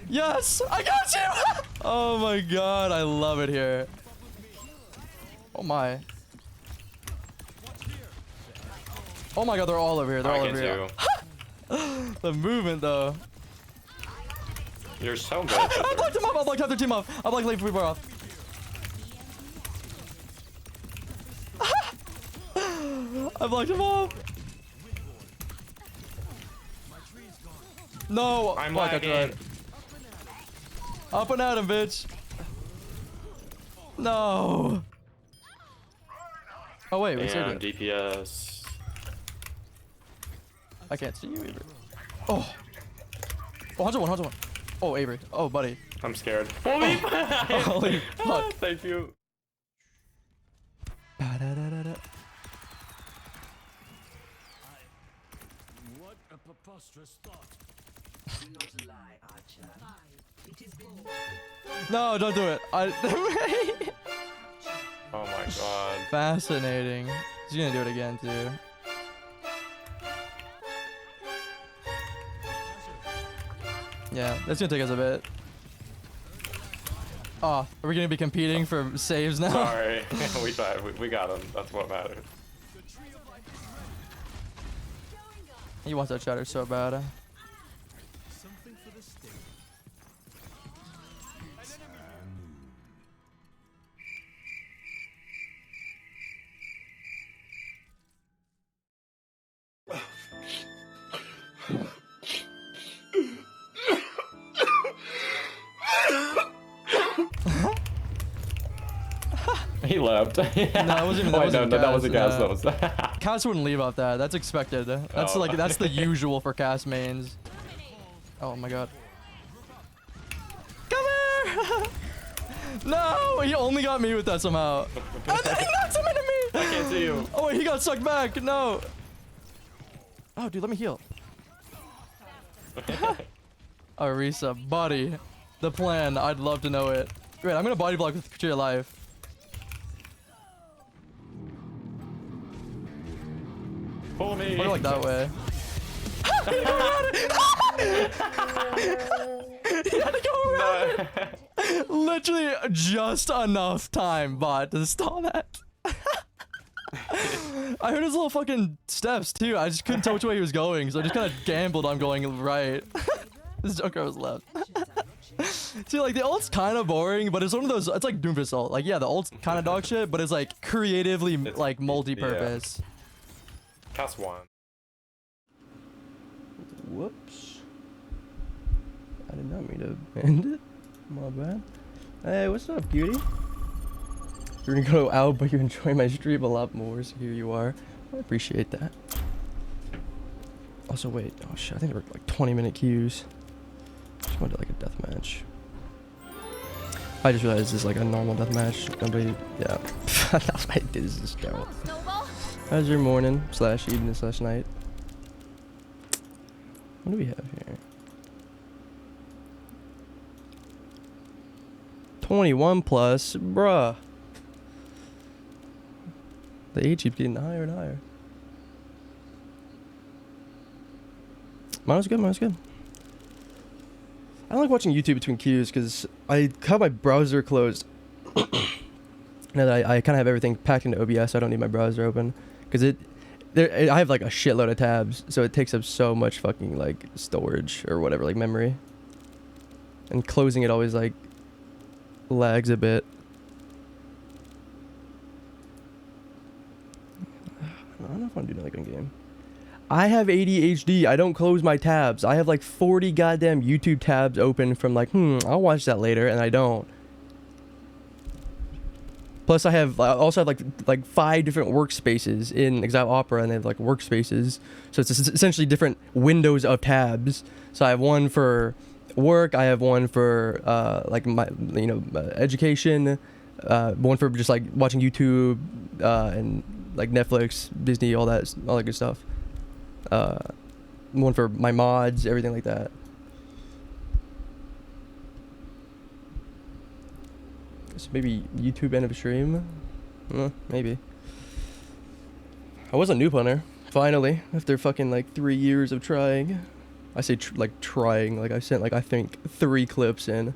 Yes, I got you. Oh my god, I love it here. Oh my. Oh my god, they're all over here. They're all over here. The movement though. You're so good. I blocked him off. I blocked half their team off. I blocked late people off. I blocked him off. No. I'm Fuck, I lagging. tried. Up and at him, bitch. No. Oh wait, we saved And it. DPS. I can't see you, Avery. Oh. Oh, 101. Oh, Avery. Oh, buddy. I'm scared. Holy Holy fuck. Thank you. Ba-da-da-da-da. What a preposterous thought. Do not lie, Archer. It is been No, don't do it. Oh my god. Fascinating. He's gonna do it again too. Yeah, that's gonna take us a bit. Oh, are we gonna be competing for saves now? Sorry. we tried. We got him. That's what matters. He wants that shatter so bad. Something for the state. He left. No, it wasn't even that. Wait, no, that was a gas. Yeah. That was. Cass wouldn't leave off that. That's expected. That's Oh. like that's the usual for Cass mains. Oh my god. Come here! No, he only got me with that somehow. And then he knocked him into me. I can't see you. Oh wait, he got sucked back. No. Oh, dude, let me heal. Orisa, buddy. The plan. I'd love to know it. Wait, I'm gonna body block with Tree of Life. Pull me. Or like that way. He had to go around it. Literally just enough time, bot, to stall that. I heard his little fucking steps too. I just couldn't tell which way he was going, so I just kind of gambled on going right. This Joker was left. See, like the ult's kind of boring, but it's one of those. It's like Doomfist ult. Like, yeah, the ult's kind of dog shit, but it's like creatively It's- like multi-purpose. Cast one. Whoops. I did not mean to end it. My bad. Hey, what's up, cutie? You're gonna go out, but you enjoy my stream a lot more, so here you are. I appreciate that. Also, wait. Oh shit, I think there were like 20-minute queues. Just want to do like a death match. I just realized this is like a normal death match. Nobody, yeah. That's what I did. This is terrible. How's your morning / evening / night? What do we have here? 21 plus, bruh. The age keeps getting higher and higher. Mine was good. I don't like watching YouTube between queues because I have my browser closed. Now that I kind of have everything packed into OBS, I don't need my browser open because I have like a shitload of tabs, so it takes up so much fucking like storage or whatever, like memory. And closing it always like lags a bit. I don't know if I want to do another gun game. I have ADHD. I don't close my tabs. I have like 40 goddamn YouTube tabs open from like, I'll watch that later, and I don't. Plus, I also have like 5 different workspaces in Exile Opera, and they have like workspaces. So it's essentially different windows of tabs. So I have one for work. I have one for like my education. One for just like watching YouTube and like Netflix, Disney, all that good stuff. One for my mods, everything like that. So maybe YouTube end of stream? Maybe. I was a noob hunter, finally, after fucking like 3 years of trying. I say like trying. Like I sent like I think 3 clips in,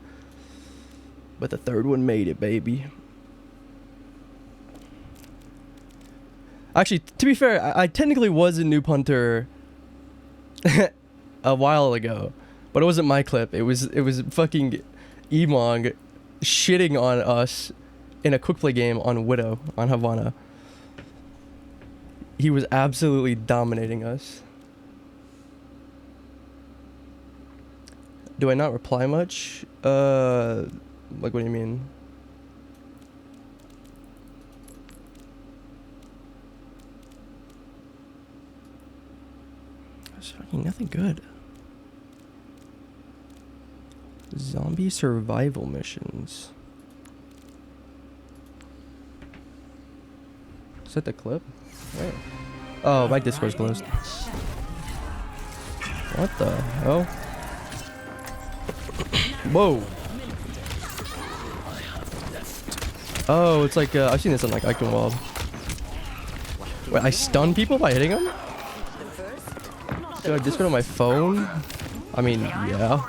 but the third one made it, baby. Actually, to be fair, I technically was a Noob Hunter a while ago, but it wasn't my clip. It was fucking Emong shitting on us in a quick play game on Widow on Havana. He was absolutely dominating us. Do I not reply much? Like what do you mean? There's fucking nothing good. Zombie survival missions. Is that the clip? Where? Oh, my Discord's closed. What the hell? Whoa. Oh, it's like, I've seen this on like Iconwald. Wait, I stun people by hitting them? Do I Discord on my phone? I mean, yeah.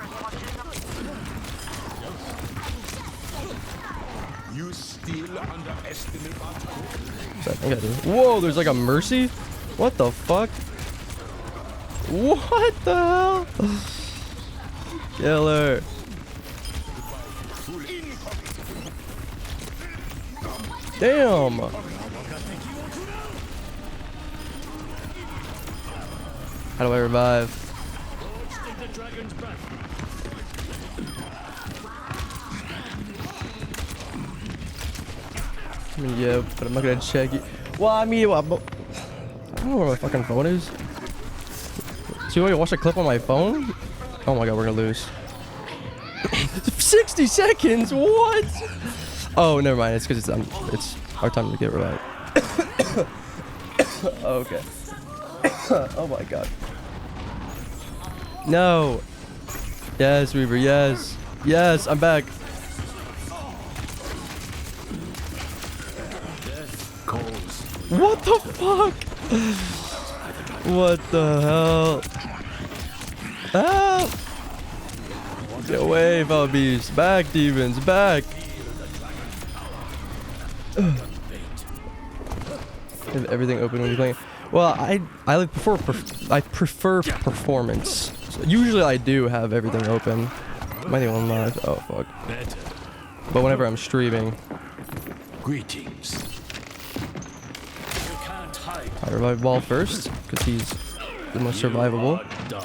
You still underestimate I think I do. Whoa, there's like a mercy? What the fuck? What the hell? Killer. Damn. How do I revive? the dragon's breath. I mean, yeah, but I'm not gonna check it. Well, I mean, I don't know where my fucking phone is. So you want to watch a clip on my phone? Oh my god, we're gonna lose. 60 seconds? What? Oh, never mind. It's because it's our time to get revived. Okay. Oh my god. No. Yes, Weaver. Yes. Yes, I'm back. What the fuck? What the hell? Ah! Get away, Valbeast. Back, demons. Back. Have everything open when you're playing. Well, I prefer performance. So usually I do have everything open. Am I the only one? Oh fuck. Better. But whenever I'm streaming, Greetings. You can't hide. I revive Ball first because he's the most survivable. Done.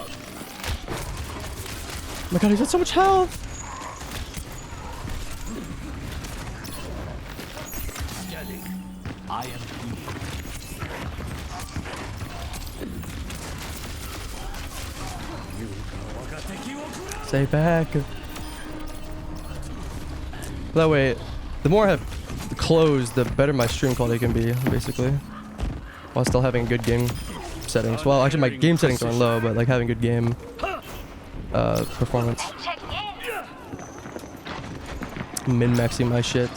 Oh my god, he's got so much health. I am here. Stay back. That way, the more I have closed, the better my stream quality can be, basically. While still having good game settings. Well, actually my game settings are low, but like having good game performance. Min-maxing my shit.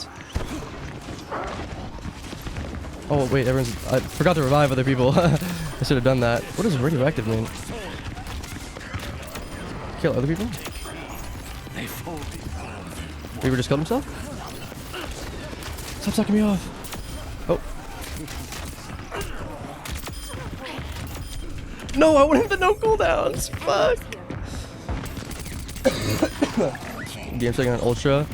Oh wait, I forgot to revive other people. I should have done that. What does radioactive mean? Kill other people? Weaver just killed himself? Stop sucking me off. Oh. No, I want him to no cooldowns. Fuck. Game setting on ultra.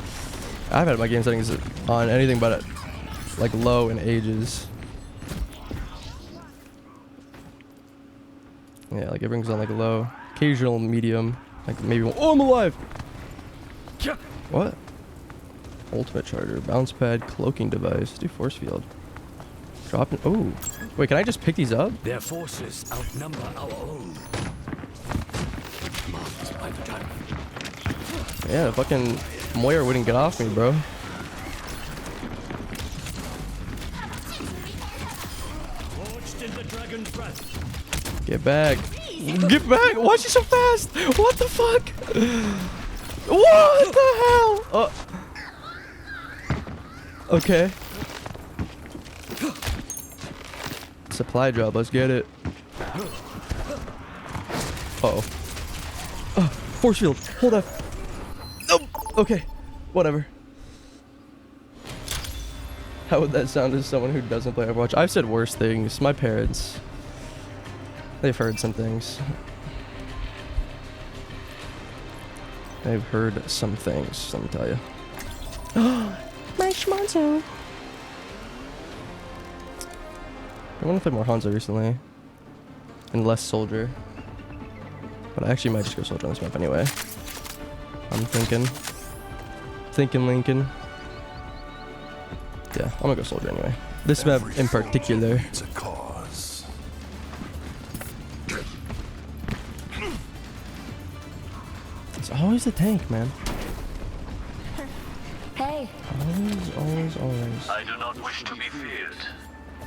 I've had my game settings on anything but like low in ages. Yeah, like everything's on like low. Occasional medium. Like maybe one. Oh, I'm alive! What? Ultimate charger, bounce pad, cloaking device, do force field. Drop in. Oh. Wait, can I just pick these up? Their forces outnumber our own. Marked by the dragon. Yeah, fucking Moira wouldn't get off me, bro. Forged in the dragon's breath. Get back. Get back! Why is she so fast? What the fuck? What the hell? Okay. Supply drop, let's get it. Uh-oh. Force field. Hold up. Nope. Okay. Whatever. How would that sound as someone who doesn't play Overwatch? I've said worse things. My parents, they've heard some things. They've heard some things, let me tell you. My schmonzo. I want to play more Hanzo recently. And less Soldier. But I actually might just go Soldier on this map anyway. I'm thinking. Lincoln. Yeah, I'm gonna go Soldier anyway. This map in particular. It's a cause. It's always the tank, man. Hey, Always. I do not wish to be feared,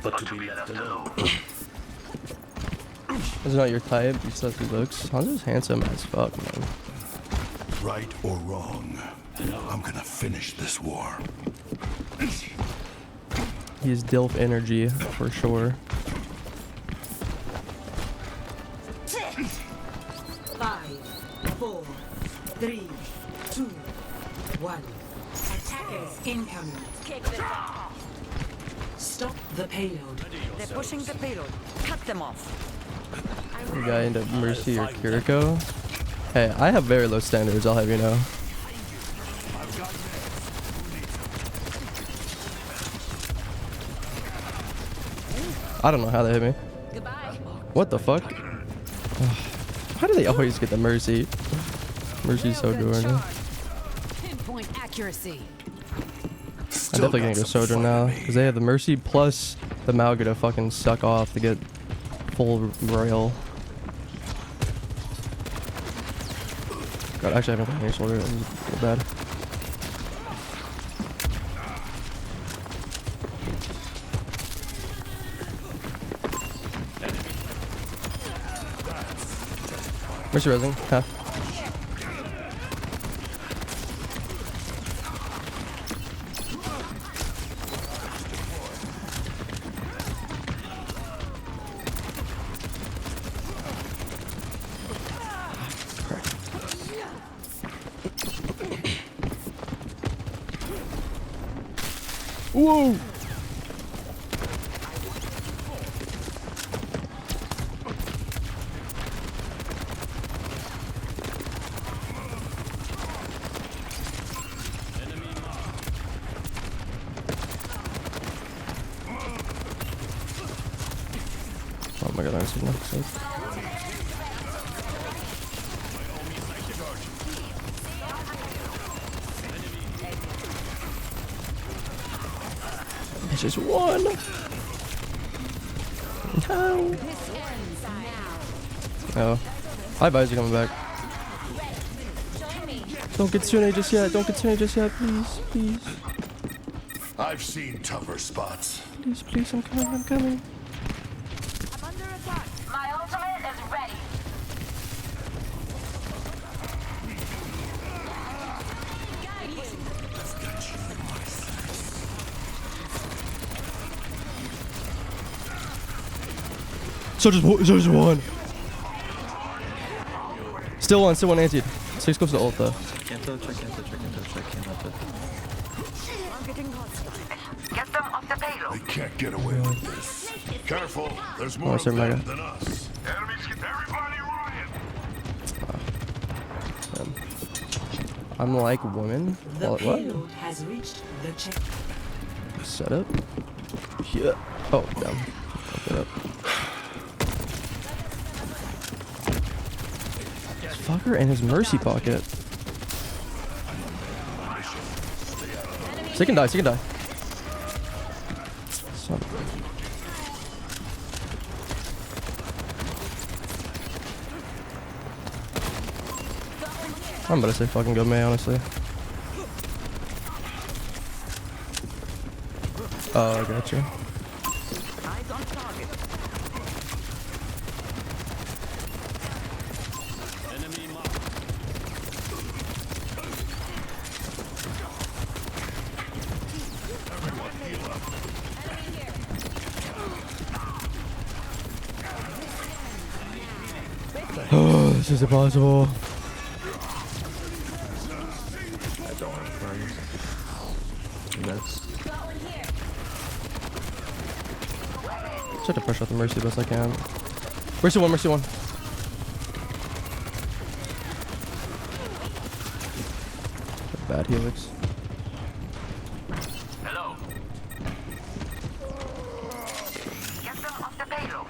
but to be left alone. It's not your type, you said he looks. Hanzo's handsome as fuck, man. Right or wrong, I'm gonna finish this war. He's DILF energy, for sure. 5, 4, 3, 2, 1. Attackers incoming. kick this off. Stop the payload. They're pushing the payload. Cut them off. The guy into Mercy or Kiriko. Hey, I have very low standards, I'll have you know. I don't know how they hit me. Goodbye. What the fuck? Why do they always get the Mercy? Mercy's so good. Pinpoint accuracy. I'm definitely gonna go Soldier now, because they have the Mercy plus the Mauga to fucking suck off to get full rail. God, actually I haven't played any Soldier, that was a little bad. Mercy resing, half. Whoa! Oh my god, I'm so safe. It's just one. No. Oh. Hi, Visor coming back. Don't get Tsune just yet. Don't get Tsune just yet. Please. Please. I've seen tougher spots. Please, please. I'm coming. I'm coming. I'm under attack. My ultimate is ready. Soldier's one. Still one anti. 6 goes to ult though. Can't help it. I'm getting hostile. Get them off the payload. They can't get away with this. Careful, there's more Oh, of sorry, them Mega. than us. Enemies, everybody riot! I'm like women. The What? payload has reached the check. Setup. Yeah. Oh, damn. Fuck it up. This fucker and his Mercy pocket. So he can die. Son. I'm about to say fucking go May, honestly. Oh, I got you. Eyes on target. Oh, this is impossible. guys. Try to push out the Mercy best I can. Mercy one, Mercy one. Bad Helix. Hello. Get them off the payload.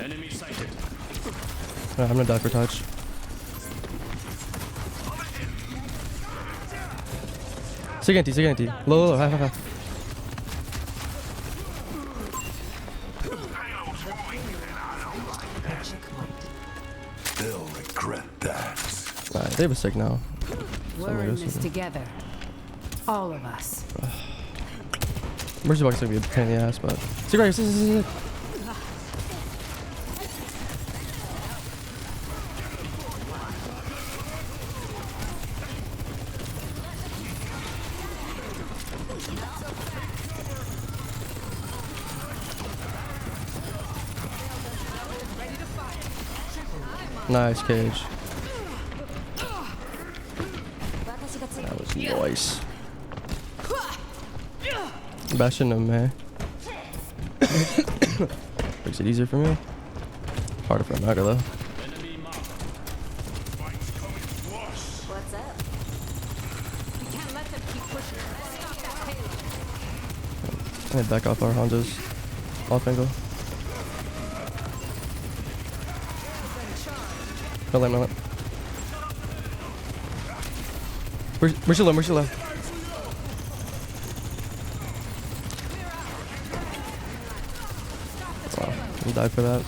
Enemy sighted. I'm gonna die for touch. Sig anti. Low, high. They'll regret that. Alright, they have a Sig now. We're in this together. All of us. Mercy box is gonna be a pain in the ass, but. Sig right here, Sig. Nice cage. That was nice. Bastion no man. Makes it easier for me. Harder for Naga though. Enemy marked. What's up? We can't let them keep pushing. Stop that payload. I'm gonna back off our Hanzo's off angle. No limit. Where's your low? Wow, I'm died for that.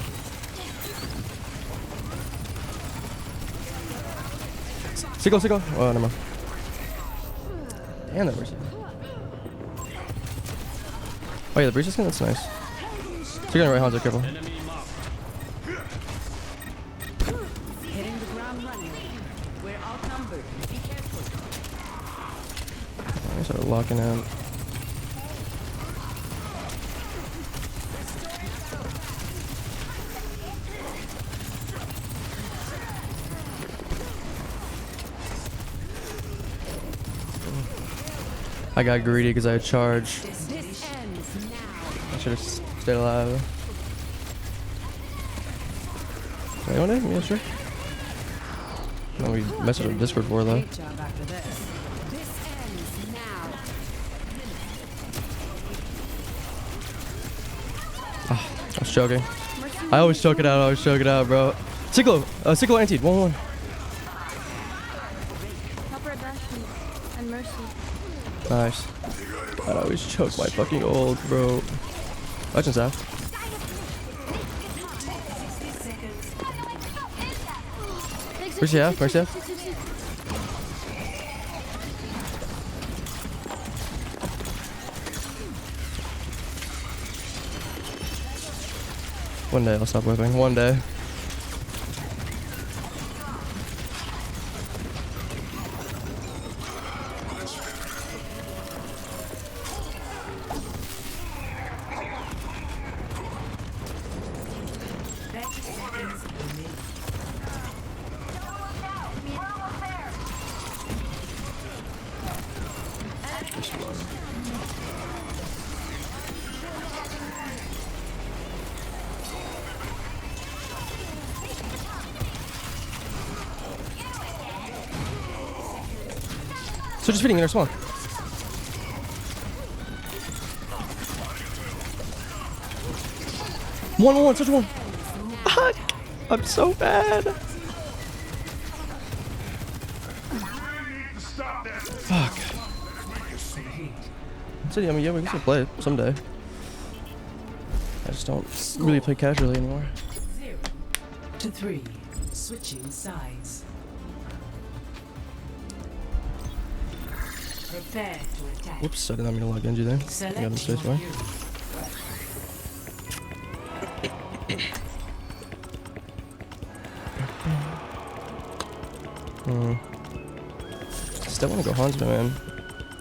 Sickle. Oh, never mind. Damn, that Mercy. Oh yeah, the breach is that's nice. So you're gonna right, Hanzo, careful. Enemy marked. Hitting the ground running. We're outnumbered. Be careful. I start locking in. I got greedy because I had charge. This ends now. I should have stayed alive. Anyone in? Yeah, sure. No, we messaged on Discord for though. Great job after this. This ends now. I was choking. I always choke it out, bro. Sickle anti, 1-1. Helper Bastion and Mercy. Nice. I always choke my fucking ult, bro. Legends out. Mercy half. One day I'll stop whipping. One day. So just feeding in our spawn. One, such one. Fuck. I'm so bad. Fuck. So yeah, I mean, yeah, we can still play it someday. I just don't really play casually anymore. 0-3. Switching sides. Prepare to attack. Whoops, I did not mean to log Genji there. I got Select him your space bar. hero. Still want to go Hansman, man.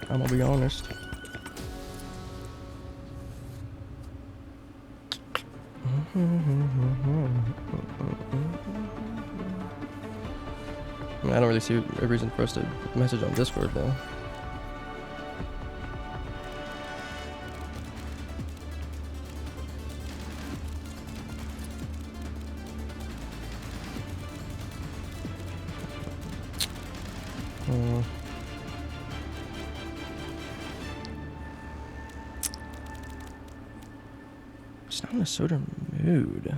I'm gonna be honest. I don't really see a reason for us to message on Discord though. Just not in a soda mood.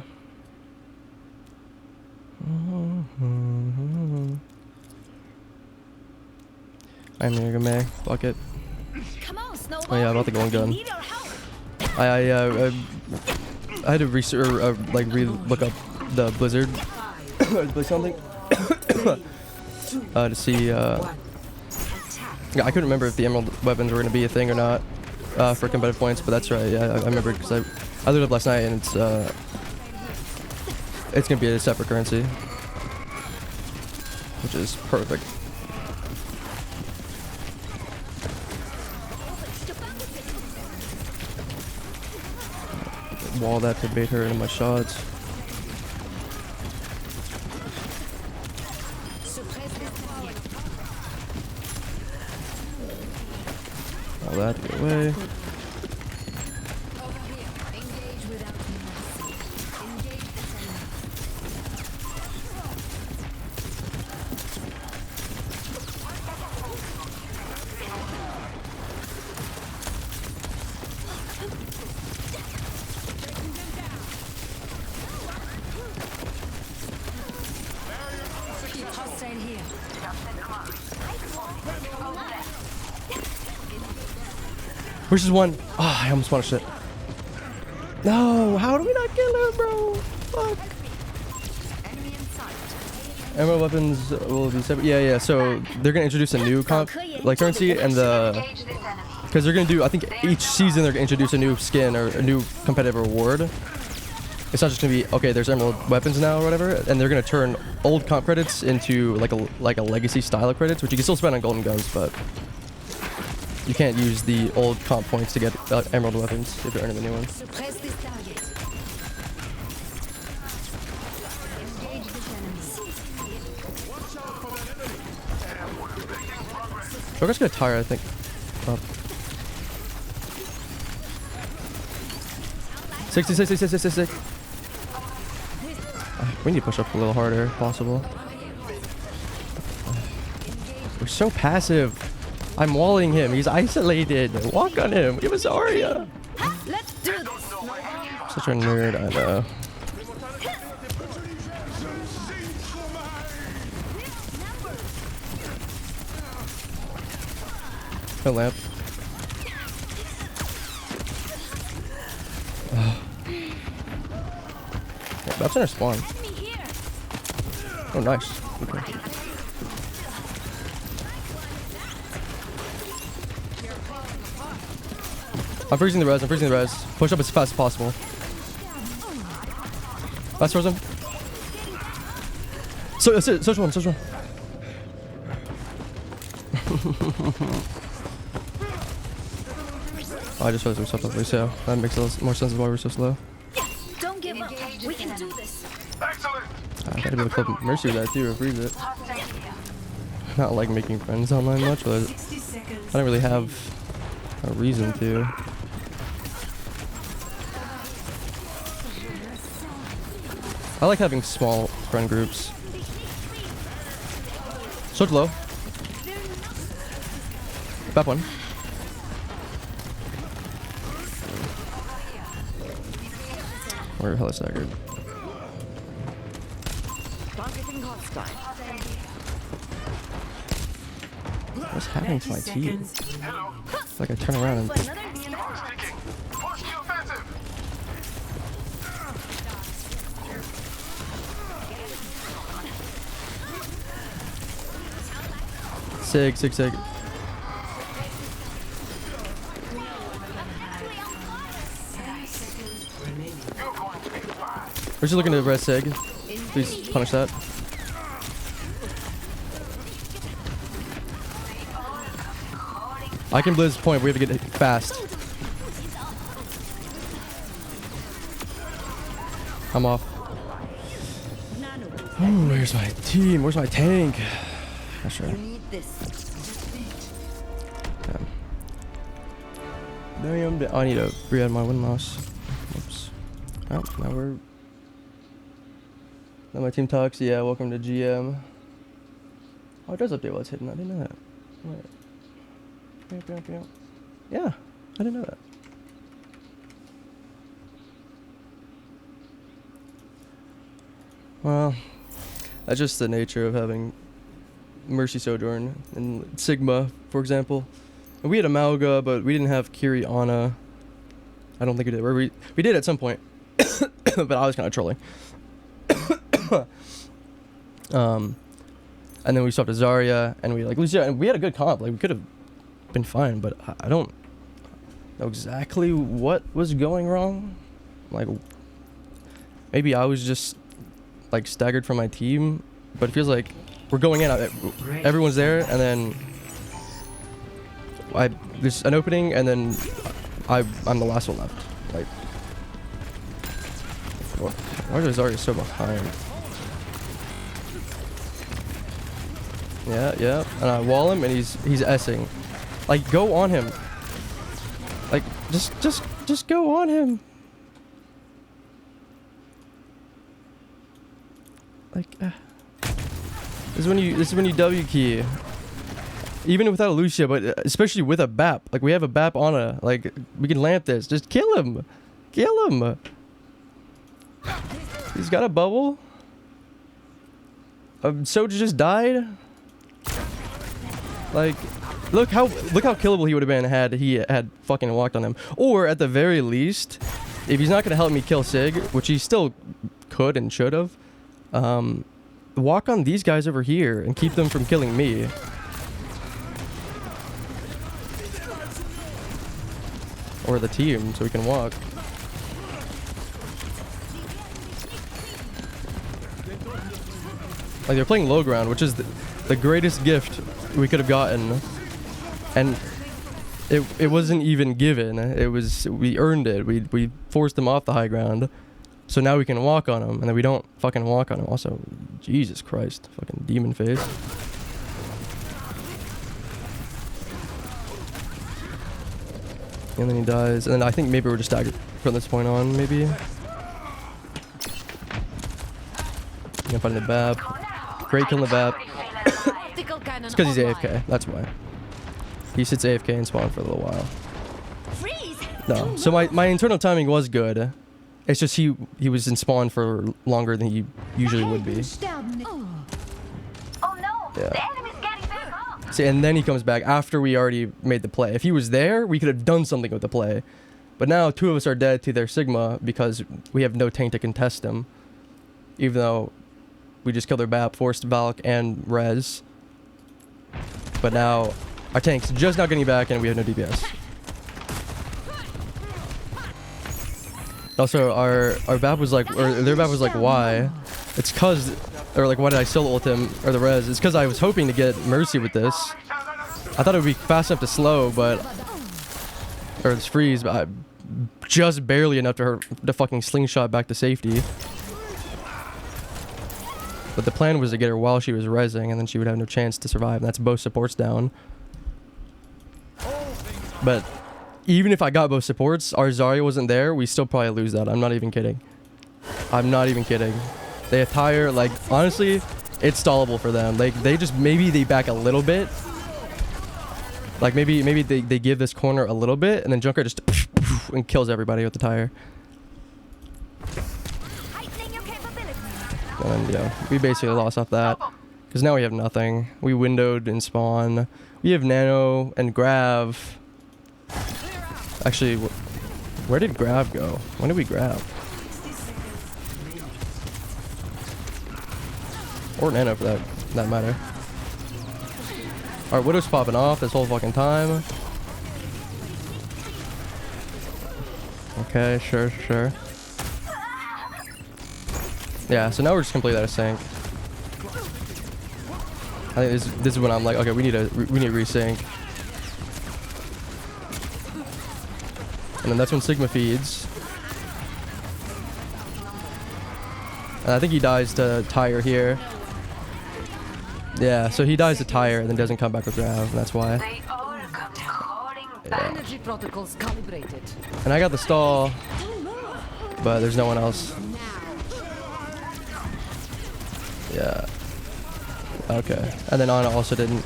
I'm gonna go May. Fuck it. Come on, Snowball. Oh yeah, I'm about to go on gun. Need your help. I had to look up the Blizzard play something to see. Yeah, I couldn't remember if the emerald weapons were gonna be a thing or not for competitive points, but that's right. Yeah, I remember because I looked up last night and it's gonna be a separate currency, which is perfect. Wall that to bait her into my shots. All that to get away. Where's his one? Ah, I almost punished it. No, how do we not kill him, bro? Fuck. Emerald weapons will be separate. Yeah, yeah. So they're gonna introduce a new currency, and because they're gonna do. I think each season they're gonna introduce a new skin or a new competitive reward. It's not just gonna be okay. There's emerald weapons now or whatever, and they're gonna turn old comp credits into like a legacy style of credits, which you can still spend on golden guns, but you can't use the old comp points to get emerald weapons if you're earning the new ones. Suppress this target. Engage this enemy. Joker's gonna tire, I think. Up. 60. We need to push up a little harder if possible. We're so passive. I'm walling him. He's isolated. Walk on him. Give us Arya. Let's do this. Such a nerd, I know. No lamp. Yeah, that's in our spawn. Oh, nice. Okay. I'm freezing the res. Push up as fast as possible. Last frozen. So that's it. Social one. Oh, I just realized we're so quickly, so that makes a little more sense of why we're so slow. Don't give up. We can do this. Excellent. I gotta be able to clip Mercy with that too, or freeze it. Not like making friends online much, but I don't really have a reason to. I like having small friend groups. Switch low. Back one. We're hella staggered. What's happening to my team? It's like I turn around and... Push the offensive. Sig. We're just looking to res Sig. Please punish that. I can blizz point, we have to get it fast. I'm off. Ooh, where's my team? Where's my tank? Yeah, sure. You need this. Damn. I need to re-add my win-loss. Oops. Oh, now we're... Now my team talks. Yeah, welcome to GM. Oh, it does update while it's hidden. I didn't know that. Wait. Yeah, I didn't know that. Well, that's just the nature of having Mercy Sojourn and Sigma, for example. And we had Amalga, but we didn't have Kiri Ana. I don't think we did. We did at some point, but I was kind of trolling. And then we swapped to Zarya, and we Lucia, and we had a good comp. Like, we could have been fine, but I don't know exactly what was going wrong. Like, maybe I was just like staggered from my team, but it feels like we're going in. Everyone's there, and then there's an opening, and then I'm the last one left. Like, why is Zarya so behind? Yeah, and I wall him, and he's S-ing. Like, go on him. Like, just go on him. Like, this is when you W key. Even without a Lucia, but especially with a BAP. Like, we have a BAP on a, like, we can lamp this. Just kill him. Kill him. He's got a bubble. Soja just died. Like, look how killable he would have been had he had fucking walked on him. Or at the very least, if he's not gonna help me kill Sig, which he still could and should have, walk on these guys over here and keep them from killing me. Or the team, so we can walk. Like, they're playing low ground, which is the greatest gift we could have gotten, and it wasn't even given. We earned it. We forced them off the high ground, so now we can walk on them, and then we don't fucking walk on them. Also, Jesus Christ, fucking demon face. And then he dies, and then I think maybe we're just staggered from this point on. Maybe. Gonna find the BAP. Great kill the BAP. It's because he's AFK. That's why. He sits AFK and spawn for a little while. No. So my internal timing was good. It's just he was in spawn for longer than he usually would be. Oh no! Yeah. The enemy's getting back up! See, and then he comes back after we already made the play. If he was there, we could have done something with the play. But now 2 of us are dead to their Sigma because we have no tank to contest him. Even though we just killed their BAP, forced Valk and Rez. But now our tank's just not getting back and we have no DPS. Also, our BAP was like, or their BAP was like, why? It's cause, or like, why did I solo ult him, or the Rez? It's cause I was hoping to get Mercy with this. I thought it would be fast enough to slow, but, or this freeze, but just barely enough to fucking slingshot back to safety. But the plan was to get her while she was rezzing, and then she would have no chance to survive. And that's both supports down. But even if I got both supports, our Zarya wasn't there, we still probably lose that. I'm not even kidding. I'm not even kidding. They have Tire, like, honestly, it's stallable for them. Like, they just, maybe they back a little bit. Like, maybe they give this corner a little bit, and then Junker just and kills everybody with the Tire. And yeah, we basically lost off that. Because now we have nothing. We windowed in spawn. We have Nano and Grav. Actually, where did Grav go? When did we grab? Or Nano for that matter. Alright, Widow's popping off this whole fucking time. Okay, sure. Yeah, so now we're just completely out of sync. I think this is when I'm like, okay, we need to resync. And then that's when Sigma feeds. And I think he dies to Tire here. Yeah, so he dies to tire and then doesn't come back with Grav, and that's why. They all come calling back. Energy protocols calibrated. And I got the stall, but there's no one else. Yeah. Okay. And then Ana also didn't.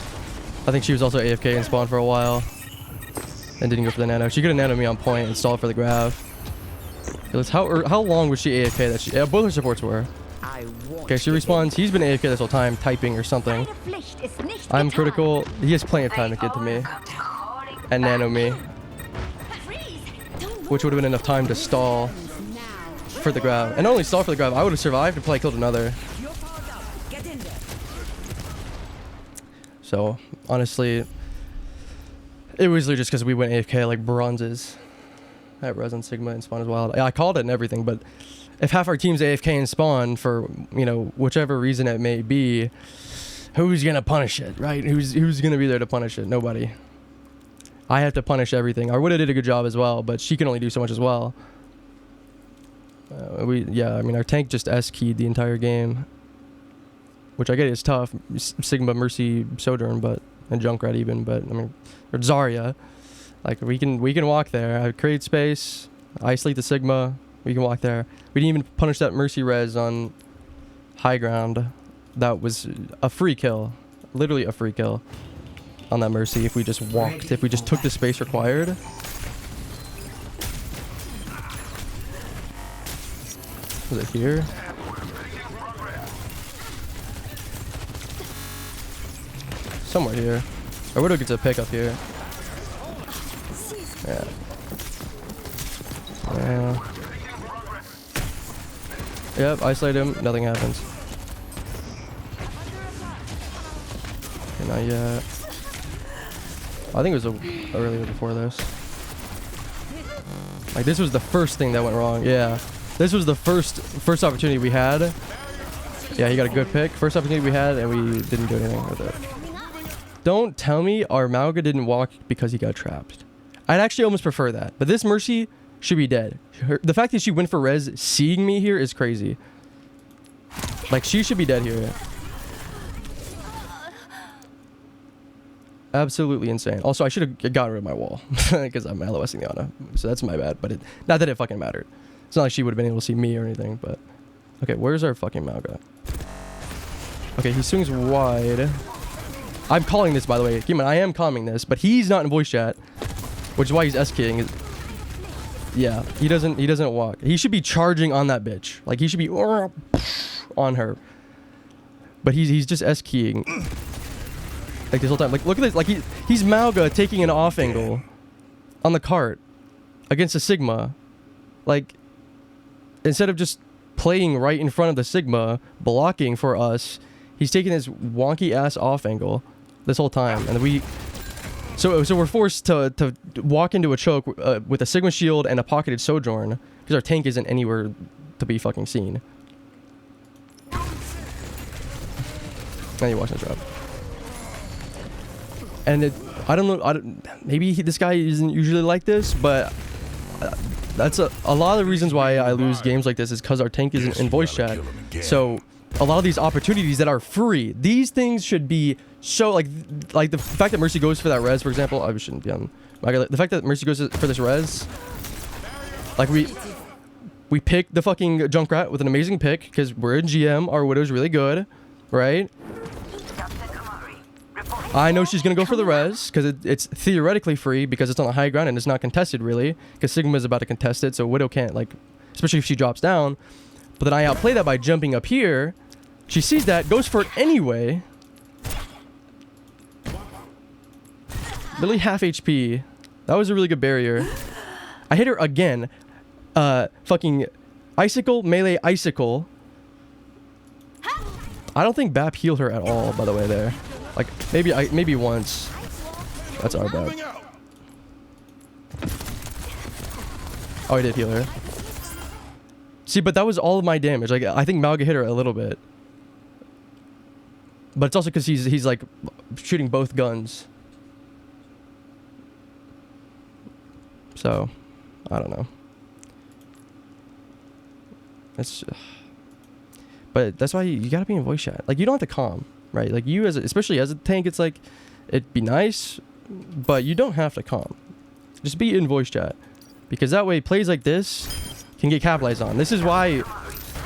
I think she was also AFK in spawn for a while. And didn't go for the nano. She could have nanoed me on point and stalled for the Grav. How long was she AFK that she... Yeah, both her supports were. Okay, she respawns. He's been AFK this whole time, typing or something. I'm critical. He has plenty of time to get to me. And nano me. Which would have been enough time to stall for the Grav. And not only stall for the Grav, I would have survived and probably killed another. So, honestly, it was literally just because we went AFK like bronzes. At Res and Sigma and spawn is wild. I called it and everything, but if half our team's AFK and spawn for, you know, whichever reason it may be, who's gonna punish it, right? Who's gonna be there to punish it? Nobody. I have to punish everything. Arwida did a good job as well, but she can only do so much as well. I mean, our tank just S-keyed the entire game, which I get is tough. Sigma, Mercy, Sojourn, and Junkrat even, but I mean, or Zarya. Like we can walk there. I create space, isolate the Sigma. We can walk there. We didn't even punish that Mercy res on high ground. That was a free kill, literally a free kill on that Mercy. If we just walked, if we just took the space required. Was it here? Somewhere here. Our Widow gets a pick up here. Yeah. Yep, isolate him, nothing happens. Okay, not yet. I think it was earlier before this. Like this was the first thing that went wrong. Yeah. This was the first opportunity we had. Yeah, he got a good pick. First opportunity we had and we didn't do anything with it. Don't tell me our Mauga didn't walk because he got trapped. I'd actually almost prefer that. But this Mercy should be dead. The fact that she went for res seeing me here is crazy. Like, she should be dead here. Absolutely insane. Also, I should have gotten rid of my wall. Because I'm LOSing the Ana. So that's my bad. But not that it fucking mattered. It's not like she would have been able to see me or anything. But okay, where's our fucking Mauga? Okay, he swings wide. I'm calling this, by the way. Keep in mind, I am calming this. But he's not in voice chat. Which is why he's S-keying. Yeah, he doesn't walk. He should be charging on that bitch. Like, he should be on her. But he's just S-keying. Like, this whole time. Like, look at this. Like, he's Mauga taking an off angle on the cart against a Sigma. Like, instead of just playing right in front of the Sigma, blocking for us, he's taking this wonky-ass off angle this whole time. And we... So we're forced to walk into a choke with a Sigma shield and a pocketed Sojourn because our tank isn't anywhere to be fucking seen. And he walks in the trap. And I don't know. Maybe this guy isn't usually like this, but that's a lot of the reasons why I lose games like this is because our tank isn't in voice chat. So a lot of these opportunities that are free, these things should be so like the fact that Mercy goes for that res, for example. I shouldn't be on. The fact that Mercy goes for this res, like we pick the fucking Junkrat with an amazing pick because we're in GM. Our Widow's really good, right? I know she's gonna go for the res because it's theoretically free because it's on the high ground and it's not contested really because Sigma is about to contest it, so Widow can't, like, especially if she drops down. But then I outplay that by jumping up here. She sees that, goes for it anyway. Literally half HP. That was a really good barrier. I hit her again. Fucking icicle, melee icicle. I don't think Bap healed her at all, by the way, there. Like, maybe once. That's our bad. Oh, I did heal her. See, but that was all of my damage. Like, I think Mauga hit her a little bit. But it's also because he's like shooting both guns. So, I don't know. It's, but that's why you gotta be in voice chat. Like, you don't have to calm. right? Like you especially as a tank, it's like, it'd be nice, but you don't have to calm. Just be in voice chat, because that way plays like this can get capitalized on. This is why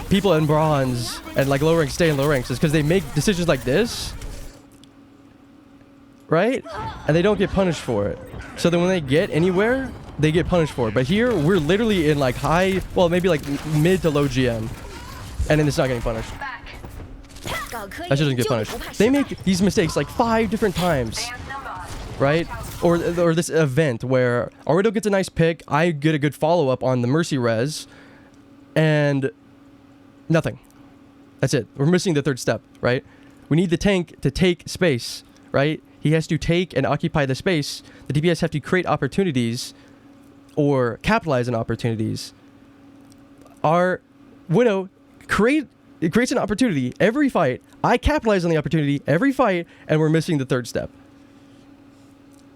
people in bronze and like low ranks stay in low ranks, is because they make decisions like this, right? And they don't get punished for it. So then when they get anywhere, they get punished for it. But here, we're literally in like high, well, maybe like mid to low GM, and then it's not getting punished. That shit doesn't get punished. They make these mistakes like 5 different times, right? Or this event where Alredo gets a nice pick, I get a good follow-up on the Mercy res, and nothing. That's it. We're missing the third step, right? We need the tank to take space, right? He has to take and occupy the space. The DPS have to create opportunities or capitalize on opportunities. Our Widow creates an opportunity every fight. I capitalize on the opportunity every fight, and we're missing the third step.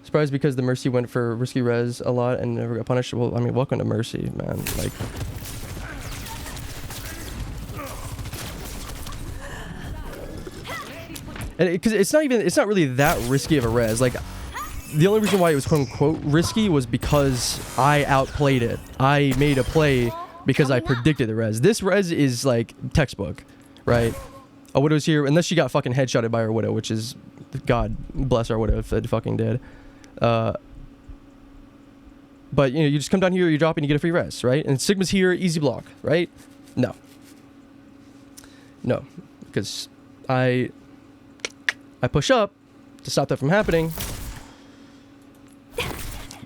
Surprised because the Mercy went for risky res a lot and never got punished. Well, I mean, welcome to Mercy, man. Like, and because it's not really that risky of a res. Like, the only reason why it was quote unquote risky was because I outplayed it. I made a play because I predicted the res. This res is like textbook, right? A Widow's here, unless she got fucking headshotted by her Widow, which is, God bless our Widow if it fucking did. But you know, you just come down here, you drop, and you get a free res, right? And Sigma's here, easy block, right? No, because I push up to stop that from happening.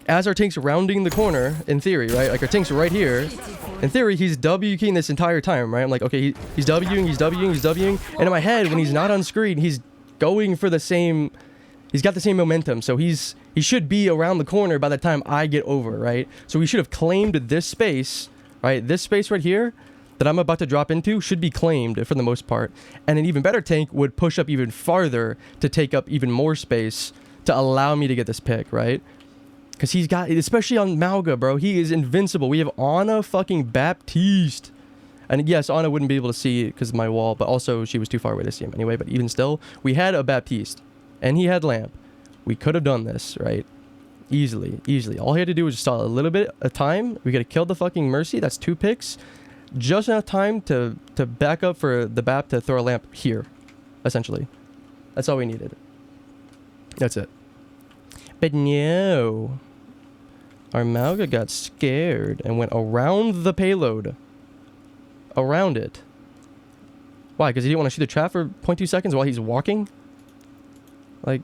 As our tank's rounding the corner, in theory, right? Like our tank's right here. In theory, he's W keying this entire time, right? I'm like, okay, he's Wing. And in my head, when he's not on screen, he's going for the same. He's got the same momentum, so he should be around the corner by the time I get over, right? So we should have claimed this space, right? This space right here that I'm about to drop into should be claimed for the most part. And an even better tank would push up even farther to take up even more space to allow me to get this pick, right? Because he's got, especially on Mauga, bro, he is invincible. We have Ana fucking Baptiste. And yes, Ana wouldn't be able to see it because of my wall, but also she was too far away to see him anyway. But even still, we had a Baptiste. And he had Lamp. We could have done this, right? Easily. All he had to do was just stall a little bit of time. We could have killed the fucking Mercy. That's 2 picks. Just enough time to back up for the Bap to throw a Lamp here, essentially. That's all we needed. That's it. But no. Our Mauga got scared and went around the payload. Around it. Why? Because he didn't want to shoot the trap for 0.2 seconds while he's walking? Like...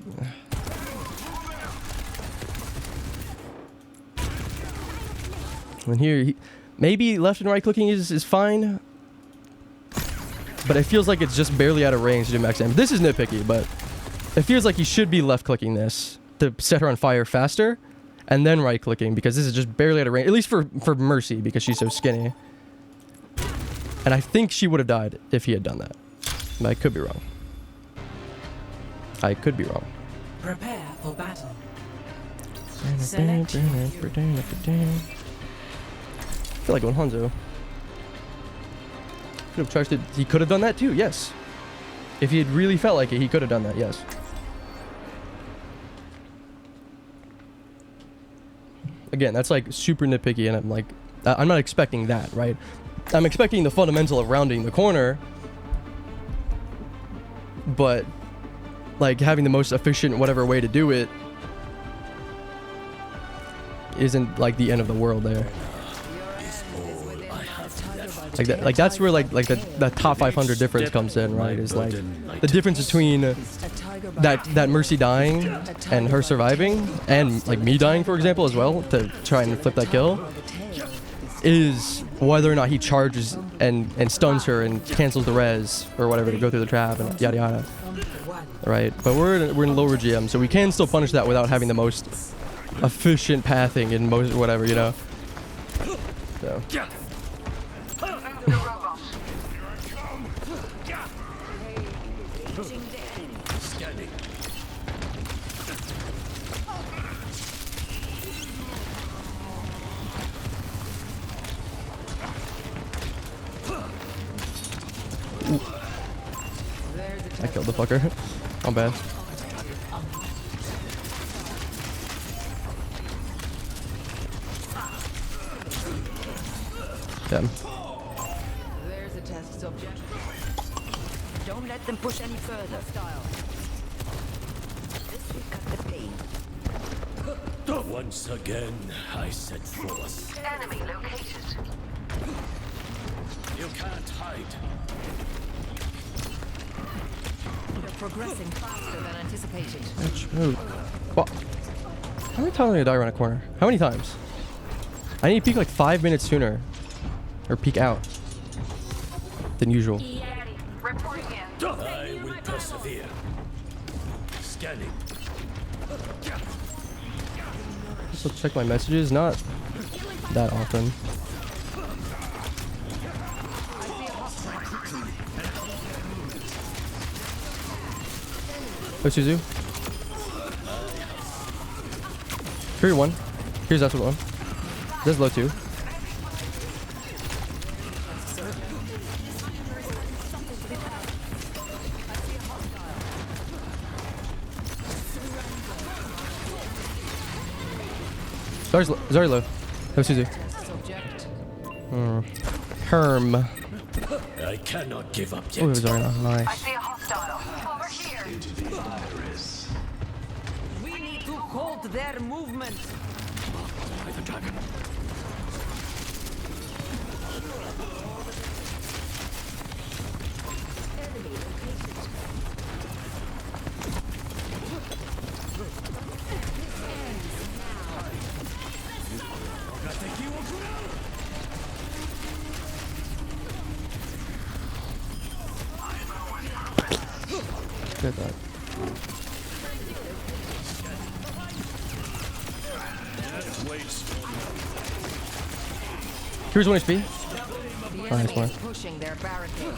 And here, maybe left and right clicking is fine. But it feels like it's just barely out of range to do max damage. This is nitpicky, but it feels like he should be left clicking this to set her on fire faster. And then right clicking, because this is just barely out of range. At least for Mercy, because she's so skinny. And I think she would have died if he had done that. But I could be wrong. Prepare for battle. I feel like going Hanzo. Could have charged it. He could have done that too, yes. If he had really felt like it, he could have done that, yes. Again, that's like super nitpicky, and I'm like, I'm not expecting that, right? I'm expecting the fundamental of rounding the corner, but like having the most efficient whatever way to do it isn't like the end of the world there. Like that's where like the top 500 difference comes in, right? Is like the difference between that Mercy dying and her surviving, and like me dying, for example, as well, to try and flip that kill, is whether or not he charges and stuns her and cancels the res or whatever to go through the trap and yada yada. Right? But we're in lower GM, so we can still punish that without having the most efficient pathing in most whatever, you know. So. I killed motherfucker. I'm bad. Damn. There's a test subject. Don't let them push any further. Style. This will cut the pain. Once again, I set forth. Enemy located. You can't hide. You're progressing faster than anticipated. True. Well, how many times did I die around a corner? How many times? I need to peek like 5 minutes sooner. Or peek out. Than usual. Reporting in. I will persevere. Scanning. So check my messages, not that often. Oh, Suzu. Here one. Here's that one. This low too. Zari low. Oh, Suzu. Herm. I cannot give up yet. Oh, Zari, nice. I see a hostile. Over here. We need to halt their movement. By the dragon. Get that. Here's 1 HP. Nice one. Pushing their barricade.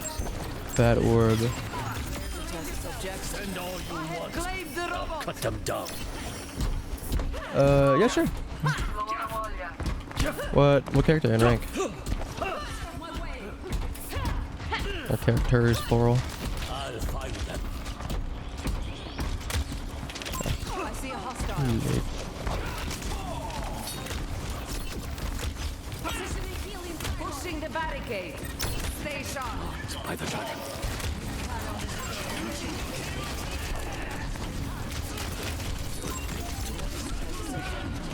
Bad orb. Test subject. Send all you want. Claim the robot. Cut them down. Yeah, sure. What character and rank? Or characters, plural. I'll find them. I see a hostile. Positioning healing. Pushing the barricade. Stay sharp. By the dragon.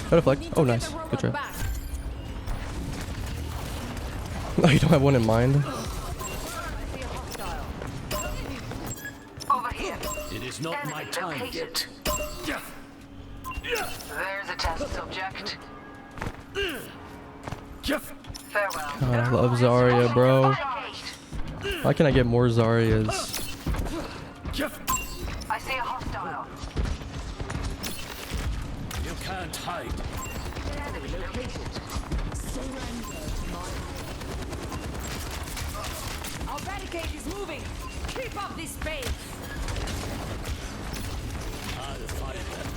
How to flag? Oh, nice. Good try. Oh, you don't have one in mind? Over here. It is not my Enemy time located. yet. There's a test subject. Farewell. God, I love Zarya, bro. Why can't I get more Zaryas? I see a hostile. You can't hide. Enemy located. Our barricade is moving. Keep up this pace. I'll find them.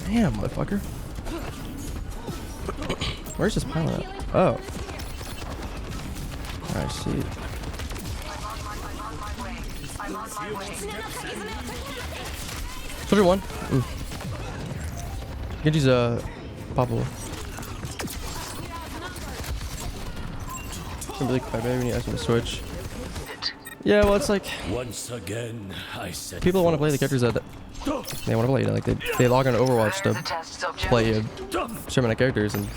Damn, motherfucker. Where's this pilot at? Oh. I see. Soldier 1. Genji's poppable. Some really quick, maybe we need to ask him to switch. Yeah, well, it's like Once again, I said people want to play the characters that they want to play. Like they log on to Overwatch to play a certain amount of characters, and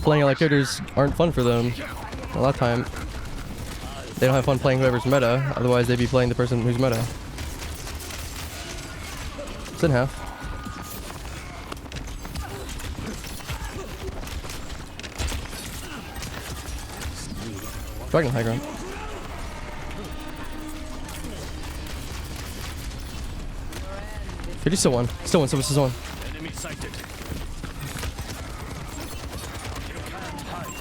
playing a lot of characters aren't fun for them. A lot of time, they don't have fun playing whoever's meta. Otherwise, they'd be playing the person who's meta. It's in half. Dragon high ground. You're still one. Still one. Still one. enemy sighted. You can't hide.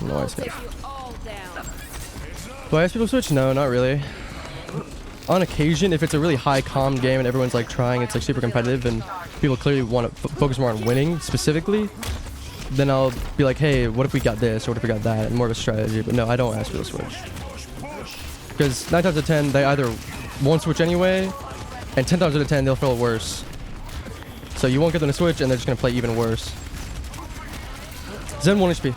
No ice Take cap. you all down. Do I ask people to switch? No, not really. On occasion, if it's a really high calm game and everyone's like trying, it's like super competitive and people clearly want to focus more on winning specifically, then I'll be like, hey, what if we got this or what if we got that, and more of a strategy. But no, I don't ask people to switch. Because 9 times out of 10, they either won't switch anyway, and 10 times out of 10, they'll feel worse. So you won't get them to switch, and they're just going to play even worse. Zen 1 HP.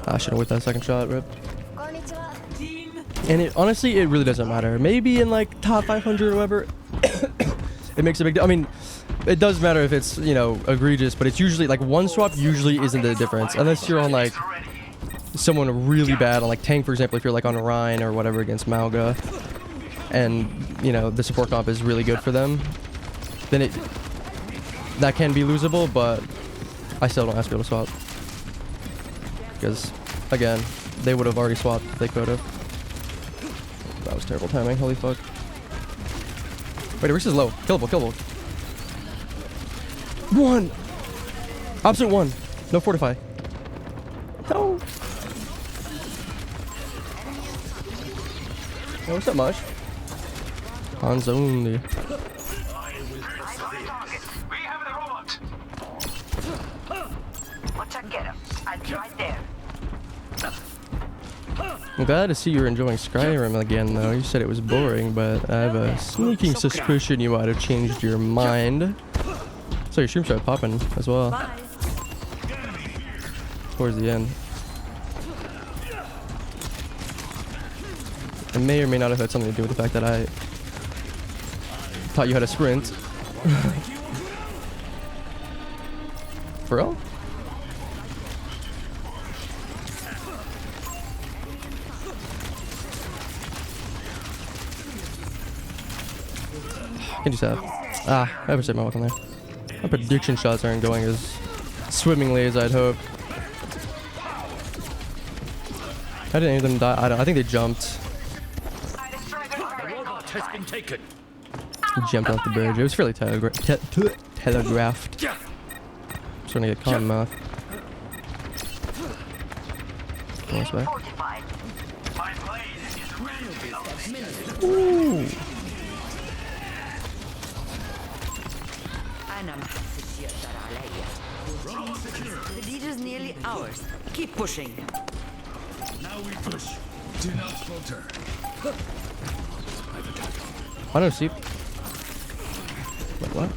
I should have with that second shot, rip. And it honestly, it really doesn't matter. Maybe in like top 500 or whatever, it makes a big deal. I mean, it does matter if it's, you know, egregious, but it's usually like one swap usually isn't the difference. Unless you're on like someone really bad on like tank, for example, if you're like on Rhine or whatever against Mauga, and you know, the support comp is really good for them, then that can be losable, but I still don't ask people to swap. Because, again, they would have already swapped if they could have. That was terrible timing. Holy fuck. Wait, Reese is low. Killable, killable. 1! Opposite 1. No fortify. No. Oh, what's up, Mosh? Hands only. I'm glad to see you're enjoying Skyrim again, though. You said it was boring, but I have a sneaking suspicion you might have changed your mind. So your stream started popping as well. Towards the end. It may or may not have had something to do with the fact that I taught you how to sprint. For real? Can you save? Ah, I ever saved my weapon there. My prediction shots aren't going as swimmingly as I'd hoped. How did any of them die? I think they jumped. Jumped off the bridge. It was fairly telegraphed. Starting to get caught in mouth. Nice back. Ooh. The lead is nearly ours. Keep pushing. Now we push. Do not falter. I don't see. Wait, what?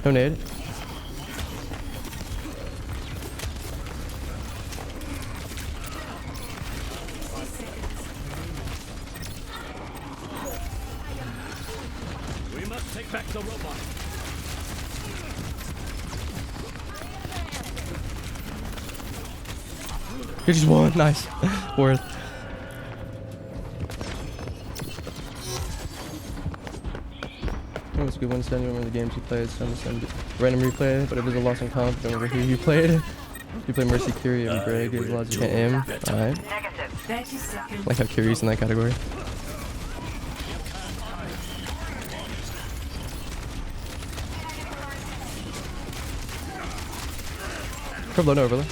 No nade. We must take back the robot. You just won. Nice. Worth. It was a good one. Send you remember the games you played. Send random replay. But if there's a loss in comp, don't remember who you played. You play Mercy, Curie, and Greg. There's lots you can't aim. Alright. Like how Curie's in that category. Come low, no overlay.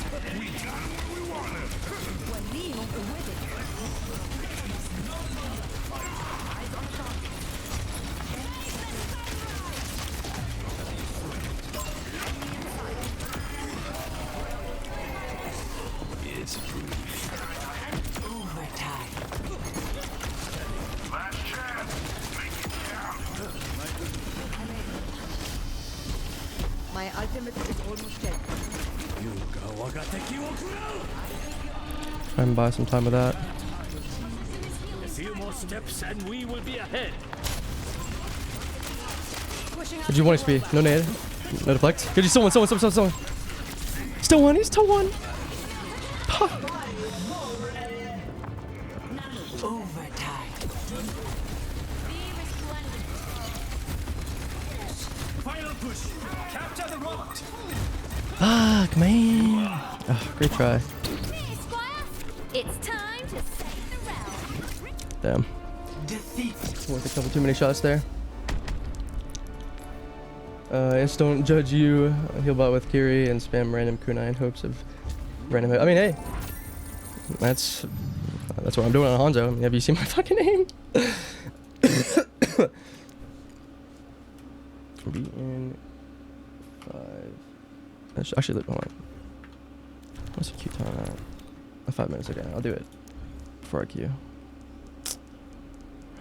My ultimate is almost dead. Try and buy some time with that. A few more steps and we will be ahead. Did you want XP? No nade. No deflect. Good, you still won, still one. Still one, he's still one. Final push. Capture the robot. Fuck, man. Oh, great try. Hey, Squire! It's time to save the realm. Damn. Worth a couple too many shots there. Just don't judge you. Heal bot with Kiri and spam random kunai in hopes of random hit. I mean, hey. That's what I'm doing on Hanzo. I mean, have you seen my fucking name? Be in 5. Actually, hold on. What's a cute time at? 5 minutes. Okay, I'll do it before I queue.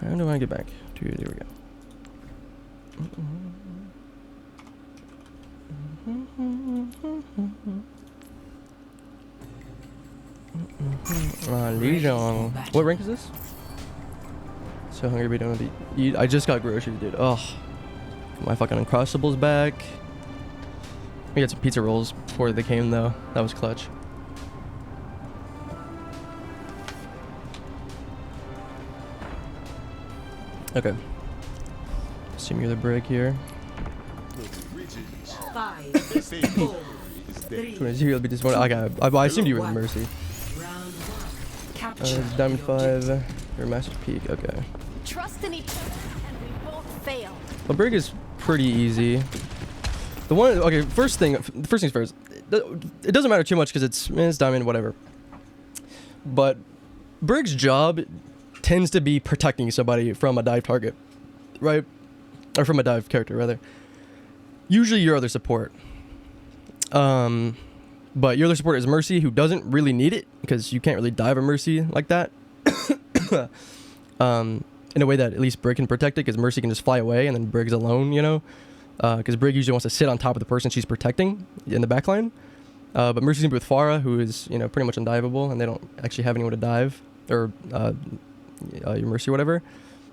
How do I get back? There we go. Legion. What rank is this? So hungry, we don't have to eat. I just got groceries, dude. Oh, my fucking Uncrustables back. We got some pizza rolls before they came, though. That was clutch. Okay. Assume you're the break here. 5, 4, 3, You'll be disappointed. I assumed you were the Mercy. round 1. Capture. Diamond your 5. Your Master Peak. Okay. Trust in each other, and we won't fail. The brig is pretty easy. The one. Okay. First things first. It doesn't matter too much because it's diamond, whatever. But brig's job tends to be protecting somebody from a dive target, right? Or from a dive character, rather. Usually your other support. But your other support is Mercy, who doesn't really need it, because you can't really dive a Mercy like that. In a way that at least Brig can protect it, because Mercy can just fly away, and then Brig's alone, you know? Because Brig usually wants to sit on top of the person she's protecting in the backline. But Mercy's gonna be with Pharah, who is, you know, pretty much undiveable, and they don't actually have anyone to dive, or your Mercy or whatever.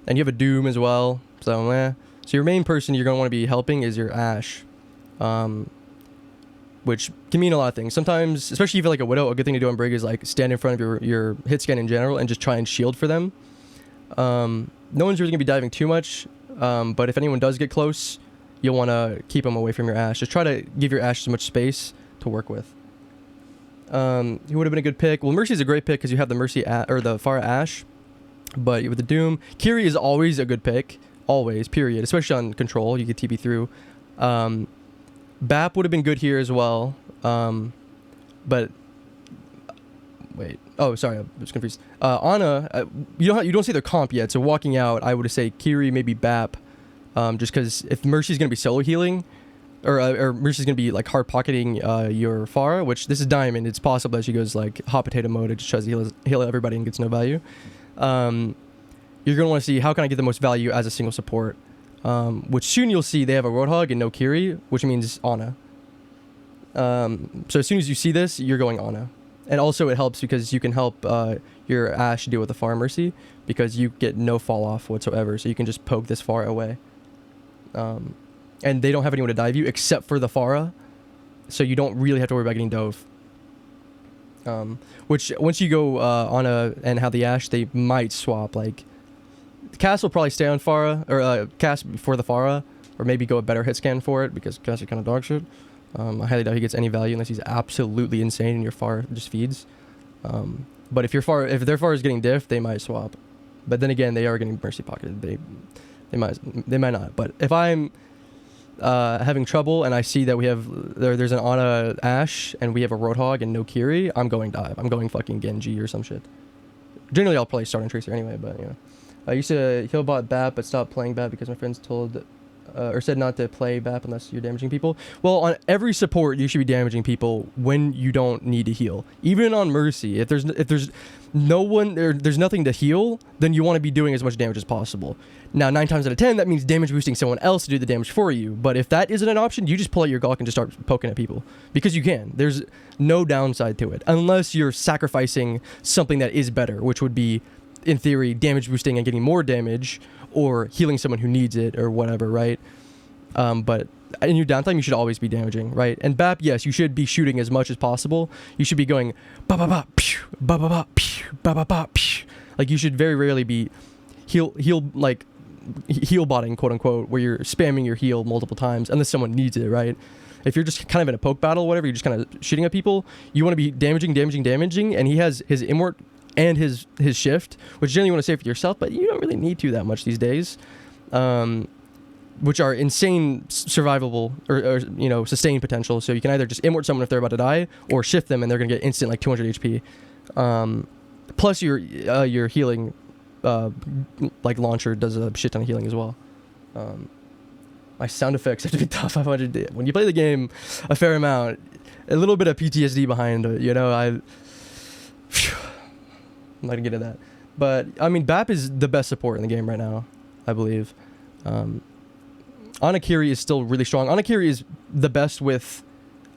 And you have a Doom as well, so So your main person you're going to want to be helping is your Ashe, which can mean a lot of things. Sometimes, especially if you're like a Widow, a good thing to do on Brig is like stand in front of your hit scan in general and just try and shield for them. No one's really going to be diving too much, but if anyone does get close, you'll want to keep them away from your Ashe. Just try to give your Ashe as much space to work with. He would have been a good pick. Well, Mercy is a great pick because you have the Mercy or the Pharah Ashe, but with the Doom, Kiri is always a good pick. Always, period. Especially on control, you get TP through. Bap would have been good here as well. But wait. Oh, sorry, I was confused. Ana, you don't see their comp yet. So walking out, I would say Kiri, maybe Bap, just because if Mercy's gonna be solo healing, or Mercy's gonna be like hard pocketing your Pharah, which this is Diamond. It's possible that she goes like hot potato mode. It just tries to heal everybody and gets no value. You're going to want to see how can I get the most value as a single support, which soon you'll see they have a Roadhog and no Kiri, which means Ana. So as soon as you see this, you're going Ana. And also it helps because you can help your Ashe deal with the Pharah Mercy because you get no fall off whatsoever, so you can just poke this Pharah away. And they don't have anyone to dive you except for the Pharah, so you don't really have to worry about getting dove. Which once you go Ana and have the Ashe, they might swap. Like Cass will probably stay on Pharah, or Cass before the Pharah, or maybe go a better hit scan for it because Cass is kind of dog shit. I highly doubt he gets any value unless he's absolutely insane and your Pharah just feeds. But if their Pharah is getting diff, they might swap. But then again, they are getting Mercy pocketed. They might not. But if I'm having trouble and I see that we have there's an Ana Ashe and we have a Roadhog and no Kiri, I'm going dive. I'm going fucking Genji or some shit. Generally, I'll probably start on Tracer anyway, but you know. I used to heal bot BAP but stopped playing BAP because my friends told or said not to play BAP unless you're damaging people. Well, on every support you should be damaging people when you don't need to heal. Even on Mercy, if there's no one there's nothing to heal, then you want to be doing as much damage as possible. Now 9 times out of 10 that means damage boosting someone else to do the damage for you. But if that isn't an option, you just pull out your Gawk and just start poking at people because you can. There's no downside to it unless you're sacrificing something that is better, which would be in theory damage boosting and getting more damage, or healing someone who needs it or whatever, right? But in your downtime you should always be damaging, right? And BAP, yes, you should be shooting as much as possible. You should be going ba ba ba pew, ba ba ba pew, ba ba ba pew. Like you should very rarely be heal botting, quote unquote, where you're spamming your heal multiple times unless someone needs it, right? if you're just kind of in a poke battle or whatever, you're just kind of shooting at people, you want to be damaging, and he has his immort and his shift, which generally you want to save for yourself, but you don't really need to that much these days, which are insane survivable or you know, sustain potential. So you can either just immort someone if they're about to die, or shift them and they're gonna get instant like 200 HP. Plus your healing like launcher does a shit ton of healing as well. My sound effects have to be top 500. When you play the game a fair amount, a little bit of PTSD behind it, you know. I'm not gonna get into that, but I mean, BAP is the best support in the game right now, I believe. Anakiri is still really strong. Anakiri is the best with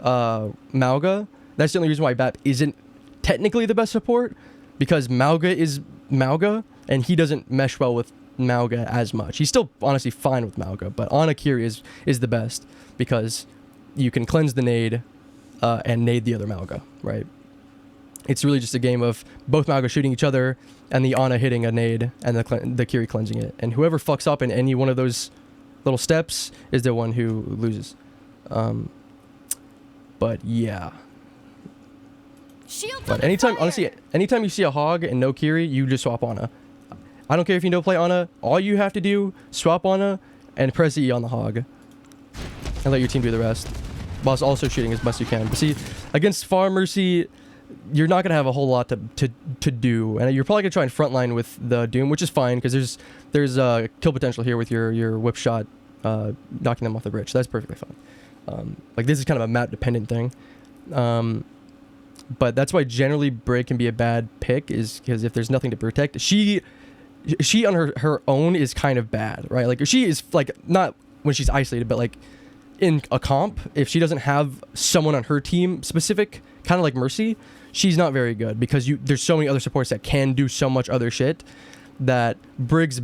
Mauga. That's the only reason why BAP isn't technically the best support, because Mauga is Mauga, and he doesn't mesh well with Mauga as much. He's still honestly fine with Mauga, but Anakiri is the best because you can cleanse the nade and nade the other Mauga, right? It's really just a game of both Mauga shooting each other and the Ana hitting a nade and the Kiri cleansing it. And whoever fucks up in any one of those little steps is the one who loses. But yeah. But anytime you see a hog and no Kiri, you just swap Ana. I don't care if you don't play Ana. All you have to do, swap Ana and press E on the hog. And let your team do the rest. Whilst also shooting as best you can. But see, against Pharah Mercy, you're not going to have a whole lot to do. And you're probably going to try and frontline with the Doom, which is fine, because there's kill potential here with your whip shot knocking them off the bridge. That's perfectly fine. Like, this is kind of a map dependent thing. But that's why generally Brig can be a bad pick, is because if there's nothing to protect, she on her own is kind of bad, right? Like, she is, like, not when she's isolated, but like in a comp, if she doesn't have someone on her team specific, kind of like Mercy, she's not very good, because there's so many other supports that can do so much other shit that Brig's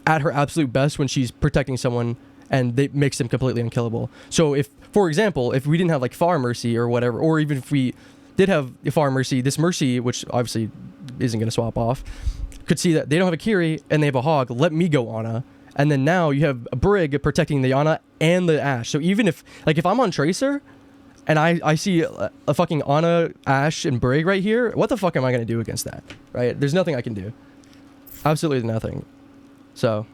at her absolute best when she's protecting someone, and it makes them completely unkillable. So if, for example, if we didn't have like Pharah Mercy or whatever, or even if we did have Pharah Mercy, this Mercy, which obviously isn't going to swap off, could see that they don't have a Kiri and they have a hog, let me go Ana. And then now you have a Brig protecting the Ana and the Ashe. So even if, like, if I'm on Tracer and I see a fucking Ana, Ashe, and Brig right here, what the fuck am I going to do against that, right? There's nothing I can do. Absolutely nothing. So,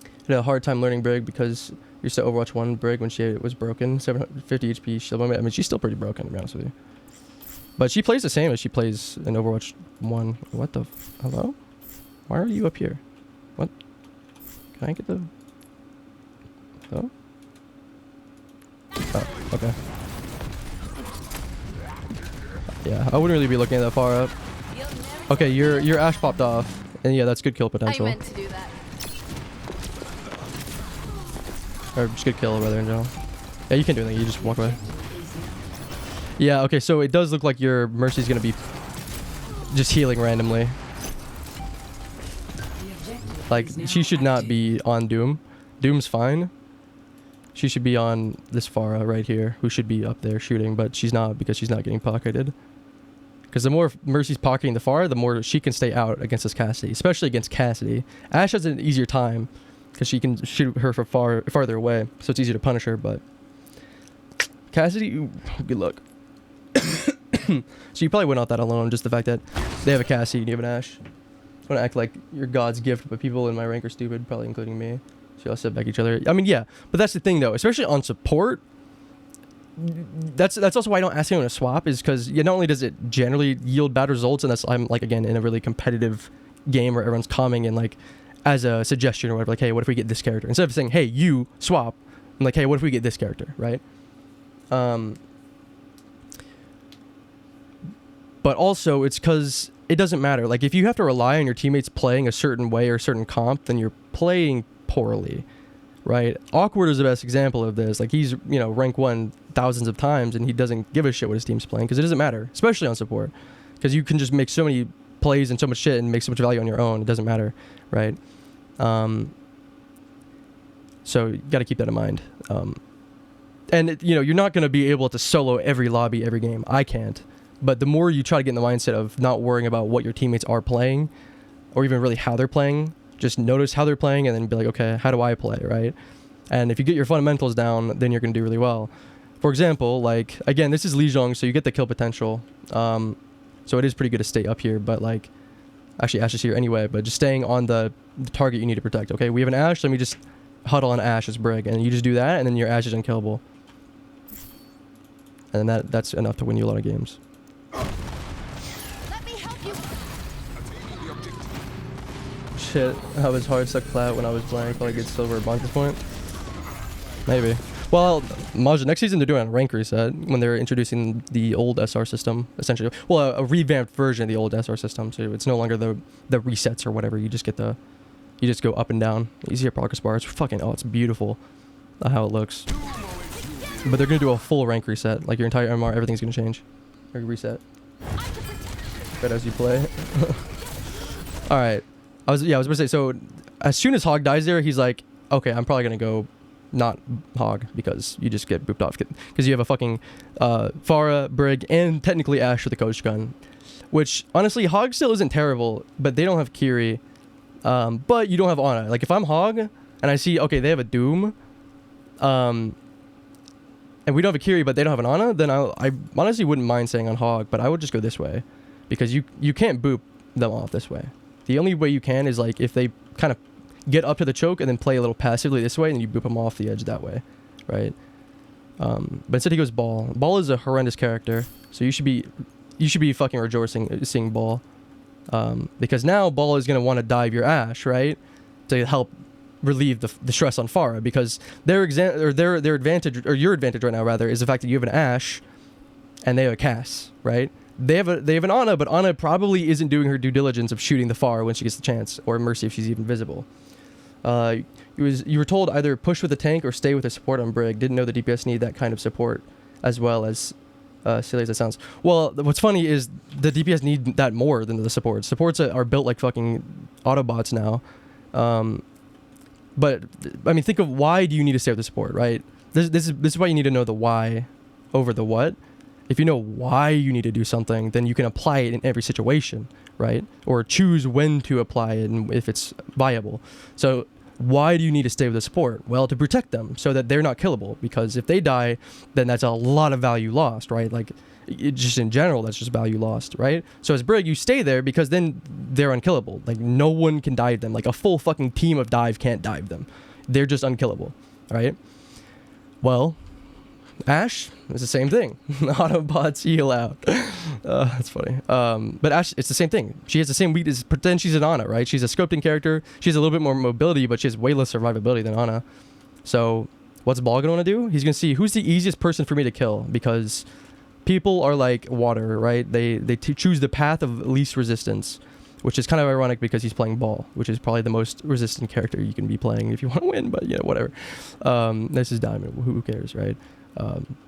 I had a hard time learning Brig because I used to Overwatch 1 Brig when she was broken, 750 HP shield limit. I mean, she's still pretty broken, to be honest with you. But she plays the same as she plays in Overwatch 1. What the... Hello? Why are you up here? What? Can I get the... Oh? Oh, okay. Yeah, I wouldn't really be looking that far up. Okay, your Ashe popped off. And yeah, that's good kill potential. I meant to do that. Or just good kill, rather, in general. Yeah, you can do anything. You just walk away. Yeah, okay, so it does look like your Mercy's gonna be just healing randomly. Like, she should not be on Doom. Doom's fine. She should be on this Pharah right here, who should be up there shooting, but she's not, because she's not getting pocketed. Because the more Mercy's pocketing the Pharah, the more she can stay out against this Cassidy, especially against Cassidy. Ashe has an easier time, because she can shoot her from farther away, so it's easier to punish her, but... Cassidy, ooh, good luck. So you probably went off that alone, just the fact that they have a Cassie and you have an Ashe. I want to act like you're God's gift, but people in my rank are stupid, probably including me. So you all sit back each other. I mean, yeah, but that's the thing though, especially on support. That's also why I don't ask anyone to swap, is because not only does it generally yield bad results, and that's, I'm like, again, in a really competitive game where everyone's calming and like as a suggestion or whatever, like, hey, what if we get this character? Instead of saying, hey, you swap, I'm like, hey, what if we get this character, right? But also, it's because it doesn't matter. Like, if you have to rely on your teammates playing a certain way or a certain comp, then you're playing poorly, right? Awkward is the best example of this. Like, he's, rank 1 thousands of times, and he doesn't give a shit what his team's playing, because it doesn't matter, especially on support. Because you can just make so many plays and so much shit and make so much value on your own. It doesn't matter, right? So you got to keep that in mind. And, you're not going to be able to solo every lobby, every game. I can't. But the more you try to get in the mindset of not worrying about what your teammates are playing, or even really how they're playing, just notice how they're playing and then be like, okay, how do I play, right? And if you get your fundamentals down, then you're going to do really well. For example, like again, this is Lijiang, so you get the kill potential. So it is pretty good to stay up here, but like, actually Ashe is here anyway. But just staying on the target you need to protect. Okay, we have an Ashe. Let me just huddle on Ashe as Brig, and you just do that, and then your Ashe is unkillable. And that's enough to win you a lot of games. Let me help you. Shit, I was hard stuck flat when I was playing. Probably get silver at this point. Maybe. Well, Majin, next season they're doing a rank reset when they're introducing the old SR system, essentially. Well, a revamped version of the old SR system, so it's no longer the resets or whatever. You just get you just go up and down. Easier progress bar. It's fucking, oh, it's beautiful how it looks. But they're gonna do a full rank reset, like your entire MR, everything's gonna change. Or reset. Right as you play. All right. I was about to say, so as soon as Hog dies there, he's like, okay, I'm probably gonna go not Hog, because you just get booped off, because you have a fucking Pharah, Brig, and technically Ashe with the Coach Gun, which honestly Hog still isn't terrible, but they don't have Kiri, but you don't have Ana. Like if I'm Hog and I see, okay, they have a Doom, and we don't have a Kiri, but they don't have an Ana, then I honestly wouldn't mind staying on Hog, but I would just go this way, because you can't boop them off this way. The only way you can is like if they kind of get up to the choke and then play a little passively this way, and you boop them off the edge that way, right? But instead he goes Ball. Ball is a horrendous character, so you should be fucking rejoicing seeing Ball, because now Ball is gonna want to dive your Ashe, right, to help relieve the stress on Pharah, because their advantage, or your advantage right now rather, is the fact that you have an Ashe and they have a Cass, right? They have an Ana, but Ana probably isn't doing her due diligence of shooting the Pharah when she gets the chance, or Mercy if she's even visible. You were told either push with the tank or stay with the support on Brig. Didn't know the DPS need that kind of support as well, as silly as that sounds. Well, what's funny is the DPS need that more than the supports. Supports are built like fucking Autobots now. But I mean, think of why do you need to stay with the support, right? This is why you need to know the why over the what. If you know why you need to do something, then you can apply it in every situation, right? Or choose when to apply it and if it's viable. So why do you need to stay with the support? Well, to protect them so that they're not killable, because if they die, then that's a lot of value lost, right? Like just in general, that's just value lost, right? So as Brig, you stay there because then they're unkillable. Like no one can dive them. Like a full fucking team of dive can't dive them. They're just unkillable, right? Well, Ashe is the same thing. Autobots heal out. That's funny. But Ashe, it's the same thing. She has the same weakness. Pretend she's an Ana, right? She's a sculpting character. She has a little bit more mobility, but she has way less survivability than Ana. So what's Ball gonna want to do? He's gonna see who's the easiest person for me to kill, because people are like water, right? They choose the path of least resistance, which is kind of ironic because he's playing Ball, which is probably the most resistant character you can be playing if you want to win. But yeah, whatever. This is Diamond. Who cares, right?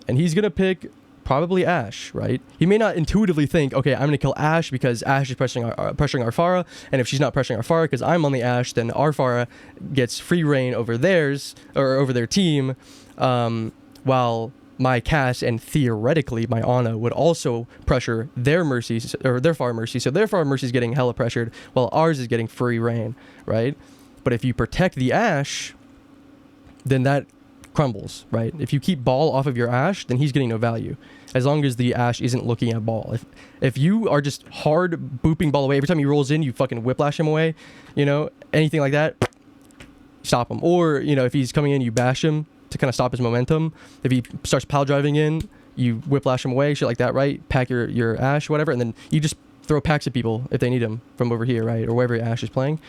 And he's gonna pick probably Ashe, right? He may not intuitively think, okay, I'm gonna kill Ashe because Ashe is pressuring our Pharah, and if she's not pressuring our Pharah because I'm on the Ashe, then our Pharah gets free reign over theirs, or over their team, while my Cass and theoretically my Ana would also pressure their Mercies, or their Pharah Mercy, so their Pharah Mercy is getting hella pressured while ours is getting free reign, right? But if you protect the Ashe, then that crumbles, right? If you keep Ball off of your Ashe, then he's getting no value, as long as the Ashe isn't looking at Ball. If you are just hard booping Ball away, every time he rolls in, you fucking whiplash him away, you know, anything like that, stop him. Or, you know, if he's coming in, you bash him to kind of stop his momentum. If he starts pile driving in, you whiplash him away, shit like that, right? Pack your Ashe, whatever, and then you just throw packs at people if they need him from over here, right? Or wherever your Ashe is playing.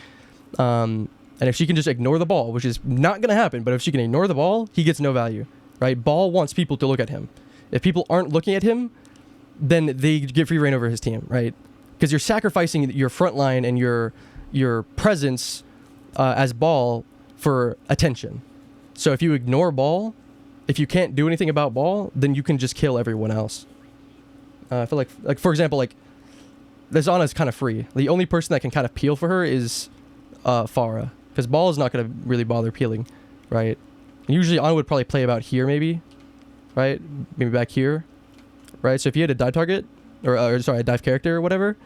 And if she can just ignore the Ball, which is not going to happen, but if she can ignore the Ball, he gets no value, right? Ball wants people to look at him. If people aren't looking at him, then they get free reign over his team, right? Because you're sacrificing your front line and your presence as Ball for attention. So if you ignore Ball, if you can't do anything about Ball, then you can just kill everyone else. I feel like for example, like this Ana is kind of free. The only person that can kind of peel for her is Pharah. Because Ball is not going to really bother peeling, right? And usually Ana would probably play about here, maybe, right? Maybe back here, right? So if you had a dive target, or a dive character or whatever,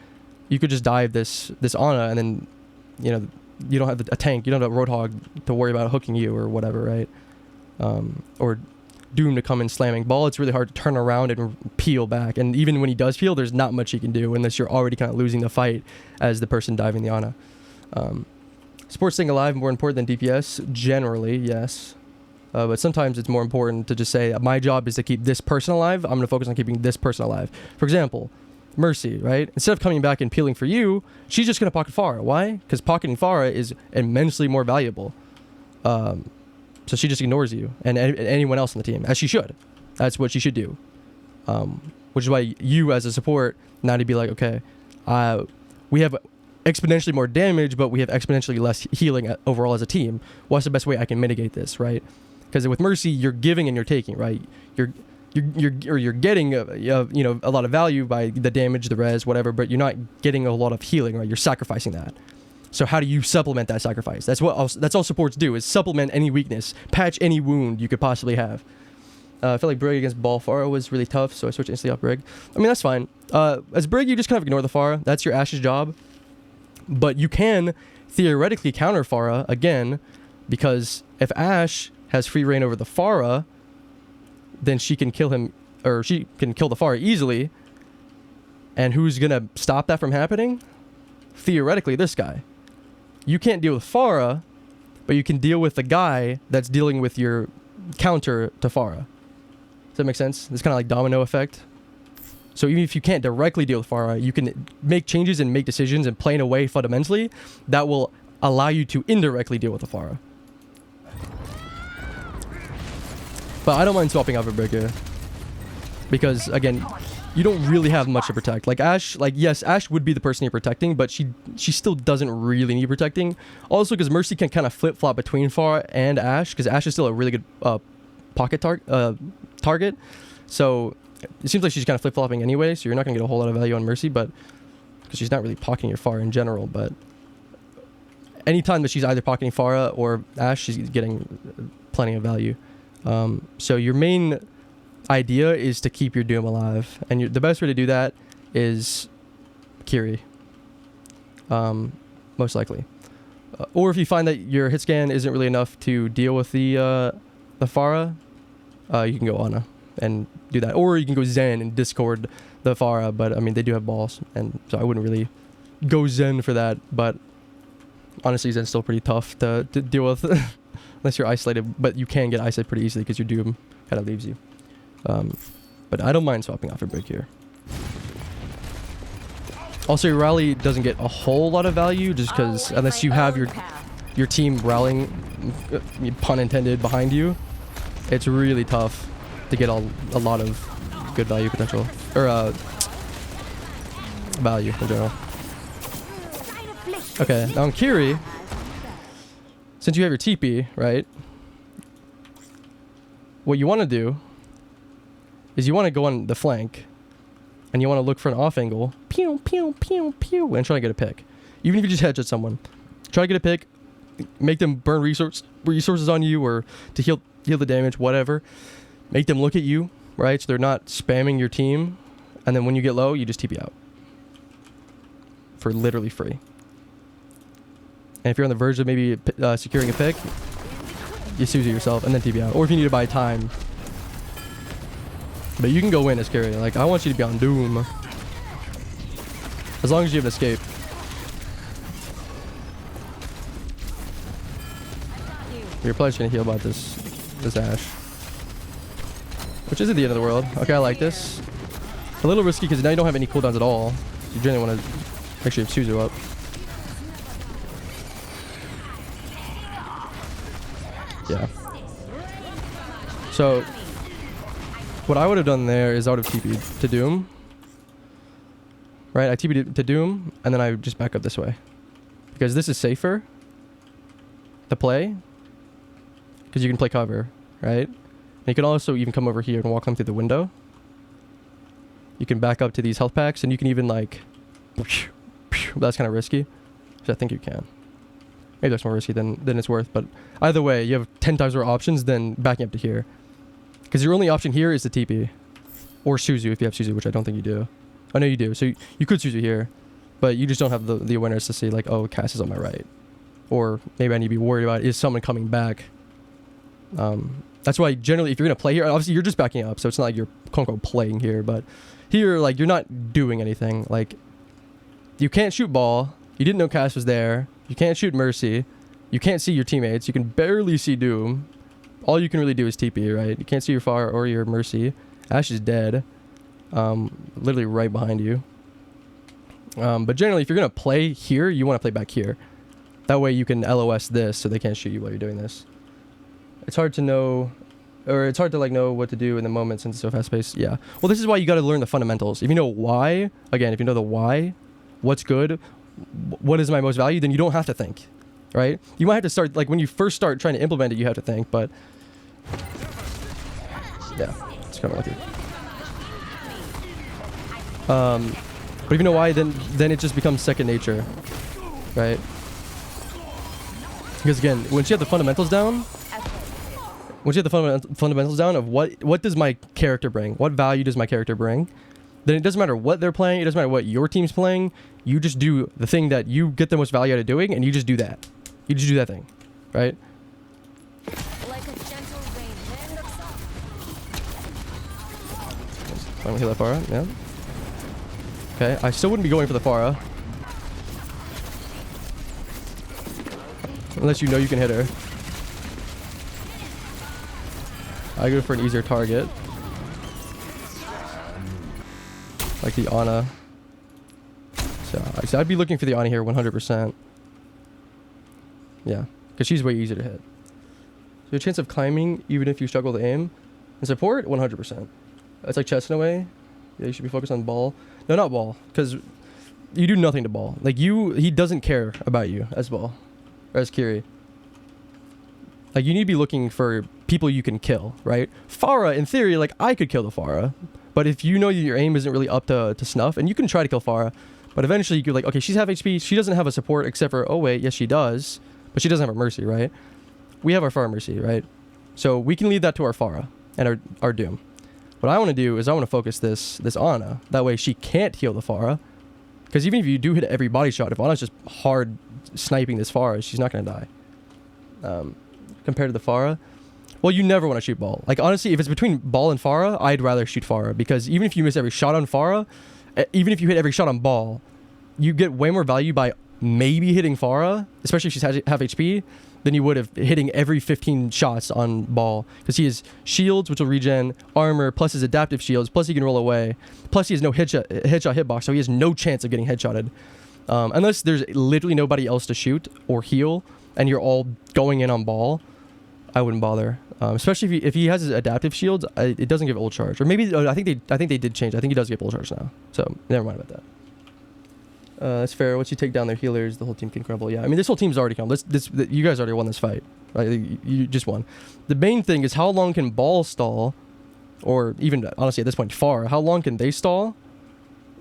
you could just dive this Ana, and then, you know, you don't have a tank, you don't have a Roadhog to worry about hooking you or whatever, right? Or Doom to come in slamming ball, it's really hard to turn around and peel back. And even when he does peel, there's not much he can do unless you're already kind of losing the fight as the person diving the Ana. Support staying alive more important than DPS? Generally, yes. But sometimes it's more important to just say, my job is to keep this person alive. I'm going to focus on keeping this person alive. For example, Mercy, right? Instead of coming back and peeling for you, she's just going to pocket Pharah. Why? Because pocketing Pharah is immensely more valuable. So she just ignores you and anyone else on the team, as she should. That's what she should do. Which is why you, as a support, now to be like, okay, we have exponentially more damage, but we have exponentially less healing overall as a team. What's the best way I can mitigate this, right? Because with Mercy, you're giving and you're taking, right? You're getting a lot of value by the damage, the res, whatever, but you're not getting a lot of healing, right? You're sacrificing that. So how do you supplement that sacrifice? That's all supports do, is supplement any weakness, patch any wound you could possibly have. I felt like Brig against Ball Pharah was really tough, so I switched instantly off Brig. I mean, that's fine. As Brig, you just kind of ignore the Pharah. That's your Ash's job. But you can theoretically counter Pharah again, because if Ash has free reign over the Pharah, then she can kill him, or she can kill the Pharah easily. And who's going to stop that from happening? Theoretically, this guy. You can't deal with Pharah, but you can deal with the guy that's dealing with your counter to Pharah. Does that make sense? It's kind of like domino effect. So even if you can't directly deal with Pharah, you can make changes and make decisions and play in a way fundamentally that will allow you to indirectly deal with the Pharah. But I don't mind swapping out for Brig here. Because, again, you don't really have much to protect. Like Ash, yes, Ash would be the person you're protecting, but she still doesn't really need protecting. Also, because Mercy can kind of flip-flop between Pharah and Ash, because Ash is still a really good pocket target. So it seems like she's kind of flip-flopping anyway, so you're not going to get a whole lot of value on Mercy, but because she's not really pocketing your Pharah in general. But anytime that she's either pocketing Pharah or Ash, she's getting plenty of value. So your main idea is to keep your Doom alive, and the best way to do that is Kiri, most likely. Or if you find that your hit scan isn't really enough to deal with the Pharah, you can go Ana and do that, or you can go Zen and discord the Pharah. But I mean, they do have balls, and so I wouldn't really go Zen for that. But honestly, Zen's still pretty tough to deal with unless you're isolated. But you can get isolated pretty easily because your Doom kind of leaves you. But I don't mind swapping off for Brig here. Also, your rally doesn't get a whole lot of value just because unless you have your team rallying, pun intended, behind you, it's really tough to get a lot of good value potential, or value in general. Okay, now on Kiri, since you have your TP, right, what you want to do is you want to go on the flank and you want to look for an off angle, pew, pew, pew, pew, and try to get a pick. Even if you just headshot someone, try to get a pick, make them burn resources on you or to heal the damage, whatever. Make them look at you, right? So they're not spamming your team. And then when you get low, you just TP out for literally free. And if you're on the verge of maybe securing a pick, you Suzu yourself and then TP out. Or if you need to buy time. But you can go in as Kiri. Like, I want you to be on Doom. As long as you have an escape. You're probably just gonna heal about this Ash. Which isn't the end of the world. Okay, I like this. A little risky because now you don't have any cooldowns at all. You generally want to make sure you have Suzu up. Yeah. So what I would have done there is I would have TP'd to Doom. Right? I TP'd to Doom, and then I would just back up this way. Because this is safer to play. Because you can play cover, right? And you can also even come over here and walk them through the window. You can back up to these health packs, and you can even like... That's kind of risky. Which I think you can. Maybe that's more risky than it's worth, but either way, you have 10 times more options than backing up to here. Because your only option here is the TP. Or Suzu if you have Suzu, which I don't think you do. I know you do, so you could Suzu here. But you just don't have the awareness to see like, oh, Cass is on my right. Or maybe I need to be worried about, is someone coming back? That's why generally if you're gonna play here, obviously you're just backing up, so it's not like you're quote unquote playing here, but here like you're not doing anything. Like you can't shoot ball, you didn't know Cass was there, you can't shoot Mercy, you can't see your teammates, you can barely see Doom. All you can really do is TP, right? You can't see your Pharah or your Mercy. Ashe is dead. Literally right behind you. But generally if you're gonna play here, you want to play back here. That way you can LOS this so they can't shoot you while you're doing this. It's hard to know, or it's hard to like know what to do in the moment since it's so fast paced. Yeah. Well, this is why you got to learn the fundamentals. If you know why, again, if you know the why, what's good, what is my most value, then you don't have to think, right? You might have to start, like when you first start trying to implement it, you have to think, but yeah, it's kind of lucky. But if you know why, then it just becomes second nature, right? Because again, once you have the fundamentals down, of what does my character bring, what value does my character bring, then it doesn't matter what they're playing, it doesn't matter what your team's playing, you just do the thing that you get the most value out of doing, and you just do that. You just do that thing, right? Like a gentle rain, wind of summer. I'm gonna heal that Pharah, yeah. Okay, I still wouldn't be going for the Pharah. Unless you know you can hit her. I go for an easier target. Like the Ana. So I'd be looking for the Ana here 100%. Yeah, because she's way easier to hit. So your chance of climbing, even if you struggle to aim. And support, 100%. It's like chess in a way. Yeah, you should be focused on ball. No, not ball, because you do nothing to ball. Like he doesn't care about you as ball. Or as Kiri. Like you need to be looking for people you can kill, right? Pharah, in theory, like I could kill the Pharah, but if you know your aim isn't really up to snuff, and you can try to kill Pharah, but eventually you're like, okay, she's half HP, she doesn't have a support except for, oh wait, yes she does, but she doesn't have a Mercy, right? We have our Pharah Mercy, right? So we can leave that to our Pharah and our Doom. What I want to do is I want to focus this Ana, that way she can't heal the Pharah, because even if you do hit every body shot, if Ana's just hard sniping this Pharah, she's not going to die. Compared to the Pharah, well, you never want to shoot ball. Like honestly, if it's between ball and Pharah, I'd rather shoot Pharah, because even if you miss every shot on Pharah, even if you hit every shot on ball, you get way more value by maybe hitting Pharah, especially if she's half HP, than you would have hitting every 15 shots on ball, because he has shields which will regen, armor, plus his adaptive shields, plus he can roll away, plus he has no headshot hitbox, so he has no chance of getting headshotted. Unless there's literally nobody else to shoot or heal, and you're all going in on ball, I wouldn't bother. Especially if he has his adaptive shields, it doesn't give ult charge. Or maybe I think they did change. I think he does give ult charge now. So never mind about that. That's fair. Once you take down their healers, the whole team can crumble. Yeah, I mean this whole team's already crumbled. You guys already won this fight. Right? You just won. The main thing is how long can ball stall, or even honestly at this point Pharah, how long can they stall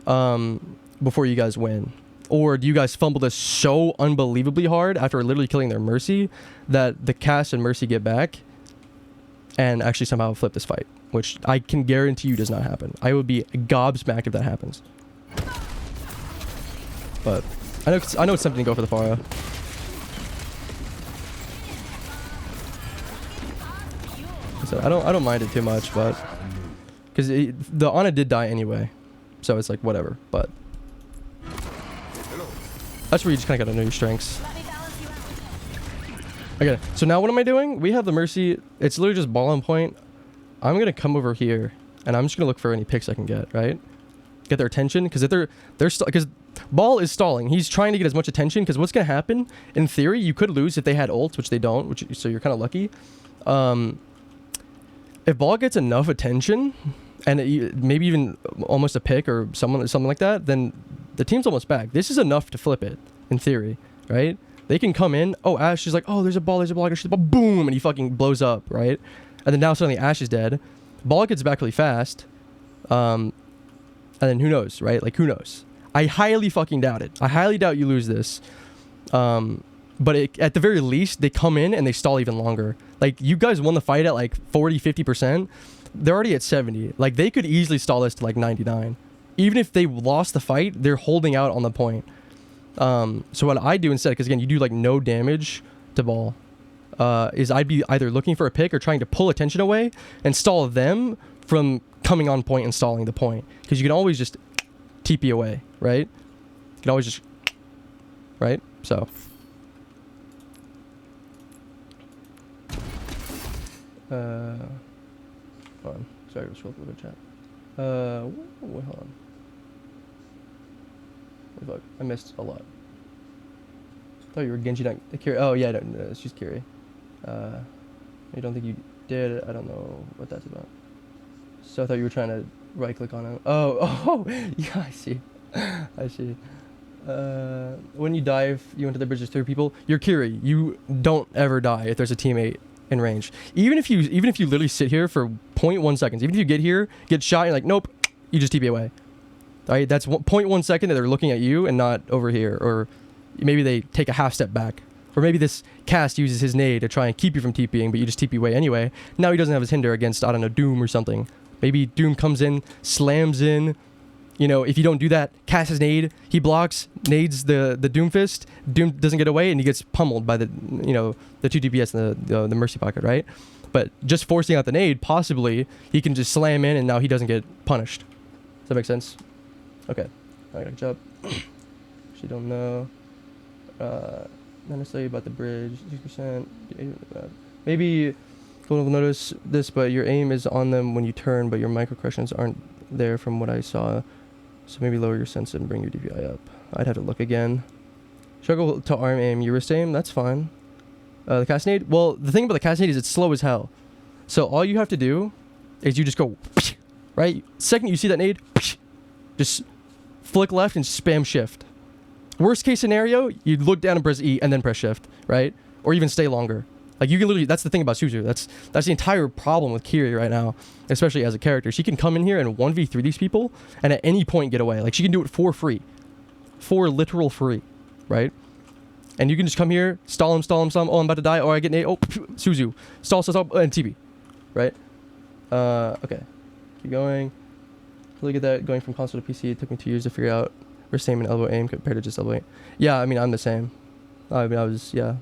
before you guys win? Or do you guys fumble this so unbelievably hard after literally killing their Mercy that the Cass and Mercy get back and actually somehow flip this fight? Which I can guarantee you does not happen. I would be gobsmacked if that happens. But I know it's something to go for the Pharah. So I don't mind it too much, but because the Ana did die anyway, so it's like whatever. But that's where you just kind of gotta know your strengths. Okay, so now what am I doing? We have the Mercy. It's literally just ball on point. I'm gonna come over here and I'm just gonna look for any picks I can get, right? Get their attention, because if they're because ball is stalling. He's trying to get as much attention, because what's gonna happen in theory, you could lose if they had ults, which they don't, so you're kind of lucky. If ball gets enough attention and maybe even almost a pick or something like that, then the team's almost back. This is enough to flip it in theory, right? They can come in. Oh, Ashe is like, oh, there's a ball, I shoot the ball, boom, and he fucking blows up, right? And then now suddenly Ashe is dead. Ball gets back really fast. And then who knows, right? Like, who knows? I highly fucking doubt it. I highly doubt you lose this. But at the very least, they come in and they stall even longer. Like, you guys won the fight at like 40, 50%. They're already at 70. Like, they could easily stall this to like 99. Even if they lost the fight, they're holding out on the point. So what I do instead, because again, you do like no damage to ball. is I'd be either looking for a pick or trying to pull attention away and stall them from coming on point and stalling the point. Because you can always just TP away, right? You can always just, right? So. Hold on. Sorry, to scroll through the chat. Wait, hold on. Fuck, I missed a lot. I thought you were Genji, not Kiri. Oh yeah, no, she's Kiri. I don't think you did. I don't know what that's about. So I thought you were trying to right click on it. Oh, yeah, I see. I see. When you dive, you enter the bridge, there's 3 people. You're Kiri. You don't ever die if there's a teammate in range. Even if you literally sit here for 0.1 seconds, even if you get here, get shot, and you're like, nope, you just TP away. Right? That's 0.1 second that they're looking at you and not over here. Or maybe they take a half step back. Or maybe this cast uses his nade to try and keep you from TPing, but you just TP away anyway. Now he doesn't have his hinder against, I don't know, Doom or something. Maybe Doom comes in, slams in. You know, if you don't do that, casts his nade, he blocks, nades the Doom Fist, Doom doesn't get away, and he gets pummeled by the 2 DPS and the Mercy Pocket, right? But just forcing out the nade, possibly, he can just slam in and now he doesn't get punished. Does that make sense? Okay. I got a job. Actually don't know. Not necessarily about the bridge, 6%. Maybe you will notice this, but your aim is on them when you turn, but your micro-corrections aren't there from what I saw. So maybe lower your sense and bring your DPI up. I'd have to look again. Struggle to arm aim, your wrist aim, that's fine. The cast nade? Well, the thing about the cast nade is it's slow as hell. So all you have to do is you just go, right? Second you see that nade, just flick left and spam shift. Worst case scenario, you look down and press E and then press shift, right? Or even stay longer. Like you can literally, that's the thing about Suzu. That's the entire problem with Kiri right now, especially as a character. She can come in here and 1v3 these people and at any point get away. Like she can do it for free. For literal free, right? And you can just come here, stall him. Oh, I'm about to die. Oh, I get nade. Oh, Suzu. Stall, and TP, right? Okay. Keep going. Look at that. Going from console to PC, it took me 2 years to figure out wrist aim and elbow aim compared to just elbow aim. Yeah, I mean, I'm the same. Yeah.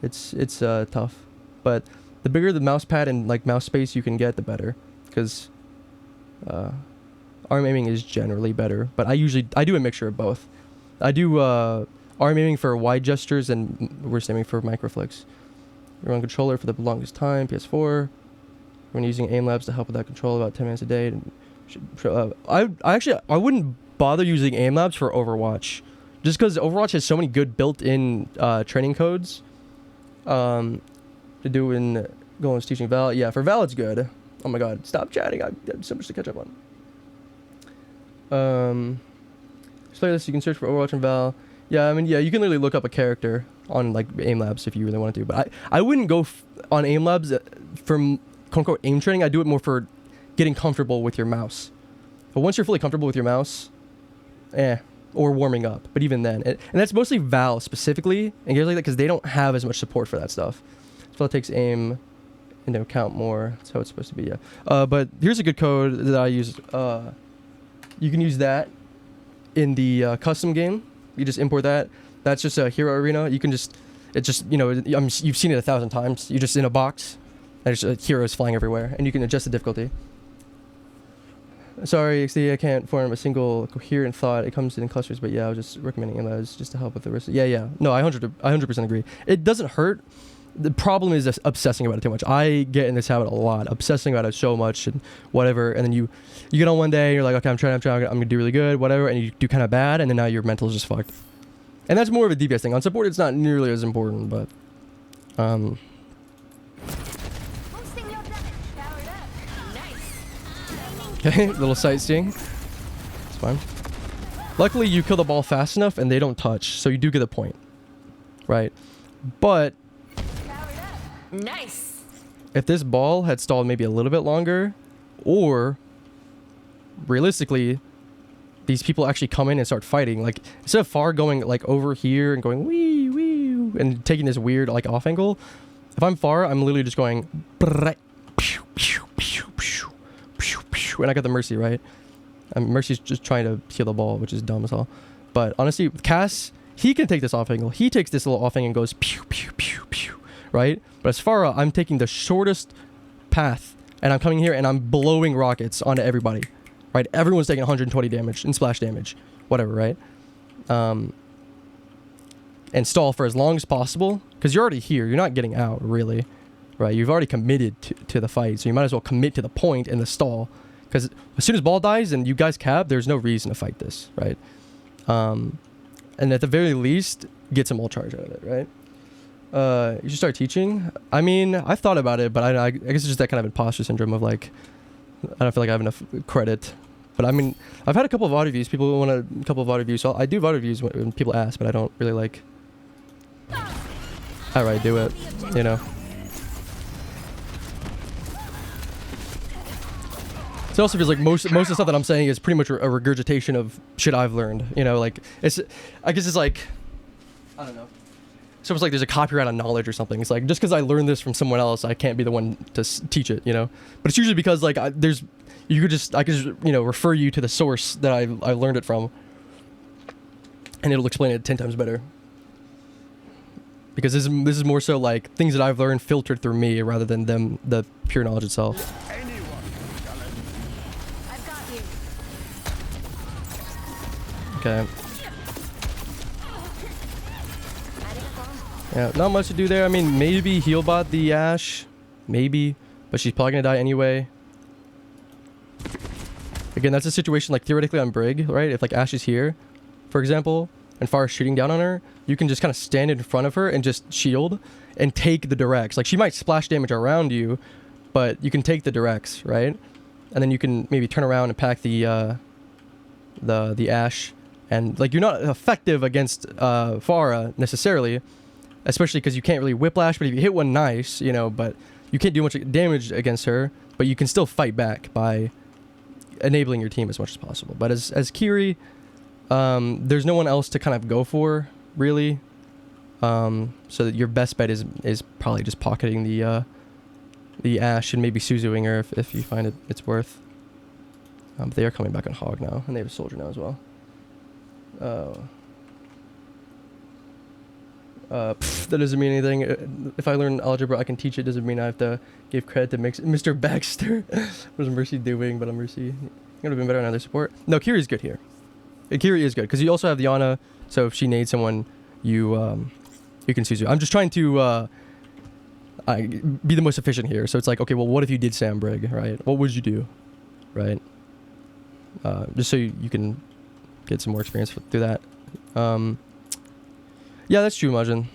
It's tough. But the bigger the mouse pad and like mouse space you can get, the better. Because arm aiming is generally better. But I do a mixture of both. I do arm aiming for wide gestures and wrist aiming for micro flicks. You're on controller for the longest time, PS4. When using aim labs to help with that control about 10 minutes a day. I wouldn't bother using aim labs for Overwatch. Just because Overwatch has so many good built-in training codes. To do in Golan's teaching Val. Yeah, for Val it's good. Oh my god, stop chatting. I have so much to catch up on. Playlist, you can search for Overwatch and Val. Yeah, I mean, yeah, you can literally look up a character on like aim labs if you really want to. But I wouldn't go on aim labs for quote-unquote aim training. I do it more for getting comfortable with your mouse. But once you're fully comfortable with your mouse, or warming up. But even then, and that's mostly Val specifically and games like that because they don't have as much support for that stuff. So it takes aim into account more. That's how it's supposed to be. Yeah. But here's a good code that I use. You can use that in the custom game. You just import that. That's just a hero arena. You can just, it's just, you've seen it 1,000 times. You're just in a box and it's just heroes flying everywhere and you can adjust the difficulty. Sorry, XD, I can't form a single coherent thought. It comes in clusters, but yeah, I was just recommending MLAs just to help with the risk. Yeah. No, I 100% agree. It doesn't hurt. The problem is just obsessing about it too much. I get in this habit a lot, obsessing about it so much and whatever. And then you get on one day and you're like, okay, I'm gonna do really good, whatever. And you do kind of bad, and then now your mental is just fucked. And that's more of a DPS thing. On support, it's not nearly as important, but okay, little sightseeing. It's fine. Luckily, you kill the ball fast enough and they don't touch, so you do get a point. Right? But Nice. If this ball had stalled maybe a little bit longer, or realistically, these people actually come in and start fighting. Like, instead of Far going like over here and going wee wee and taking this weird like off angle, if I'm Far, I'm literally just going and I got the Mercy, right? Mercy's just trying to heal the ball, which is dumb as hell. But honestly, with Cass, he can take this off angle. He takes this little off angle and goes pew pew pew pew, right? But as Pharah, I'm taking the shortest path, and I'm coming here and I'm blowing rockets onto everybody, right? Everyone's taking 120 damage and splash damage, whatever, right? And stall for as long as possible, because you're already here. You're not getting out, really, right? You've already committed to the fight, so you might as well commit to the point in the stall, because as soon as ball dies and you guys cap, there's no reason to fight this, right? And at the very least, get some ult charge out of it, right? You should start teaching. I mean, I've thought about it, but I guess it's just that kind of imposter syndrome of like, I don't feel like I have enough credit. But I mean, I've had a couple of VOD reviews. People want a couple of VOD reviews, so I do VOD reviews when people ask, but I don't really like outright do it, you know? It also feels like most of the stuff that I'm saying is pretty much a regurgitation of shit I've learned, you know? Like, I guess it's like, I don't know. It's almost like there's a copyright on knowledge or something. It's like, just because I learned this from someone else, I can't be the one to teach it, you know? But it's usually because, like, I could just, you know, refer you to the source that I learned it from, and it'll explain it 10 times better. Because this is more so like things that I've learned filtered through me rather than the pure knowledge itself. I've got you. Okay. Yeah, not much to do there. I mean, maybe heal bot the Ashe. Maybe. But she's probably gonna die anyway. Again, that's a situation like theoretically on Brig, right? If like Ashe is here, for example, and Pharah's shooting down on her, you can just kind of stand in front of her and just shield and take the directs. Like she might splash damage around you, but you can take the directs, right? And then you can maybe turn around and pack the Ashe, and like you're not effective against Pharah necessarily, especially because you can't really whiplash. But if you hit one, nice, you know. But you can't do much damage against her. But you can still fight back by enabling your team as much as possible. But as Kiri, there's no one else to kind of go for, really. So that your best bet is probably just pocketing the Ashe and maybe Suzuing her if you find it's worth. But they are coming back on Hog now, and they have a soldier now as well. That doesn't mean anything. If I learn algebra, I can teach it. Doesn't mean I have to give credit to Mr. Baxter. What was Mercy doing? But Mercy would have been better on other support. No, Kiri's good here. Kiri is good because you also have the Ana. So if she nades someone, you can Suzu. I'm just trying to be the most efficient here. So it's like, okay, well, what if you did Sam Brig, right? What would you do, right? Just so you can get some more experience through that. Yeah, that's true, Majin.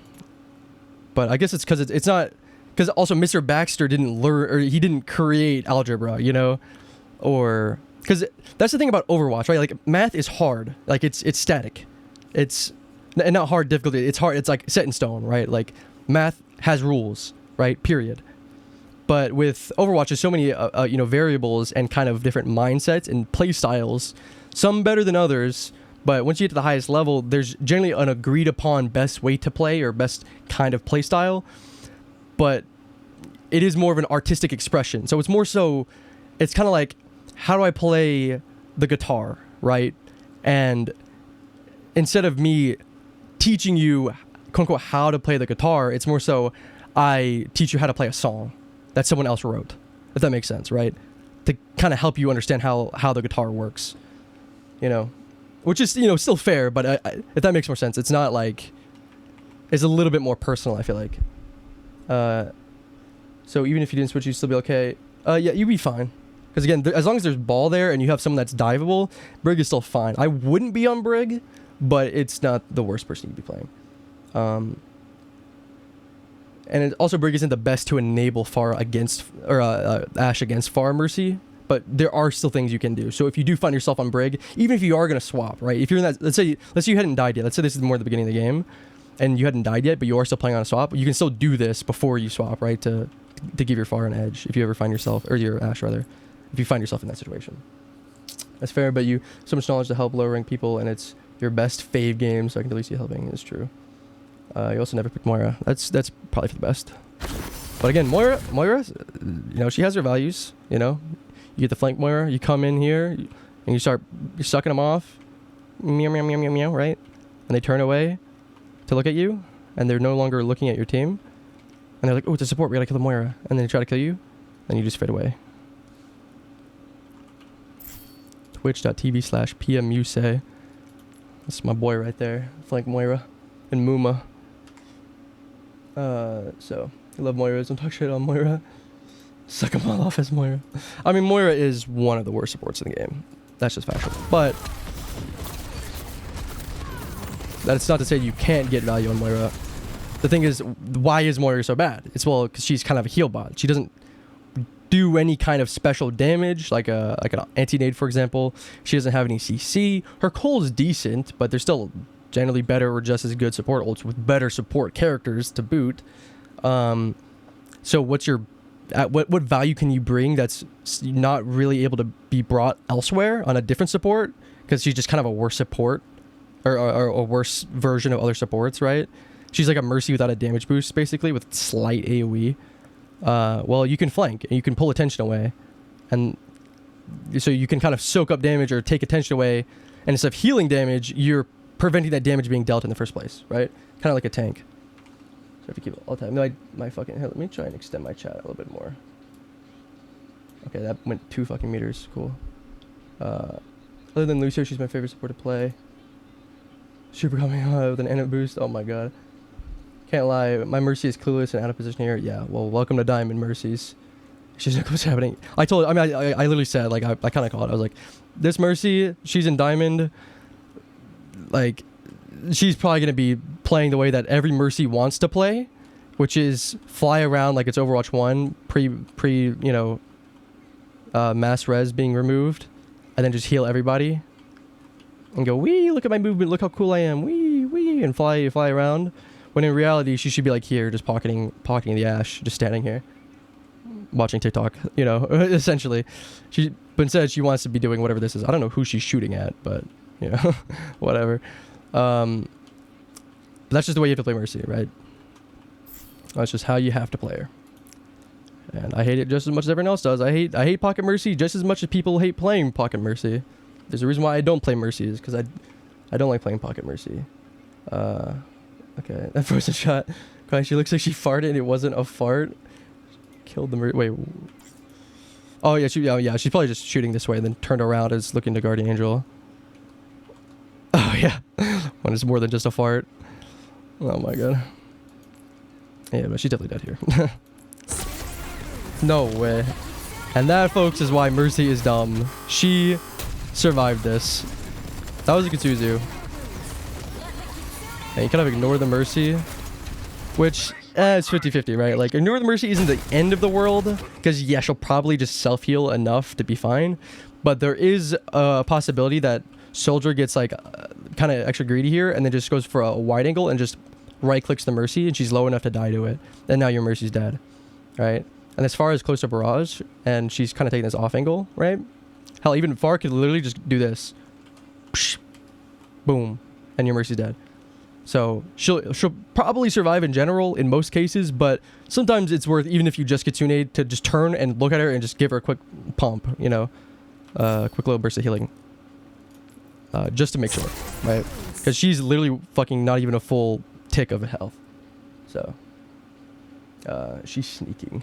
But I guess it's because it's not, because also Mr. Baxter didn't learn, or he didn't create algebra, you know, or because that's the thing about Overwatch, right? Like math is hard, like it's static, it's and not hard difficulty. It's hard. It's like set in stone, right? Like math has rules, right? Period. But with Overwatch, there's so many you know, variables and kind of different mindsets and play styles, some better than others. But once you get to the highest level, there's generally an agreed upon best way to play or best kind of play style. But it is more of an artistic expression. So it's more so, it's kind of like, how do I play the guitar, right? And instead of me teaching you, quote unquote, how to play the guitar, it's more so I teach you how to play a song that someone else wrote, if that makes sense, right? To kind of help you understand how the guitar works, you know? Which is, you know, still fair, but if that makes more sense, it's not like, it's a little bit more personal, I feel like. So even if you didn't switch, you'd still be okay. Yeah, you'd be fine. Because again, as long as there's ball there and you have someone that's diveable, Brig is still fine. I wouldn't be on Brig, but it's not the worst person you'd be playing. And also Brig isn't the best to enable Pharah against, or Ashe against Pharah Mercy. But there are still things you can do. So if you do find yourself on Brig, even if you are going to swap, right? If you're in that, let's say you hadn't died yet. Let's say this is more at the beginning of the game, and you hadn't died yet, but you are still playing on a swap. You can still do this before you swap, right? To give your Pharah an edge if you ever find yourself, or your Ashe rather, if you find yourself in that situation. That's fair, but you so much knowledge to help low rank people, and it's your best fave game, so I can at least see helping. It's true. You also never picked Moira. That's probably for the best. But again, Moira, you know, she has her values. You know. You get the flank Moira, you come in here, and you start sucking them off, meow, meow, meow, meow, meow, right? And they turn away to look at you, and they're no longer looking at your team. And they're like, oh, it's a support, we gotta kill the Moira. And then they try to kill you, and you just fade away. Twitch.tv/PMUSay. That's my boy right there. Flank Moira. And Muma. So, I love Moiras. Don't talk shit on Moira. Suck them all off as Moira. I mean, Moira is one of the worst supports in the game. That's just factual. But that's not to say you can't get value on Moira. The thing is, why is Moira so bad? It's well, because she's kind of a heal bot. She doesn't do any kind of special damage, like an anti-nade, for example. She doesn't have any CC. Her Cole is decent, but they're still generally better or just as good support ults with better support characters to boot. So what's your what value can you bring that's not really able to be brought elsewhere on a different support? Because she's just kind of a worse support, or a worse version of other supports, right? She's like a Mercy without a damage boost, basically, with slight AoE. Well, you can flank, and you can pull attention away. And so you can kind of soak up damage or take attention away. And instead of healing damage, you're preventing that damage being dealt in the first place, right? Kind of like a tank. So if you keep it all the time. My fucking... Here, let me try and extend my chat a little bit more. Okay, that went 2 fucking meters. Cool. Other than Lucio, she's my favorite support to play. Super coming with an NF boost. Oh my god. Can't lie, my Mercy is clueless and out of position here. Yeah, well, welcome to Diamond, Mercies. She's like, what's happening? I literally said, like, I kind of called it. I was like, this Mercy, she's in Diamond. Like, she's probably going to be playing the way that every Mercy wants to play, which is fly around like it's Overwatch 1, you know, mass res being removed, and then just heal everybody. And go, wee, look at my movement, look how cool I am, wee, wee, and fly around. When in reality, she should be like here, just pocketing the Ashe, just standing here, watching TikTok, you know, essentially. But instead, she wants to be doing whatever this is. I don't know who she's shooting at, but, you know, whatever. But that's just the way you have to play Mercy, right? That's just how you have to play her. And I hate it just as much as everyone else does. I hate Pocket Mercy just as much as people hate playing Pocket Mercy. There's a reason why I don't play Mercy, is because I don't like playing Pocket Mercy. Okay, that frozen shot. God, she looks like she farted and it wasn't a fart. Killed the Wait. Oh yeah, she's probably just shooting this way and then turned around as looking to Guardian Angel. Oh yeah, when it's more than just a fart. Oh my god. Yeah, but she's definitely dead here. No way. And that, folks, is why Mercy is dumb. She survived this. That was a Kutsuzu. And you kind of ignore the Mercy, which, it's 50-50, right? Like, ignore the Mercy isn't the end of the world, because, yeah, she'll probably just self-heal enough to be fine. But there is a possibility that Soldier gets, like, kind of extra greedy here, and then just goes for a wide angle and just right-clicks the Mercy, and she's low enough to die to it. And now your Mercy's dead, right? And as far as close to Barrage, and she's kind of taking this off angle, right? Hell, even Far could literally just do this. Psh, boom. And your Mercy's dead. So she'll probably survive in general in most cases, but sometimes it's worth, even if you just get Tsunade, to just turn and look at her and just give her a quick pump, you know, quick little burst of healing, just to make sure, right? Because she's literally fucking not even a full tick of health, so she's sneaking.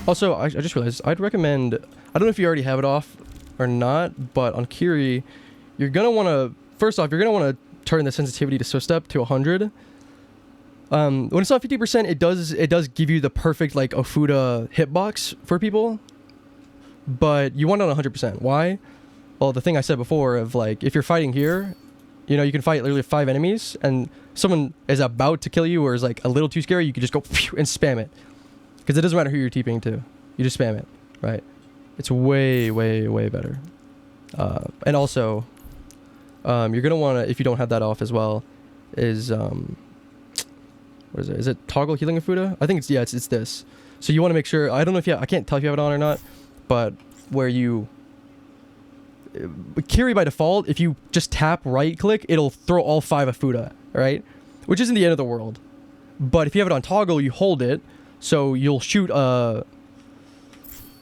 Also, I just realized I'd recommend, I don't know if you already have it off or not, but on Kiri, you're going to want to, first off, you're going to want to turn the sensitivity to Swift Step to 100. When it's not 50%, it does give you the perfect, like, Ofuda hitbox for people, but you want it on 100%. Why? Well, the thing I said before of, like, if you're fighting here, you know, you can fight literally 5 enemies, and someone is about to kill you or is, like, a little too scary, you can just go and spam it. Because it doesn't matter who you're TPing to. You just spam it, right? It's way, way, way better. And also, you're going to want to, if you don't have that off as well, is, what is it? Is it toggle healing Ofuda? I think it's, yeah, it's this. So you want to make sure, I don't know if I can't tell if you have it on or not, but where you, Kiri by default, if you just tap right click, it'll throw all 5 Ofuda, right? Which isn't the end of the world. But if you have it on toggle, you hold it, so you'll shoot a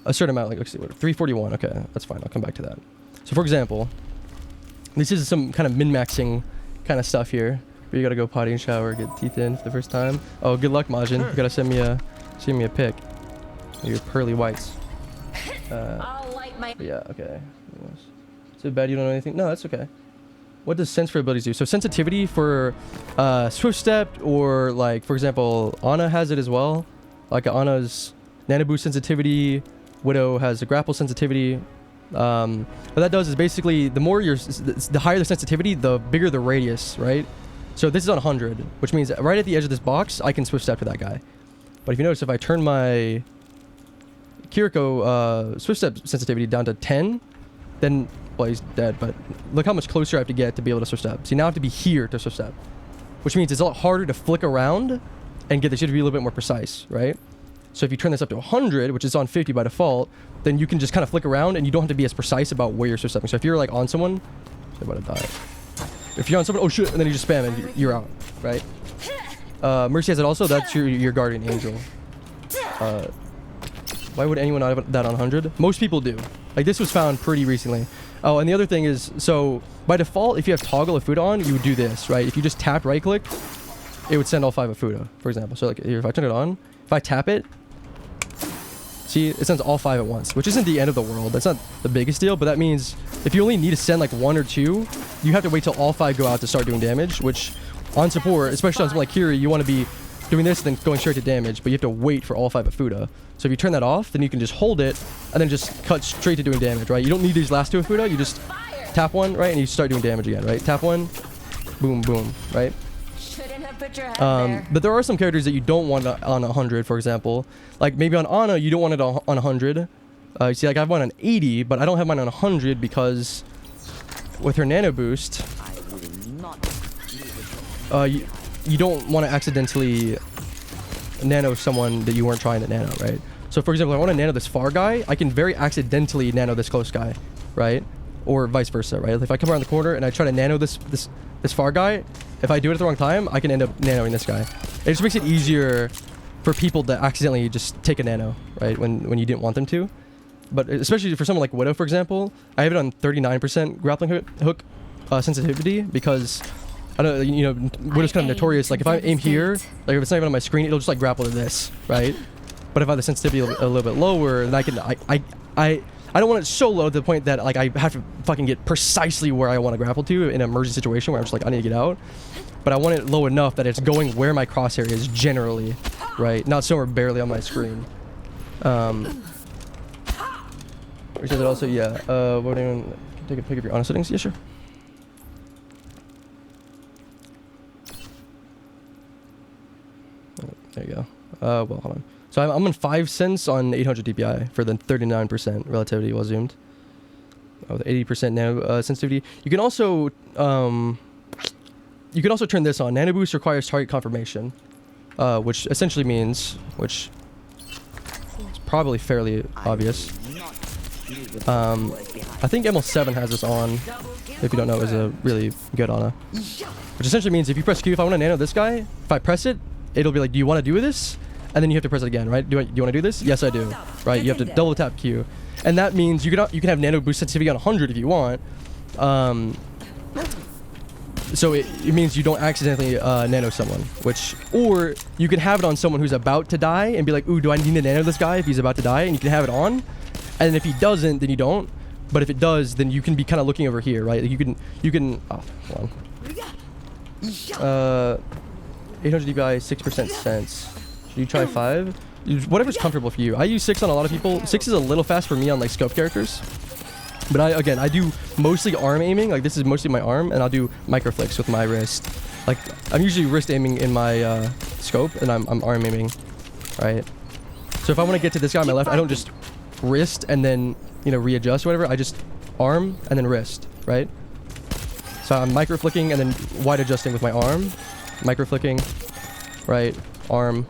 certain amount, like, let's see, what, 341, okay, that's fine, I'll come back to that. So for example, this is some kind of min-maxing kind of stuff here. Where you gotta go potty and shower, get teeth in for the first time. Oh, good luck, Majin. You gotta send me a pic. Your pearly whites. I'll light my. But yeah, okay. Is it bad you don't know anything? No, that's okay. What does sense for abilities do? So sensitivity for Swift Step, or like, for example, Ana has it as well. Like Ana's Nano Boost sensitivity. Widow has a grapple sensitivity. What that does is basically the higher the sensitivity, the bigger the radius, right? So this is on 100, which means right at the edge of this box, I can Swift Step to that guy. But if you notice, if I turn my Kiriko Swift Step sensitivity down to 10, then, well, he's dead, but look how much closer I have to get to be able to Swift Step. See, now I have to be here to Swift Step, which means it's a lot harder to flick around and get this shit to be a little bit more precise, right? So if you turn this up to 100, which is on 50 by default, then you can just kind of flick around and you don't have to be as precise about where you're Swift Stepping. So if you're like on someone, I'm about to die. If you're on someone, oh shit, and then you just spam and you're out, right? Mercy has it also, that's your guardian angel. Why would anyone not have that on 100? Most people do. Like, this was found pretty recently. Oh, and the other thing is, so by default, if you have toggle of food on, you would do this, right? If you just tap right click, it would send all 5 of Fuda, for example. So like, here, if I turn it on, if I tap it, see, it sends all 5 at once, which isn't the end of the world. That's not the biggest deal, but that means if you only need to send like 1 or 2, you have to wait till all 5 go out to start doing damage, which on support, especially on something like Kiri, you want to be doing this and then going straight to damage, but you have to wait for all 5 of Fuda. So if you turn that off, then you can just hold it and then just cut straight to doing damage, right? You don't need these last 2 of Fuda, you just tap 1, right? And you start doing damage again, right? Tap 1, boom, boom, right? Shouldn't have put your head there. But there are some characters that you don't want on 100, for example. Like maybe on Ana, you don't want it on 100. You see, like I have mine on 80, but I don't have mine on 100 because with her Nano Boost, you don't want to accidentally nano someone that you weren't trying to nano, right? So for example, if I want to nano this far guy, I can very accidentally nano this close guy, right? Or vice versa, right? If I come around the corner and I try to nano this far guy, if I do it at the wrong time, I can end up nanoing this guy. It just makes it easier for people to accidentally just take a nano, right? When you didn't want them to. But especially for someone like Widow, for example, I have it on 39% grappling hook sensitivity because I don't, you know, Widow's kind of notorious. Like if I aim here, like if it's not even on my screen, it'll just like grapple to this, right? But if I have the sensitivity a little bit lower, then I don't want it so low to the point that like I have to fucking get precisely where I want to grapple to in an emergency situation where I'm just like, I need to get out. But I want it low enough that it's going where my crosshair is generally, right? Not somewhere barely on my screen. Which is it also, yeah. What do you take a pic of your Ana settings? Yeah, sure. There you go. Well, hold on. So I'm on 5 cents on 800 DPI for the 39% relativity while zoomed. Oh, the 80% nano sensitivity. You can also turn this on. Nano Boost requires target confirmation, which essentially means, which is probably fairly obvious. I think ML7 has this on. If you don't know, is a really good Ana. Which essentially means if you press Q, if I want to nano this guy, if I press it, it'll be like, do you want to do this? And then you have to press it again, right? Do you want to do this? Yes, I do. Right? You have to double tap Q. And that means you can have Nano Boost sensitivity on 100 if you want. So it means you don't accidentally nano someone, or you can have it on someone who's about to die and be like, ooh, do I need to nano this guy if he's about to die? And you can have it on. And if he doesn't, then you don't. But if it does, then you can be kind of looking over here, right? Like you can, oh, hold on. 800 DPI, 6% sense. Should you try 5? Whatever's comfortable for you. I use 6 on a lot of people. 6 is a little fast for me on like scope characters. But I do mostly arm aiming. Like this is mostly my arm, and I'll do micro flicks with my wrist. Like I'm usually wrist aiming in my scope, and I'm arm aiming, right? So if I want to get to this guy on my left, I don't just wrist and then, you know, readjust or whatever. I just arm and then wrist, right? So I'm micro flicking and then wide adjusting with my arm. Micro flicking, right? Arm,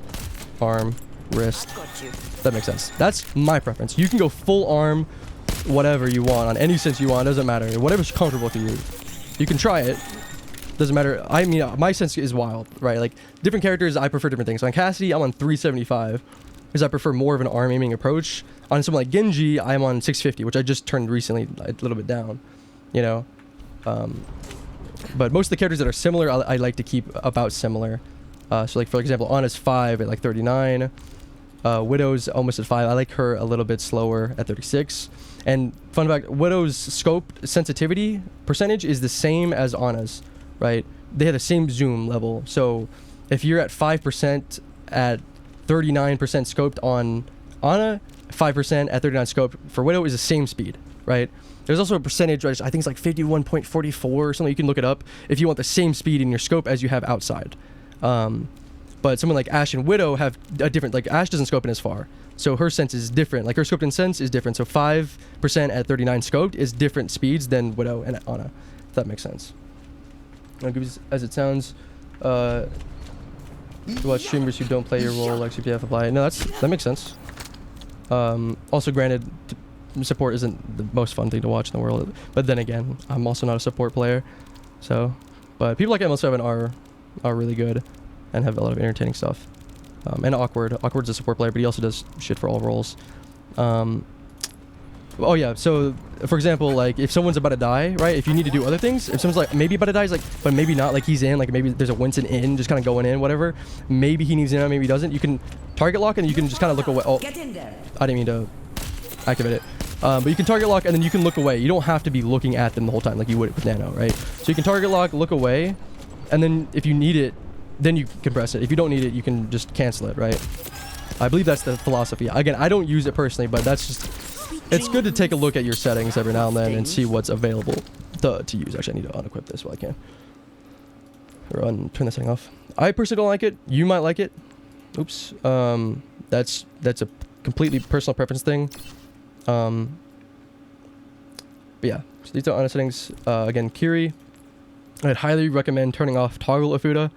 wrist. That makes sense. That's my preference. You can go full arm, whatever you want, on any sense you want. Doesn't matter. Whatever's comfortable for you. You can try it. Doesn't matter. I mean, my sense is wild, right? Like different characters, I prefer different things. So on Cassidy, I'm on 375 because I prefer more of an arm aiming approach. On someone like Genji, I'm on 650, which I just turned recently a little bit down, you know. But most of the characters that are similar, I like to keep about similar. So like for example, Ana's 5 at like 39. Widow's almost at 5. I like her a little bit slower at 36. And fun fact, Widow's scope sensitivity percentage is the same as Ana's, right? They have the same zoom level. So if you're at 5% at 39% scoped on Ana, 5% at 39 scope for Widow is the same speed, right? There's also a percentage, I think it's like 51.44 or something. You can look it up if you want the same speed in your scope as you have outside. But someone like Ashe and Widow have a different, like Ashe doesn't scope in as far. So her sense is different. Like her scoped in sense is different. So 5% at 39 scoped is different speeds than Widow and Ana, if that makes sense. As it sounds, to watch streamers who don't play your role like CPF apply. No, that makes sense. Also granted, support isn't the most fun thing to watch in the world, but then again, I'm also not a support player. So, but people like ML7 are really good and have a lot of entertaining stuff. And Awkward's a support player, but he also does shit for all roles. Oh yeah, so for example, like if someone's about to die, right? If you need to do other things, if someone's like maybe about to die, he's like, but maybe not, like he's in, like maybe there's a Winston in, just kind of going in, whatever. Maybe he needs in, maybe he doesn't. You can target lock and you can just kind of look away. Oh, Get in there. I didn't mean to activate it. But you can target lock and then you can look away. You don't have to be looking at them the whole time like you would with Nano, right? So you can target lock, look away, and then if you need it, then you can press it. If you don't need it, you can just cancel it, right? I believe that's the philosophy. Again, I don't use it personally, but that's just... It's good to take a look at your settings every now and then and see what's available to use. Actually, I need to unequip this while I can. Or turn the setting off. I personally don't like it. You might like it. Oops. That's a completely personal preference thing. But yeah, so these are honest settings. Again, Kiri. I'd highly recommend turning off toggle Ofuda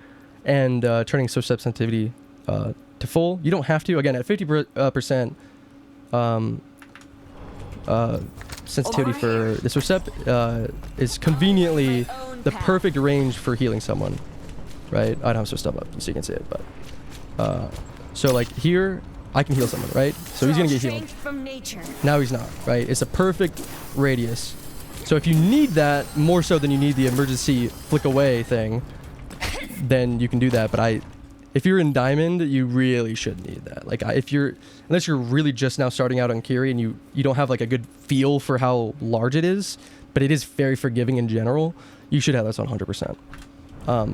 and turning switch step sensitivity to full. You don't have to. Again, at 50% sensitivity for the switch step is conveniently the perfect range for healing someone, right? I don't have switch step up so you can see it, but so like here I can heal someone, right? So he's gonna get healed. Now he's not, right? It's a perfect radius. So if you need that more so than you need the emergency flick away thing, then you can do that. But if you're in Diamond, you really shouldn't need that. Like unless you're really just now starting out on Kiri and you don't have like a good feel for how large it is, but it is very forgiving in general, you should have this on 100%.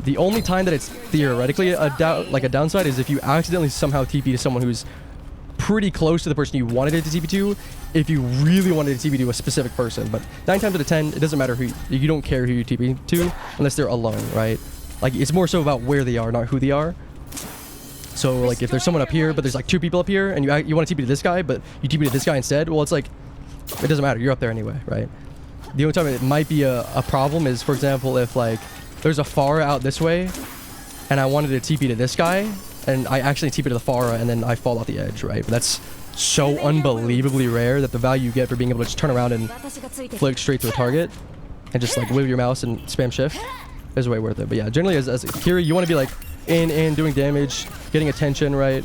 The only time that it's theoretically a downside is if you accidentally somehow TP to someone who's pretty close to the person you wanted it to TP to, if you really wanted to TP to a specific person. But 9 times out of 10, it doesn't matter you don't care who you TP to unless they're alone, right? Like it's more so about where they are, not who they are. So like if there's someone up here, but there's like 2 people up here and you want to TP to this guy, but you TP to this guy instead, well, it's like, it doesn't matter. You're up there anyway, right? The only time it might be a problem is, for example, if like there's a Pharah out this way and I wanted to TP to this guy and I actually TP to the Pharah and then I fall off the edge, right? But that's so unbelievably rare that the value you get for being able to just turn around and flick straight to a target and just like wiggle your mouse and spam shift is way worth it. But yeah, generally as a Kiri, you want to be like in doing damage, getting attention, right?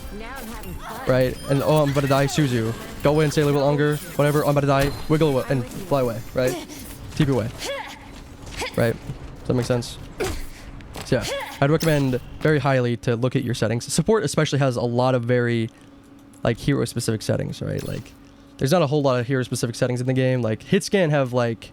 Right? And oh, I'm about to die, Suzu. Go away and stay a little bit longer. Whatever, I'm about to die. Wiggle away and fly away, right? TP away. Right? Does that make sense? So yeah, I'd recommend very highly to look at your settings. Support especially has a lot of very like hero specific settings, right? Like there's not a whole lot of hero specific settings in the game. Like hit scan have like,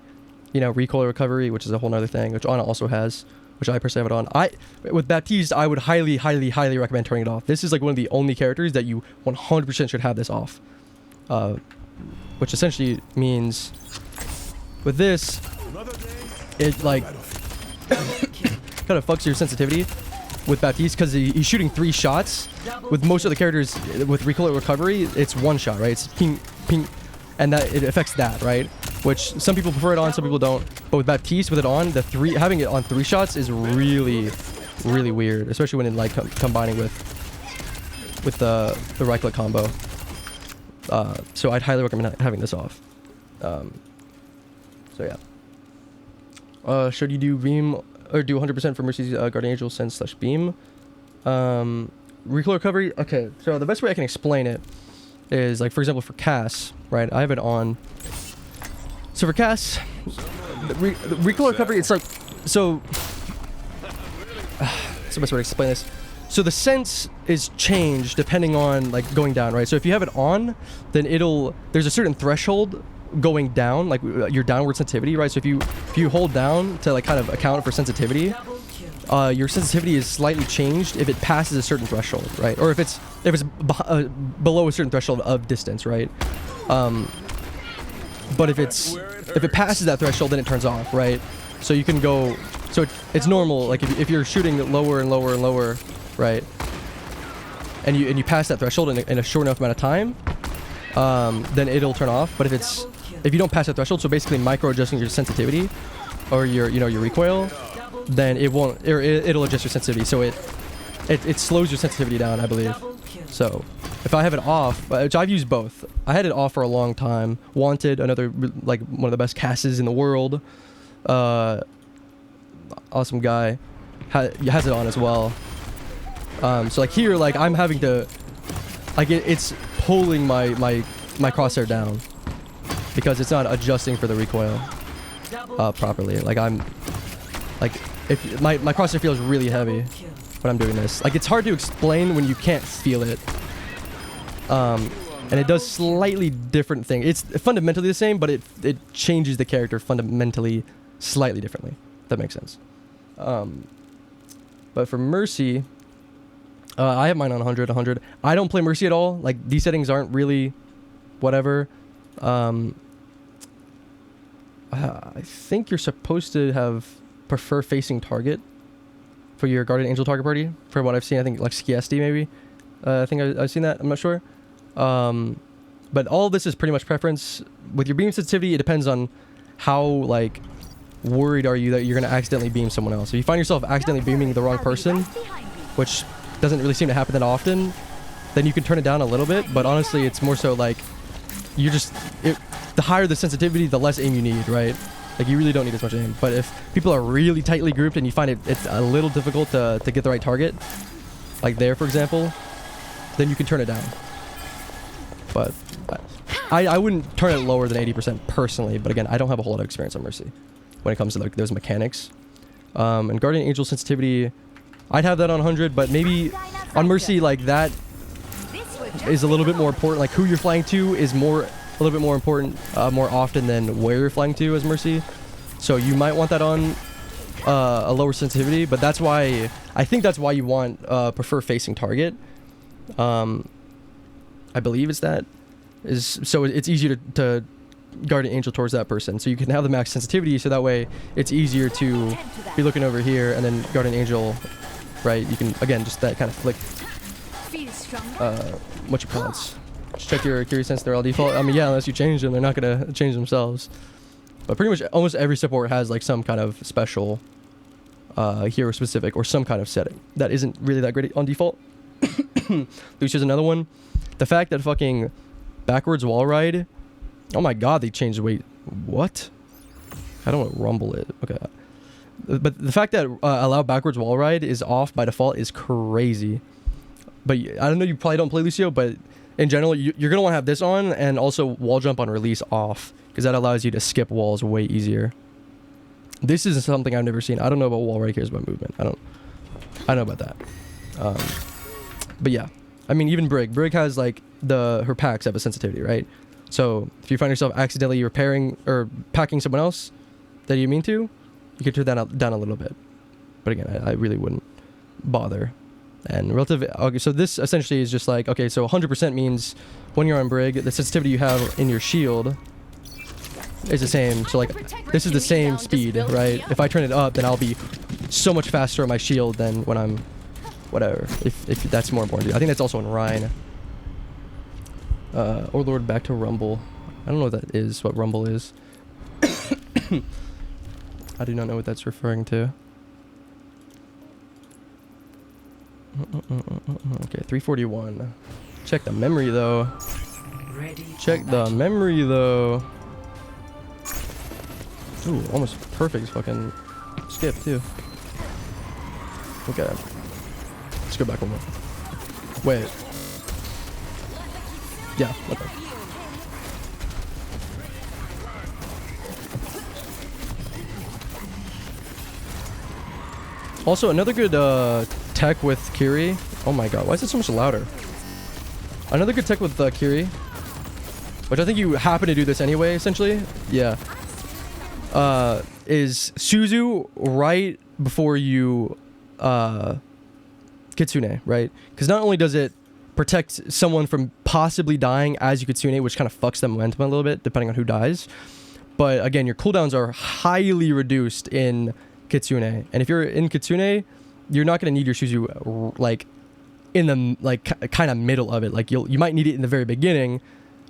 you know, recoil recovery, which is a whole nother thing, which Ana also has, which I personally have it on. With Baptiste, I would highly recommend turning it off. This is like one of the only characters that you 100% should have this off. Which essentially means with this, it like kind of fucks your sensitivity with Baptiste because he's shooting 3 shots. With most of the characters with recoil recovery, it's 1 shot, right? It's ping, ping, and that it affects that, right? Which some people prefer it on, some people don't. But with Baptiste, with it on, having it on 3 shots is really weird, especially when it like combining with the right click combo. So I'd highly recommend having this off. So yeah. Should you do beam or do 100% for Mercy's Guardian Angel sense / beam? Recoil recovery. Okay, so the best way I can explain it is like, for example, for Cass, right? I have it on. So for Cass, the recoil recovery, it's like, so, what's the best way to explain this? So the sense is changed depending on like going down, right? So if you have it on, then there's a certain threshold going down, like your downward sensitivity, right? So if you hold down to like kind of account for sensitivity, your sensitivity is slightly changed if it passes a certain threshold, right? Or if it's below a certain threshold of distance, right? But if it passes that threshold, then it turns off, right? So you can go, so it's normal, like if you're shooting lower and lower and lower, right? And you pass that threshold in a short enough amount of time, then it'll turn off. But if you don't pass that threshold, so basically micro adjusting your sensitivity or your recoil, then it won't, or it'll adjust your sensitivity. So it slows your sensitivity down, I believe. So if I have it off, which I've used both, I had it off for a long time. Wanted, another like one of the best casters in the world, awesome guy, has it on as well. So like here, like I'm having to, like it's pulling my crosshair down because it's not adjusting for the recoil properly. Like I'm, like if my crosshair feels really heavy when I'm doing this. Like it's hard to explain when you can't feel it. And it does slightly different thing. It's fundamentally the same, but it changes the character fundamentally slightly differently. If that makes sense. But for Mercy, I have mine on 100. I don't play Mercy at all. Like these settings aren't really whatever. I think you're supposed to prefer facing target for your Guardian Angel target party. For what I've seen, I think like Skiesti maybe. I think I've seen that. I'm not sure. But all of this is pretty much preference. With your beam sensitivity, it depends on how like worried are you that you're going to accidentally beam someone else. If you find yourself accidentally beaming the wrong person, which doesn't really seem to happen that often, then you can turn it down a little bit. But honestly, it's more so like the higher the sensitivity, the less aim you need, right? Like you really don't need as much aim. But if people are really tightly grouped and you find it's a little difficult to get the right target, like there for example, then you can turn it down. But I wouldn't turn it lower than 80% personally. But again, I don't have a whole lot of experience on Mercy when it comes to like those mechanics. And Guardian Angel sensitivity, I'd have that on 100, but maybe on Mercy, like that is a little bit more important. Like who you're flying to is a little bit more important more often than where you're flying to as Mercy. So you might want that on a lower sensitivity, but that's why I think that's why you want prefer facing target. I believe it's that is so it's easier to Guardian Angel towards that person, so you can have the max sensitivity, so that way it's easier to be looking over here and then Guardian Angel, right? You can again just that kind of flick. What you pronounce? Just check your accuracy sense. They're all default. I mean, yeah, unless you change them, they're not gonna change themselves. But pretty much almost every support has like some kind of special hero specific or some kind of setting that isn't really that great on default. Lucia's another one. The fact that fucking backwards wall ride, oh my god, they changed the weight. What? I don't want to rumble it. Okay. But the fact that allow backwards wall ride is off by default is crazy. But I don't know, you probably don't play Lucio, but in general, you're going to want to have this on and also wall jump on release off, because that allows you to skip walls way easier. This is something I've never seen. I don't know about wall ride cares about movement. I know about that. But yeah, I mean, even Brig has like her packs have a sensitivity, right? So if you find yourself accidentally repairing or packing someone else that you mean to, you can turn that down a little bit. But again, I really wouldn't bother. And relative, okay, so this essentially is just like, okay, so 100% means when you're on Brig, the sensitivity you have in your shield is the same. So like, this is the same speed, right? If I turn it up, then I'll be so much faster on my shield than when I'm whatever, if that's more important. I think that's also in Rhine. Or Lord, back to Rumble. I don't know what that is, what Rumble is. I do not know what that's referring to. Okay, 341. Check the memory though. Check the memory though. Ooh, almost perfect fucking skip too. Okay. Let's go back one more. Wait. Yeah, okay. Also, another good tech with Kiri. Oh my god, why is it so much louder? Another good tech with Kiri, which I think you happen to do this anyway, essentially. Yeah. Is Suzu right before you Kitsune, right? Because not only does it protect someone from possibly dying as you Kitsune, which kind of fucks the momentum a little bit depending on who dies, but again, your cooldowns are highly reduced in Kitsune, and if you're in Kitsune, you're not going to need your Suzu like in the like kind of middle of it. Like you might need it in the very beginning,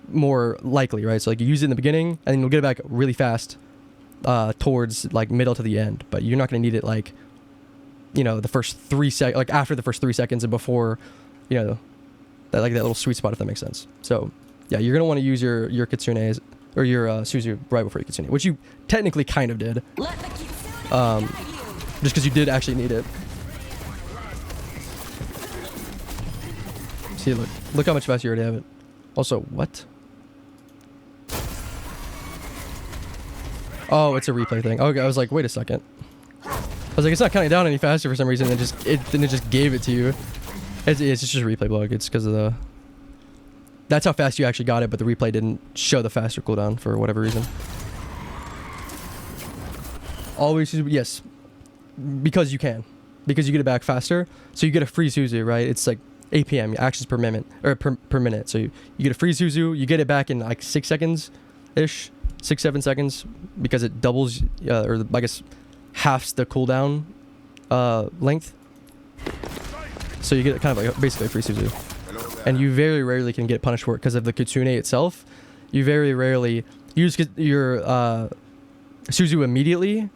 more likely, right? So like you use it in the beginning and then you'll get it back really fast towards like middle to the end, but you're not going to need it like, you know, the first 3 seconds, like after the first 3 seconds and before, you know, that like that little sweet spot, if that makes sense. So yeah, you're gonna want to use your Kitsunes or your Suzu right before you Kitsune, which you technically kind of did, just because you did actually need it. See, look how much faster you already have it. Also, what? Oh, it's a replay thing. Okay, I was like, wait a second. I was like, it's not counting down any faster for some reason. And it just gave it to you. It's just a replay bug. It's because of the. That's how fast you actually got it, but the replay didn't show the faster cooldown for whatever reason. Always, yes, because you can, because you get it back faster. So you get a free Suzu, right? It's like APM, actions per minute, or per minute. So you get a free Suzu, you get it back in like 6 seconds, ish, 6-7 seconds, because it doubles, or I guess halves the cooldown length. So you get kind of like basically a free Suzu. And you very rarely can get punished for it because of the Kitsune itself. You very rarely use your Suzu immediately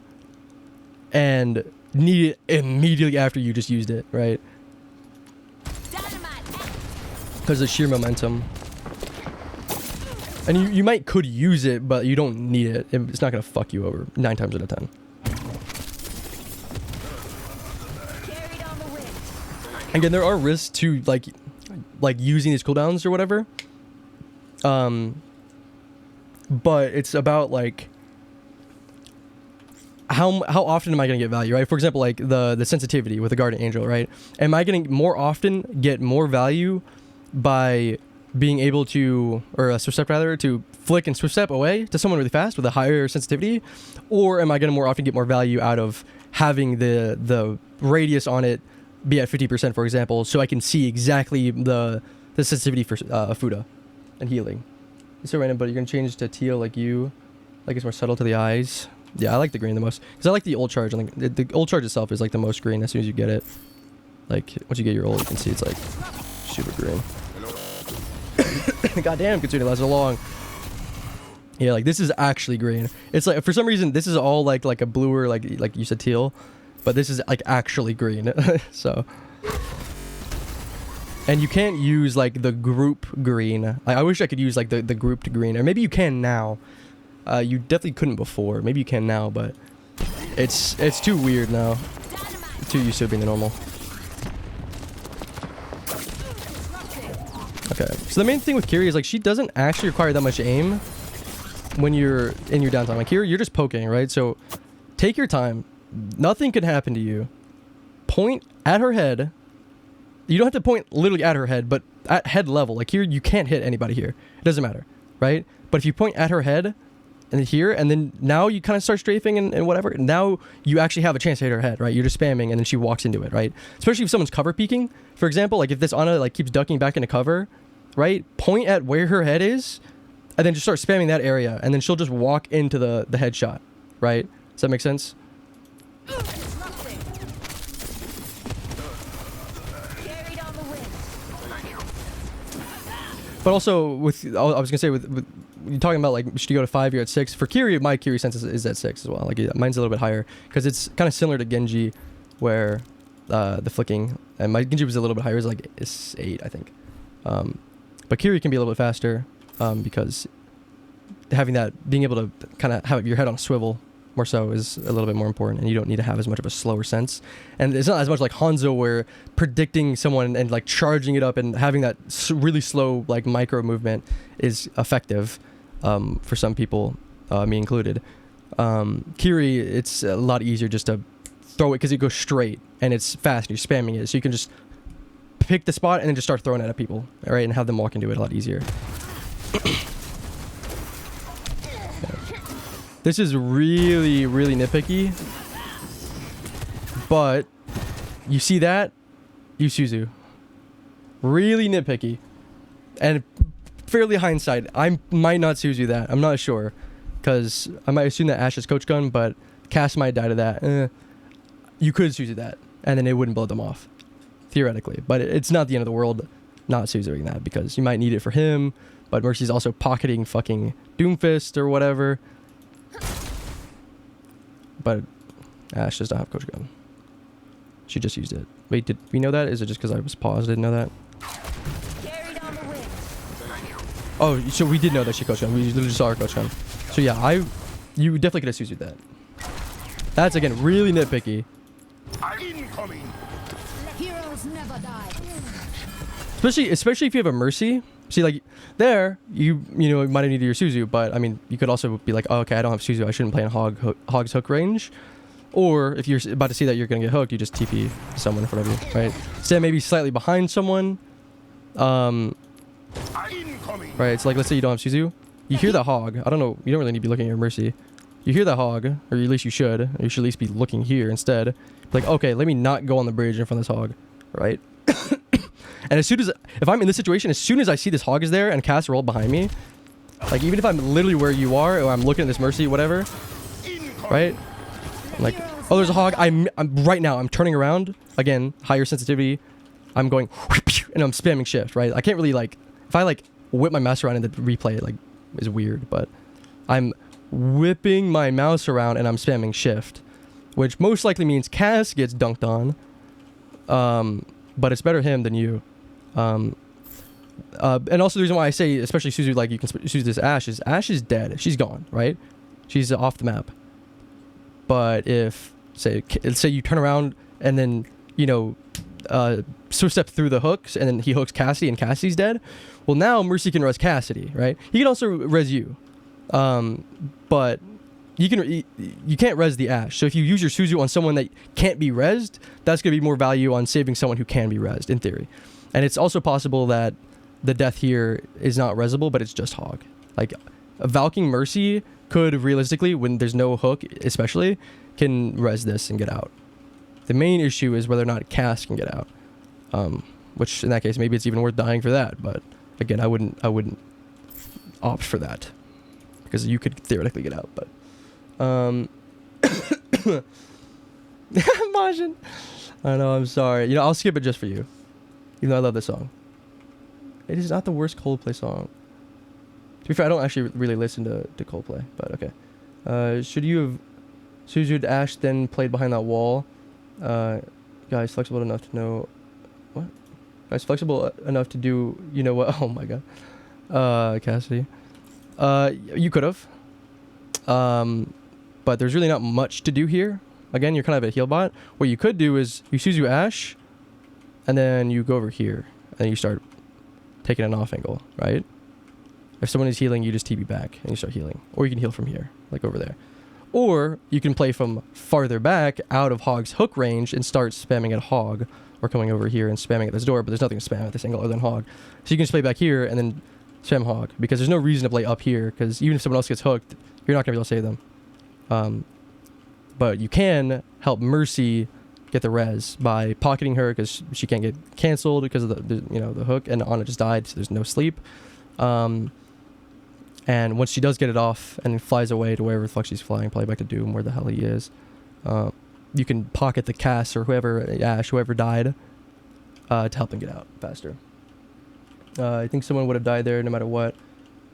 and need it immediately after you just used it, right? Because of sheer momentum. And you could use it, but you don't need it. It's not going to fuck you over 9 times out of 10. Again, there are risks to like using these cooldowns or whatever. But it's about like how often am I going to get value, right? For example, like the sensitivity with the Guardian Angel, right? Am I going to more often get more value by being able to, or a Swift Step rather, to flick and Swift Step away to someone really fast with a higher sensitivity? Or am I going to more often get more value out of having the radius on it be at 50%, for example, so I can see exactly the sensitivity for Fuda and healing? It's so random, but you're going to change to teal like you. Like it's more subtle to the eyes. Yeah, I like the green the most. Because I like the ult charge. I think the ult charge itself is like the most green as soon as you get it. Like, once you get your ult, you can see it's like super green. God damn, Kitsune lasts so long. Yeah, like this is actually green. It's like, for some reason, this is all like a bluer, like you said, teal. But this is like actually green. So. And you can't use like the group green. I wish I could use like the grouped green. Or maybe you can now. You definitely couldn't before. Maybe you can now, but it's too weird now. Too used to being the normal. Okay, so the main thing with Kiri is like she doesn't actually require that much aim when you're in your downtime. Like here, you're just poking, right? So take your time. Nothing can happen to you. Point at her head. You don't have to point literally at her head, but at head level. Like here, you can't hit anybody here. It doesn't matter, right? But if you point at her head and here, and then now you kind of start strafing and whatever, now you actually have a chance to hit her head, right? You're just spamming and then she walks into it, right? Especially if someone's cover peeking, for example, like if this Ana like keeps ducking back into cover, right? Point at where her head is and then just start spamming that area and then she'll just walk into the headshot, right? Does that make sense? But also with, I was gonna say with you talking about like should you go to 5, you're at 6. For Kiri, my Kiri sense is at 6 as well. Like mine's a little bit higher because it's kind of similar to Genji, where the flicking, and my Genji was a little bit higher. It's like 8, I think. But Kiri can be a little bit faster because having that, being able to kind of have your head on a swivel more so is a little bit more important, and you don't need to have as much of a slower sense. And it's not as much like Hanzo where predicting someone and like charging it up and having that really slow like micro movement is effective for some people, me included. Kiri, it's a lot easier just to throw it because it goes straight and it's fast and you're spamming it. So you can just pick the spot and then just start throwing it at people, all right, and have them walk into it a lot easier. This is really, really nitpicky, but you see that? Use Suzu. Really nitpicky. And fairly hindsight, I might not Suzu that. I'm not sure. Because I might assume that Ashe is Coach Gun, but Cass might die to that. You could Suzu that, and then it wouldn't blow them off. Theoretically. But it's not the end of the world not Suzuing that, because you might need it for him, but Mercy's also pocketing fucking Doomfist or whatever. But Ashe does not have Coach Gun. She just used it. Wait, did we know that? Is it just because I was paused? I didn't know that. Carried on the wind. Oh, so we did know that she Coach Gun. We literally saw her Coach Gun. So yeah, you definitely could have Suzu'd that. That's again really nitpicky. Incoming. Heroes never die. Especially if you have a Mercy. See, like there, you know might have needed your Suzu, but I mean you could also be like, oh, okay, I don't have Suzu, I shouldn't play in Hog's hook range. Or if you're about to see that you're gonna get hooked, you just TP someone in front of you, right? Stand maybe slightly behind someone. Incoming. Right, it's like let's say you don't have Suzu. You hear the Hog. I don't know, you don't really need to be looking at your Mercy. You hear the Hog, or at least you should. Or you should at least be looking here instead. Like, okay, let me not go on the bridge in front of this Hog, right? And as soon as, if I'm in this situation, as soon as I see this Hog is there and Cass rolled behind me, like even if I'm literally where you are, or I'm looking at this Mercy, whatever, right? I'm like, oh, there's a Hog. I'm right now, I'm turning around, again, higher sensitivity. I'm going, and I'm spamming shift, right? I can't really like, if I like whip my mouse around and then replay it, like, is weird, but I'm whipping my mouse around and I'm spamming shift, which most likely means Cass gets dunked on, but it's better him than you. And also the reason why I say especially Suzu, like you can Suzu this Ashe is dead. She's gone, right? She's off the map. But if say you turn around and then step through the hooks and then he hooks Cassidy and Cassidy's dead, well now Mercy can res Cassidy, right? He can also res you, but you can't res the Ashe. So if you use your Suzu on someone that can't be resed, that's going to be more value on saving someone who can be resed in theory. And it's also possible that the death here is not resable, but it's just Hog. Like a Valking Mercy could realistically, when there's no hook especially, can res this and get out. The main issue is whether or not Cass can get out, which in that case maybe it's even worth dying for that. But again, I wouldn't opt for that because you could theoretically get out. But Majin, I know, I'm sorry. I'll skip it just for you, even though I love this song. It is not the worst Coldplay song. To be fair, I don't actually really listen to Coldplay, but okay. Should you have Suzu'd Ashe then played behind that wall? Guys flexible enough to know what? Guys flexible enough to do what? Oh my god. Cassidy. You could have. But there's really not much to do here. Again, you're kind of a heal bot. What you could do is you Suzu Ashe, and then you go over here, and you start taking an off angle, right? If someone is healing, you just TP back, and you start healing. Or you can heal from here, like over there. Or you can play from farther back, out of Hog's hook range, and start spamming at Hog, or coming over here and spamming at this door, but there's nothing to spam at this angle other than Hog. So you can just play back here, and then spam Hog, because there's no reason to play up here, because even if someone else gets hooked, you're not going to be able to save them. But you can help Mercy get the res by pocketing her, because she can't get canceled because of the hook, and Ana just died, so there's no sleep. And once she does get it off and flies away to wherever the fuck she's flying, probably back to Doom, where the hell he is, you can pocket the Cass or Ashe, whoever died, to help him get out faster. I think someone would have died there no matter what.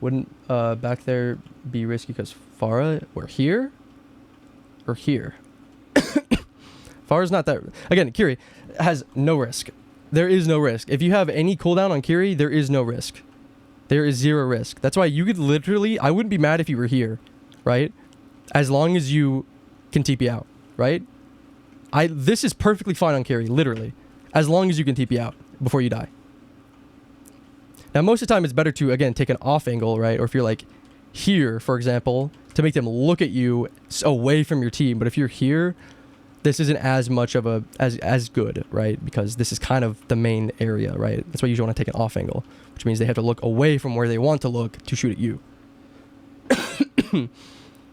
Wouldn't back there be risky because Pharah, we're here? Or here? Pharah's not that... Again, Kiri has no risk. There is no risk. If you have any cooldown on Kiri, there is no risk. There is zero risk. That's why you could literally... I wouldn't be mad if you were here, right? As long as you can TP out, right? This is perfectly fine on Kiri, literally. As long as you can TP out before you die. Now, most of the time, it's better to, again, take an off angle, right? Or if you're like here, for example, to make them look at you away from your team. But if you're here, this isn't as much of a as good, right? Because this is kind of the main area, right? That's why you usually want to take an off angle, which means they have to look away from where they want to look to shoot at you.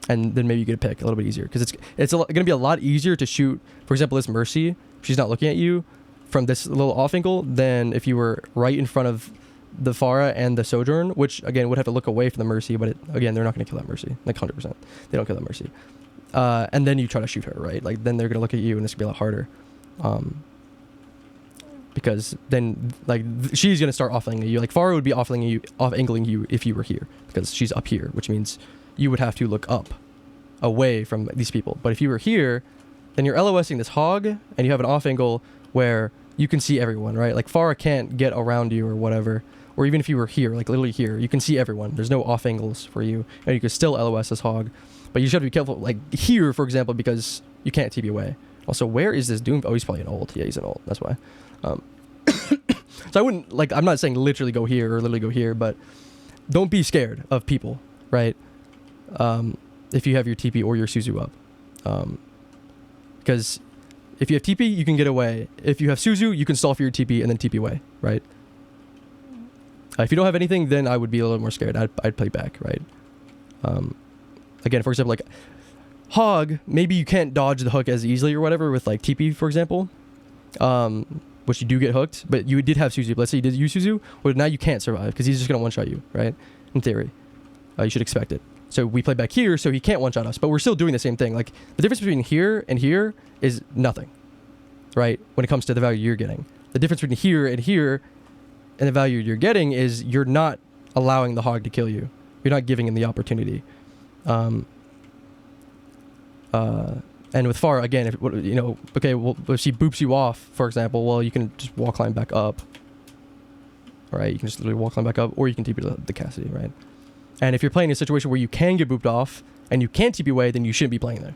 And then maybe you get a pick a little bit easier, because it's going to be a lot easier to shoot, for example, this Mercy, if she's not looking at you from this little off angle, than if you were right in front of the Pharah and the Sojourn, which again would have to look away from the Mercy, but again, they're not going to kill that Mercy, like 100%. They don't kill that Mercy. And then you try to shoot her, right? Like then they're going to look at you, and it's going to be a lot harder. Because then like she's going to start off-angling you. Like Pharah would be off-angling you if you were here, because she's up here, which means you would have to look up away from these people. But if you were here, then you're LOSing this hog, and you have an off angle where you can see everyone, right? Like Pharah can't get around you or whatever. Or even if you were here, like literally here, you can see everyone. There's no off angles for you, and you can still LOS this hog. But you should have to be careful, like here, for example, because you can't TP away. Also, where is this Doom? Oh, he's probably an ult. Yeah, he's an ult. That's why. So I wouldn't, like, I'm not saying literally go here or literally go here, but don't be scared of people, right? If you have your TP or your Suzu up. Because if you have TP, you can get away. If you have Suzu, you can stall for your TP and then TP away, right? If you don't have anything, then I would be a little more scared. I'd play back, right? Again, for example, like Hog, maybe you can't dodge the hook as easily or whatever with like TP, for example. Which you do get hooked, but you did have Suzu. But let's say you did use Suzu, well, now you can't survive because he's just going to one-shot you, right? In theory. You should expect it. So we play back here, so he can't one-shot us, but we're still doing the same thing. Like, the difference between here and here is nothing, right? When it comes to the value you're getting. The difference between here and the value you're getting is you're not allowing the hog to kill you. You're not giving him the opportunity. And with Pharah, again, if, you know, okay, well, if she boops you off, for example, well, you can just wall climb back up, right? You can just literally wall climb back up, or you can TP to the Cassidy, right? And if you're playing in a situation where you can get booped off and you can't TP away, then you shouldn't be playing there.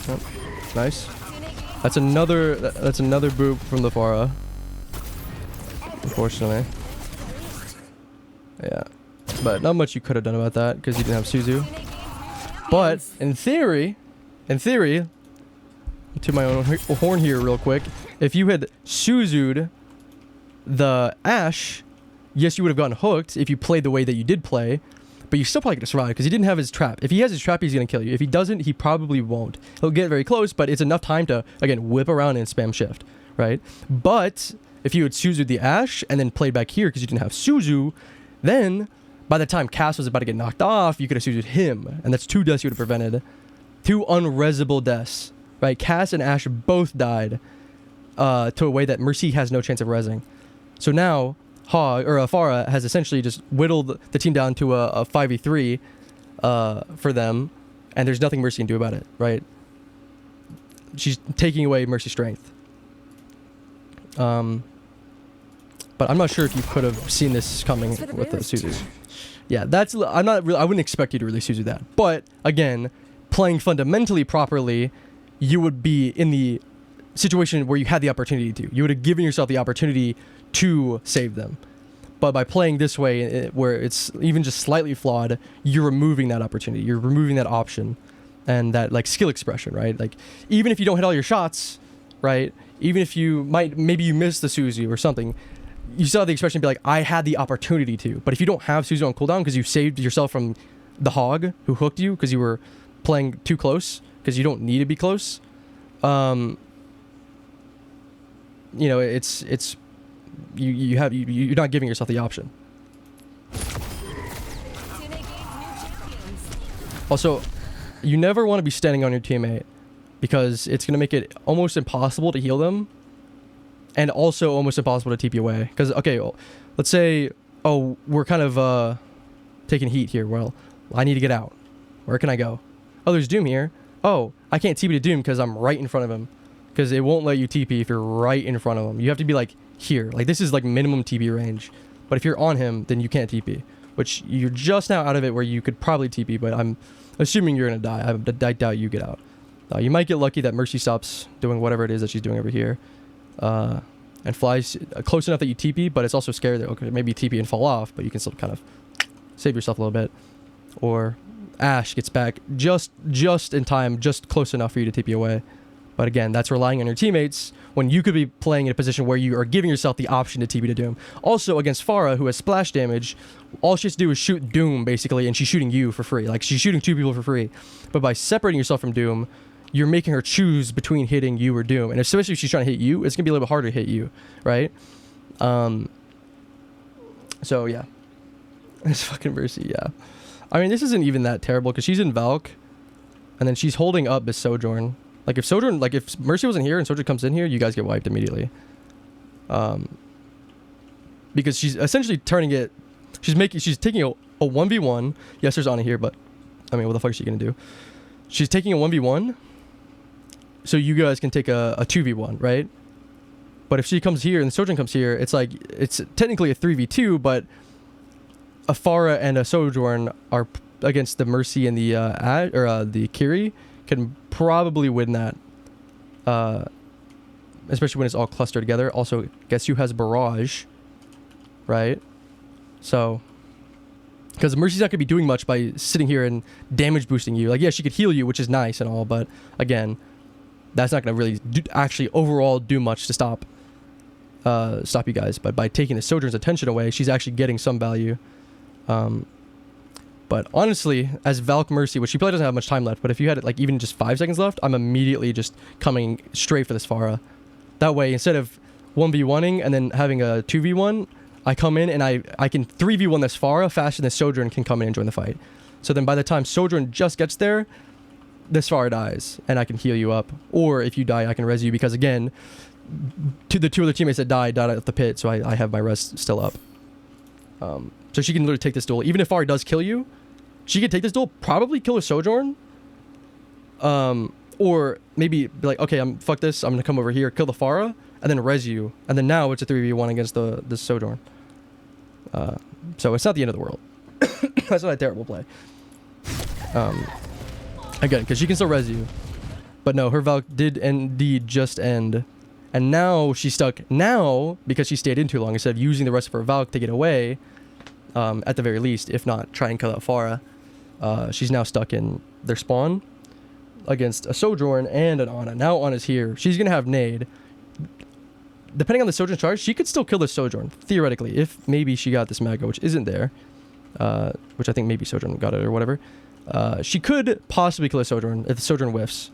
Oh, nice. That's another boop from the Pharah. Unfortunately. Yeah. But not much you could have done about that because you didn't have Suzu. But in theory, to my own horn here real quick, if you had Suzu'd the Ashe, yes, you would have gotten hooked if you played the way that you did play, but you still probably could have survived because he didn't have his trap. If he has his trap, he's going to kill you. If he doesn't, he probably won't. He'll get very close, but it's enough time to, again, whip around and spam shift, right? But if you had Suzu'd the Ashe and then played back here because you didn't have Suzu, then by the time Cass was about to get knocked off, you could have Suzu'd him, and that's 2 deaths you would have prevented. 2 unresable deaths, right? Cass and Ashe both died to a way that Mercy has no chance of rezzing. So now Pharah has essentially just whittled the team down to a 5v3 for them, and there's nothing Mercy can do about it, right? She's taking away Mercy's strength. But I'm not sure if you could have seen this coming with the Suzu. Yeah, I wouldn't expect you to really Suzu that. But again, playing fundamentally properly, you would be in the situation where you had the opportunity to. You would have given yourself the opportunity to save them. But by playing this way, where it's even just slightly flawed, you're removing that opportunity. You're removing that option and that like skill expression, right? Like even if you don't hit all your shots, right? Even if you maybe you miss the Suzu or something, you still have the expression to be like, I had the opportunity to. But if you don't have Suzu on cooldown because you saved yourself from the hog who hooked you because you were playing too close, because you don't need to be close, you know, you're not giving yourself the option. Also, you never want to be standing on your teammate because it's going to make it almost impossible to heal them, and also almost impossible to TP away. Because, okay, let's say, oh, we're kind of taking heat here. Well, I need to get out. Where can I go? Oh, there's Doom here. Oh, I can't TP to Doom because I'm right in front of him. Because it won't let you TP if you're right in front of him. You have to be like here. Like this is like minimum TP range. But if you're on him, then you can't TP. Which you're just now out of it where you could probably TP, but I'm assuming you're going to die. I doubt you get out. You might get lucky that Mercy stops doing whatever it is that she's doing over here. and flies close enough that you TP, but it's also scary that, okay, maybe TP and fall off, but you can still kind of save yourself a little bit. Or Ashe gets back just in time, just close enough for you to TP away. But again, that's relying on your teammates when you could be playing in a position where you are giving yourself the option to TP to Doom. Also, against Pharah, who has splash damage, all she has to do is shoot Doom, basically, and she's shooting you for free. Like, she's shooting 2 people for free. But by separating yourself from Doom, you're making her choose between hitting you or Doom. And especially if she's trying to hit you, it's going to be a little bit harder to hit you, right? So, yeah. This fucking Mercy, yeah. I mean, this isn't even that terrible, because she's in Valk, and then she's holding up this Sojourn. Like, if Mercy wasn't here and Sojourn comes in here, you guys get wiped immediately. Because she's essentially turning it... She's taking a 1v1. Yes, there's Ana here, but... I mean, what the fuck is she gonna do? She's taking a 1v1, so you guys can take a 2v1, right? But if she comes here and Sojourn comes here, it's like... It's technically a 3v2, but... A Pharah and a Sojourn are against the Mercy and the Kiri... can probably win that, especially when it's all clustered together. Also, guess who has Barrage, right? So, because Mercy's not going to be doing much by sitting here and damage boosting you. Like, yeah, she could heal you, which is nice and all, but again, that's not going to really actually overall do much to stop you guys. But by taking the Sojourn's attention away, she's actually getting some value. But honestly, as Valk Mercy, which she probably doesn't have much time left, but if you had like even just 5 seconds left, I'm immediately just coming straight for this Pharah. That way, instead of 1v1ing and then having a 2v1, I come in and I can 3v1 this Pharah faster than Sojourn can come in and join the fight. So then by the time Sojourn just gets there, this Pharah dies and I can heal you up. Or if you die, I can res you because again, the 2 other teammates that died at the pit, so I have my res still up. So she can literally take this duel. Even if Pharah does kill you, she could take this duel, probably kill a Sojourn. Or maybe be like, okay, fuck this, I'm gonna come over here, kill the Pharah, and then res you. And then now it's a 3v1 against the Sojourn. So it's not the end of the world. That's not a terrible play. Again, because she can still res you. But no, her Valk did indeed just end. And now she's stuck now, because she stayed in too long, instead of using the rest of her Valk to get away, at the very least, if not try and kill out Pharah. She's now stuck in their spawn against a Sojourn and an Ana. Now Ana's here. She's going to have nade. Depending on the Sojourn charge, she could still kill the Sojourn, theoretically, if maybe she got this Mago, which isn't there. Which I think maybe Sojourn got it or whatever. She could possibly kill a Sojourn if the Sojourn whiffs.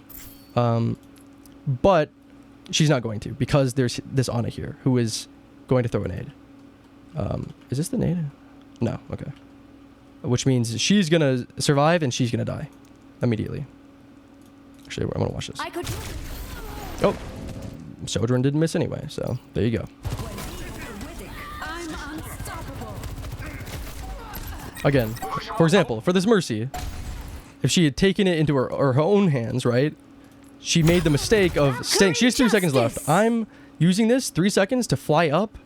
But she's not going to, because there's this Ana here who is going to throw a nade. Is this the nade? No, okay. Which means she's gonna survive and she's gonna die immediately. Actually, I'm gonna watch this. Oh, Sojourn didn't miss anyway, so there you go. I'm unstoppable. Again, for example, for this Mercy, if she had taken it into her own hands, right? She made the mistake of staying. She has 3 seconds left. I'm using this 3 seconds to fly up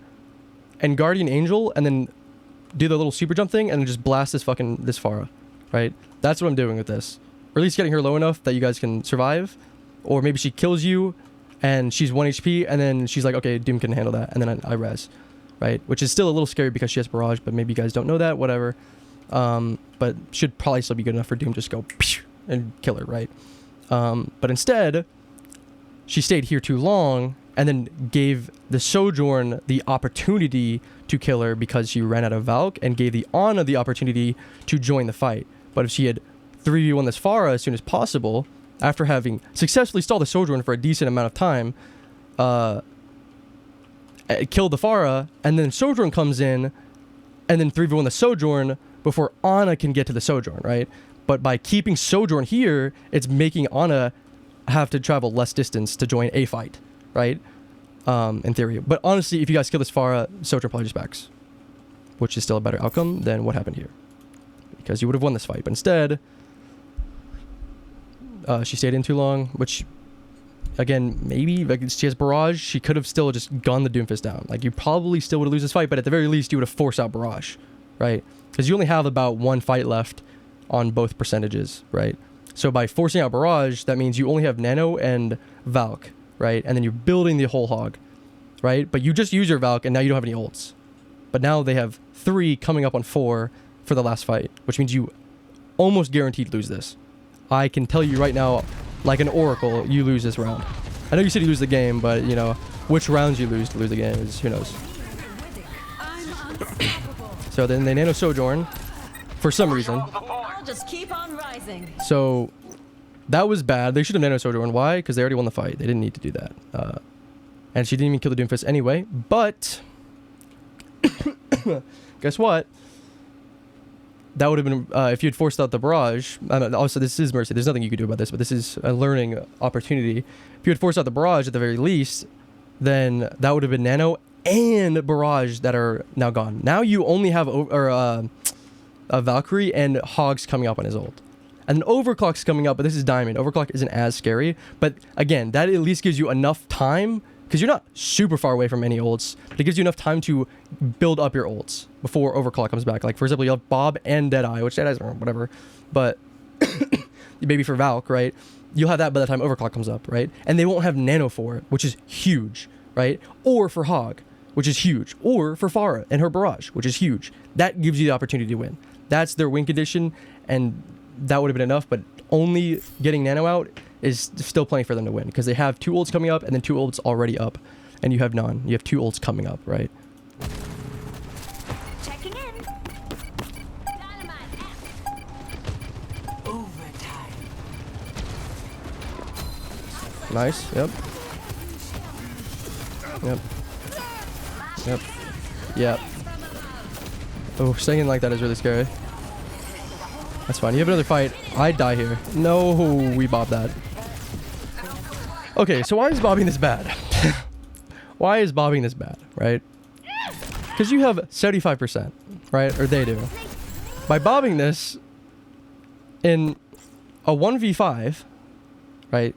and Guardian Angel and then do the little super jump thing and then just blast this Pharah, right? That's what I'm doing with this. Or at least getting her low enough that you guys can survive. Or maybe she kills you and she's 1 HP and then she's like, okay, Doom can handle that. And then I res, right? Which is still a little scary because she has Barrage, but maybe you guys don't know that, whatever. But should probably still be good enough for Doom to just go and kill her, right? But instead, she stayed here too long and then gave the Sojourn the opportunity to kill her because she ran out of Valk and gave the Ana the opportunity to join the fight. But if she had 3v1 this Pharah as soon as possible, after having successfully stalled the Sojourn for a decent amount of time, killed the Pharah, and then Sojourn comes in and then 3v1 the Sojourn before Ana can get to the Sojourn, right? But by keeping Sojourn here, it's making Ana have to travel less distance to join a fight, right? In theory. But honestly, if you guys kill this Pharah, Sojourn probably just backs, which is still a better outcome than what happened here. Because you would have won this fight. But instead, she stayed in too long, which, again, maybe like she has Barrage. She could have still just gunned the Doomfist down. Like, you probably still would have lose this fight, but at the very least, you would have forced out Barrage, right? Because you only have about 1 fight left on both percentages, right? So by forcing out Barrage, that means you only have Nano and Valk, right? And then you're building the whole hog. right? But you just use your Valk and now you don't have any ults. But now they have 3 coming up on 4 for the last fight, which means you almost guaranteed lose this. I can tell you right now, like an oracle, you lose this round. I know you said you lose the game, but you know, which rounds you lose to lose the game is who knows. So then they nano Sojourn for some reason. I'll just keep on rising. So that was bad. They should have nano Sojourn. Why? Because they already won the fight. They didn't need to do that. And she didn't even kill the Doomfist anyway. But guess what? That would have been if you had forced out the barrage. Also, this is Mercy. There's nothing you could do about this, but this is a learning opportunity. If you had forced out the barrage at the very least, then that would have been nano and barrage that are now gone. Now you only have a Valkyrie and Hogs coming up on his ult. And then Overclock's coming up, but this is Diamond. Overclock isn't as scary, but again, that at least gives you enough time, because you're not super far away from any ults, but it gives you enough time to build up your ults before Overclock comes back. Like, for example, you have Bob and Deadeye, which Deadeye's whatever, but maybe for Valk, right? You'll have that by the time Overclock comes up, right? And they won't have Nano for it, which is huge, right? Or for Hog, which is huge. Or for Pharah and her Barrage, which is huge. That gives you the opportunity to win. That's their win condition, and that would have been enough, but only getting Nano out is still plenty for them to win, because they have 2 ults coming up and then 2 ults already up, and you have none. You have 2 ults coming up, right? Checking in. Dynamite F. Overtime. Nice. Yep. Yep. Yep. Yep. Oh, staying in like that is really scary. That's fine. You have another fight. I'd die here. No, we bobbed that. Okay, so why is bobbing this bad? Why is bobbing this bad, right? Because you have 75%, right? Or they do. By bobbing this in a 1v5, right?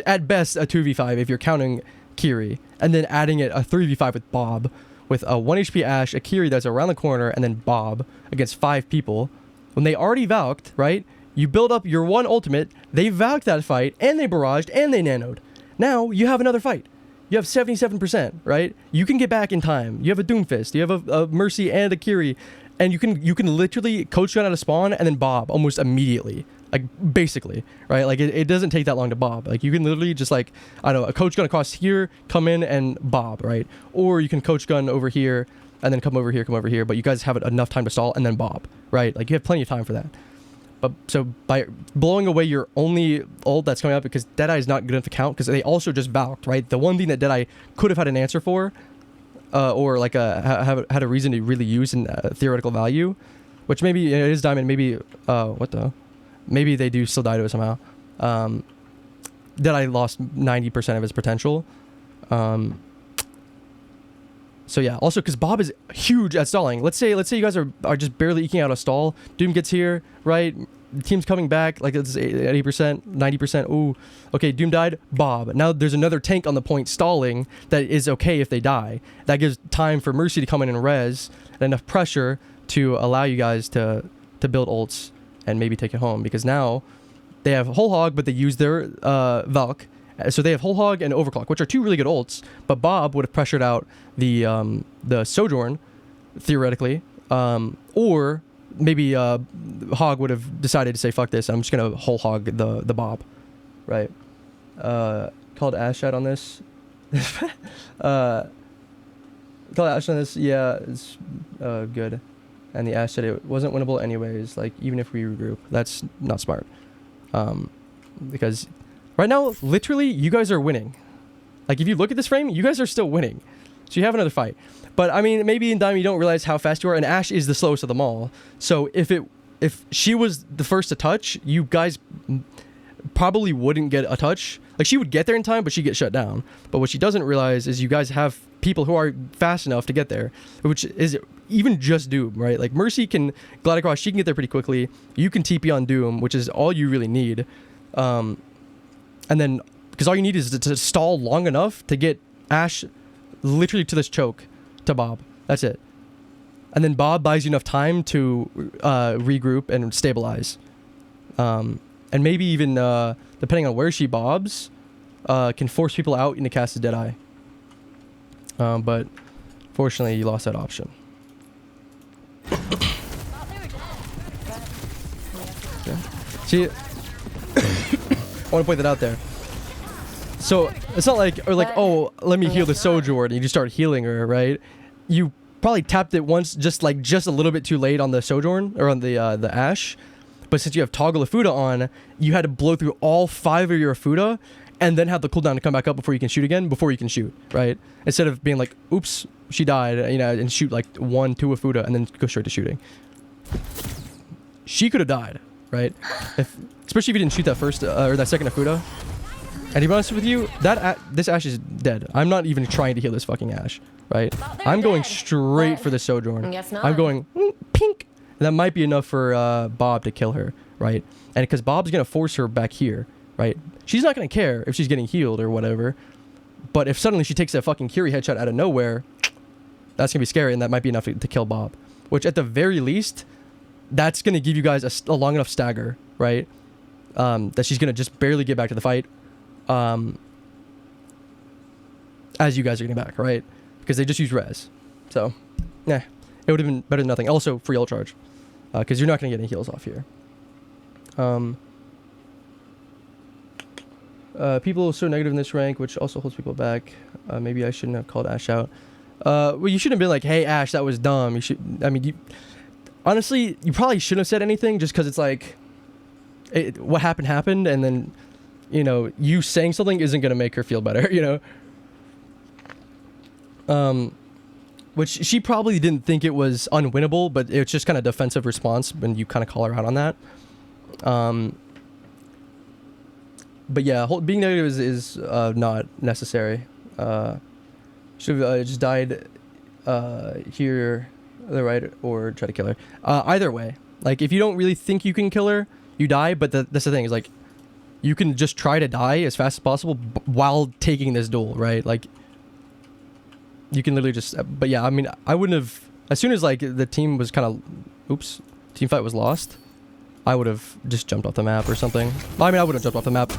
At best, a 2v5 if you're counting Kiri. And then adding it a 3v5 with Bob. With a 1 HP Ashe, a Kiri that's around the corner, and then Bob against 5 people. When they already Valked, right? You build up your 1 ultimate, they Valked that fight, and they barraged, and they nanoed. Now, you have another fight. You have 77%, right? You can get back in time. You have a Doomfist, you have a Mercy and a Kiri, and you can literally coach gun out of spawn and then bob almost immediately. Like, basically, right? Like, it doesn't take that long to bob. Like, you can literally just, like, I don't know, a coach gun across here, come in and bob, right? Or you can coach gun over here, and then come over here, but you guys have enough time to stall and then bob, right? Like, you have plenty of time for that. But so by blowing away your only ult that's coming up, because Deadeye is not good enough to count, because they also just Valked, right? The one thing that Deadeye could have had an answer for, or like had a reason to really use in theoretical value, which maybe it is Diamond, maybe maybe they do still die to it somehow. Deadeye lost 90% of his potential. So yeah, also because Bob is huge at stalling. Let's say you guys are just barely eking out a stall. Doom gets here, right? The team's coming back, like it's 80%, 90%. Ooh, okay, Doom died, Bob. Now there's another tank on the point stalling that is okay if they die. That gives time for Mercy to come in and res, and enough pressure to allow you guys to build ults and maybe take it home. Because now they have Whole Hog, but they use their Valk. So they have Whole Hog and Overclock, which are 2 really good ults, but Bob would have pressured out the Sojourn, theoretically, or maybe Hog would have decided to say, fuck this, I'm just going to Whole Hog the Bob, right? Called Ashe chat on this. Called Ashe on this, yeah, it's good. And the Ashe said it wasn't winnable anyways, like, even if we regroup. That's not smart. Because right now, literally, you guys are winning. Like, if you look at this frame, you guys are still winning. So you have another fight. But, I mean, maybe in Diamond you don't realize how fast you are, and Ashe is the slowest of them all. So if she was the first to touch, you guys probably wouldn't get a touch. Like, she would get there in time, but she'd get shut down. But what she doesn't realize is you guys have people who are fast enough to get there, which is even just Doom, right? Like, Mercy can glide across. She can get there pretty quickly. You can TP on Doom, which is all you really need. And then, because all you need is to stall long enough to get Ashe literally to this choke to Bob. That's it. And then Bob buys you enough time to regroup and stabilize. And maybe even, depending on where she bobs, can force people out into cast a Deadeye. But fortunately, you lost that option. Okay. See, I want to point that out there. So it's not like, or like, oh, let me heal the Sojourn, and you just start healing her, right? You probably tapped it once, just a little bit too late on the Sojourn or on the Ashe. But since you have Toggle Afuda on, you had to blow through all 5 of your Afuda, and then have the cooldown to come back up before you can shoot again, before you can shoot, right? Instead of being like, oops, she died, you know, and shoot like 1, 2 Afuda, and then go straight to shooting. She could have died, right? Especially if you didn't shoot that first or that second Afuda. And to be honest with you, this Ashe is dead. I'm not even trying to heal this fucking Ashe, right? I'm going straight for the Sojourn. Guess not. I'm going pink. And that might be enough for Bob to kill her, right? And because Bob's gonna force her back here, right? She's not gonna care if she's getting healed or whatever. But if suddenly she takes that fucking Curie headshot out of nowhere, that's gonna be scary, and that might be enough to kill Bob. Which at the very least, that's gonna give you guys a long enough stagger, right? That she's gonna just barely get back to the fight. As you guys are getting back, right? Because they just use res. So, yeah, it would have been better than nothing. Also, free ult charge. Because you're not going to get any heals off here. People are so negative in this rank, which also holds people back. Maybe I shouldn't have called Ashe out. Well, you shouldn't have been like, hey, Ashe, that was dumb. You should, I mean, honestly, you probably shouldn't have said anything just because it's like, what happened, and then, you know, you saying something isn't going to make her feel better, you know? Which she probably didn't think it was unwinnable, but it's just kind of defensive response when you kind of call her out on that. But yeah, being negative is not necessary. Should have just died here, the right, or try to kill her. Either way, like if you don't really think you can kill her, you die. But that's the thing, is like you can just try to die as fast as possible while taking this duel, right? Like you can literally just. But yeah, I mean, I wouldn't have. As soon as like the team was kind of, team fight was lost, I would have just jumped off the map or something. I mean, I wouldn't have jumped off the map.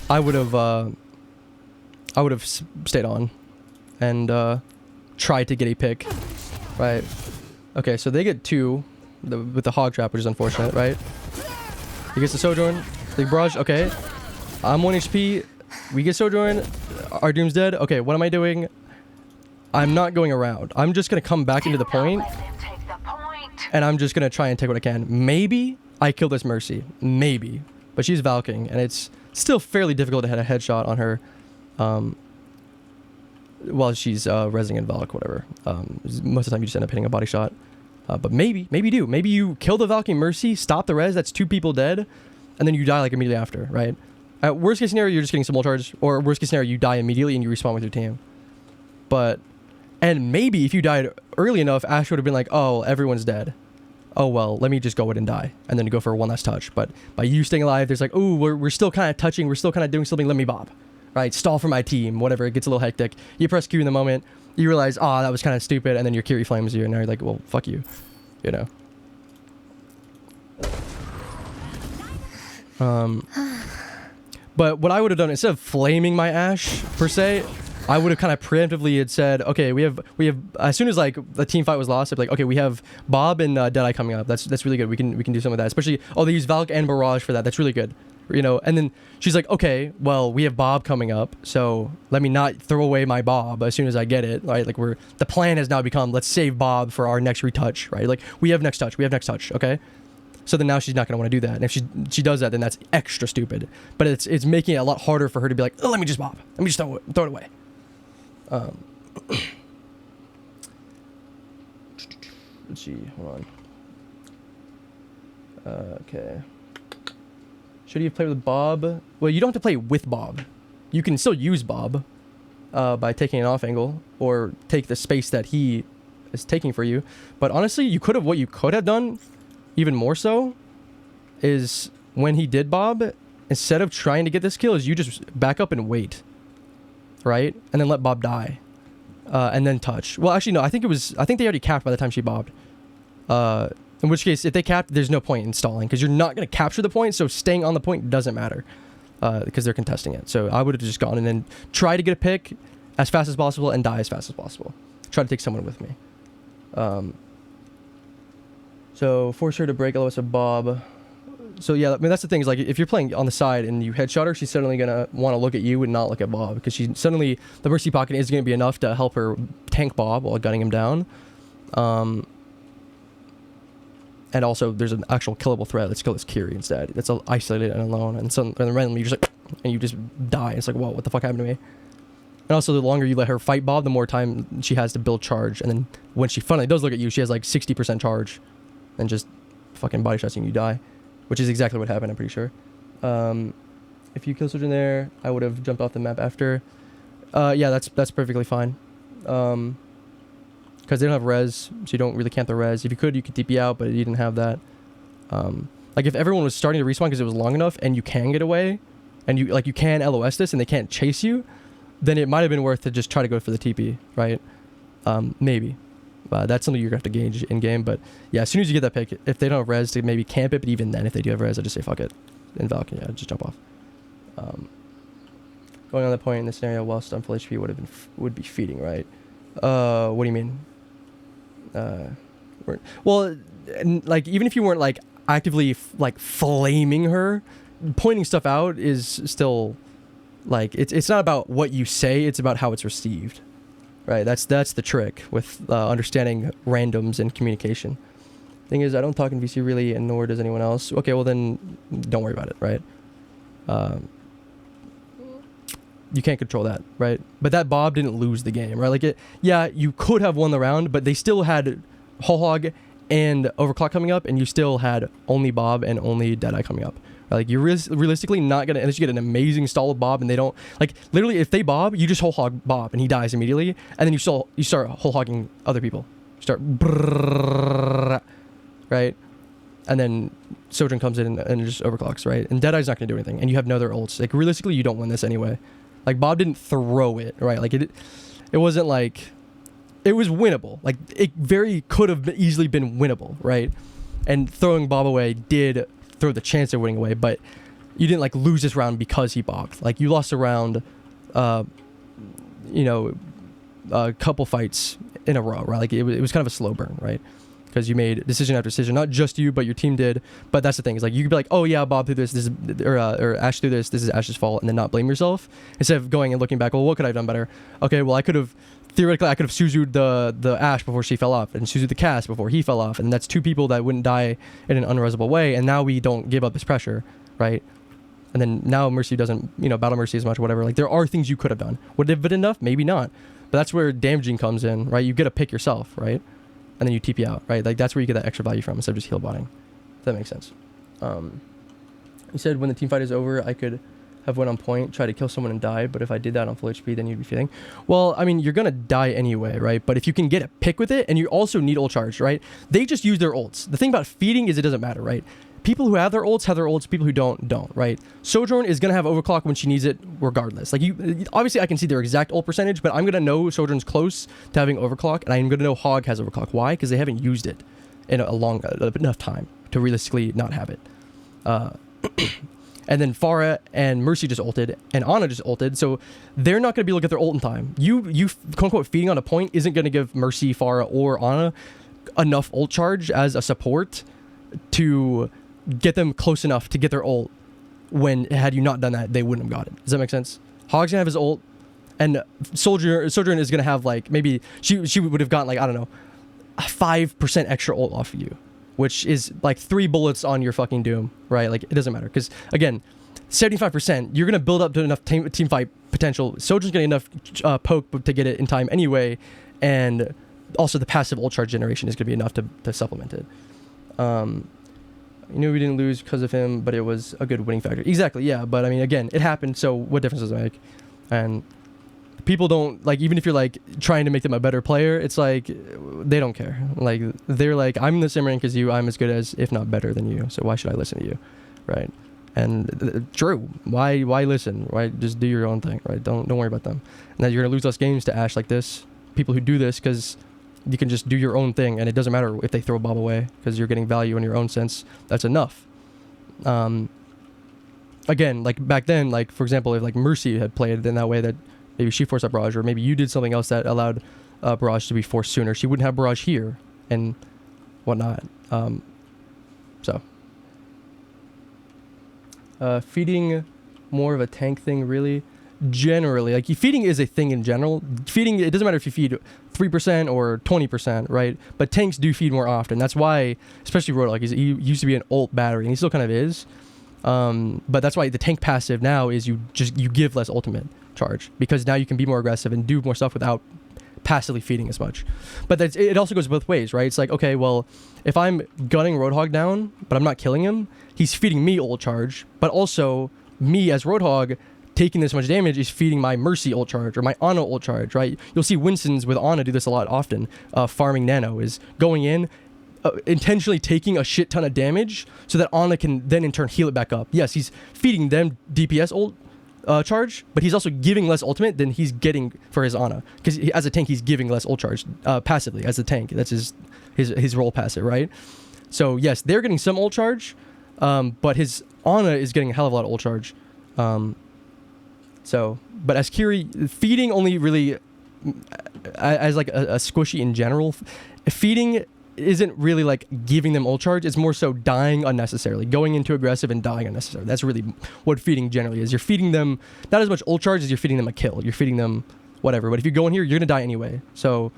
I would have stayed on and tried to get a pick, right? Okay, so they get 2 with the hog trap, which is unfortunate, right? He gets the Sojourn, the barrage. Okay, I'm 1 HP. We get Sojourn. Our Doom's dead. Okay, what am I doing? I'm not going around. I'm just gonna come back into the point, and I'm just gonna try and take what I can. Maybe I kill this Mercy, maybe, but she's Valking, and it's still fairly difficult to hit a headshot on her while she's resing in Valk, whatever. Most of the time you just end up hitting a body shot. But maybe you do. Maybe you kill the Valkyrie Mercy, stop the res, that's 2 people dead, and then you die like immediately after, right? Worst case scenario, you're just getting some ult charge, or worst case scenario, you die immediately and you respawn with your team. But, and maybe if you died early enough, Ashe would have been like, oh, everyone's dead. Oh, well, let me just go ahead and die, and then go for one last touch. But by you staying alive, there's like, oh, we're still kind of touching, we're still kind of doing something, let me bob. Right, stall for my team, whatever, it gets a little hectic. You press Q in the moment, you realize, oh, that was kind of stupid, and then your Curie flames you, and now you're like, well, fuck you, you know. But what I would have done, instead of flaming my Ashe, per se, I would have kind of preemptively had said, okay, we have, as soon as like the team fight was lost, I'd be like, okay, we have Bob and Deadeye coming up. That's really good. We can do some of that. Especially, oh, they use Valk and Barrage for that. That's really good. You know, and then she's like, okay, well, we have Bob coming up, so let me not throw away my Bob as soon as I get it, right? Like the plan has now become, let's save Bob for our next retouch, right? Like we have next touch, okay? So then now she's not gonna want to do that, and if she does that, then that's extra stupid. But it's making it a lot harder for her to be like, oh, let me just Bob, let me just throw it away. Let's see, hold on. Okay. Should he have played with Bob? Well, you don't have to play with Bob. You can still use Bob by taking an off angle or take the space that he is taking for you. But honestly, what you could have done, even more so, is when he did Bob, instead of trying to get this kill, is you just back up and wait, right? And then let Bob die, and then touch. Well, actually, no. I think they already capped by the time she bobbed. In which case, if they capped, there's no point in stalling because you're not going to capture the point, so staying on the point doesn't matter because they're contesting it. So I would have just gone and then try to get a pick, as fast as possible and die as fast as possible. Try to take someone with me. So force her to break LOS of Bob. So yeah, I mean that's the thing is like if you're playing on the side and you headshot her, she's suddenly gonna want to look at you and not look at Bob because she suddenly the mercy pocket is gonna be enough to help her tank Bob while gunning him down. And also there's an actual killable threat. Let's kill this Kiri instead. That's isolated and alone, and randomly you're just like and you just die. It's like whoa, what the fuck happened to me? And also the longer you let her fight Bob, the more time she has to build charge. And then when she finally does look at you, she has like 60% charge, and just fucking body shots you and you die. Which is exactly what happened, I'm pretty sure. If you kill Sojourn there, I would have jumped off the map after. Yeah, that's perfectly fine. Because they don't have res, so you don't really camp the res. If you could TP out, but you didn't have that. Like if everyone was starting to respawn because it was long enough and you can get away, and you can LOS this and they can't chase you, then it might have been worth to just try to go for the TP, right? Maybe. That's something you're going to have to gauge in-game, but yeah, as soon as you get that pick, if they don't have res, to maybe camp it, but even then, if they do have res, I just say fuck it. In Valkyrie, yeah, just jump off. Going on that point in this scenario, whilst on full HP would be feeding, right? What do you mean? Well, like, even if you weren't, like, actively, like, flaming her, pointing stuff out is still, like, it's not about what you say, it's about how it's received. Right, that's the trick with understanding randoms and communication. Thing is, I don't talk in VC really, and nor does anyone else. Okay, well then, don't worry about it, right? You can't control that, right? But that Bob didn't lose the game, right? Like, yeah, you could have won the round, but they still had Whole Hog and Overclock coming up, and you still had only Bob and only Deadeye coming up. Like, you're realistically not going to, unless you get an amazing stall of Bob and they don't, like, literally, if they Bob, you just whole hog Bob and he dies immediately, and then you start whole hogging other people. Start, right? And then Sojourn comes in and just overclocks, right? And Deadeye's not going to do anything, and you have no other ults. Like, realistically, you don't win this anyway. Like, Bob didn't throw it, right? Like, it wasn't like, it was winnable. Like, it very could have easily been winnable, right? And throwing Bob away did throw the chance of winning away, but you didn't like lose this round because he bobbed. Like, you lost a round, a couple fights in a row, right? Like, it was kind of a slow burn, right? Because you made decision after decision, not just you, but your team did. But that's the thing, is like, you could be like, oh yeah, Bob threw this is, or Ash threw this is Ash's fault, and then not blame yourself, instead of going and looking back, well, what could I have done better? Okay, well, theoretically, I could have Suzu'd the Ash before she fell off, and Suzu'd the Cass before he fell off, and that's two people that wouldn't die in an unresable way, and now we don't give up this pressure, right? And then now Mercy doesn't, battle Mercy as much, whatever. Like, there are things you could have done. Would it have been enough? Maybe not. But that's where damaging comes in, right? You get to pick yourself, right? And then you TP out, right? Like, that's where you get that extra value from, instead of just heal botting. If that makes sense. You said when the team fight is over, I could have went on point, try to kill someone and die, but if I did that on full HP, then you'd be feeling. Well, I mean, you're gonna die anyway, right? But if you can get a pick with it, and you also need ult charge, right? They just use their ults. The thing about feeding is it doesn't matter, right? People who have their ults, people who don't, right? Sojourn is gonna have overclock when she needs it regardless. Like, obviously I can see their exact ult percentage, but I'm gonna know Sojourn's close to having overclock, and I'm gonna know Hog has overclock. Why? Because they haven't used it in enough time to realistically not have it. And then Pharah and Mercy just ulted, and Ana just ulted, so they're not going to be able to get their ult in time. You quote-unquote feeding on a point isn't going to give Mercy, Pharah, or Ana enough ult charge as a support to get them close enough to get their ult, when had you not done that, they wouldn't have got it. Does that make sense? Hog's going to have his ult, and Sojourn is going to have, like, maybe she would have gotten, like, I don't know, a 5% extra ult off of you, which is like 3 bullets on your fucking Doom, right? Like, it doesn't matter, because again, 75%, you're gonna build up to enough team fight potential. Sojourn's getting enough poke to get it in time anyway, and also the passive ult charge generation is gonna be enough to supplement it. You knew we didn't lose because of him, but it was a good winning factor. Exactly, yeah, but I mean, again, it happened, so what difference does it make? And people don't, like, even if you're like trying to make them a better player, it's like they don't care. Like, they're like, I'm in the same rank as you, I'm as good as, if not better than you, so why should I listen to you, right? And true, why listen, right? Just do your own thing, right? Don't worry about them. And then you're gonna lose less games to Ash like this, people who do this, because you can just do your own thing, and it doesn't matter if they throw Bob away, because you're getting value in your own sense. That's enough. Again, like back then, like, for example, if like Mercy had played in that way that Maybe she forced that barrage, or maybe you did something else that allowed barrage to be forced sooner. She wouldn't have barrage here and whatnot. So feeding more of a tank thing, really. Generally, like, feeding is a thing in general. Feeding, it doesn't matter if you feed 3% or 20%, right? But tanks do feed more often. That's why, especially Roadhog, he used to be an ult battery, and he still kind of is. But that's why the tank passive now is you give less ultimate charge, because now you can be more aggressive and do more stuff without passively feeding as much. But it also goes both ways, right? It's like, okay, well, if I'm gunning Roadhog down, but I'm not killing him, he's feeding me ult charge, but also me as Roadhog taking this much damage is feeding my Mercy ult charge or my Ana ult charge, right? You'll see Winston's with Ana do this a lot often. Farming Nano is going in, intentionally taking a shit ton of damage so that Ana can then in turn heal it back up. Yes, he's feeding them DPS ult charge, but he's also giving less ultimate than he's getting for his Ana. Because as a tank, he's giving less ult charge passively as a tank. That's his role passive, right? So yes, they're getting some ult charge, but his Ana is getting a hell of a lot of ult charge. But as Kiri, feeding only really, as like a squishy in general, feeding isn't really like giving them ult charge. It's more so dying unnecessarily, going into aggressive and dying unnecessarily. That's really what feeding generally is. You're feeding them not as much ult charge as you're feeding them a kill. You're feeding them whatever. But if you go in here, you're gonna die anyway. So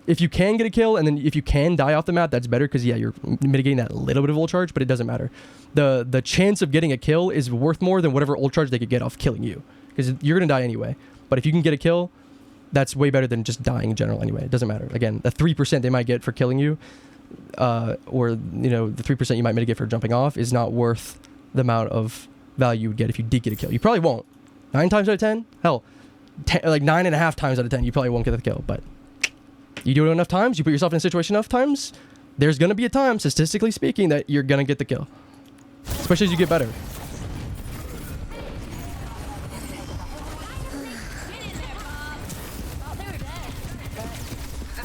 if you can get a kill and then if you can die off the map, that's better, because yeah, you're mitigating that little bit of ult charge, but it doesn't matter. The chance of getting a kill is worth more than whatever ult charge they could get off killing you, because you're gonna die anyway. But if you can get a kill, that's way better than just dying in general anyway. It doesn't matter. Again, the 3% they might get for killing you, or the 3% you might mitigate for jumping off, is not worth the amount of value you would get if you did get a kill. You probably won't. 9 times out of 10, hell, like 9.5 times out of 10, you probably won't get the kill. But you do it enough times, you put yourself in a situation enough times, there's gonna be a time, statistically speaking, that you're gonna get the kill, especially as you get better.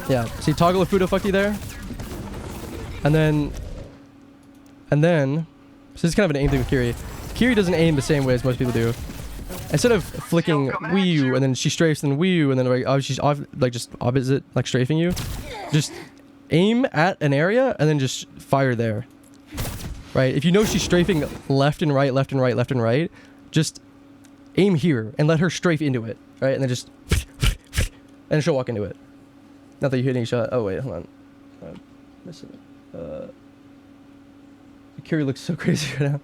Yeah, see, toggle a Fudo fuck you there. And then, so this is kind of an aim thing with Kiri. Kiri doesn't aim the same way as most people do. Instead of flicking Wii U and then she strafes and Wii U and then like, she's off, like just opposite, like strafing you, just aim at an area and then just fire there. Right? If you know she's strafing left and right, left and right, left and right, just aim here and let her strafe into it. Right? And then just, and she'll walk into it. Not that you hit any shot. Oh wait, hold on. I'm missing it. Kiri looks so crazy right now.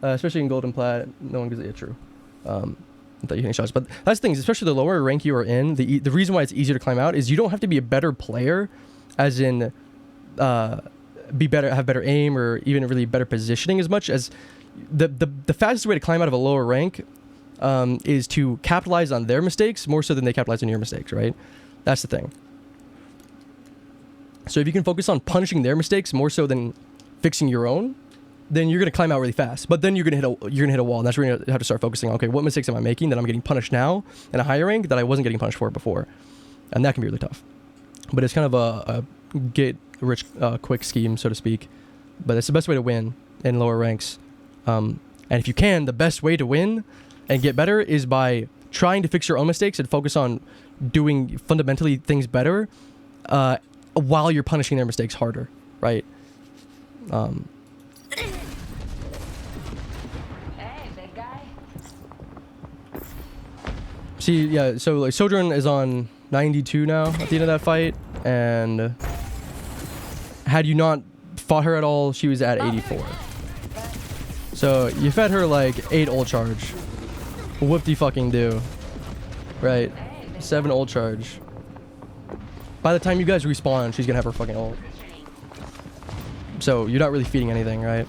Especially in Golden Plat, no one gives it. Yeah, true. Not that you hit any shots, but that's the thing. Especially the lower rank you are in, the reason why it's easier to climb out is you don't have to be a better player, as in be better, have better aim, or even really better positioning as much as the fastest way to climb out of a lower rank is to capitalize on their mistakes more so than they capitalize on your mistakes. Right? That's the thing. So if you can focus on punishing their mistakes more so than fixing your own, then you're gonna climb out really fast. But then you're gonna hit a wall, and that's where you're gonna have to start focusing on, okay, what mistakes am I making that I'm getting punished now in a higher rank that I wasn't getting punished for before, and that can be really tough. But it's kind of a get rich quick scheme, so to speak. But it's the best way to win in lower ranks. And if you can, the best way to win and get better is by trying to fix your own mistakes and focus on doing fundamentally things better, while you're punishing their mistakes harder, right? Hey, big guy. See, yeah, so like Sojourn is on 92 now at the end of that fight, and had you not fought her at all, she was at 84. So you fed her like 8 ult charge. Whoop-de-fucking do. Right? 7 ult charge. By the time you guys respawn, she's gonna have her fucking ult. So you're not really feeding anything, right?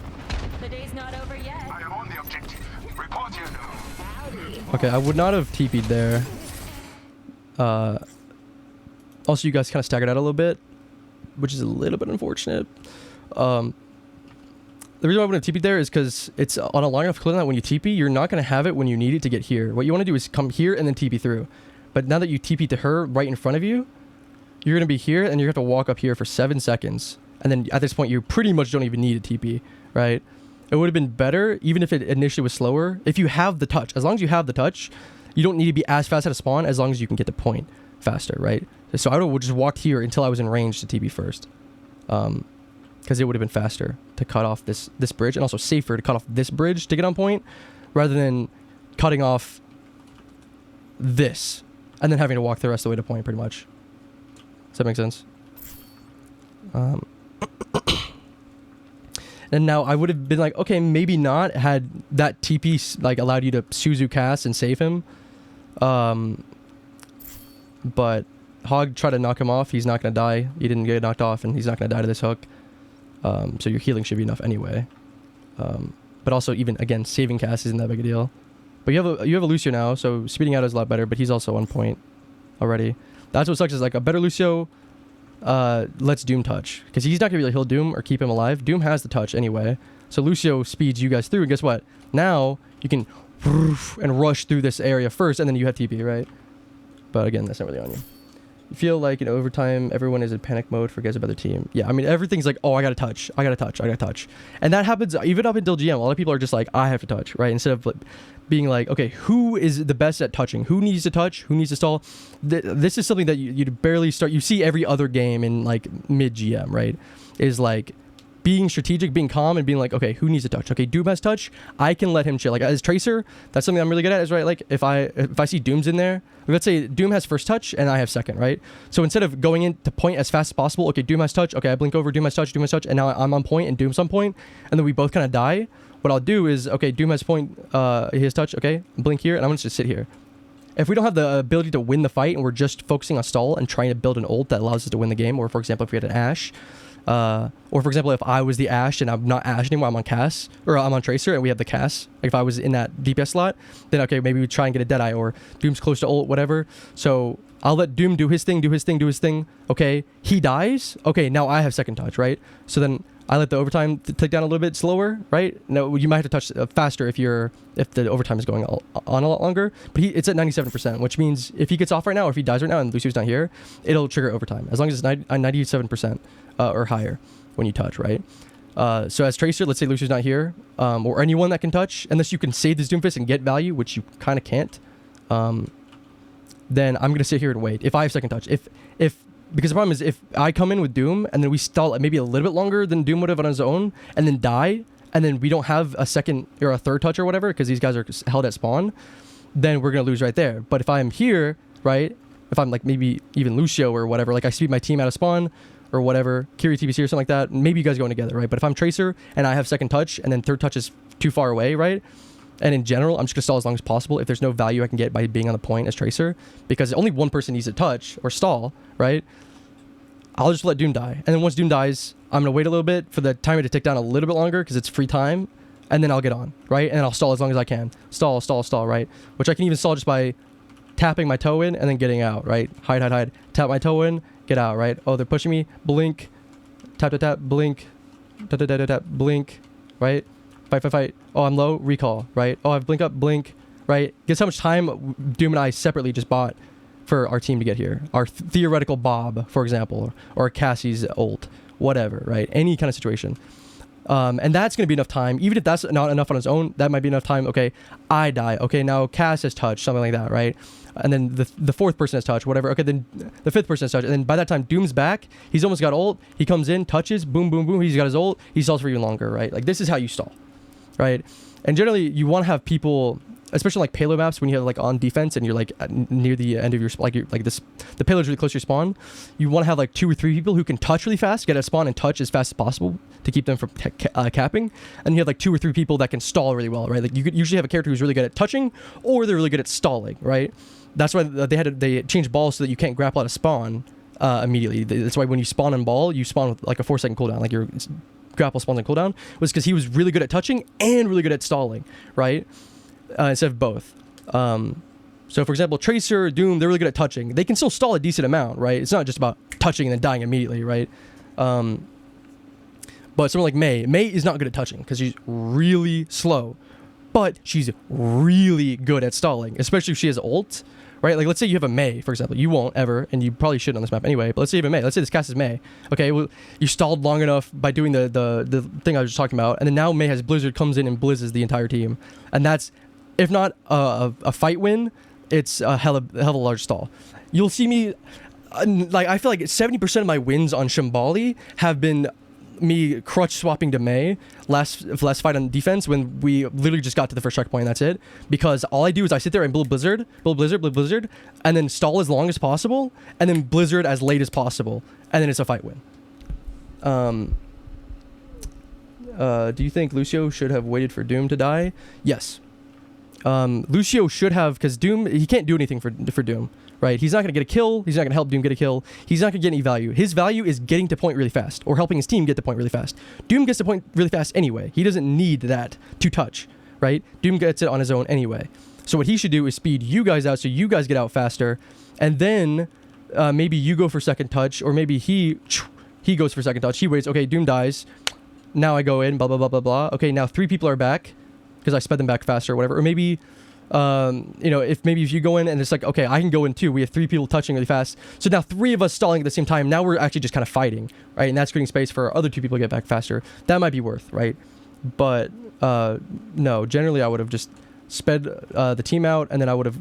The day's not over yet. I am on the objective. Report you. Howdy. Okay, I would not have TP'd there. Also, you guys kind of staggered out a little bit, which is a little bit unfortunate. The reason why I wouldn't have TP'd there is because it's on a long enough cooldown that when you TP, you're not going to have it when you need it to get here. What you want to do is come here and then TP through. But now that you TP to her right in front of you, you're going to be here and you have to walk up here for 7 seconds. And then at this point, you pretty much don't even need a TP, right? It would have been better, even if it initially was slower, if you have the touch. As long as you have the touch, you don't need to be as fast at a spawn as long as you can get the point faster, right? So I would just walk here until I was in range to TB first, because it would have been faster to cut off this bridge, and also safer to cut off this bridge to get on point, rather than cutting off this and then having to walk the rest of the way to point, pretty much. Does that make sense? And now I would have been like, okay, maybe not, had that TP like allowed you to Suzu cast and save him. But Hog tried to knock him off. He's not going to die. He didn't get knocked off, and he's not going to die to this hook. So your healing should be enough anyway. But also, even again, saving cast isn't that big a deal. But you have a Lucio now, so speeding out is a lot better. But he's also on point already. That's what sucks, is like a better Lucio lets Doom touch, because he's not gonna be able to heal Doom or keep him alive. Doom has the touch anyway, so Lucio speeds you guys through, and guess what? Now you can and rush through this area first, and then you have TP, right? But again, that's not really on you. You feel like in overtime everyone is in panic mode, forgets about their team. Yeah, I mean everything's like, oh, I gotta touch, and that happens even up until GM. A lot of people are just like, I have to touch, right? Instead of like being like, okay, who is the best at touching? Who needs to touch? Who needs to stall? This is something that you barely start. You see every other game in like mid GM, right? Is like being strategic, being calm, and being like, okay, who needs to touch? Okay, Doom has touch. I can let him chill. Like as Tracer, that's something I'm really good at. Is right. Like if I see Doom's in there, let's say Doom has first touch and I have second, right? So instead of going in to point as fast as possible, okay, Doom has touch. Okay, I blink over, Doom has touch, and now I'm on point and Doom's on point, and then we both kind of die. What I'll do is, okay, Doom has point, he has touch, okay, blink here, and I'm gonna just sit here. If we don't have the ability to win the fight and we're just focusing on stall and trying to build an ult that allows us to win the game, or for example, if we had an Ashe, or for example, if I was the Ashe and I'm not Ashe anymore, I'm on Cass, or I'm on Tracer and we have the Cass, like if I was in that DPS slot, then okay, maybe we try and get a Deadeye, or Doom's close to ult, whatever. So I'll let Doom do his thing, okay, he dies, okay, now I have second touch, right? So then I let the overtime tick down a little bit slower, right? No, you might have to touch faster if the overtime is going on a lot longer. But it's at 97%, which means if he gets off right now, or if he dies right now and Lucio's not here, it'll trigger overtime as long as it's 97% or higher when you touch, right? So as Tracer, let's say Lucio's not here, or anyone that can touch, unless you can save this Doomfist and get value, which you kind of can't. Then I'm gonna sit here and wait. If I have second touch, because the problem is if I come in with Doom and then we stall maybe a little bit longer than Doom would have on his own, and then die, and then we don't have a second or a third touch or whatever because these guys are held at spawn, then we're gonna lose right there. But if I'm here, right, if I'm like maybe even Lucio or whatever, like I speed my team out of spawn or whatever, Kiri TBC or something like that, maybe you guys going together, right? But if I'm Tracer and I have second touch and then third touch is too far away, right? And in general, I'm just gonna stall as long as possible if there's no value I can get by being on the point as Tracer, because only one person needs to touch or stall, right? I'll just let Doom die. And then once Doom dies, I'm gonna wait a little bit for the timer to tick down a little bit longer because it's free time, and then I'll get on, right? And I'll stall as long as I can. Stall, right? Which I can even stall just by tapping my toe in and then getting out, right? Hide. Tap my toe in, get out, right? Oh, they're pushing me. Blink. Tap, blink. Tap, blink, right? Fight. Oh, I'm low. Recall, right? Oh, I have blink up, blink, right? Guess how much time Doom and I separately just bought for our team to get here. Our theoretical Bob, for example, or Cassie's ult, whatever, right? Any kind of situation. And that's going to be enough time. Even if that's not enough on its own, that might be enough time. Okay, I die. Okay, now Cass has touched, something like that, right? And then the fourth person has touched, whatever. Okay, then the fifth person has touched. And then by that time, Doom's back. He's almost got ult. He comes in, touches, boom, boom, boom. He's got his ult. He stalls for even longer, right? Like, this is how you stall, right? And generally, you want to have people, especially like payload maps, when you have like on defense and you're like near the end of your the payload's really close to your spawn, you want to have like 2 or 3 people who can touch really fast, get at spawn and touch as fast as possible to keep them from capping, and you have like 2 or 3 people that can stall really well, right? Like you could usually have a character who's really good at touching, or they're really good at stalling, right? That's why they changed balls so that you can't grapple out of spawn immediately. That's why when you spawn on ball, you spawn with like a 4-second cooldown, like your grapple spawns on cooldown, was because he was really good at touching and really good at stalling, right? Instead of both. So for example, Tracer, Doom, they're really good at touching. They can still stall a decent amount, right? It's not just about touching and then dying immediately, right? But someone like Mei is not good at touching because she's really slow, but she's really good at stalling, especially if she has ult, right? Like let's say you have a Mei, for example. You won't ever, and you probably shouldn't on this map anyway, but let's say you have a Mei. Let's say this cast is Mei. Okay, well, you stalled long enough by doing the thing I was just talking about, and then now Mei has Blizzard, comes in and blizzes the entire team. And that's, if not a fight win, it's a hell of a large stall. You'll see me, like, I feel like 70% of my wins on Shambali have been me crutch swapping to Mei last fight on defense when we literally just got to the first checkpoint and that's it. Because all I do is I sit there and build Blizzard, and then stall as long as possible, and then Blizzard as late as possible, and then it's a fight win. Do you think Lucio should have waited for Doom to die? Yes. Lucio should have, because Doom, he can't do anything for Doom, right? He's not going to get a kill. He's not going to help Doom get a kill. He's not going to get any value. His value is getting to point really fast or helping his team get to point really fast. Doom gets to point really fast anyway. He doesn't need that to touch, right? Doom gets it on his own anyway. So what he should do is speed you guys out so you guys get out faster, and then maybe you go for second touch, or maybe he goes for second touch. He waits. Okay, Doom dies. Now I go in, blah, blah, blah, blah, blah. Okay, now 3 people are back because I sped them back faster or whatever. Or maybe, if you go in and it's like, okay, I can go in too. We have 3 people touching really fast. So now 3 of us stalling at the same time. Now we're actually just kind of fighting, right? And that's creating space for other 2 people to get back faster. That might be worth, right? But no, generally I would have just sped the team out, and then I would have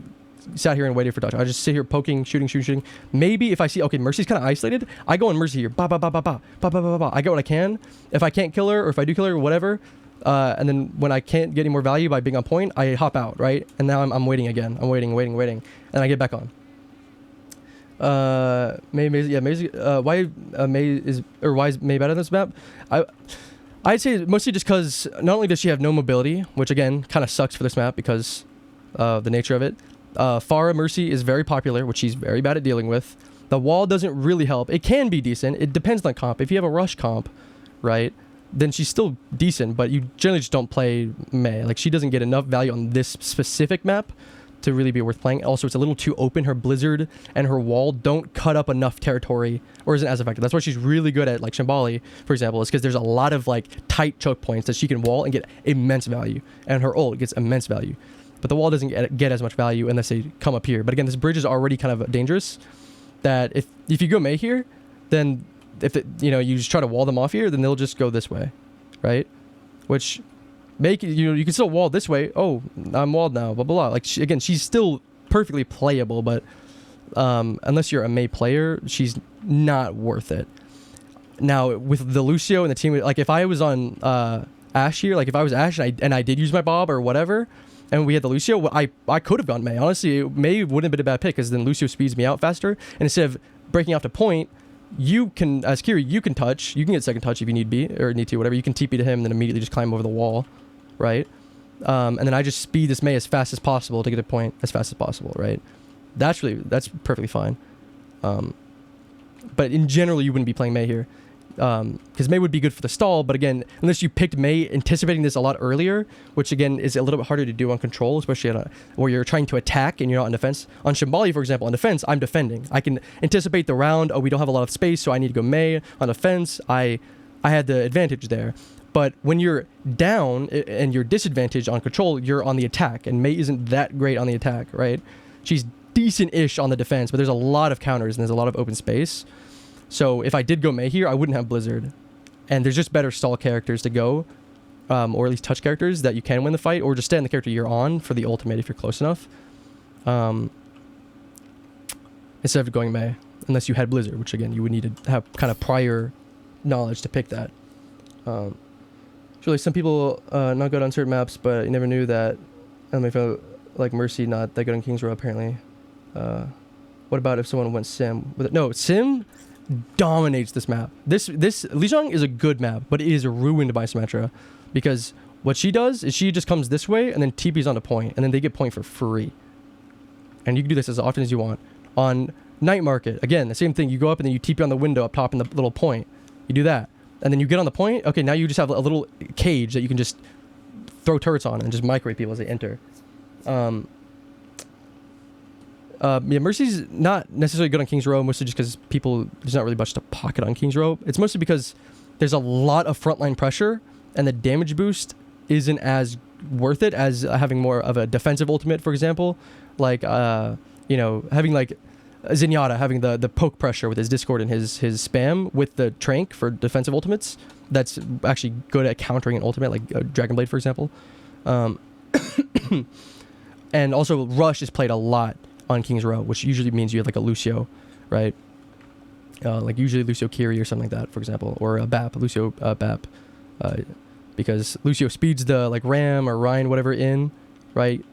sat here and waited for touch. I just sit here poking, shooting. Maybe if I see, okay, Mercy's kind of isolated, I go on Mercy here. Ba ba ba ba ba ba ba ba ba. I get what I can. If I can't kill her, or if I do kill her, or whatever, and then when I can't get any more value by being on point, I hop out, right? And now I'm waiting again. I'm waiting, and I get back on. Why is Mei better than this map? I'd say mostly just because not only does she have no mobility, which again kind of sucks for this map because of the nature of it. Pharah Mercy is very popular, which she's very bad at dealing with. The wall doesn't really help. It can be decent. It depends on comp. If you have a rush comp, right, then she's still decent, but you generally just don't play Mei. Like, she doesn't get enough value on this specific map to really be worth playing. Also, it's a little too open. Her Blizzard and her wall don't cut up enough territory, or isn't as effective. That's why she's really good at, like, Shambali, for example, is because there's a lot of, like, tight choke points that she can wall and get immense value. And her ult gets immense value. But the wall doesn't get as much value unless they come up here. But again, this bridge is already kind of dangerous. That if you go Mei here, then you just try to wall them off here, then they'll just go this way, right? Which you can still wall this way. Oh, I'm walled now. Blah blah blah. Like she's still perfectly playable, but unless you're a Mei player, she's not worth it. Now with the Lucio and the team, like if I was on Ashe here, like if I was Ashe and I did use my Bob or whatever, and we had the Lucio, I could have gone Mei. Honestly, Mei wouldn't have been a bad pick because then Lucio speeds me out faster. And instead of breaking off to point, you can, as Kiri, you can touch. You can get second touch if you need to, whatever. You can TP to him and then immediately just climb over the wall, right? And then I just speed this Mei as fast as possible to get a point as fast as possible, right? That's perfectly fine. But in general, you wouldn't be playing Mei here. Because Mei would be good for the stall, but again, unless you picked Mei anticipating this a lot earlier, which again is a little bit harder to do on control, especially where you're trying to attack and you're not on defense. On Shambali, for example, on defense, I'm defending. I can anticipate the round. Oh, we don't have a lot of space, so I need to go Mei. On defense, I had the advantage there. But when you're down and you're disadvantaged on control, you're on the attack, and Mei isn't that great on the attack, right? She's decent-ish on the defense, but there's a lot of counters and there's a lot of open space. So if I did go Mei here, I wouldn't have Blizzard. And there's just better stall characters to go, or at least touch characters that you can win the fight, or just stay on the character you're on for the ultimate if you're close enough. Instead of going Mei, unless you had Blizzard, which again, you would need to have kind of prior knowledge to pick that. Surely some people not good on certain maps, but you never knew that. Like Mercy, not that good on King's Row apparently. What about if someone went Sim? No, Sim dominates this map. This Lijiang is a good map, but it is ruined by Symmetra, because what she does is she just comes this way and then TP's onto point, and then they get point for free. And you can do this as often as you want. On Night Market, again, the same thing. You go up and then you TP on the window up top in the little point. You do that, and then you get on the point. Okay, now you just have a little cage that you can just throw turrets on and just microwave people as they enter. Mercy's not necessarily good on King's Row, mostly just because there's not really much to pocket on King's Row. It's mostly because there's a lot of frontline pressure, and the damage boost isn't as worth it as having more of a defensive ultimate, for example. Like, having like Zenyatta having the poke pressure with his Discord and his spam with the Trank for defensive ultimates. That's actually good at countering an ultimate, like Dragon Blade, for example. And also Rush is played a lot on King's Row, which usually means you have like a Lucio, right? Like usually Lucio Kiri or something like that, for example, or a BAP, Lucio BAP, because Lucio speeds the like Ram or Ryan, whatever in, right?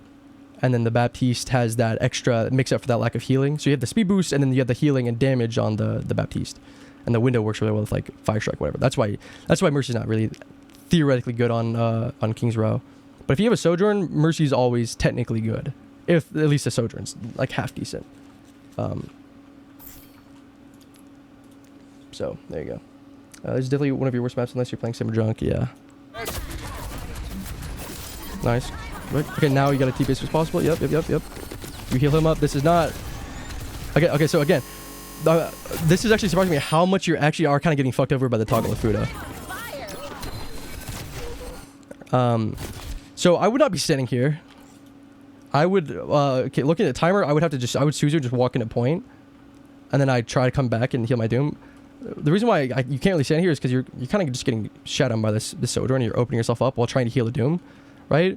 And then the Baptiste has that extra mix up for that lack of healing. So you have the speed boost and then you have the healing and damage on the Baptiste. And the window works really well with like Fire Strike, whatever. That's why Mercy's not really theoretically good on King's Row. But if you have a Sojourn, Mercy's always technically good. If at least the Sojourn's like half decent. So there you go. This is definitely one of your worst maps unless you're playing Simmer Junk. Yeah. Nice. Okay, now you got to TP as possible. Yep. You heal him up. This is not. Okay. So again, this is actually surprising me how much you actually are kind of getting fucked over by the toggle of Fuda. So I would not be standing here. I would, okay, looking at the timer, I would Suzu just walk into point, and then I try to come back and heal my Doom. The reason why you can't really stand here is because you're kind of just getting shot on by this Sojourn, and you're opening yourself up while trying to heal the Doom, right?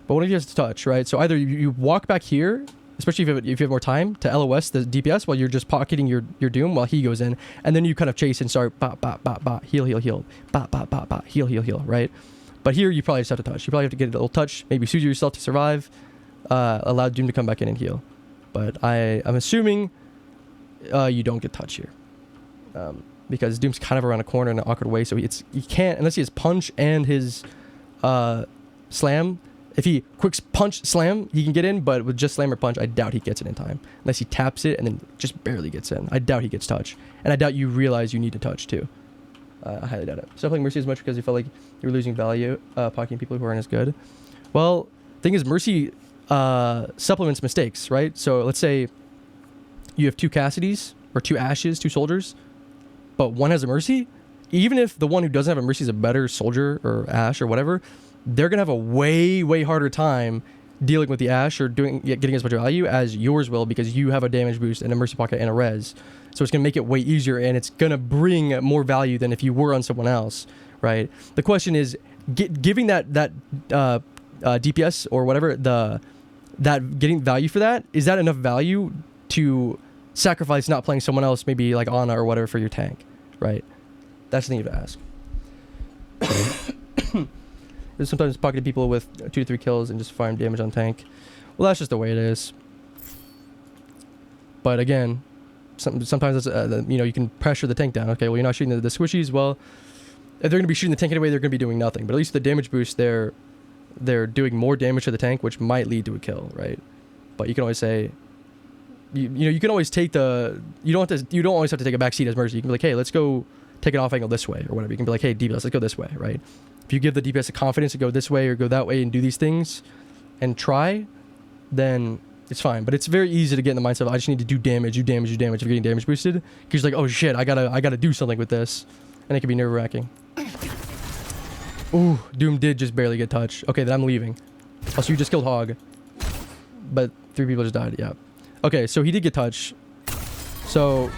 But one of you has to touch, right? So either you walk back here, especially if you have more time, to LOS the DPS while you're just pocketing your Doom while he goes in, and then you kind of chase and start heal, heal, right? But here you probably just have to touch. You probably have to get a little touch, maybe Suzu yourself to survive, allow Doom to come back in and heal. But I'm assuming you don't get touch here. Because Doom's kind of around a corner in an awkward way, so he can't, unless he has punch and his slam. If he quick punch slam, he can get in, but with just slam or punch, I doubt he gets it in time. Unless he taps it and then just barely gets in. I doubt he gets touch. And I doubt you realize you need to touch too. I highly doubt it. Stop playing Mercy as much because you felt like you were losing value, pocketing people who aren't as good. Well, thing is, Mercy supplements mistakes, right? So let's say you have two Cassidys, or two Ashes, two soldiers, but one has a Mercy. Even if the one who doesn't have a Mercy is a better soldier or Ash or whatever, they're going to have a way harder time dealing with the Ash or getting as much value as yours will, because you have a damage boost and a Mercy pocket and a res. So it's going to make it way easier, and it's going to bring more value than if you were on someone else, right? The question is, giving that DPS or whatever, that getting value for that, is that enough value to sacrifice not playing someone else, maybe like Ana or whatever, for your tank, right? That's the thing you have to ask. There's sometimes pocketing people with 2 to 3 kills and just farm damage on tank. Well, that's just the way it is. But again, sometimes it's, you can pressure the tank down. Okay, well, you're not shooting the squishies. Well, if they're going to be shooting the tank anyway, they're going to be doing nothing. But at least the damage boost, they're doing more damage to the tank, which might lead to a kill, right? But you can always say, you can always take you don't always have to take a back seat as Mercy. You can be like, hey, let's go take an off angle this way or whatever. You can be like, hey, DPS, let's go this way, right? If you give the DPS the confidence to go this way or go that way and do these things and try, then it's fine. But it's very easy to get in the mindset of, I just need to do damage if you're getting damage boosted. Because you're like, oh shit, I gotta do something with this. And it can be nerve-wracking. Ooh, Doom did just barely get touched. Okay, then I'm leaving. Also, you just killed Hog. But 3 people just died, yeah. Okay, so he did get touched. So,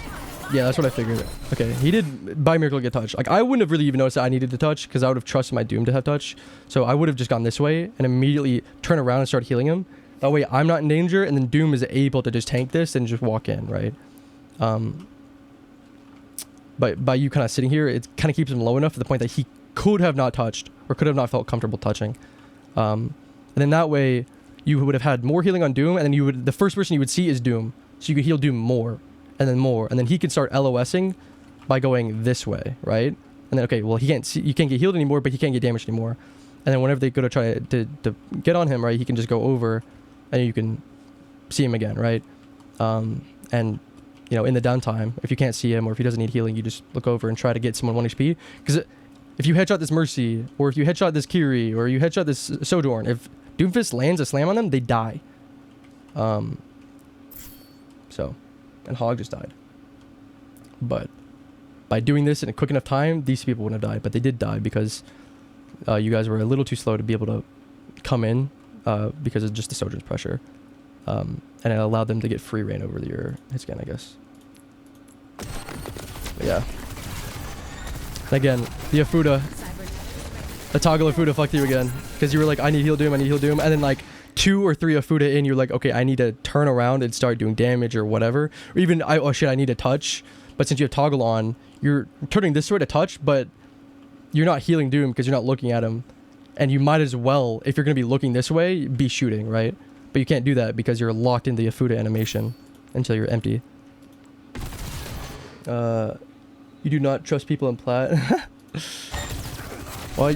yeah, that's what I figured. Okay, he did, by miracle, get touched. Like, I wouldn't have really even noticed that I needed to touch, because I would have trusted my Doom to have touch. So I would have just gone this way and immediately turn around and start healing him. That way I'm not in danger, and then Doom is able to just tank this and just walk in, right? But by you kind of sitting here, it kind of keeps him low enough to the point that he could have not touched or could have not felt comfortable touching. And then that way you would have had more healing on Doom, and then the first person you would see is Doom. So you could heal Doom more, and then he can start LOSing by going this way, right? And then, okay, well, you can't get healed anymore, but he can't get damaged anymore. And then whenever they go to try to get on him, right, he can just go over, and you can see him again, right? And in the downtime, if you can't see him or if he doesn't need healing, you just look over and try to get someone 1 HP. Because if you headshot this Mercy, or if you headshot this Kiri, or you headshot this Sojourn, if Doomfist lands a slam on them, they die. And Hog just died. But by doing this in a quick enough time, these people wouldn't have died. But they did die because you guys were a little too slow to be able to come in because of just the Sojourn's pressure. And it allowed them to get free reign over his skin, I guess. But yeah. And again, the Afuda, the toggle Afuda fucked you again. Because you were like, I need heal Doom. And then like 2 or 3 Afuda in, you're like, okay, I need to turn around and start doing damage or whatever. Or even, oh shit, I need to touch. But since you have toggle on, you're turning this way to touch, but you're not healing Doom because you're not looking at him. And you might as well, if you're going to be looking this way, be shooting, right? But you can't do that because you're locked in the Afuda animation until you're empty. You do not trust people in plat. Well,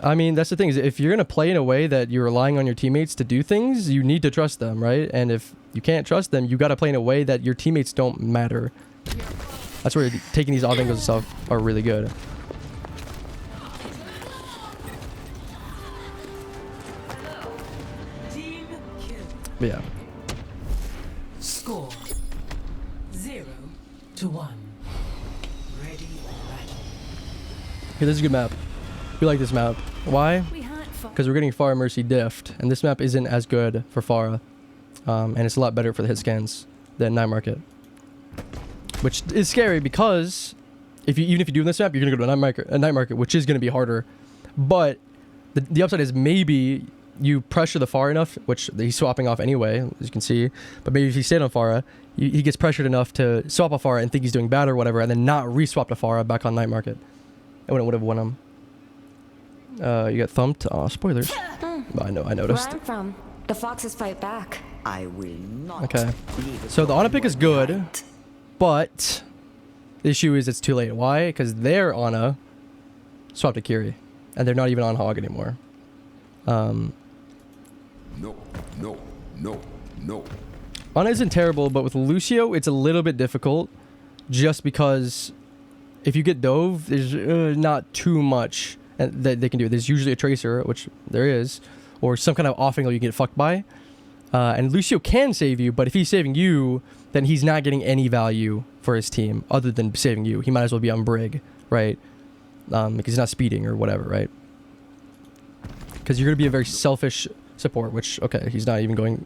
I mean, that's the thing, is if you're going to play in a way that you're relying on your teammates to do things, you need to trust them, right? And if you can't trust them, you got to play in a way that your teammates don't matter. That's where taking these off angles and stuff are really good. But yeah. Score 0-1. Ready or battle. Okay, this is a good map. We like this map. Why? Because we're getting Pharah Mercy diffed, and this map isn't as good for Pharah. And it's a lot better for the hit scans than Night Market. Which is scary because even if you do this map, you're going to go to a Night Market, which is going to be harder. But the upside is maybe you pressure the Pharah enough, which he's swapping off anyway, as you can see. But maybe if he stayed on Pharah, he gets pressured enough to swap off Pharah and think he's doing bad or whatever, and then not re-swap to Pharah back on Night Market. And it would have won him. You got thumped. Oh, spoilers. I know, I noticed. Where I'm from, the foxes fight back. I will not. Okay. So the Ana pick is good, but the issue is it's too late. Why? Because their Ana swapped to Kiri, and they're not even on Hog anymore. No. Ana isn't terrible, but with Lucio, it's a little bit difficult, just because if you get Dove, there's not too much that they can do. There's usually a Tracer, which there is, or some kind of off angle you get fucked by. And Lucio can save you, but if he's saving you, then he's not getting any value for his team other than saving you. He might as well be on Brig, right? Because he's not speeding or whatever, right? Because you're going to be a very selfish support, which, okay, he's not even going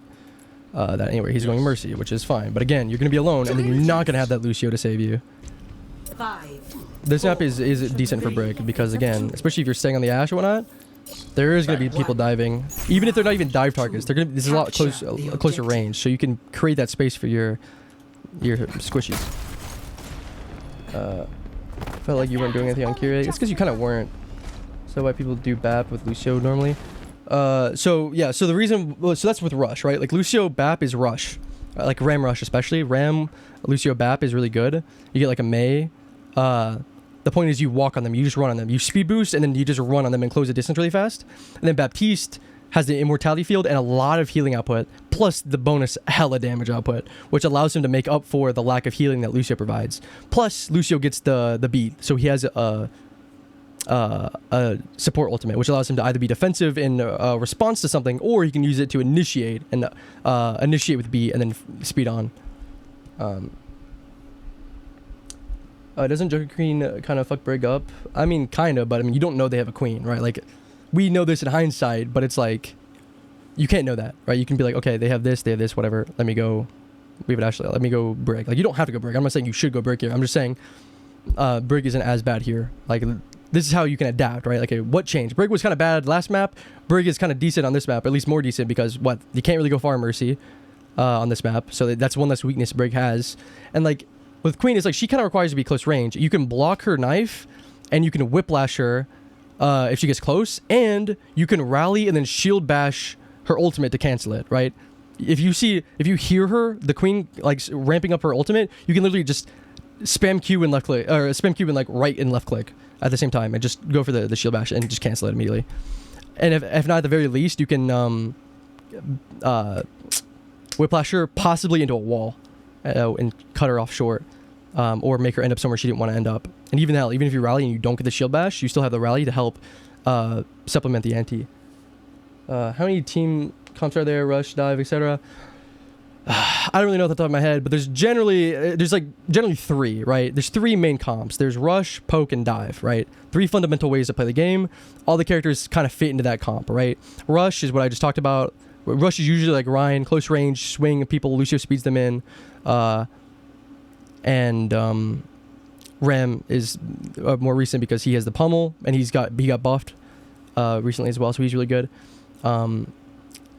that anyway. He's going Mercy, which is fine. But again, you're going to be alone, and then you're not going to have that Lucio to save you. 5. This map is decent for Brig because, again, especially if you're staying on the Ash or whatnot, there is going to be people diving. Even if they're not even dive targets, they're going to. This is a lot closer range, so you can create that space for your squishies. Felt like you weren't doing anything on Kiri. It's because you kind of weren't. So why people do BAP with Lucio normally? So yeah. So the reason. So that's with Rush, right? Like Lucio BAP is Rush, like Ram Rush especially. Ram Lucio BAP is really good. You get like a Mei. The point is you walk on them, you just run on them. You speed boost and then you just run on them and close the distance really fast. And then Baptiste has the immortality field and a lot of healing output, plus the bonus hella damage output, which allows him to make up for the lack of healing that Lucio provides. Plus Lucio gets the beat, so he has a support ultimate, which allows him to either be defensive in response to something, or he can use it to initiate and initiate with beat and then speed on. Doesn't Joker Queen kind of fuck Brig up? I mean, kind of, but I mean, you don't know they have a queen, right? Like, we know this in hindsight, but it's like, you can't know that, right? You can be like, okay, they have this, whatever. Let me go, we have it Ashley. Let me go Brig. Like, you don't have to go Brig. I'm not saying you should go Brig here. I'm just saying, Brig isn't as bad here. Like, this is how you can adapt, right? Like, what changed? Brig was kind of bad last map. Brig is kind of decent on this map, at least more decent, because what? You can't really go far Mercy on this map. So that's one less weakness Brig has. And like, with Queen, it's like she kind of requires to be close range. You can block her knife, and you can whiplash her if she gets close, and you can rally and then shield bash her ultimate to cancel it, right? If you hear her, the Queen, like ramping up her ultimate, you can literally just spam Q and left click, or spam Q and like right and left click at the same time, and just go for the shield bash and just cancel it immediately. And if not, at the very least, you can whiplash her possibly into a wall. And cut her off short, or make her end up somewhere she didn't want to end up. And even hell, even if you rally and you don't get the shield bash, you still have the rally to help supplement the anti. How many team comps are there? Rush, dive, etc. I don't really know off the top of my head, but there's generally 3, right? There's 3 main comps. There's rush, poke, and dive, right? 3 fundamental ways to play the game. All the characters kind of fit into that comp, right? Rush is what I just talked about. Rush is usually like Ryan, close range, swing people, Lucio speeds them in. And Ram is more recent because he has the pummel and he got buffed recently as well, so he's really good.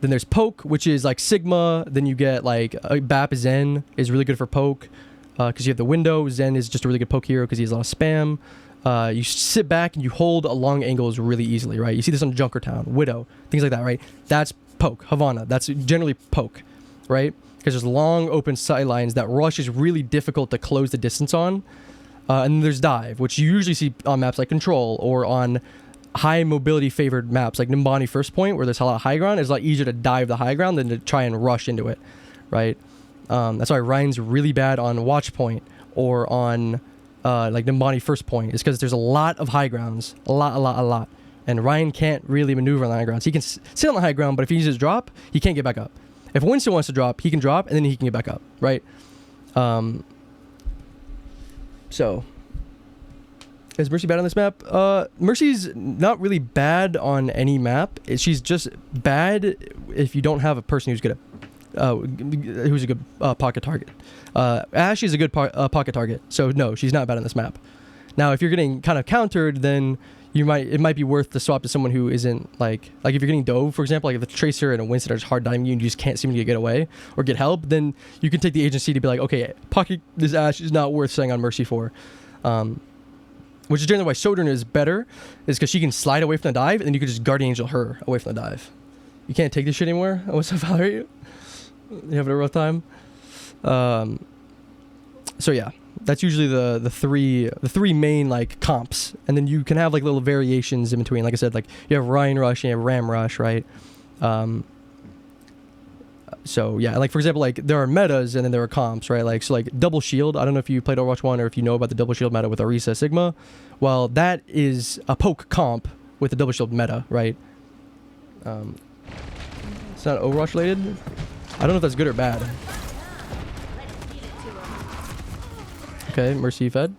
Then there's poke, which is like Sigma. Then you get like BAP Zen is really good for poke because you have the window. Zen is just a really good poke hero because he has a lot of spam. You sit back and you hold long angles really easily, right? You see this on Junkertown, Widow, things like that, right? That's poke. Havana, that's generally poke, right? Because there's long open sight lines that rush is really difficult to close the distance on. And then there's dive, which you usually see on maps like Control or on high mobility favored maps like Nimbani First Point, where there's a lot of high ground. It's a lot easier to dive the high ground than to try and rush into it, right? That's why Ryan's really bad on Watch Point or on like Nimbani First Point, is because there's a lot of high grounds, a lot. And Ryan can't really maneuver on the high grounds. He can sit on the high ground, but if he uses drop, he can't get back up. If Winston wants to drop, he can drop, and then he can get back up, right? So, is Mercy bad on this map? Mercy's not really bad on any map. She's just bad if you don't have a person who's good at, who's a good pocket target. Ashe is a good pocket target, so no, she's not bad on this map. Now, if you're getting kind of countered, then it might be worth to swap to someone who isn't like if you're getting dove, for example, like if the Tracer and a Winston are just hard diving you and you just can't seem to get away or get help, then you can take the agency to be like, okay, pocket this Ashe is not worth staying on Mercy for. Which is generally why Sojourner is better, is because she can slide away from the dive and then you can just Guardian Angel her away from the dive. You can't take this shit anymore? What's up, Valerie? You having a rough time? So yeah. That's usually the three main like comps, and then you can have like little variations in between. Like I said, like you have Ryan Rush and you have Ram Rush, right? So yeah, like for example, like there are metas and then there are comps, right? Like so, like double shield. I don't know if you played Overwatch 1 or if you know about the double shield meta with Orisa Sigma. Well, that is a poke comp with the double shield meta, right? It's not Overwatch related. I don't know if that's good or bad. Okay, Mercy fed.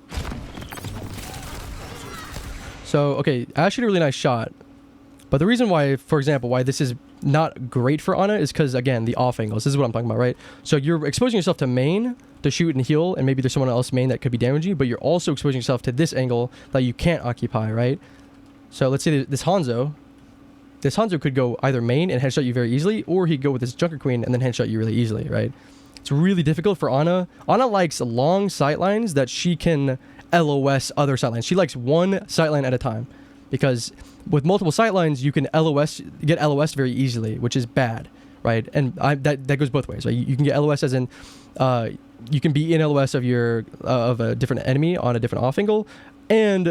So, okay, Ashe did a really nice shot. But the reason why, for example, why this is not great for Ana is because, again, the off angles. This is what I'm talking about, right? So you're exposing yourself to main to shoot and heal, and maybe there's someone else main that could be damaging, but you're also exposing yourself to this angle that you can't occupy, right? So let's say this Hanzo could go either main and headshot you very easily, or he'd go with this Junker Queen and then headshot you really easily, right? It's really difficult for Ana. Ana likes long sightlines that she can LOS other sightlines. She likes one sightline at a time, because with multiple sightlines, you can get LOS very easily, which is bad, right? And that goes both ways, right? You can get LOS as in you can be in LOS of of a different enemy on a different off angle, and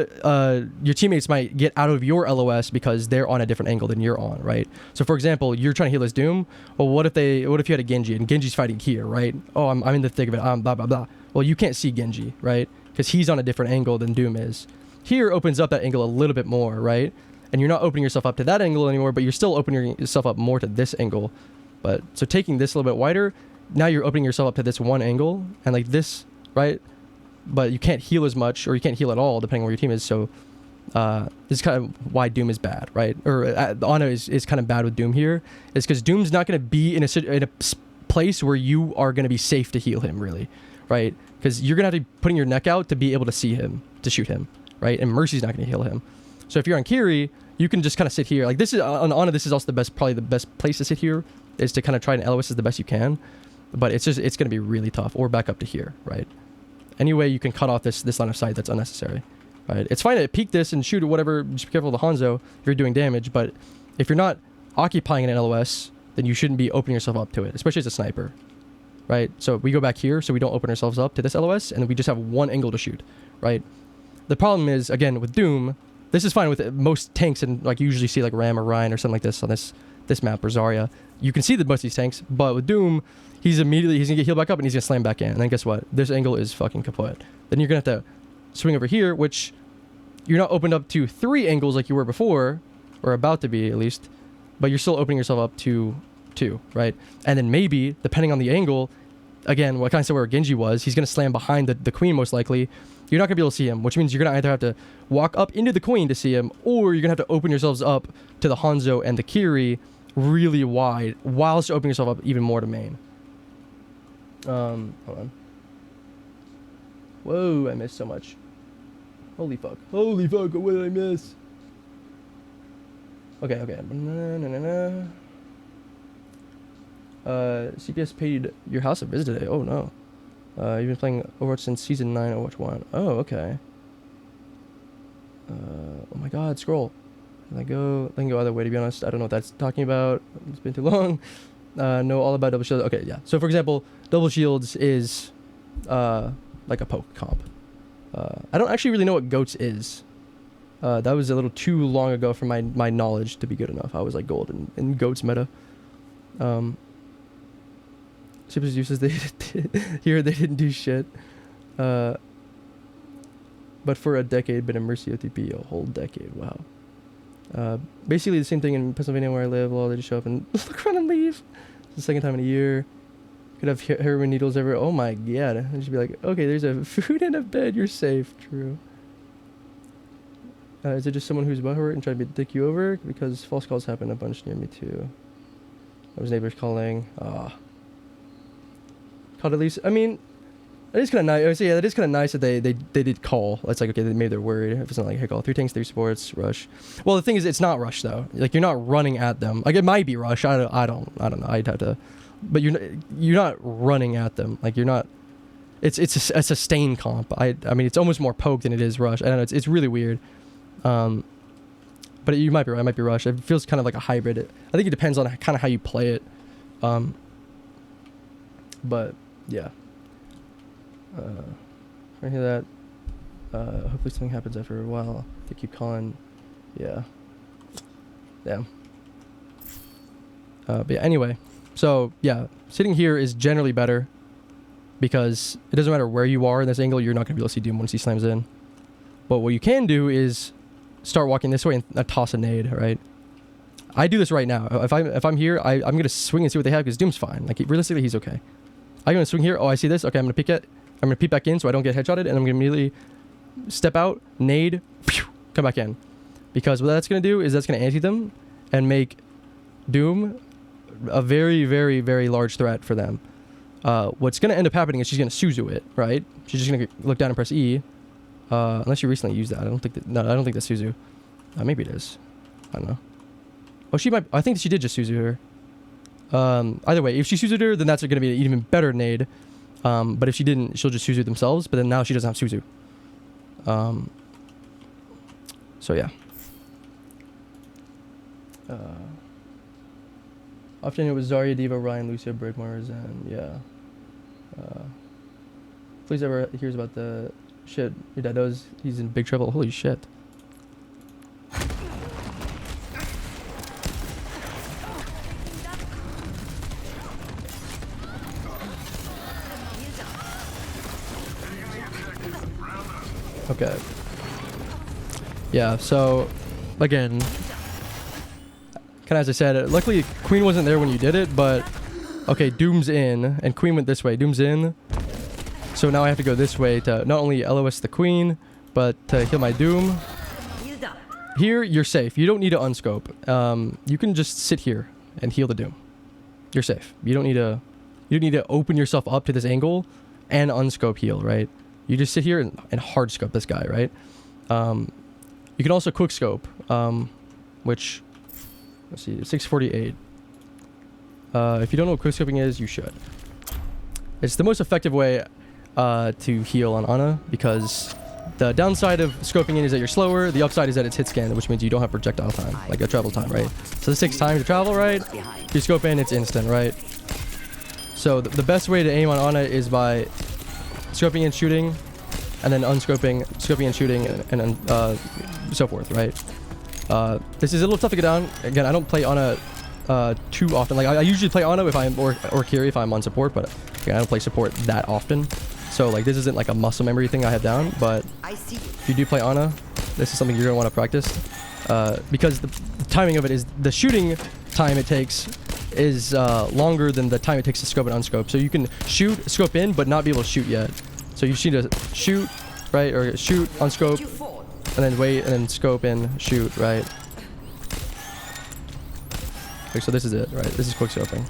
your teammates might get out of your LOS because they're on a different angle than you're on, right? So for example, you're trying to heal this Doom. Well, what if you had a Genji and Genji's fighting here, right? Oh, I'm in the thick of it. I'm blah blah blah. Well, you can't see Genji, right? Because he's on a different angle than Doom is. Here opens up that angle a little bit more, right? And you're not opening yourself up to that angle anymore, but you're still opening yourself up more to this angle. But so taking this a little bit wider, now you're opening yourself up to this one angle and like this, right? But you can't heal as much, or you can't heal at all, depending on where your team is. So this is kind of why Doom is bad, right? Or Ana is kind of bad with Doom here, is because Doom's not going to be in a place where you are going to be safe to heal him, really, right? Because you're going to have to be putting your neck out to be able to see him, to shoot him, right? And Mercy's not going to heal him. So if you're on Kiri, you can just kind of sit here. Like this is on Ana, this is also probably the best place to sit here, is to kind of try and LOS as the best you can. But it's going to be really tough. Or back up to here, right? Any way you can cut off this line of sight that's unnecessary, right? It's fine to peek this and shoot or whatever. Just be careful of the Hanzo if you're doing damage. But if you're not occupying an LOS, then you shouldn't be opening yourself up to it, especially as a sniper, right? So we go back here, so we don't open ourselves up to this LOS, and we just have one angle to shoot, right? The problem is, again, with Doom, this is fine with most tanks, and like you usually see like Ram or Ryan or something like this on this map, or Zarya. You can see most of these tanks, but with Doom, he's gonna get healed back up and he's gonna slam back in. And then guess what? This angle is fucking kaput. Then you're gonna have to swing over here, which you're not opened up to 3 angles like you were before, or about to be at least, but you're still opening yourself up to 2, right? And then maybe, depending on the angle, again, what kind of said where Genji was, he's gonna slam behind the queen most likely. You're not gonna be able to see him, which means you're gonna either have to walk up into the queen to see him, or you're gonna have to open yourselves up to the Hanzo and the Kiri really wide, whilst opening yourself up even more to main. Hold on. Whoa, I missed so much. Holy fuck, what did I miss? Okay. CPS paid your house a visit today. Oh no. You've been playing Overwatch since season 9 Overwatch 1. Oh, okay. Oh my god, scroll. I can go either way, to be honest. I don't know what that's talking about. It's been too long. Know all about double shields. Okay, yeah. So for example, double shields is like a poke comp. I don't actually really know what goats is. That was a little too long ago for my knowledge to be good enough. I was like gold in goats meta. Shippers uses here they didn't do shit. But for a decade, been a Mercy OTP a whole decade. Wow. Basically the same thing in Pennsylvania where I live. Well, they just show up and look around and leave. It's the second time in a year. Could have heroin needles everywhere. Oh my god. I should be like, okay, there's a food and a bed. You're safe. True. Is it just someone who's butthurt and trying to dick you over? Because false calls happen a bunch near me too. There was neighbors calling. Called at least. I mean, that is kind of nice. I would say, yeah, that is kind of nice that they did call. It's like, okay, maybe they're worried. If it's not like, hey, call 3 tanks, 3 supports, rush. Well, the thing is, it's not rush though. Like, you're not running at them. Like, it might be rush. I don't know. I'd have to. But you're not running at them. Like, you're not. It's a sustain comp. I mean, it's almost more poke than it is rush. I don't know. It's really weird. But you might be right. It might be rush. It feels kind of like a hybrid. I think it depends on kind of how you play it. But yeah. I hear that. Hopefully something happens after a while. They keep calling. Yeah. Damn. But yeah, anyway. So yeah, sitting here is generally better because it doesn't matter where you are in this angle, you're not going to be able to see Doom once he slams in. But what you can do is start walking this way and toss a nade, right? I do this right now. If I'm here, I'm going to swing and see what they have because Doom's fine. Like, realistically, he's okay. I'm going to swing here. Oh, I see this. Okay, I'm going to peek it. I'm going to peek back in so I don't get headshotted, and I'm going to immediately step out, nade, pew, come back in. Because what that's going to do is that's going to ante them and make Doom a very, very, very large threat for them. What's going to end up happening is she's going to Suzu it, right? She's just going to look down and press E. Unless you recently used that. I don't think that's Suzu. Maybe it is. I don't know. Oh, she might. I think she did just Suzu her. Either way, if she Suzu'd her, then that's going to be an even better nade. But if she didn't, she'll just Suzu themselves. But then now she doesn't have Suzu. So yeah. Often it was Zarya, Diva, Ryan, Lucio, Brickmars, and yeah. Please ever hears about the shit your dad does. He's in big trouble. Holy shit. Okay. Yeah, so again, kind of as I said, luckily Queen wasn't there when you did it, but okay, Doom's in and Queen went this way. Doom's in. So now I have to go this way to not only LOS the Queen, but to heal my Doom. Here, you're safe. You don't need to unscope. You can just sit here and heal the Doom. You're safe. You don't need to open yourself up to this angle and unscope heal, right? You just sit here and hard scope this guy, right? You can also quick scope, which, let's see, 648. If you don't know what quick scoping is, you should. It's the most effective way to heal on Ana because the downside of scoping in is that you're slower. The upside is that it's hit scan, which means you don't have projectile time, like a travel time, right? So this takes time to travel, right? If you scope in, it's instant, right? So the best way to aim on Ana is by scoping and shooting, and then unscoping, scoping and shooting, and so forth, right? This is a little tough to get down. Again, I don't play Ana too often. Like I usually play Ana if I'm or Kiri if I'm on support, but okay, I don't play support that often. So like this isn't like a muscle memory thing I have down, but if you do play Ana, this is something you're gonna want to practice because the timing of it is the shooting time it takes is longer than the time it takes to scope and unscope. So you can shoot, scope in, but not be able to shoot yet. So you just need to shoot, right, or shoot, unscope, and then wait, and then scope in, shoot, right. Okay, so this is it, right? This is quick scoping.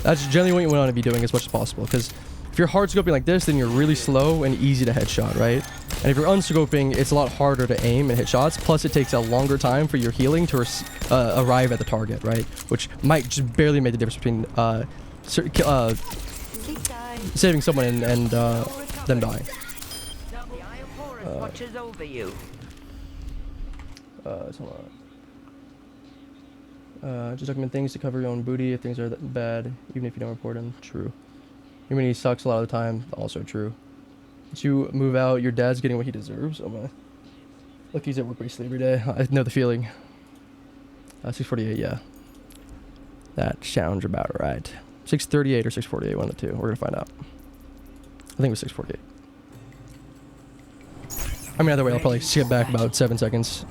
That's generally what you want to be doing as much as possible, because if you're hard scoping like this, then you're really slow and easy to headshot, right? And if you're unscoping, it's a lot harder to aim and hit shots. Plus, it takes a longer time for your healing to arrive at the target, right? Which might just barely make the difference between saving someone and them dying. The Eye of Horus watches over you. Hold on. Just document things to cover your own booty if things are that bad, even if you don't report them. True. Humanity sucks a lot of the time. Also true. Once you move out, your dad's getting what he deserves. Oh my. Look, he's at work basically every day. I know the feeling. 6:48, yeah. That sounds about right. 6:38 or 6:48, one of the two. We're gonna find out. I think it was 6:48. I mean, either way, I'll probably skip back about 7 seconds.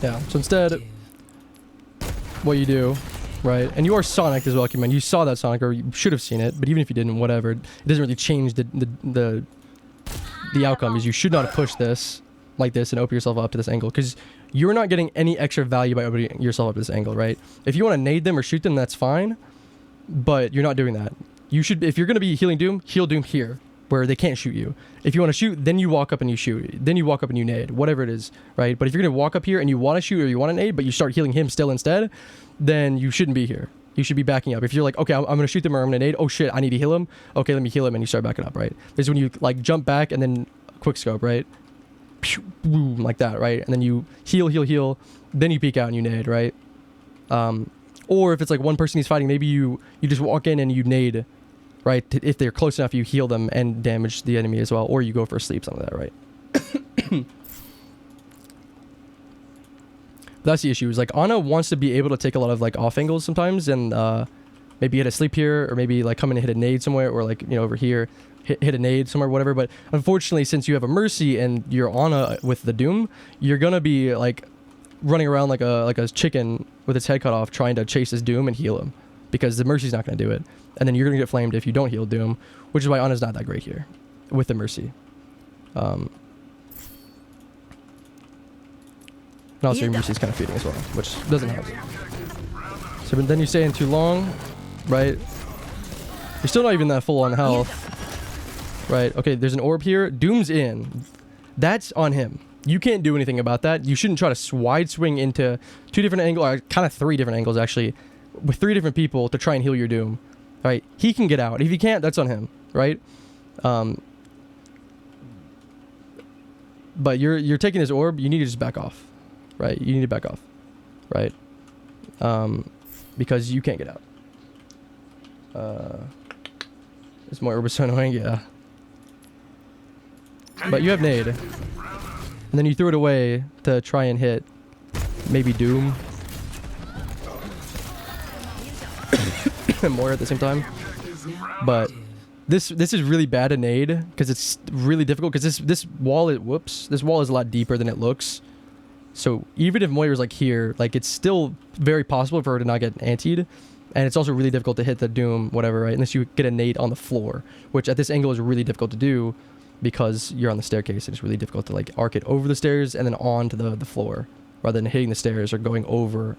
Yeah, so instead, what you do, right, and you are Sonic as well, man. You saw that Sonic, or you should have seen it, but even if you didn't, whatever, it doesn't really change the outcome. Is you should not have pushed this like this and open yourself up to this angle, because you're not getting any extra value by opening yourself up to this angle, right? If you want to nade them or shoot them, that's fine, but you're not doing that. You should, if you're going to be healing Doom, heal Doom here, where they can't shoot you. If you want to shoot, then you walk up and you shoot. Then you walk up and you nade, whatever it is, right? But if you're going to walk up here and you want to shoot or you want to nade, but you start healing him still instead, then you shouldn't be here. You should be backing up. If you're like, okay, I'm going to shoot them or I'm going to nade. Oh shit, I need to heal him. Okay, let me heal him, and you start backing up, right? This is when you like jump back and then quick scope, right? Pew, boom, like that, right? And then you heal. Then you peek out and you nade, right? Or if it's like one person he's fighting, maybe you just walk in and you nade, right? If they're close enough, you heal them and damage the enemy as well, or you go for a sleep, something like that, right? That's the issue. Is like Ana wants to be able to take a lot of like off angles sometimes, and maybe hit a sleep here, or maybe like come in and hit a nade somewhere, or like, you know, over here hit a nade somewhere, whatever. But unfortunately, since you have a Mercy and you're Ana with the Doom, you're gonna be like running around like a chicken with its head cut off, trying to chase this Doom and heal him, because the Mercy's not gonna do it, and then you're gonna get flamed if you don't heal Doom, which is why Ana's not that great here with the Mercy. And also your Mercy's kind of feeding as well, which doesn't help. So then you stay in too long, right? You're still not even that full on health, right? Okay, there's an orb here. Doom's in. That's on him. You can't do anything about that. You shouldn't try to wide swing into two different angles, or kind of three different angles actually, with three different people to try and heal your Doom, right? He can get out. If he can't, that's on him, right? But you're taking this orb. You need to just back off, right? You need to back off, right? Because you can't get out. This more orb is so annoying, yeah. But you have nade, and then you threw it away to try and hit maybe Doom and more at the same time. But this is really bad at nade, because it's really difficult, because this wall is this wall is a lot deeper than it looks. So even if Moira's like here, like it's still very possible for her to not get antied, and it's also really difficult to hit the Doom, whatever, right? Unless you get a nade on the floor, which at this angle is really difficult to do, because you're on the staircase. It's really difficult to like arc it over the stairs and then onto the floor, rather than hitting the stairs or going over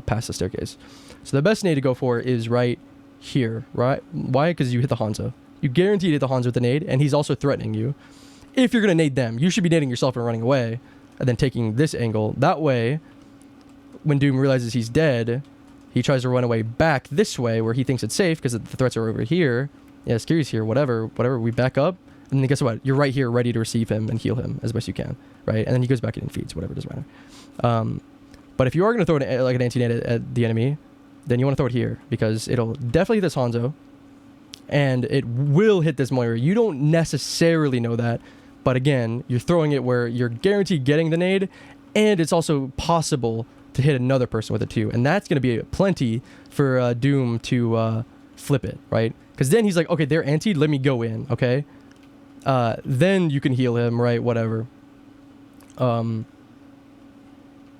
past the staircase. So the best nade to go for is right here, right? Why? Because you hit the Hanzo. You guaranteed hit the Hanzo with the nade, and he's also threatening you. If you're gonna nade them, you should be nading yourself and running away, and then taking this angle. That way, when Doom realizes he's dead, he tries to run away back this way where he thinks it's safe, because the threats are over here. Yeah, Skiri's here, whatever. We back up, and then guess what? You're right here, ready to receive him and heal him as best you can, right? And then he goes back in and feeds, whatever, doesn't matter. But if you are going to throw like an anti-nade at the enemy, then you want to throw it here, because it'll definitely hit this Hanzo, and it will hit this Moira. You don't necessarily know that, but again, you're throwing it where you're guaranteed getting the nade, and it's also possible to hit another person with it too, and that's going to be plenty for Doom to flip it, right? Because then he's like, okay, they're antied, let me go in, okay? Then you can heal him, right? Whatever.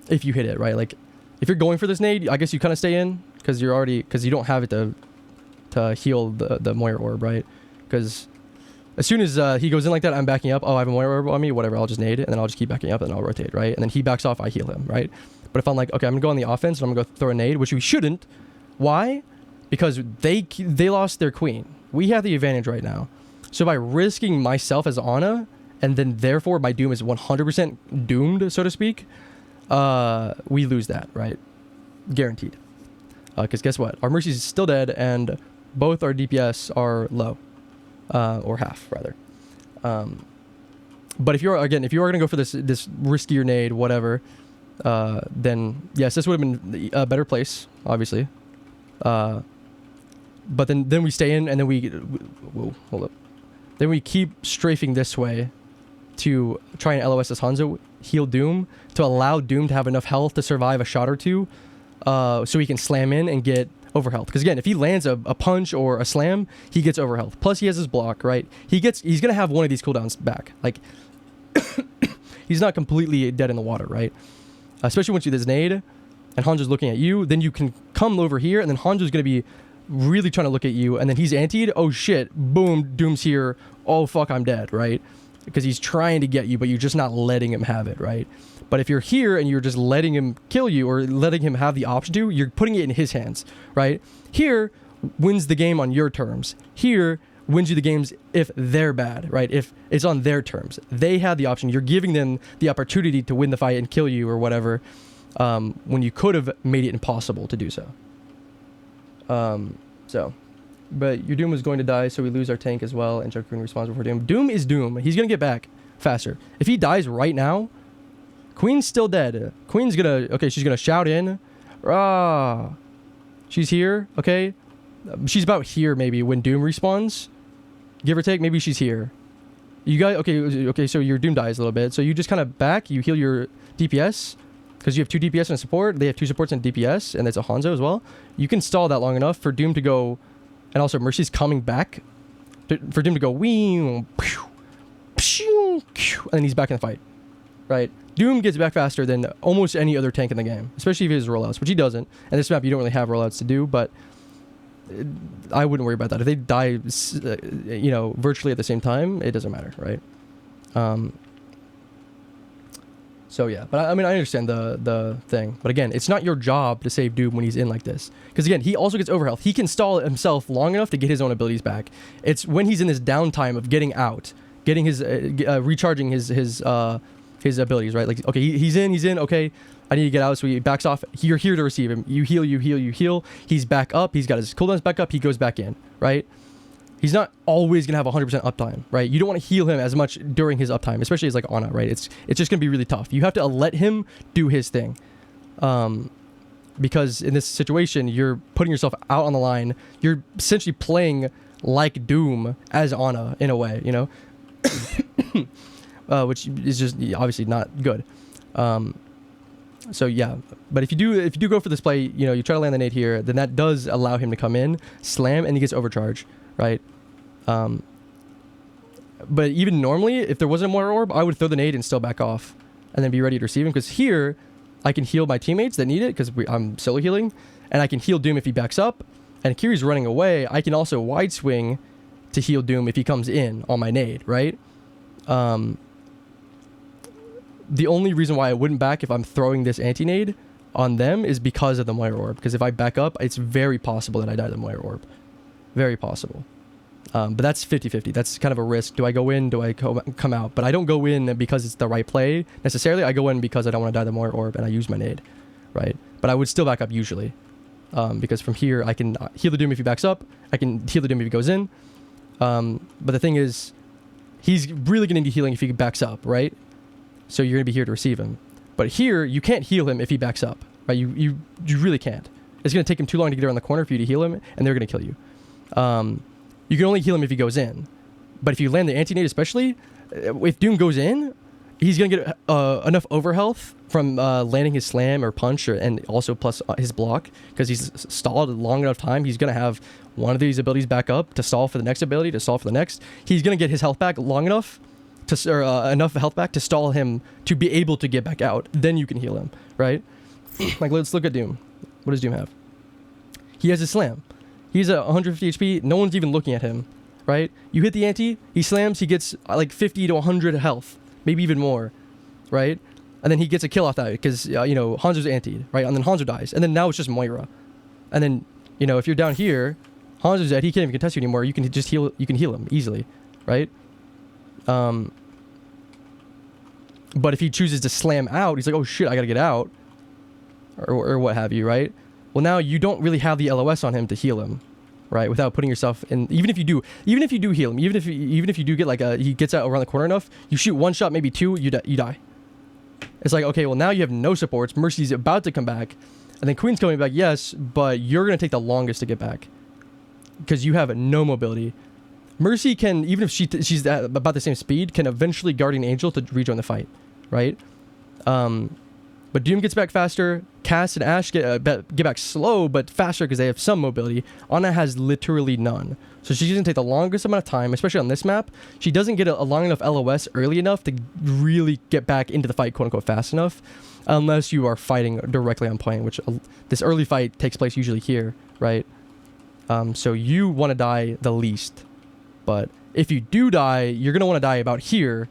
If you hit it, right? Like, if you're going for this nade, I guess you kind of stay in, because you don't have it to heal the Moira orb, right? Because as soon as he goes in like that, I'm backing up. Oh, I have a Moira orb on me, whatever. I'll just nade, and then I'll just keep backing up, and then I'll rotate, right? And then he backs off, I heal him, right? But if I'm like, okay, I'm gonna go on the offense, and I'm gonna go throw a nade, which we shouldn't. Why? Because they lost their queen. We have the advantage right now. So by risking myself as Ana, and then therefore my Doom is 100% doomed, so to speak, we lose that, right? Guaranteed. Because guess what? Our Mercy's still dead, and both our DPS are low. Or half, rather. But if you are going to go for this riskier nade, whatever, then yes, this would have been a better place, obviously. But then we stay in, and then whoa, hold up. Then we keep strafing this way to try and LOS this Hanzo, heal Doom, to allow Doom to have enough health to survive a shot or two, so he can slam in and get overhealth. Because again, if he lands a punch or a slam, he gets overhealth. Plus he has his block, right? He's gonna have one of these cooldowns back. Like, he's not completely dead in the water, right? Especially once you do this nade, and Hanzo's looking at you, then you can come over here, and then Hanzo's gonna be really trying to look at you, and then he's antied. Oh shit! Boom! Doom's here. Oh fuck! I'm dead, right? Because he's trying to get you, but you're just not letting him have it, right? But if you're here and you're just letting him kill you, or letting him have the option to, you're putting it in his hands, right? Here wins the game on your terms. Here wins you the games if they're bad, right? If it's on their terms. They had the option. You're giving them the opportunity to win the fight and kill you or whatever, when you could have made it impossible to do so. But your Doom was going to die, so we lose our tank as well, and Junker responsible for Doom. Doom is Doom. He's going to get back faster. If he dies right now, Queen's still dead. Queen's gonna... Okay, she's gonna shout in. Ah. She's here, okay? She's about here, maybe, when Doom respawns. Give or take, maybe she's here. You guys... Okay, so your Doom dies a little bit. So you just kind of back, you heal your DPS, because you have 2 DPS and a support. They have 2 supports and DPS, and it's a Hanzo as well. You can stall that long enough for Doom to go... And also, Mercy's coming back. For Doom to go... Wee, pew, pew, pew, and then he's back in the fight. Right? Doom gets back faster than almost any other tank in the game, especially if he has rollouts, which he doesn't. And this map, you don't really have rollouts to do, but I wouldn't worry about that. If they die, virtually at the same time, it doesn't matter, right? So yeah, but I mean, I understand the thing. But again, it's not your job to save Doom when he's in like this. Because again, he also gets overhealth. He can stall himself long enough to get his own abilities back. It's when he's in this downtime of getting out, getting his, recharging his abilities, right? Like, okay, he's in, okay, I need to get out, so he backs off. You're here to receive him. You heal. He's back up. He's got his cooldowns back up. He goes back in, right? He's not always going to have 100% uptime, right? You don't want to heal him as much during his uptime, especially as like Ana, right? It's just going to be really tough. You have to let him do his thing. Because in this situation, you're putting yourself out on the line. You're essentially playing like Doom as Ana in a way, you know? Which is just obviously not good. So yeah, but if you do go for this play, you try to land the nade here, then that does allow him to come in, slam, and he gets overcharge, right? But even normally, if there wasn't a Moira Orb, I would throw the nade and still back off, and then be ready to receive him, because here, I can heal my teammates that need it, because I'm solo healing, and I can heal Doom if he backs up, and Kiri's running away. I can also wide swing to heal Doom if he comes in on my nade, right? The only reason why I wouldn't back if I'm throwing this anti-nade on them is because of the Moira Orb. Because if I back up, it's very possible that I die to the Moira Orb. Very possible. But that's 50-50. That's kind of a risk. Do I go in? Do I come out? But I don't go in because it's the right play, necessarily. I go in because I don't want to die to the Moira Orb, and I use my nade. Right? But I would still back up usually. Because from here, I can heal the Doom if he backs up. I can heal the Doom if he goes in. But the thing is, he's really going to need healing if he backs up, right? So you're going to be here to receive him. But here, you can't heal him if he backs up, right? You really can't. It's going to take him too long to get around the corner for you to heal him, and they're going to kill you. You can only heal him if he goes in. But if you land the anti-nade especially, if Doom goes in, he's going to get enough overhealth from landing his slam or punch, and also plus his block, because he's stalled a long enough time. He's going to have one of these abilities back up to stall for the next ability, to stall for the next. He's going to get his health back long enough, enough health back to stall him to be able to get back out. Then you can heal him, right? Like, let's look at Doom. What does Doom have? He has his slam. He's at 150 HP. No one's even looking at him, right? You hit the anti, he slams, he gets like 50 to 100 health, maybe even more, right? And then he gets a kill off that because, Hanzo's antied, right? And then Hanzo dies. And then now it's just Moira. And then, if you're down here, Hanzo's dead, he can't even contest you anymore. You can just heal, you can heal him easily, right? But if he chooses to slam out, he's like, oh shit, I gotta get out, or what have you, right? Well, now you don't really have the LOS on him to heal him, right? Without putting yourself in. Even if you do heal him, even if you do get like he gets out around the corner enough, you shoot one shot, maybe two, you die. It's like, okay, well now you have no supports. Mercy's about to come back, and then Queen's coming back, yes, but you're gonna take the longest to get back because you have no mobility. Mercy can, even if she's at about the same speed, can eventually Guardian Angel to rejoin the fight, right? But Doom gets back faster. Cass and Ashe get back slow, but faster because they have some mobility. Ana has literally none. So she's going to take the longest amount of time, especially on this map. She doesn't get a long enough LOS early enough to really get back into the fight, quote unquote, fast enough. Unless you are fighting directly on plane, which this early fight takes place usually here, right? So you want to die the least. But if you do die, you're going to want to die about here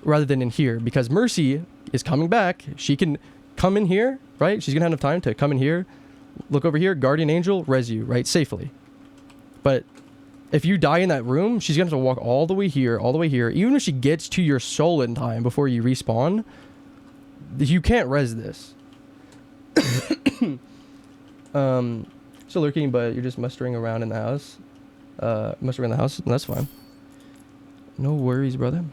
rather than in here, because Mercy is coming back. She can come in here, right? She's going to have enough time to come in here, look over here, Guardian Angel, res you, right? Safely. But if you die in that room, she's going to have to walk all the way here, Even if she gets to your soul in time before you respawn, you can't res this. Still lurking, but you're just mustering around in the house. That's fine. No worries, brother.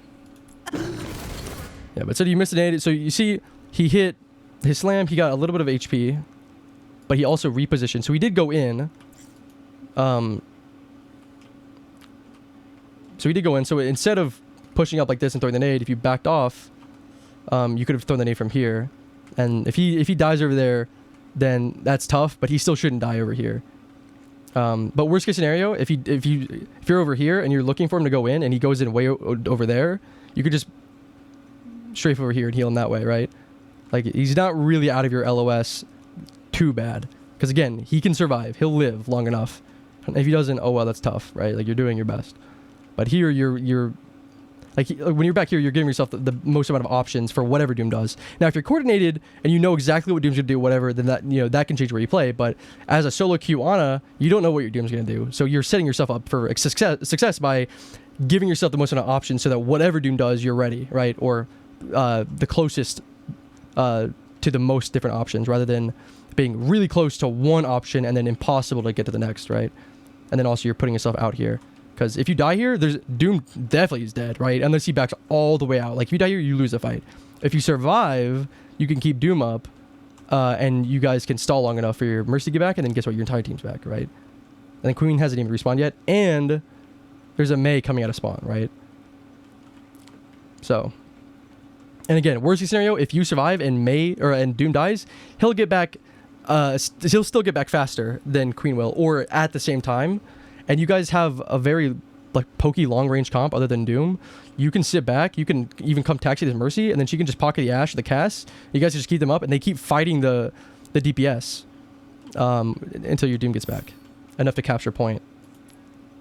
Yeah, but so you missed an 8. So you see, he hit his slam. He got a little bit of HP, but he also repositioned. So he did go in. So instead of pushing up like this and throwing the nade, if you backed off, you could have thrown the nade from here. And if he dies over there, then that's tough. But he still shouldn't die over here. But worst case scenario, if you're over here and you're looking for him to go in and he goes in way over there, you could just strafe over here and heal him that way, right? Like, he's not really out of your LOS too bad, because again, he can survive. He'll live long enough. And if he doesn't, oh well, that's tough, right? Like, you're doing your best. But here, you're like, when you're back here, you're giving yourself the most amount of options for whatever Doom does. Now, if you're coordinated and you know exactly what Doom's gonna do, whatever, then that can change where you play. But as a solo queue Ana, you don't know what your Doom's gonna do, so you're setting yourself up for success by giving yourself the most amount of options so that whatever Doom does, you're ready, right? Or the closest to the most different options, rather than being really close to one option and then impossible to get to the next, right? And then also you're putting yourself out here. Because if you die here, Doom definitely is dead, right? Unless he backs all the way out. Like, if you die here, you lose the fight. If you survive, you can keep Doom up, and you guys can stall long enough for your Mercy to get back, and then guess what? Your entire team's back, right? And then Queen hasn't even respawned yet, and there's a Mei coming out of spawn, right? So, and again, worst case scenario, if you survive and and Doom dies, he'll get back. He'll still get back faster than Queen will, or at the same time. And you guys have a very like pokey long range comp other than Doom. You can sit back. You can even come taxi this Mercy, and then she can just pocket the Ashe, the Cass. You guys just keep them up, and they keep fighting the DPS until your Doom gets back enough to capture point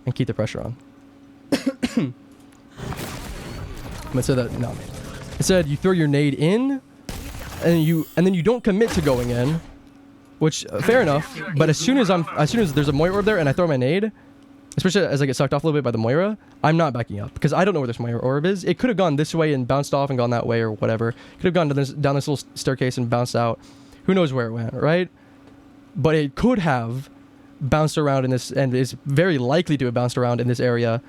and keep the pressure on. But so that no, instead you throw your nade in, and then you don't commit to going in, which fair enough. But as soon as there's a Moira orb there and I throw my nade, especially as I get sucked off a little bit by the Moira, I'm not backing up because I don't know where this Moira orb is. It could have gone this way and bounced off and gone that way or whatever. Could have gone down this little staircase and bounced out. Who knows where it went, right? But it could have bounced around in this, and is very likely to have bounced around in this area,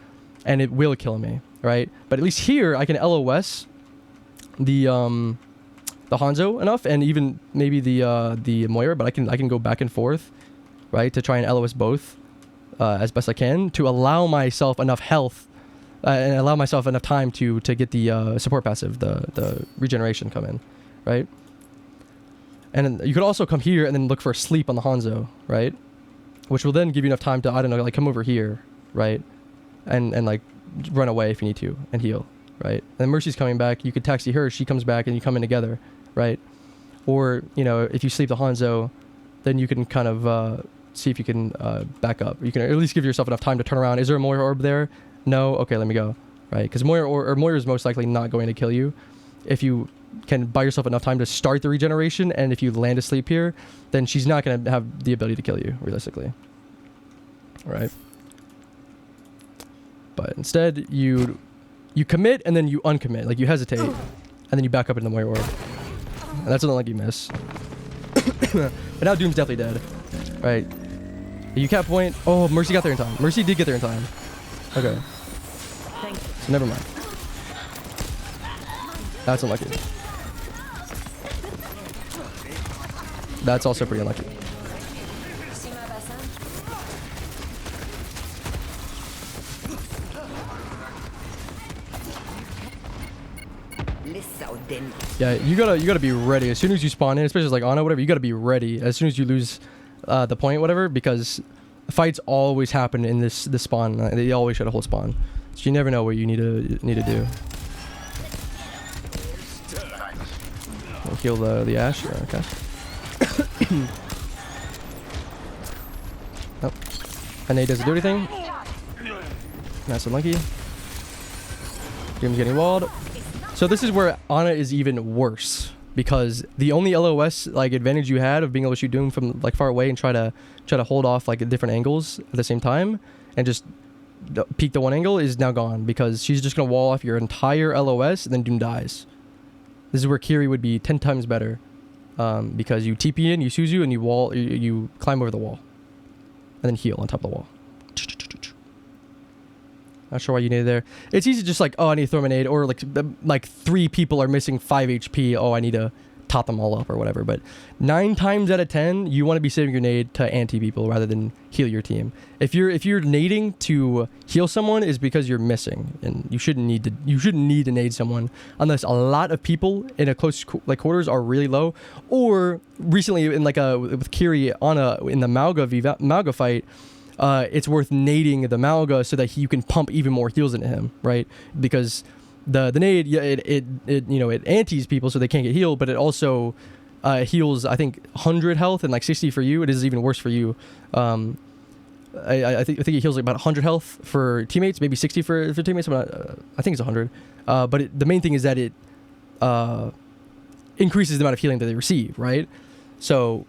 and it will kill me, right? But at least here I can LOS the Hanzo enough, and even maybe the Moira, but I can go back and forth, right, to try and LOS both as best I can to allow myself enough health and allow myself enough time to get the support passive, the regeneration come in, right? And then you could also come here and then look for a sleep on the Hanzo, right? Which will then give you enough time to, I don't know, like come over here, right? And like run away if you need to and heal, right? And then Mercy's coming back. You could taxi her. She comes back and you come in together, right? Or, you know, if you sleep the Hanzo, then you can kind of see if you can back up. You can at least give yourself enough time to turn around. Is there a Moira orb there? No? Okay, let me go, right? Because Moira is most likely not going to kill you if you can buy yourself enough time to start the regeneration, and if you land asleep here, then she's not going to have the ability to kill you, realistically. Right? But instead, you commit and then you uncommit, like you hesitate, and then you back up into the Warrior Orb. And that's an unlucky miss. But now Doom's definitely dead, right? You cap point. Oh, Mercy got there in time. Mercy did get there in time. Okay. So never mind. That's unlucky. That's also pretty unlucky. Yeah, you gotta be ready as soon as you spawn in, especially like Ana, whatever. You gotta be ready as soon as you lose the point, whatever, because fights always happen in this spawn. They always try to hold spawn, so you never know what you need to do. We'll heal the Ashe. Okay. Nope. And he doesn't do anything. That's unlucky. Doom's getting walled. So this is where Ana is even worse, because the only LOS like advantage you had of being able to shoot Doom from like far away and try to hold off like at different angles at the same time and just peek the one angle is now gone, because she's just gonna wall off your entire LOS and then Doom dies. This is where Kiri would be 10 times better, because you TP in, you Suzu, and you climb over the wall, and then heal on top of the wall. Not sure why you need it there. It's easy just like, oh, I need to throw a nade, or like 3 people are missing 5 HP. Oh, I need to top them all up or whatever. But 9 times out of 10, you want to be saving your nade to anti people rather than heal your team. If you're nading to heal someone, is because you're missing, and you shouldn't need to nade someone unless a lot of people in a close like quarters are really low. Or recently in like with Kiri in the Mauga fight. It's worth nading the Malga so that you can pump even more heals into him, right? Because the nade, yeah, it antis people so they can't get healed, but it also heals, I think, 100 health and like 60 for you. It is even worse for you. I think it heals like about 100 health for teammates, maybe 60 for teammates. I think it's 100. But the main thing is that it increases the amount of healing that they receive, right? So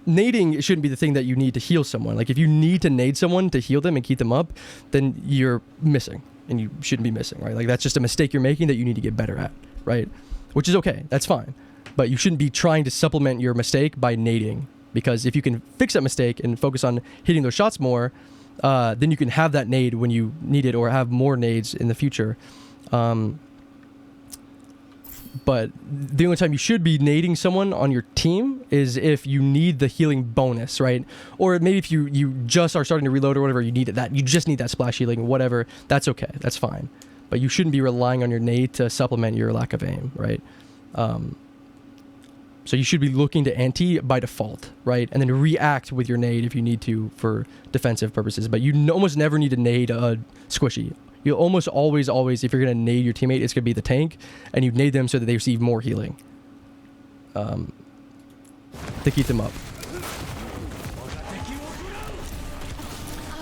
nading shouldn't be the thing that you need to heal someone. Like if you need to nade someone to heal them and keep them up, then you're missing, and you shouldn't be missing, right? Like that's just a mistake you're making that you need to get better at, right? Which is okay, that's fine. But you shouldn't be trying to supplement your mistake by nading, because if you can fix that mistake and focus on hitting those shots more, then you can have that nade when you need it, or have more nades in the future. But the only time you should be nading someone on your team is if you need the healing bonus, right? Or maybe if you just are starting to reload or whatever, you just need that splash healing, whatever. That's okay, that's fine. But you shouldn't be relying on your nade to supplement your lack of aim, right? So you should be looking to anti by default, right? And then react with your nade if you need to for defensive purposes. But you almost never need to nade a squishy. You almost always, if you're going to nade your teammate, it's going to be the tank, and you nade them so that they receive more healing to keep them up.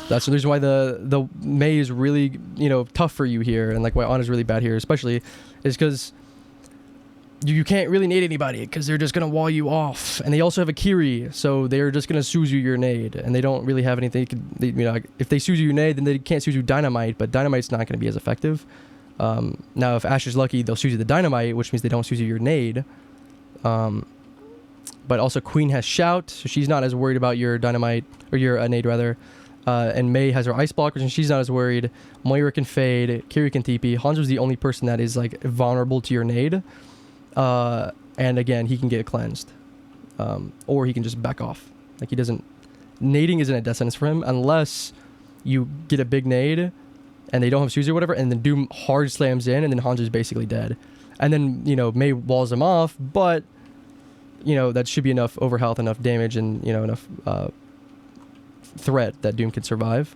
That's the reason why the Mei is really, tough for you here, and like why Ana's really bad here, especially, is because you can't really nade anybody because they're just going to wall you off. And they also have a Kiri, so they're just going to Suzu your nade, and they don't really have anything. If they Suzu your nade, then they can't Suzu Dynamite, but Dynamite's not going to be as effective. Now, if Ashe is lucky, they'll Suzu the Dynamite, which means they don't Suzu your nade. But also Queen has Shout, so she's not as worried about your Dynamite, or your nade rather. And Mei has her Ice Blockers, and she's not as worried. Moira can fade, Kiri can TP. Hanzo's the only person that is like vulnerable to your nade. And again, he can get cleansed, or he can just back off. Like nading isn't a death sentence for him unless you get a big nade and they don't have Suzu or whatever, and then Doom hard slams in, and then Hanzo's basically dead. And then, Mei walls him off, but, that should be enough overhealth, enough damage, and, enough threat that Doom can survive.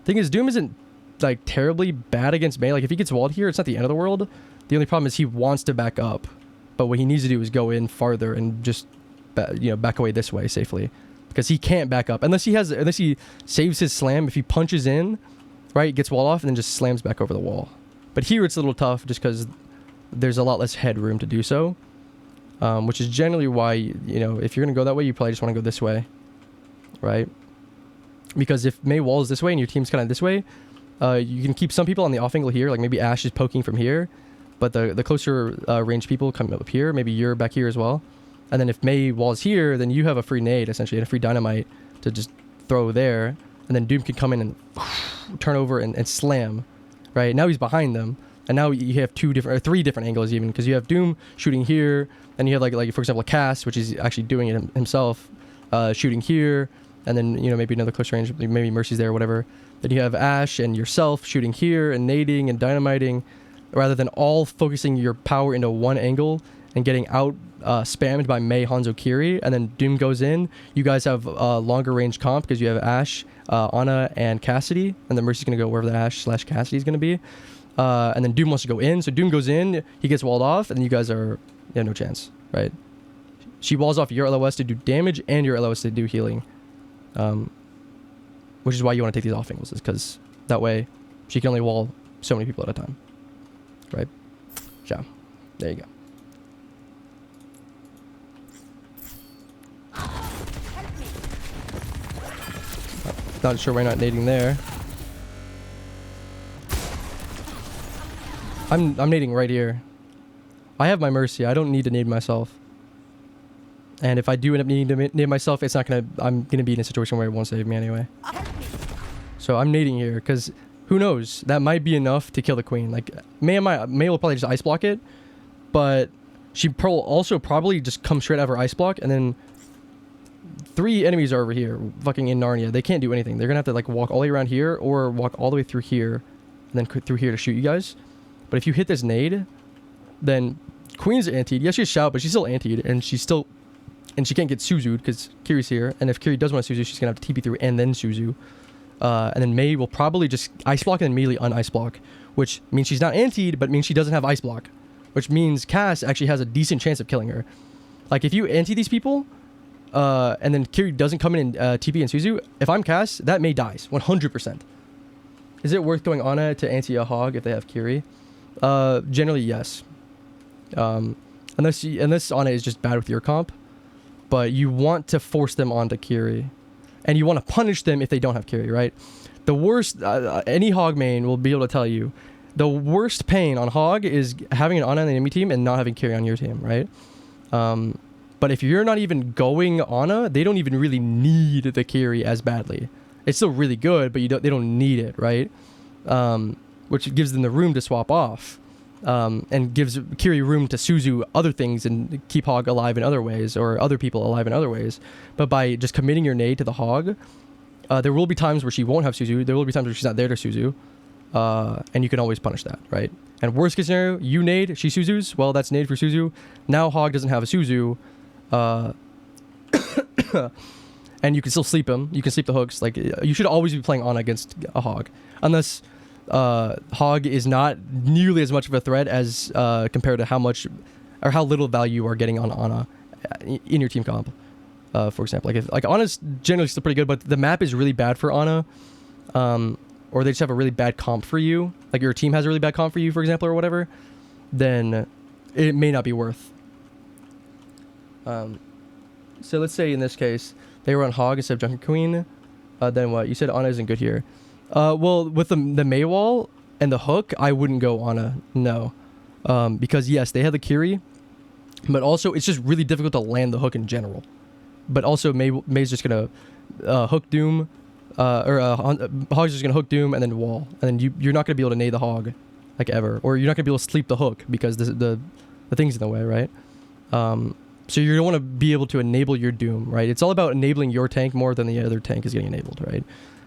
Thing is, Doom isn't, like, terribly bad against Mei. Like, if he gets walled here, it's not the end of the world. The only problem is he wants to back up. But what he needs to do is go in farther and just, back away this way safely, because he can't back up unless he saves his slam. If he punches in, right, gets wall off and then just slams back over the wall. But here it's a little tough just because there's a lot less headroom to do so, which is generally why if you're gonna go that way, you probably just want to go this way, right? Because if Mei walls this way and your team's kind of this way, You can keep some people on the off angle here, like maybe Ashe is poking from here, but the closer range people come up here, maybe you're back here as well. And then if Mei walls here, then you have a free nade essentially and a free dynamite to just throw there. And then Doom can come in and turn over and slam, right? Now he's behind them. And now you have 3 different angles even, because you have Doom shooting here, and you have like for example, Cass, which is actually doing it himself, shooting here, and then, you know, maybe another close range, maybe Mercy's there or whatever. Then you have Ashe and yourself shooting here and nading and dynamiting, rather than all focusing your power into one angle and getting out spammed by Mei, Hanzo, Kiri, and then Doom goes in. You guys have longer range comp because you have Ashe, Ana, and Cassidy, and then Mercy's gonna go wherever the Ashe/Cassidy is gonna be. And then Doom wants to go in, so Doom goes in, he gets walled off, and then you guys are, yeah, no chance, right? She walls off your LOS to do damage and your LOS to do healing, which is why you want to take these off angles, is because that way she can only wall so many people at a time, right? So, there you go. Not sure why not nading there. I'm nading right here. I have my Mercy. I don't need to nade myself. And if I do end up needing to nade myself, it's not gonna. I'm gonna be in a situation where it won't save me anyway. So I'm nading here because who knows? That might be enough to kill the queen. Like Mei will probably just ice block it, but she will also probably just come straight out of her ice block, and then 3 enemies are over here, fucking in Narnia. They can't do anything. They're gonna have to like walk all the way around here or walk all the way through here, and then through here to shoot you guys. But if you hit this nade, then Queen's antied. Yes, she's shout, but she's still antied, and she can't get Suzu'd because Kiri's here. And if Kiri does want to Suzu, she's gonna have to TP through and then Suzu. And then Mei will probably just ice block and then immediately un-ice block, which means she's not antied, but means she doesn't have ice block, which means Cass actually has a decent chance of killing her. Like if you anti these people, and then Kiri doesn't come in and TP and Suzu, if I'm Cass, that Mei dies 100%. Is it worth going Ana to anti a Hog if they have Kiri? Generally, yes. Unless Ana is just bad with your comp, but you want to force them onto Kiri, and you want to punish them if they don't have Kiri, right? The worst, any Hog main will be able to tell you, the worst pain on Hog is having an Ana on the enemy team and not having Kiri on your team, right? But if you're not even going Ana, they don't even really need the Kiri as badly. It's still really good, but they don't need it, right? Which gives them the room to swap off, and gives Kiri room to Suzu other things and keep Hog alive in other ways, or other people alive in other ways. But by just committing your nade to the Hog, there will be times where she won't have Suzu. There will be times where she's not there to Suzu, and you can always punish that, right? And worst case scenario, you nade, she Suzu's. Well, that's nade for Suzu. Now Hog doesn't have a Suzu, and you can still sleep him. You can sleep the hooks. Like, you should always be playing Ana against a Hog, unless Hog is not nearly as much of a threat as compared to how much or how little value you are getting on Ana in your team comp. For example, like Ana's generally still pretty good, but the map is really bad for Ana, or they just have a really bad comp for you. Like your team has a really bad comp for you, for example, or whatever. Then it may not be worth. So let's say in this case they were on Hog instead of Junker Queen. Then what? You said Ana isn't good here. Well, with the Mei wall and the hook, I wouldn't go Ana. No, because yes, they have the Kiri, but also it's just really difficult to land the hook in general. But also Mei's just gonna hook Doom, Hog's just gonna hook Doom and then wall, and then you're not gonna be able to nade the Hog, like ever, or you're not gonna be able to sleep the hook because the thing's in the way, right? So you're gonna want to be able to enable your Doom, right? It's all about enabling your tank more than the other tank is getting enabled, right?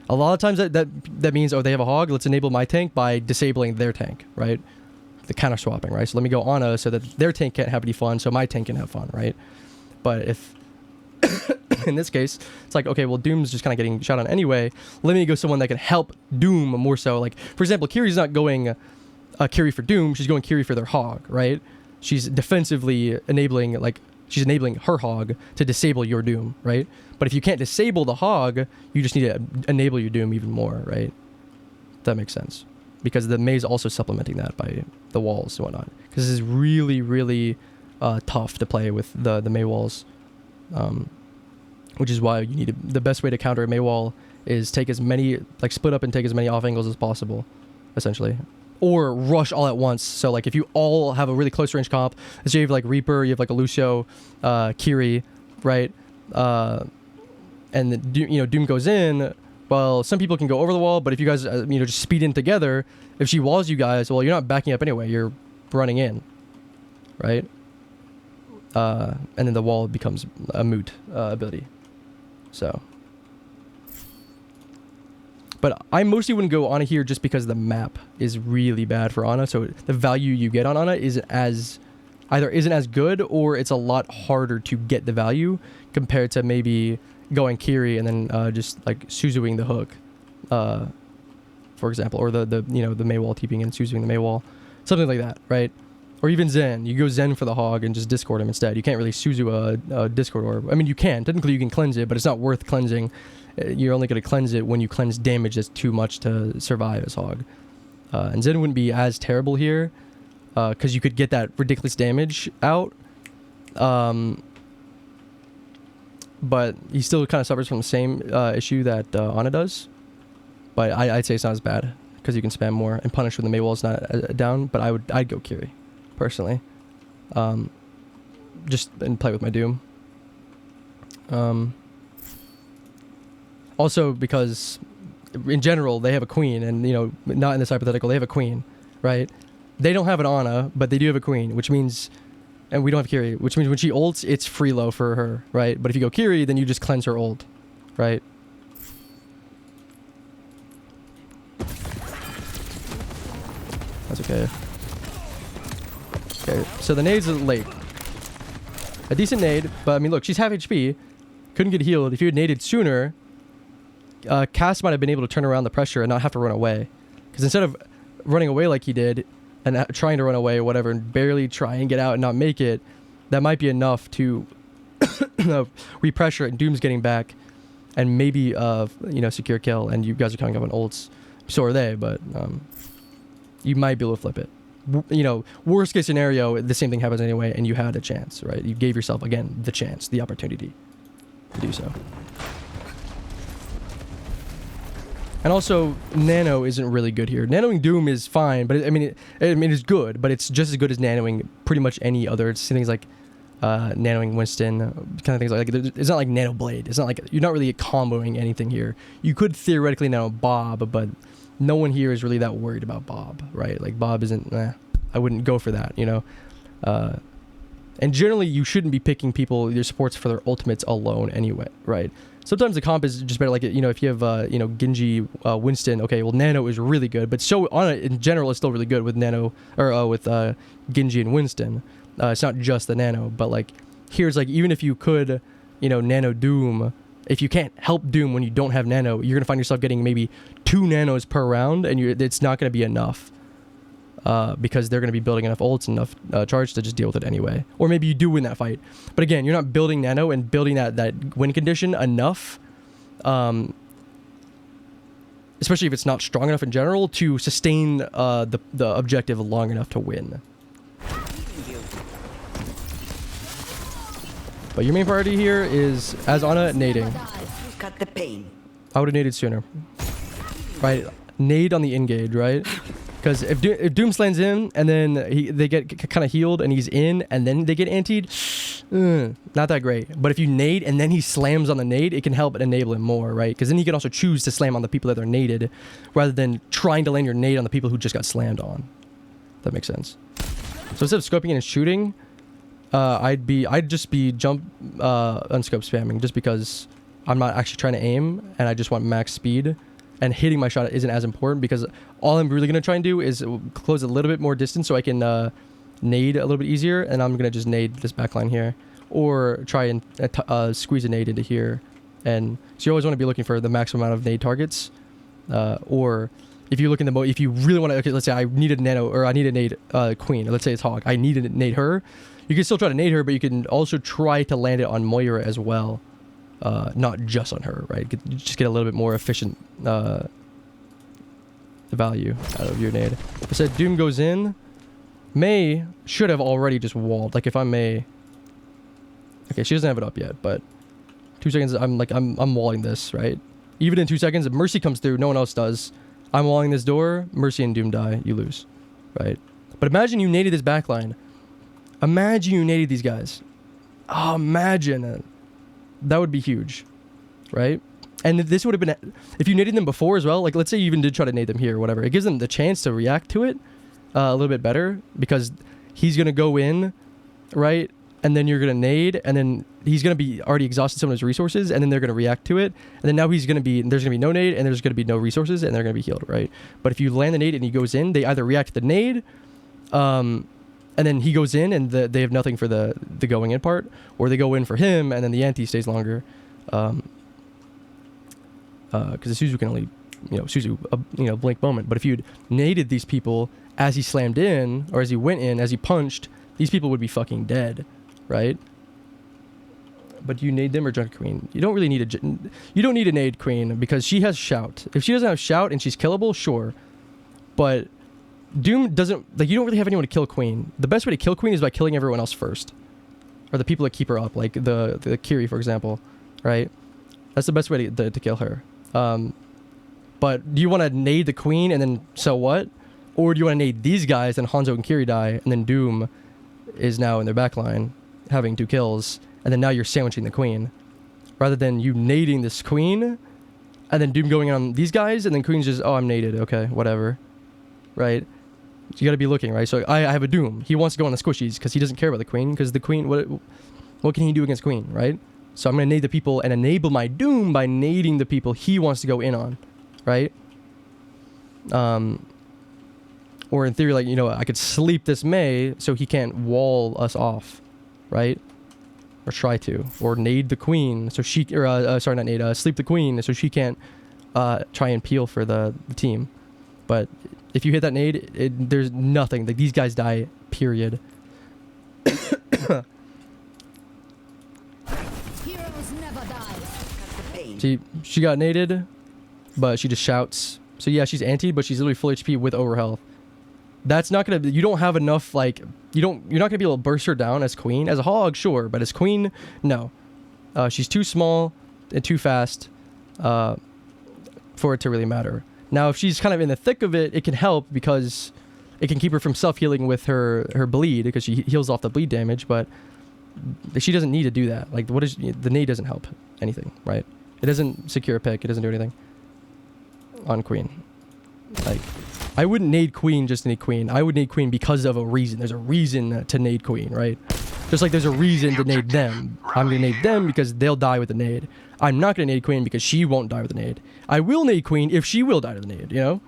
A lot of times that means, oh, they have a Hog, let's enable my tank by disabling their tank, right? The counter swapping, right? So let me go Ana so that their tank can't have any fun, so my tank can have fun, right? But if in this case, it's like, okay, well, Doom's just kind of getting shot on anyway. Let me go someone that can help Doom more so. Like, for example, Kiri's not going Kiri for Doom. She's going Kiri for their Hog, right? She's defensively enabling, like, she's enabling her Hog to disable your Doom, right? But if you can't disable the Hog, you just need to enable your Doom even more, right? That makes sense. Because the Mei's also supplementing that by the walls and whatnot. Because this is really, really tough to play with the Mei walls. Which is why you need the best way to counter a Mei wall is take as many, like split up and take as many off angles as possible, essentially. Or rush all at once. So like if you all have a really close range comp, let's say you have like Reaper, you have like a Lucio, Kiri, right? And the, Doom goes in. Well, some people can go over the wall, but if you guys, just speed in together, if she walls you guys, well, you're not backing up anyway. You're running in, right? And then the wall becomes a moot ability. So. But I mostly wouldn't go Ana here just because the map is really bad for Ana. So the value you get on Ana isn't as good, or it's a lot harder to get the value compared to maybe going Kiri and then just like Suzuing the hook, for example, or the Mei wall TPing and Suzuing the Mei wall, something like that, right? Or even Zen. You go Zen for the hog and just discord him instead. You can't really Suzu a discord orb. I mean, you can. Technically, you can cleanse it, but it's not worth cleansing. You're only going to cleanse it when you cleanse damage that's too much to survive as hog. And Zen wouldn't be as terrible here because you could get that ridiculous damage out. But he still kind of suffers from the same issue that Ana does. But I'd say it's not as bad because you can spam more and punish when the Mei wall's not down. But I'd go Kiri, personally. Just and play with my Doom. Also because in general they have a queen, and not in this hypothetical, they have a queen, right? They don't have an Ana, but they do have a queen, which means, and we don't have Kiri, which means when she ults, it's free low for her, right? But if you go Kiri, then you just cleanse her ult, right? That's okay. Okay, so the nade's late. A decent nade, but I mean, look, she's half HP. Couldn't get healed. If you had naded sooner, Cass might have been able to turn around the pressure and not have to run away. Because instead of running away like he did, and trying to run away or whatever, and barely try and get out and not make it, that might be enough to repressure it, and Doom's getting back, and maybe secure kill, and you guys are coming up on ults. So are they, but you might be able to flip it. Worst case scenario, the same thing happens anyway, and you had a chance, right? You gave yourself, again, the chance, the opportunity to do so. And also, Nano isn't really good here. Nanoing Doom is fine, but it's good, but it's just as good as nanoing pretty much any other. It's things like nanoing Winston, kind of things like that. It's not like Nano Blade. It's not like you're not really comboing anything here. You could theoretically nano Bob, but no one here is really that worried about Bob, right? Like Bob isn't. I wouldn't go for that, And generally, you shouldn't be picking your supports for their ultimates alone anyway, right? Sometimes the comp is just better, like, if you have, Genji, Winston, okay, well, Nano is really good, but so Ana in general is still really good with Nano, or with Genji and Winston. It's not just the Nano, but, like, here's, like, even if you could, Nano Doom, if you can't help Doom when you don't have Nano, you're going to find yourself getting maybe 2 nanos per round, and it's not going to be enough. Because they're going to be building enough ults and enough charge to just deal with it anyway. Or maybe you do win that fight. But again, you're not building Nano and building that win condition enough, especially if it's not strong enough in general, to sustain the objective long enough to win. But your main priority here is, as Ana, nading. Cut the pain. I would have naded sooner. Right? Nade on the engage, right? Because if Doom slams in and then they get kind of healed and he's in and then they get antied, not that great. But if you nade and then he slams on the nade, it can help enable him more, right? Because then he can also choose to slam on the people that are naded rather than trying to land your nade on the people who just got slammed on. If that makes sense. So instead of scoping in and shooting, I'd just be jump unscope spamming just because I'm not actually trying to aim and I just want max speed. And hitting my shot isn't as important because all I'm really going to try and do is close a little bit more distance so I can nade a little bit easier. And I'm going to just nade this backline here. Or try and squeeze a nade into here. And so you always want to be looking for the maximum amount of nade targets. Or if you look in the if you really want to, okay, let's say I need a nano, or I need a nade queen. Or let's say it's hog. I need to nade her. You can still try to nade her, but you can also try to land it on Moira as well. Not just on her, right? Just get a little bit more efficient value out of your nade. I said Doom goes in. Mei should have already just walled. Like if I'm Mei, okay, she doesn't have it up yet, but 2 seconds. I'm walling this, right? Even in 2 seconds, if Mercy comes through, no one else does. I'm walling this door, Mercy and Doom die, you lose, right? But imagine you naded this backline. Imagine you naded these guys. Oh, imagine it. That would be huge, right? And this would have been, if you naded them before as well, like let's say you even did try to nade them here or whatever, it gives them the chance to react to it a little bit better because he's going to go in, right? And then you're going to nade, and then he's going to be already exhausted some of his resources, and then they're going to react to it. And then now there's going to be no nade, and there's going to be no resources, and they're going to be healed, right? But if you land the nade and he goes in, they either react to the nade, and then he goes in, and they have nothing for the going in part, or they go in for him, and then the anti stays longer. Because the Suzu can only, blink moment. But if you'd naded these people as he slammed in, or as he went in, as he punched, these people would be fucking dead, right? But do you nade them or Junker Queen? You don't really need you don't need a nade Queen because she has Shout. If she doesn't have Shout and she's killable, sure. But Doom doesn't, you don't really have anyone to kill Queen. The best way to kill Queen is by killing everyone else first. Or the people that keep her up, like the Kiri, for example, right? That's the best way to kill her. But do you want to nade the Queen and then so what? Or do you want to nade these guys and Hanzo and Kiri die and then Doom is now in their backline having 2 kills and then now you're sandwiching the Queen? Rather than you nading this Queen and then Doom going on these guys and then Queen's just, oh, I'm naded. Okay, whatever. Right? You got to be looking, right? So I have a Doom. He wants to go on the squishies because he doesn't care about the Queen because the Queen, what can he do against Queen, right? So I'm going to nade the people and enable my Doom by nading the people he wants to go in on, right? Or in theory, I could sleep this Mei so he can't wall us off, right? Or try to. Or nade the Queen so she, sorry, not nade, sleep the Queen so she can't try and peel for the team. But if you hit that nade, there's nothing. Like, these guys die, period. Heroes never die. See, she got naded, but she just shouts. So yeah, she's anti, but she's literally full HP with overhealth. That's not gonna. You don't have enough. You're not gonna be able to burst her down as Queen. As a hog, sure, but as Queen, no. She's too small and too fast for it to really matter. Now, if she's kind of in the thick of it, it can help because it can keep her from self-healing with her bleed because she heals off the bleed damage. But she doesn't need to do that. The nade doesn't help anything, right? It doesn't secure a pick. It doesn't do anything on Queen. I wouldn't nade Queen just to nade Queen. I would nade Queen because of a reason. There's a reason to nade Queen, right? Just like there's a reason to nade them. I'm going to nade them because they'll die with the nade. I'm not going to nade Queen because she won't die with the nade. I will nade Queen if she will die to the nade, you know?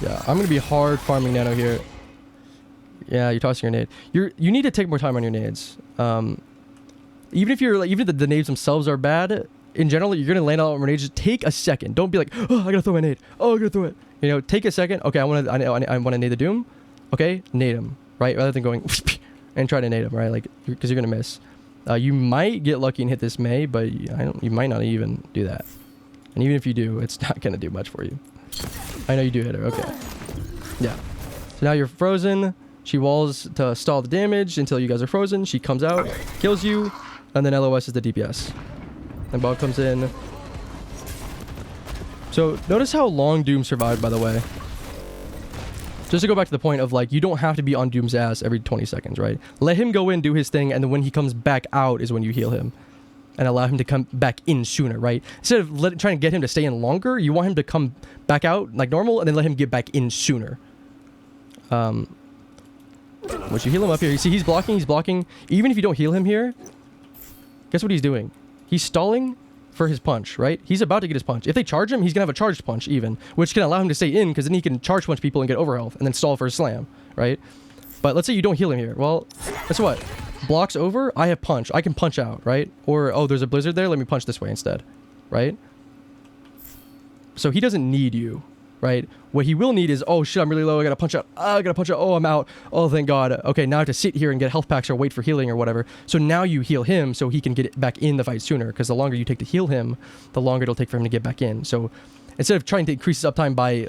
Yeah, I'm going to be hard farming Nano here. Yeah, you're tossing your nade. You need to take more time on your nades. Even if even if the nades themselves are bad, in general, you're gonna land all nades. Just take a second. Don't be like, oh, I gotta throw my nade. Oh, I gotta throw it. Take a second. Okay, I want to nade the Doom. Okay, nade him, right? Rather than going and try to nade him, right? Because you're gonna miss. You might get lucky and hit this Mei, but you might not even do that. And even if you do, it's not gonna do much for you. I know you do hit her. Okay. Yeah. So now you're frozen. She walls to stall the damage until you guys are frozen. She comes out, kills you, and then LOS is the DPS. And Bob comes in. So notice how long Doom survived, by the way. Just to go back to the point of you don't have to be on Doom's ass every 20 seconds, right? Let him go in, do his thing, and then when he comes back out is when you heal him. And allow him to come back in sooner, right? Instead of trying to get him to stay in longer, you want him to come back out like normal and then let him get back in sooner. Once you heal him up here, you see he's blocking. Even if you don't heal him here, guess what he's doing? He's stalling for his punch, right? He's about to get his punch. If they charge him, he's gonna have a charged punch even, which can allow him to stay in because then he can charge punch people and get overhealth and then stall for a slam, right? But let's say you don't heal him here. Well, guess what? Blocks over, I have punch. I can punch out, right? Or, oh, there's a blizzard there. Let me punch this way instead, right? So he doesn't need you. Right? What he will need is, oh shit, I'm really low. I gotta punch out. Oh, I'm out. Oh, thank God. Okay, now I have to sit here and get health packs or wait for healing or whatever. So now you heal him so he can get back in the fight sooner. Because the longer you take to heal him, the longer it'll take for him to get back in. So instead of trying to increase his uptime by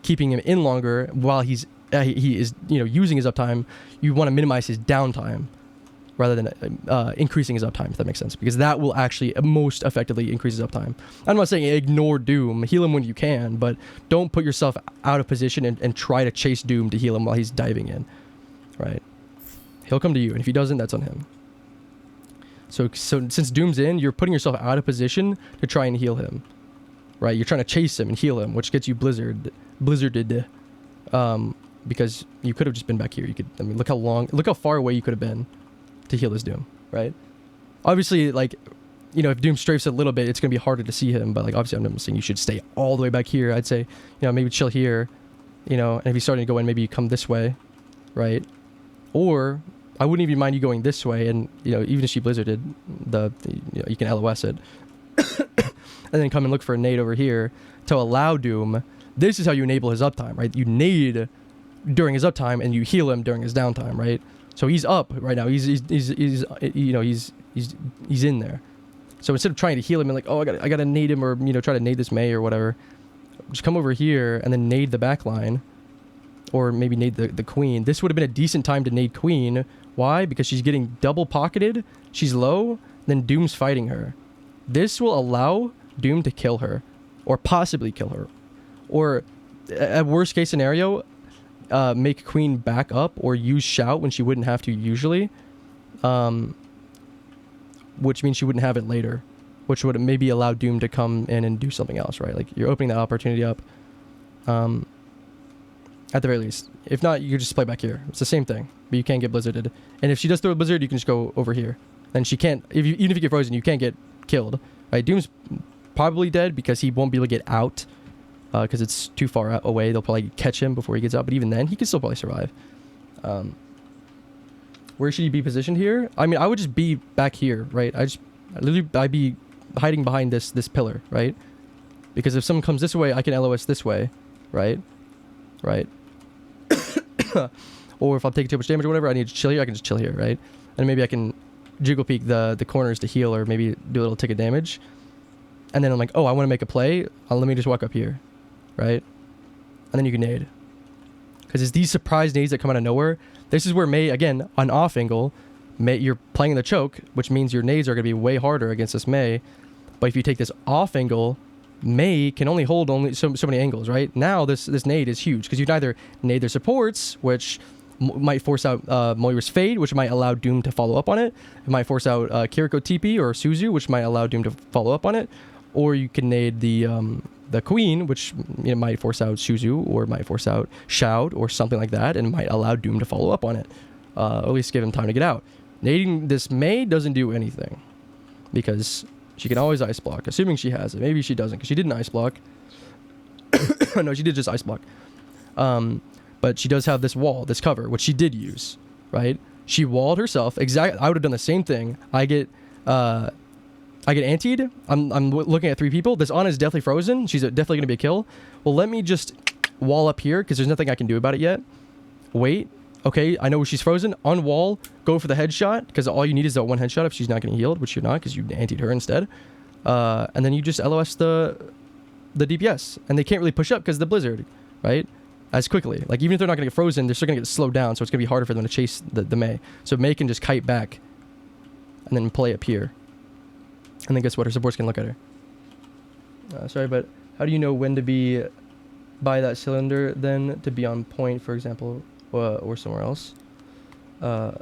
keeping him in longer while he's he is, you know, using his uptime, you want to minimize his downtime rather than increasing his uptime, if that makes sense, because that will actually most effectively increase his uptime. I'm not saying ignore Doom, heal him when you can, but don't put yourself out of position and try to chase Doom to heal him while he's diving in, right? He'll come to you, and if he doesn't, that's on him. So since Doom's in, you're putting yourself out of position to try and heal him, right? You're trying to chase him and heal him, which gets you blizzarded, because you could have just been back here. You could, I mean, look how far away you could have been to heal this Doom, right? Obviously, like, you know, if Doom strafes a little bit, it's gonna be harder to see him. But like, obviously, I'm not saying you should stay all the way back here. I'd say, you know, maybe chill here, you know, and if he's starting to go in, maybe you come this way, right? Or I wouldn't even mind you going this way, and you know, even if she blizzarded, you know, you can LOS it, and then come and look for a nade over here to allow Doom. This is how you enable his uptime, right? You nade during his uptime, and you heal him during his downtime, right? So he's up right now. He's you know, he's in there. So instead of trying to heal him and like, oh, I gotta nade him, or you know, try to nade this Mei or whatever, just come over here and then nade the back line, or maybe nade the Queen. This would have been a decent time to nade Queen. Why? Because she's getting double pocketed. She's low. Then Doom's fighting her. This will allow Doom to kill her, or possibly kill her, or at worst case scenario, make Queen back up or use shout when she wouldn't have to usually, which means she wouldn't have it later, which would maybe allow Doom to come in and do something else, right? Like, you're opening that opportunity up, at the very least. If not, you could just play back here. It's the same thing, but you can't get blizzarded. And if she does throw a blizzard, you can just go over here. Then she can't, even if you get frozen, you can't get killed, right? Doom's probably dead because he won't be able to get out, because it's too far away. They'll probably catch him before he gets out, but even then, he can still probably survive. Where should he be positioned here? I mean, I would just be back here, right? I'd be hiding behind this pillar, right? Because if someone comes this way, I can LOS this way, right? Right? Or if I'm taking too much damage or whatever, I need to chill here, I can just chill here, right? And maybe I can jiggle peek the corners to heal, or maybe do a little tick of damage. And then I'm like, oh, I want to make a play. Let me just walk up here, right? And then you can nade. Because it's these surprise nades that come out of nowhere. This is where Mei, again, on off angle, you're playing the choke, which means your nades are going to be way harder against this Mei. But if you take this off angle, Mei can only hold so many angles, right? Now this nade is huge, because you can either nade their supports, which might force out Moira's Fade, which might allow Doom to follow up on it. It might force out Kiriko TP or Suzu, which might allow Doom to follow up on it. Or you can nade the Queen, which, you know, might force out Suzu, or might force out Shout, or something like that, and might allow Doom to follow up on it. Or at least give him time to get out. Nading this Mei doesn't do anything, because she can always ice block, assuming she has it. Maybe she doesn't, because she didn't ice block. No, she did just ice block. But she does have this wall, this cover, which she did use, right? She walled herself. Exactly. I would have done the same thing. I get antied. I'm looking at 3 people. This Ana is definitely frozen. She's definitely going to be a kill. Well, let me just wall up here, because there's nothing I can do about it yet. Wait. Okay, I know she's frozen. On wall, go for the headshot, because all you need is that one headshot if she's not getting healed, which you're not, because you antied her instead. And then you just LOS the DPS, and they can't really push up because of the blizzard, right? As quickly. Like, even if they're not going to get frozen, they're still going to get slowed down, so it's going to be harder for them to chase the Mei. So Mei can just kite back and then play up here. And then guess what? Her supports can look at her. Sorry, but how do you know when to be by that cylinder then to be on point, for example, or somewhere else? Well,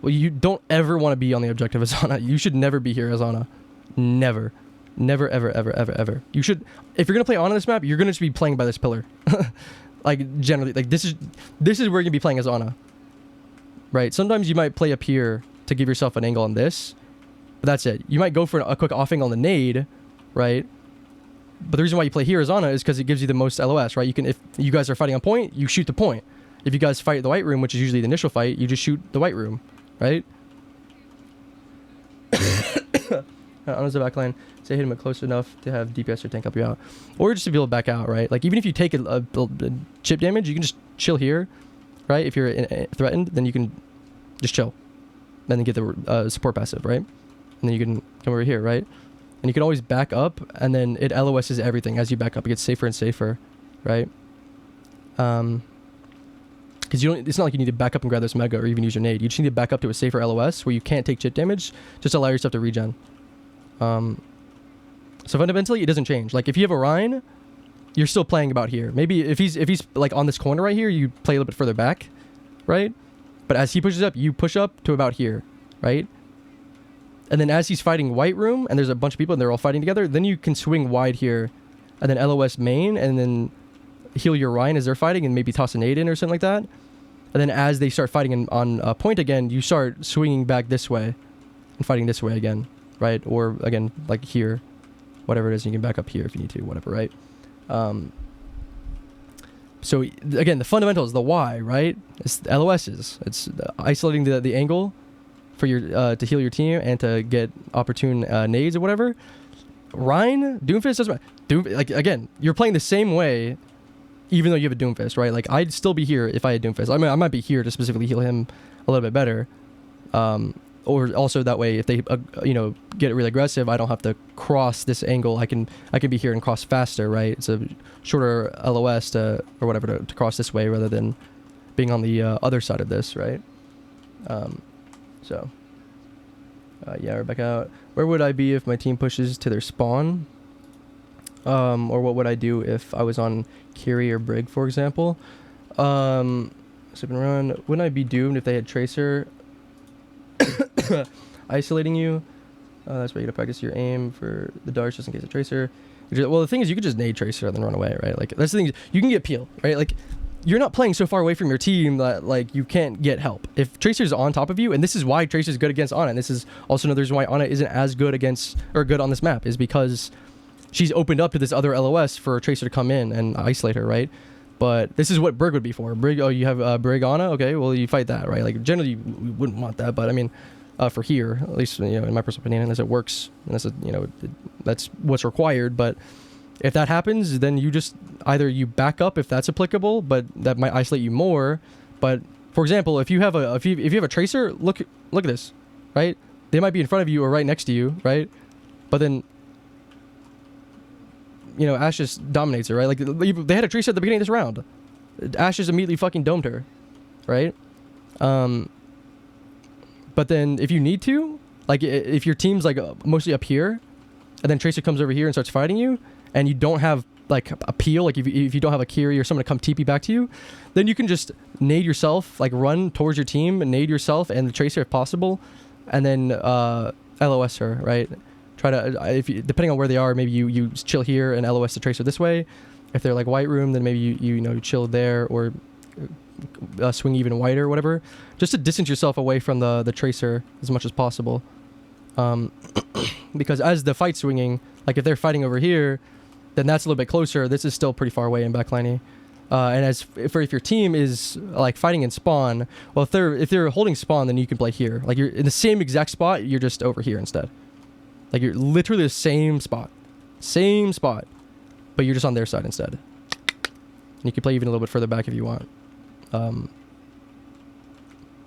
you don't ever want to be on the objective as Ana. You should never be here as Ana. Never. Never, ever, ever, ever, ever. You should, if you're going to play Ana this map, you're going to just be playing by this pillar. Like, generally, like, this is where you're going to be playing as Ana. Right? Sometimes you might play up here to give yourself an angle on this. But that's it. You might go for a quick off angle on the nade, right? But the reason why you play here as Ana is because it gives you the most LOS, right? You can, if you guys are fighting on point, you shoot the point. If you guys fight the white room, which is usually the initial fight, you just shoot the white room, right? Ana's the backline. Say hit him close enough to have DPS or tank help you out, or just to be able to back out, right? Like, even if you take a chip damage, you can just chill here, right? If you're threatened, then you can just chill, and then get the support passive, right? And then you can come over here, right? And you can always back up, and then it LOSs everything as you back up. It gets safer and safer, right? Because you don't. It's not like you need to back up and grab this mega or even use your nade. You just need to back up to a safer LOS where you can't take chip damage. Just allow yourself to regen. So fundamentally, it doesn't change. Like if you have a Rein, you're still playing about here. Maybe if he's like on this corner right here, you play a little bit further back, right? But as he pushes up, you push up to about here, right? And then as he's fighting White Room, and there's a bunch of people and they're all fighting together, then you can swing wide here, and then LOS main, and then heal your Rein as they're fighting, and maybe toss a nade in or something like that. And then as they start fighting on point again, you start swinging back this way and fighting this way again, right? Or again, like here, whatever it is, you can back up here if you need to, whatever, right? So again, the fundamentals, the why, right? It's LOSs. It's isolating the angle for your to heal your team and to get opportune nades or whatever. Rein, Doomfist doesn't matter. Like again, you're playing the same way, even though you have a Doomfist, right? Like I'd still be here if I had Doomfist. I mean, I might be here to specifically heal him a little bit better. Or also that way, if they get really aggressive, I don't have to cross this angle. I can be here and cross faster, right? It's a shorter LOS or whatever to cross this way rather than being on the other side of this, right? Yeah, we're back out. Where would I be if my team pushes to their spawn? Or what would I do if I was on Kiri or Brig, for example? Sip and run. Wouldn't I be doomed if they had Tracer isolating you? That's why you gotta practice your aim for the darts just in case of Tracer. Well, the thing is, you could just nade Tracer and then run away, right? Like that's the thing. You can get peel, right? Like you're not playing so far away from your team that like you can't get help. If Tracer's on top of you, and this is why Tracer's good against Ana, and this is also another reason why Ana isn't as good against or good on this map, is because she's opened up to this other LOS for Tracer to come in and isolate her, right? But this is what Brig would be for. Brig, oh, you have Brig Ana? Okay, well, you fight that, right? Like, generally, you wouldn't want that, but I mean, for here, at least, in my personal opinion, as it works, and that's what's required, but if that happens, then you just, either you back up if that's applicable, but that might isolate you more, but, for example, if you have a Tracer, look at this, right? They might be in front of you or right next to you, right? But then Ashe just dominates her, right? Like, they had a Tracer at the beginning of this round. Ashe just immediately fucking domed her, right? But then if you need to, like, if your team's, like, mostly up here, and then Tracer comes over here and starts fighting you, and you don't have, like, a peel, like, if you don't have a Kiri or someone to come TP back to you, then you can just nade yourself, like, run towards your team and nade yourself and the Tracer if possible, and then LOS her, right? Try to, depending on where they are, maybe you chill here and LOS the Tracer this way. If they're like White Room, then maybe you chill there or swing even wider or whatever, just to distance yourself away from the Tracer as much as possible. Because as the fight's swinging, like if they're fighting over here, then that's a little bit closer. This is still pretty far away in backlining. And if your team is like fighting in spawn, well, if they're holding spawn, then you can play here. Like you're in the same exact spot, you're just over here instead. Like you're literally the same spot, but you're just on their side instead. And you can play even a little bit further back if you want. And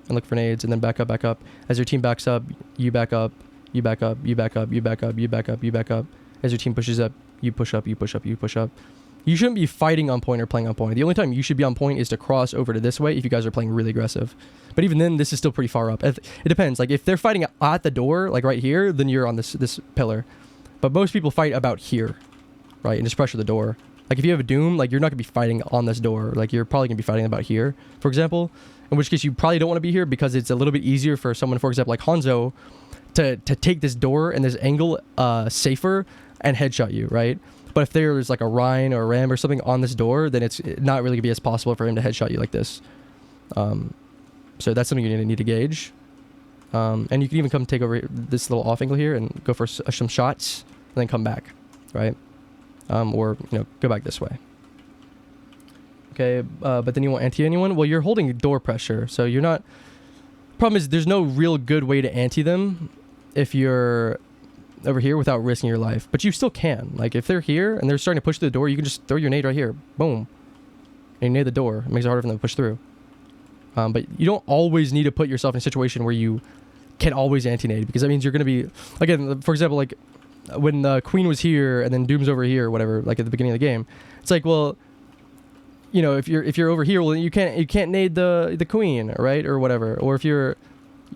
look for nades and then back up. As your team backs up, you back up, you back up, you back up, you back up, you back up, you back up. As your team pushes up, you push up, you push up, you push up. You shouldn't be fighting on point or playing on point. The only time you should be on point is to cross over to this way if you guys are playing really aggressive. But even then, this is still pretty far up. It depends. Like if they're fighting at the door, like right here, then you're on this pillar. But most people fight about here, right? And just pressure the door. Like if you have a Doom, like you're not gonna be fighting on this door. Like you're probably gonna be fighting about here, for example. In which case you probably don't want to be here because it's a little bit easier for someone, for example, like Hanzo, to take this door and this angle safer and headshot you, right? But if there's like a Rein or a Ram or something on this door, then it's not really gonna be as possible for him to headshot you like this. So that's something you're gonna need to gauge. And you can even come take over this little off angle here and go for some shots and then come back, right? Or go back this way. Okay, but then you won't anti anyone. Well, you're holding door pressure, so you're not. Problem is, there's no real good way to anti them if you're over here without risking your life. But you still can. Like if they're here and they're starting to push through the door, you can just throw your nade right here, boom, and you nade the door. It makes it harder for them to push through. But you don't always need to put yourself in a situation where you can always anti-nade, because that means you're going to be, again, for example, like when Queen was here and then Doom's over here or whatever, like at the beginning of the game, it's like, well, you know, if you're over here, well, you can't nade the queen, right, or whatever. Or if you're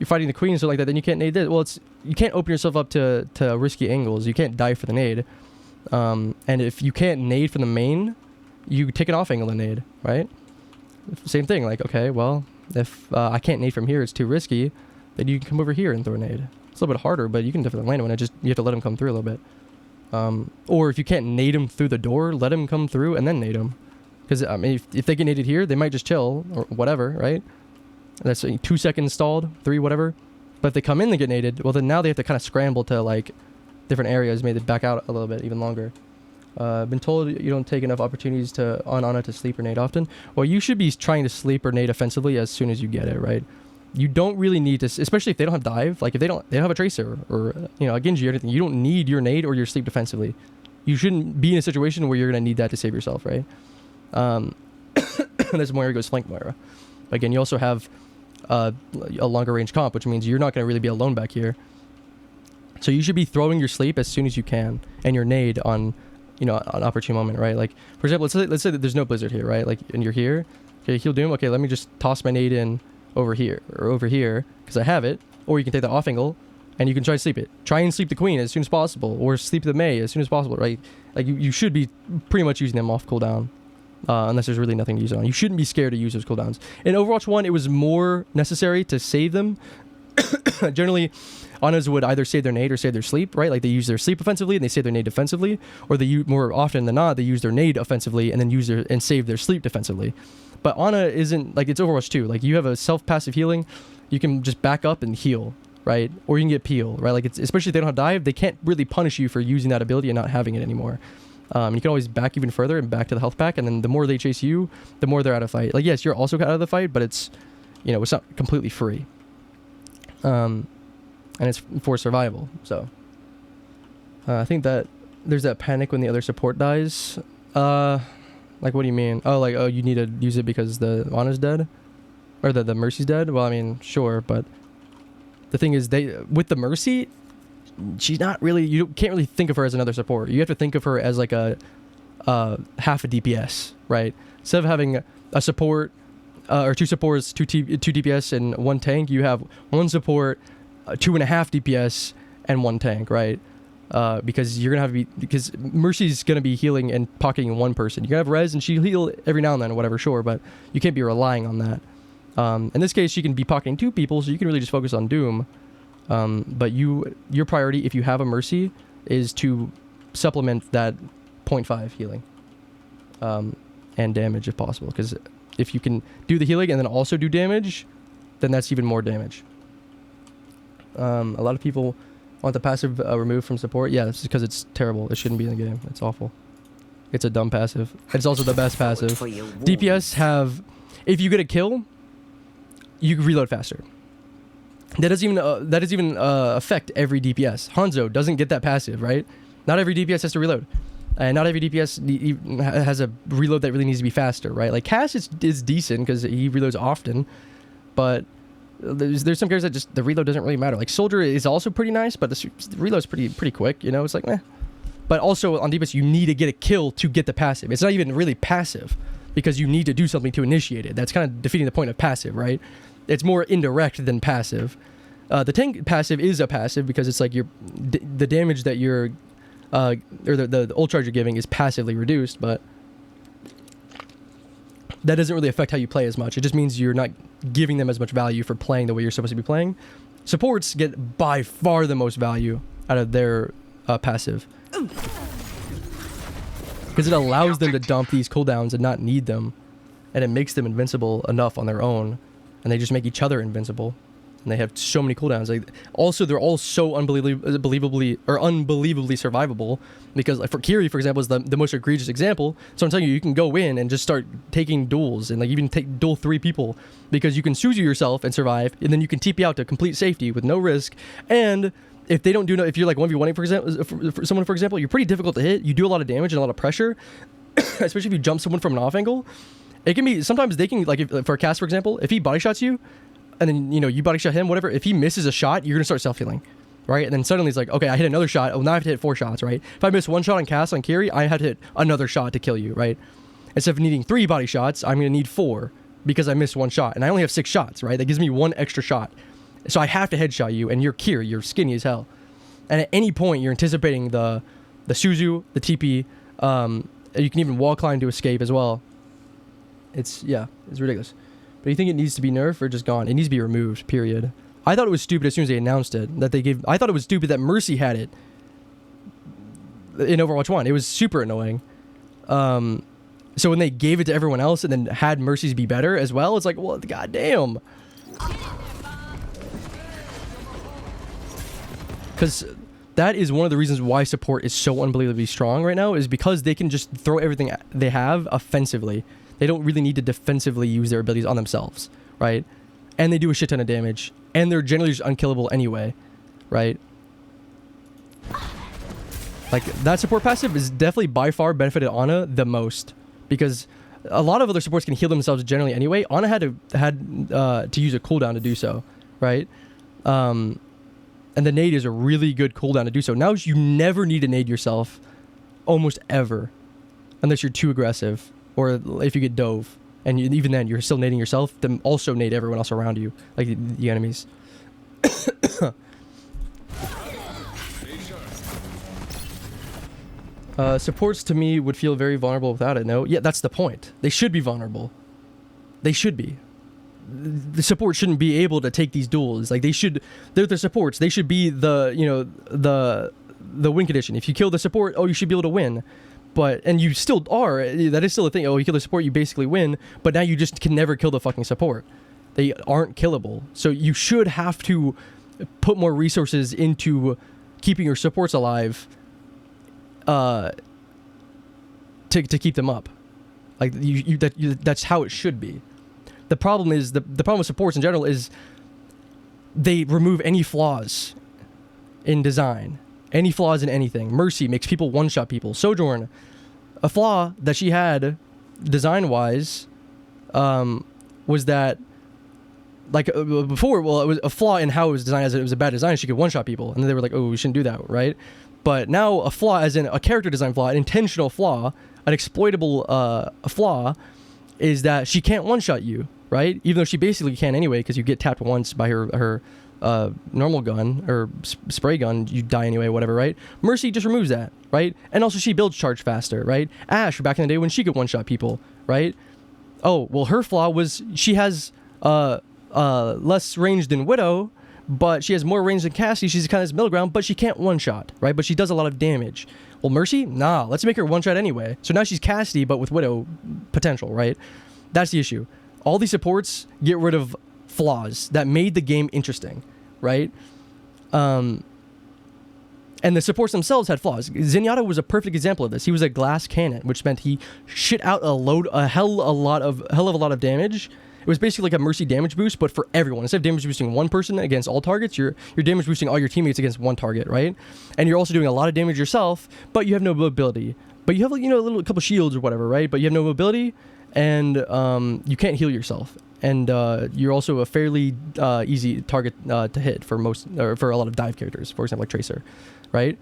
fighting the queen or something like that, then you can't nade this. Well, you can't open yourself up to risky angles. You can't die for the nade. And if you can't nade from the main, you take an off angle and nade, right? Same thing. Like, okay, well, if I can't nade from here, it's too risky. Then you can come over here and throw a nade. It's a little bit harder, but you can definitely land one. You have to let him come through a little bit. Or if you can't nade him through the door, let him come through and then nade him. Because I mean, if they get naded here, they might just chill or whatever, right? That's 2 seconds stalled, 3, whatever. But if they come in and get naded, well, then now they have to kind of scramble to like different areas, maybe back out a little bit, even longer. Been told you don't take enough opportunities on Ana to sleep or nade often. Well, you should be trying to sleep or nade offensively as soon as you get it, right? You don't really need to, especially if they don't have dive. Like if they don't have a tracer or you know, a Genji or anything. You don't need your nade or your sleep defensively. You shouldn't be in a situation where you're gonna need that to save yourself, right? This Moira goes flank Moira. Again, you also have a longer range comp, which means you're not gonna really be alone back here. So you should be throwing your sleep as soon as you can and your nade on, you know, an opportune moment, right? Like for example, let's say that there's no blizzard here, right? Like, and you're here. Okay, heal doom. Okay, let me just toss my nade in over here because I have it. Or you can take the off angle and you can try to sleep it. Try and sleep the queen as soon as possible, or sleep the Mei as soon as possible, right? Like you should be pretty much using them off cooldown, unless there's really nothing to use it on. You shouldn't be scared to use those cooldowns. In Overwatch 1, it was more necessary to save them. Generally, Anas would either save their nade or save their sleep, right? Like they use their sleep offensively and they save their nade defensively, or more often than not, they use their nade offensively and then save their sleep defensively. But Ana isn't, like, it's Overwatch 2. Like, you have a self-passive healing. You can just back up and heal, right? Or you can get peel, right? Like, it's, especially if they don't have dive, they can't really punish you for using that ability and not having it anymore. You can always back even further and back to the health pack, and then the more they chase you, the more they're out of fight. Like, yes, you're also out of the fight, but it's, you know, it's not completely free. And it's for survival, so. I think that there's that panic when the other support dies. Like, what do you mean? Oh, like, oh, you need to use it because the Ana's dead? Or the Mercy's dead? Well, I mean, sure, but the thing is, with the Mercy, she's not really, you can't really think of her as another support. You have to think of her as like a half a DPS, right? Instead of having a support, or 2 supports, 2 DPS and 1 tank, you have 1 support, 2.5 DPS, and 1 tank, right? Because you're gonna have because Mercy's gonna be healing and pocketing 1 person. You're gonna have res and she'll heal every now and then or whatever, sure, but you can't be relying on that. In this case, she can be pocketing 2 people, so you can really just focus on Doom. But your priority, if you have a Mercy, is to supplement that 0.5 healing and damage if possible. Because if you can do the healing and then also do damage, then that's even more damage. A lot of people want the passive removed from support. Yeah, it's because it's terrible. It shouldn't be in the game. It's awful. It's a dumb passive. It's also the best passive. DPS have, if you get a kill, you can reload faster. That doesn't even affect every DPS. Hanzo doesn't get that passive, right? Not every DPS has to reload, and not every DPS has a reload that really needs to be faster, right? Like Cass is decent because he reloads often, but there's some characters that just the reload doesn't really matter. Like Soldier is also pretty nice, but the reload's pretty quick. You know, it's like meh. But also on DPS, you need to get a kill to get the passive. It's not even really passive because you need to do something to initiate it. That's kind of defeating the point of passive, right? It's more indirect than passive. The tank passive is a passive because it's like the damage that you're or the ult charge you're giving is passively reduced, but that doesn't really affect how you play as much. It just means you're not giving them as much value for playing the way you're supposed to be playing. Supports get by far the most value out of their passive because it allows them to dump these cooldowns and not need them, and it makes them invincible enough on their own, and they just make each other invincible. And they have so many cooldowns. Like, also, they're all so unbelievably survivable. Because, like, for Kiri, for example, is the most egregious example. So I'm telling you, you can go in and just start taking duels and like even take duel 3 people because you can Suzu yourself and survive, and then you can TP out to complete safety with no risk. And if they don't do no, if you're like 1v1ing, for example, for someone, for example, you're pretty difficult to hit. You do a lot of damage and a lot of pressure, especially if you jump someone from an off angle. It can be sometimes they can like for a Cass, for example, if he body shots you. And then, you know, you body shot him, whatever. If he misses a shot, you're going to start self-healing, right? And then suddenly it's like, okay, I hit another shot. Oh, now I have to hit 4 shots, right? If I miss 1 shot on Cass on Kiri, I had to hit another shot to kill you, right? instead of needing 3 body shots, I'm gonna need 4 because I missed 1 shot, and I only have 6 shots, right? That gives me 1 extra shot. So I have to headshot you, and you're Kier, you're skinny as hell. And at any point, you're anticipating the Suzu, the TP. You can even wall climb to escape as well. It's ridiculous. But you think it needs to be nerfed or just gone? It needs to be removed, period. I thought it was stupid as soon as they announced it. I thought it was stupid that Mercy had it in Overwatch 1. It was super annoying. So when they gave it to everyone else and then had Mercy's be better as well, it's like, well, goddamn. Because that is one of the reasons why support is so unbelievably strong right now, is because they can just throw everything they have offensively. They don't really need to defensively use their abilities on themselves, right? And they do a shit ton of damage. And they're generally just unkillable anyway, right? Like, that support passive is definitely by far benefited Ana the most. Because a lot of other supports can heal themselves generally anyway. Ana had to use a cooldown to do so, right? And the nade is a really good cooldown to do so. Now you never need to nade yourself, almost ever, unless you're too aggressive, or if you get dove, and even then you're still nading yourself. Then also nade everyone else around you, like the enemies. Supports to me would feel very vulnerable without it. No, yeah, that's the point. They should be vulnerable. They should be. The support shouldn't be able to take these duels. Like, they're the supports. They should be the win condition. If you kill the support, oh, you should be able to win. And you still are. That is still a thing. Oh, you kill the support, you basically win. But now you just can never kill the fucking support. They aren't killable. So you should have to put more resources into keeping your supports alive to keep them up. Like, that's how it should be. The problem is, the problem with supports in general is they remove any flaws in design. Any flaws in anything. Mercy makes people one-shot people. Sojourn, a flaw that she had design-wise was that, like, before, well, it was a flaw in how it was designed, as it was a bad design. She could one-shot people. And then they were like, oh, we shouldn't do that, right? But now a flaw, as in a character design flaw, an intentional flaw, an exploitable flaw, is that she can't one-shot you, right? Even though she basically can anyway, because you get tapped once by her normal gun or spray gun, you die anyway, whatever, right? Mercy just removes that, right? And also she builds charge faster, right? Ashe, back in the day when she could one-shot people, right? Oh, well, her flaw was she has less range than Widow, but she has more range than Cassie. She's kind of middle ground, but she can't one-shot, right? But she does a lot of damage. Well, Mercy? Nah, let's make her one-shot anyway. So now she's Cassidy, but with Widow potential, right? That's the issue. All these supports get rid of flaws that made the game interesting, right? And the supports themselves had flaws. Zenyatta was a perfect example of this. He was a glass cannon, which meant he shit out a hell of a lot of damage. It was basically like a Mercy damage boost, but for everyone. Instead of damage boosting one person against all targets, you're damage boosting all your teammates against one target, right? And you're also doing a lot of damage yourself, but you have no mobility. But you have, a couple shields or whatever, right? But you have no mobility, and you can't heal yourself. And you're also a fairly easy target to hit for for a lot of dive characters, for example, like Tracer, right?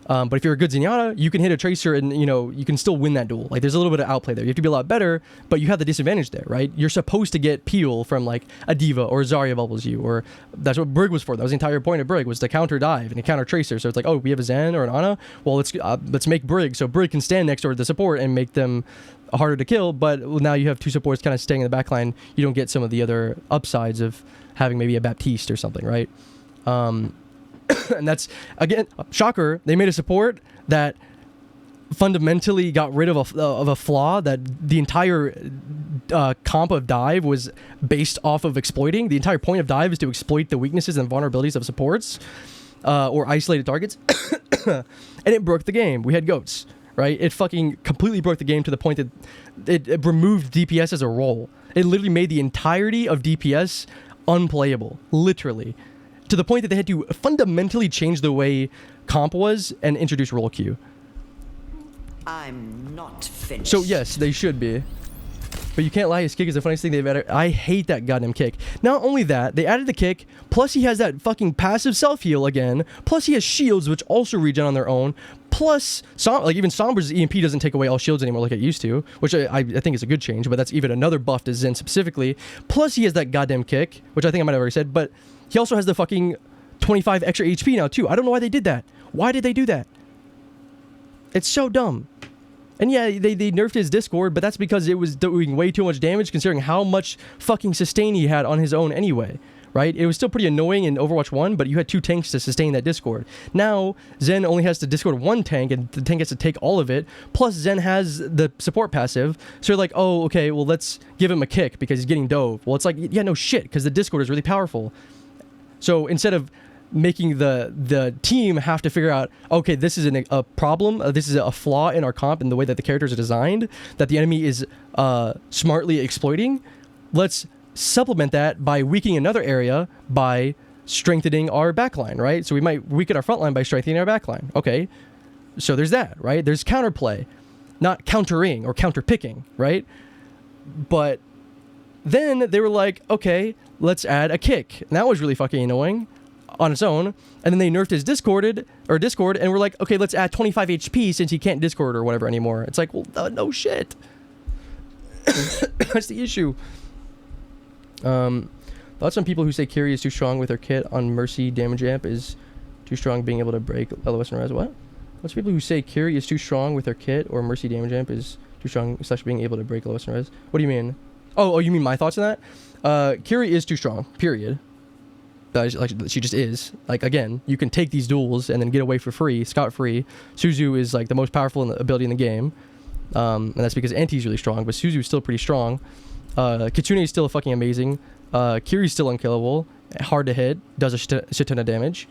But if you're a good Zenyatta, you can hit a Tracer and, you can still win that duel. Like, there's a little bit of outplay there. You have to be a lot better, but you have the disadvantage there, right? You're supposed to get peel from, like, a D.Va or Zarya bubbles you, or that's what Brig was for. That was the entire point of Brig, was to counter dive and to counter Tracer. So it's like, oh, we have a Zen or an Ana? Well, let's make Brig, so Brig can stand next door to the support and make them harder to kill, but now you have two supports kind of staying in the backline. You don't get some of the other upsides of having maybe a Baptiste or something, right? And that's, again, shocker, they made a support that fundamentally got rid of a flaw that the entire comp of dive was based off of exploiting. The entire point of dive is to exploit the weaknesses and vulnerabilities of supports or isolated targets. And it broke the game. We had goats, right? It fucking completely broke the game to the point that it removed DPS as a role. It literally made the entirety of DPS unplayable, literally. To the point that they had to fundamentally change the way comp was and introduce role queue. I'm not finished. So yes, they should be. But you can't lie, his kick is the funniest thing they've added. I hate that goddamn kick. Not only that, they added the kick, plus he has that fucking passive self-heal again, plus he has shields, which also regen on their own, plus, like even Sombra's EMP doesn't take away all shields anymore like it used to, which I think is a good change, but that's even another buff to Zen specifically. Plus he has that goddamn kick, which I think I might have already said, but he also has the fucking 25 extra HP now too. I don't know why they did that. Why did they do that? It's so dumb. And yeah, they nerfed his Discord, but that's because it was doing way too much damage considering how much fucking sustain he had on his own anyway, right? It was still pretty annoying in Overwatch 1, but you had 2 tanks to sustain that Discord. Now, Zen only has to Discord 1 tank, and the tank has to take all of it, plus Zen has the support passive, so you're like, oh, okay, well, let's give him a kick because he's getting dove. Well, it's like, yeah, no shit, because the Discord is really powerful. So instead of making the team have to figure out, okay, this is a problem, this is a flaw in our comp and the way that the characters are designed that the enemy is smartly exploiting, let's supplement that by weakening another area by strengthening our backline, right? So we might weaken our front line by strengthening our backline. Okay, so there's that, right? There's counterplay, not countering or counterpicking, right? But then they were like, okay, let's add a kick. And that was really fucking annoying on its own, and then they nerfed his Discord, and we're like, okay, let's add 25 HP since he can't Discord or whatever anymore. It's like, well, no shit. That's the issue. Thoughts on people who say Kiri is too strong with her kit on Mercy damage amp is too strong being able to break LOS and res? What? What's people who say Kiri is too strong with her kit or Mercy damage amp is too strong / being able to break LOS and res? What do you mean? Oh, you mean my thoughts on that? Kiri is too strong, period. Like she just is. Like, again, you can take these duels and then get away for free, scot-free. Suzu is like the most powerful ability in the game, and that's because Anti's really strong, but Suzu is still pretty strong. Kitsune is still fucking amazing. Kiri's still unkillable, hard to hit, does a shit ton of damage.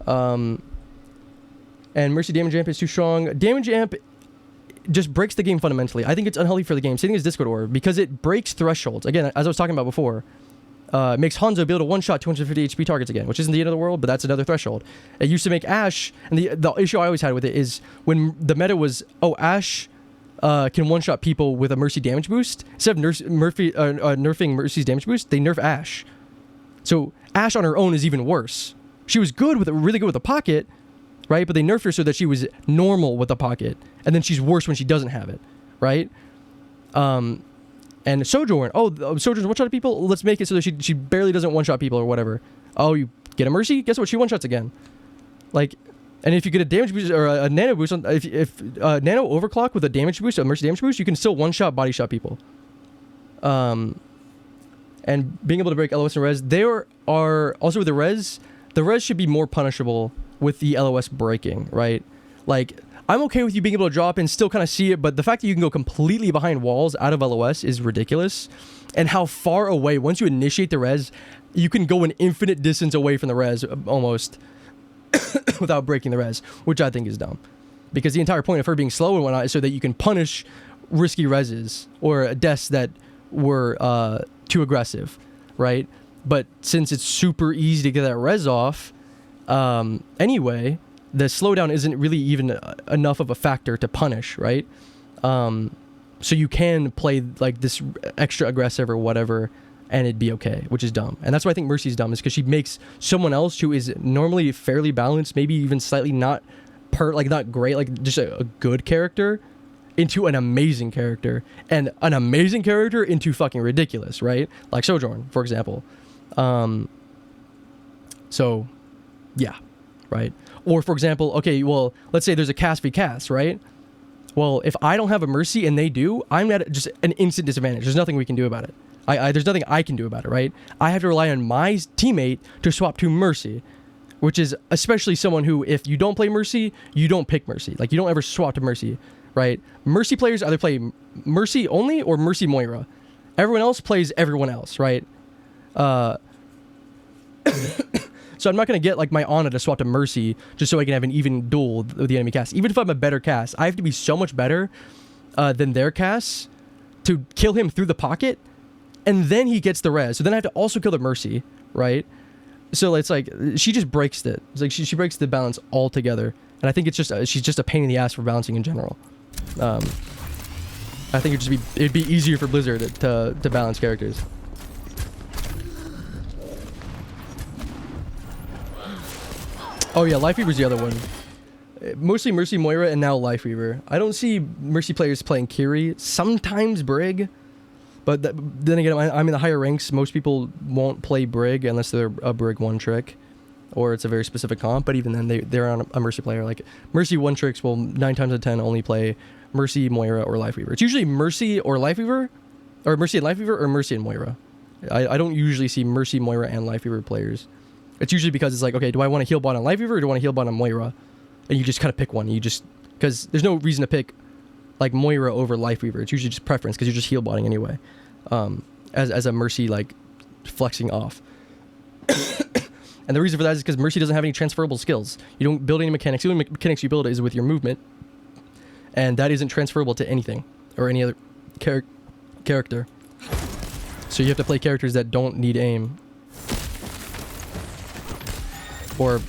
And Mercy damage amp is too strong. Damage amp just breaks the game fundamentally. I think it's unhealthy for the game. Same thing as Discord Orb, because it breaks thresholds. Again, as I was talking about before, makes Hanzo be able to one-shot 250 HP targets again, which isn't the end of the world, but that's another threshold. It used to make Ashe, and the issue I always had with it is when the meta was, oh, Ashe can one-shot people with a Mercy damage boost. Instead of nerfing Mercy's damage boost, they nerf Ashe. So Ashe on her own is even worse. She was really good with the pocket, right? But they nerfed her so that she was normal with the pocket, and then she's worse when she doesn't have it, right? And Sojourn, Sojourn's one-shot people, let's make it so that she barely doesn't one-shot people or whatever. Oh, you get a Mercy? Guess what? She one-shots again. Like, and if you get a damage boost or a nano boost, if nano overclock with a damage boost, a Mercy damage boost, you can still one-shot body shot people. And being able to break LOS and res, there are also with the res should be more punishable with the LOS breaking, right? Like, I'm okay with you being able to drop and still kind of see it, but the fact that you can go completely behind walls out of LOS is ridiculous. And how far away, once you initiate the res, you can go an infinite distance away from the res, almost, without breaking the res, which I think is dumb. Because the entire point of her being slow and whatnot is so that you can punish risky reses, or deaths that were too aggressive, right? But since it's super easy to get that res off, anyway, the slowdown isn't really even enough of a factor to punish, right? So you can play like this extra aggressive or whatever, and it'd be okay, which is dumb. And that's why I think Mercy's dumb, is because she makes someone else who is normally fairly balanced, maybe even slightly not great, like just a good character, into an amazing character, and an amazing character into fucking ridiculous, right? Like Sojourn, for example. So, yeah, right? Or, for example, okay, well, let's say there's a cast v cast, right? Well, if I don't have a Mercy and they do, I'm at just an instant disadvantage. There's nothing we can do about it. There's nothing I can do about it, right? I have to rely on my teammate to swap to Mercy, which is especially someone who, if you don't play Mercy, you don't pick Mercy. Like, you don't ever swap to Mercy, right? Mercy players either play Mercy only or Mercy Moira. Everyone else plays everyone else, right? So I'm not going to get like my Ana to swap to Mercy just so I can have an even duel with the enemy cast. Even if I'm a better cast, I have to be so much better than their casts to kill him through the pocket, and then he gets the res. So then I have to also kill the Mercy, right? So it's like, she just breaks it. It's like she breaks the balance altogether. And I think it's just she's just a pain in the ass for balancing in general. I think it'd be easier for Blizzard to balance characters. Oh yeah, Lifeweaver's the other one. Mostly Mercy, Moira, and now Lifeweaver. I don't see Mercy players playing Kiri. Sometimes Brig, but then again, I'm in the higher ranks. Most people won't play Brig unless they're a Brig one trick, or it's a very specific comp. But even then, they're on a Mercy player. Like Mercy one tricks will 9 times out of 10 only play Mercy, Moira, or Lifeweaver. It's usually Mercy or Lifeweaver, or Mercy and Lifeweaver, or Mercy and Moira. I don't usually see Mercy, Moira, and Lifeweaver players. It's usually because it's like, okay, do I want to heal bot on Lifeweaver or do I want to heal bot on Moira? And you just kind of pick one. You just, because there's no reason to pick like Moira over Lifeweaver. It's usually just preference because you're just heal botting anyway. As a Mercy like flexing off. And the reason for that is because Mercy doesn't have any transferable skills. You don't build any mechanics. The only mechanics you build is with your movement. And that isn't transferable to anything or any other character. So you have to play characters that don't need aim. Or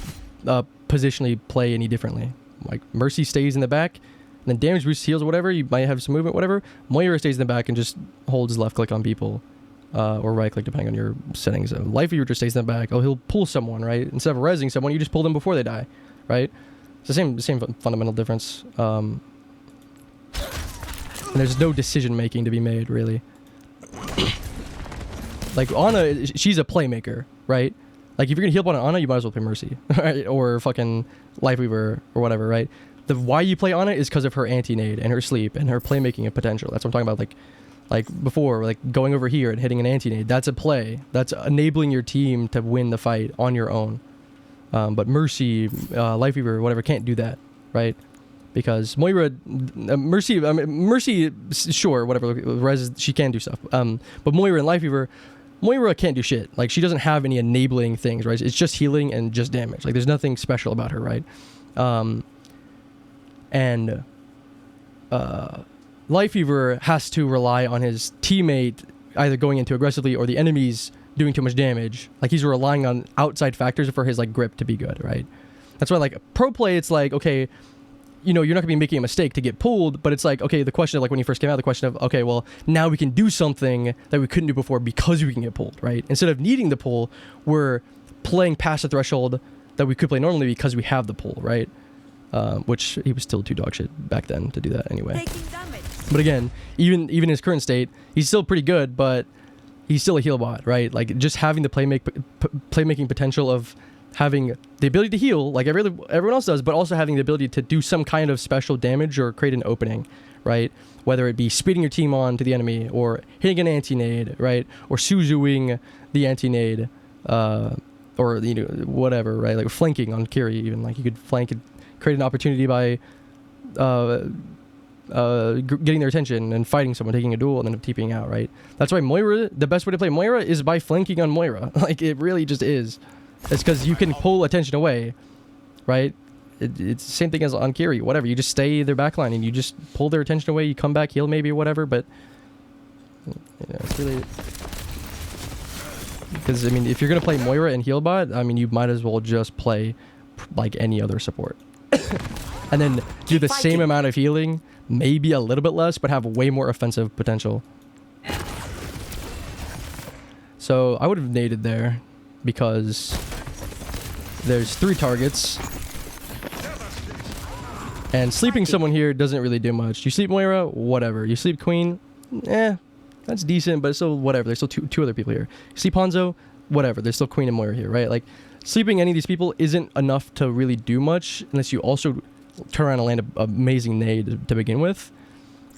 positionally play any differently. Like Mercy stays in the back, and then damage boost, heals, whatever. You might have some movement, whatever. Moira stays in the back and just holds left click on people, or right click depending on your settings. Lifeweaver just stays in the back. Oh, he'll pull someone, right? Instead of rezzing someone, you just pull them before they die, right? It's the same fundamental difference. And there's no decision making to be made really. Like Ana, she's a playmaker, right? Like, if you're gonna heal on Ana, you might as well play Mercy, right? Or fucking Lifeweaver, or whatever, right? The why you play Ana is because of her anti-nade, and her sleep, and her playmaking and potential. That's what I'm talking about, like before, like going over here and hitting an anti-nade. That's a play. That's enabling your team to win the fight on your own. But Mercy, Lifeweaver, whatever, can't do that, right? Because Moira, Mercy, sure, whatever, Rez, she can do stuff. But Moira and Lifeweaver, Moira can't do shit. Like, she doesn't have any enabling things, right? It's just healing and just damage. Like, there's nothing special about her, right? Lifeweaver has to rely on his teammate either going into aggressively or the enemies doing too much damage. Like, he's relying on outside factors for his, like, grip to be good, right? That's why, like, pro play, it's like, okay, you know, you're not going to be making a mistake to get pulled, but it's like, okay, the question of, like, when you first came out, the question of, okay, well, now we can do something that we couldn't do before because we can get pulled, right? Instead of needing the pull, we're playing past the threshold that we could play normally because we have the pull, right? Which he was still too dog shit back then to do that anyway. But again, even in his current state, he's still pretty good, but he's still a heal bot, right? Like, just having the playmaking potential of having the ability to heal like everyone else does, but also having the ability to do some kind of special damage or create an opening, right? Whether it be speeding your team on to the enemy or hitting an anti-nade, right? Or Suzuing the anti-nade, or, you know, whatever, right? Like flanking on Kiri even. Like, you could flank and create an opportunity by getting their attention and fighting someone, taking a duel, and then TPing out, right? That's why Moira, the best way to play Moira is by flanking on Moira. Like, it really just is. It's because you can pull attention away, right? It's the same thing as on Kiri, whatever. You just stay in their backline and you just pull their attention away. You come back, heal maybe, whatever. But yeah, it's really, because I mean, if you're gonna play Moira and heal bot, I mean, you might as well just play like any other support, and then do the same amount of healing, maybe a little bit less, but have way more offensive potential. So I would have naded there, because there's 3 targets, and sleeping someone here doesn't really do much. You sleep Moira, whatever. You sleep Queen, that's decent, but it's still whatever. There's still two other people here. You sleep Hanzo, whatever. There's still Queen and Moira here, right? Like, sleeping any of these people isn't enough to really do much unless you also turn around and land an amazing nade to begin with,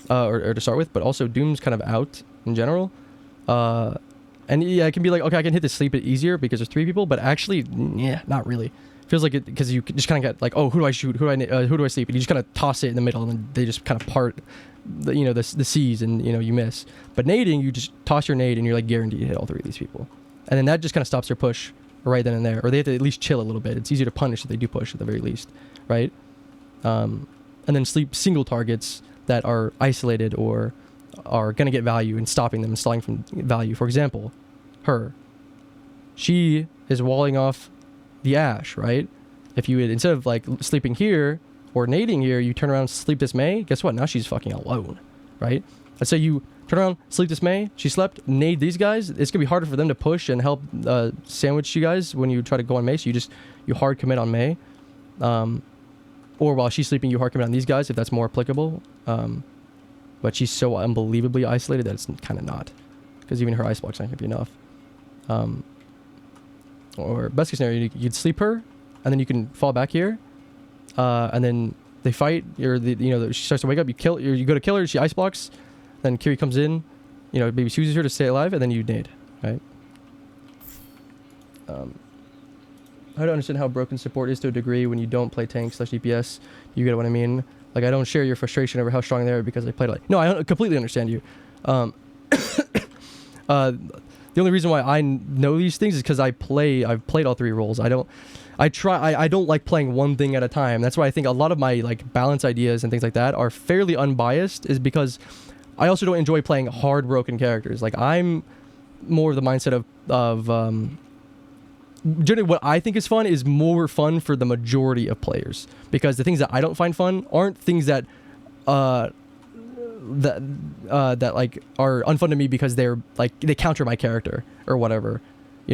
or to start with. But also Doom's kind of out in general. And yeah, it can be like, okay, I can hit the sleep easier because there's 3 people, but actually, yeah, not really. Feels like it, because you just kind of get like, oh, who do I shoot? Who do I sleep? And you just kind of toss it in the middle, and then they just kind of part, the seas, and you miss. But nading, you just toss your nade, and you're like guaranteed to hit all 3 of these people, and then that just kind of stops their push right then and there, or they have to at least chill a little bit. It's easier to punish if they do push at the very least, right? And then sleep single targets that are isolated or are going to get value and stopping them and stalling from value. For example, she is walling off the Ashe, right? If you would, instead of like sleeping here or nading here, you turn around and sleep this Mei, guess what? Now she's fucking alone, right? Let's say you turn around, sleep this Mei, she slept, nade these guys. It's gonna be harder for them to push and help sandwich you guys when you try to go on Mei. So you hard commit on Mei, or while she's sleeping, you hard commit on these guys if that's more applicable. But she's so unbelievably isolated that it's kind of not, because even her ice block's not gonna be enough. Or best case scenario, you'd sleep her, and then you can fall back here, and then they fight. She starts to wake up. You go to kill her. She ice blocks. Then Kiri comes in, maybe uses her to stay alive, and then you nade, right? I don't understand how broken support is to a degree when you don't play tank / DPS. You get what I mean? Like, I don't share your frustration over how strong they are because I played like... No, I completely understand you. The only reason why I know these things is because I've played all 3 roles. I don't like playing one thing at a time. That's why I think a lot of my like balance ideas and things like that are fairly unbiased, is because I also don't enjoy playing hard broken characters. Like, I'm more of the mindset of generally what I think is fun is more fun for the majority of players, because the things that I don't find fun aren't things that that like are unfun to me because they're like they counter my character or whatever.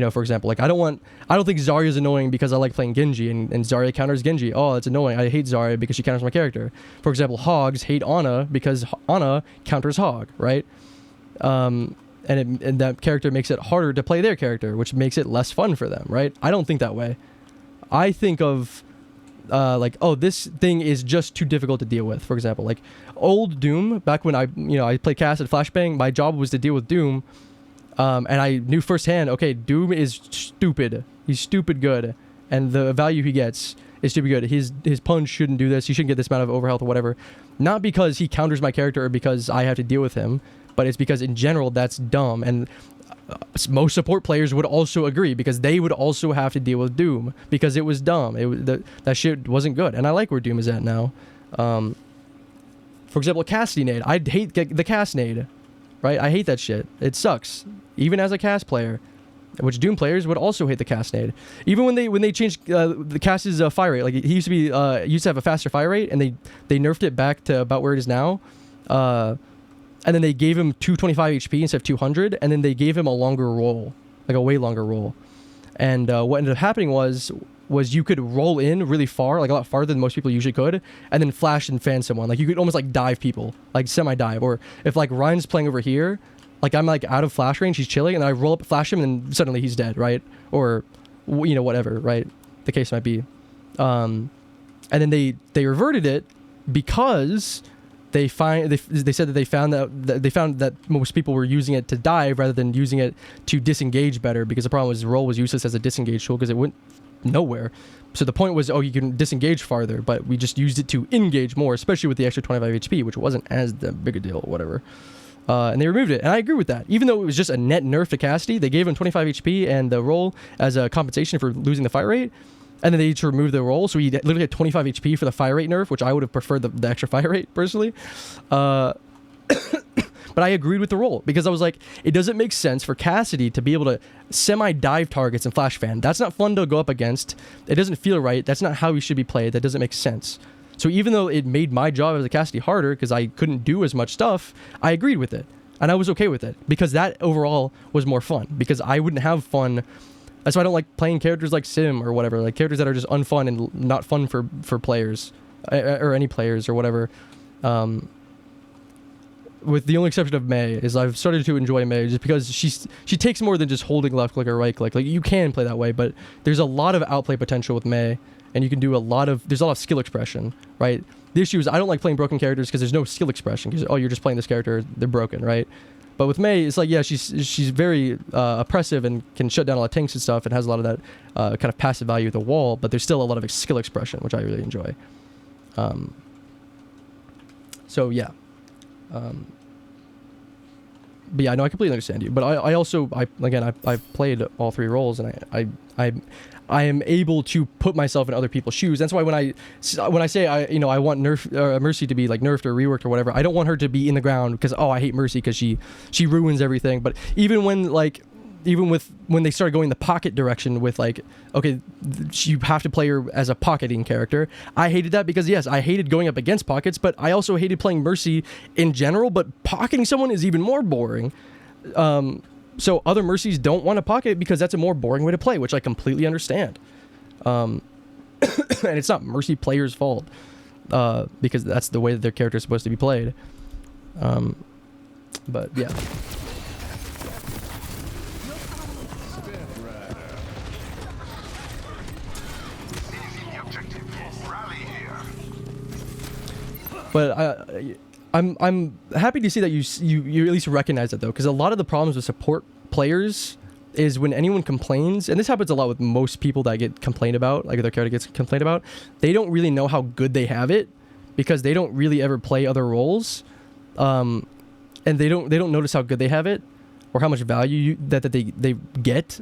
For example, like I don't think Zarya's annoying because I like playing Genji and Zarya counters Genji. Oh, it's annoying. I hate Zarya because she counters my character. For example, Hogs hate Ana because Ana counters Hog, right? And that character makes it harder to play their character, which makes it less fun for them, right? I don't think that way. I think of like, oh, this thing is just too difficult to deal with. For example, like old Doom, back when I played Cass at Flashbang, my job was to deal with Doom. And I knew firsthand, okay, Doom is stupid. He's stupid good. And the value he gets is stupid good. His punch shouldn't do this. He shouldn't get this amount of overhealth or whatever. Not because he counters my character or because I have to deal with him, but it's because in general that's dumb. And most support players would also agree, because they would also have to deal with Doom because it was dumb. That shit wasn't good. And I like where Doom is at now. For example, Cassidy nade. I hate the Cass nade. Right? I hate that shit. It sucks. Even as a Cass player, which Doom players would also hate the Cass nade. Even when they changed the Cass's fire rate, like he used to have a faster fire rate, and they nerfed it back to about where it is now. And then they gave him 225 HP instead of 200, and then they gave him a longer roll, like a way longer roll. And what ended up happening was you could roll in really far, like a lot farther than most people usually could, and then flash and fan someone. Like you could almost like dive people, like semi-dive. Or if like Ryan's playing over here, like I'm like out of flash range, he's chilling, and I roll up, flash him, and then suddenly he's dead, right? Or whatever, right? The case might be. And then they reverted it because they said that they found that most people were using it to dive rather than using it to disengage better, because the problem was the roll was useless as a disengage tool because it went nowhere. So the point was, oh, you can disengage farther, but we just used it to engage more, especially with the extra 25 HP, which wasn't as the big a deal or whatever. And they removed it, and I agree with that. Even though it was just a net nerf to Cassidy, they gave him 25 HP and the roll as a compensation for losing the fire rate, and then they just removed the roll, so he literally had 25 HP for the fire rate nerf, which I would have preferred the extra fire rate, personally. But I agreed with the roll, because I was like, it doesn't make sense for Cassidy to be able to semi-dive targets and flash fan. That's not fun to go up against. It doesn't feel right. That's not how he should be played. That doesn't make sense. So even though it made my job as a Cassidy harder, because I couldn't do as much stuff, I agreed with it. And I was okay with it, because that overall was more fun, because I wouldn't have fun. That's why I don't like playing characters like Sim or whatever, like characters that are just unfun and not fun for players, or any players or whatever. With the only exception of Mei, is I've started to enjoy Mei just because she takes more than just holding left click or right click. Like, you can play that way, but there's a lot of outplay potential with Mei, and you can do there's a lot of skill expression, right? The issue is I don't like playing broken characters because there's no skill expression, because, oh, you're just playing this character, they're broken, right? But with Mei, it's like, yeah, she's very oppressive and can shut down a lot of tanks and stuff, and has a lot of that kind of passive value at the wall, but there's still a lot of skill expression, which I really enjoy. So yeah. But yeah, no, I completely understand you. But I also I've played all 3 roles, and I am able to put myself in other people's shoes. That's why when I say I want Mercy to be like nerfed or reworked or whatever, I don't want her to be in the ground because, oh, I hate Mercy because she ruins everything. But even when like even with when they started going the pocket direction with like, okay, you have to play her as a pocketing character. I hated that because yes, I hated going up against pockets, but I also hated playing Mercy in general. But pocketing someone is even more boring. So other Mercies don't want to pocket because that's a more boring way to play, which I completely understand. And it's not Mercy players' fault, because that's the way that their character is supposed to be played. But yeah. But I'm happy to see that you at least recognize it though, because a lot of the problems with support players is when anyone complains, and this happens a lot with most people that get complained about, like their character gets complained about, they don't really know how good they have it because they don't really ever play other roles, and they don't notice how good they have it or how much value that they get.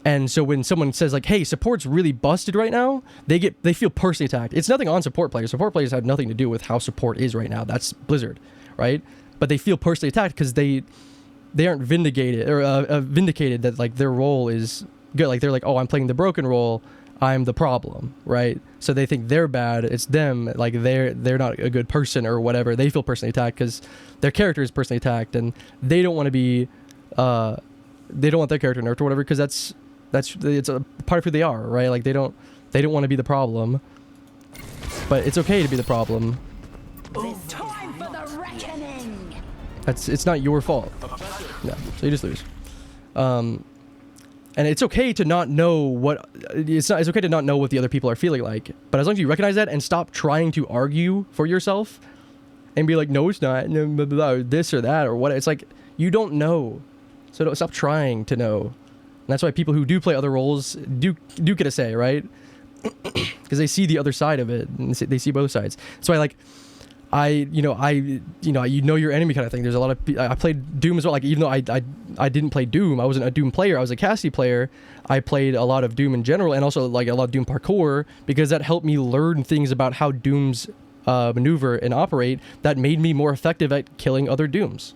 And so when someone says like, "Hey, support's really busted right now," they feel personally attacked. It's nothing on support players. Support players have nothing to do with how support is right now. That's Blizzard, right? But they feel personally attacked because they aren't vindicated that like their role is good. Like they're like, "Oh, I'm playing the broken role. I'm the problem," right? So they think they're bad. It's them. Like they're not a good person or whatever. They feel personally attacked because their character is personally attacked, and they don't want to be. They don't want their character nerfed or whatever because it's a part of who they are, right? Like they don't want to be the problem, but it's okay to be the problem. It's time for the reckoning. It's not your fault. No, so you just lose. And it's okay to not know what it's okay to not know what the other people are feeling like, but as long as you recognize that and stop trying to argue for yourself and be like, no, it's not, no, blah, blah, blah, this or that or what. It's like you don't know, so don't stop trying to know. And that's why people who do play other roles do get a say, right? Because they see the other side of it and they see both sides. So you know your enemy kind of thing. There's a lot of I played Doom as well. Like even though I didn't play Doom, I wasn't a Doom player. I was a Cassie player. I played a lot of Doom in general and also like a lot of Doom parkour because that helped me learn things about how Dooms maneuver and operate that made me more effective at killing other Dooms.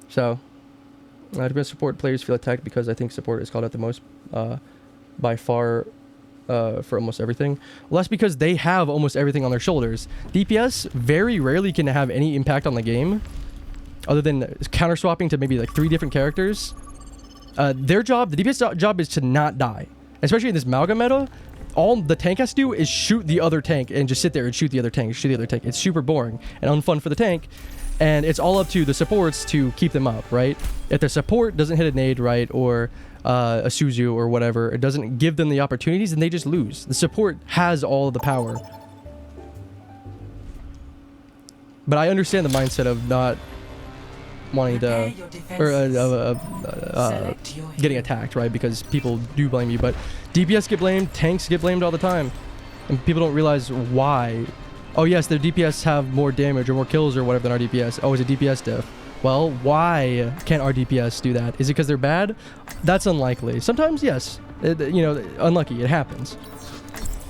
So. Support players feel attacked because I think support is called out the most by far for almost everything. Well, that's because they have almost everything on their shoulders. DPS very rarely can have any impact on the game other than counter swapping to maybe like 3 different characters. Their job, the DPS job, is to not die. Especially in this Malga meta, all the tank has to do is shoot the other tank and just sit there and shoot the other tank, shoot the other tank. It's super boring and unfun for the tank. And it's all up to the supports to keep them up, right? If the support doesn't hit a nade, right, or a Suzu or whatever, it doesn't give them the opportunities, and they just lose. The support has all of the power. But I understand the mindset of not wanting to, or getting attacked, right? Because people do blame you, but DPS get blamed, tanks get blamed all the time, and people don't realize why. Oh yes, their DPS have more damage or more kills or whatever than our DPS. Oh, it's a DPS diff. Well, why can't our DPS do that? Is it because they're bad? That's unlikely. Sometimes, yes. Unlucky. It happens.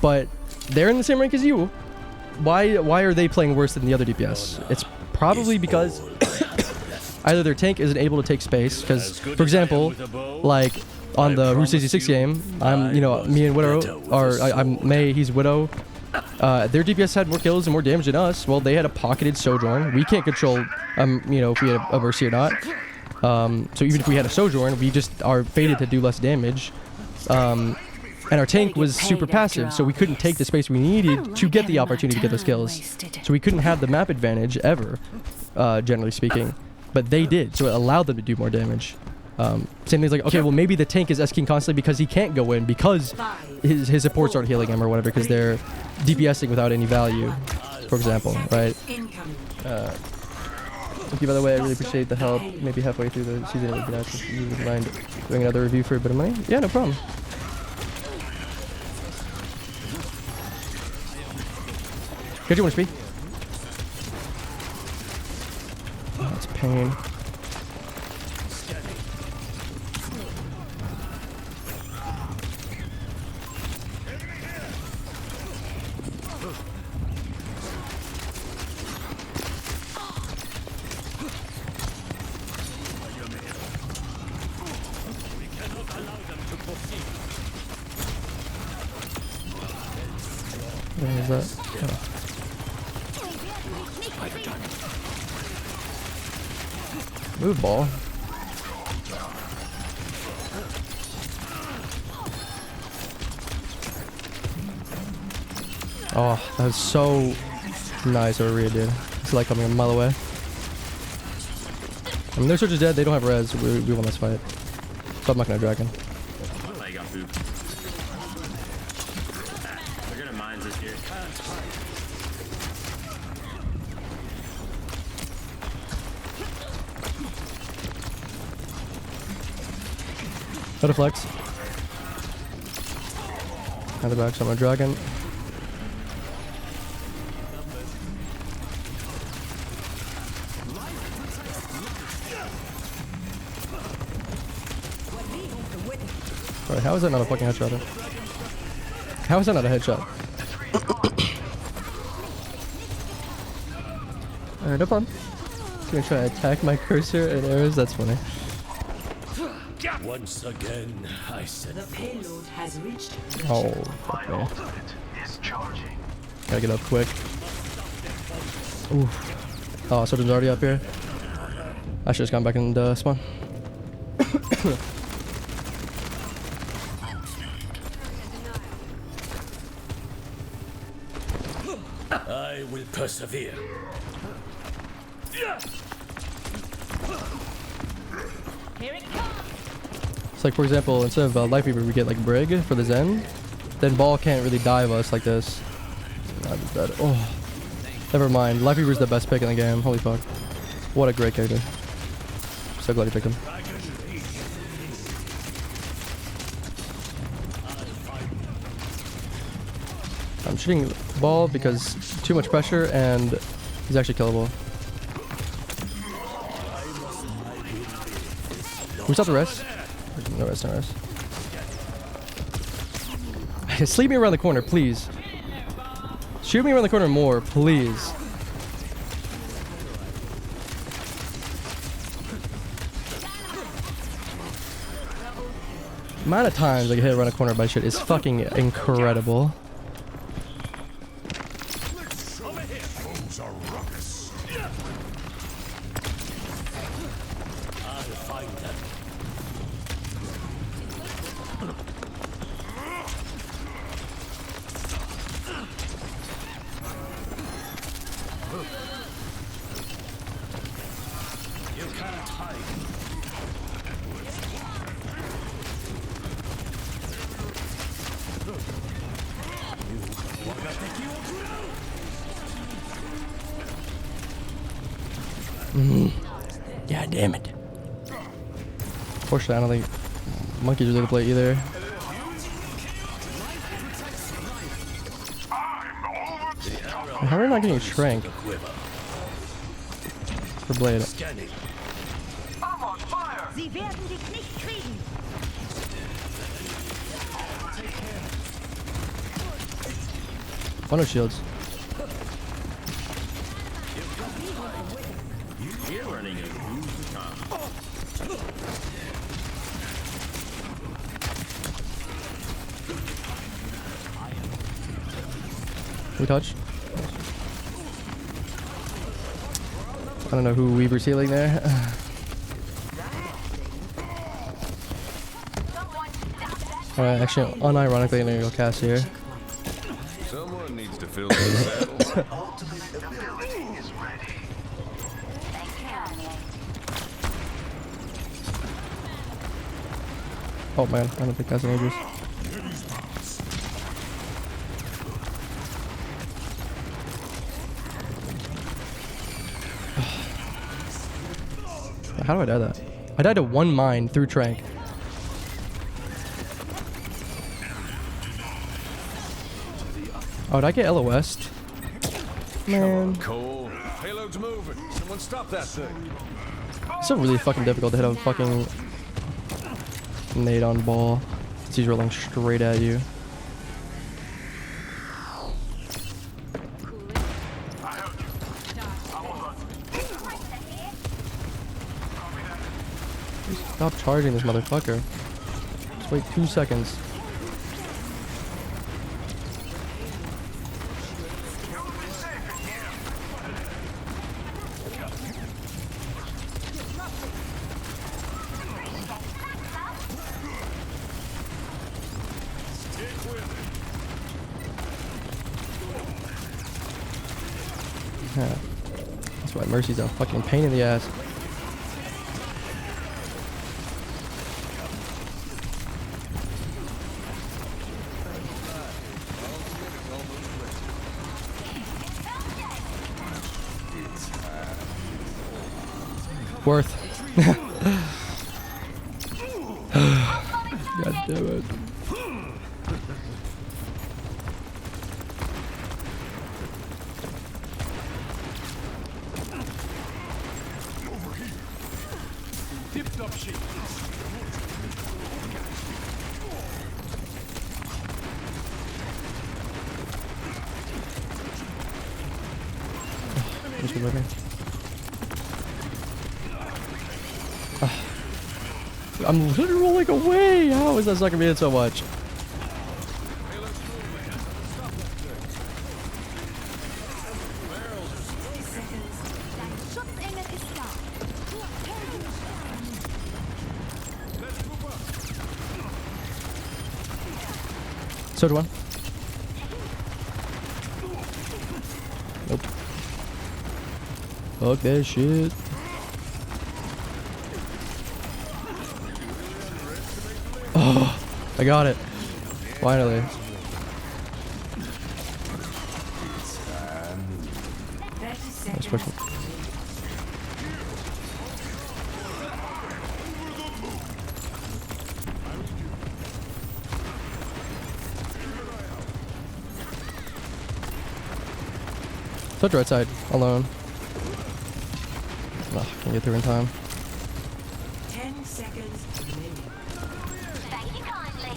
But they're in the same rank as you. Why are they playing worse than the other DPS? It's probably because either their tank isn't able to take space. Because, for example, like on the Route 66 game, me and Widow I'm May. He's Widow. Their DPS had more kills and more damage than us. Well, they had a pocketed Sojourn. We can't control, if we had a Mercy or not. So even if we had a Sojourn, we just are fated to do less damage. And our tank was super passive, so we couldn't take the space we needed to get the opportunity to get those kills. So we couldn't have the map advantage ever, generally speaking. But they did, so it allowed them to do more damage. Same thing's like, okay, well maybe the tank is S-king constantly because he can't go in because his supports aren't healing him or whatever because they're DPSing without any value, for example, right? Thank you, by the way. I really appreciate the help. Maybe halfway through the season, it would be nice if you would mind doing another review for a bit of money. Yeah, no problem. Good, you want to speak? Oh, it's pain. What is that? Oh. Move, ball. Oh, that was so nice over Rhea, dude. It's like coming a mile away. I mean, their Surge is dead. They don't have res. We won this fight. So I'm not gonna dragon. I got booped. They're gonna mines this year. Got a flex. Out the back, so I'm gonna dragon. Alright, how is that not a fucking headshot? How is that not a headshot? Alright, no problem. He's gonna try to attack my cursor and arrows. That's funny. Once again, I said The payload has reached. Oh, fuck me. Gotta get up quick. Oof. Oh, Soldier's already up here. I should have gone back and spawn. I will persevere. Here it comes. It's like, for example, instead of Life Weaver, we get like Brig for the Zen. Then Ball can't really dive us like this. I'm dead. Oh, never mind. Life Weaver's the best pick in the game. Holy fuck. What a great character. So glad you picked him. I'm shooting Ball because too much pressure and he's actually killable. We stop the rest? No rest, no rest. Sleep me around the corner, please. Shoot me around the corner more, please. The amount of times I get hit around a corner by shit is fucking incredible. Foes are ruckus. I'll find them. You can't hide. Yeah, damn it. Fortunately, I don't think monkeys are gonna play either. How are we not getting Shrank for Blade? Scanning. Sie werden dich nicht kriegen. Oh no shields. You're running a We touch. I don't know who Weaver's healing there. Alright, actually, unironically, I'm gonna go cast here. Someone needs to fill the saddle. Ultimate ability is ready. Oh man, I don't think that's an ages. How do I die that? I died to one mine through Trank. Oh, did I get LOS? Man. Cole, payload's moving. Someone stop that thing. It's still really fucking difficult to hit a fucking nade on Ball. Since he's rolling straight at you. Stop charging this motherfucker. Just wait 2 seconds. Yeah. That's why Mercy's a fucking pain in the ass. Worth. God damn it. What's good looking? I'm literally rolling away. How is that sucking me in so much? So do one. Nope. Fuck that shit. Oh, I got it. Finally. Let's push it. Touch right side, alone. Ugh, can't get through in time. 10 seconds remaining. Thank you kindly.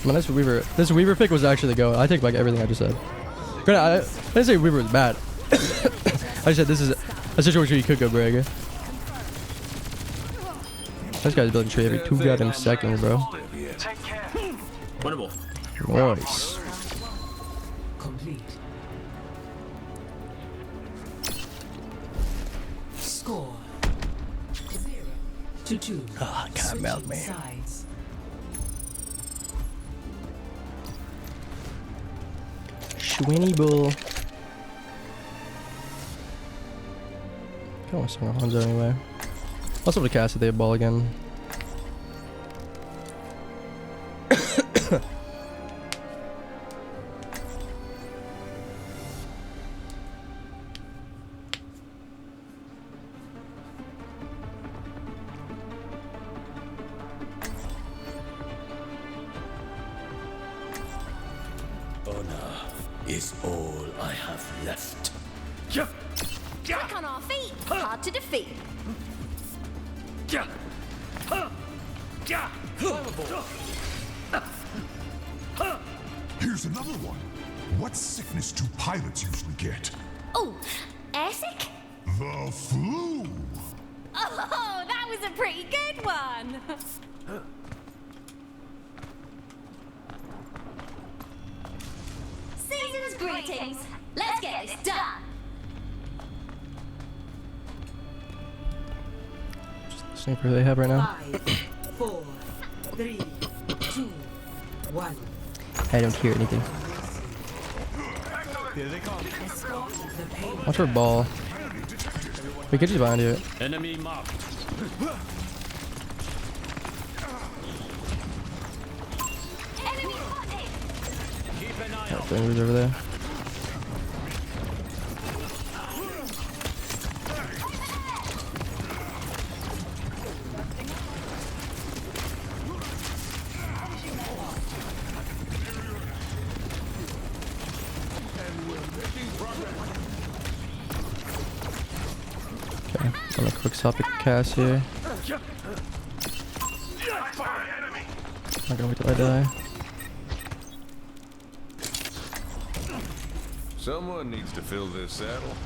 Man, this Weaver pick was actually the go. I take back everything I just said. Granted, I didn't say Weaver was bad. I just said this is a situation you could go Brig. This guy's building tree every 2 goddamn seconds, bro. Winnable. Nice. Complete. Score 0-2. Ah, God, melt me. Sides. Schwinny bull. I want to swing a Hanzo anyway. Also able to cast if they have ball again. Honor is all I have left. Quick on our feet, hard to defeat. Here's another one. What sickness do pilots usually get? Oh, airsick? The flu. Oh, that was a pretty good one. Season's greetings. Let's get this done. Sniper they have right now. 5, 4, 3, 2, 1. I don't hear anything. Watch for ball. We could just bind it. Enemy marked. Enemy spotted. That thing was over there. Okay, on a quick topic cast here. Not gonna wait till I die. Someone needs to fill this saddle.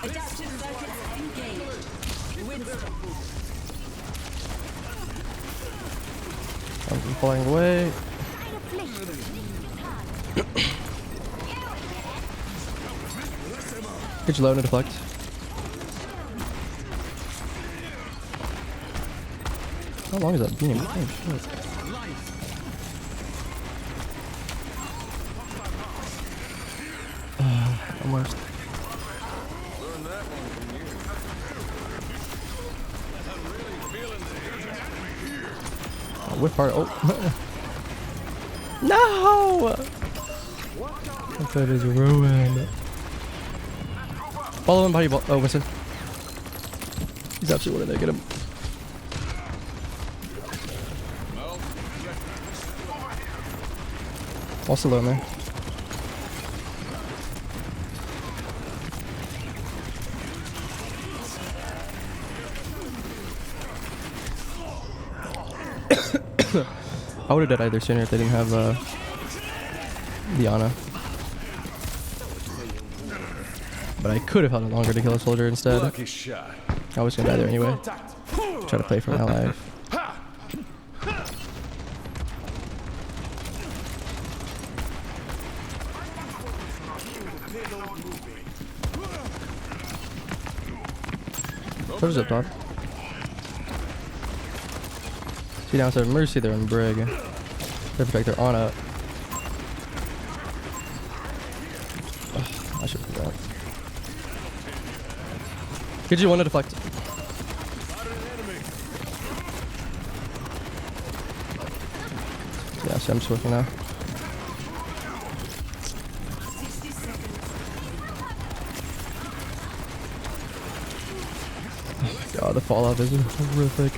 Adaptive circuits engaged. Winston. I'm falling away. Get you low, no deflect. How long is that beam? Oh, shit. Almost. Oh, whip hard. Oh. No! That is ruined. Follow him, body ball. Oh, Winston. He's absolutely wanted to get him. Also low in there. I would have died either sooner if they didn't have Diana. But I could have held it longer to kill a soldier instead. Lucky shot. I was gonna die there anyway. Try to play for my life. Soldier's up top. See downstairs Mercy, they're in Brig. They're protect, they're on up. I should do that. Get you one to deflect. Yeah, so I'm just working now. Oh God, the fallout is horrific.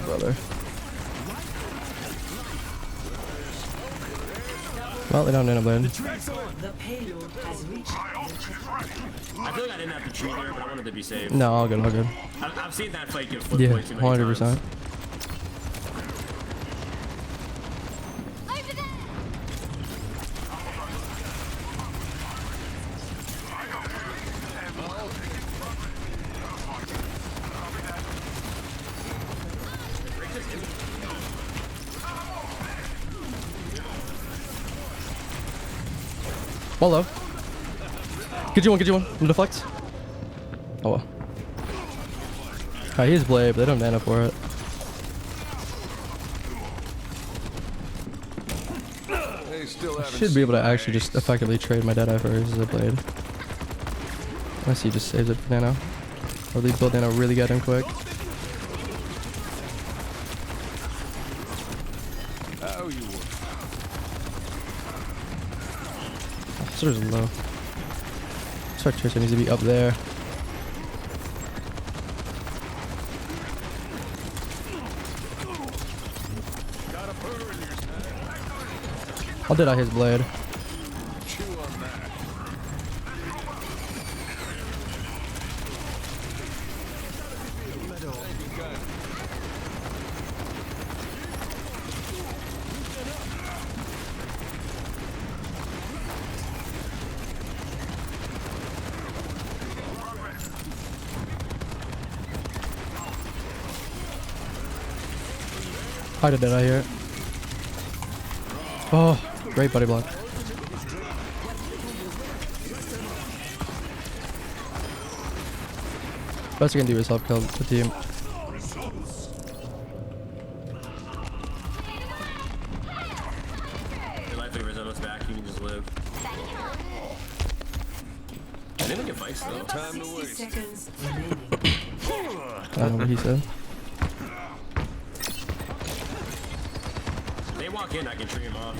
Brother. Well, they don't blade. The payload has reached I feel like I didn't have to treat her, but I wanted to be safe. No, all good, all good. I've seen that fight get flipped Yeah, way too many 100%. times. One low. Get you one. I'm deflect. Oh well. Alright, he's blade, but they don't mana for it. They still I haven't should be able to actually just effectively trade my Deadeye for his blade. Unless he just saves it for nano. Or they build nano really good and quick. How you work? Soldier's low. Start chasing needs to be up there. I'll Deadeye his blade. Chew on that. How did Deadeye here? Oh, great body block. Best you can do is help kill the team. Your life favors almost back, you can just live. I didn't even get fights though. Time to waste. seconds remaining. I don't know what he said. If they walk in, I can tree him off.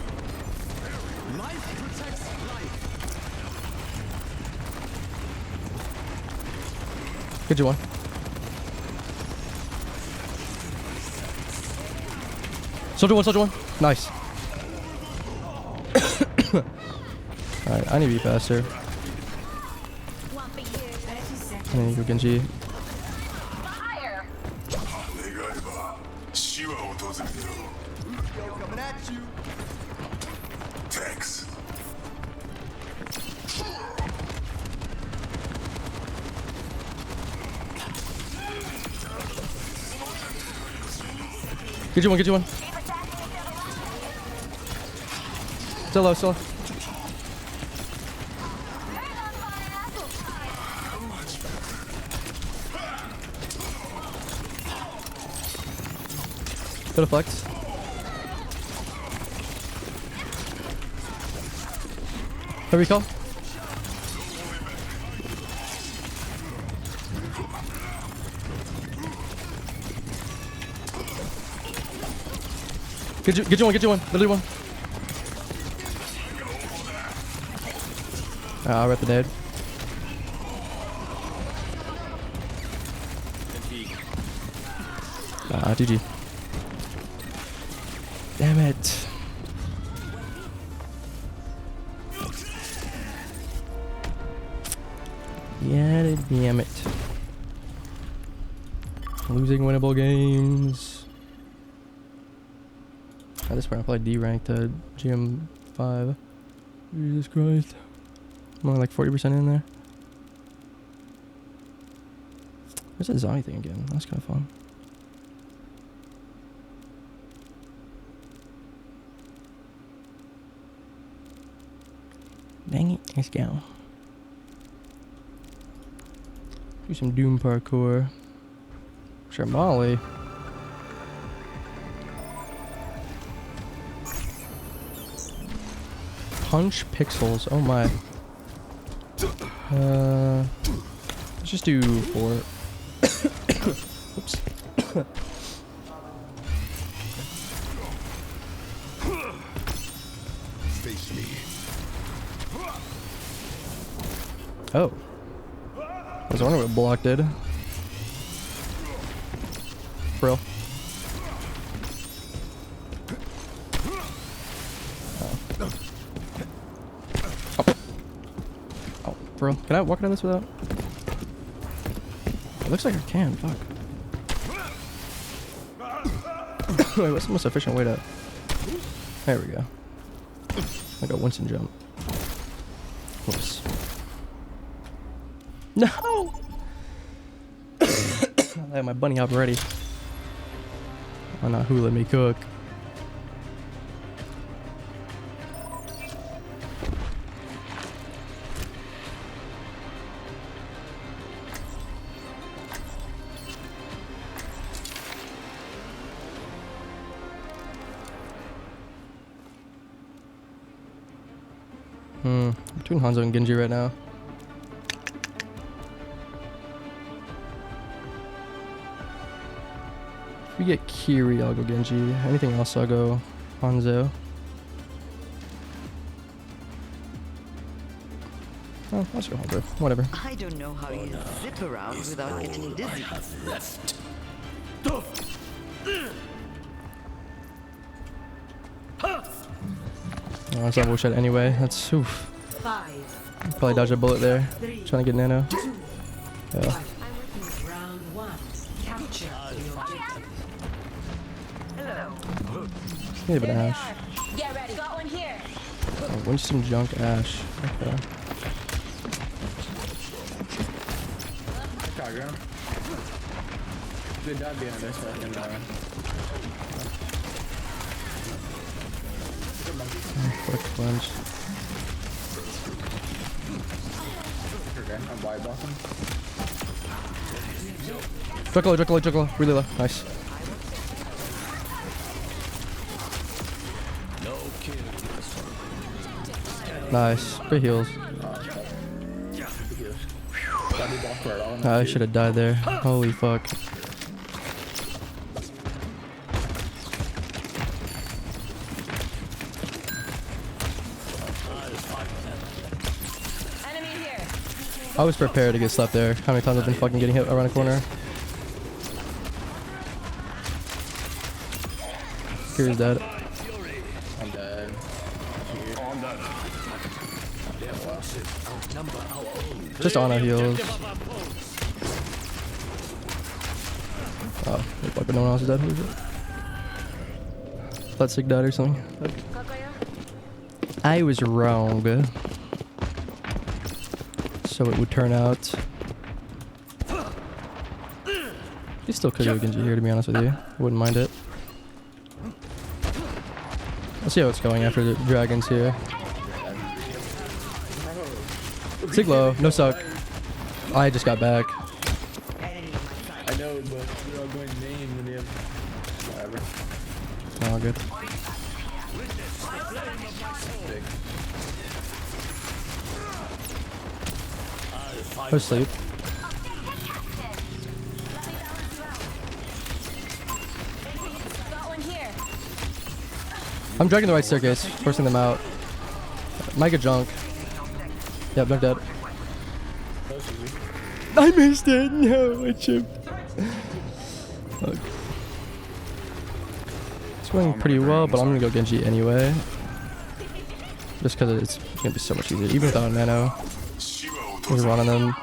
Get you one. Soldier one. Nice. Alright, I need to be faster. I need to go Genji. Thanks. Get you one, get you one. Still low, still low. Bit of flex. No recall. Get you one, literally one. Ah, we're at the nade. Ah, GG. Damn it. Yeah, damn it. Losing winnable games. At this point, I play D ranked at GM5. Jesus Christ. I'm only like 40% in there. Where's that zombie thing again? That's kind of fun. Dang it, let's go. Do some Doom parkour. Sure, Molly. Punch pixels. Oh my. Let's just do 4. Oops. Face me. Oh. I was wondering what block did. Bro. Oh, bro. Can I walk out of this without? It looks like I can. Fuck. Wait, what's the most efficient way to... There we go. Like a Winston jump. Whoops. No! I have my bunny hop ready. Why not who let me cook? Between Hanzo and Genji right now. If we get Kiri, I'll go Genji. Anything else, I'll go Hanzo. Oh, I'll just go Hanzo. Whatever. I don't know how you zip around without getting dizzy. Oh, that's not bullshit anyway. That's oof. 5. Probably dodge a bullet there. Trying to get nano. Yeah. Round 1. Capture the objective. Need a bit of Ash. Get ready. Got one here. Oh, Winston junk Ash. Okay. Good job behind this fucking Quick punch. Okay, I'm wide blocking. Juggler. Really low. Nice. Nice. Good heals. I should have died there. Holy fuck. I was prepared to get slapped there. How many times I've been fucking getting hit around a corner? Kiri's dead. I'm dead. Just on our heels. Oh, looks like no one else is dead. Who is it? Thought Sig died or something. I was wrong. So it would turn out. He still could have Genji here, to be honest with you. I wouldn't mind it. Let's see how it's going after the dragons here. Siglo, no suck. I just got back. I know, but you're all going main when you have whatever. Oh, good. Go sleep. Got one here. I'm dragging the right staircase, forcing them out. Might get junk. Yep, junk dead. I missed it! No, I chipped. Look. It's going pretty well, but I'm gonna go Genji anyway. Just because it's gonna be so much easier, even without Nano. He's running them.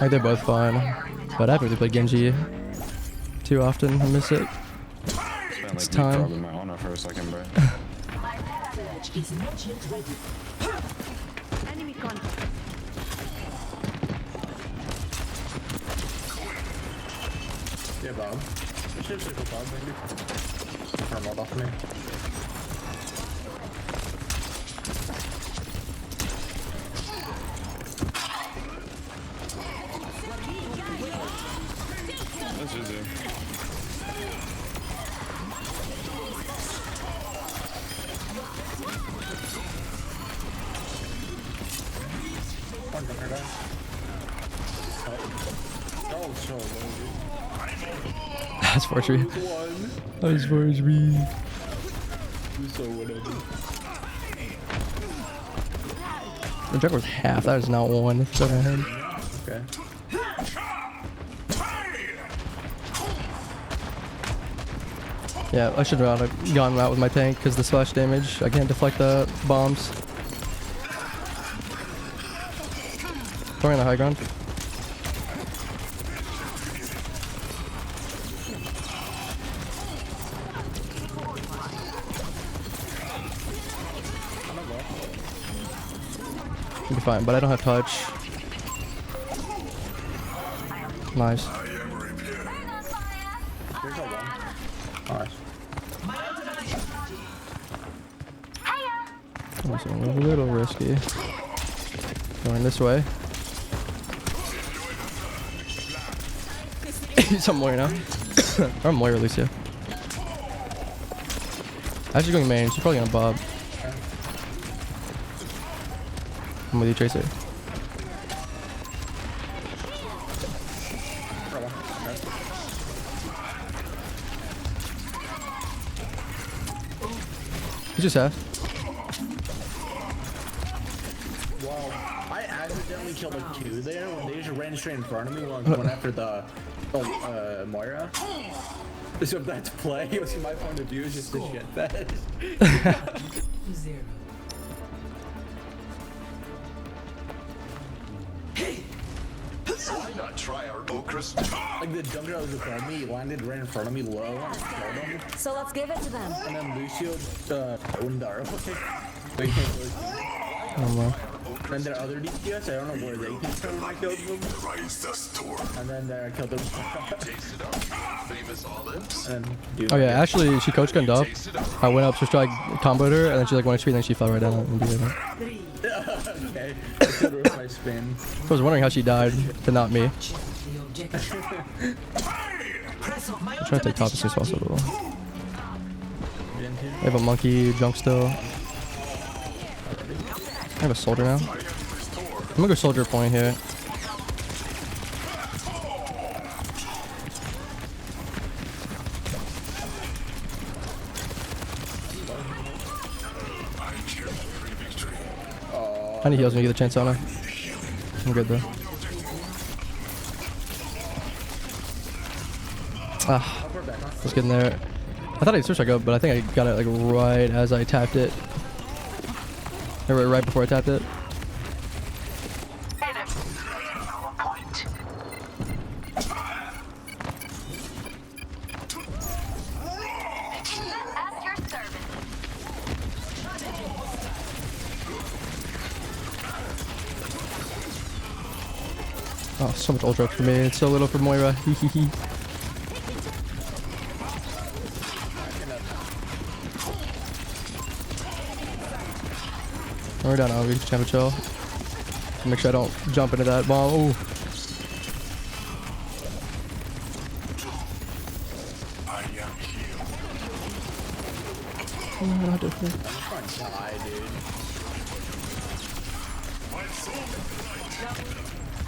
Like, they're both fine. But I haven't really played Genji too often. I miss it. It's time. My honor for a second, bro. Enemy contact. Yeah, Bob. I should have Bob, maybe. Turn Bob off me. That's easy. One gunner down. Oh, so low, dude. That's forgery. One. That's forgery. So whatever. The junk was half. That is not one. It's over my head. Okay. Yeah, I should not have gone out with my tank because the splash damage. I can't deflect the bombs. Throwing the high ground. You'll be fine, but I don't have touch. Nice. Here's a one. Nice. That's a little risky. Going this way. Some Moira now. Or Moira, Alicia. Actually going main. She's probably gonna bob. I'm with you, Tracer. He's just half. Well, I accidentally killed a two there when they just ran straight in front of me when I was going after the Moira. So if that's play, it was my point of view, is just the shit fest. Zero. Why not try our Okras? Like the junker that was in front of me, landed right in front of me low and killed him. So let's give it to them. And then Lucio, Undar, okay. So he can't really Oh well. And their other DPS, I don't know where they came from when I killed them. Rise the storm. And then I killed them. Taste it up. Famous olives. And dude, Oh yeah, actually she coach gunned up. I went up, just tried comboed her, and then she like went straight, and then she fell right down and beat her. okay. I killed her with my spin. I was wondering how she died, but not me. The objective. I'm trying to take top as soon as possible. Didn't I have a monkey junk still. I have a soldier now. I'm gonna go soldier point here. I need heals when you get the chance on her. I'm good though. Ah, let's get in there. I thought I'd switch go, but I think I got it like right as I tapped it. Or right before I tapped it. Oh, so much ultra for me. It's so little for Moira. We're down now. We just have a chill. Make sure I don't jump into that bomb. Ooh. Oh, not different. Die, dude.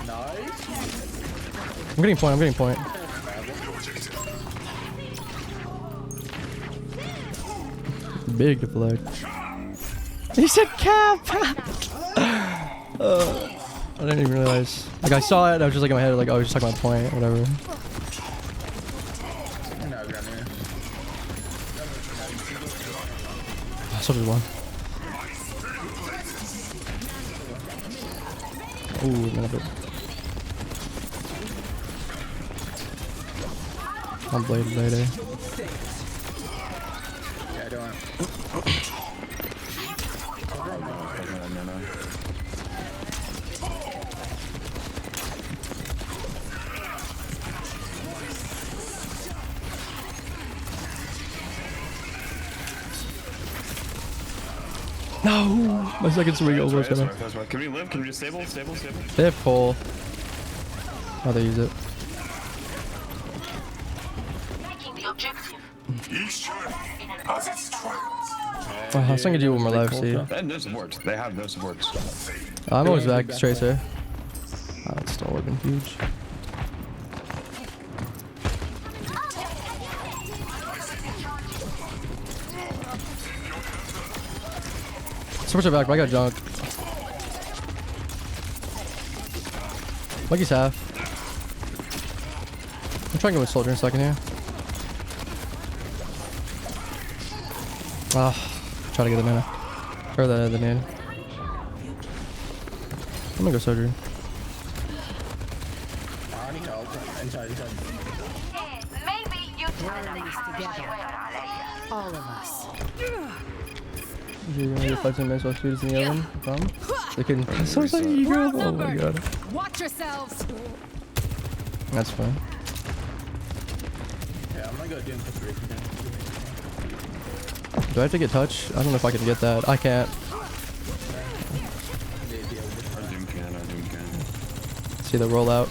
Nice. I'm getting point. I'm getting point. Big deflect. He said cap. I didn't even realize. Like I saw it. I was just like in my head, like, oh, he's just talking about point, whatever. So did one. Ooh, another bit. I'm blade. Yeah, I don't. No, my second swing almost got him. Can we live? Can we just stable? They have pull. How they use it? Wow, I was thinking to do one more life, see. They have no supports. They have no supports. I'm always back, Tracer. Oh, it's still looking huge. Supports are back, but I got junk. Monkey's half. I'm trying to go with soldier in a second here. Ah, try to get the mana. Or the nade. I'm gonna go soldier. I need help. Inside. Maybe you together. All of us. You're gonna get 15 minutes while food is in the oven. Come. They can. So like eager. Oh my god. Watch yourselves. That's fine. Yeah, I'm gonna go Doom for 3 again. Do I have to get touch? I don't know if I can get that. I can't. Our Doom can. See the rollout.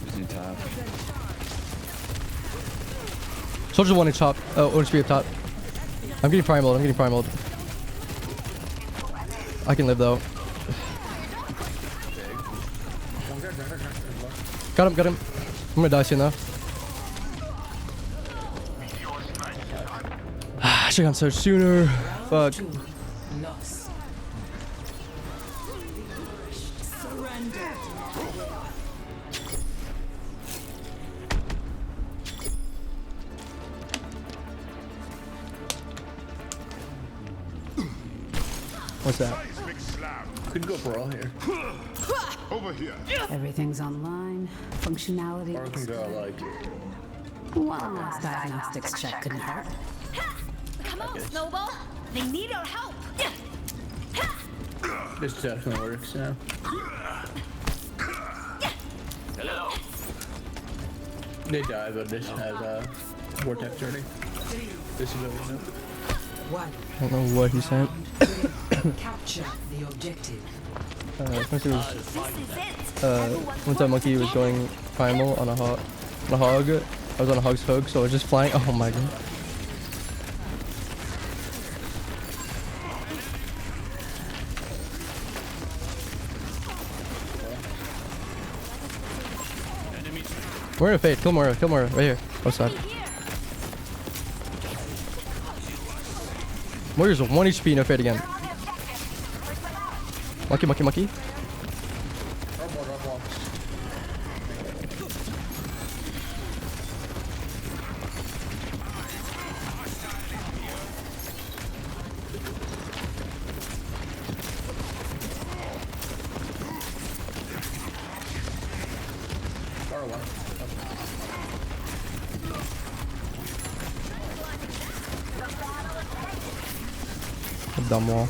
Just need tap. Soldier one is top. Oh, OHP up top. I'm getting primal. I can live though. Got him. I'm gonna die soon though. I should've gone so sooner. Fuck. What's that? Could go for all here. Over here. Everything's online. Functionality. Or we can go like. One last diagnostics check couldn't hurt. Come on, Snowball. They need our help. This definitely works now. Hello. They die, but this has vortex journey. This is over now. I don't know what he sent. Capture the objective. Once that monkey was going primal on a hog. I was on a hog's hook, so I was just flying. Oh my god. We're in a fade. Kill Moira, right here. Outside. Moira's 1 HP, no fade again. Monkey. Dumb wall.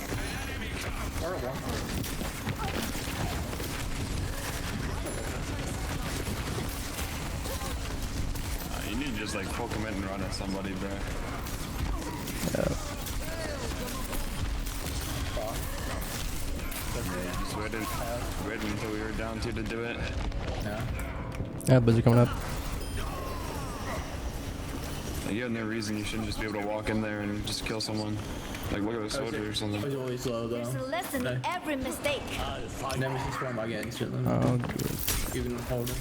You need to just like full commit and run at somebody, bro. Just waited until we were down to do it. Yeah, busy coming up. Like, you have no reason you shouldn't just be able to walk in there and just kill someone. Like, look at a soldier or something. It's always low though. There's a lesson in every mistake. Nemesis form I get instantly. Oh, good. Even holding.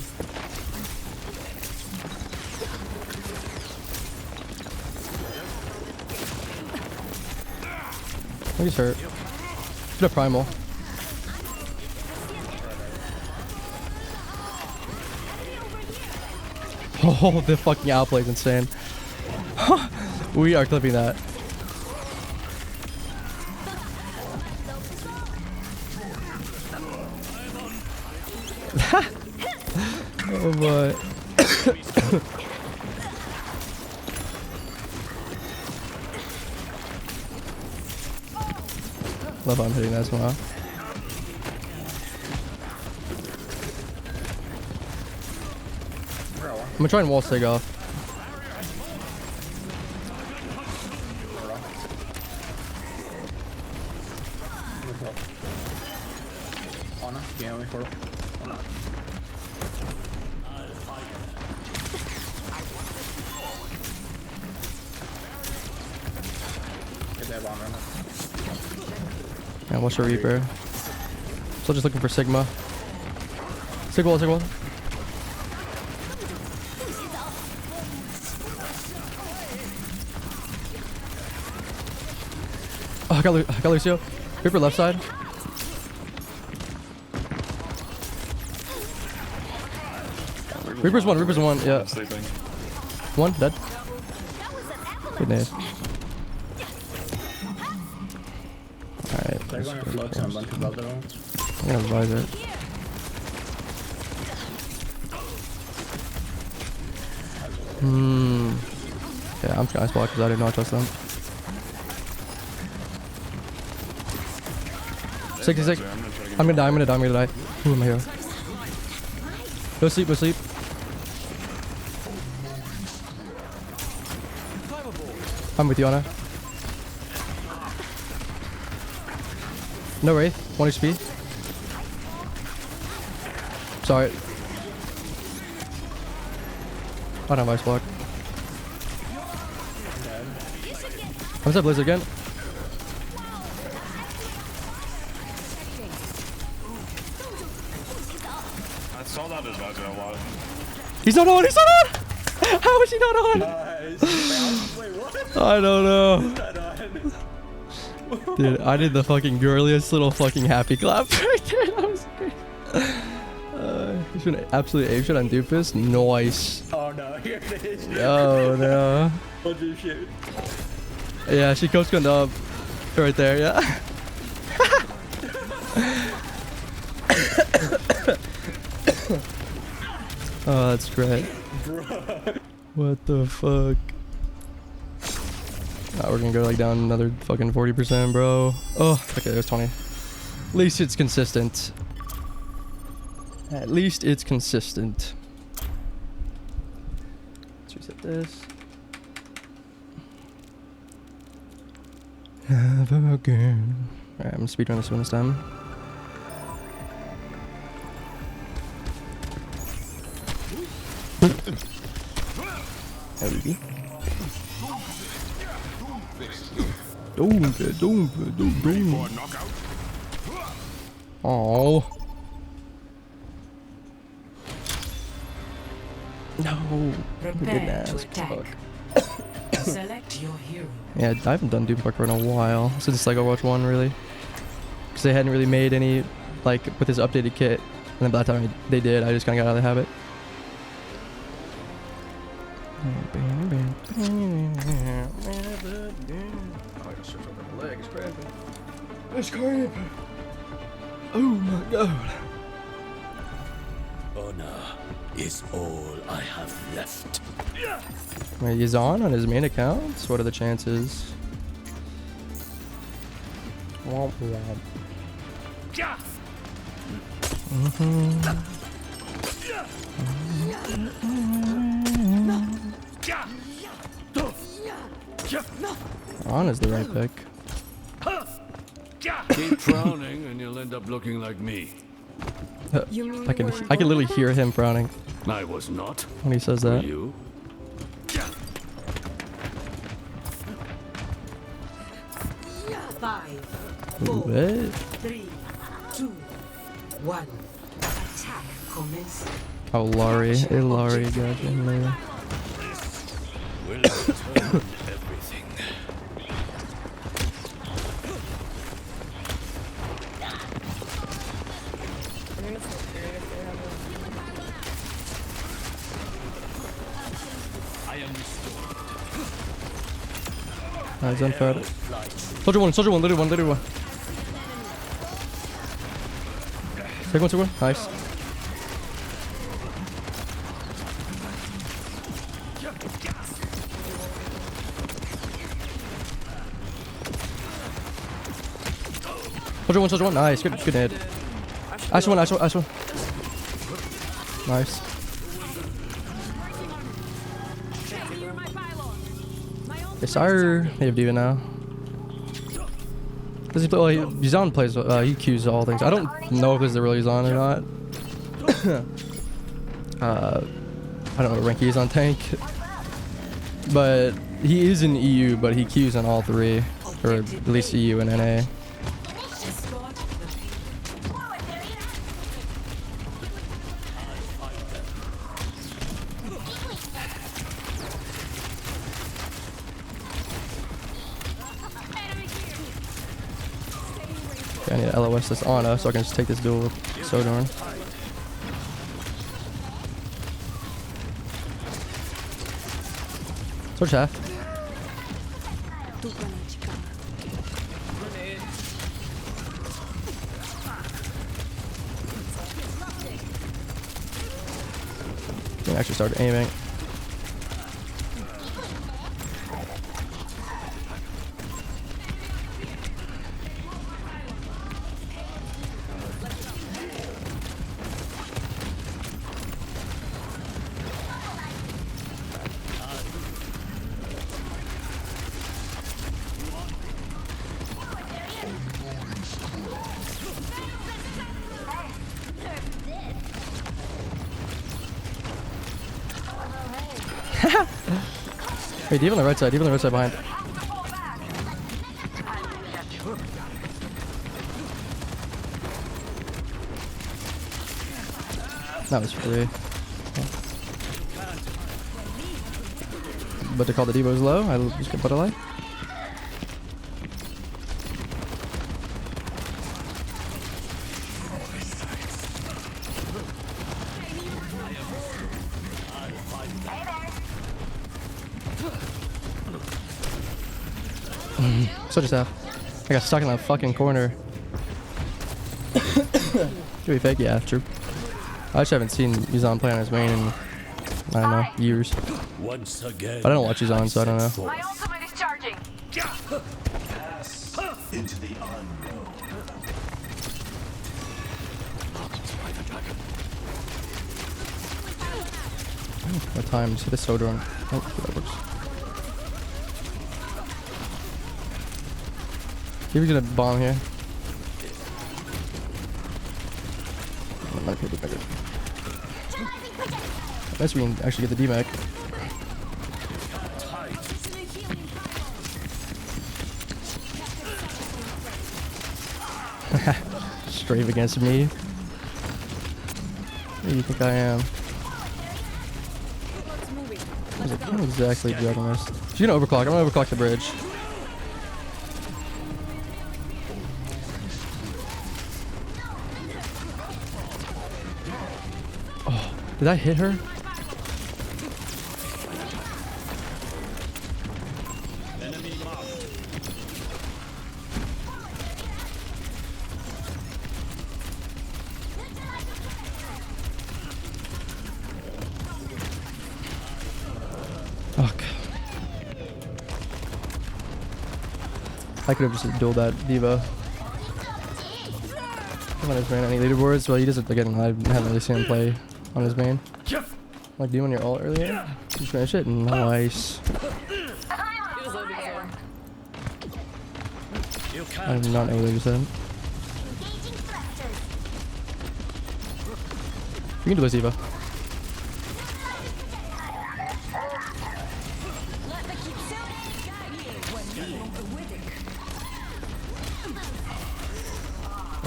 He's hurt. Get a primal. Oh, the fucking outplay is insane. We are clipping that. Oh boy. Love how I'm hitting that as well. I'm gonna try and wall sig off. Ana, yeah, wait for it. Ana. Get that bomb, remember? Yeah, watch the Reaper. Still just looking for Sigma. Sigma, Sigma. Oh, I got Lucio. Reaper left side. Reaper's one, yeah. Sleeping. One, dead. Good nade. Alright. They're going to flux on a bunch of other ones. I'm gonna advise it. Yeah, I'm just gonna ice block because I didn't know I trust them. 66. I'm gonna die. Who am I here? Go sleep. I'm with you, Ana. No Wraith. 1 HP. Sorry. I don't have ice block. What's that Blizzard again? I saw that advisor a lot. He's not on! How is he not on? Wait, what? I don't know. Dude, I did the fucking girliest little fucking happy clap right there. That was great. He's been absolutely apeshit on Doofus. Nice. Oh no, here it is. Oh no. Bunch of shit. Yeah, she coach gunned up. Right there, yeah. Oh, that's great. What the fuck? We're gonna go like down another fucking 40%, bro. Oh, okay, there's 20. At least it's consistent. At least it's consistent. Let's reset this. Have again. Alright, I'm gonna speedrun this one this time. LB. Don't. Oh. No. Prepare to attack. Select your hero. Yeah, I haven't done Doom Parkour in a while since like Overwatch 1, really, because they hadn't really made any like with his updated kit, and then by the time they did, I just kind of got out of the habit. Oh, I got shit over my leg. It's cramping. It's cramping. Oh my god. Honor is all I have left. Wait, he's on his main account? What are the chances? Womp womp. On is the right pick. Keep frowning and you'll end up looking like me. I can literally hear him frowning I was not. when he says Were that. you? 5, What? 3, 2, 1. Attack commencing. Oh, Laurie. Hey, Laurie, gotcha. Man. Will return everything. I am restored. He's unfair. Soldier one, literally one. Take one. Nice. Soldier one. Nice. Good hit. Ash one. Nice. Yes, sir. They have Diva now. Does he play? Well, Yuzan plays. He Qs all things. I don't know if this is the real Yuzan or not. I don't know what rank he is on tank, but he is in EU. But he Qs on all three, or at least EU and NA. I need to LOS this Ana so I can just take this duel with Sodorn. Switch half. You can actually start aiming. Wait, D.Va on the right side behind. That was free. But to call the D.Va was low, I just got butterfly. So just I got stuck in that fucking corner. Could be fake, yeah, true. I just haven't seen Yuzan play on his main in, I don't know, years. Once again, But I don't watch Yuzan, so I don't know. My ultimate is charging. Pass into the unknown. What time? See the Sodorn. Oh, that works. He's gonna bomb here. Unless we can actually get the D-Mac. Strave against me. Who do you think I am? I'm exactly juggling this. She's gonna overclock. I'm gonna overclock the bridge. Oh, did I hit her? Fuck. I could have just dueled that D.Va. I'm on his main any leaderboards. Well, he doesn't, again, I haven't really seen him play on his main. like doing your ult earlier. Did you finish it? Nice. I did not know what you said. You can do this, Eva.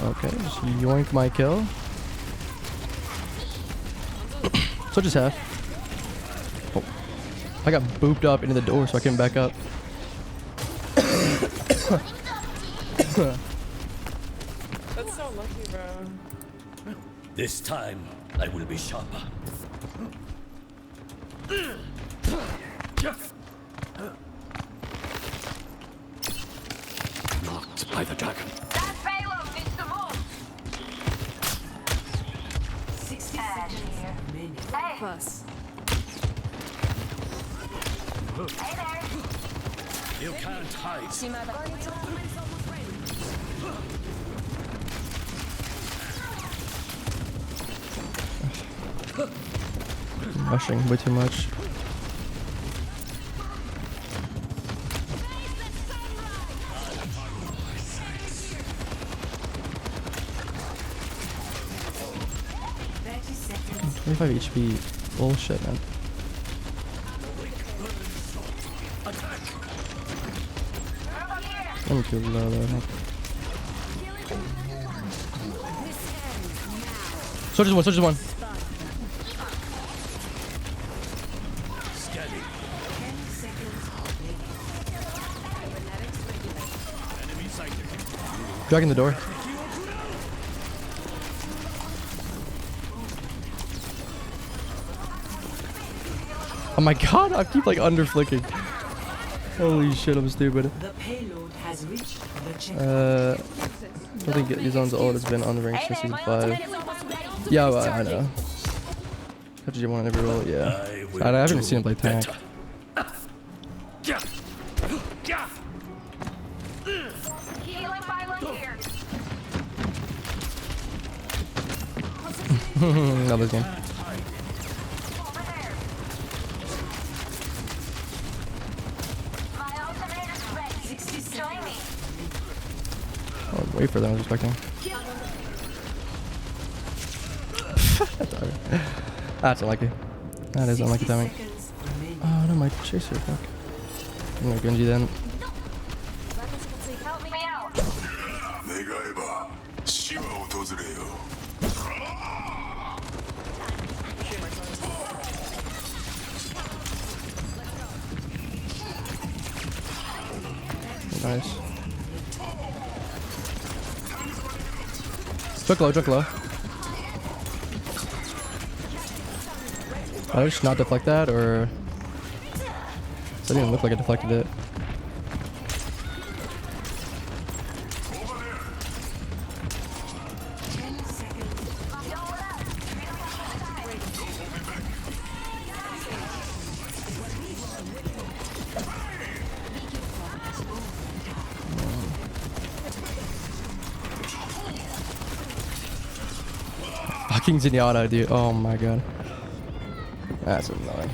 Okay, just yoink my kill. So just half. Oh. I got booped up into the door so I couldn't back up. That's so lucky, bro. This time, I will be sharper. Marked by the dragon. That payload needs to move. 60 seconds remaining. Hey. Plus. Hey there. You can't hide. See my back. Rushing way too much. Seconds. 25 HP. Bullshit, man. I'm too low though. Soldier's one, soldier's one. Dragging the door. Oh my god, I keep like under flicking. Holy shit, I'm stupid. The payload has reached the check. I don't think Yuuzhan's ult has been on the rank since season 5. Yeah, well, I know. How did you want every roll? Yeah. I haven't seen him play tank. Healing pylon here. Not this game. Over there. My ultimate is ready. 60 Join me. Oh, way further than I was expecting. That's unlucky. That is unlucky timing. seconds remaining. Oh no, my chaser, fuck. I'm gonna Genji then. Help me out. 내가 해봐. 시와 오토즈레요. Nice. Drunk low, drunk low. I just not deflect that, or that didn't even look like I deflected it. Fucking Zenyatta, dude. Oh my god. That's annoying.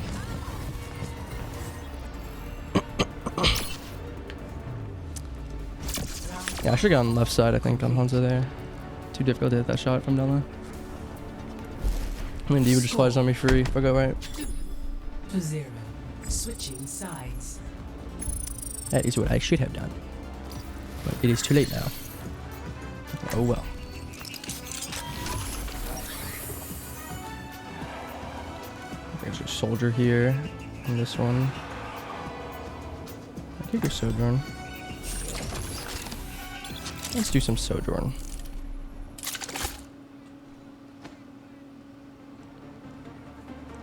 Yeah, I should get on the left side, I think, on Hanzo there. Too difficult to hit that shot from down there. I mean, D would just flies on me free if I go right. To 0. Switching sides. That is what I should have done. But it is too late now. Oh well. There's a soldier here. And this one. I think your Sojourn. Let's do some Sojourn.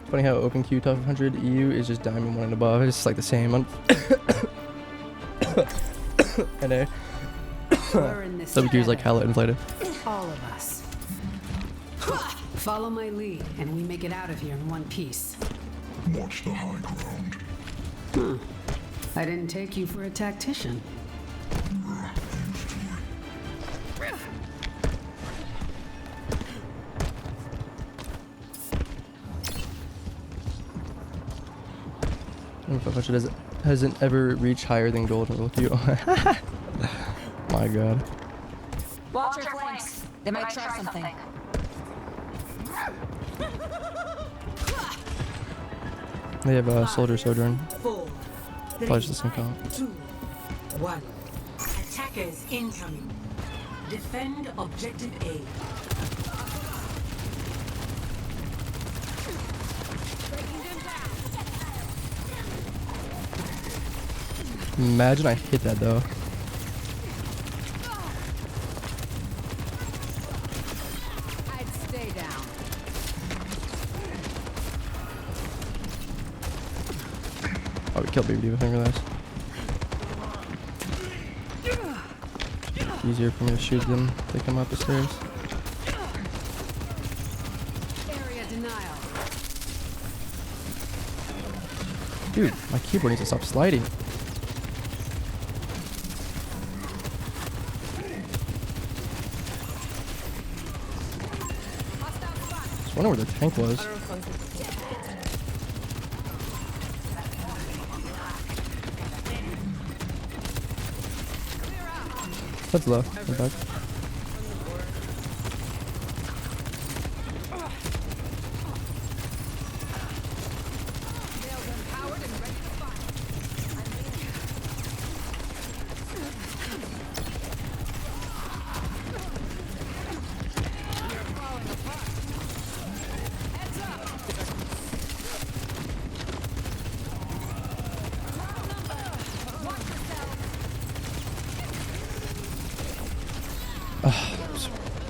Funny how open queue top 100 EU is just diamond 1 and above. It's just like the same. I know. WQ is like hella inflated. All of us. Follow my lead, and we make it out of here in one piece. Watch the high ground. I didn't take you for a tactician. Unfortunately, hasn't ever reached higher than gold and look you. My god. Watch your flanks. They might try something. They have a soldier sojourn. 4, Probably just the same count. 2, 1. Attackers incoming. Defend objective A. Imagine I hit that though. I'd stay down. Oh, we killed Baby D with Fingerless. Easier for me to shoot them if they come up the stairs. Area denial. Dude, my keyboard needs to stop sliding. I wonder where the tank was. That's low. Go back.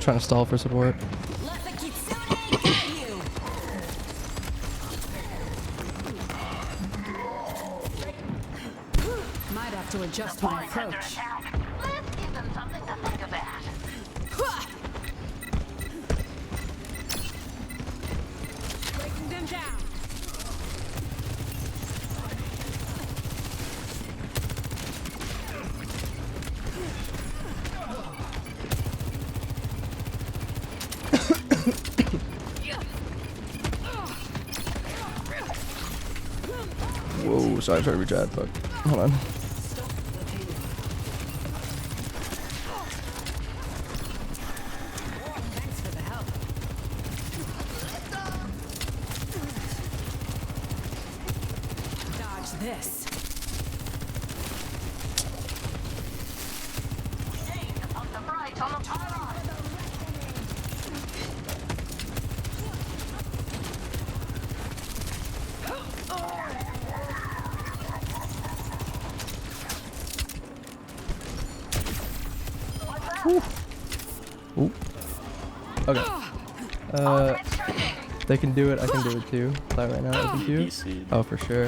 Trying to stall for support. Might have to adjust my approach. Let's give them something to think about. Breaking them down. Whoa, sorry, I'm trying to reach that, but hold on. Thanks for the help. Dodge this. On the right, on the pylon. Ooh. Okay. They can do it, I can do it too. Fly right now, open queue. Oh, for sure.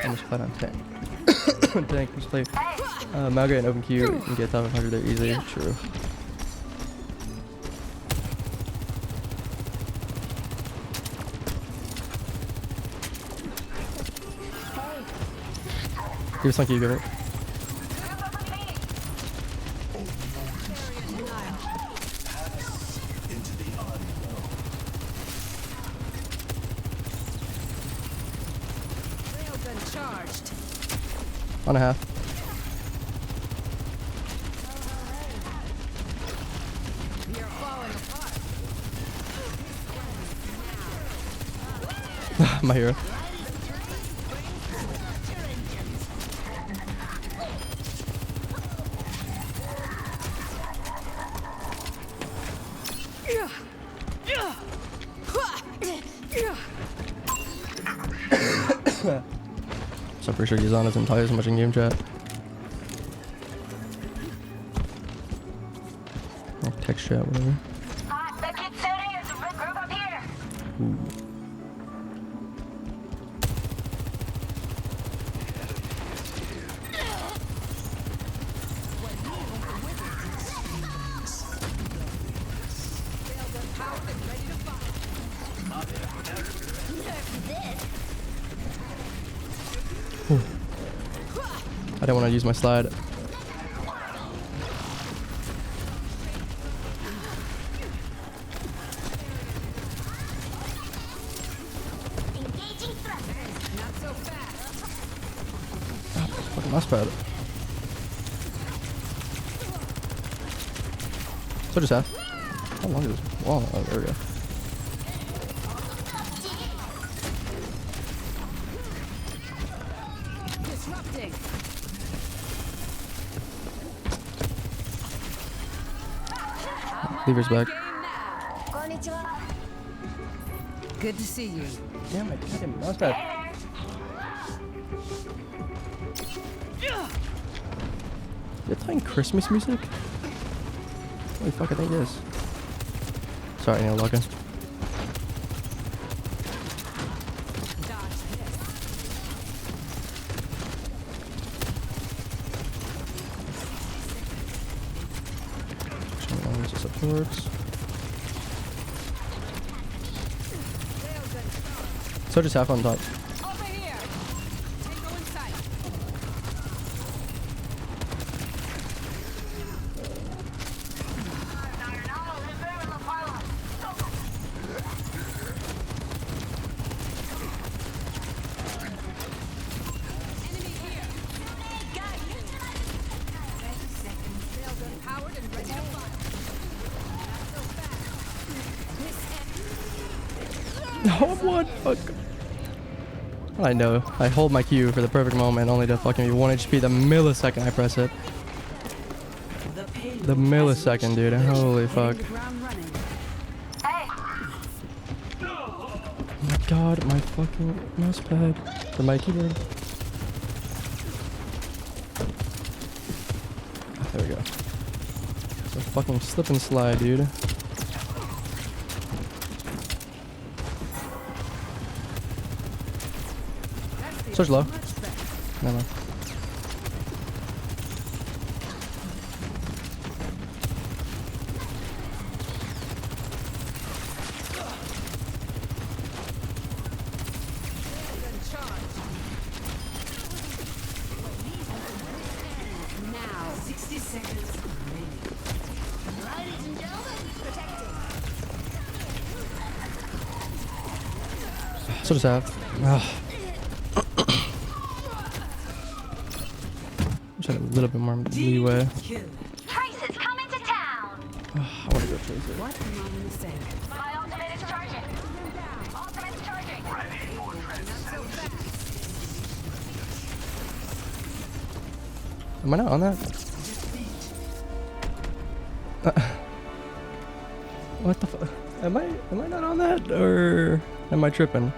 I'm just playing on tank. Tank, just play Malgrate and open queue. You can get top 100 there easily. True. Give us you give it. Railgun charged. On a half. We are falling apart. My hero. So I'm pretty sure Yazan isn't tired as much in game chat. Or text chat, whatever. The Kitsune is a red group up here. Ooh. I didn't want to use my slide. Engaging threat. Not so fast. Mouse pad. So just half. How long is this wall? Oh, there we go. Disrupting. Lever's back. Good to see you. Damn it, goddamn mouse pad. They're playing Christmas music? Holy fuck, I think it is. Sorry, no login. Supports. So just half on top. Over here. Tango in sight. Enemy here. Got you. 30 seconds. Railgun powered and ready to fire. No, what? Fuck. I know. I hold my Q for the perfect moment, only to fucking be 1 HP the millisecond I press it. The millisecond, dude. Holy fuck. Oh my god, my fucking mouse pad. Or my keyboard. There we go. It's a fucking slip and slide, dude. Such low. Never mind. Now, 60 seconds remaining. Ladies and gentlemen, protecting. So just have. Just had a little bit more leeway. Tracer's coming to town. I want to go Tracer. What am I gonna say? My ultimate is charging. Ultimate's charging. Am I not on that? What the fuck? Am I not on that, or am I tripping?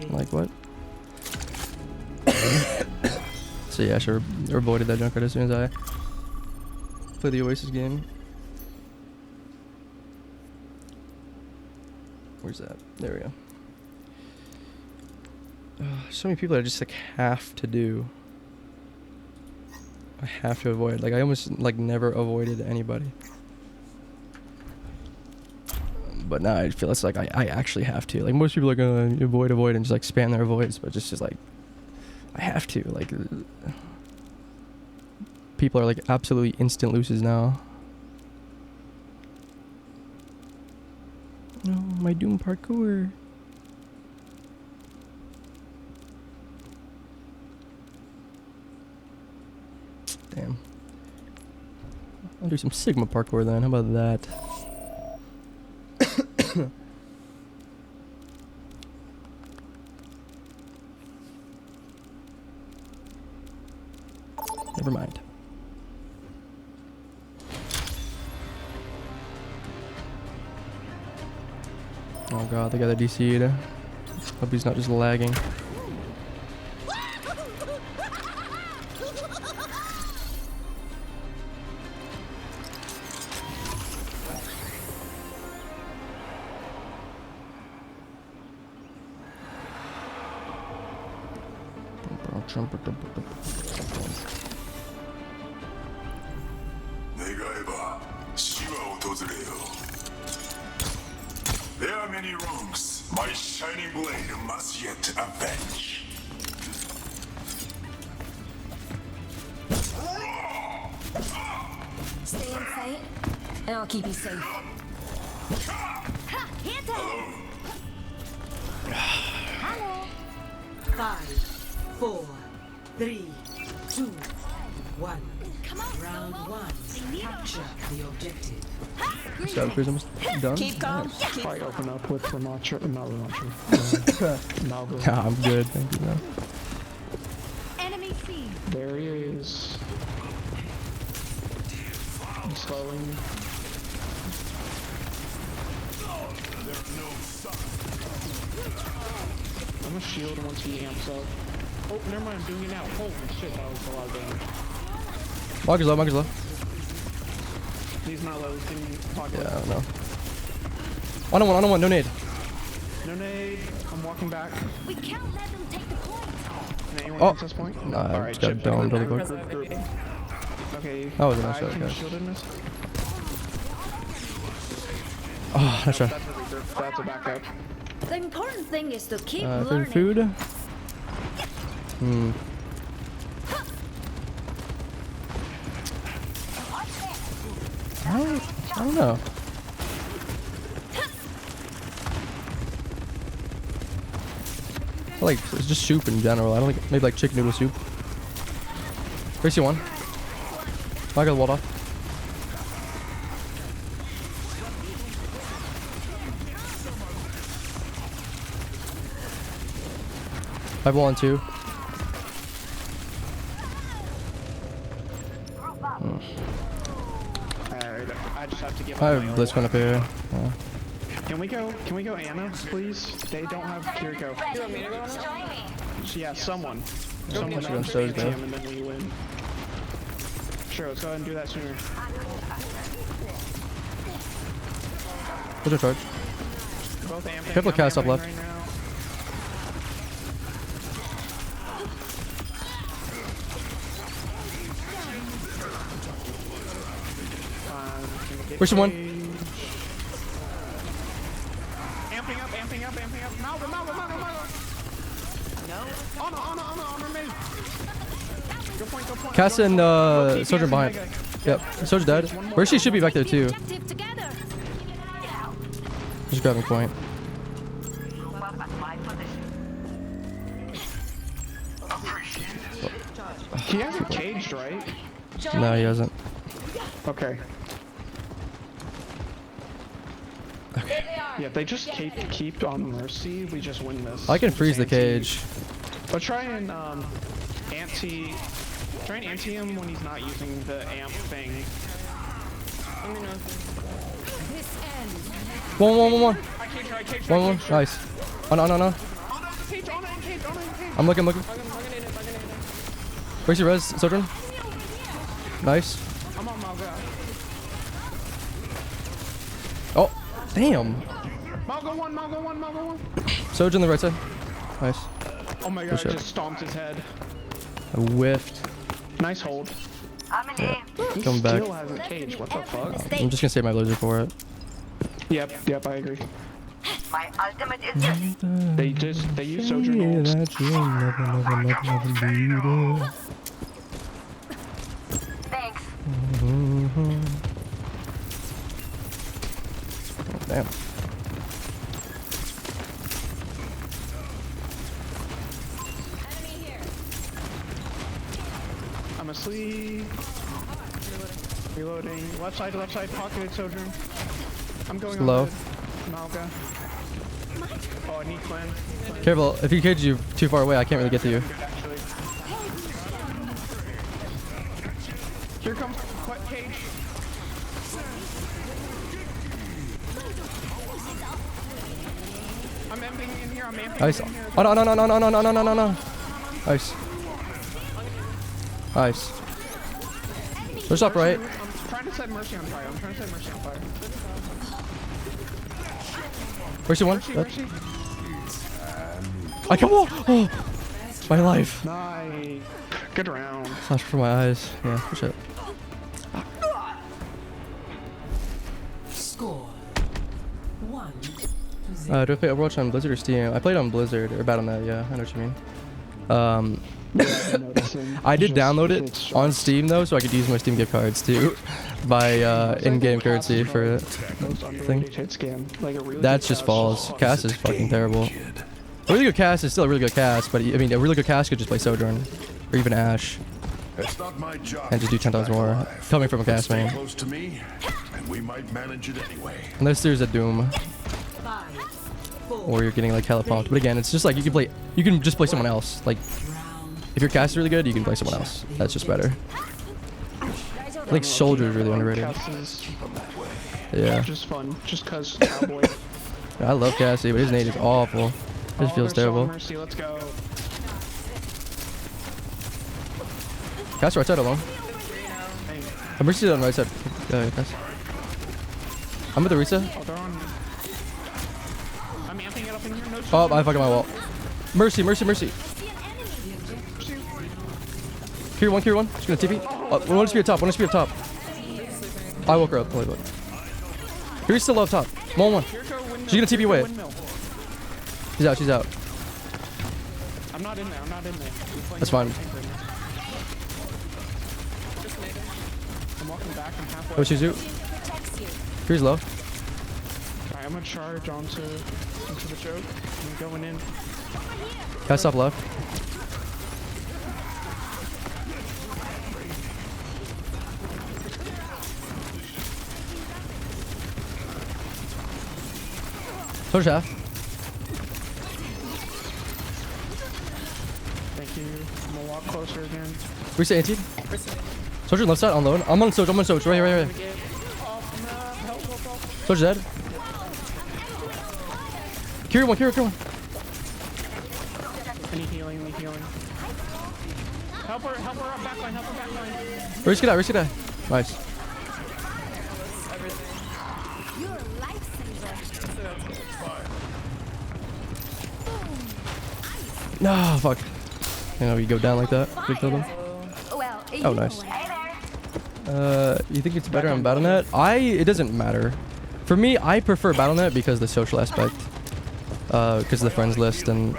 Like what? So yeah, I should have avoided that Junkrat as soon as I play the Oasis game. Where's that? There we go. So many people that I just like have to do. I have to avoid. Like I almost like never avoided anybody. But now I feel it's like I actually have to. Like most people are gonna avoid and just like spam their avoids, but just like I have to. Like people are like absolutely instant loses now. No, my Doom parkour. Damn. I'll do some Sigma parkour then. How about that? Never mind. Oh god, they got the DC'd. Hope he's not just lagging. There are many wrongs my shining blade must yet avenge. Stay in sight, and I'll keep you safe. Ha! Hit him! Hello. 5, 4, 3, 2, 1. Come on, Round Snowball. 1. They need our Capture help. the objective. Shadow Cruise almost done. Keep calm. Nice. Keep Probably open up with Ramattra, not Ramattra. Malgo. Yeah, I'm good. Thank you, man. Enemy seen. There he is. He's slowing. I'm gonna shield once he amps up. Oh, never mind, I'm doing it now. Holy shit, that was a lot of damage. Marcus low, Marcus low. He's not low, he's getting pocket. Yeah, I don't know. On a one, no nade. No nade, I'm walking back. We can't let them take the point. Can anyone Oh. contest point? Nah, I Alright, just got chip, domed really quick. Okay, That was a nice I shot, can guys. shield in this. Oh, nice try. That's a reserve, that's a backup. The important thing is to keep Favorite learning. food? Hmm. I don't know. I like it's just soup in general. I don't think maybe like chicken noodle soup. Gracie one. I got the wall off. I have wall on two. I just have to get I my have Blitzcrank up here. Yeah. Can we go Anna, please? They don't have Kiriko. You want me to go now? Yeah, someone. Someone Someone should go else So's can go. jam and then we win. Sure, let's go ahead and do that sooner. What's your charge? Both amping. Careful, I'm cast up amping left. right now. Where's the one? Amping up. Malgo. No. On me. Go point. Cass and TP Soldier as behind. Omega. Yep, Soldier dead. Where she should be back there too. Objective together. Just grabbing point. He hasn't caged, right? No, he hasn't. Okay. Yeah, if they just keep on Mercy, we just win this. I can freeze the Anti- cage. But try and anti him when he's not using the amp thing. Let me know. This ends. One. I caged. One. Nice. Oh no. Cage, on it. I'm looking. Bug him in it. Where's your res, Sojourn? Nice. I'm on Malgo. Oh, damn. Malgo one. Sojourn the right side. Nice. Oh my god, I just stomped his head. I whiffed. Nice hold. Yeah. He Coming back. still hasn't caged, what the fuck? I'm just gonna save my laser for it. Yep, I agree. My ultimate is ready. They use Sojourn ult. Thanks. Damn. I'm asleep. Reloading. Left side, pocketed Sojourn. I'm going Low. on Malga. Oh, I need clan. Careful, if he cage you too far away, I can't really get to you. Actually. Here comes cage. I'm amping in here, Nice. in here. Oh no. Nice. Push up right. I'm trying to set Mercy on fire. Where's your one? Mercy. I come on. Oh, my life. Nice. Good round. Flash for my eyes. Yeah, push it. Score 1 to 0. Do I play Overwatch on Blizzard or Steam? I played on Blizzard or Battle.net. Yeah, I know what you mean. I did download it on Steam though, so I could use my Steam gift cards too, buy in-game currency for it. Thing. That's just false. Cass is fucking terrible. A really good cast is still a really good cast, but I mean, a really good cast could just play Sojourn, or even Ashe, It's not my job. and just do 10 times more. Coming from a cast Stay man. close to me, and we might manage it anyway. Unless there's a Doom, or you're getting like hella pumped. But again, it's just like you can just play someone else. Like, if your cast is really good, you can play someone else. That's just better. I think Soldier's really underrated. Yeah. Just fun, just cause cowboy. I love Cassie, but his nade is awful. This feels terrible. Mercy, let's go. Cast right side alone. I'm Mercy's on right side. Cass. I'm with the Risa. Oh, they're on. I'm amping it up in here. No Oh, I fucking my wall. Mercy. Cure one. Just gonna TP. One HP up top. I woke her up. Wait. Cure's still up top. 1-1. She's gonna TP away. She's out. I'm not in there. That's fine. I'm walking back. I'm halfway. Oh, she's you. Cure's low. Alright, I'm gonna charge into the choke. I'm going in. Cast top left. Soldier half. Thank you. I'm gonna walk closer again. Reset anti. Soldier left side on low. I'm on Soldier. Right here. Soldier dead. Cure one. I need healing. Help her up backline. Risk it out. Nice. You're a lifesaver. No, fuck. You know, you go down like that. We killed him. Well, Oh, nice. You think it's better on Battle.net? It doesn't matter. For me, I prefer Battle.net because of the social aspect. Because of the friends list, and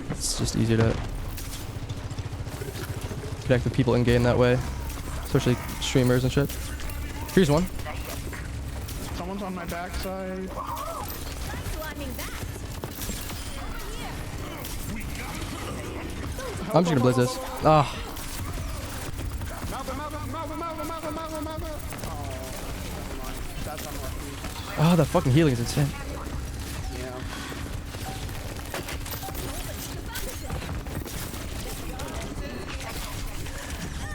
it's just easier to connect with people in game that way, especially streamers and shit. Here's one. Someone's on my backside. I'm just gonna blitz this. Ah. Oh, that fucking healing is insane. Yeah.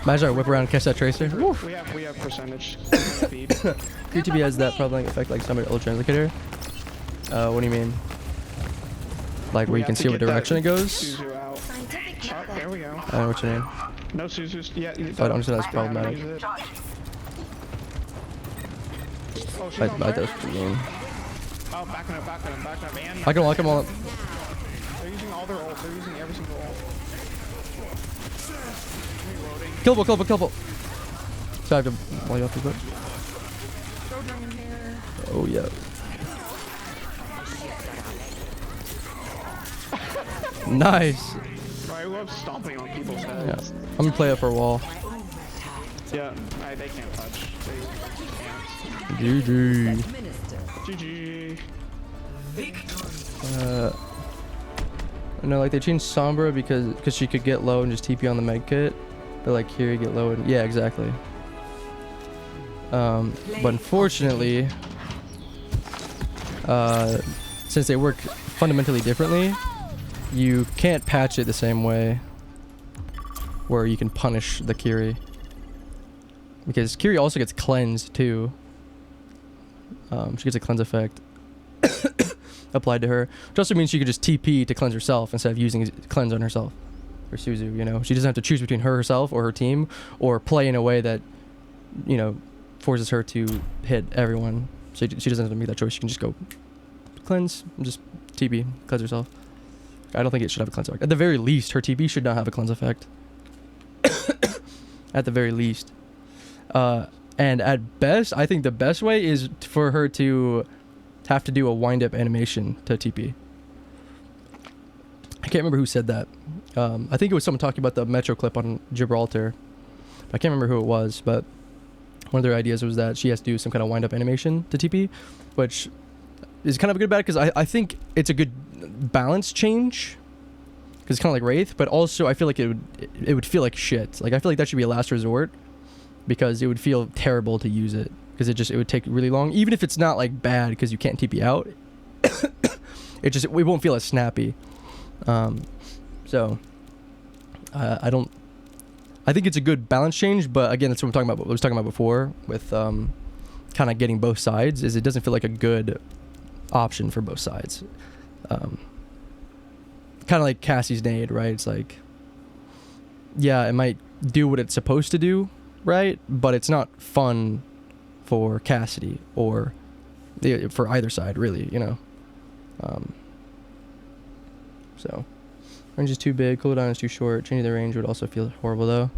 Imagine I whip around and catch that tracer. Woo. We have percentage. QTB has that problem effect like some Ultra Indicator. What do you mean? Like where you can see what direction it goes? Suzu out. Oh, there we go. I don't know what you mean. No Suzu's. Yeah. I don't understand that's problematic. Oh, she's I on that's fire? what you mean. Oh, backing up. And I can lock them all up. they're using all their ult. They're using every single ult. Killable. So I have to volley off a bit. Oh yeah. Nice. I love stomping on people's Yeah. heads. I'm gonna play up our wall. Yeah. They can't touch. GG. GG. No, like they changed Sombra because she could get low and just TP on the med kit, but like here you get low and yeah, exactly. But unfortunately, since they work fundamentally differently, you can't patch it the same way where you can punish the Kiri, because Kiri also gets cleansed too. She gets a cleanse effect applied to her, which also means she could just TP to cleanse herself instead of using cleanse on herself or Suzu. You know, she doesn't have to choose between herself or her team, or play in a way that, you know, forces her to hit everyone. So she doesn't have to make that choice. She can just go cleanse and just TP, cleanse herself. I don't think it should have a cleanse effect. At the very least, her TP should not have a cleanse effect. At the very least. And at best, I think the best way is for her to have to do a wind-up animation to TP. I can't remember who said that. I think it was someone talking about the Metro clip on Gibraltar. I can't remember who it was, but one of their ideas was that she has to do some kind of wind-up animation to TP, which is kind of a good bad because I think it's a good balance change. Because it's kind of like Wraith, but also I feel like it would feel like shit. Like I feel like that should be a last resort, because it would feel terrible to use it, because it would take really long, even if it's not like bad because you can't TP out. it won't feel as snappy. So I think it's a good balance change, but again, that's what I'm talking about. What I was talking about before with kind of getting both sides, is it doesn't feel like a good option for both sides. Kind of like Cassie's nade, right? It's like, yeah, it might do what it's supposed to do, right? But it's not fun for Cassidy or for either side, really, you know. So range is too big, cooldown is too short. Changing the range would also feel horrible though.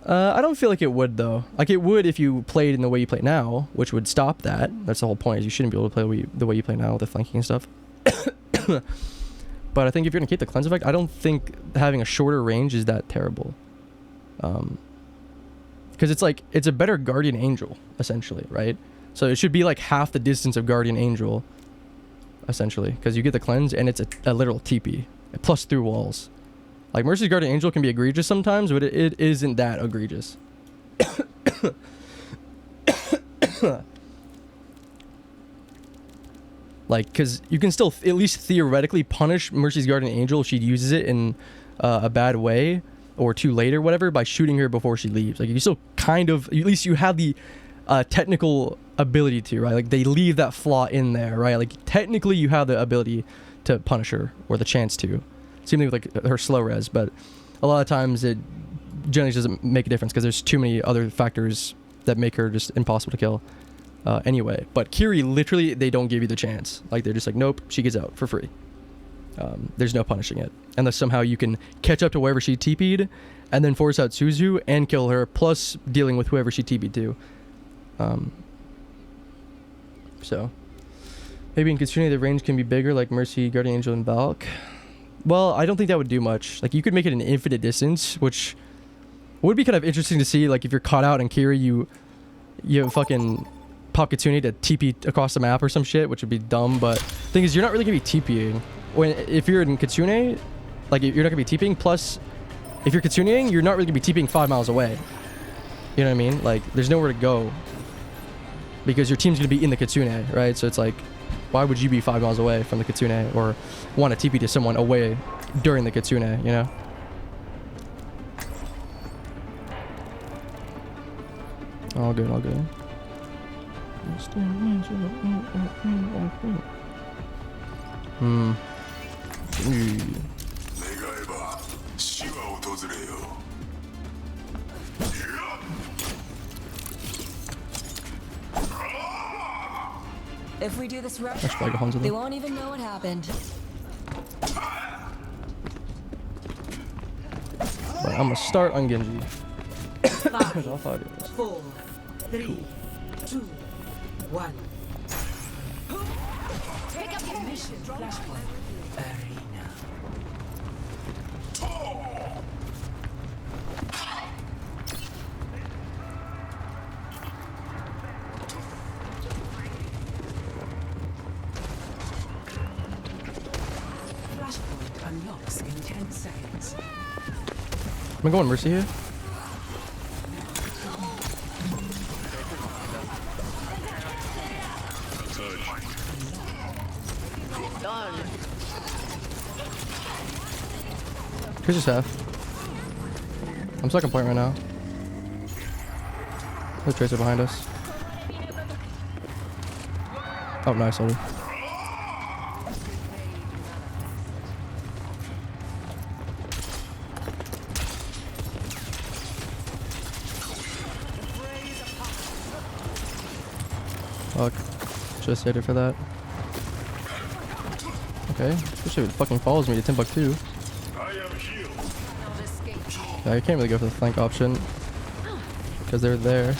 I don't feel like it would though. Like it would if you played in the way you play now, which would stop that. That's the whole point. Is you shouldn't be able to play the way you play now with the flanking and stuff. But I think if you're gonna keep the cleanse effect, I don't think having a shorter range is that terrible. Because it's a better Guardian Angel essentially, right? So it should be like half the distance of Guardian Angel, essentially, because you get the cleanse and it's a literal TP plus through walls. Like Mercy's Guardian Angel can be egregious sometimes, but it isn't that egregious. Like, because you can still at least theoretically punish Mercy's Guardian Angel if she uses it in a bad way or too late or whatever by shooting her before she leaves. Like, you still kind of, at least you have the technical ability to, right? Like, they leave that flaw in there, right? Like, technically you have the ability to punish her or the chance to. Same thing with, like, her slow res, but a lot of times it generally doesn't make a difference because there's too many other factors that make her just impossible to kill. Anyway, but Kiri, literally, they don't give you the chance. Like, they're just like, nope, she gets out for free. There's no punishing it. Unless somehow you can catch up to wherever she TP'd, and then force out Suzu and kill her, plus dealing with whoever she TP'd to. So, maybe in Kitsune, the range can be bigger, like Mercy, Guardian Angel, and Valk. Well, I don't think that would do much. Like, you could make it an infinite distance, which would be kind of interesting to see. Like, if you're caught out in Kiri, you fucking pop Kitsune to TP across the map or some shit, which would be dumb, but the thing is, you're not really gonna be TPing. If you're in Kitsune, like, you're not gonna be TPing, plus, if you're Kitsuneing, you're not really gonna be TPing 5 miles away. You know what I mean? Like, there's nowhere to go. Because your team's gonna be in the Kitsune, right? So it's like, why would you be 5 miles away from the Kitsune, or want to TP to someone away during the Kitsune, you know? All good, all good. If we do this rush, they they won't even know what happened. But I'm gonna start on Genji. 5, I'll fight it. 4, 3, 2, 1. Pick up your Mission flashpoint arena. Flashpoint unlocks in 10 seconds. Am I going Mercy here? Here's just half. I'm second point right now. There's Tracer behind us. Oh, nice, Odin. Fuck. Just hit it for that. Okay. This shit fucking follows me to Timbuktu. Yeah, I can't really go for the flank option because they're there.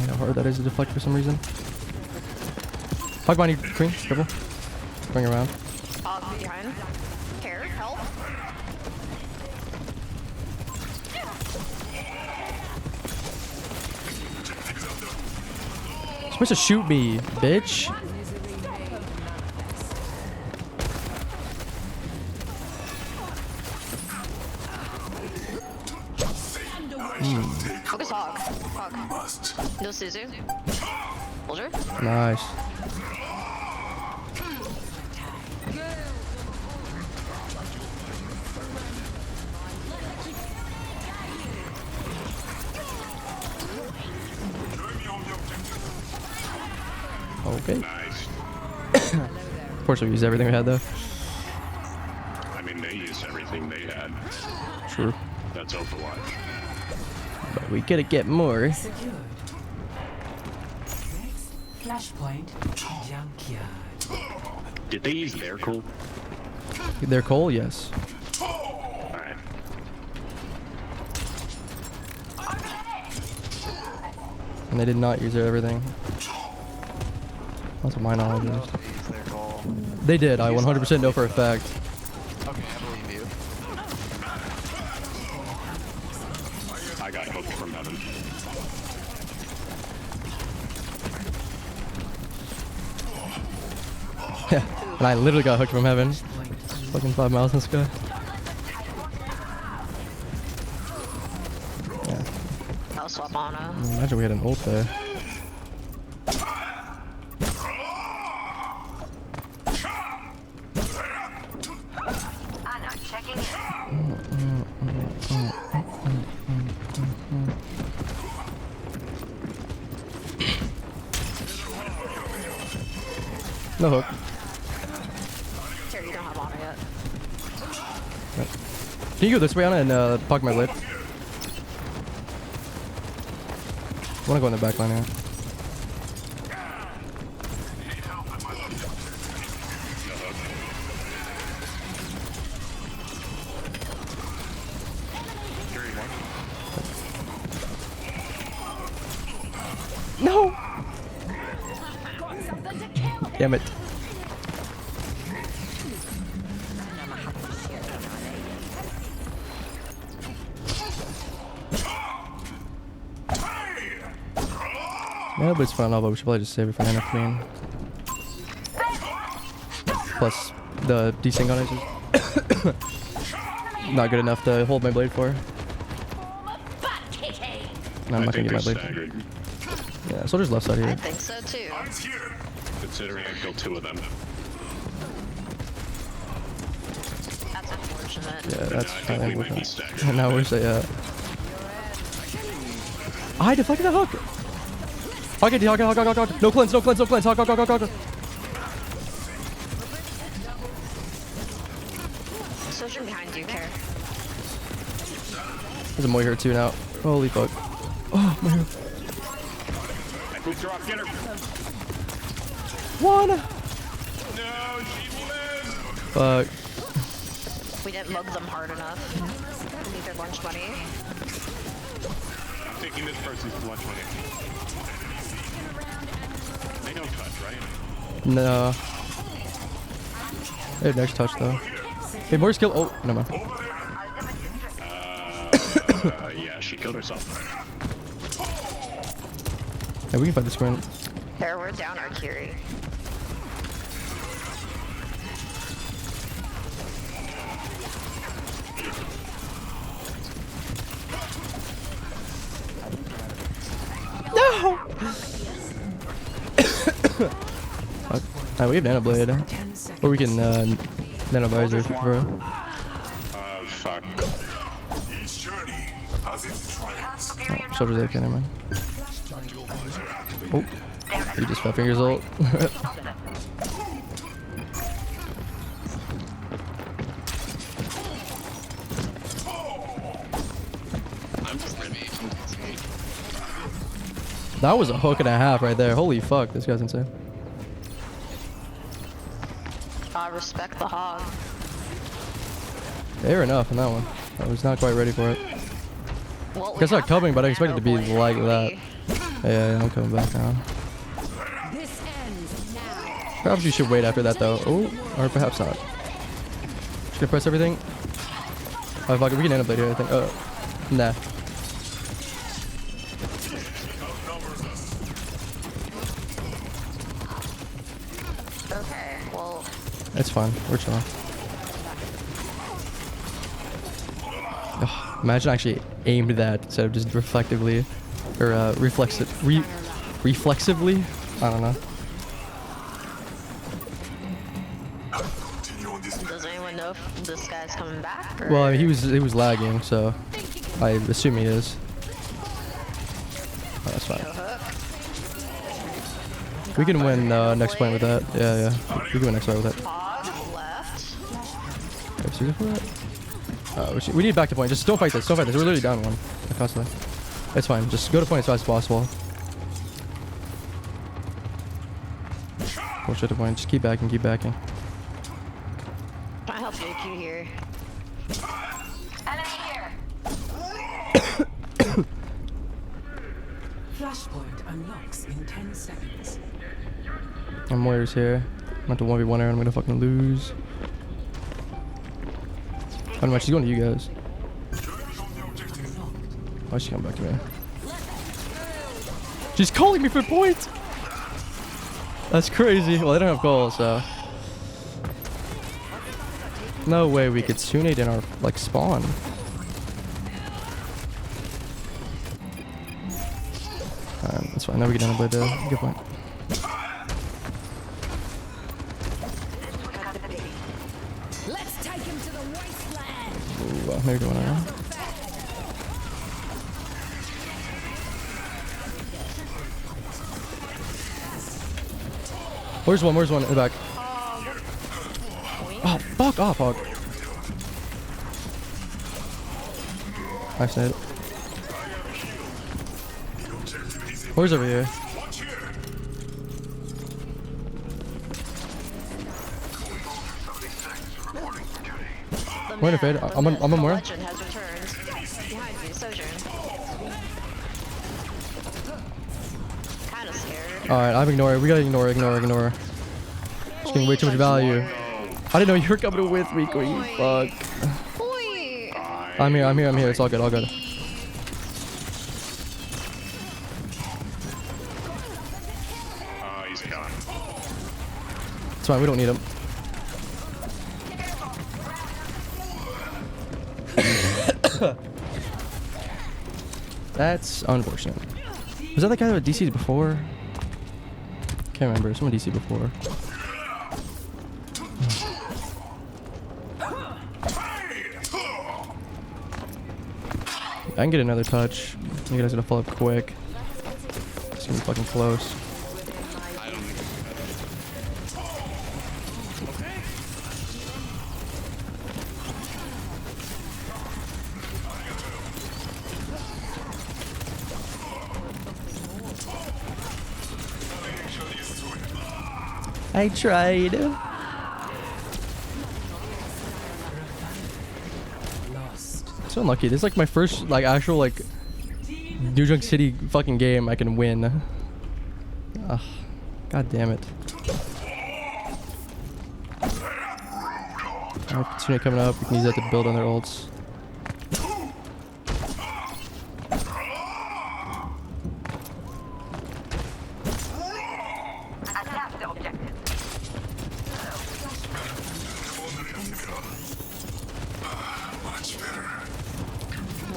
I know how hard that is to deflect for some reason. Hog behind you, Queen. Careful. Bring around. Behind. Care, help. You're supposed to shoot me, bitch. Focus hog. Hog. No Suzu. Soldier. Nice. Okay. Nice. Of course, we used everything we had though. I mean, they used everything they had. True. That's Overwatch. But we gotta get more. Secured. Next, flashpoint, junkyard. Did they use their cool? Their coal, yes. Alright. And they did not use everything. That's what my knowledge is. They did. I 100% know for a fact. Okay, I believe you. I got hooked from heaven. Yeah, and I literally got hooked from heaven. Fucking 5 miles in the sky. Yeah. I'll swap on Imagine we had an ult there. No hook. Here, you don't have Ana yet. Yep. Can you go this way, Ana, and pocket my blade? I wanna go in the back line here. No! Damn it. Yeah, but it's fine, but we should probably just save it for Nana Queen. Plus, the desync on it is not good enough to hold my blade for. No, I'm not gonna get my blade. Staggered. Yeah, soldier's left side I here. think so too. Considering I killed 2 of them. That's unfortunate. Yeah, that's I think kind we of might be unfortunate. staggered. Now where's they at? I deflected the hook! Hog, hog, hog, hog, hog. No cleanse, no cleanse, no cleanse. Hog, hog, hog, hog, hog. Soldier behind you, Care. There's a Moy here too now. Holy fuck. Oh, my God. I booped her off, get her! One! No, she lives! Fuck. We didn't mug them hard enough. Need their lunch money. I'm taking this person's lunch money. They don't touch, right? No. They have next touch though. Hey, more skill. Oh, never mind. Yeah, she killed herself. Hey, we can fight the sprint. There, we're down Arcuri. No! Alright, we have Nano Blade. Or we can Nano Visor if you prefer. Fuck. Oh, Soldier's AK, never mind. Oh, he just 5 fingers ult. That was a hook and a half right there. Holy fuck, this guy's insane. Respect the hog. Fair enough on that one. I was not quite ready for it. Well, I guess not coming, but I expected it to be like that. Yeah, I'm coming back now. This ends now. Perhaps you should wait after that though. Oh, or perhaps not. Should I press everything? Oh fuck it, we can end up later I think. Nah. It's fine. We're chilling. Ugh, imagine I actually aimed that instead of just reflectively, or reflexively. I don't know. Does anyone know if this guy's coming back? Or? Well, I mean, he was lagging, so I assume he is. Oh, that's fine. We can win next point with that. Yeah, yeah. We can win next point with that. Okay, so for that. We need back to point. Just don't fight this. Don't fight this. We're literally down one. Constantly. It's fine. Just go to point as fast as possible. Push it to point. Just keep backing. Keep backing. I help JQ here. Enemy here. Flashpoint unlocks in 10 seconds. And Moira's here. I'm not to 1v1 her. I'm gonna fucking lose. I don't know. She's going to you guys. Why'd she come back to me? She's calling me for points! That's crazy. Well, they don't have goals, so. No way we could Tsunade in our, like, spawn. That's fine. Now we get down by the good point. Let's take him to the wasteland. Ooh, maybe going on. Where's one? Where's one in the back? Oh, fuck off, Hog. Nice nade. Where's over here? Where fade? I'm on where? Legend has returned. Behind you, Sojourn. Kinda scared. Alright, I'm ignoring. We gotta ignore. Just getting way too much value. I didn't know you were coming with me, Queen. Fuck. I'm here. It's all good. He's gone. It's fine. We don't need him. That's unfortunate. Was that the guy with DC'd before? Can't remember. Someone DC before. I can get another touch. You guys gotta follow up quick. It's gonna be fucking close. I tried. So unlucky. This is like my first like actual like New Junk City fucking game I can win. Ugh. God damn it. Tsunade coming up. We can use that to build on their ults.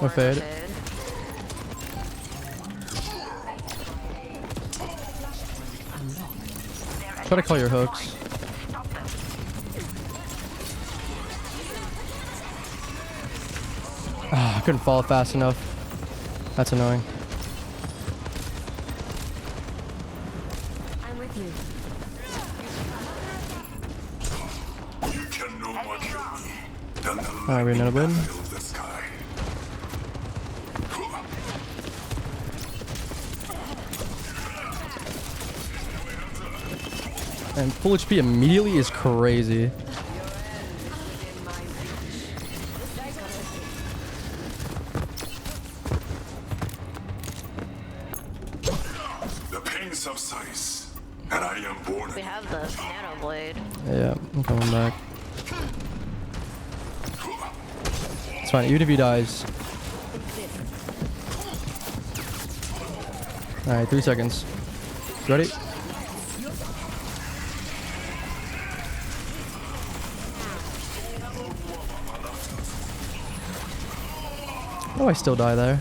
No fade. Try to call your hooks. I couldn't fall fast enough. That's annoying. I'm with you. Alright, we're another win. And full HP immediately is crazy. The pain subsides, and I am born. We have the nano blade. Yeah, I'm coming back. It's fine, even if he dies. Alright, 3 seconds. Ready? Oh, I still die there.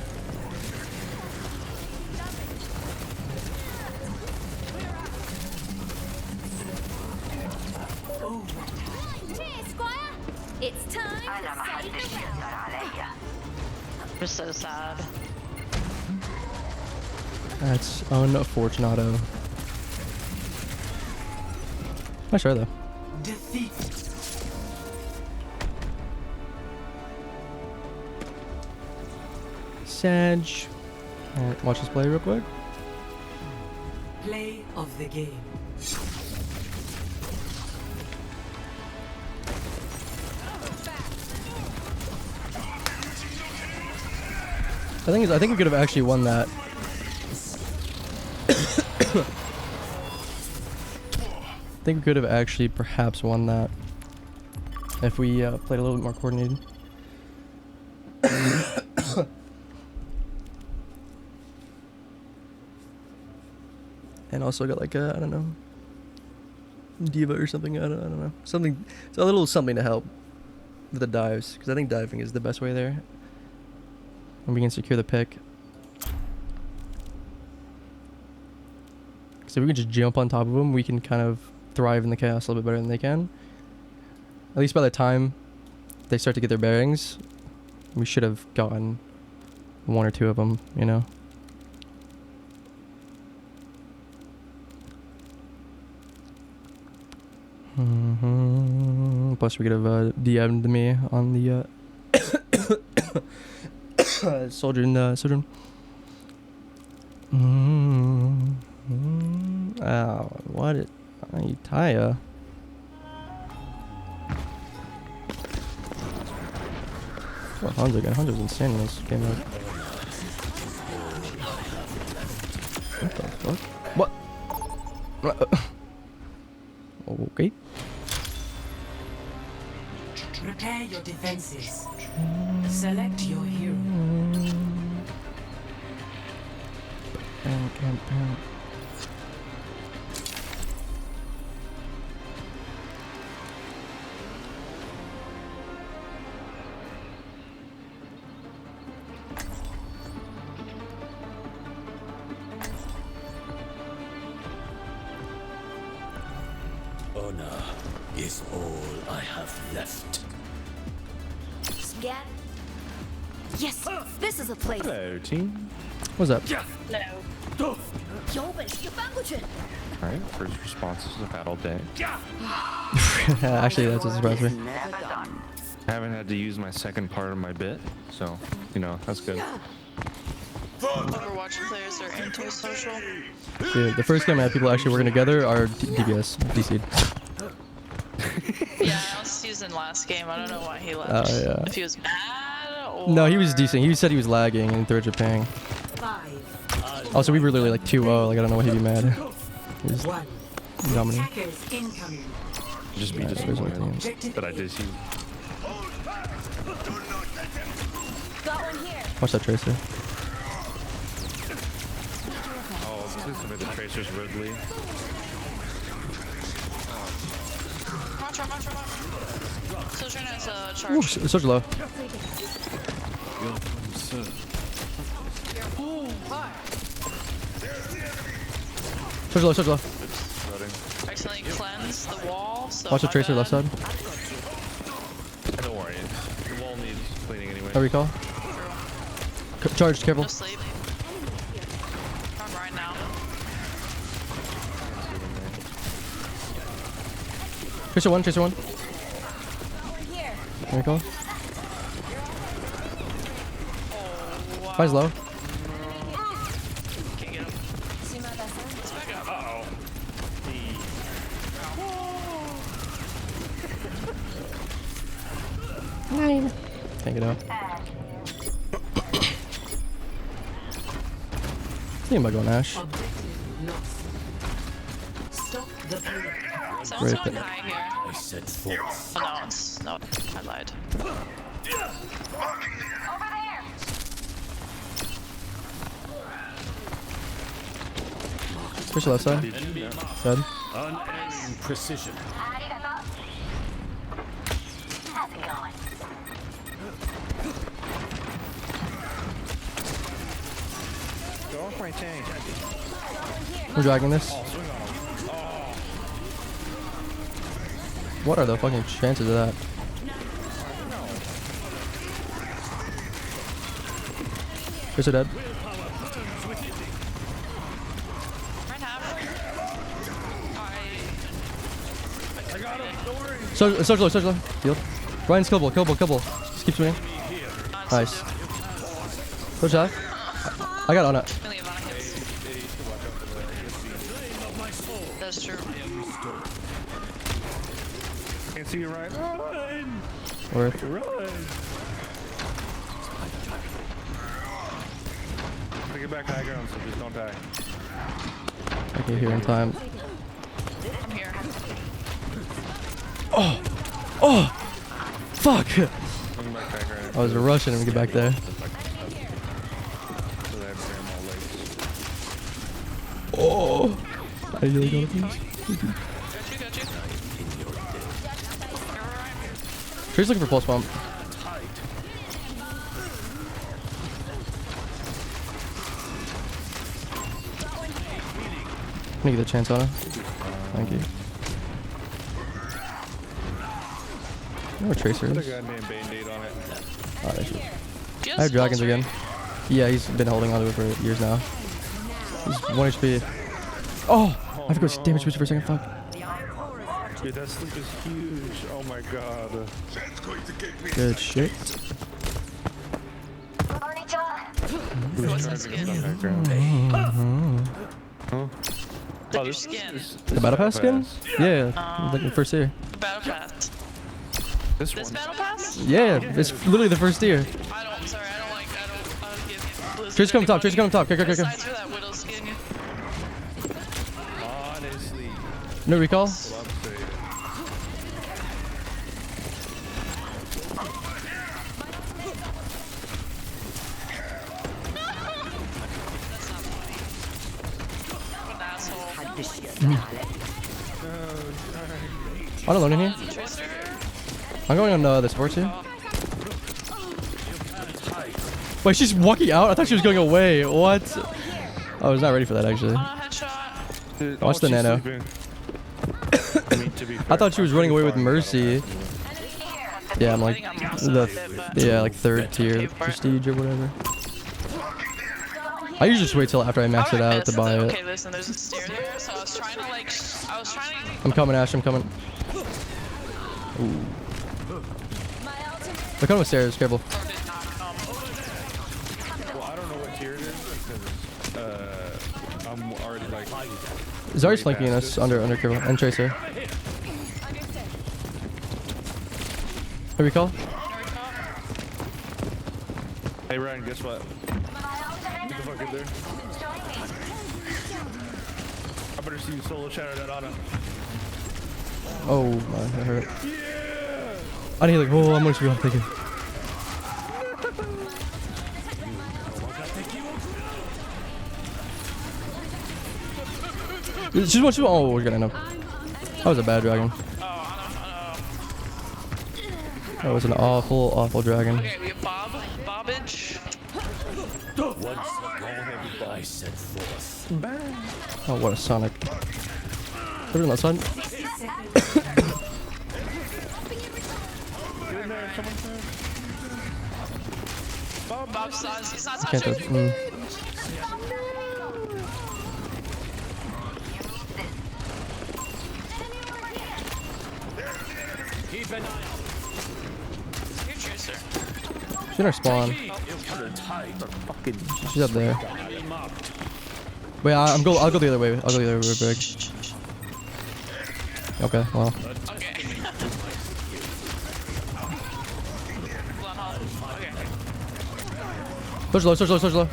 Cheers, Squire! It's time to save the realm. I'm so sad. That's unfortunato. Nice try though. Defeat. Sag. Alright, watch us play real quick. Play of the game. I think we could have actually won that. I think we could have actually perhaps won that if we played a little bit more coordinated. And also got like a, I don't know, diva or something. I don't know, something. It's a little something to help with the dives, because I think diving is the best way there, and we can secure the pick. So if we can just jump on top of them, we can kind of thrive in the chaos a little bit better than they can. At least by the time they start to get their bearings, we should have gotten one or two of them, you know. Plus we could have DM'd me on the Sojourn. Oh, what it? Taya. What Hanzo again? Hanzo's insane in this game mode. What the fuck? What? Okay. Prepare your defenses. Select your hero. Bam. Honor is all I have left. Scan. Yes, this is a place. Hello, team. What's up? No. 有本事就翻过去。 Alright, first responses I've had all day. Actually, that's what surprised me. I haven't had to use my second part of my bit, so, you know, that's good. Overwatch players are antisocial. Dude, the first game I had people actually working together are DPS, DC'd. Yeah, I was using last game. I don't know why he left. Oh, yeah. If he was mad or... No, he was decent. He said he was lagging in third Japan. Also, we were literally like 2-0. Like, I don't know why he'd be mad. He was dominating. Just be disappointed. But I did see. Got one here. Watch that Tracer. Oh, please submit the Tracer's Ridley. Watch. Sojourn has a charge. Ooh, such low. Such low. Accidentally cleanse the wall. So Watch the Tracer left side. Don't worry, the wall needs cleaning anyway. I recall. Charged, careful. No sleep. I'm right now. Tracer one. Recall. Oh, wow. Fire's low. Can't get him. Let's back up. Uh-oh. Nine. Can't get out. Thinking about going Ash. Someone's Great going pick. high here. I set forth. Oh no, it's no. I lied. Push the left side. Dead. Unerring precision. my tank. We're dragging this. What are the fucking chances of that? Tracer dead. So low. Healed. Ryan's killable. Just keep swinging. Nice. Push that. I got on it. That's true. Can't see you, Ryan. Run! Worth. Run! Get back to high ground, so just don't die. I can hear in time. I'm here. Oh! Fuck! Welcome back to high ground. I was rushing to get back there. So they have grandma legs. Oh! I really got it. Got you. Tree's looking for pulse pump. Let me get the chance on her. Thank you. No tracers. Put a goddamn band-aid on it. Oh, there she is. I have dragons again. Yeah, he's been holding on to it for years now. He's 1 HP. Oh! I have to go damage boost for a second. Fuck. Dude, that sleep is huge. Oh my god. Good shit. What's that skin? Huh? Oh, this skin. The battle pass skin? Yeah, like the first tier. The battle pass. This battle pass? Yeah, it's literally the first tier. I don't give Blizzard. Trace coming top. Go. Besides for that Widow skin. Honestly. No recall? I'm alone in here. I'm going on the sports here. Wait, she's walking out? I thought she was going away. What? I was not ready for that actually. Watch the nano. I thought she was running away with Mercy. Yeah, I'm like like third tier prestige or whatever. I usually just wait till after I max it out to buy it. Okay, listen, there's a stair there, so I was trying to I'm coming, Ash, I'm coming. Ooh. They're coming with stairs, careful. Well, I don't know what tier it is because I'm already like. Zarya's flanking us under careful and Tracer. No recall? Hey Ryan, guess what? Get the fuck in there. I better see you solo shatter that Ana. Oh my, that hurt. Yeah! I need like, oh, I'm gonna be able to take it. She's one, oh, we're gonna end up. That was a bad dragon. That was an awful dragon. Okay, we have Bobbage. Once I set forth. Oh, what a Sonic. Put it on that side. Bob's size, he's not Can't touching. touch. Keep an eye out. Here, Tracer. She's in her spawn. She's up there. Wait, I'll go the other way. I'll go the other way, big. Okay, well. Okay. Push low. Soldier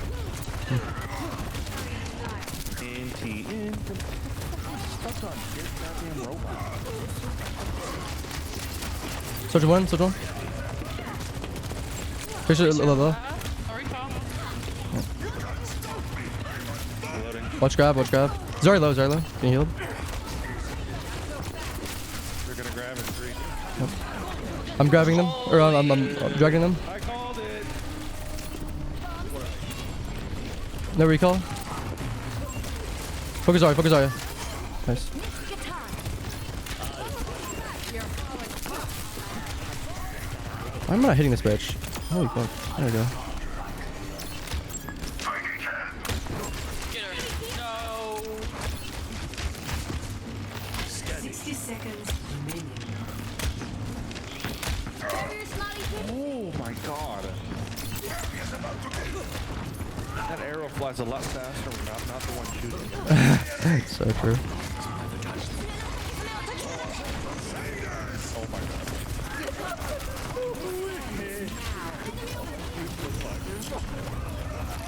one. Push it low. Watch grab. Zarya low. Can you heal? They're gonna grab in 3. Yep. I'm grabbing them, or I'm dragging them. I called it. No recall. Focus Zarya, focus Zarya. Nice. Why am I not hitting this bitch? Holy fuck. There we go. Get her. No. 60 seconds remaining. Oh my god. That arrow flies a lot faster when I'm not the one shooting. So true. Oh my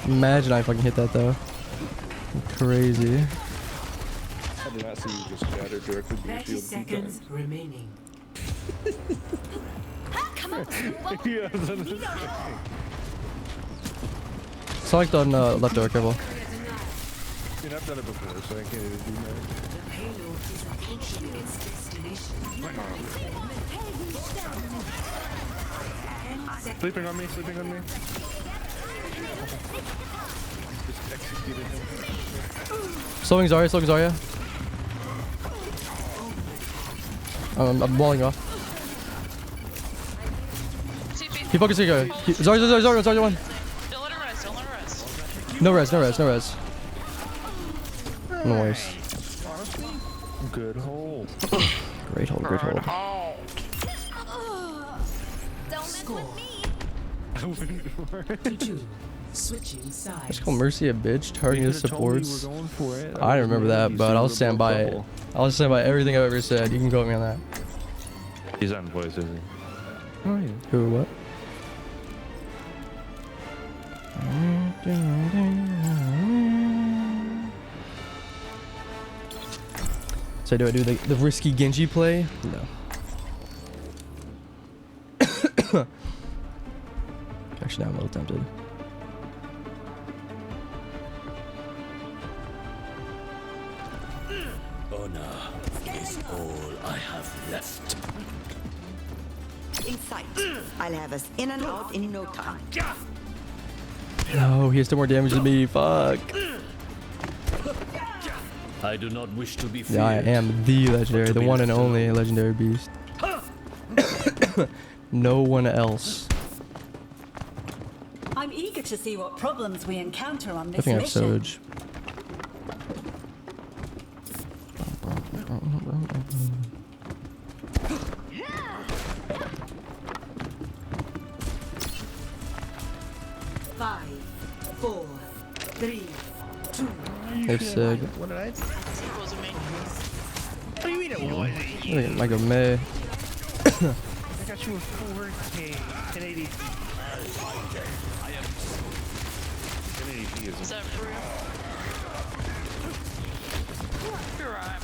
god. Imagine I fucking hit that though. Crazy. I did not see you just shatter directly through the 30 shield. seconds remaining. Come on. Select on left door, careful. I mean, I've done it before, so I can't even do that. The payload is approaching its destination. 10 seconds. Sleeping on me, sleeping on me. Just executed him. Slowing Zarya, slowing Zarya. I'm walling off. Keep focusing, Zarya. Zarya 1. Don't let her rest. Don't let her rest. No res, no res, no res. Nice. Good hole. Great hole, great hole. Score. 2. Switching sides. Just call Mercy a bitch, targeting his supports. Going for it. I don't remember that, but I'll stand by it. I'll stand by everything I've ever said. You can quote me on that. He's on voice, isn't he? Oh, yeah. Who, what? So do I do the risky Genji play? No. Actually, now I'm a little tempted. Honor is all I have left. In sight. I'll have us in and out in no time. No, he has 2 more damage than me. Fuck. I do not wish to be feared. Yeah, I am the legendary, the one and only legendary beast. No one else. I'm eager to see what problems we encounter on I this think I have mission. Soj. Five, 4, 3, 2. They've said. What did I do? It wasn't me. What do you mean it wasn't you? Like a May. I got you a 4K 1080. 1080p Is that for real? You're right.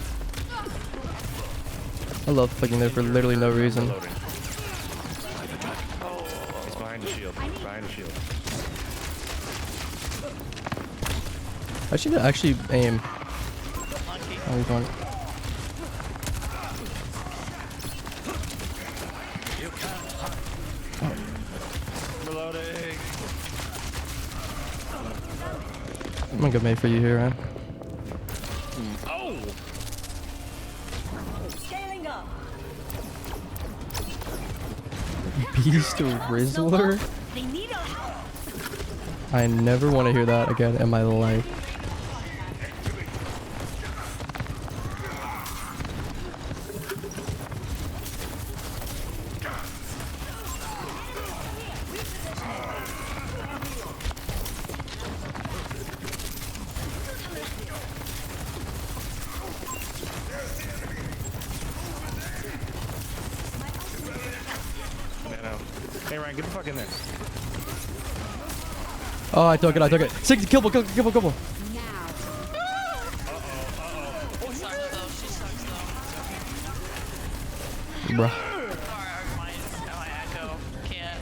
I love fucking there for literally no reason. Loading. He's behind the shield. Behind the shield. I should actually aim. Lucky. Oh, he's gone. Reloading. I'm gonna go May for you here, man. Oh! Scaling up. Beast Rizzler? They need our help. I never want to hear that again in my life. Hey Ryan, get the fuck in there. Oh, I took it, I took it. 60, kill, kill, kill, kill. Oh, sucks though. She sucks though. Bruh. My echo can't.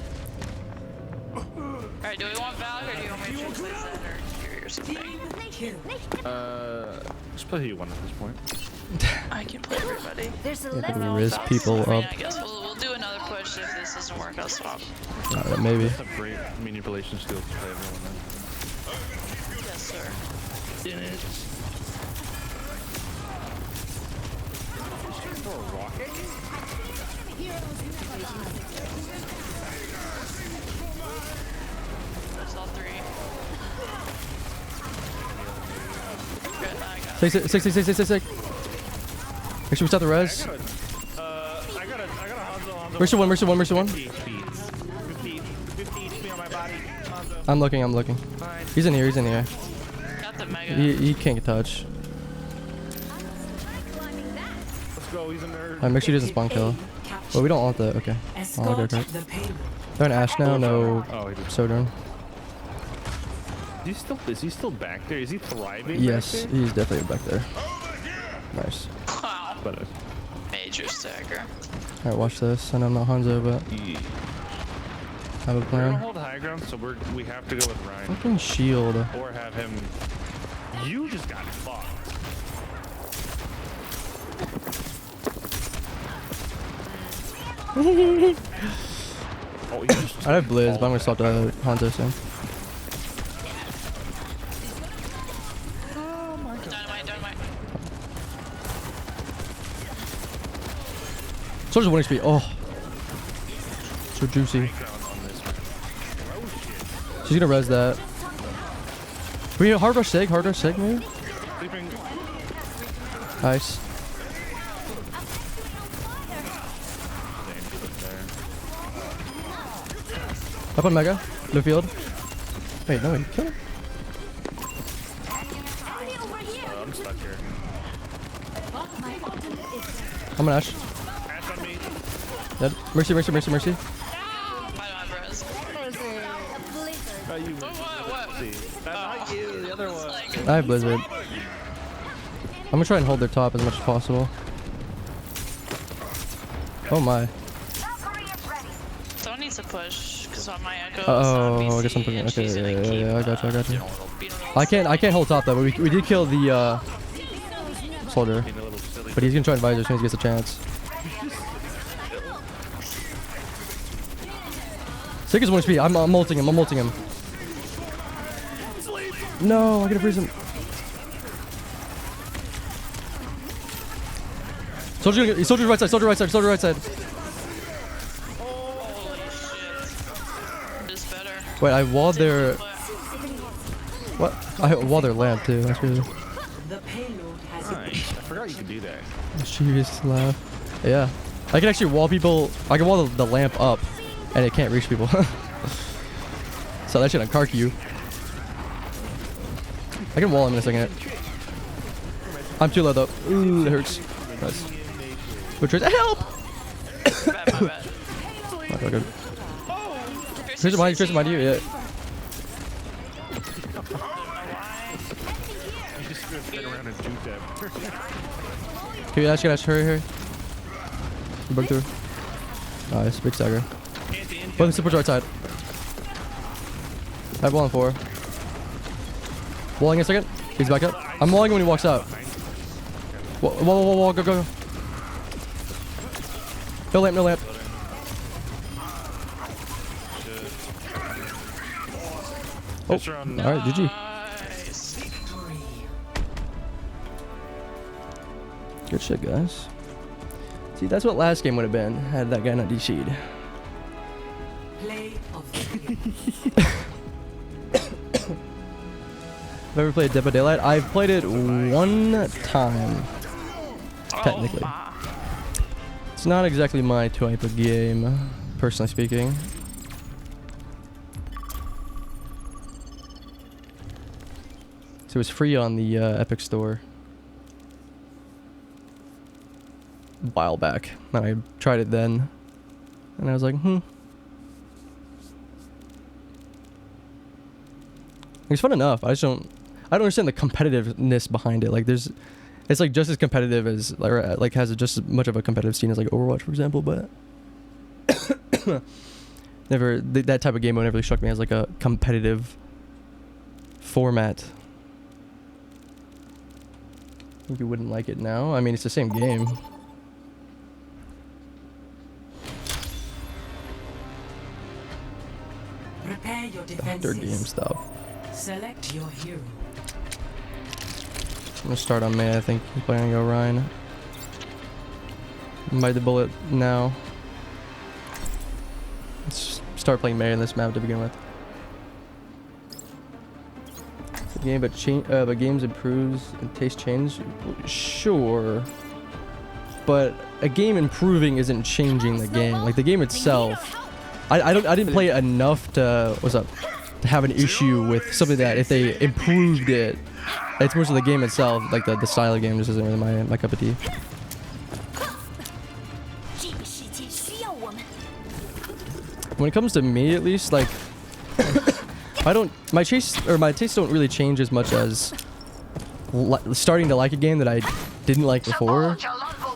Alright, do we want Valk or do you want me to choose that or something? Just play who you want at this point. I can play everybody. There's a You level. can risk people I mean, up. I guess we'll do another push if this doesn't work. I'll swap. Maybe. Have great manipulation skills to play everyone then. Yes, sir. In it. throw a rocket? That's all three. Good, I got Sick. Make sure we start the res. I got a Hanzo. Mercy one. 50 HP on my body. Hanzo. I'm looking. Fine. He's in here. got the mega. He can't get touched. Let's go, he's a nerd. Alright, make sure he doesn't spawn kill. Well, we don't want that. Okay. Oh, okay. They're an Ashe now. No Sojourn. Is he still back there? Is he thriving? Yes, back there? he's definitely back there. Nice. Wow. But, Major stagger. Alright, watch this. I know I'm not Hanzo, but I have a we're gonna plan. hold high ground, so we have to go with Ryan. Fucking shield. Or have him. You just got fucked. Oh, you just I have Blizz, but I'm gonna stop the Hanzo soon. Dynamite. Soldier's 1 HP. Oh. So juicy. She's gonna res that. We hard rush Sig maybe? sleeping. Nice. Up on Mega. No field. Wait, no, he killed him. I'm stuck here. I'm an Ashe. Ashe on me. Dead. Mercy. I don't have res. Oh, you. What? Not you, the other one. I have Blizzard. I'm gonna try and hold their top as much as possible. Oh my. Someone needs to push because on my echo. Oh, I guess I'm putting. Okay, yeah, I got you. I can't hold top though. But we did kill the soldier, but he's gonna try and visor as soon as he gets a chance. Sig is 1 HP. I'm ulting him. No, I gotta freeze him. Soldier right side. Holy shit. It's better. Wait, I walled their. What? I walled their lamp too. That's crazy. Nice. I forgot you could do that. Serious laugh. Yeah. I can actually wall people. I can wall the lamp up, and it can't reach people. So that shit on Karku. I can wall him in a second. I'm too low though. Ooh, that hurts. Nice. Good trace. Help! My bad. Okay, good. Trace behind you. Yeah. You just gonna turn around and juke them. Can you Ashe? Hurry. You broke through. Nice, big stagger. Both support right side. I have wall on 4. Walling in a second. He's back up. I'm walling when he walks out. Wall, go. No lamp. Oh, alright, GG. Good shit, guys. See, that's what last game would have been, had that guy not DC'd. Play of the I've ever played Dead by Daylight? I've played it 1 time, technically. It's not exactly my type of game, personally speaking. So it was free on the Epic Store a while back, and I tried it then, and I was like, It's fun enough. I don't understand the competitiveness behind it. Like it's like just as competitive as like has just as much of a competitive scene as like Overwatch, for example. But never that type of game never really struck me as like a competitive format. I think you wouldn't like it now. I mean, it's the same game. Prepare your defenses. Third game stuff. Select your hero. I'm gonna start on May. I think he's probably gonna go Ryan. Bite the bullet now. Let's start playing Mary in this map to begin with. The game, but games improves and taste change. Sure, but a game improving isn't changing the game. Like the game itself, I didn't play it enough to to have an issue with something that if they improved it, it's mostly the game itself. Like the style of game just isn't really my cup of tea. When it comes to me, at least, like, my tastes don't really change as much as starting to like a game that I didn't like before,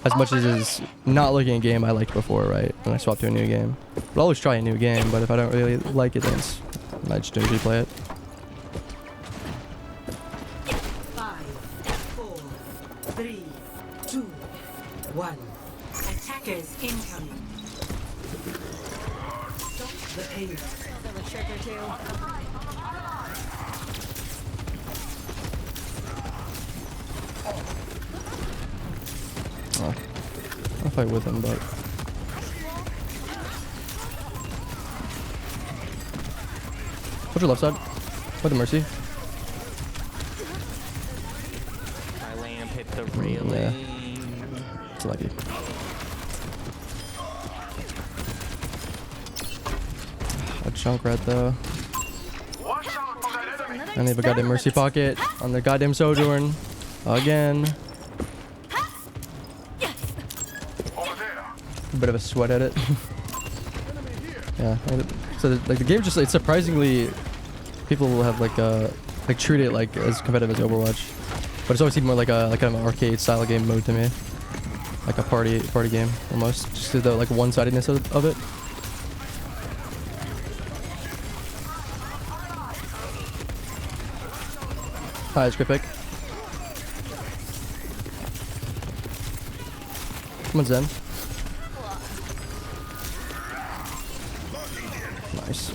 as much as is not liking a game I liked before, right? When I swap to a new game. I'll always try a new game, but if I don't really like it, then I just don't usually play it. 5, 4, 3, 2, 1. Attackers incoming. The payload. A trick or two. Oh. I'll fight with him, but what's your left side? With the Mercy. I lamp hit the railing. Yeah. It's lucky. A Junkrat though. And they have a goddamn Mercy pocket on the goddamn Sojourn. Again. A bit of a sweat at it. Yeah. So like the game just, it's surprisingly, people will have like treat it like as competitive as Overwatch. But it's always seemed more like kind of an arcade style game mode to me. Like a party game almost. Just the like one-sidedness of it. Hi, it's great pick. Come on, Zen. Nice.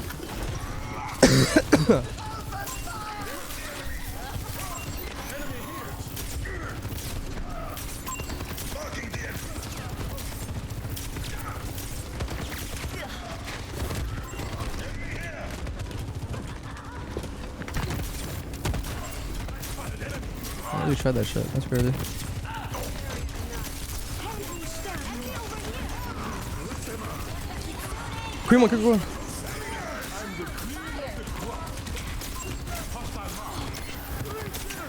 I really tried that shit. That's crazy. Queen one, Queen one.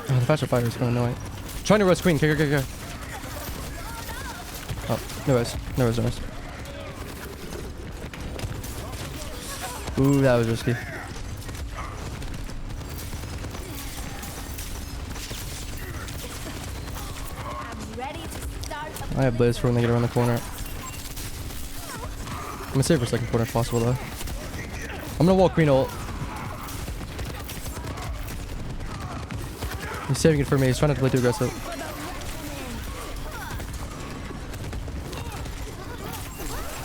Oh, the faster fire is kind of annoying. Trying to roast Queen. Okay. Oh, no res. Ooh, that was risky. I have Blaze for when they get around the corner. I'm gonna save for second corner if possible though. I'm gonna wall Queen ult. He's saving it for me. He's trying not to play too aggressive.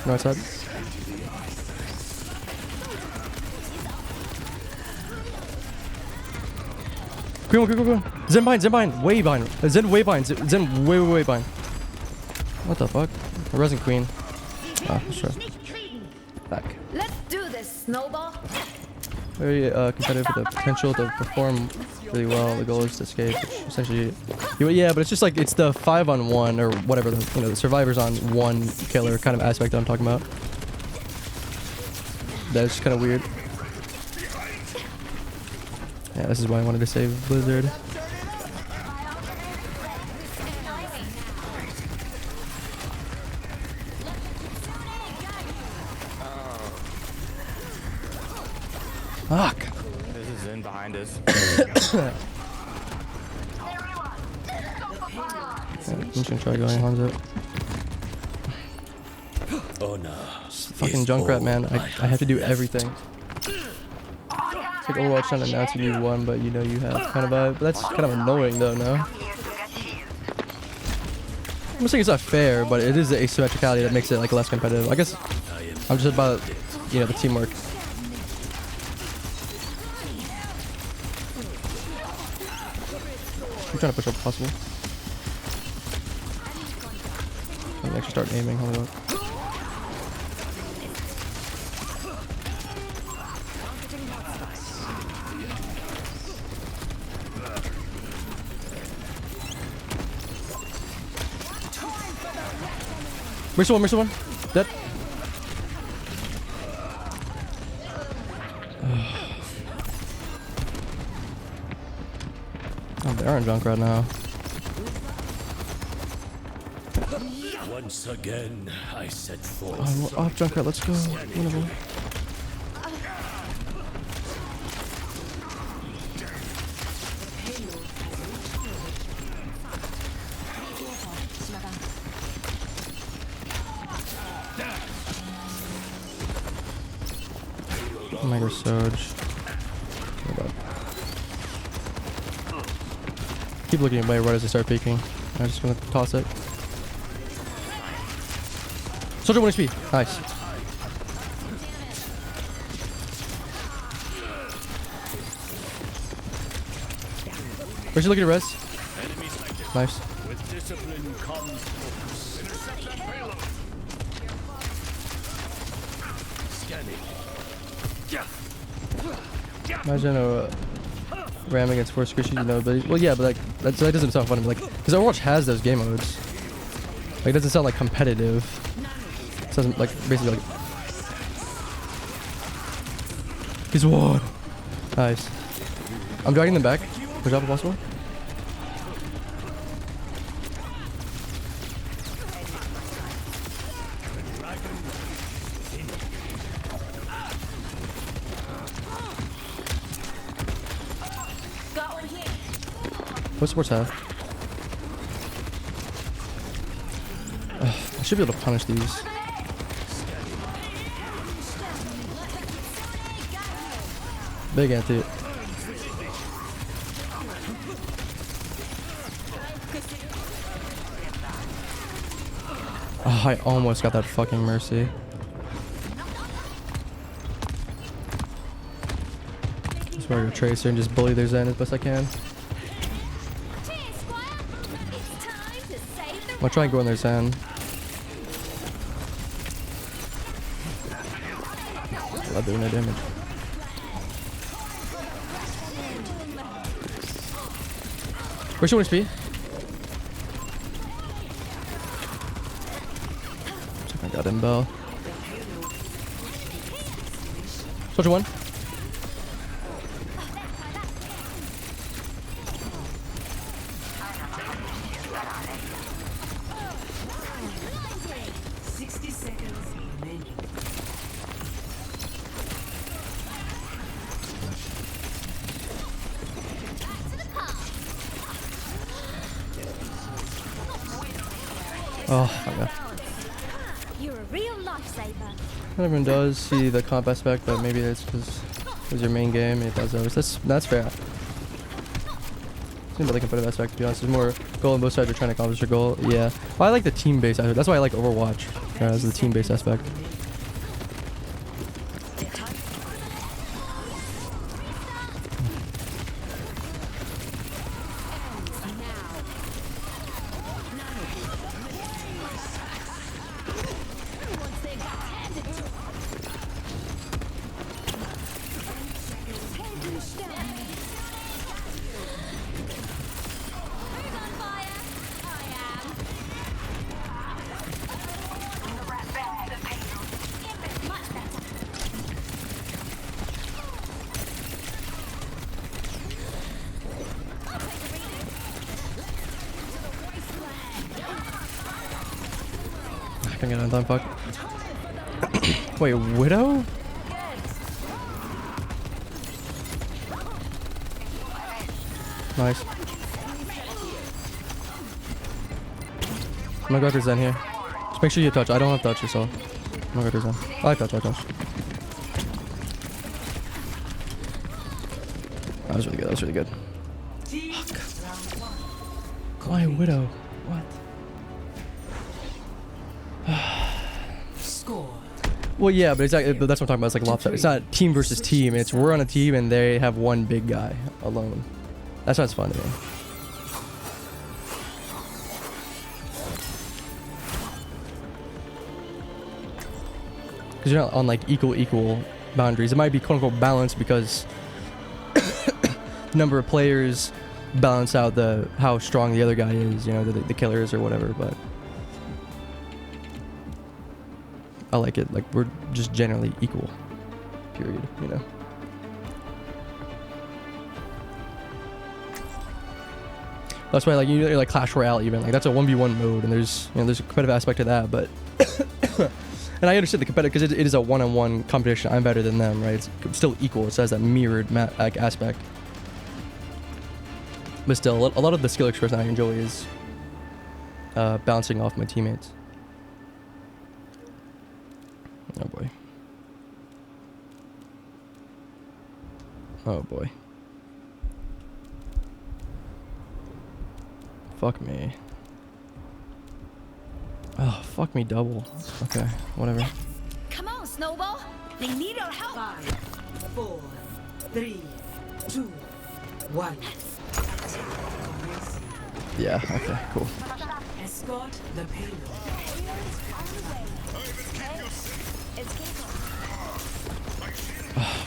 No, it's up. Queen one. Zen behind. Way behind. Zen way behind. Zen way behind. What the fuck? A resin Queen. Ah, sure. Back. Let's do this, Snowball. Very competitive with the potential to perform really well. The goal is to escape, which essentially, yeah, but it's just like it's the 5-on-1 or whatever the survivors on one killer kind of aspect that I'm talking about. That's just kind of weird. Yeah, this is why I wanted to save Blizzard. Fuck. This is in behind us. Yeah, I'm just gonna try going Hanzo. Fucking Junkrat, man. I have to do everything. It's like Overwatch trying to announce you won, but you know you have kind of a. But that's kind of annoying though, no? I'm not saying it's not fair, but it is the asymmetricality that makes it like less competitive. I guess I'm just about, the teamwork. I'm trying to push up if possible. Let me actually start aiming. Hold on. Mercy one, Mercy one. Dead. Oh, they are in Junkrat now. Once again, I set forth. Oh, we're off Junkrat, let's go. Wonderful. Mega Surge. Keep looking at my right as I start peeking. I'm just gonna toss it. Soldier 1 HP. Nice. Where's she looking at res? Nice. With discipline comes focus. Intercept that payload. Scanning. Imagine a ram against 4 squishy, you know, but well, yeah, but like that doesn't sound fun. Like, because Overwatch has those game modes. Like, it doesn't sound like competitive. It doesn't like basically like. He's one. Nice. I'm dragging them back. Good job, if possible. What supports have? I should be able to punish these. Big anti. Oh, I almost got that fucking Mercy. Just wear your Tracer and just bully their Zen as best I can. I'll try and go in their Zen. Not doing no damage. Where's your HP? I got him, Bell. Soldier 1. Oh my god. You're a real lifesaver. Not everyone does see the comp aspect, but maybe it's because it was your main game. It does always. That's fair. It's about the competitive aspect, to be honest. There's more goal on both sides. You're trying to accomplish your goal. Yeah. Well, I like the team-based aspect. That's why I like Overwatch. As the team-based aspect. I can get on time, fuck. Wait, Widow? Nice. I'm gonna go after Zen here. Just make sure you touch. I don't have touch yourself. I'm gonna go after Zen. I touch. That was really good. Fuck. Why Widow? What? Well, yeah, but exactly. That's what I'm talking about. It's like lopsided. It's not team versus team. It's we're on a team and they have one big guy alone. That's what's fun to me. because you're not on like equal boundaries. It might be quote unquote balanced because the number of players balance out how strong the other guy is, you know, the killers or whatever. But I like it. Like we're just generally equal. Period. You know. That's why, like, you know, like Clash Royale, even like that's a 1v1 mode, and there's a competitive aspect to that. But and I understand the competitive because it is a one-on-one competition. I'm better than them, right? It's still equal. It has that mirrored like aspect. But still, a lot of the skill expression I enjoy is bouncing off my teammates. Oh boy. Oh boy. Fuck me. Oh, fuck me double. Okay, whatever. Come on, Snowball. They need our help. 5, 4, 3, 2, 1. Yeah, okay, cool. Escort the payload.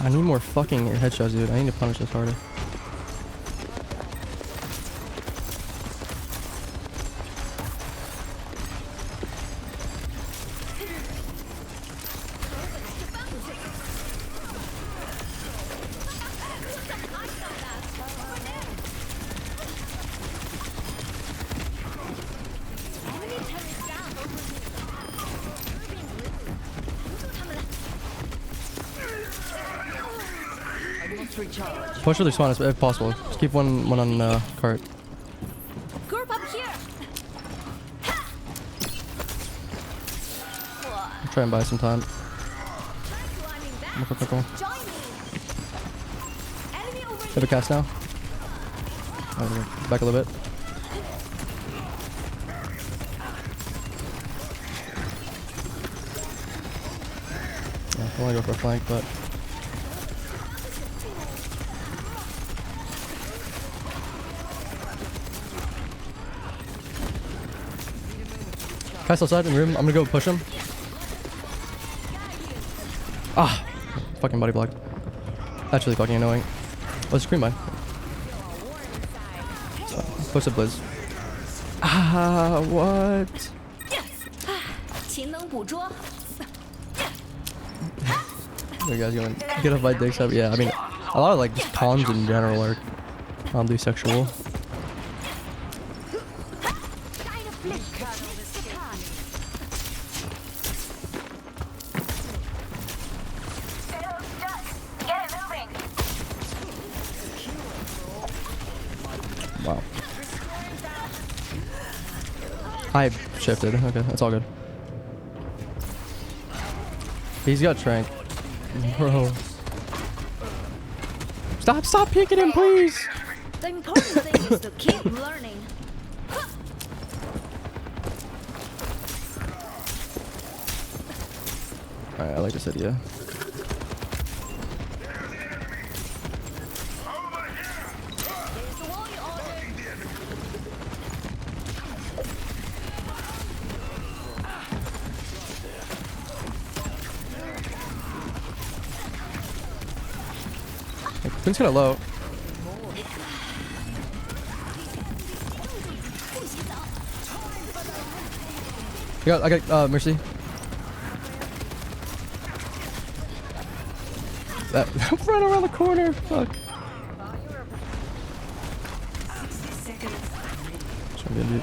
I need more fucking headshots, dude. I need to punish this harder. Push with the spawn if possible. Just keep one on cart. Group up here. I'll try and buy some time. Cool. Have a cast now. Back a little bit. Yeah, I want to go for a flank, but. Castle side in the room. I'm gonna go push him. Ah! Fucking body blocked. That's really fucking annoying. Oh, screen by. Push the blizz. Ah, what? You guys going get off my dick up? Yeah, I mean, a lot of like just cons in general are oddly sexual. Wow. I shifted. Okay, that's all good. He's got Trank. Bro. Stop peeking him, please! The important thing is to keep learning. Alright, I like this idea. Queen's kinda low. I got Mercy. That right around the corner. Fuck. So good, dude.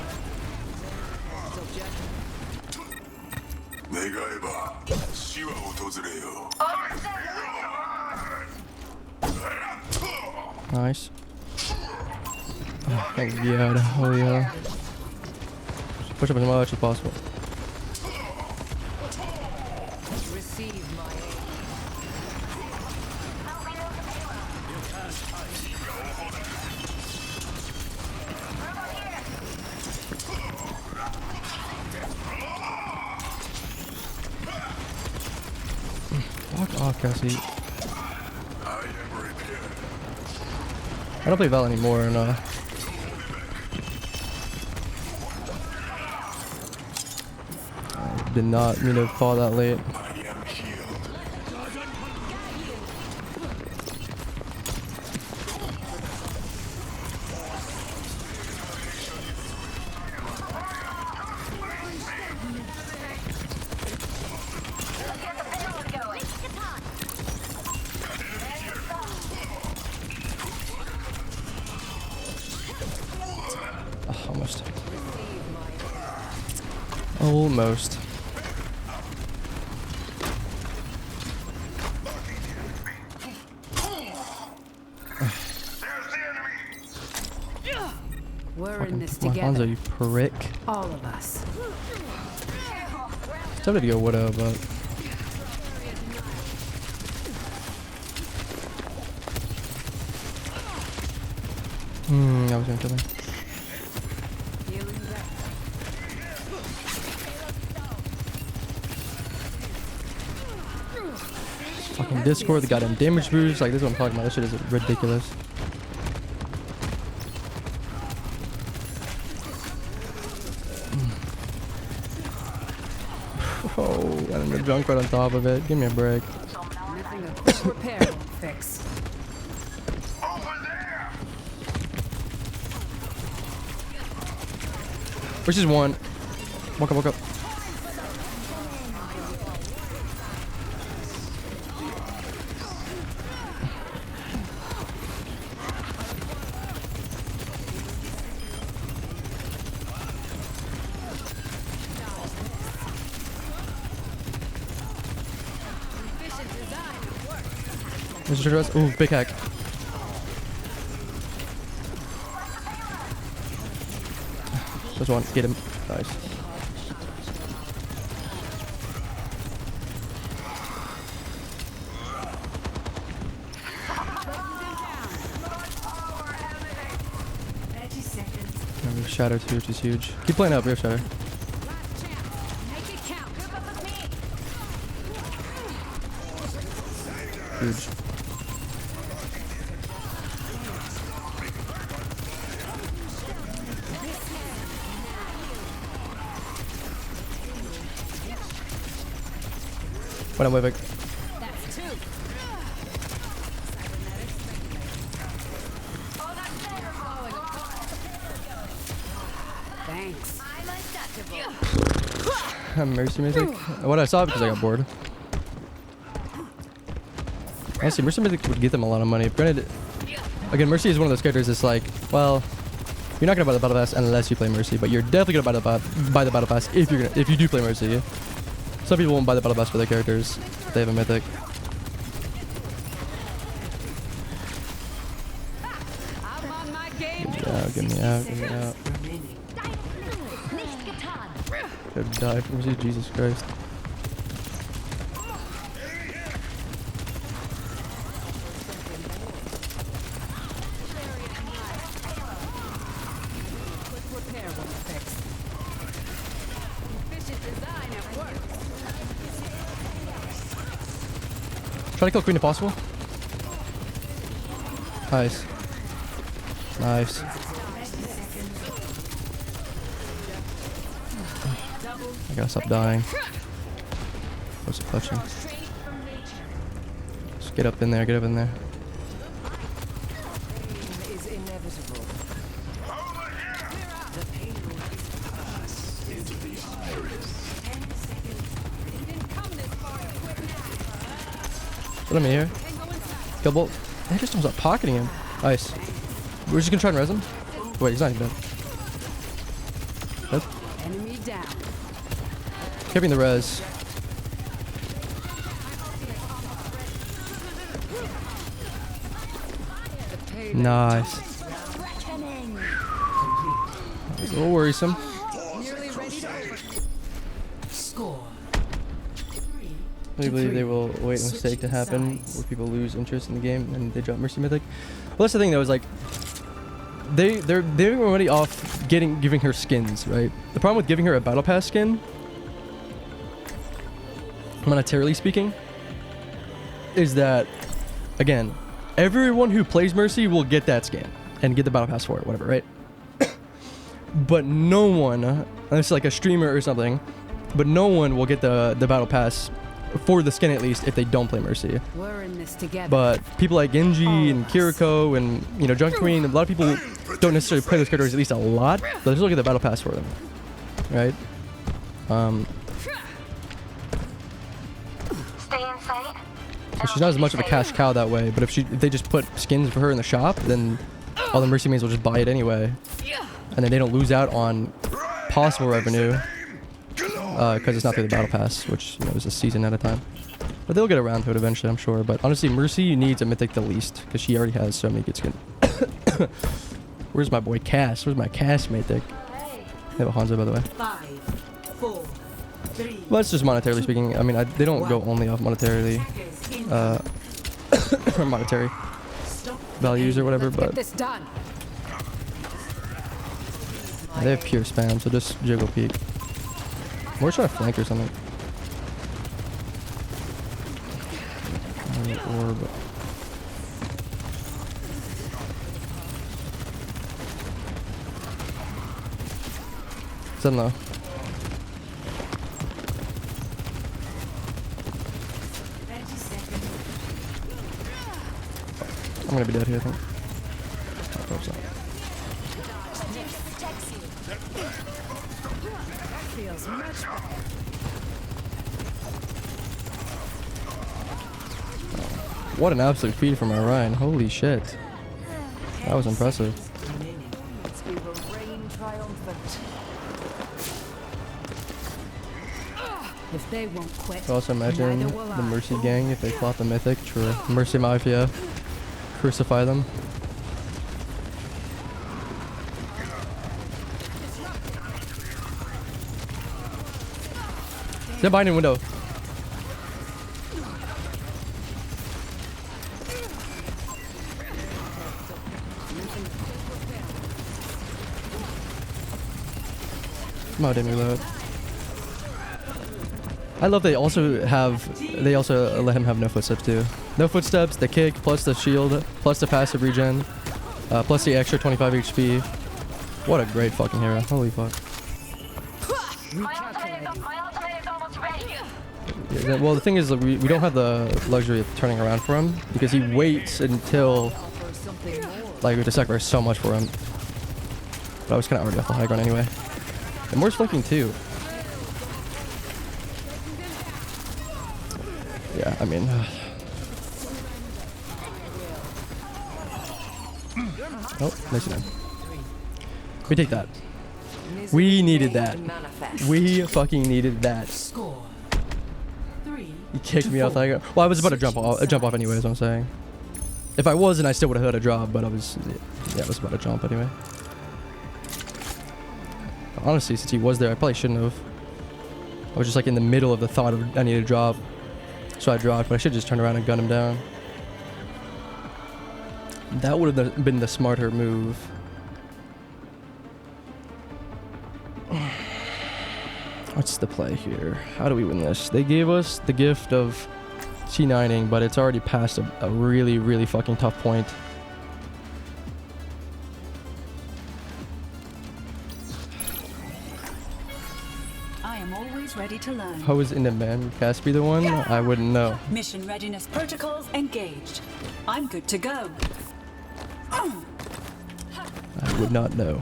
Nice. Oh, thank God. Oh yeah. Push up as much as possible. Fuck off, Cassie. I don't play Val anymore, and I did not mean to fall that late. Almost. We're in this Come on, Hanzo, together. you prick. All of us. It's time to go Widow, but I was gonna kill me. Fucking Discord, the goddamn damage boost, like this is what I'm talking about. This shit is ridiculous. Oh, and the junk right on top of it. Give me a break. Nothing a quick repair won't fix. Which is one. Walk up, walk up. There's a dress. Ooh, big hack. There's one. Get him. Nice. And we have Shadow too, which is huge. Keep playing up. We have Shadow. Huge. Wait, I'm way back. Thanks. Mercy Mythic. What I saw because I got bored. Honestly, Mercy Mythic would get them a lot of money. Granted, again, Mercy is one of those characters that's like, well, you're not gonna buy the battle pass unless you play Mercy, but you're definitely gonna buy the battle pass if you do play Mercy. Some people won't buy the battle pass for their characters if they have a Mythic. Get me out, get me out. Could die from Mercy, Jesus Christ. Try to kill Queen if possible. Nice. Nice. I gotta stop dying. What's it clutching? Just get up in there, get up in there. Is inevitable. The payload is us into the iris. 10 seconds. You didn't come this far to quit now. Let me here. Kill bolt. They just don't stop pocketing him. Nice. We're just gonna try and res him. Wait, he's not even dead. Dead? Enemy down. Keeping the res. Nice. It's a little worrisome. Score. I believe they will wait a mistake to happen where people lose interest in the game and they drop Mercy Mythic. Well, that's the thing though, is like they're already off giving her skins, right? The problem with giving her a battle pass skin, monetarily speaking, is that again, everyone who plays Mercy will get that skin and get the battle pass for it, whatever, right? But no one, unless like a streamer or something, but no one will get the battle pass for the skin at least if they don't play Mercy. We're in this together. But people like Genji and Kiriko and, you know, Junk Queen, a lot of people don't necessarily play those characters at least a lot, but they still get the battle pass for them, right? So she's not as much of a cash cow that way, but if they just put skins for her in the shop, then all the Mercy mains will just buy it anyway, and then they don't lose out on possible revenue because it's not through the battle pass, which is a season at a time. But they'll get around to it eventually, I'm sure. But honestly, Mercy needs a mythic the least because she already has so many good skins. Where's my boy Cass? Where's my Cass mythic? They have a Hanzo, by the way. 5, 4, 3. Well, that's just monetarily speaking. I mean, they don't go only off monetarily, monetary values or whatever, but This done. they have pure spam, so just jiggle peek. We're trying to flank or something. Orb. Zen though. I'm gonna be dead here, I think. I hope so. Feels much better. What an absolute feed from Orion. Holy shit. That was impressive. We will reign triumphant. If they won't quit, So also imagine neither will the I. Mercy gang if they fought the Mythic. True. Mercy Mafia. Crucify them. They're binding window. Oh, didn't reload. I love they also let him have no footsteps too. No footsteps, the kick, plus the shield, plus the passive regen, plus the extra 25 HP. What a great fucking hero. Holy fuck. Yeah, well, the thing is, we don't have the luxury of turning around for him because he waits until like we have to sacrifice so much for him. But I was kind of already off the high ground anyway. And Moore's flanking too. Yeah, I mean. Oh, nice one. We take that. We needed that. We fucking needed that. Score. 3. He kicked me off the high ground. Well, I was about to jump off anyway, is what I'm saying. If I wasn't, I still would have had a drop, but I was about to jump anyway. Honestly, since he was there, I probably shouldn't have. I was just like in the middle of the thought of I need to drop. So I dropped, but I should just turn around and gun him down. That would have been the smarter move. What's the play here? How do we win this? They gave us the gift of C9ing, but it's already past a really, really fucking tough point. Ready to learn. How is in the man Caspi the one? I wouldn't know. Mission readiness protocols engaged. I'm good to go. I would not know.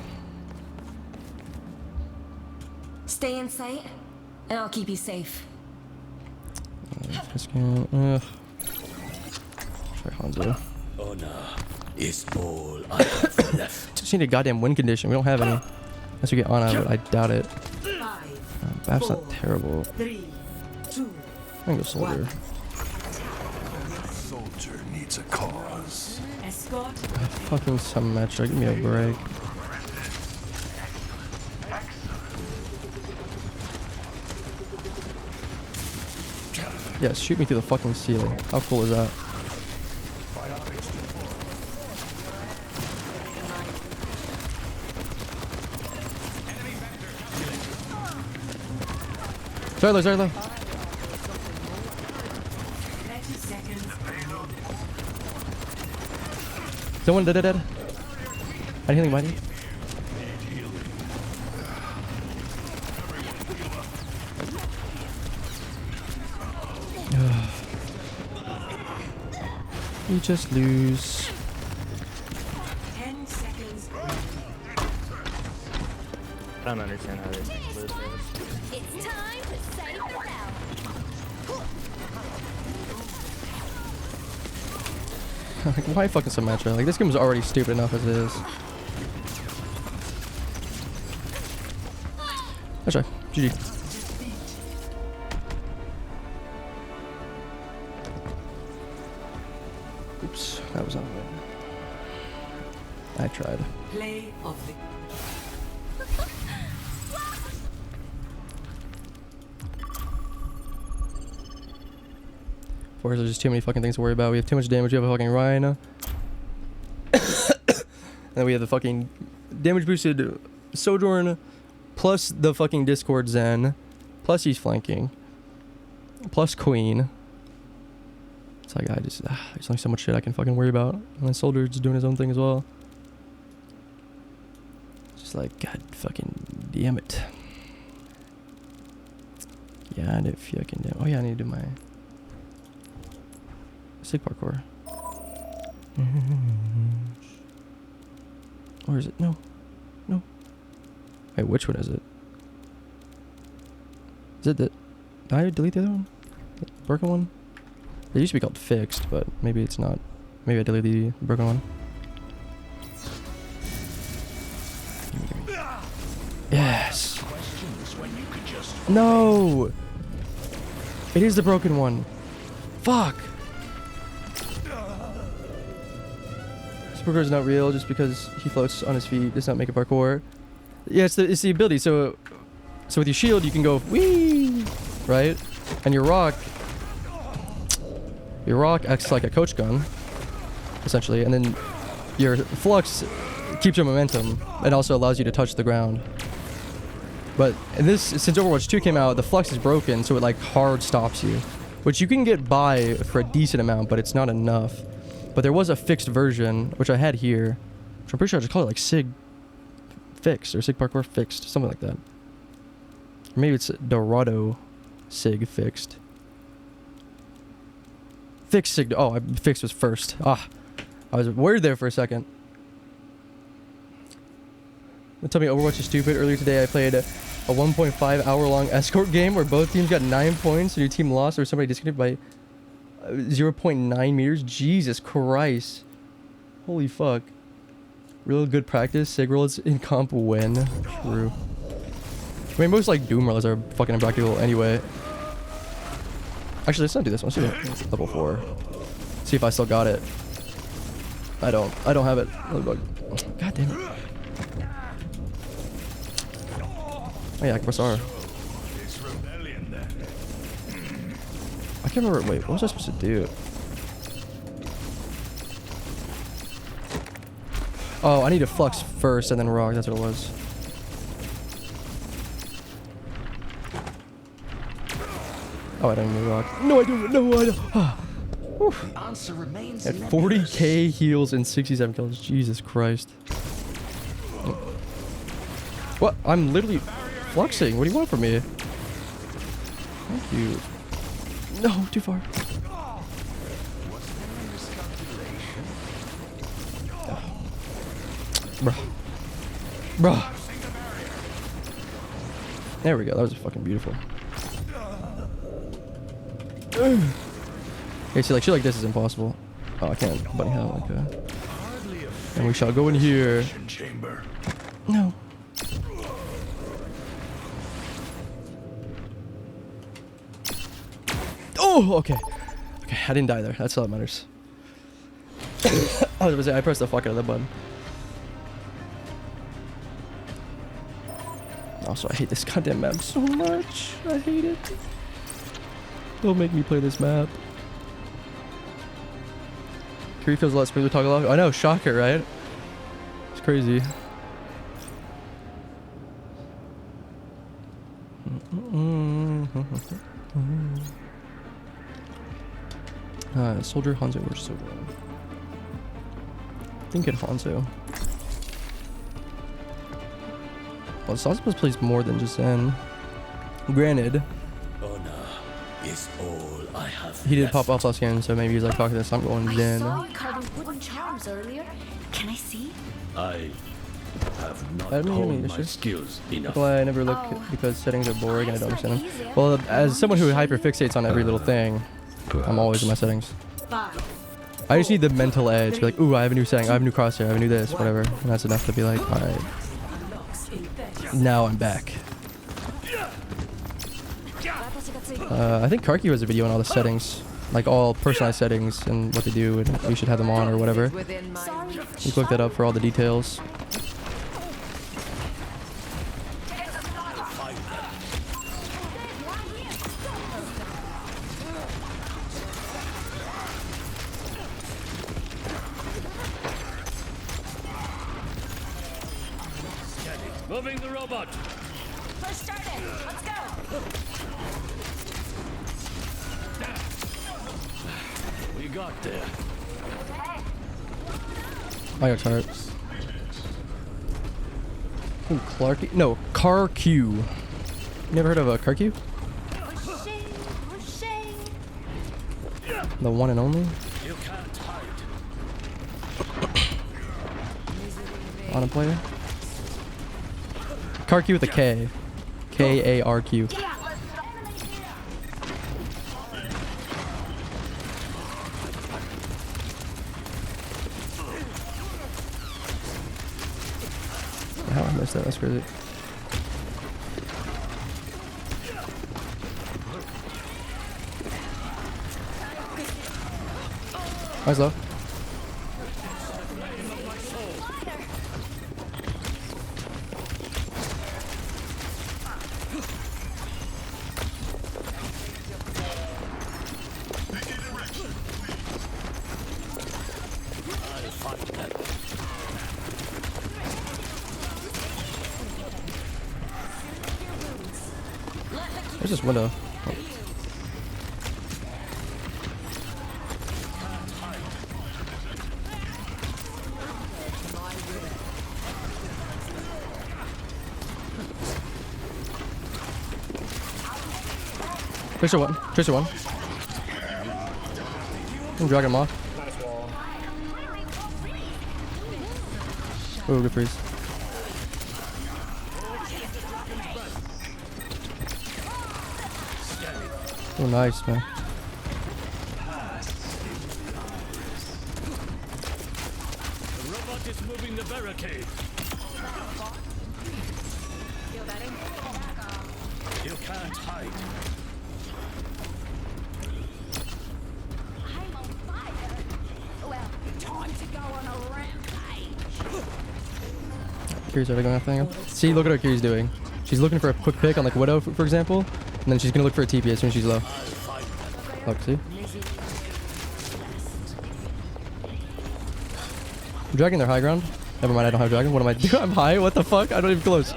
Stay in sight, and I'll keep you safe. Try Hanzo. Honor is all I have left. Just need a goddamn win condition. We don't have any. Unless we get Ana, but I doubt it. Bap's not terrible. 3, 2, I can go Soldier. Soldier needs a cause. Escort. Fucking Symmetra, give me a break. Yes, shoot me through the fucking ceiling. How cool is that? Zarlo, Zarlo. 30 seconds. Someone dead. I'm healing mighty. We just lose. 10 seconds. I don't understand how they lose this. It's time to say farewell. Like, why fucking Symmetra? Like, this game was already stupid enough as it is. That's right. GG. Oops, that was not good. I tried. Play of the Of course, there's just too many fucking things to worry about. We have too much damage. We have a fucking Rhino. And then we have the fucking damage boosted Sojourn, plus the fucking Discord Zen, plus he's flanking, plus Queen. It's like there's only so much shit I can fucking worry about. And then Soldier's doing his own thing as well. Just like, god fucking damn it. Yeah, and if you can do, oh yeah, I need to do my Sig parkour. Or is it? No. No. Wait, which one is it? Is it the... Did I delete the other one? The broken one? It used to be called fixed, but maybe it's not. Maybe I deleted the broken one. Yes! No! It is the broken one. Fuck! Parkour is not real just because he floats on his feet does not make a parkour. Yeah, it's the ability. So with your shield you can go whee, right? And your rock acts like a coach gun, essentially, and then your flux keeps your momentum and also allows you to touch the ground. But in this, since Overwatch 2 came out, the flux is broken, so it like hard stops you, which you can get by for a decent amount, but it's not enough. But there was a fixed version, which I had here, which I'm pretty sure I just called it like Sig Fixed or Sig Parkour Fixed, something like that. Or maybe it's Dorado Sig Fixed. Fixed Sig. Oh, Fixed was first. Ah, I was worried there for a second. Don't tell me Overwatch is stupid. Earlier today, I played a 1.5 hour long escort game where both teams got 9 points and your team lost or somebody disconnected by 0.9 meters. Jesus Christ. Holy fuck. Real good practice. Sig rolls in comp win. True. I mean, most like Doom rolls are fucking impractical anyway. Actually, let's not do this one. Let's do it. Level 4. See if I still got it. I don't have it. God damn it. Oh yeah, I can press R. I can't remember. Wait, what was I supposed to do? Oh, I need to flux first and then rock. That's what it was. Oh, I don't even rock. No, I don't. No, I don't. At 40k heals and 67 kills. Jesus Christ. What? I'm literally fluxing. What do you want from me? Thank you. No, too far. Bruh. Bruh. There we go. That was fucking beautiful. Okay, see, like shit like this is impossible. Oh, I can't bunny hell like that. And we shall go in here. No. Oh, okay. Okay, I didn't die there. That's all that matters. I was gonna say, I pressed the fuck out of that button. Also, I hate this goddamn map so much. I hate it. Don't make me play this map. Curie feels a lot smoother, talk a lot. I know, shocker, right? It's crazy. Soldier, Hanzo, or Soldier? I think it's Hanzo. Well, Sosbus plays more than just Zen. Granted, is all I have he did pop off last game, so maybe he's like talking this. I'm going Zen. I saw you carving wooden charms earlier. Can I see? I have not honed my skills enough. Well, I never look because settings are boring and I don't understand them. Well, as someone who hyperfixates on every little thing, I'm always in my settings. I just need the mental edge. Be like, ooh, I have a new setting, I have a new crosshair, I have a new this, whatever. And that's enough to be like, alright. Now I'm back. I think Karki has a video on all the settings. like all personalized settings and what they do, and you should have them on or whatever. You can look that up for all the details. Moving the robot. Push started. Let's go. We got there. I got charts. Ooh, Clark. No, CarQ. Never heard of a CarQ? Pushing, pushing. The one and only? You can't hide. On a player? CarQ with a K. K-A-R-Q. How I missed that, that's crazy. Nice low. There's this window. Oh. Tracer one. Tracer one. I'm dragging him off. Nice wall. Oh, good freeze. Oh, nice, man. The robot is moving the barricade. You can't hide. I'm on fire. Well, time to go on a rampage. Kiri's already going after him. See, look at what Kiri's doing. She's looking for a quick pick on like Widow, for example, and then she's gonna look for a TP as soon as she's low. Look, see? I'm dragging their high ground. Never mind, I don't have dragon. What am I doing? I'm high? What the fuck? I don't even close.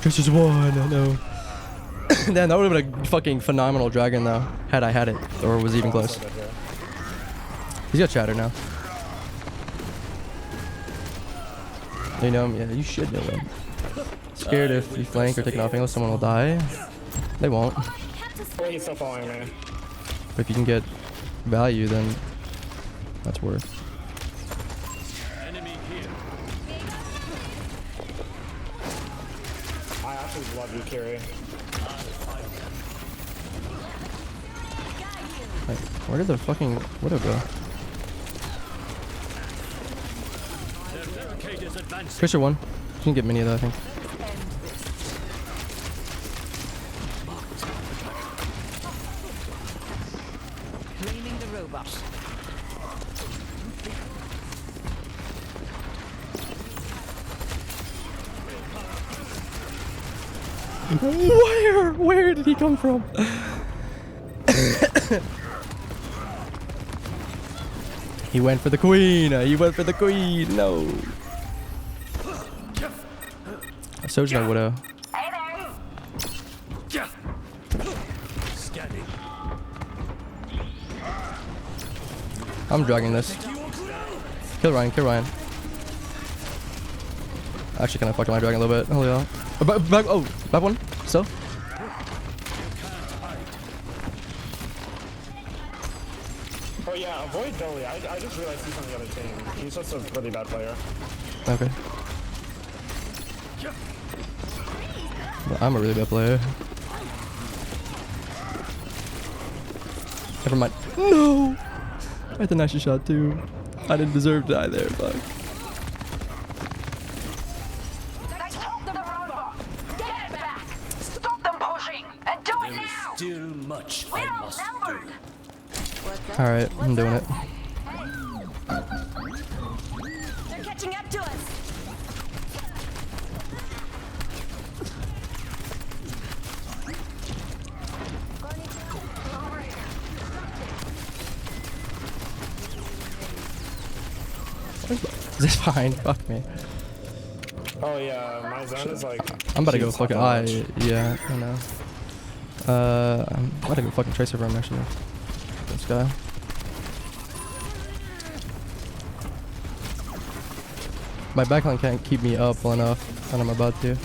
Tracer's one, no. Damn, that would have been a fucking phenomenal dragon though, had I had it, or was even close. He's got chatter now. You know him? Yeah, you should know him. Scared if you flank or take an off angle, someone will die. They won't. Oh, he's still following me. But if you can get value, then that's worth. Enemy here. I actually love you, Kiri. Like, where did the fucking Widow go? Tracer one. You can get many of that, I think. Cleaning the robot. Where did he come from? He went for the queen. He went for the queen. No. So's no Widow. Scanning. I'm dragging this. Kill Ryan. Kill Ryan. Actually, kind of fucked my dragon a little bit. Holy hell. Back, oh, back one. Still. Oh yeah, avoid Dolly. I just realized he's on the other team. He's just a really bad player. Okay. I'm a really bad player. Never mind. No! I had the nicest shot too. I didn't deserve to die there, fuck. Stop them pushing and do it now. Still much I must do. Alright, I'm doing it. They're catching up to us. This is fine. Fuck me. Oh yeah, my zone is like. I'm about to go fucking yeah, I know. I'm about to go fucking Tracer room actually. This guy. My backline can't keep me up well enough, and I'm about to.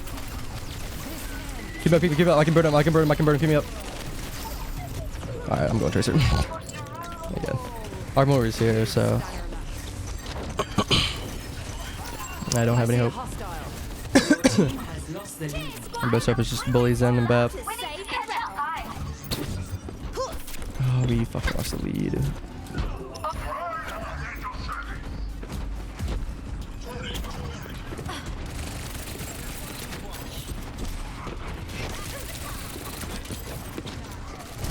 Keep up, keep up. I can burn him, I can burn him, I can burn him. Keep me up. Alright, I'm going Tracer. Again. Armor is here, so. I don't have any hope. My best hope is just bully Zen and Bap. Oh, we fucking lost the lead.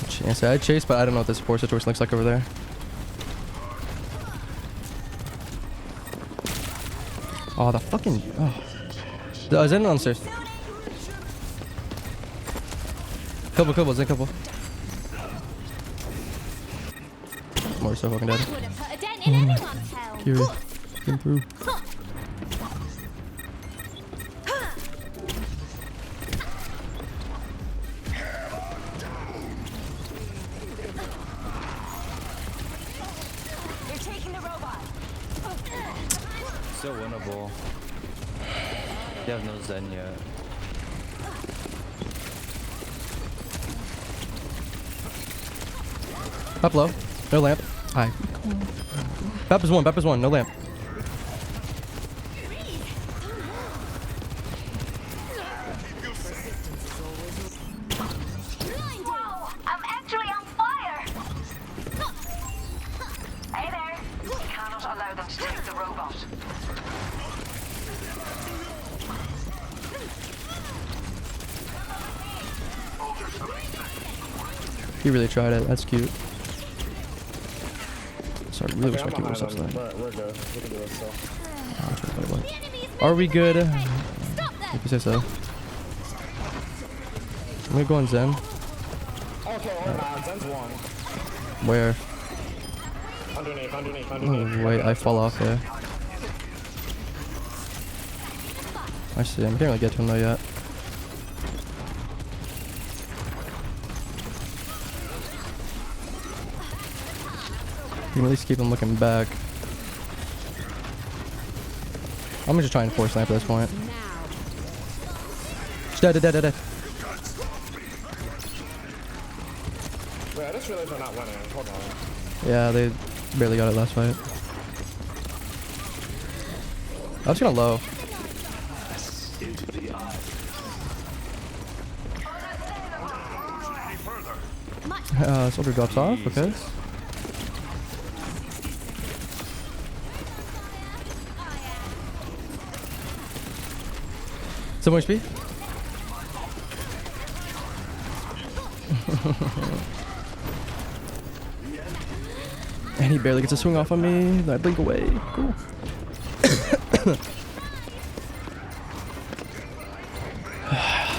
Chance I chase, but I don't know what the support situation looks like over there. Oh, the fucking. Oh. Zen downstairs. Couple, Zen couple. More so fucking dead. Kiri. Improve. They're taking the robot. Still winnable. They have no Zen yet. Up low. No lamp. Hi. Bap is one, no lamp. Whoa, I'm actually on fire. Hey there. We cannot allow them to take the robot. He really tried it. That's cute. Sorry, I really wish my keyboard was upside. We're good. We can do this still. Are we good? If you say so. I'm gonna go on Zen. Okay, we're not. Zen's one. Where? Underneath. Oh, wait, I fall off there. I see him. I can't really get to him though yet. You can at least keep him looking back. I'm gonna just try and force snipe at this point. Dead. Wait, I just realized we're not winning. Hold on. Yeah, they barely got it last fight. I was gonna low. Soldier drops off, okay. So much HP? And he barely gets a swing off on me. I blink away. Cool.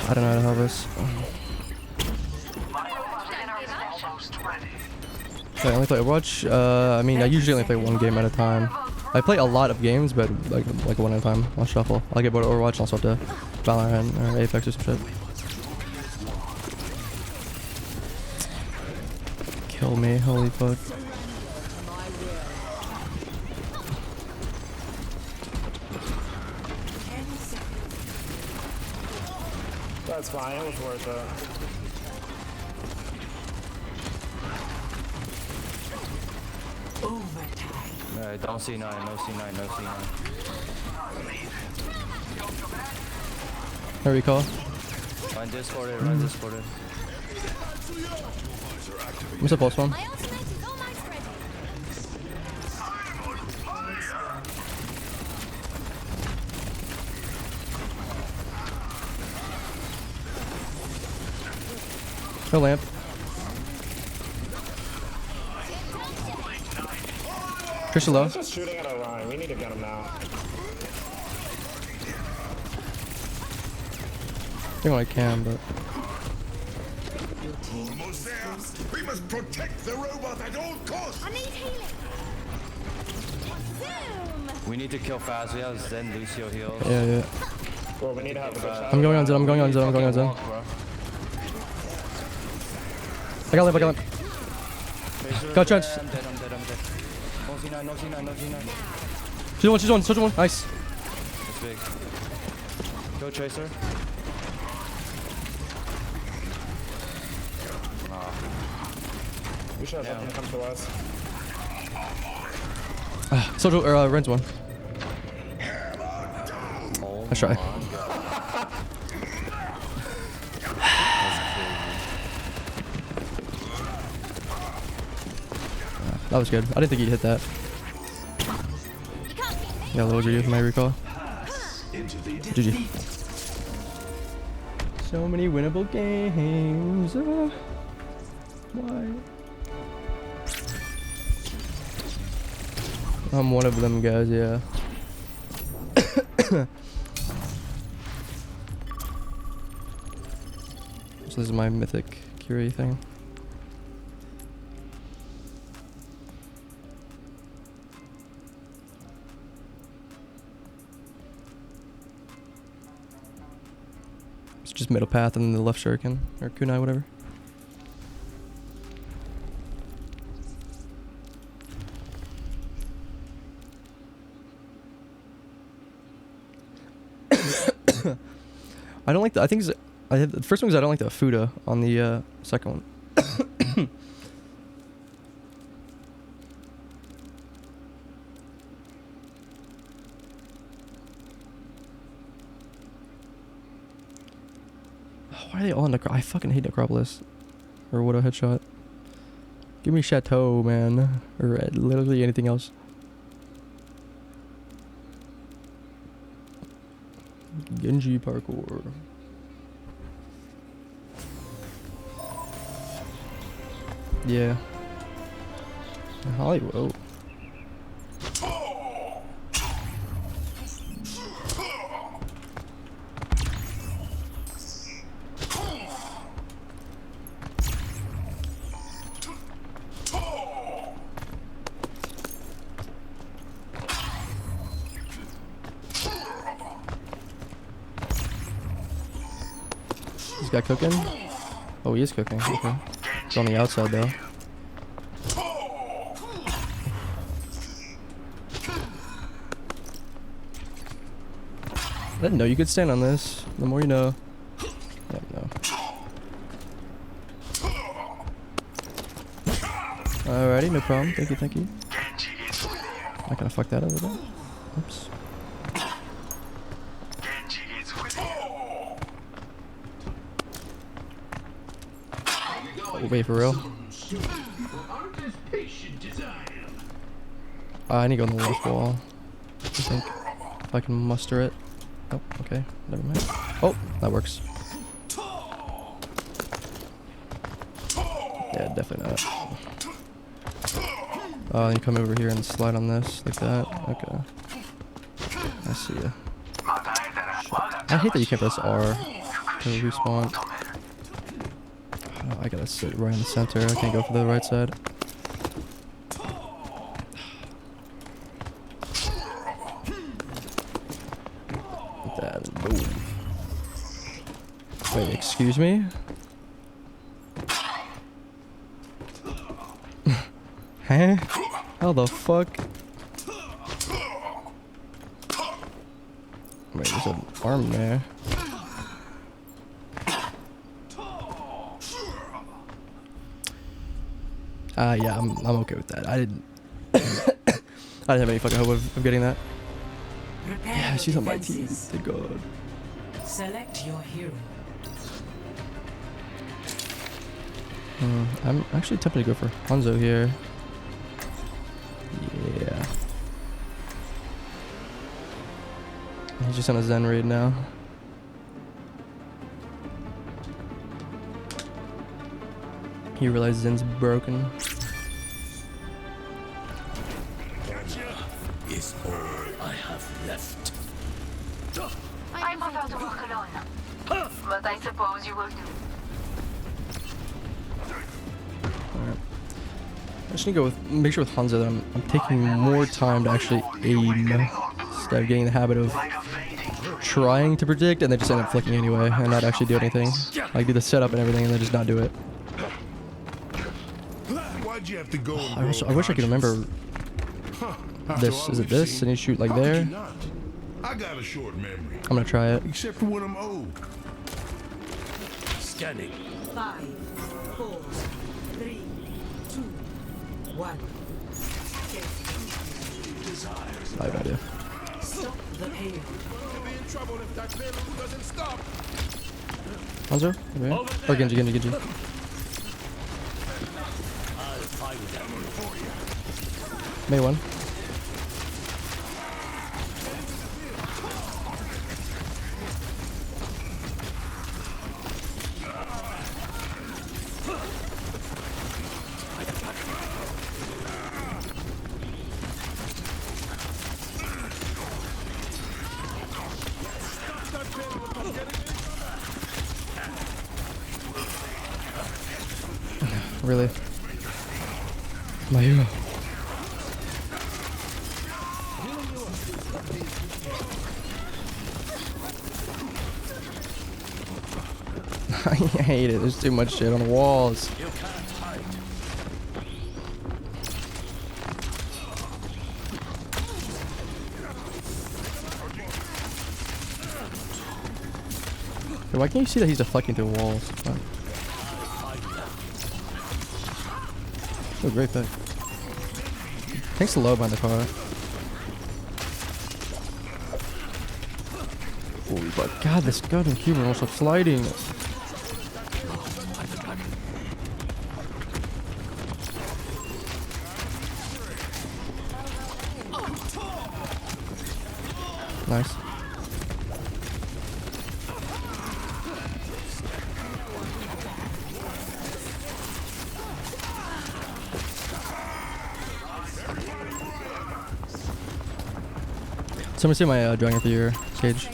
I don't know how to help this. I only play Overwatch. I mean, I usually only play one game at a time. I play a lot of games, but like one at a time. I'll shuffle. I'll get bored of Overwatch and I'll swap to Valorant or Apex or some shit. Kill me, holy fuck. That's fine. It was worth it. Alright, don't C9, no C9, no C9. No recall. Run discorded, run discorded. What's up, pulse one? My ultimate is almost ready. No lamp. Christian low. He's just shooting at our line. We need to get him now. I think I can, but Almost there. We must protect the robot at all costs. I need healing. Zoom. We need to kill fast. We have Zen Lucio heals. yeah. Well, we need to have a good shot. I'm going on Zen. I'm going on Zen. I'm going on Zen. Walk, bro. I got lamp. I got lamp. Go trench. I'm dead. I'm dead. I'm dead. No C9. No C9. No C9. She's one. She's one. Nice. That's big. Go Tracer. We should have let him come to us. Soldier Ren's one. Let's try. That was good. I didn't think he'd hit that. Yeah, a little greedy with my recall. GG. So many winnable games. Why? I'm one of them guys, yeah. So this is my mythic Curie thing. It's just middle path and then the left shuriken or kunai, whatever. I don't like the. I think the first one is I don't like the Fuda on the second one. Why are they all in I fucking hate Necropolis or Widow Headshot. Give me Chateau, man, or literally anything else. Genji parkour. Yeah. Hollywood. This guy cooking? Oh, he is cooking. Okay. It's on the outside though. I didn't know you could stand on this. The more you know. Yeah, no. Alrighty, no problem. Thank you, thank you. Not gonna fuck that over there. Oops. Oh, wait, for real? I need to go on the left wall. I think. If I can muster it. Oh, okay. Never mind. Oh, that works. Yeah, definitely not. Oh, you come over here and slide on this like that. Okay. I see ya. I hate that you can't press R to respawn. Oh, I gotta sit right in the center. I can't go for the right side. Like that and boom. Wait, excuse me? Huh? How the fuck? Wait, there's an arm there. Yeah, I'm okay with that. I didn't I didn't have any fucking hope of getting that. Prepare Yeah, your she's on my defenses. team. Thank God. Select your hero. I'm actually tempted to go for Hanzo here. Yeah. He's just on a Zen raid now. He realizes Zen's broken. Is all I have left. I prefer to work alone, but I suppose you will do. Alright. I just need to go with, make sure with Hanzo that I'm taking more time to actually aim instead of getting the habit of trying to predict and then just end up flicking anyway and not actually do anything. Like do the setup and everything and then just not do it. Why'd you have to go? I wish I could remember this. Is it this? And you shoot like there? I got a short memory. I'm gonna try it. Except for when I'm old. Scanning. 5, 4, 3, 2, 1. Bad idea. Stop the pain. Hanzo? Okay. Or Genji. May one. Really? My hero. I hate it. There's too much shit on the walls. Why can't you see that he's deflecting through walls? Oh, great pick. Thanks to low behind the car. Holy fuck. God, this goddamn Cuban also sliding. Nice. Somebody see my dragon for your cage.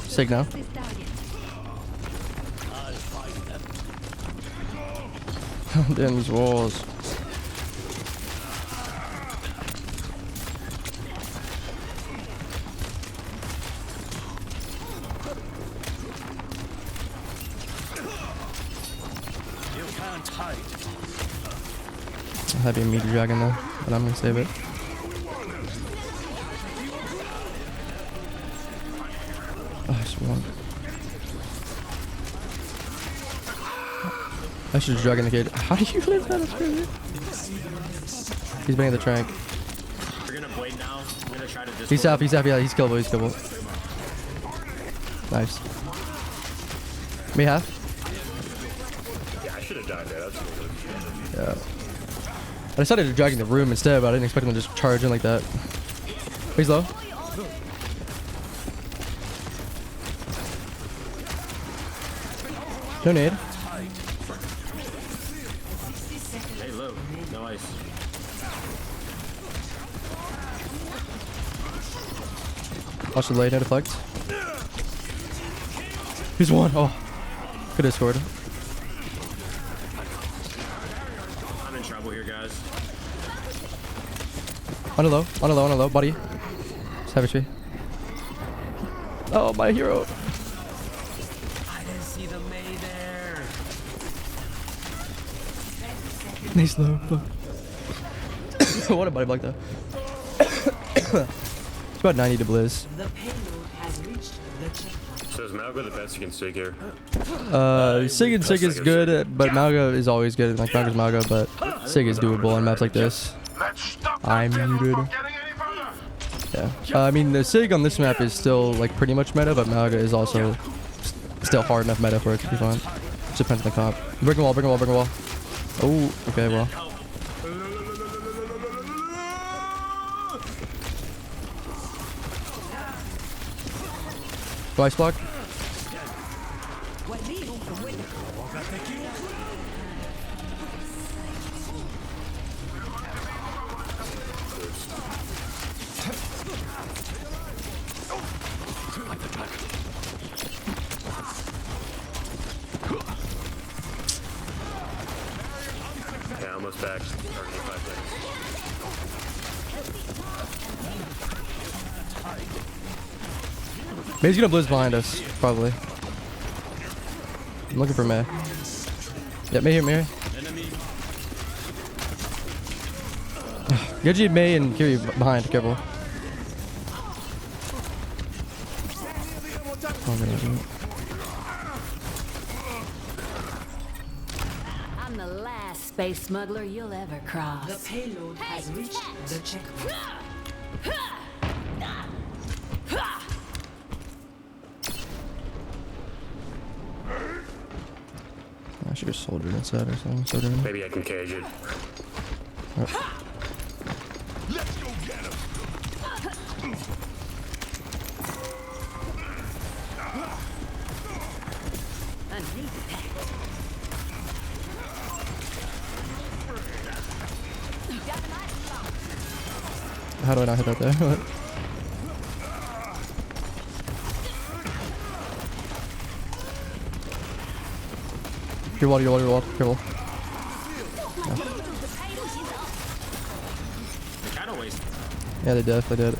Sig now. Damn these walls. That'd be a meaty dragon though, but I'm gonna save it. Oh, I just won. I should just drag in the kid. How do you live that? That's crazy. He's banging the trank. We're gonna blade now. I'm gonna try to discord. He's half, yeah, he's killable, Nice. Me half? Yeah, I should have died there. That's Yeah. I decided to drag in the room instead, but I didn't expect him to just charge in like that. He's low. No nade. Hey, low. No ice. Watch the late, no deflect. He's one. Oh. Could have scored. I'm in trouble here, guys. On a low, buddy. Savage me. Oh, my hero. I didn't see the May there. Nice low. What a body block though. It's about 90 to Blizz. The payload has reached the checkpoint. So is Malgo the best you can Sig here? Sig and Sig is good, but Malgo is always good. Like Malgo's Malgo, but Sig is doable on maps like this. I'm muted. Yeah. I mean, the Sig on this map is still like pretty much meta, but Malga is also still hard enough meta for it to be fun. Just depends on the comp. Break a wall, break a wall, break a wall. Oh, okay, well. Ice block. Yeah, almost back. 35 seconds. May's gonna blizz behind us, probably. I'm looking for Mei. Yeah, Mei here, Mei here. Genji, Mei, and Kiri behind. Careful. I'm the last space smuggler you'll ever cross. The payload has reached the checkpoint. I should just soldier inside or something. Soldier in. Maybe I can cage it. Oh. Let's go get him. How do I not hit that there? What? Your wall, your wall, your wall. Careful. Yeah, they did. They did.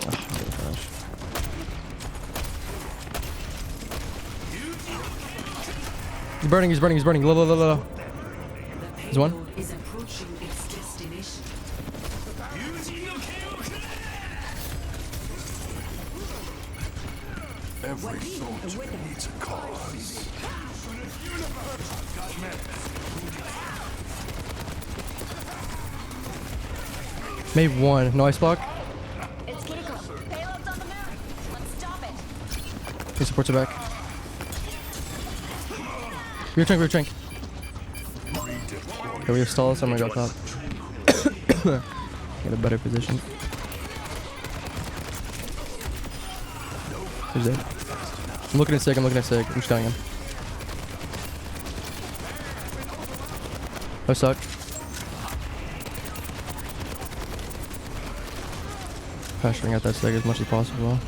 Oh, gosh. He's burning. He's burning. He's burning. Low, low, low, low. There's one. Is approaching its destination. Every soldier needs a cause. Mei one. No ice block. It's Kiko. Payload's on the move. Let's stop it. He supports it back. Rear tank, rear tank. Okay, we have stall, so I'm gonna go top. Get a better position. He's dead. I'm looking at Sig, I'm looking at Sig. I'm just killing him. I suck. Pressuring out that Sig as much as possible.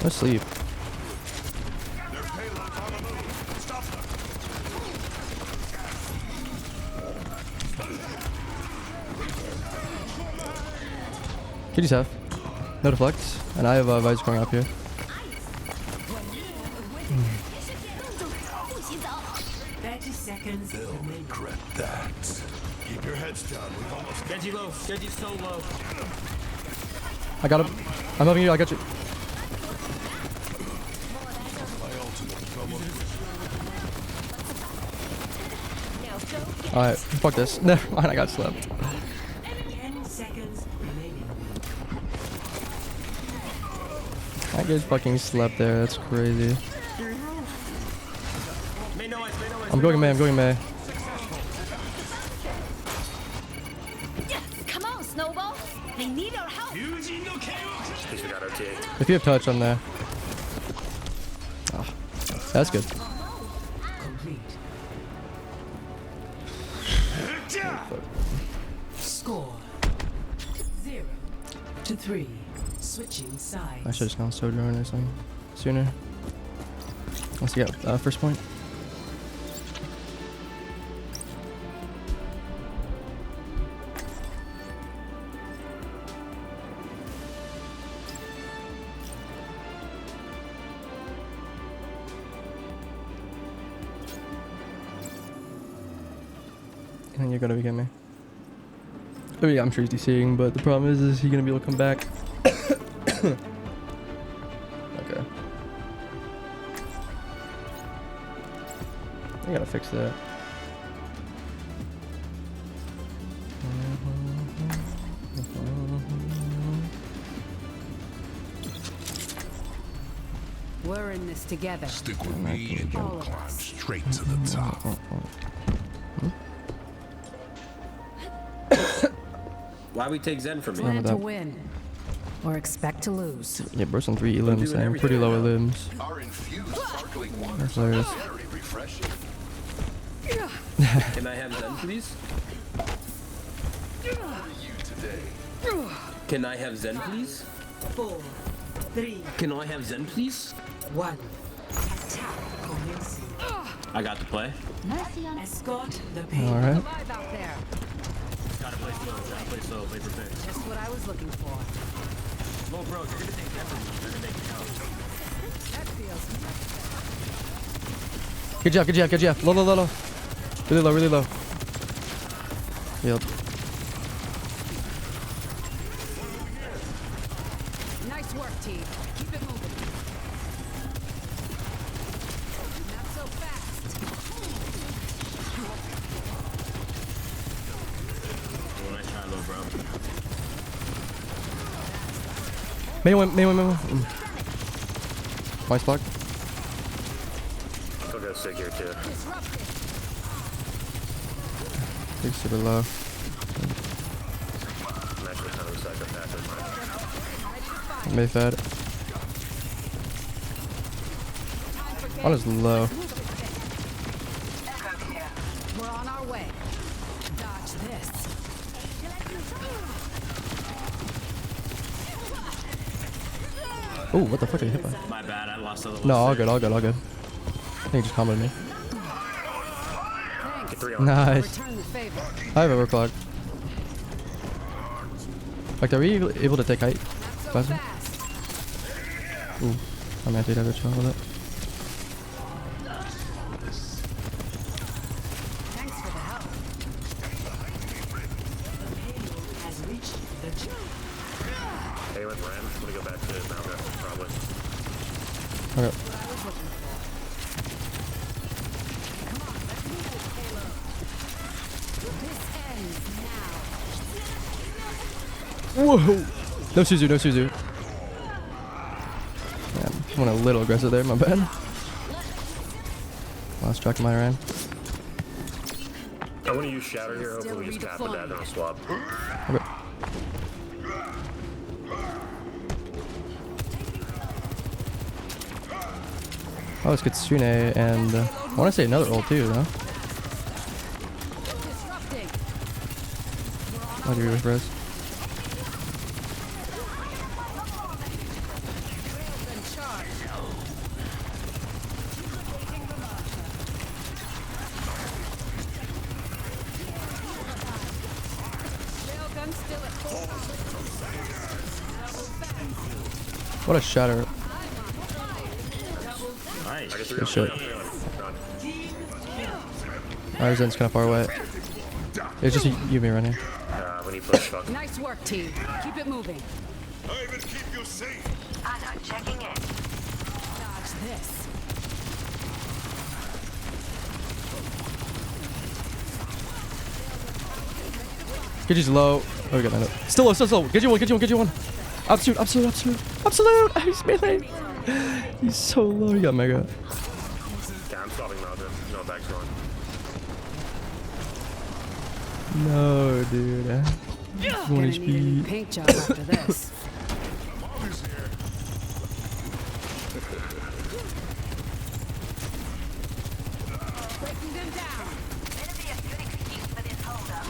Let's sleep. Kitty's half. No deflect. And I have visor going up here. 30 seconds. They'll regret that. Keep your heads down. We've almost Genji low. Genji's so low. I got him. I'm helping you. I got you. Alright, fuck this. Never mind, I got slept. 10 seconds remaining. I get fucking slept there. That's crazy. I'm going Mei. I'm going Mei. Come on, Snowball. They need our help. If you have touch, I'm there. Oh, that's good. Score 0-3. Switching sides. I should have just gone Sojourn or something sooner. Once you get first point. And you're gonna be getting me. I mean, I'm sure he's DCing, but the problem is he gonna be able to come back? Okay. I gotta fix that. We're in this together. Stick with me and you'll climb straight to the top. Why we take Zen from me? Plan to win, or expect to lose. Yeah, bro, some 3 limbs and pretty low limbs. Our infused sparkling water That's hilarious. is very refreshing. Can I have Zen, please? Can I have Zen, please? 4, 3, Can I have Zen, please? 1. Attack commencing. I got to play. Escort the payload. All right. Alive out there. Gotta play slow, play perfect. Just what I was looking for. Well, bro, you're gonna take that from me. You're gonna make me out. That feels Good job, good job, good job. Low, low, low, low. Really low, really low. Yep. nice work, team. Keep it moving. Not so fast. Well, nice try, little bro. Main one. Nice block. I'll go sig here too. Big super low. I'm actually kind of a psychopath in mine. Mayfed. One is low. We're on our way. Dodge this. Oh, what the fuck did I hit by? My bad, I lost a little. No, all good, all good, all good. I think he just comboed me. Nice. Return the favor. I have overclock. Like, are we able to take height faster? Ooh, I'm anti have a chill with it. Thanks for the help. Has reached the chip. Hey, with Ram, I'm gonna go back to Malga, probably. Okay. Whoa! No Suzu, no Suzu. Yeah, I went a little aggressive there, my bad. Lost track of my ram. I want to use Shatter here, hopefully we just cap the dead and I'll swap. Okay. Oh, let's get Tsune and I want to say another ult too, though. I'll do with res. What a shatter. Nice. Good shit. Our Zen's kind of far away. It's just you me right here. When you push, fuck. Nice work, team. Keep it moving. I will keep you safe. Anna, checking in. Dodge this. Genji's low. Oh, we got that. Still low, still low. Genji one. Absolute. He's melee. He's so low. He got mega. Yeah, I'm swapping Malga. No, back's gone. No, dude. 1 Gonna need a new HP. paint job after this. Breaking them down. Better be a good excuse for this holdup.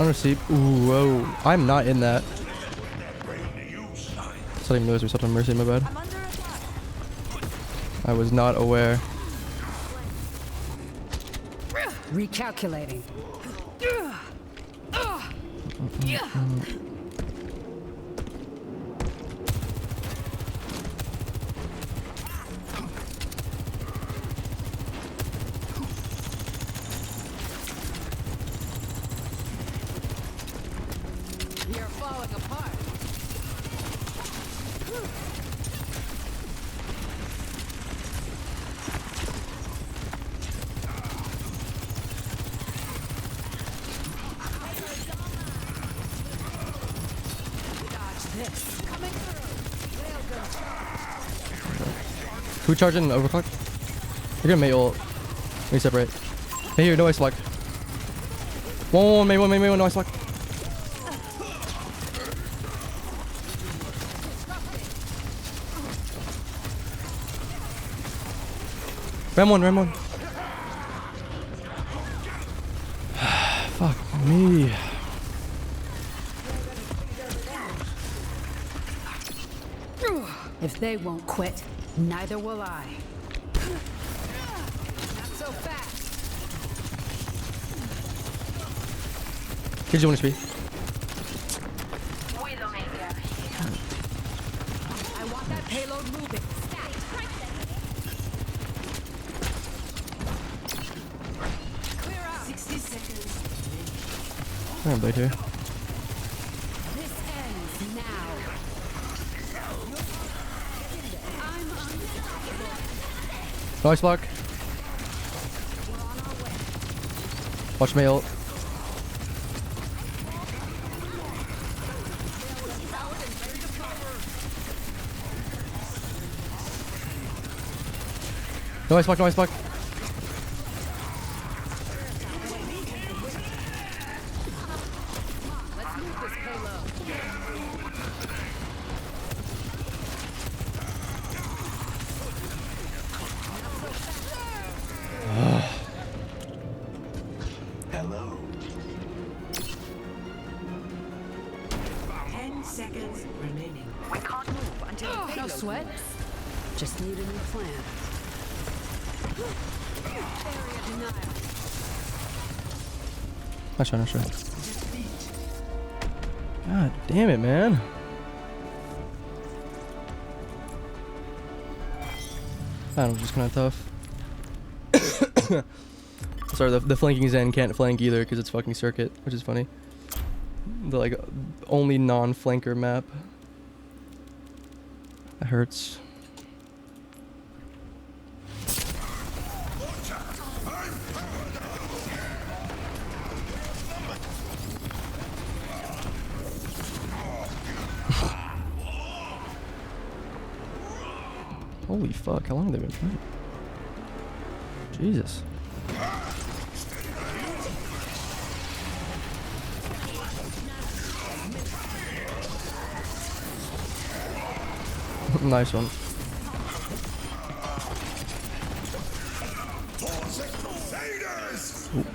On receipt. Ooh, whoa. I'm not in that. I didn't even notice we stepped on Mercy, my bad. I was not aware. Recalculating. Who charging overclock? You're gonna mate ult. Let me separate. Hey, here, no ice block. One, no ice block. Ram one. Fuck me. If they won't quit, neither will I. Not so fast. Here's 1 HP. I want that payload moving. Clear out. 60 seconds. I'm gonna blade here. This ends now. I'm unstoppable. No ice block. Watch me ult. No ice block. Let's move this payload. Hello. 10 seconds remaining. We can't move until the No payload sweat. moves. Just need a new plan. Area denial. Not sure. God damn it, man. That was just kind of tough. Sorry, the flanking Zen can't flank either because it's fucking circuit, which is funny. The like only non-flanker map. That hurts. Holy fuck, how long have they been playing? Jesus. Nice one. Ooh.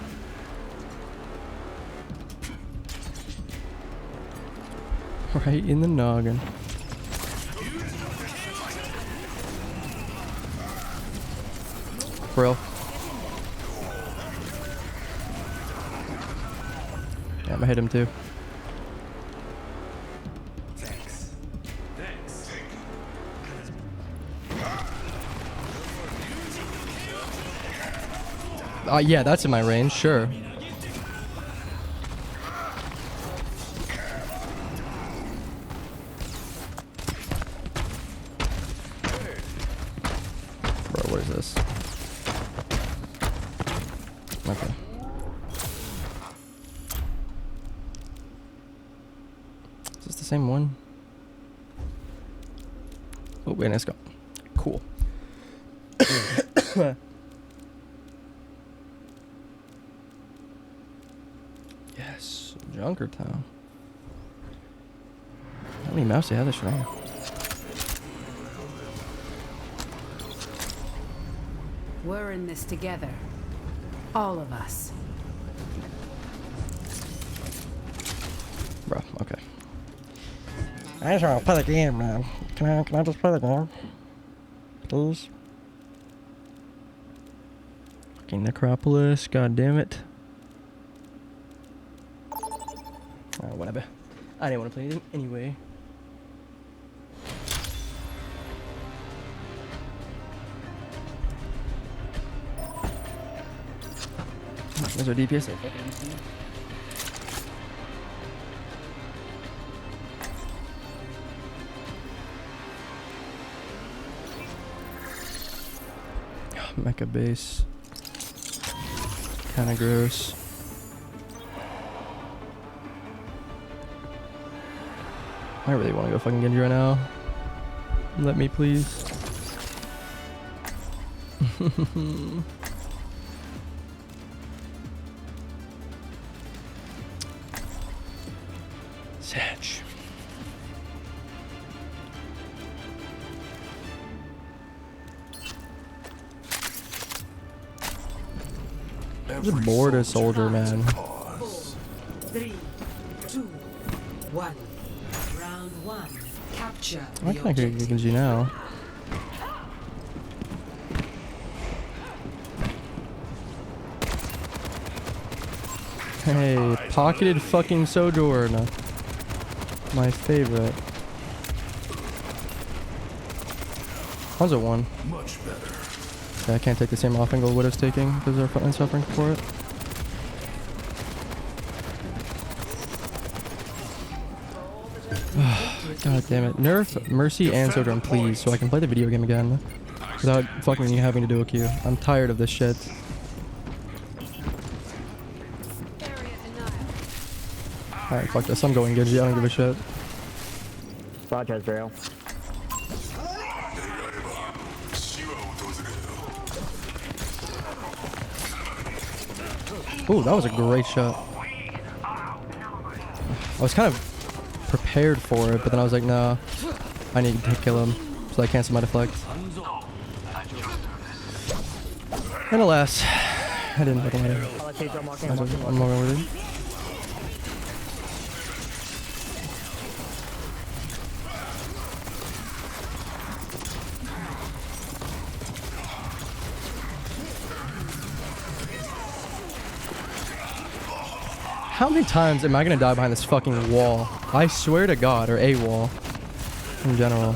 Right in the noggin. Bro. Yeah, I'm gonna hit him too. Yeah, that's in my range, sure. Bro, what is this? Okay. Is this the same one? Oh, wait, let's go. Cool. Yes, Junkertown. How many maps do you have this round? We're in this together. All of us. Bro, okay. I just want to play the game, man. Can I just play the game? Please? Fucking Necropolis, god damn it. Whatever. I didn't want to play anything anyway. There's our DPS. Mecha base. Kinda gross. I really want to go fucking Genji right now. Let me please. Satch. I'm just bored as soldier, man. 4, 3, 2, 1. Round 1. Capture. Why can't I get Genji now? Hey, pocketed fucking Sojourn. My favorite. How's it one? Much better. Yeah, I can't take the same off angle Widow's taking because they're fucking suffering for it. God damn it. Nerf Mercy and Sojourn, please, so I can play the video game again without fucking having to do a queue. I'm tired of this shit. Alright, fuck this. I'm going Genji. I don't give a shit. Raj has Rail. Ooh, that was a great shot. I was kind of prepared for it, but then I was like, nah, I need to kill him, so I cancel my deflect. And alas, I didn't fucking win it. I'm more with it. How many times am I gonna die behind this fucking wall? I swear to God, or a wall. In general.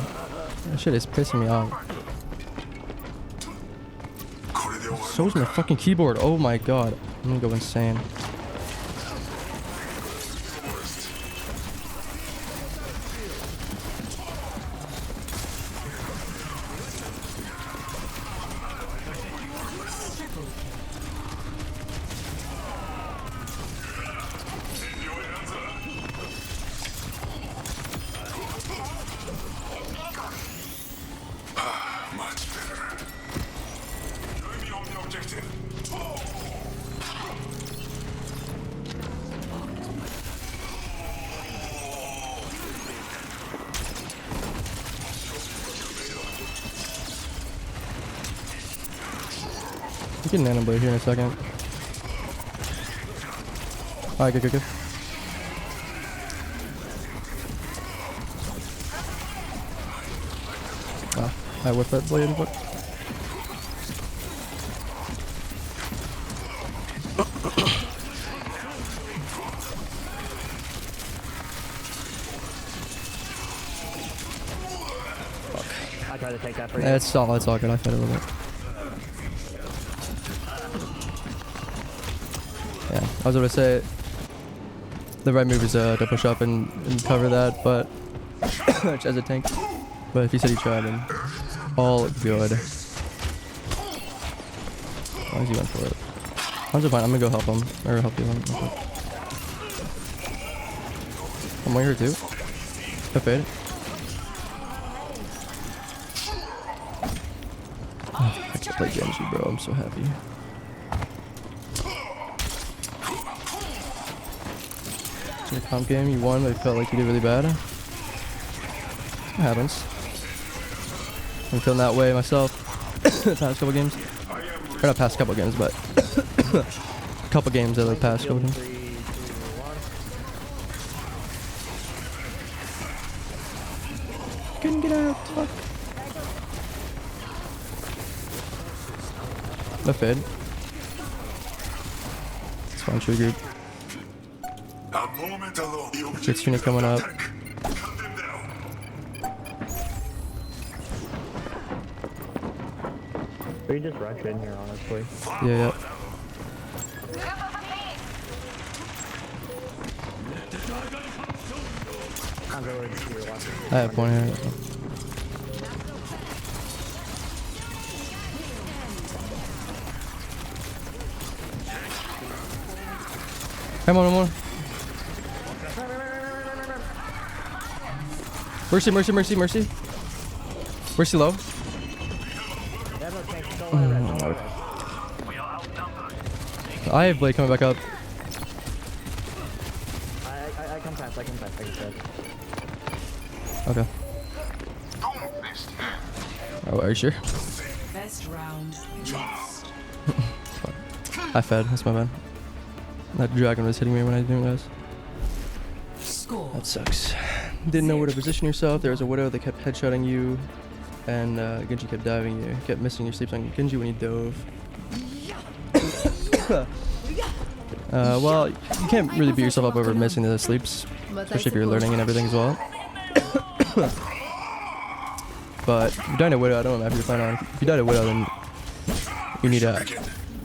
That shit is pissing me off. So's my fucking keyboard. Oh my God. I'm gonna go insane. We can nano blade here in a second. Alright, good. Ah, I whip that blade, but I tried to take that for you. it's all good. I fight a little bit. Yeah, I was gonna say the right move is to push up and cover that, but as a tank. But if he said he tried, then all good. As long as he went for it. I'm just fine. I'm gonna go help him or help you. I'm right here too. I fade. Oh, I can play Genji, bro. I'm so happy. In a comp game, you won, but it felt like you did really bad. It happens. I'm feeling that way myself. Past couple games. Or not past couple games, but a couple games of the past couple games. Couldn't get out. Fuck. The fed. It's fine, true group. Gets unit coming up. We just rush in here, honestly. Yeah. I have one here. Come on. Mercy. Mercy low. That tank so I have Blade coming back up. I come fast, I come fast. Okay. Oh, are you sure? Best round lost. I fed. That's my bad. That dragon was hitting me when I didn't realize. Score. That sucks. Didn't know where to position yourself. There was a widow that kept headshotting you, and Genji kept diving you. Kept missing your sleeps on Genji when he dove. Well, you can't really beat yourself up over missing the sleeps, especially if you're learning and everything as well. But if you die to Widow, I don't know if you're planning on. If you die to Widow, then you need to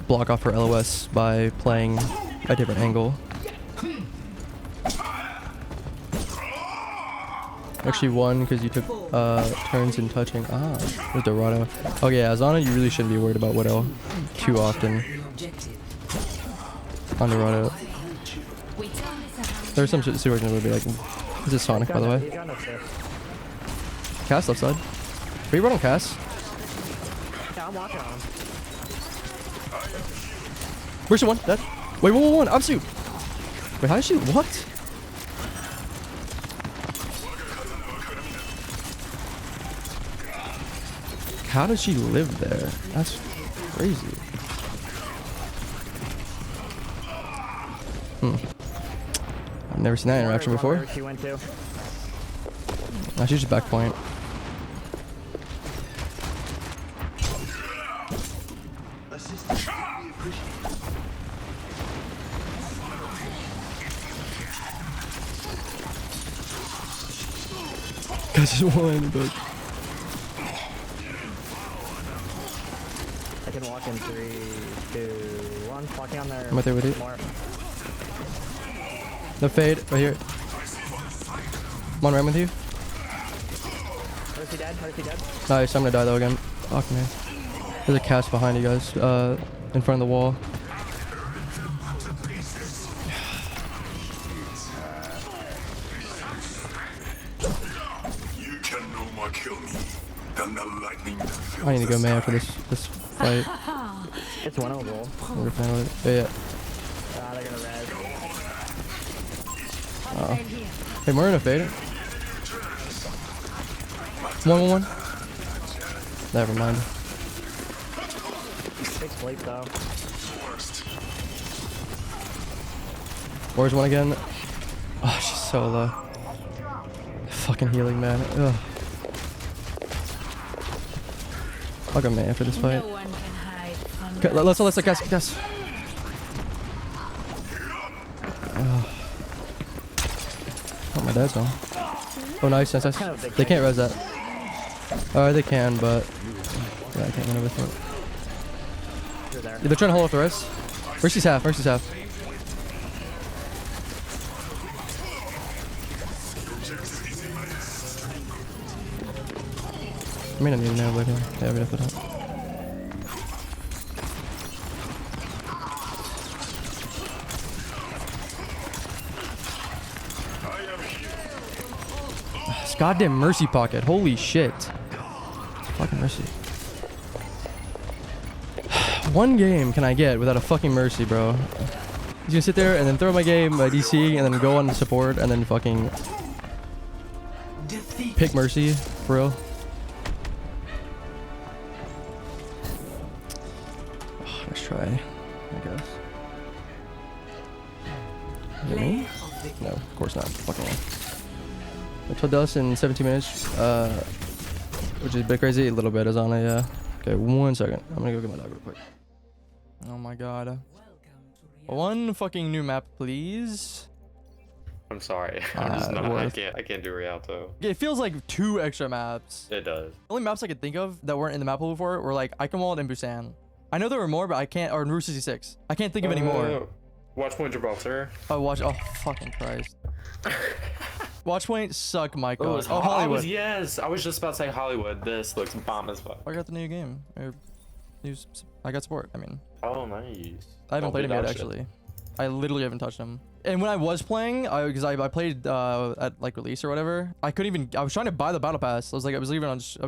block off her LOS by playing a different angle. Actually won because you took turns in touching. Ah, there's Dorado. Okay, yeah, Zana, you really shouldn't be worried about Widow too often. On Dorado. There's some situations where it'll be like, this is Sonic, by the way. Cass left side. Are you running Cass? Yeah, I'm walking on him. Where's the one? Dead. Wait, one. Absu. Wait, how did she? What? How does she live there? That's crazy. I've never seen that interaction before. She went to. Nah, she's just back point. Guys just won, but I can walk in 3, 2, 1. Walking on there. I'm right there with you. More. The fade right here. I'm on ram with you. Mercy dead. Mercy dead. Nice. I'm gonna die though again. Fuck me. There's a cast behind you guys. In front of the wall. You can no more kill me than the lightning that fills I need to go the May after sky. this fight. It's winnable. We're fine with it. Yeah. They're gonna res. Hey, we're in a fade. 1-1-1. Never mind. Big sleep though. Where's one again? Oh, she's so low. Fucking healing, man. Ugh. I'll go May after this fight. Okay, let's guess. Oh, my dad's gone. Oh, nice. They can't res that. They can, but yeah, I can't run everything. Yeah, they're trying to hold off the rest. Mercy's half. I mean, I need to know later. Yeah, we have to. This goddamn Mercy pocket. Holy shit. Fucking Mercy. One game can I get without a fucking Mercy, bro? He's gonna sit there and then throw my game, DC, and then go on support, and then fucking pick Mercy, for real. Let's try, I guess. Is it me? No, of course not. Fucking one. Until dust in 17 minutes, which is a bit crazy. A little bit is on a, yeah. Okay, 1 second. I'm gonna go get my dog real quick. Oh my god. One fucking new map, please. I'm sorry. I'm just not. I can't do Rialto. It feels like 2 extra maps. It does. The only maps I could think of that weren't in the map pool before were like Eichenwald and Busan. I know there were more, but I can't. Or Route 66. I can't think of any more. Watchpoint Gibraltar. Oh, oh, fucking Christ. Watchpoint suck my god. Oh, Hollywood. Yes, I was just about to say Hollywood. This looks bomb as fuck. I got the new game. I got support. I mean. Oh, nice. I haven't played him yet, actually. I literally haven't touched him. And when I was playing, because I played at like release or whatever, I couldn't even. I was trying to buy the battle pass. I was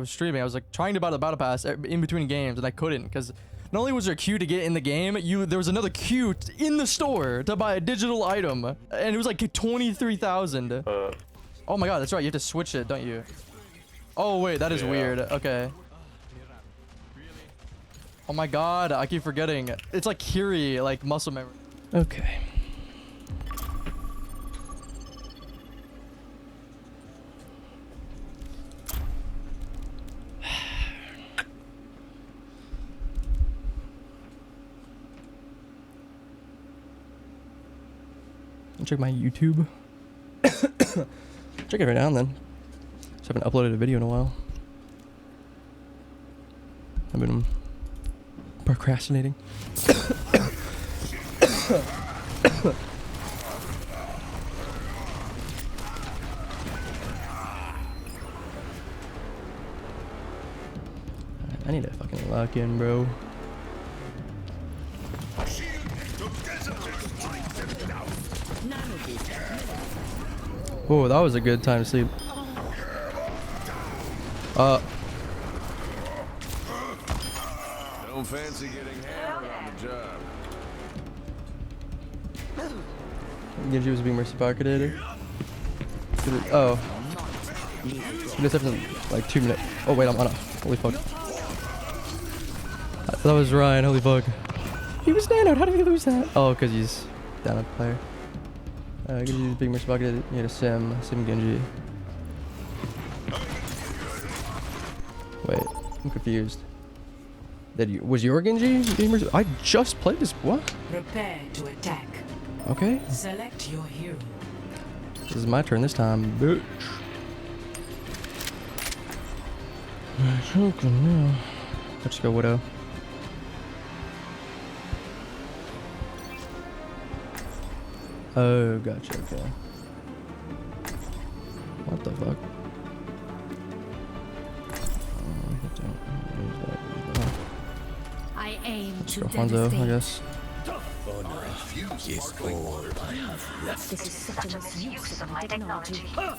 streaming. I was like trying to buy the battle pass in between games, and I couldn't because not only was there a queue to get in the game, there was another queue in the store to buy a digital item, and it was like 23,000. Oh my god, that's right. You have to switch it, don't you? Oh wait, that is weird. Okay. Oh my god, I keep forgetting. It's like Kiri, like muscle memory. Okay. Check my YouTube. Check it right now and then. Just haven't uploaded a video in a while. I've been procrastinating. I need to fucking lock in, bro. Oh, that was a good time to sleep. Don't fancy getting hammered on the job. Genji was being mercy pocketed. Oh. This happened in like 2 minutes. Oh wait, I'm on it. Holy fuck. That was Ryan, holy fuck. He was nanoed, how did he lose that? Oh, because he's down a player. Genji was being mercy pocketed. You had a Sim Genji. Wait, I'm confused. Was your Genji being mercy? I just played this. What? Prepare to attack. Okay. Select your hero. This is my turn this time, bitch. Let's go Widow. Oh, gotcha. Okay. What the fuck? I aim to Hanzo, I guess. Honor is all I have left. This is such a misuse of my technology. Yeah,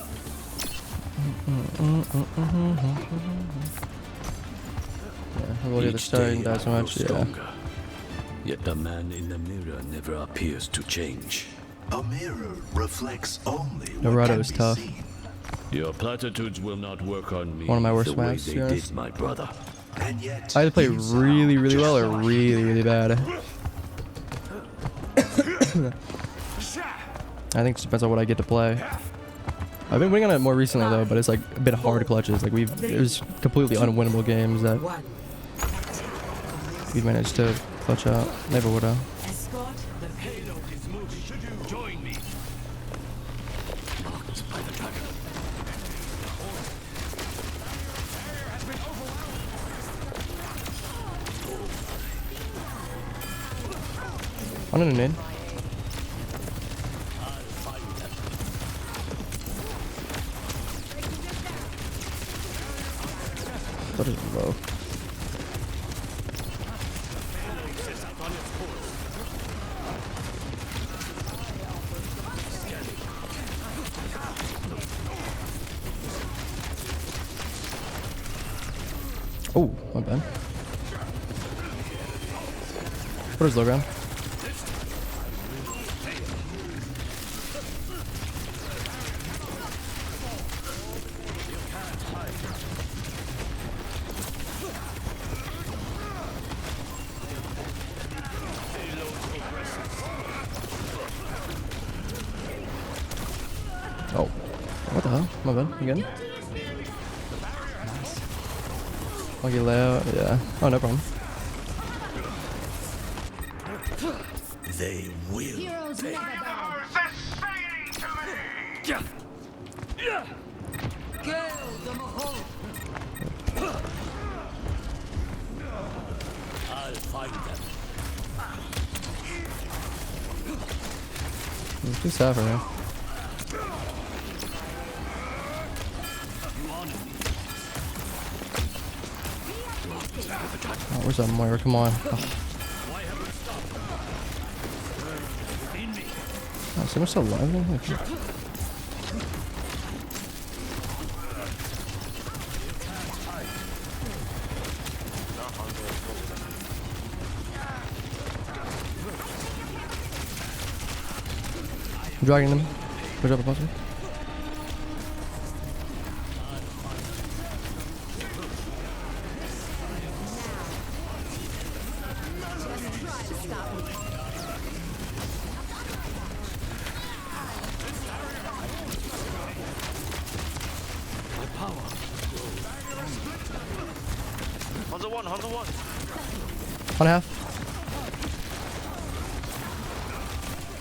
we'll get the starting that so much. Yeah. Yet the man in the mirror never appears to change. A mirror reflects only Dorado is tough. Your platitudes will not work on me. One of my worst the way maps, they yes. did my brother. And yet, I either play really, really well or really, really bad. I think it depends on what I get to play. I've been winning on it more recently though, but it's like a bit hard clutches. Like it was completely unwinnable games that we managed to clutch out. Never would have. Escort the payload is moving. Should you join me? Marked by the dragon. On an in. That is low. Oh, my bad. What is low ground? Oh, what the hell? My bad. Again? I'll get low. Yeah. Oh, no problem. They will. Heroes never die. Kill the Mahal. I'll find them. It's too sad for me. Oh, where's that Moira? Come on. Oh. Oh, is someone still alive? Okay. I'm dragging them. Push up a button. Hunter one. One half.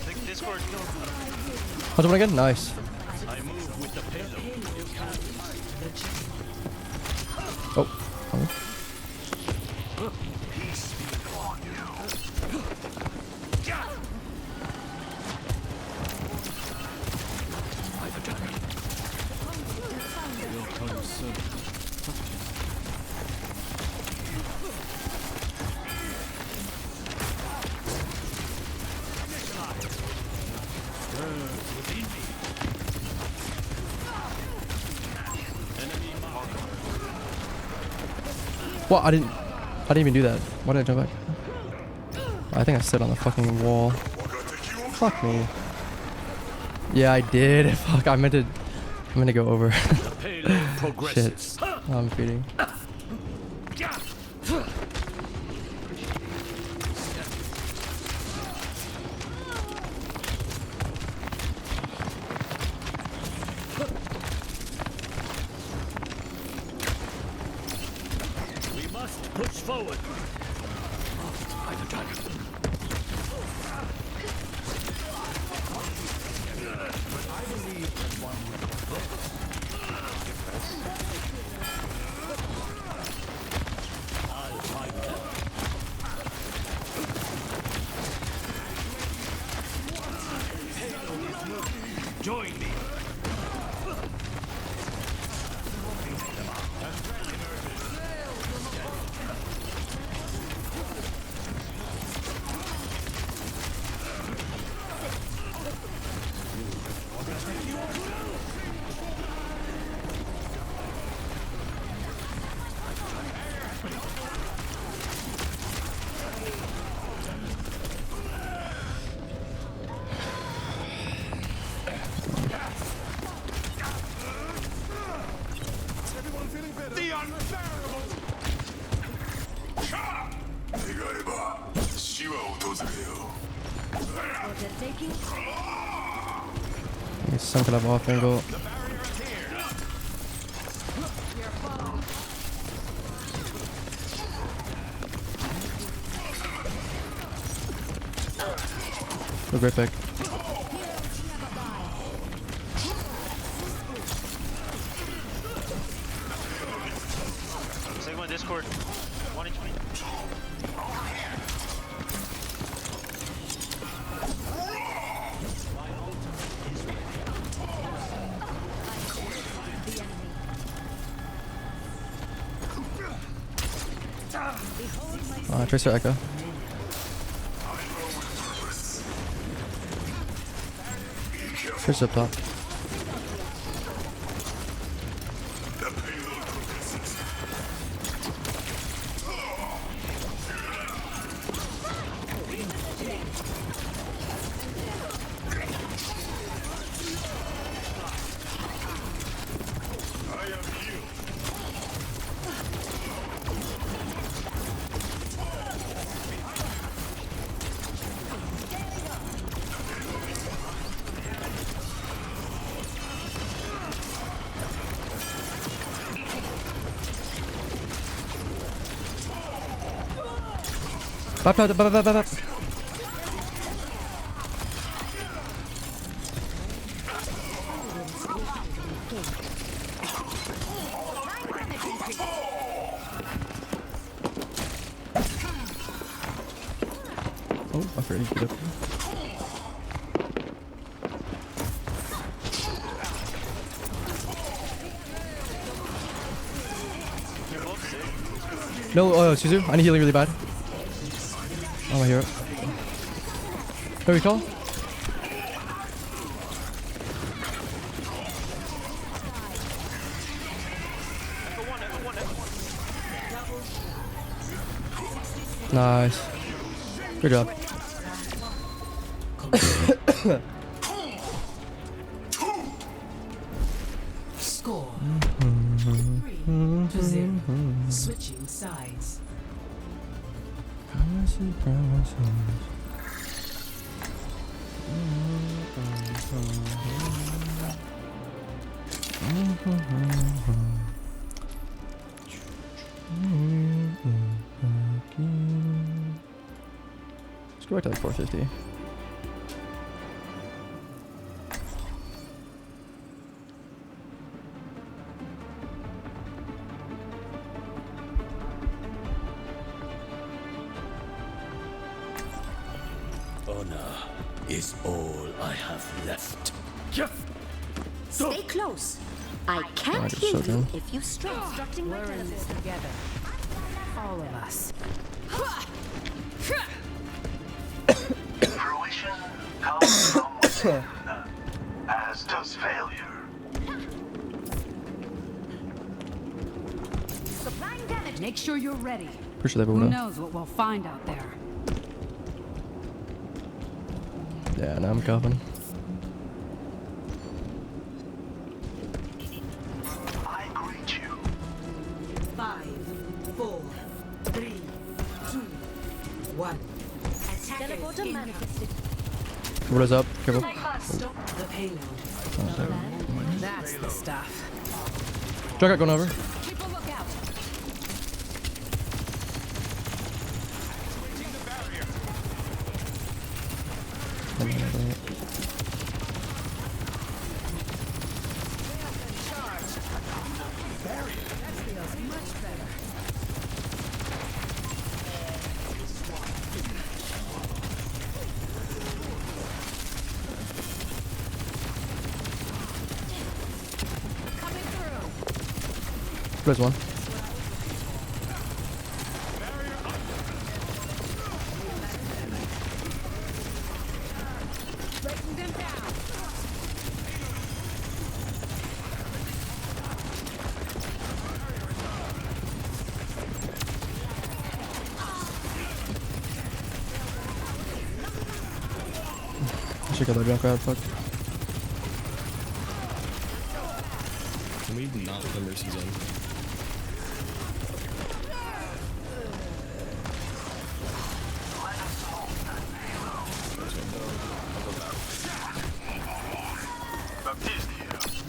Take Discord. Hunter one again. Nice. I move with the payload. Oh. What? I didn't even do that. Why did I jump back? I think I sit on the fucking wall. Fuck me. Yeah, I did. Fuck, I'm meant to go over. Shit. I'm feeding. Push forward. Join me. Sunk it up off angle. Oh, great pick. Sigma Discord. 1 HP. Tracer Echo. Tracer up top. Bap. Oh, I forgot to get up. No, Suzu, I need healing really bad. Oh, my hero. No recall? Nice. Good job. Score 3-0. Switching sides. Let's go back to like 450. Honor is all I have left. Stay close. I can't I just hear shut you down. if you stray. Constructing my television together. All of us. Fruition comes from within, as does failure. Supplying damage. Make sure you're ready. Pretty sure they Who will. knows what we'll find out there. Yeah, now I'm coughing. I greet you. 5, 4, 3, 2, 1. Teleporter manifested. What is up? Careful. Stop the payload. That's the stuff. Juggernaut going over. Keep a lookout. There's one. Breaking them down. I should get that junk out. Fuck. Can we not put the mercies in?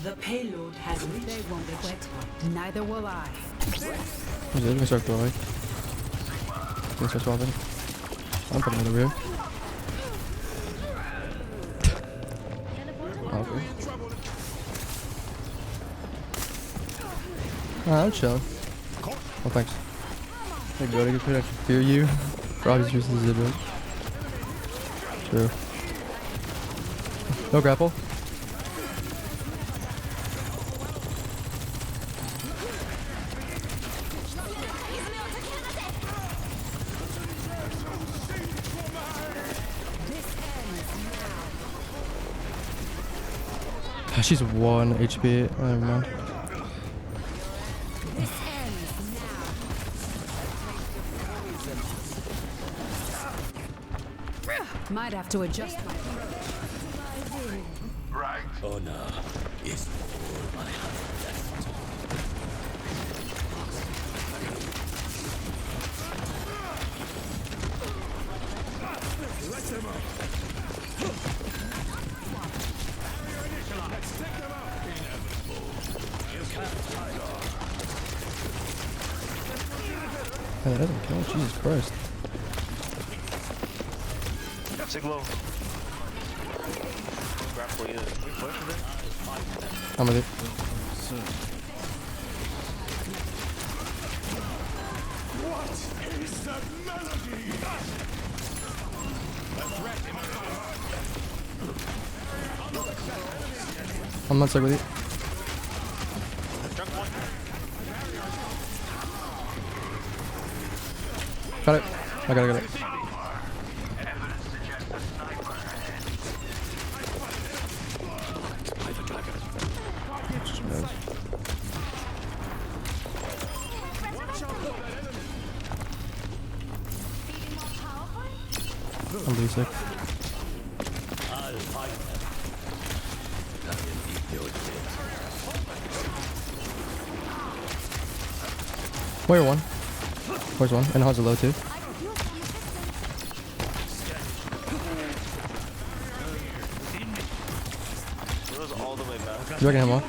The payload has reached. They won't quit. Neither will I. Who's it? We can start throwing. We can start swapping. I'm putting it over here. Okay. I'm chilling. Oh, thanks. Hey, go to get put extra fear you. For obvious reasons, is it? True. No grapple. She's 1 HP. Oh, never mind. Might have to adjust my. Right. Honor is all I have left. Let them up. Let's take them out. You can't hide off. Hey, that doesn't kill. Jesus Christ. Siglo. Grapple you. Can we push with it? I'm with it. What is that melody? A threat in I'm not stuck with you. Got it. I got it. I'm blue sick. I'll find them. I will eat your dead. Warrior 1. Where's 1? And Hanzo low too. All the way back. Dragging him off.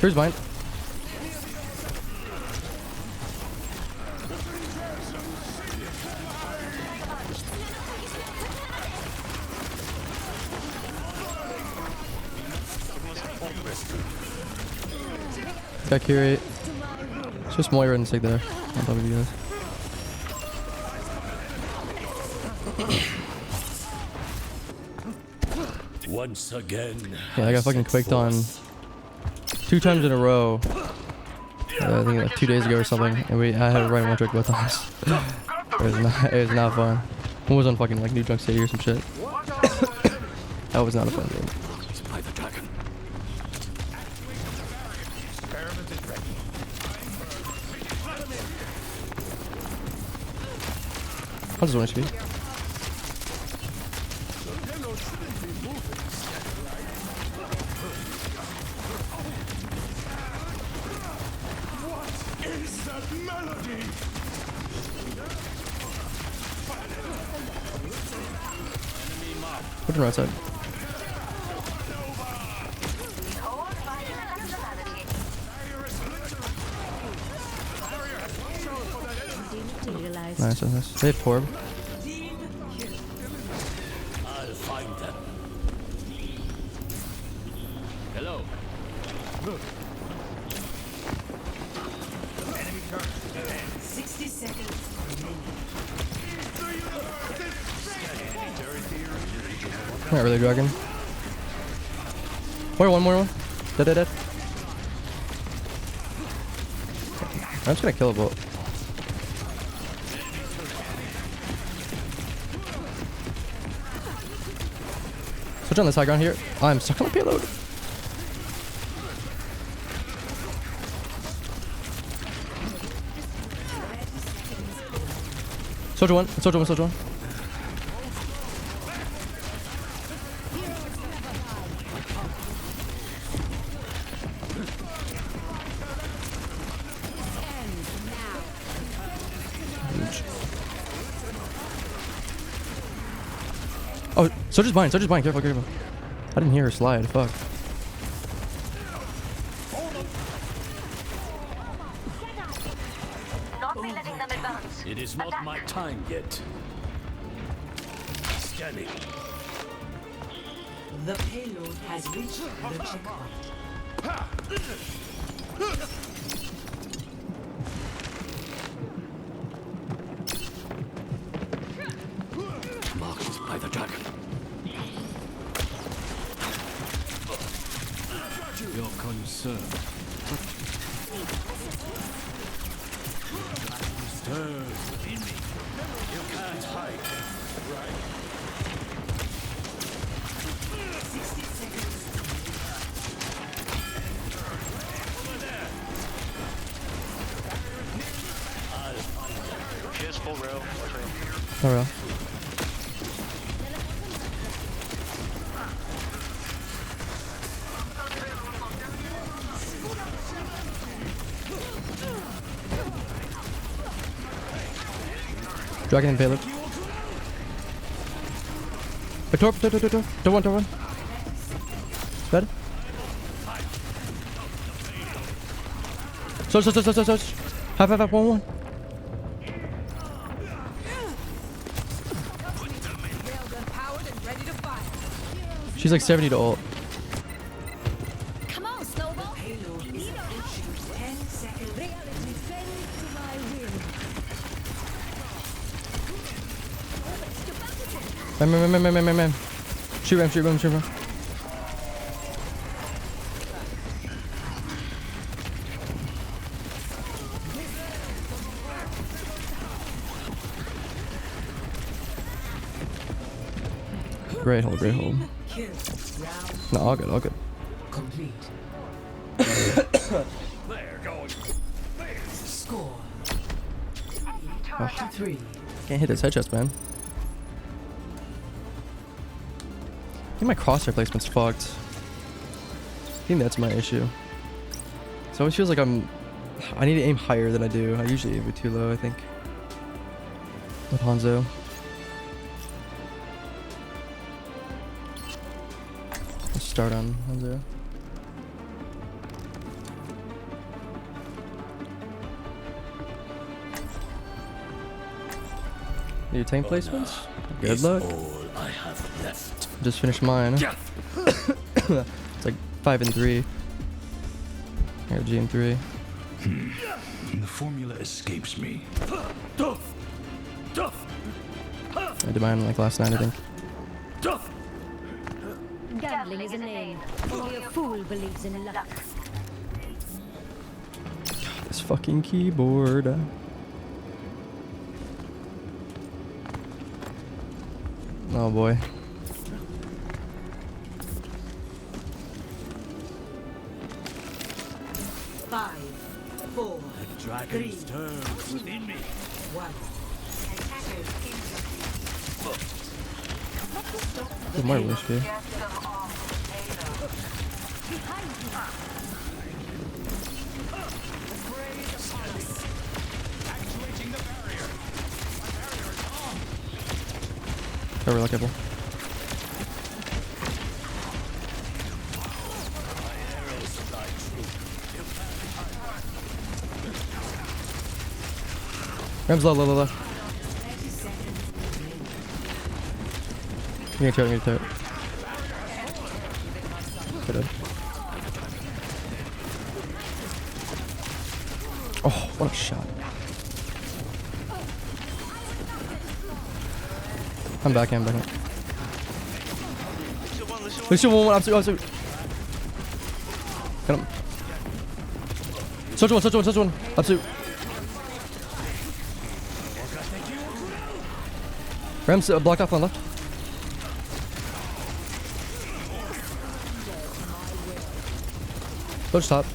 Here's mine. Got curate. It's just Moira and Sig there. On top of you guys. Once again. Yeah, I got fucking quaked on 2 times in a row. I think like 2 days ago or something, and I had to run one trick both times. It was not fun. One was on fucking like New Junk City or some shit. That was not a fun game. By the dragon. I'll just 1 HP. Put it right side. Nice, nice. They have Torb. I'll find them. Hello. Look. Enemy turret. 60 seconds. Not really dragon. More one. Dead. I'm just gonna kill a bolt. Switch on this high ground here. I'm stuck on the payload. Soldier one. Oh, Soldier's blind. Careful. I didn't hear her slide. Fuck. It is not my time yet. Scanning. The payload has reached the checkpoint. Marked by the dragon. Your concern. Stirs within me. You can't hide. Right. 60 seconds. Over there. She has full rail. Oh, real. Dragon and payload. Wait, Torp. Don't one. Dead. Search. Have, 1. She's like 70 to ult. Come on, Snowball. Payload is approaching 10 seconds. Reality bends to my will. Man. Shoot him. Great hold. No, all good. Complete. They're going. Score. Oh. Can't hit his headshots, man. I think my crosshair placement's fucked. I think that's my issue. So it always feels like I need to aim higher than I do. I usually aim too low, I think. With Hanzo. Let's start on Hanzo. New tank placements? Good luck. I have left. Just finished mine. It's like 5 and 3. I got G and 3. The formula escapes me. I did mine like last night, I think. Gambling is a name. Only a fool believes in luck. This fucking keyboard. Oh boy. Five, four, The dragon's turn within me. 1. It might wish here. Very luckable. Ram's low, low, low, low. I'm gonna turret. Good. Oh, what a shot. I'm back. Lucian one, absolute. Got him. Soldier one, absolute. Ram's blocked off on left. Soldier top.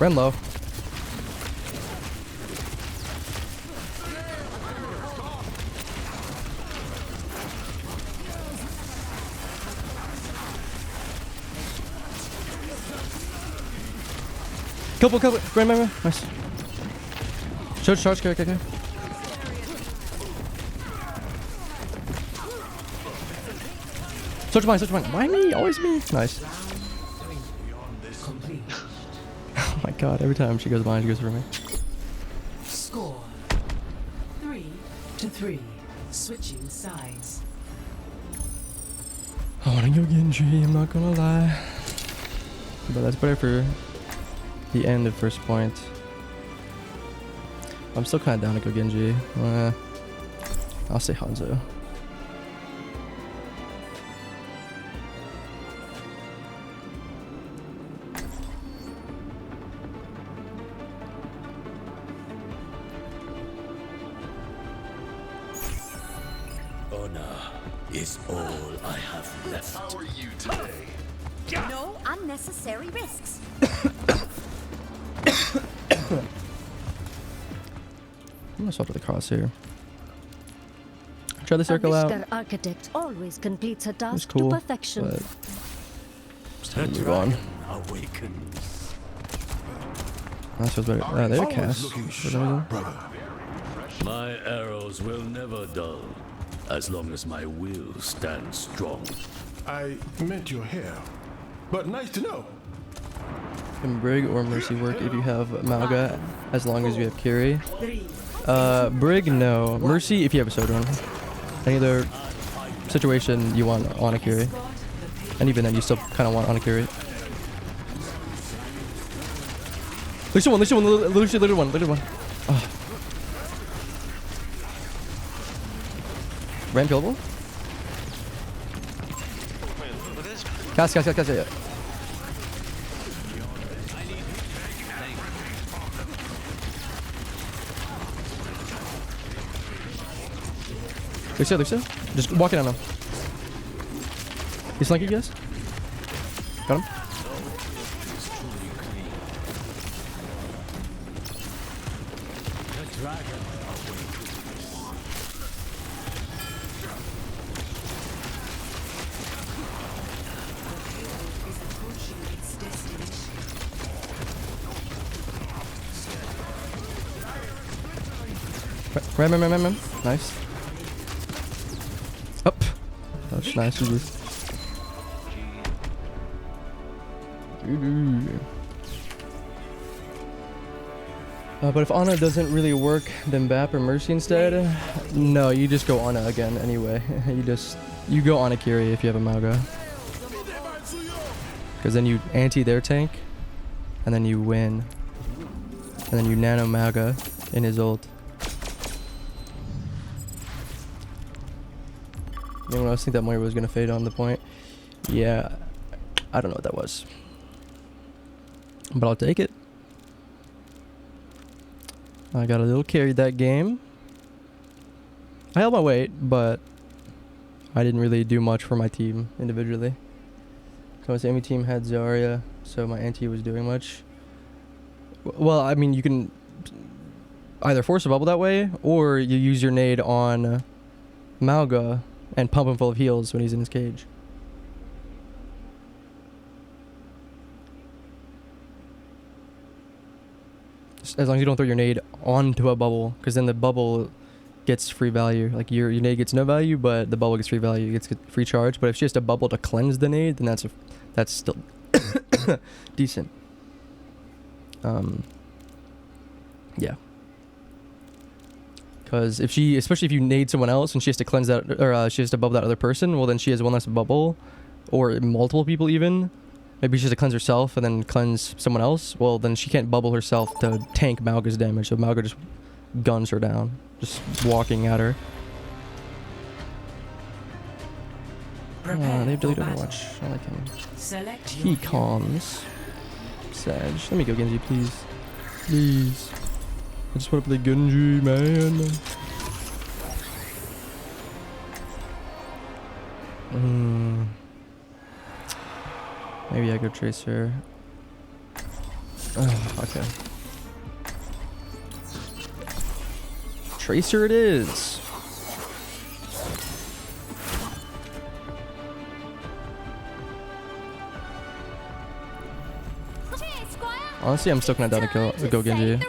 Ram low. Couple. Ram. Nice. Charge. Okay. Search mine. Why me? Always me. Nice. Oh my god, every time she goes behind, she goes for me. Score 3-3. Switching sides. I wanna go Genji, I'm not gonna lie. But that's better for the end of first point. I'm still kinda down to go Genji. I'll say Hanzo. Honor is all I have left. How are you today? No unnecessary risks. I'm gonna swap to the crosshair. Try the circle out. A Vishkar architect always completes her It's task cool, to perfection. but just have to move on. Awakens. That feels better. They're cast. Looking For some reason. sharp, brother. My arrows will never dull, as long as my will stands strong. I meant your hair, but nice to know. Can Brig or Mercy work if you have Malga, as long as you have Kiri? 3. Brig, no. Mercy, if you have a Sojourn. Any other situation you want on a Kiri. And even then, you still kind of want on a Kiri. Lucian one. Oh. Ram killable? Cast, yeah. Lucio. Just walk it on him. He's flanking, guys. Got him. dragon. Ram. Nice. Up. That's nice. GG. But if Ana doesn't really work, then Bap or Mercy instead? No, you just go Ana again anyway. You go Ana Kiri if you have a Mauga. Because then you anti their tank, and then you win. And then you nano Mauga in his ult. Anyone else think that Moira was gonna fade on the point? Yeah, I don't know what that was. But I'll take it. I got a little carried that game. I held my weight, but I didn't really do much for my team individually. Because Amy team had Zarya, so my anti was doing much. Well, I mean, you can either force a bubble that way, or you use your nade on Mauga and pump him full of heals when he's in his cage. As long as you don't throw your nade onto a bubble, because then the bubble gets free value. Like your nade gets no value, but the bubble gets free value. It gets free charge. But if it's just a bubble to cleanse the nade, then that's still decent. Yeah. Because especially if you nade someone else and she has to cleanse that, or she has to bubble that other person, well then she has one less bubble, or multiple people even. Maybe she has to cleanse herself and then cleanse someone else. Well, then she can't bubble herself to tank Mauga's damage. So Mauga just guns her down, just walking at her. They've deleted Overwatch. I like him. He calms. Sag. Let me go Genji, please. Please. I just want to play Genji, man. Maybe I go Tracer. Okay. Tracer it is. Honestly, I'm still gonna down to go Genji.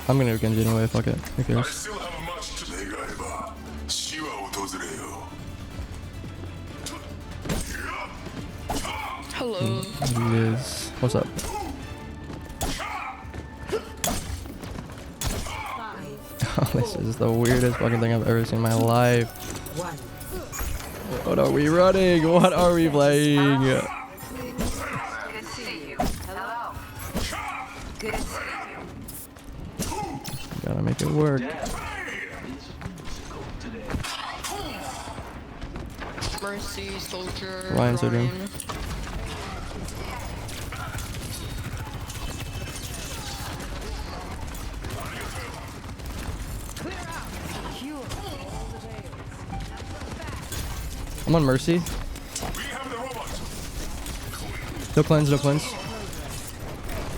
I'm gonna go Genji anyway, fuck it. Who cares? Hello. Liz. What's up? Oh, this is the weirdest fucking thing I've ever seen in my life. What are we running? What are we playing? Gotta make it work. Mercy, soldier. Ryan, soldier. I'm on Mercy. No cleanse, no cleanse.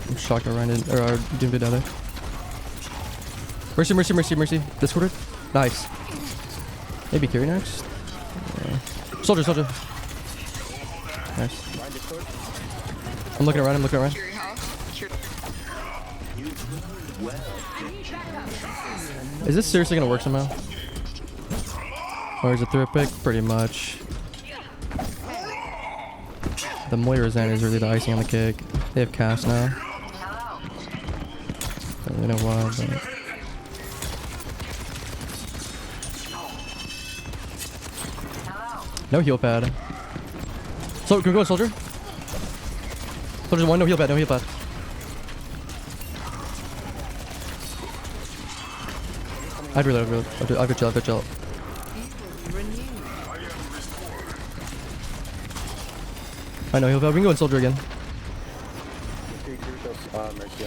I'm shocked I ran in, or I didn't get down there. Mercy. Discorded. Nice. Maybe Kiri next. Soldier. Nice. I'm looking around. Is this seriously gonna work somehow? Or is it through a pick? Pretty much. The Moira Zen is really the icing on the cake. They have cast now. Don't really know why, but... No heal pad. So, go soldier. Soldier 1, no heal pad. I'd reload. I'll go chill. I know heal pad. We can go in soldier again.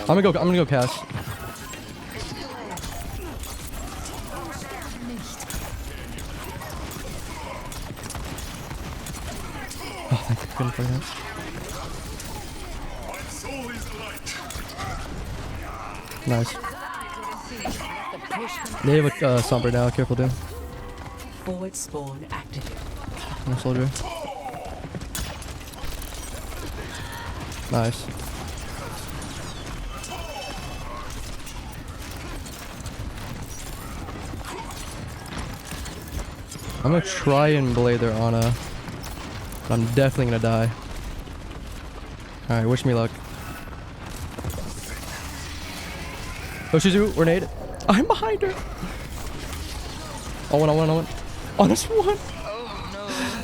I'm gonna go cast. Oh, I couldn't play that. Nice. They have a Sombra now. Careful, dude. Forward spawn activated. No soldier. Nice. I'm gonna try and blade their Ana, but I'm definitely gonna die. Alright, wish me luck. Oh, Shizu, grenade. I'm behind her. Oh, one on one on one. Oh, that's one.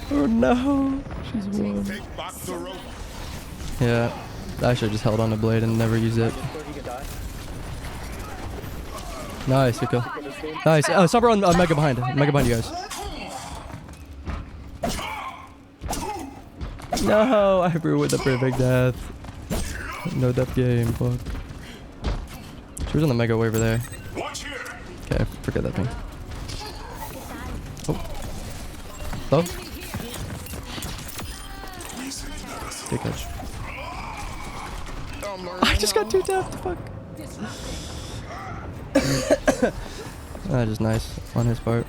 Oh no. She's one. Yeah. I should have just held on the blade and never used it. Nice, good kill. Nice. Sombra on Mega behind. Mega behind you guys. No, I ruined the perfect death. No death game, fuck. She was on the Mega way over there. Okay, forget that thing. Oh. Low? Good catch. I just got 2 tapped, fuck. That is nice on his part.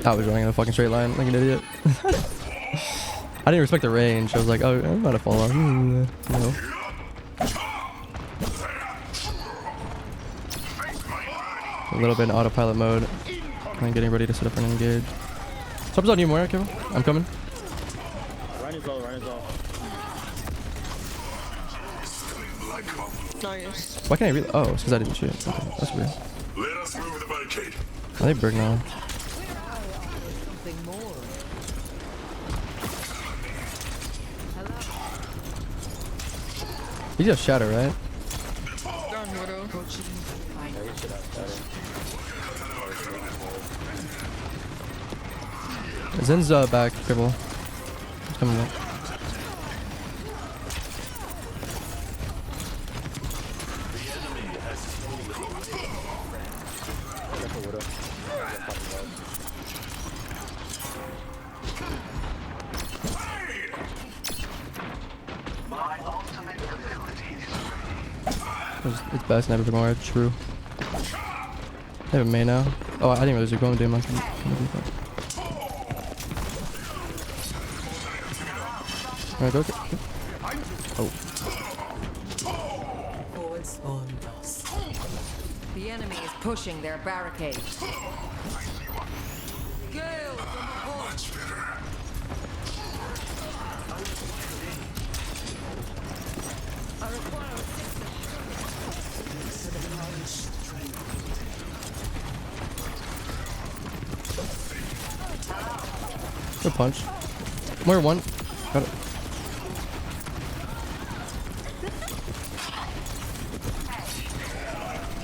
I was running in a fucking straight line like an idiot. I didn't respect the range. I was like, oh, I'm about to fall off. No. A little bit in autopilot mode. I'm getting ready to set up an engage. Something's on you, Moira, Kevin. I'm coming. Ryan is low, Ryan is low. Nice. Why can't I read? Oh, it's because I didn't shoot. Okay, that's weird. Let us move the barricade. Are they Berg now? He's got Shatter, right? Zen's back, careful. He's coming up. It's best never more true. They have a main now. Oh, I didn't realize you're going to monkey. Alright, go. Oh. Forward spawn lost. The enemy is pushing their barricade. Gale from the hole. Much better. I require Good punch. More one. Got it.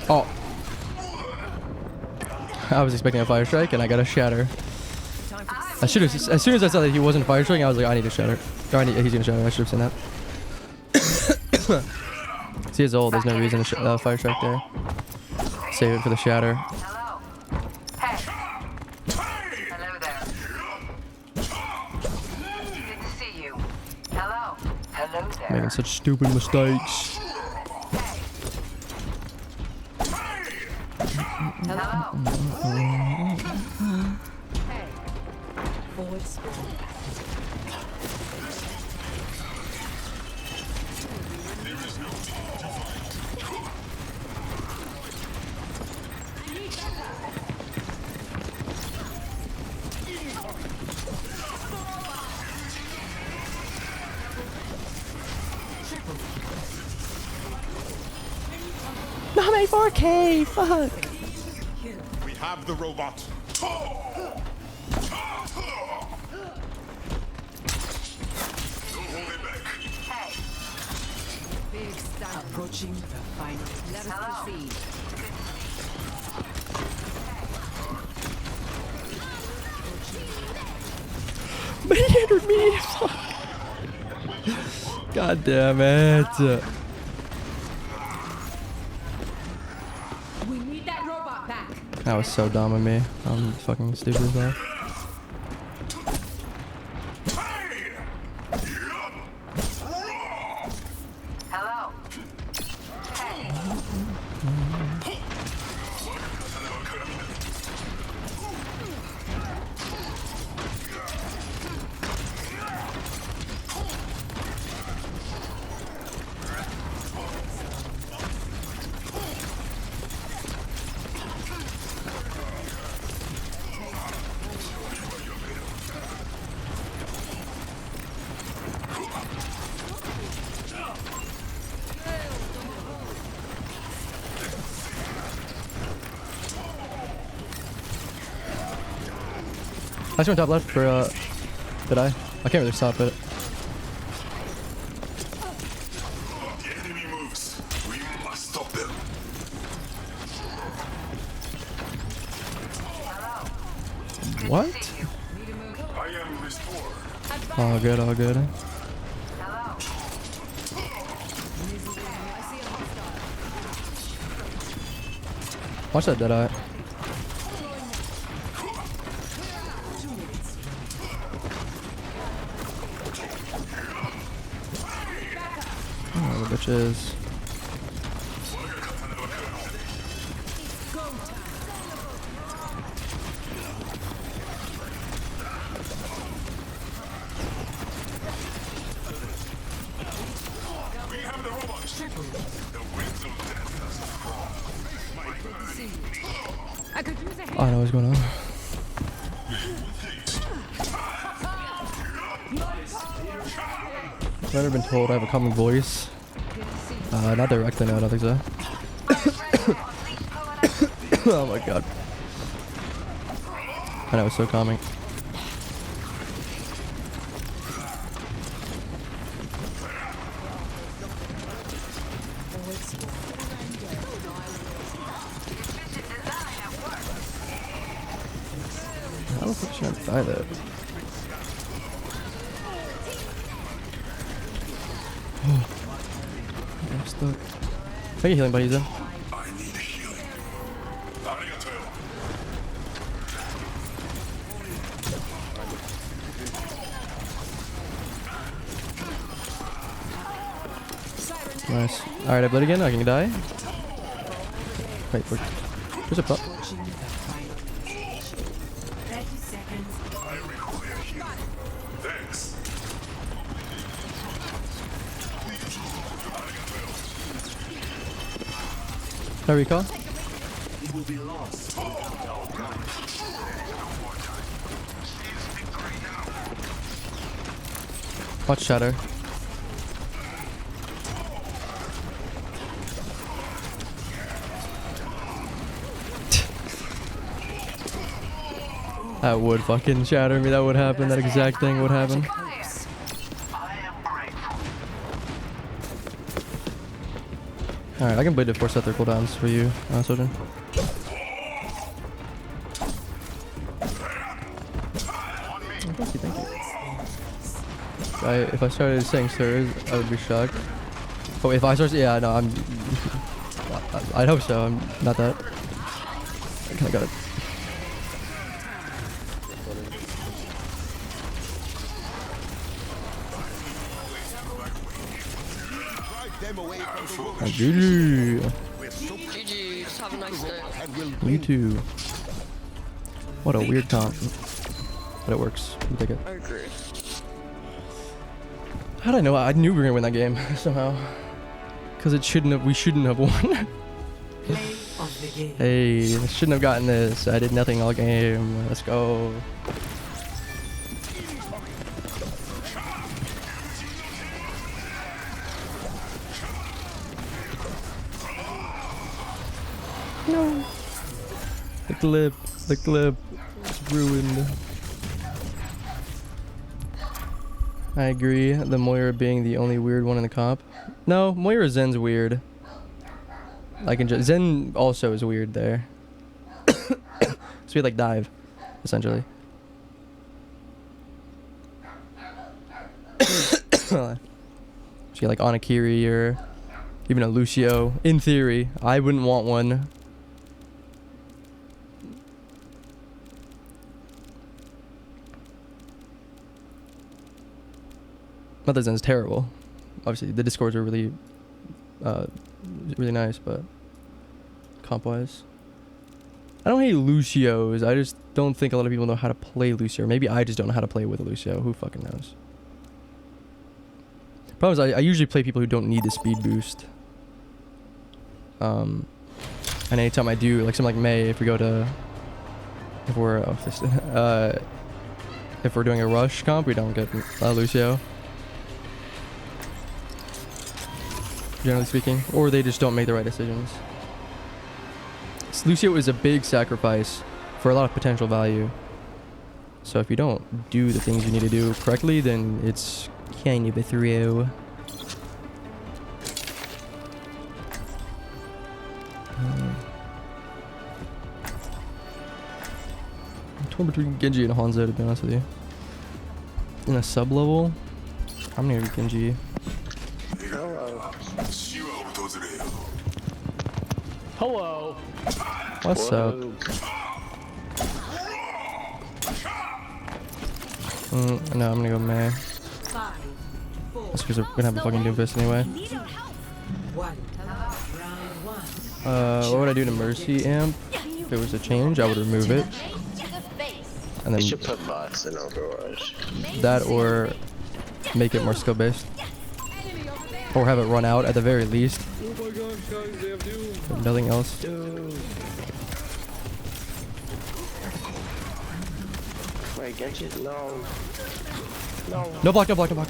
Oh. I was expecting a fire strike and I got a shatter. As soon as I saw that he wasn't fire striking, I was like, I need a shatter. Or he's gonna shatter. I should have seen that. See his ult. There's no reason to fire strike there. Save it for the shatter. Making such stupid mistakes. Forward spawn. Not my 4K, fuck. We have the robot. big stand. Approaching the final. Let us proceed. But he entered me. God damn it. We need that robot back. That was so dumb of me. I'm fucking stupid as well. I just went top left for, did I? I can't really stop it. The enemy moves. We must stop them. What? I am restored. All good, all good. Watch that Deadeye. Oh, the bitches. I could use a hand. I know what's going on. I've never been told I have a common voice. Not directly, no, I don't think so. Oh my god. I know, it's so calming. How the fuck should I die there? I'm stuck. Can I get healing buddies then? I need healing. Arigato. Nice. Alright, I bled again. I can die. Wait, where's a pup? I require healing. Thanks. No recall? He will be lost. Watch Shadow. That would fucking shatter me. That would happen. That exact thing would happen. Alright, I can blade to force out their cooldowns for you, Sojourn. Thank you, thank you. If I started saying sirs, I would be shocked. Oh, if I started, yeah, no, I'd hope so. I'm not that. I kinda got it. GG. GG, just have a nice day. You too. What a weird comp. But it works. You take it. I agree. How did I know? I knew we were gonna win that game somehow. Cause it shouldn't have. We shouldn't have won. Hey, I shouldn't have gotten this. I did nothing all game. Let's go. No. The clip is ruined. I agree. The Moira being the only weird one in the comp. No, Moira Zen's weird. I can just Zen also is weird there. So we had like dive, essentially. So you like Anakiri or even a Lucio. In theory, I wouldn't want one. Not that Zen's terrible. Obviously, the Discords are really, really nice, but comp-wise, I don't hate Lucios. I just don't think a lot of people know how to play Lucio. Maybe I just don't know how to play with a Lucio. Who fucking knows? Problem is, I usually play people who don't need the speed boost. And anytime I do, like something like Mei, if we go to, if we're doing a rush comp, we don't get Lucio. Generally speaking, or they just don't make the right decisions. Lucio is a big sacrifice for a lot of potential value. So if you don't do the things you need to do correctly, then it's kind of a throw. I'm torn between Genji and Hanzo, to be honest with you. In a sub level, I'm gonna go Genji. Hello. What's up? No, I'm gonna go Mei. That's because we're gonna have a fucking Doomfist anyway. What would I do to Mercy Amp? If it was a change, I would remove it. And They then should put bots in Overwatch. that, or make it more skill based. Or have it run out at the very least. Oh my gosh, guys, they have Doom. If nothing else. Wait, Genji, no. No. No block, no block, no block.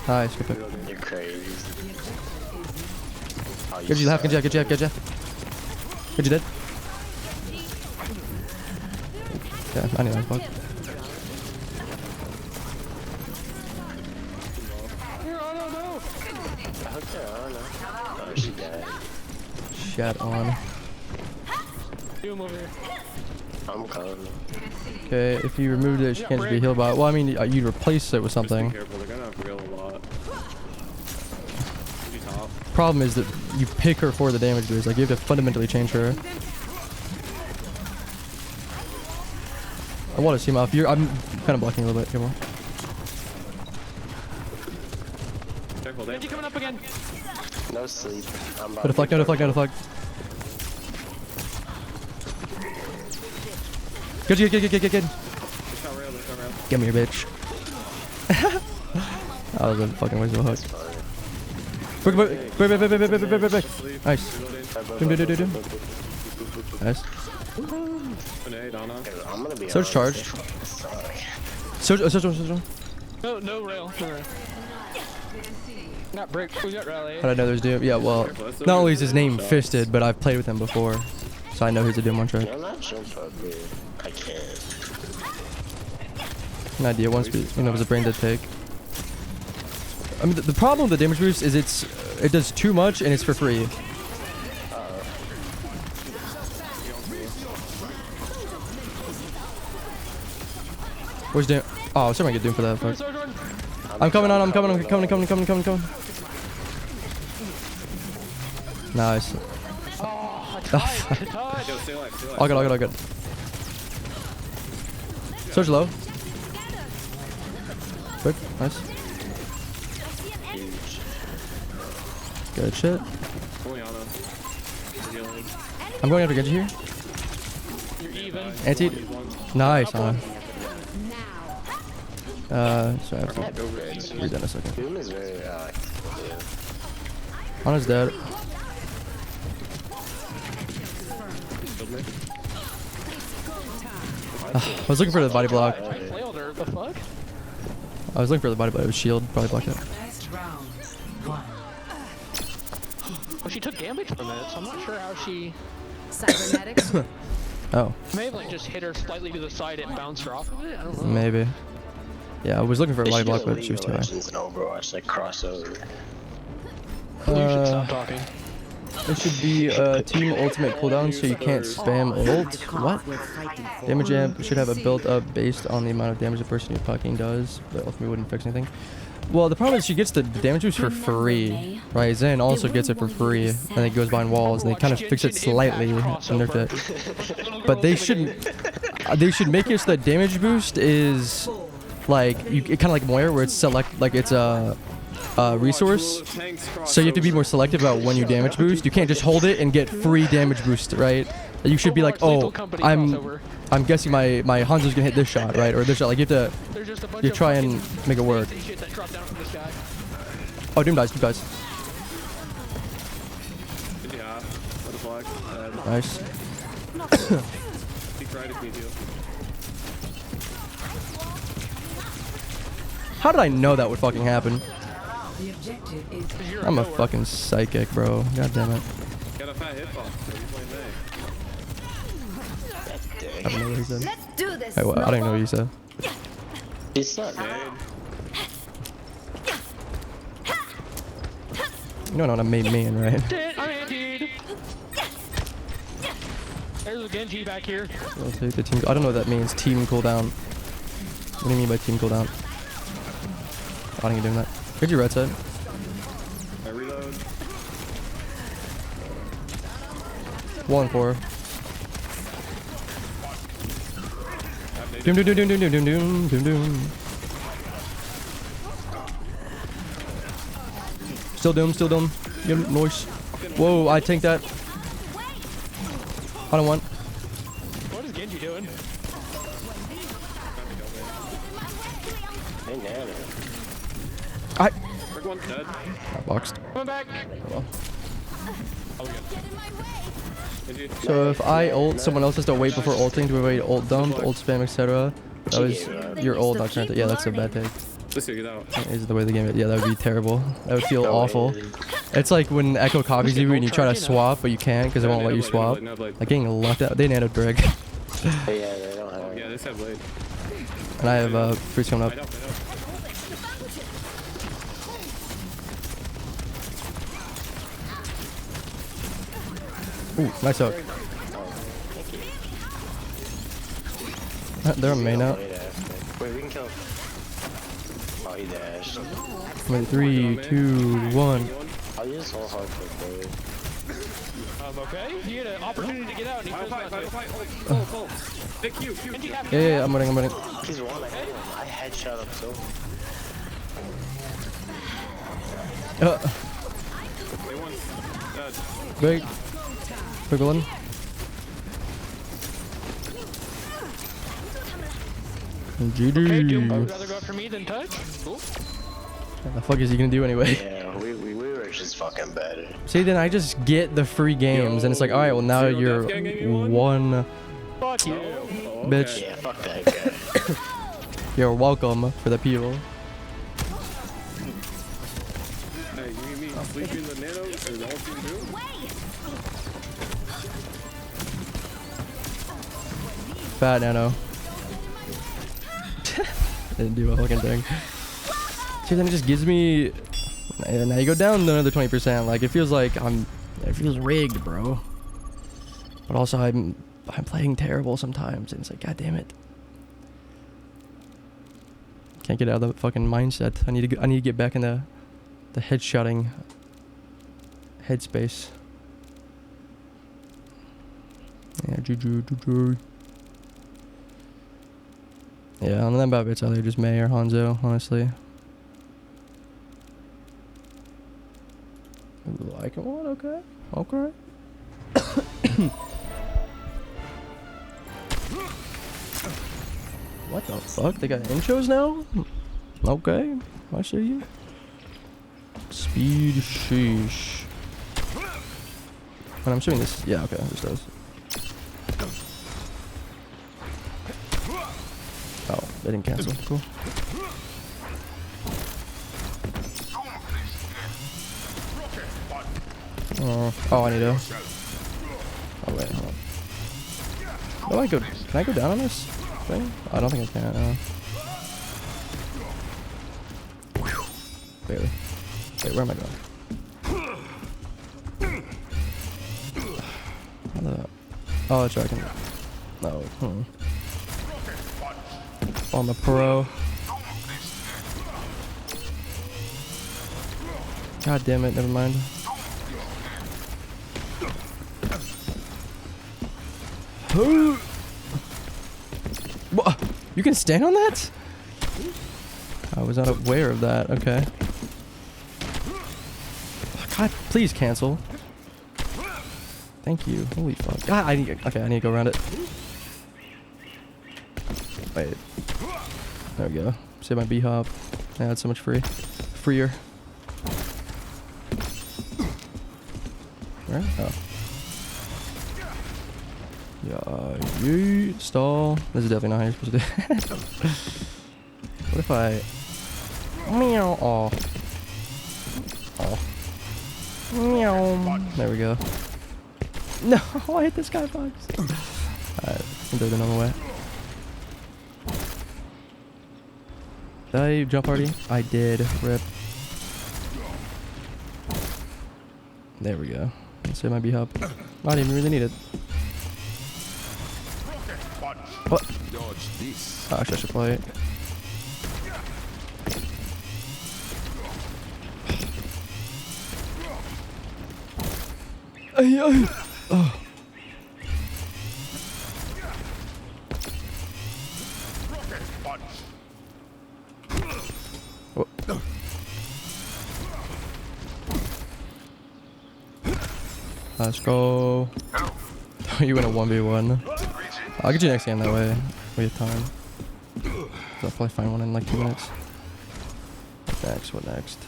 Nice, good pick. You're crazy. Oh, you Genji left, Genji left, Genji left, Genji left. Genji dead. Yeah, I need that block. Oh, she died. Shat on. Doom over here. I'm coming. Okay, if you removed it, she can't just be healed by it. Well, I mean, you'd replace it with something. Be careful, they're gonna have real a lot. She's top. Problem is that you pick her for the damage boost. Like, you have to fundamentally change her. I want to see him off. I'm kind of blocking a little bit. Come on. Careful, Genji coming up again. No sleep. I'm about No deflect, no deflect, no deflect. Good. Give me your bitch. That was a fucking waste of a hook. Quick. Nice. Doom. Nice. I'm gonna be Surge charged. Surge. No rail. Got brick. We got rally. How did I know there's Doom? Yeah, well, not only is his name Fisted, but I've played with him before. So I know he's a Doom one track. I'm not jump up, dude. I can't. An idea once, but you know, it was a brain dead take. I mean, the problem with the damage boost is it does too much and it's for free. Where's Doom? Oh, someone get Doom for that. Fuck. I'm coming. Nice. All good. Surge low. Quick, nice. Good shit. I'm going after Genji here. Anti. Nice, Ana. So I have to read that in a second. Doom is very, Ana's dead. I was looking for the body block. I was looking for the body block. It was shield. Probably blocked it. Well, she took damage from it, so I'm not sure how she. Cybernetics. Oh. May have like just hit her slightly to the side and bounced her off of it. I don't know. Maybe. Yeah, I was looking for a body block, but she was too high. Overwatch, like crossover. You should stop talking. It should be team ultimate cooldown so you can't spam ult. What? Damage amp should have a built up based on the amount of damage the person you're fucking does, but ultimately wouldn't fix anything. Well, the problem is she gets the damage boost for free, right? Zen also gets it for free, and it goes behind walls, and they kind of fix it slightly and nerf it. But they should make it so that damage boost is like kind of like Moira, where it's it's a resource, so you have to be more selective about when you damage boost. You can't just hold it and get free damage boost, right? You should be like, oh, I'm guessing my Hanzo's gonna hit this shot, right, or this shot. Like you have to, try and make it work. Oh, Doom dies. Nice. How did I know that would fucking happen? I'm a fucking psychic, bro. God damn it. Got a fat hitbox, so you play May. I don't know what he said. Let's do this. Wait, what? I don't even know what you said. He's not dead. You don't know what I made man, right? Dead, I'm antied. There's a Genji back here. Rotate the team. I don't know what that means. Team cooldown. What do you mean by team cooldown? I don't think you're doing that. Here's your right side. I reload. 1-4. Doom doom doom doom doom doom doom doom doom doom. Still doom, still doom. Get him, noise. Whoa, I tanked that. I don't want. What is Genji doing? Hey, Nana. I One's dead. got boxed. Come back. Oh. Did you? So if I ult, someone else has to wait before ulting to avoid ult dump, ult spam, etc. That was your ult, not trying to. Yeah, that's a bad take. Let's get out. Is the way the game is. Yeah, that would be terrible. That would feel awful. It's like when Echo copies you and you try to swap, but you can't because it won't let you swap. Like getting lucked out. They nanoed Brig. Yeah, they don't have. Yeah, this have blade. And I have freeze coming up. Ooh, nice hook. They're on main now. Wait, we can kill. Oh, he dashed. Wait, 3, 2, 1. I'll use whole hard for blade. Okay. You get an opportunity to get out and he goes not to. Big Q. Yeah, I'm running. He's one. I headshot him so. Big. Big one. GG. Okay, Doom would rather go after me than touch. Cool. What the fuck is he gonna do anyway? Yeah, we were just fucking better. See, then I just get the free games, and it's like, all right, well now you're one. Fuck you. Bitch. Yeah, fuck that guy. You're welcome for the people. Hey, you mean sleeping the nano? Is that what you do? Fat nano. Didn't do a fucking thing. See, then it just gives me. And now you go down another 20%. Like it feels like it feels rigged, bro. But also I'm playing terrible sometimes, and it's like, god damn it. Can't get out of the fucking mindset. I need to get back in the headshotting headspace. Yeah, juju. Yeah, on that bad it's either just Mei or Hanzo, honestly. Ooh, I can one, okay. What the fuck? They got intros now? Okay, I see you. Speed sheesh. And I'm assuming this. Yeah, okay, this does. Oh, they didn't cancel. Cool. Oh, I need to. Oh wait, hold on. Can I go down on this thing? I don't think I can. Barely. Wait, where am I going? Oh, that's right. I can. No. On the pro. God damn it, never mind. What? You can stand on that? I was not aware of that. Okay. God, please cancel. Thank you. Holy fuck. God, I need to go around it. Wait. There we go. Save my B-hop. Yeah, that's so much freer. Where? Oh. Yeah, yeet. Stall. This is definitely not how you're supposed to do it. What if I... Meow. Oh. Meow. There we go. No, I hit the skybox. Alright, I think they're the normal way. Did I jump already? I did. Rip. There we go. Let's say my B-hop. Not even really needed. What? Oh, actually, I should play it. Oh. Let's go. You win a 1v1. I'll get you next game that way. We have time. I'll probably find one in like 2 minutes. Next, what next?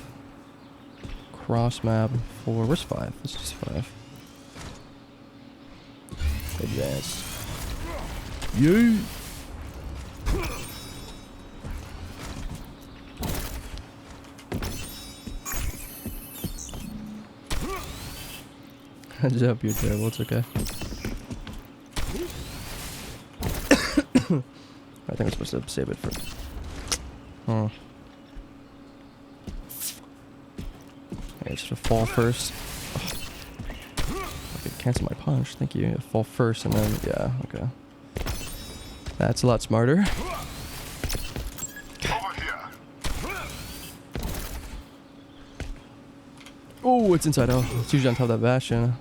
Cross map 4. Where's 5? It's just 5. Advance. Yay! Jump, you're terrible. It's okay. I think I'm supposed to save it for. Oh. Okay, just to fall first. I could cancel my punch. Thank you. Fall first and then yeah. Okay. That's a lot smarter. Oh, it's inside out. It's usually on top of that bastion.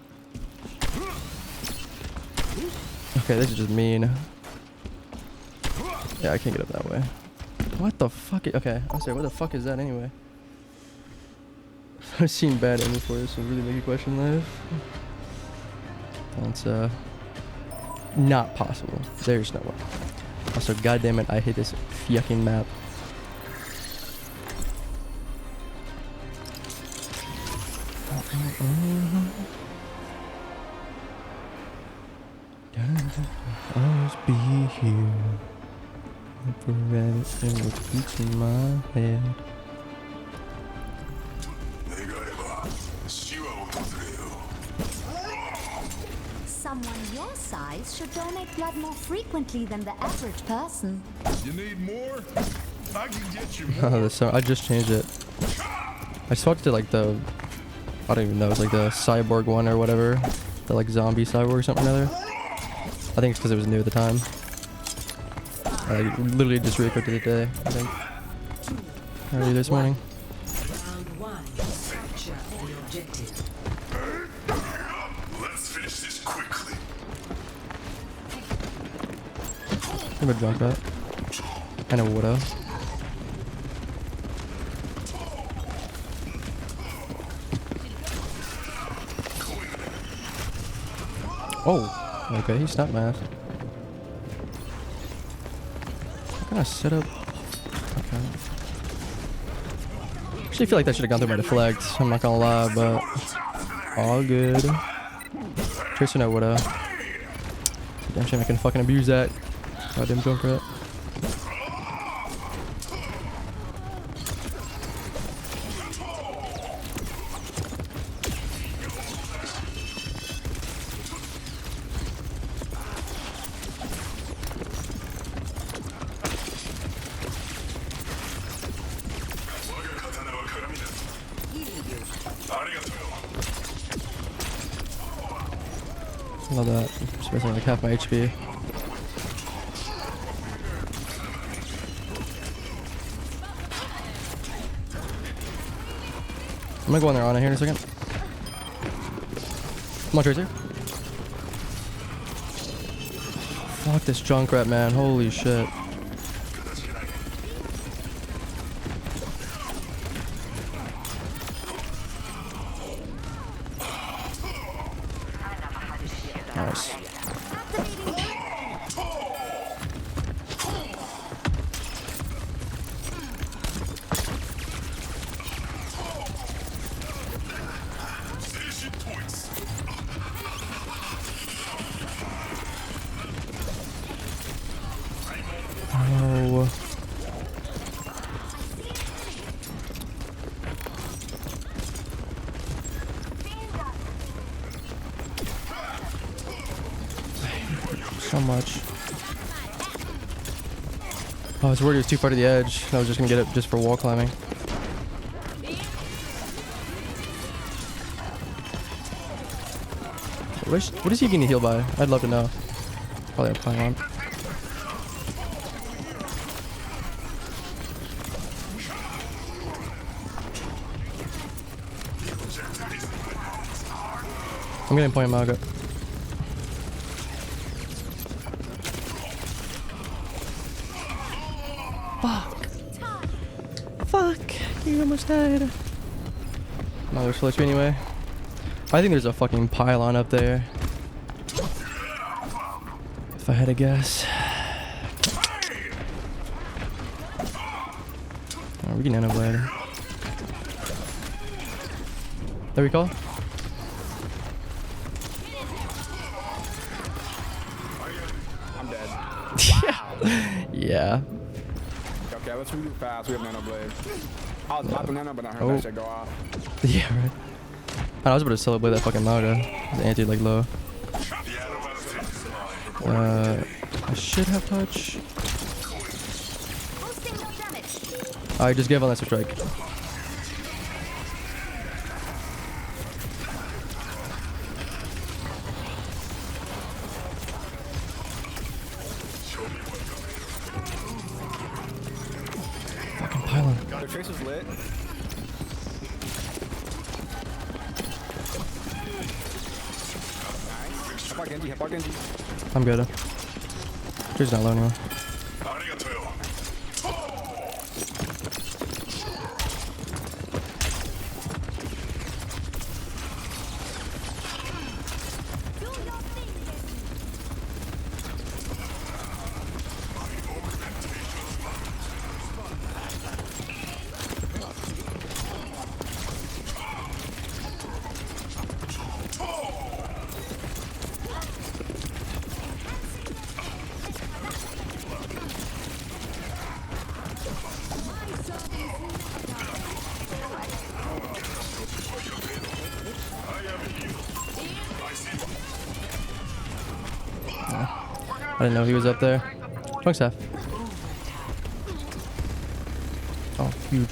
Okay, this is just mean. Yeah, I can't get up that way. What the fuck? Okay, I'll say, what the fuck is that anyway? I've seen bad aim before, this will really make you question life. That's not possible. There's no way. Also, goddammit, I hate this fucking map. Always be here. Forever and repeats in my head. Someone your size should donate blood more frequently than the average person. You need more? I can get you Oh, this song, I just changed it. I swapped to like the, I don't even know, it's like the cyborg one or whatever. The like zombie cyborg or something or other. I think it's because it was new at the time. I literally just re-equipped it today, I think. Early this morning. Let's finish this quickly. I'm a junk rat. And a widow. Oh, okay, he snapped my ass. What kind of setup? Okay. Actually, I feel like that should have gone through my deflect. I'm not gonna lie, but all good. Tracer no widow. Damn shame I can fucking abuse that. Goddamn junk rat. Love that. I'm spending like half my HP. I'm gonna go on there on it here in a second. Come on, Tracer. Fuck this junk rat, man. Holy shit. Nice. Oh. So much. Oh, I was worried it was too far to the edge. I was just gonna get it just for wall climbing. What is he getting healed by? I'd love to know. Probably a pylon. I'm getting point Maga. Fuck. Fuck. You almost died. No, there's flish anyway. I think there's a fucking pylon up there. If I had to guess. Oh, we can end up later. There we go. I'm dead. Yeah. Okay, let's move fast. We have nano blade. I was about to nano, but I heard that shit go off. Yeah, right. I was about to celebrate that fucking Maga. The anti like low. I should have touch. I just gave on Lancer Strike. Fucking pylon. The trace is lit. I'm good. She's not low anymore. I didn't know he was up there. Trunk staff. Oh, huge.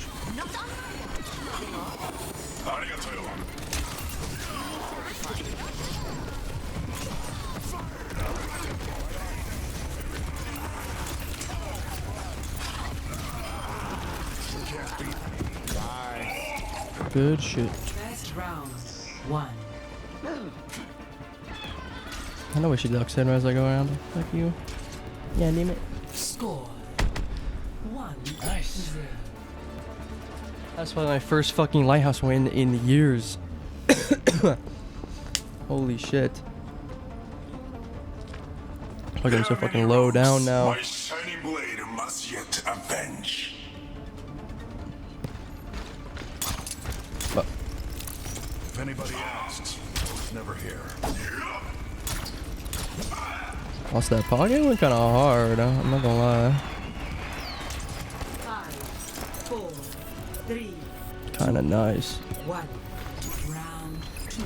Good shit. First round, 1. I know we should duck in as I go around. Fuck you. Yeah, name it. Score 1. Nice. That's probably my first fucking lighthouse win in years. Holy shit. Fuck, I'm so fucking low down now. My shining blade must yet avenge. If anybody asks, I was never here. Lost that pocket went kind of hard. I'm not gonna lie. 5, 4, 3, Kind of nice. 1. Round 2.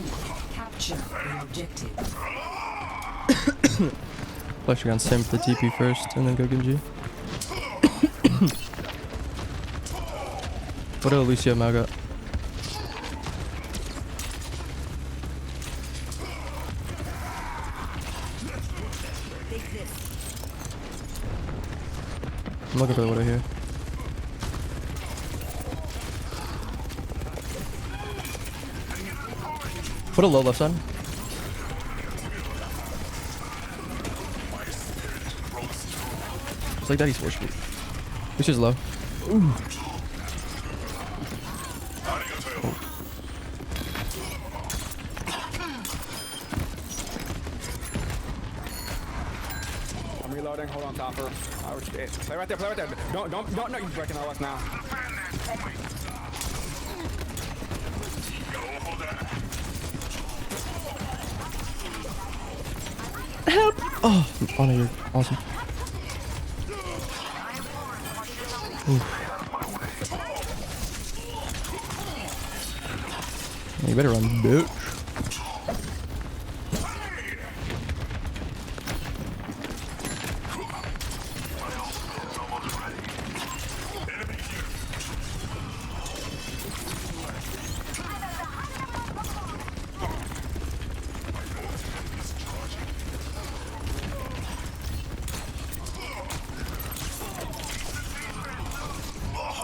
Capture the objective. Flash gun sim for the TP first, and then go Genji. What do Lucio Maga? I'm looking for the widow here. Put a low left side. It's like Daddy's 4 speed. Which is low. Ooh. I'm reloading. Hold on, Topper. Oh shit. Play right there. Play right there. Don't. No, you're breaking all us now. Help! Oh, Anna, you're awesome. Ooh. You better run, bitch.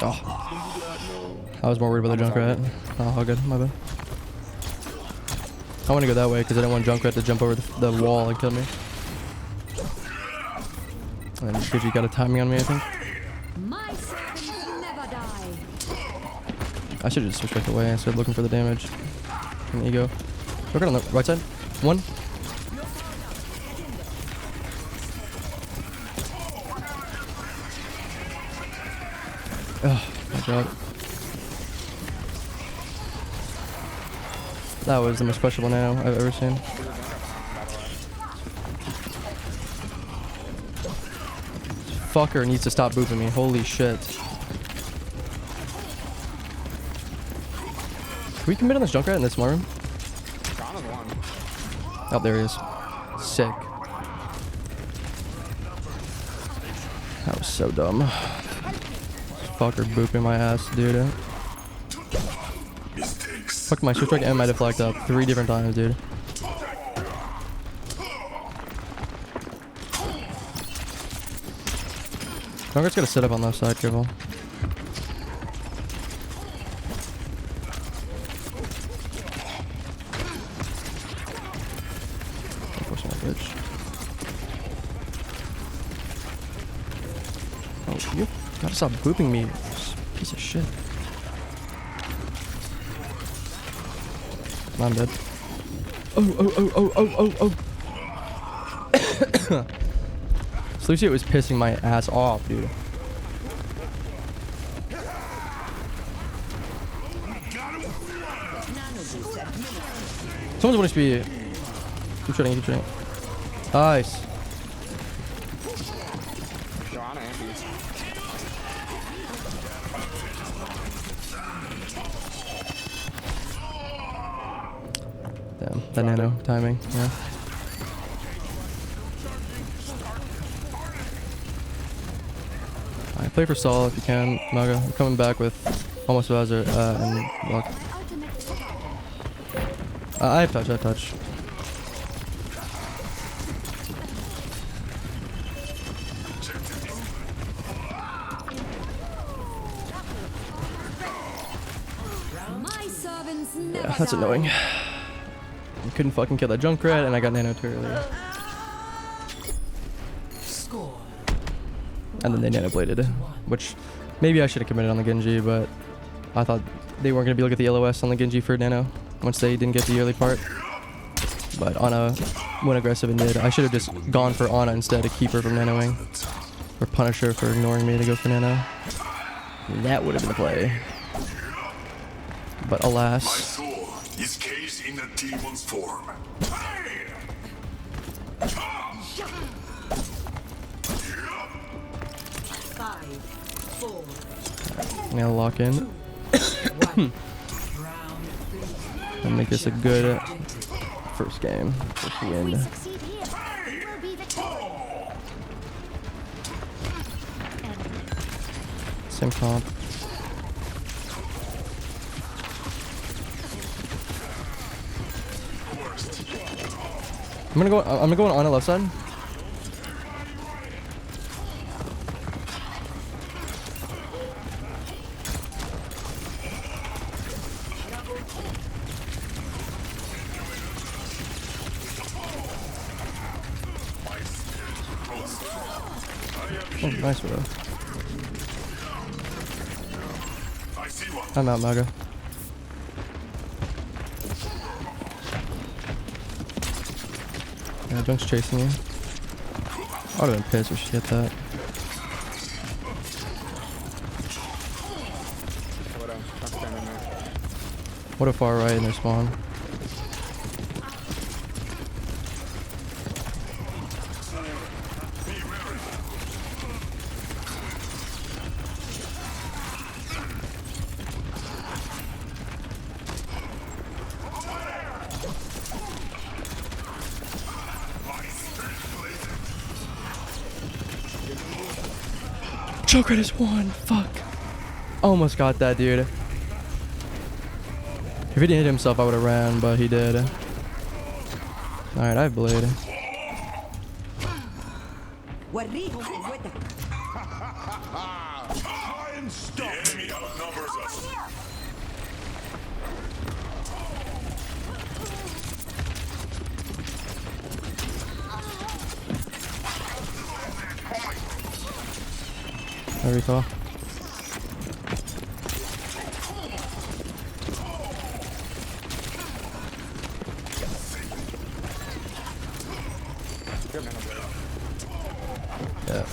Oh. I was more worried about the Junkrat. Oh, all good. My bad. I want to go that way because I don't want Junkrat to jump over the wall and kill me. And because you got a timing on me, I think. My servants never die. I should just switch back away and start looking for the damage. An ego. Look on the right side. One. Oh my god. That was the most questionable nano I've ever seen. Fucker needs to stop booping me. Holy shit. Can we commit on this Junkrat in this smart room? Oh, there he is. Sick. That was so dumb. Fucker booping my ass, dude. Fuck, my switch strike and my deflect up 3 different times, dude. Junkrat's gotta sit up on left side, careful. Oh, you gotta stop booping me, piece of shit. I'm dead. Oh. Lucio was pissing my ass off, dude. Someone's 1 HP. Keep shooting. Nice. Damn, that nano timing, yeah. Alright, play for Saul if you can, Maga. I'm coming back with almost Bowser and Block. I have touch. My servants never Yeah, that's die. annoying. I couldn't fucking kill that Junkrat and I got nano too early. And then they nano bladed, which maybe I should have committed on the Genji, but I thought they weren't going to be able to get the LOS on the Genji for nano once they didn't get the early part. But Ana went aggressive and did. I should have just gone for Ana instead to keep her from nanoing. Or punish her for ignoring me to go for nano. That would have been the play. But alas. My soul is caged in a demon's form. I'm gonna lock in. And make this a good first game. First win. Same comp. I'm gonna go on the left side. Oh, nice Widow. I'm out, Maga. Yeah, Junk's chasing you. I would've been pissed if she hit that. What a far right in their spawn. Junkrat is 1. Fuck. Almost got that, dude. If he didn't hit himself, I would have ran, but he did. Alright, I have Blade. Try and stop. The enemy outnumbers us. There we go. Yeah.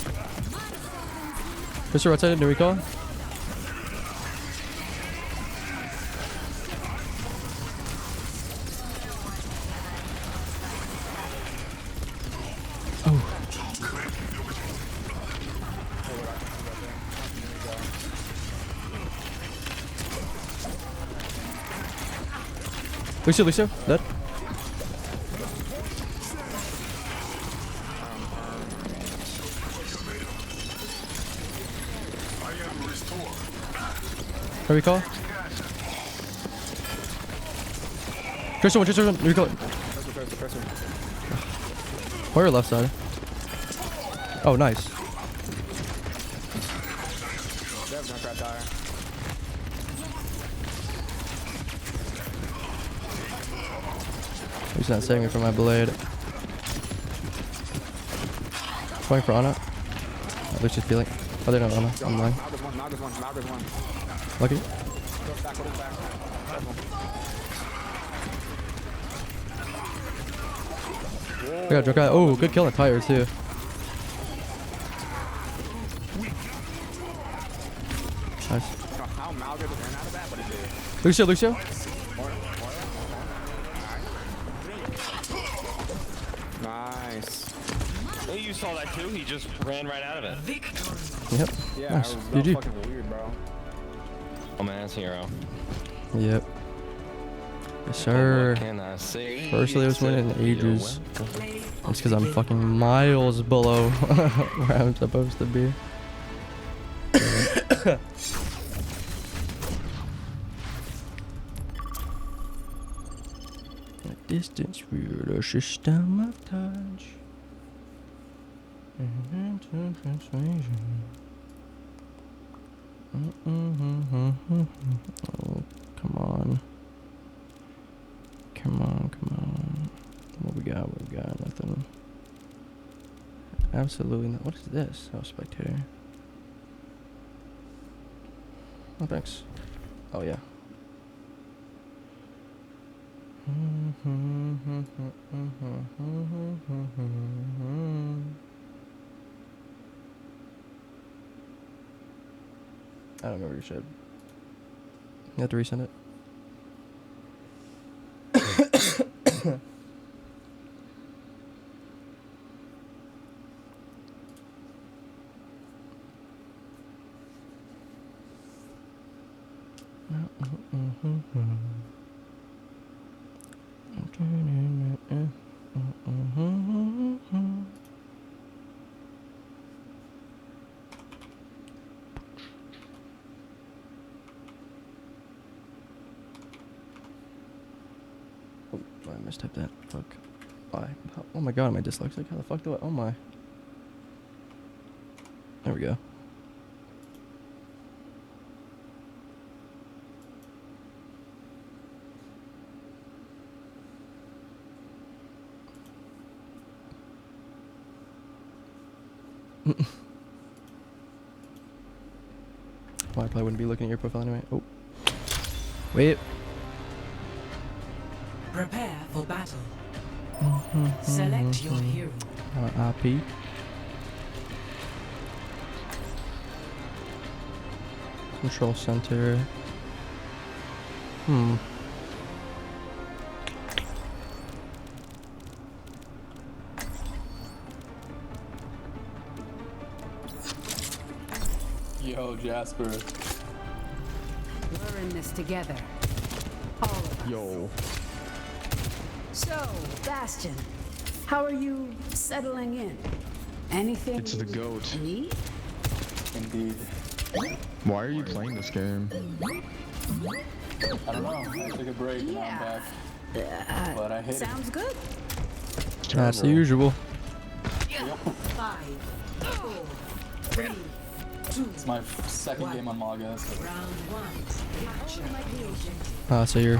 Mr. Right side, do we call? Lucio, dead. Here we call. Tristan, recall. Or left side. Oh, nice. He's not saving it for my blade. Going for Ana. At least she's feeling. Oh, they're not Ana. I'm lying. Lucky. We got Jokai. Oh, good kill on tire too. Nice. Lucio. Nice. Hey, you saw that too? He just ran right out of it. Yep. Yeah, Nice. that was GG. fucking weird, bro. Oh man, that's hero. Yep. Yes, sir. What can I say? First I was winning in ages. It's because I'm fucking miles below where I'm supposed to be. Distance weird, a system of touch. Oh, come on. Come on. What we got? Nothing. Absolutely not. What is this? Oh, spectator. Oh, thanks. Oh, yeah. I don't remember your shit. You have to resend it. Oh, I mistyped that. Fuck. Oh my god, am I dyslexic? How the fuck do I? Oh my. There we go. Well, I probably wouldn't be looking at your profile anyway. Oh. Wait. Prepare for battle. Select your hero. RP. Control center. Yo, Jasper. We're in this together. All of us. Yo. So, Bastion, how are you settling in? Anything? It's the GOAT. Need? Indeed. Why are you playing this game? I don't know. I took a break and now I'm back. But I hate Sounds good. That's the usual. 5, 4, It's my second game on Maga. So you're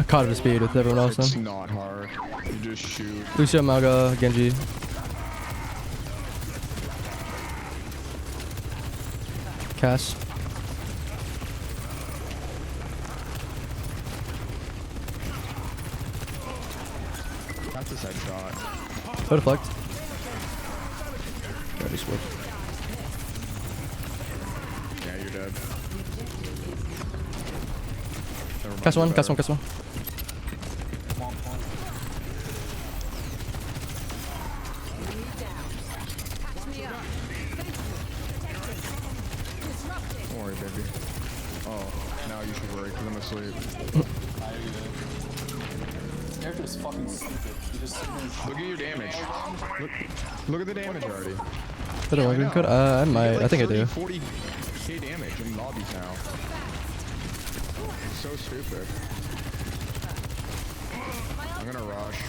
caught up to speed with everyone else It's then. not hard. You just shoot. Lucio, Malga, Genji. Cass. That's a side shot. Go deflect. Yeah, just work. Yeah, you're dead. Never mind, Cass one, you're Cass one, better. Cass one. Don't worry, baby. Oh, now you should worry because I'm asleep. This character is fucking stupid. He just Look at your damage. Look at the damage already. I don't know, could I might. I think I do. 40k damage in lobbies now. It's so stupid. I'm gonna rush.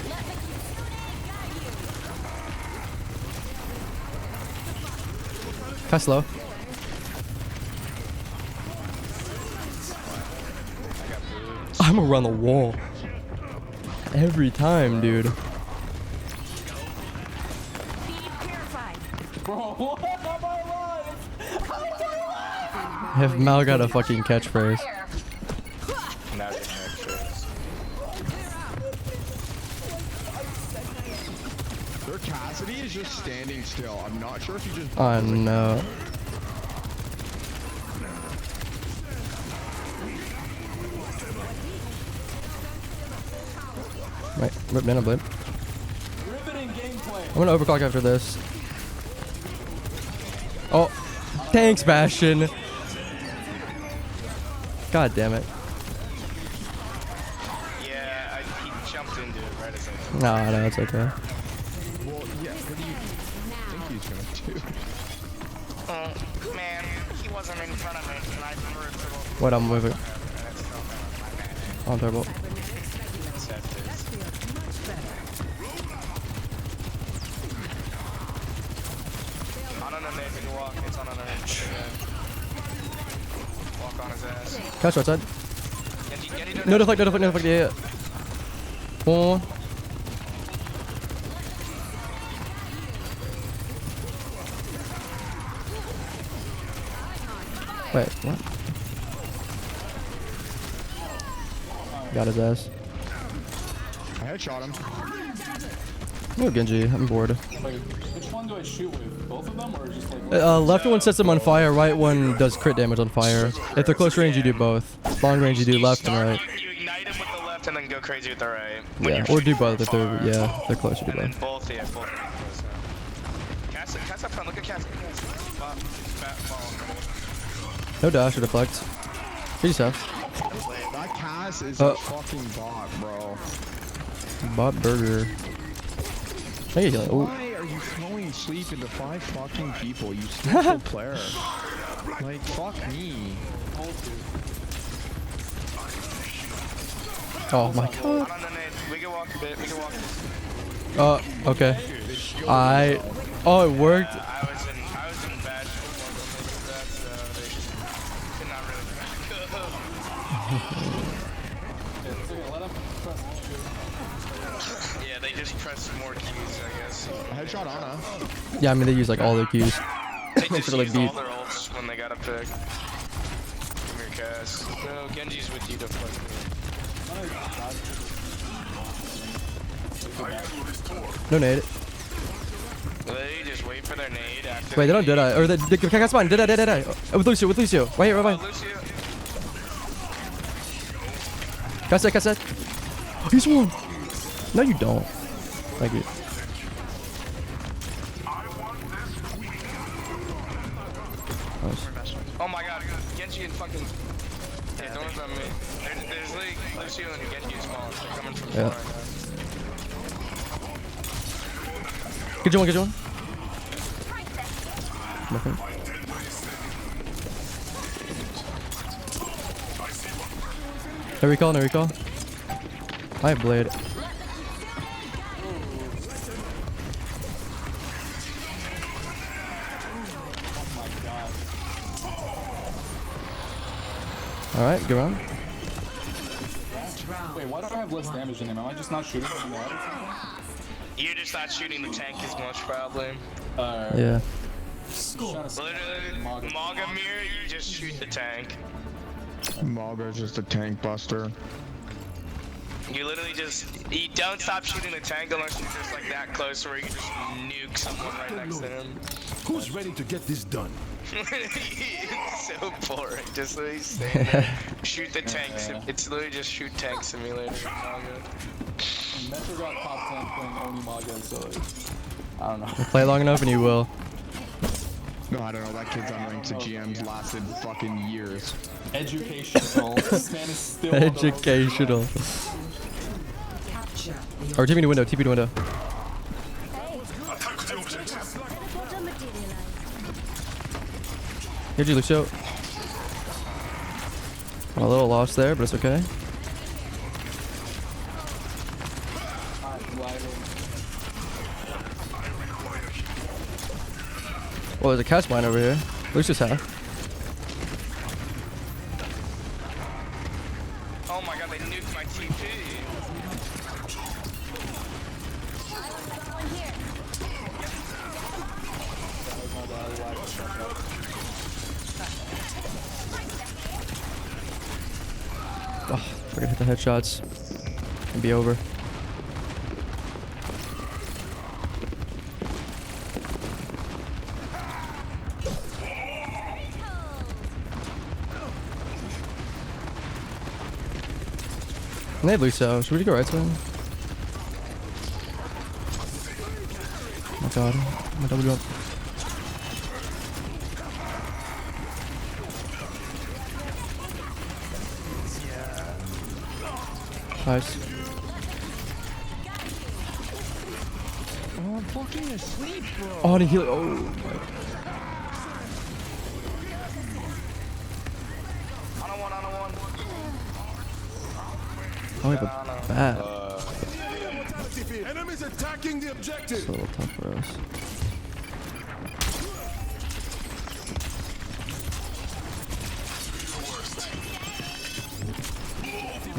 Cass low. I'm gonna run the wall. Every time, dude. Bro, what am I alive? If Mal got a fucking catchphrase. Now get extras. Their Cassidy is just standing still. I'm not sure if he just. Oh no. Right, rip mana blade. Riveting gameplay. I'm gonna overclock after this. Oh, thanks, Bastion. God damn it. Yeah, he jumped into it right as I did. Nah, no, it's okay. Well, yeah, what do you think he's gonna do? Oh, man, he wasn't in front of me, and I threw it to him. Wait, I'm moving. Oh, terrible. On an amazing walk, it's on an edge. Walk on his ass. Catch right side. Genji, No deflect, no deflect, no deflect, yeah. One. Wait, what? Got his ass. I headshot him. No Genji, I'm bored. Wait, which one do I shoot with? Both of them or just like... Left one sets them on fire, right one does crit damage on fire. If they're close range, you do both. Long range, you do left and right. You ignite him with the left and then go crazy with the right. Yeah, or do both if they're, yeah, they're close, you do And both. then both, yeah, both. Cass up front, look at Cass. No dash or deflect. Pretty safe. That Cass is a fucking bot, bro. Bot burger. Hey, ooh. Why are you throwing sleep into 5 fucking people, you stupid player? Like, fuck me. Oh my god. We can walk a bit, we can walk. Okay. Oh, it worked. I was in bad shape when they did that, so they could not really back. Yeah, they just pressed more keys, I guess. Headshot Ana. Yeah, I mean, they use like all their Qs. They just For, like, used all beat. their ults when they got up pick. Come here, Cass. No, Genji's with you to fuck No nade. They just wait for their nade after. Wait, they don't Deadeye. Or they can't spawn. Deadeye. With Lucio, with Lucio. Right here, right Lucio. behind. Cass. Oh, he's one. No, you don't. Thank you. Nice. Oh my god, Genji and fucking. Yeah, don't worry about me. There's like Lucio and Genji spawn. They're coming from Yeah. far. Good one. Nothing. No recall. I have blade. Alright, good round. Wait, why do I have less damage than him? Am I just not shooting him in the head or something? You're just not shooting the tank as much, probably. Yeah. Literally, Magamir, you just shoot the tank. Malga's just a tank buster. You literally you don't stop shooting the tank unless you're just like that close where you can just nuke someone right next to him. Who's ready to get this done? It's so boring. Just literally stand there, shoot the tank. It's literally just shoot tank simulator. Metro got top 10 playing Oni Maga, so like, I don't know. Play long enough and you will. No, I don't know. That kid's on ranks of GMs lasted fucking years. Educational. This man is still Educational. Or TP to window, TP to window. Here's you, Lucio. A little lost there, but it's okay. Well, there's a cast mine over here. Lucio's half. Oh my god, they nuked my TP. Oh, we're gonna hit the headshots and be over. And they have Lucio. Should we go right to him? Oh my god. My double jump. Nice. Oh, I'm fucking asleep, bro. Oh, and he healed. Oh my. Oh, we have a bat. Enemies attacking the objective. It's a little tough for us.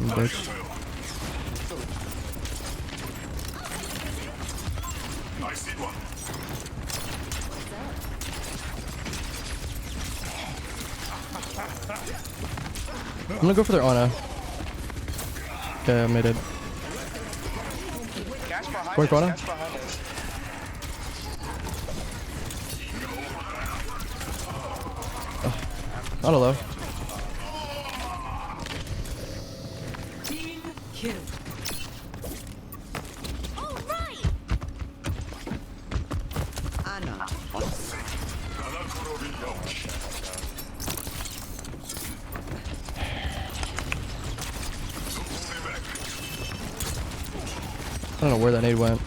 Bitch. I see one. I'm gonna go for their Ana. Okay, I made it. Work Ana. Not low. Team kill. Ana. I don't know where that nade went.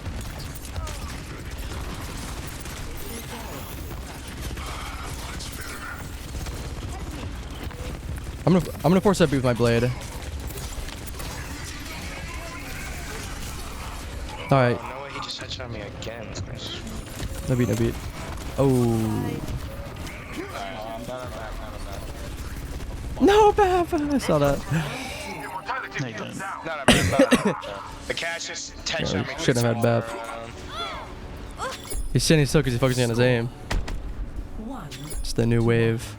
I'm gonna force that beat with my blade. All right. No way, he just headshot me again. No beat, no beat. Oh. No, Bab! I saw that. The cash just Yeah, headshot me. shouldn't have had Bab. He's standing still because he's focusing on his aim. It's the new wave.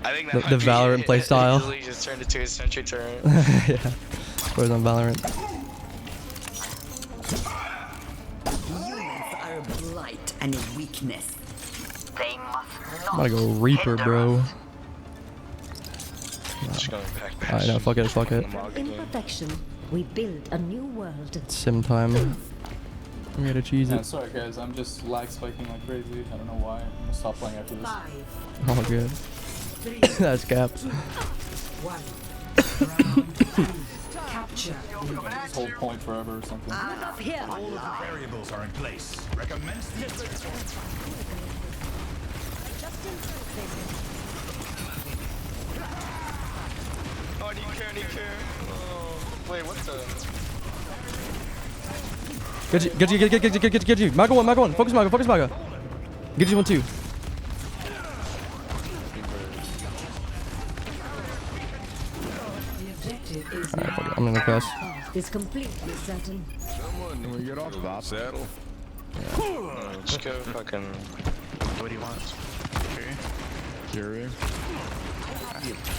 I think that the Valorant playstyle. He just turned it to his sentry turret. Yeah. Whereas on Valorant. Humans are a blight and a weakness. They must I'm gonna go Reaper, bro. Just going back. I know, fuck it, fuck it. From imperfection, we build a new world. Sim time. We gotta cheese Yeah, it. sorry guys, I'm just lag spiking like crazy. I don't know why. I'm gonna stop playing after this. Oh, good. That's cap. Capture. This whole point forever or something. Up here. All of the variables are in place. Recommence the Oh, do you care? Do you care? Oh, wait, what the? Get you. Maga one. Focus Maga. Get you one too. gonna pass. Is completely certain. Someone Can we get off that? saddle. Let's go fucking. What do you want? Okay. Jerry.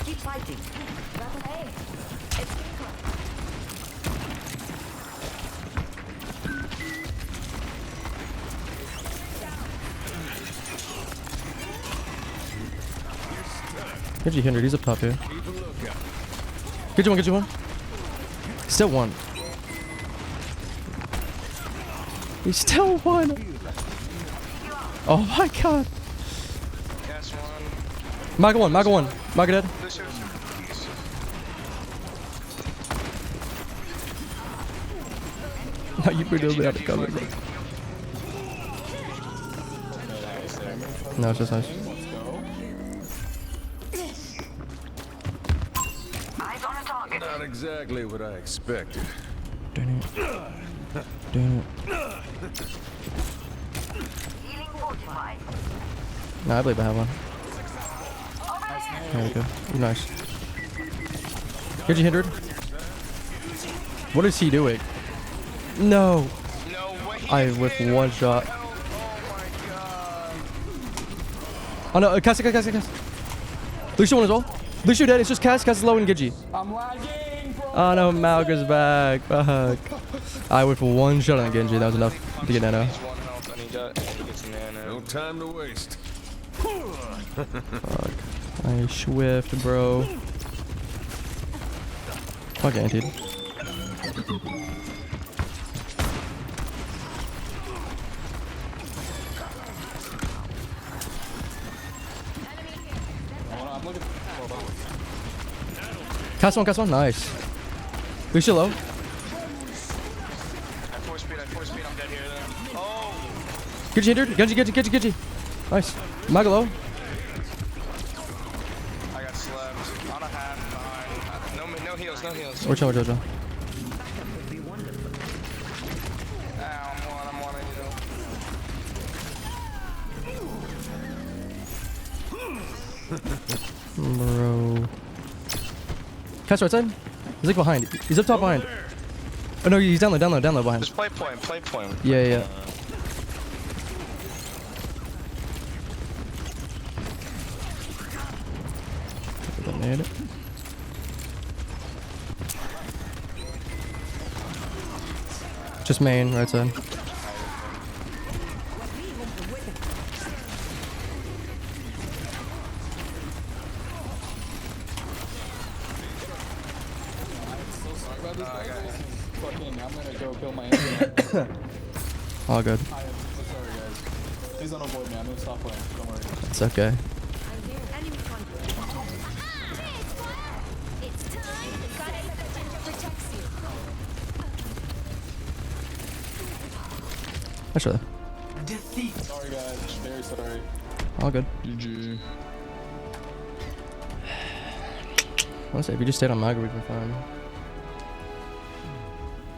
Keep fighting. Hey, it's Get you hindered. He's up top here. Get you one. Get you one. Still one. He's still one. Oh my god. Cast one. Maga one. Maga one. Maga dead. No, you pretty little bit out of cover. Bro. No, it's just nice. Not exactly what I expected. Damn it. Damn it. Nah, I believe I have one. There we go. Ooh, nice. Get you hindered. What is he doing? No. I with one shot. Oh no, cast. Lucio one as well. Lucio dead. It's just cast. Cast is low and Gidgey. I'm lagging. Oh no, Malga's back. Fuck. I went for one shot on Genji. That was enough to get Nano. No time to waste. Fuck. I swift, bro. Fuck, anti. I'm looking for Cast one, nice. Lucio low. At 4 speed, I'm dead here then. Oh! Genji hindered. Genji. Nice. Maga low. I got slapped. On a half behind. No heals. Watch out. Ow, I'm one, Bro. Cast right side. He's like behind. He's up top behind. Oh no, he's down low behind. Just play point. Yeah. Made it. Just main, right side. I'm gonna go kill my enemy. All good. I'm so sorry, guys. Please don't avoid me. I'm gonna stop playing. Don't worry. It's okay. Actually. Defeat. Sorry, guys. Very sorry. All good. GG. Honestly, if you just stayed on Maga, we'd be fine.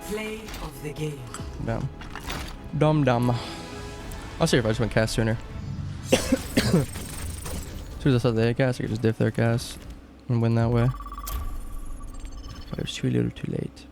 Play of the game. Dumb. I'll see if I just went cast sooner. As soon as I saw they had cast, I could just diff their cast and win that way. But it was too little too late.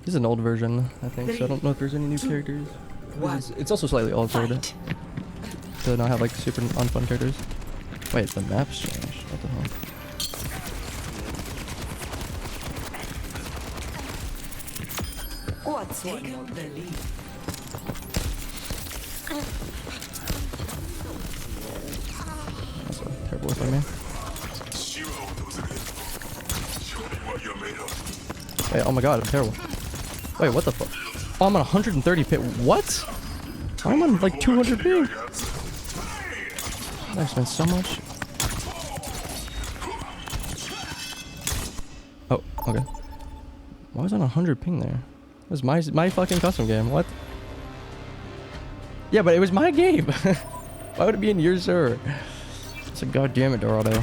This is an old version, I think, so I don't know if there's any new characters. It's also slightly altered to not have like super unfun characters. Wait, the map's changed. What the hell? What's taken the lead? That's a terrible if I mean. Wait, oh my god, I'm terrible. Wait, what the fuck? Oh, I'm on 130 pit. What? I'm on like 200 ping. I spent so much. Oh, okay. Why was on 100 ping there? It was my fucking custom game. What? Yeah, but it was my game. Why would it be in your server? It's like, god damn it, Dorado.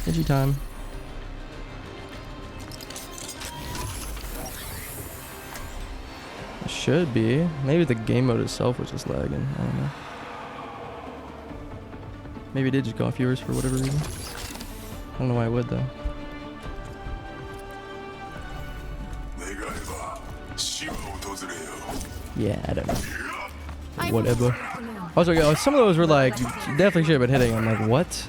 Genji time. It should be. Maybe the game mode itself was just lagging. I don't know. Maybe it did just go off yours for whatever reason. I don't know why it would though. Yeah, I don't know. Whatever. Also, some of those were like, definitely should have been hitting. I'm like, what?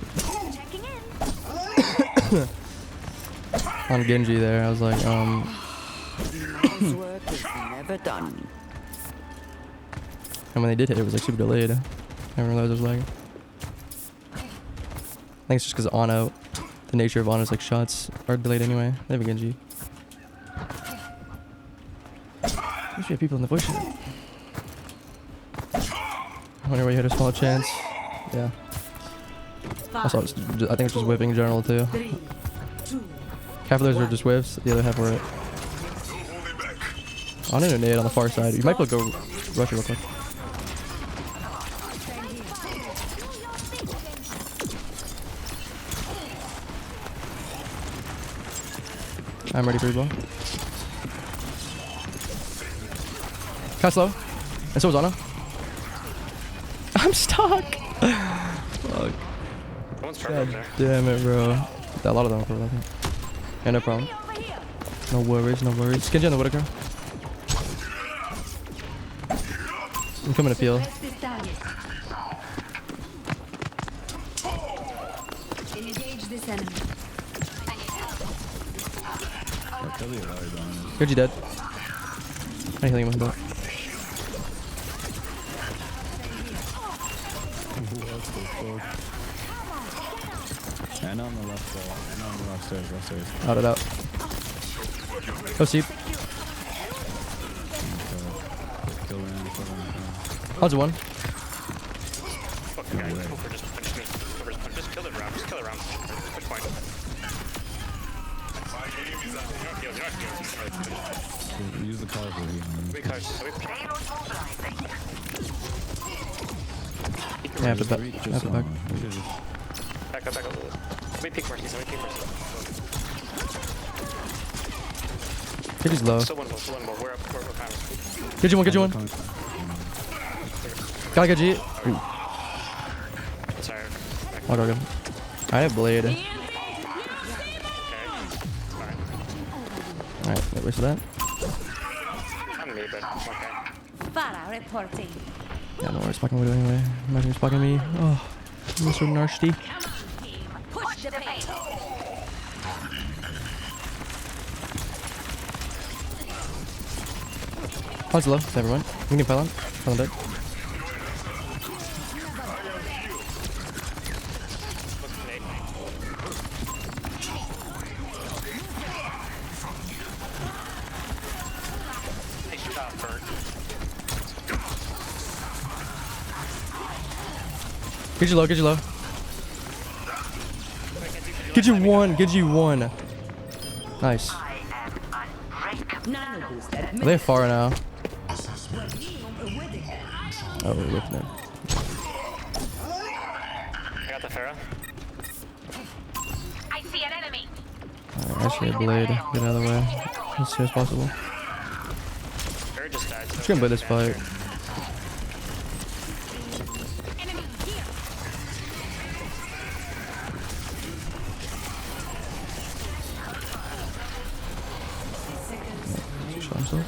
On Genji there, I was like, His work is never done. And when they did hit, it was like super delayed. I didn't realize it was lagging. I think it's just because Ana, the nature of Ana's like shots are delayed anyway. They have a Genji. I wish we had people in the voice chat. I wonder where you had a small chance. Yeah. Also, I think it's just whipping in general too. Half of those are just whiffs, the other half were it. I'm gonna nade on the far side. You might be able to go rush it real quick. I'm ready for you, bro. Cast low. And so is Ana. I'm stuck! Fuck. God damn it, bro. A lot of them are purple, I think. Yeah, no problem. No worries, no worries. Genji on the Whittaker. I'm coming to peel. Genji dead. I heal him with that. And on the left wall. And on the left stairs. Out it out. Go steep. Odds of one. Fucking guy. Cooper just punched me. Just kill it round. Just kill it round. Push point. Use the car for healing. Wait, cars. Yeah, I have to back. I have to back. Back up, back up. Let me peek Mercy. Genji's low. Still one more. We're power. Genji one. Gotta get G. Sorry. Oh, go. I have blade. Alright, wait, where's that? I'm me, but okay. Farah reporting. Yeah, no worries, fucking with it anyway. Imagine he's fucking me. Oh, I'm so nasty. Push the pace. Odds low, never mind. We can pylon. Pylon dead. Get you low. Get you one. Nice. They're far now. Oh, we're whipping it. I got the Pharah. I see an enemy. Alright, actually a blade. Get out of the way as soon as possible. Pharah just died. Just gonna play this fight.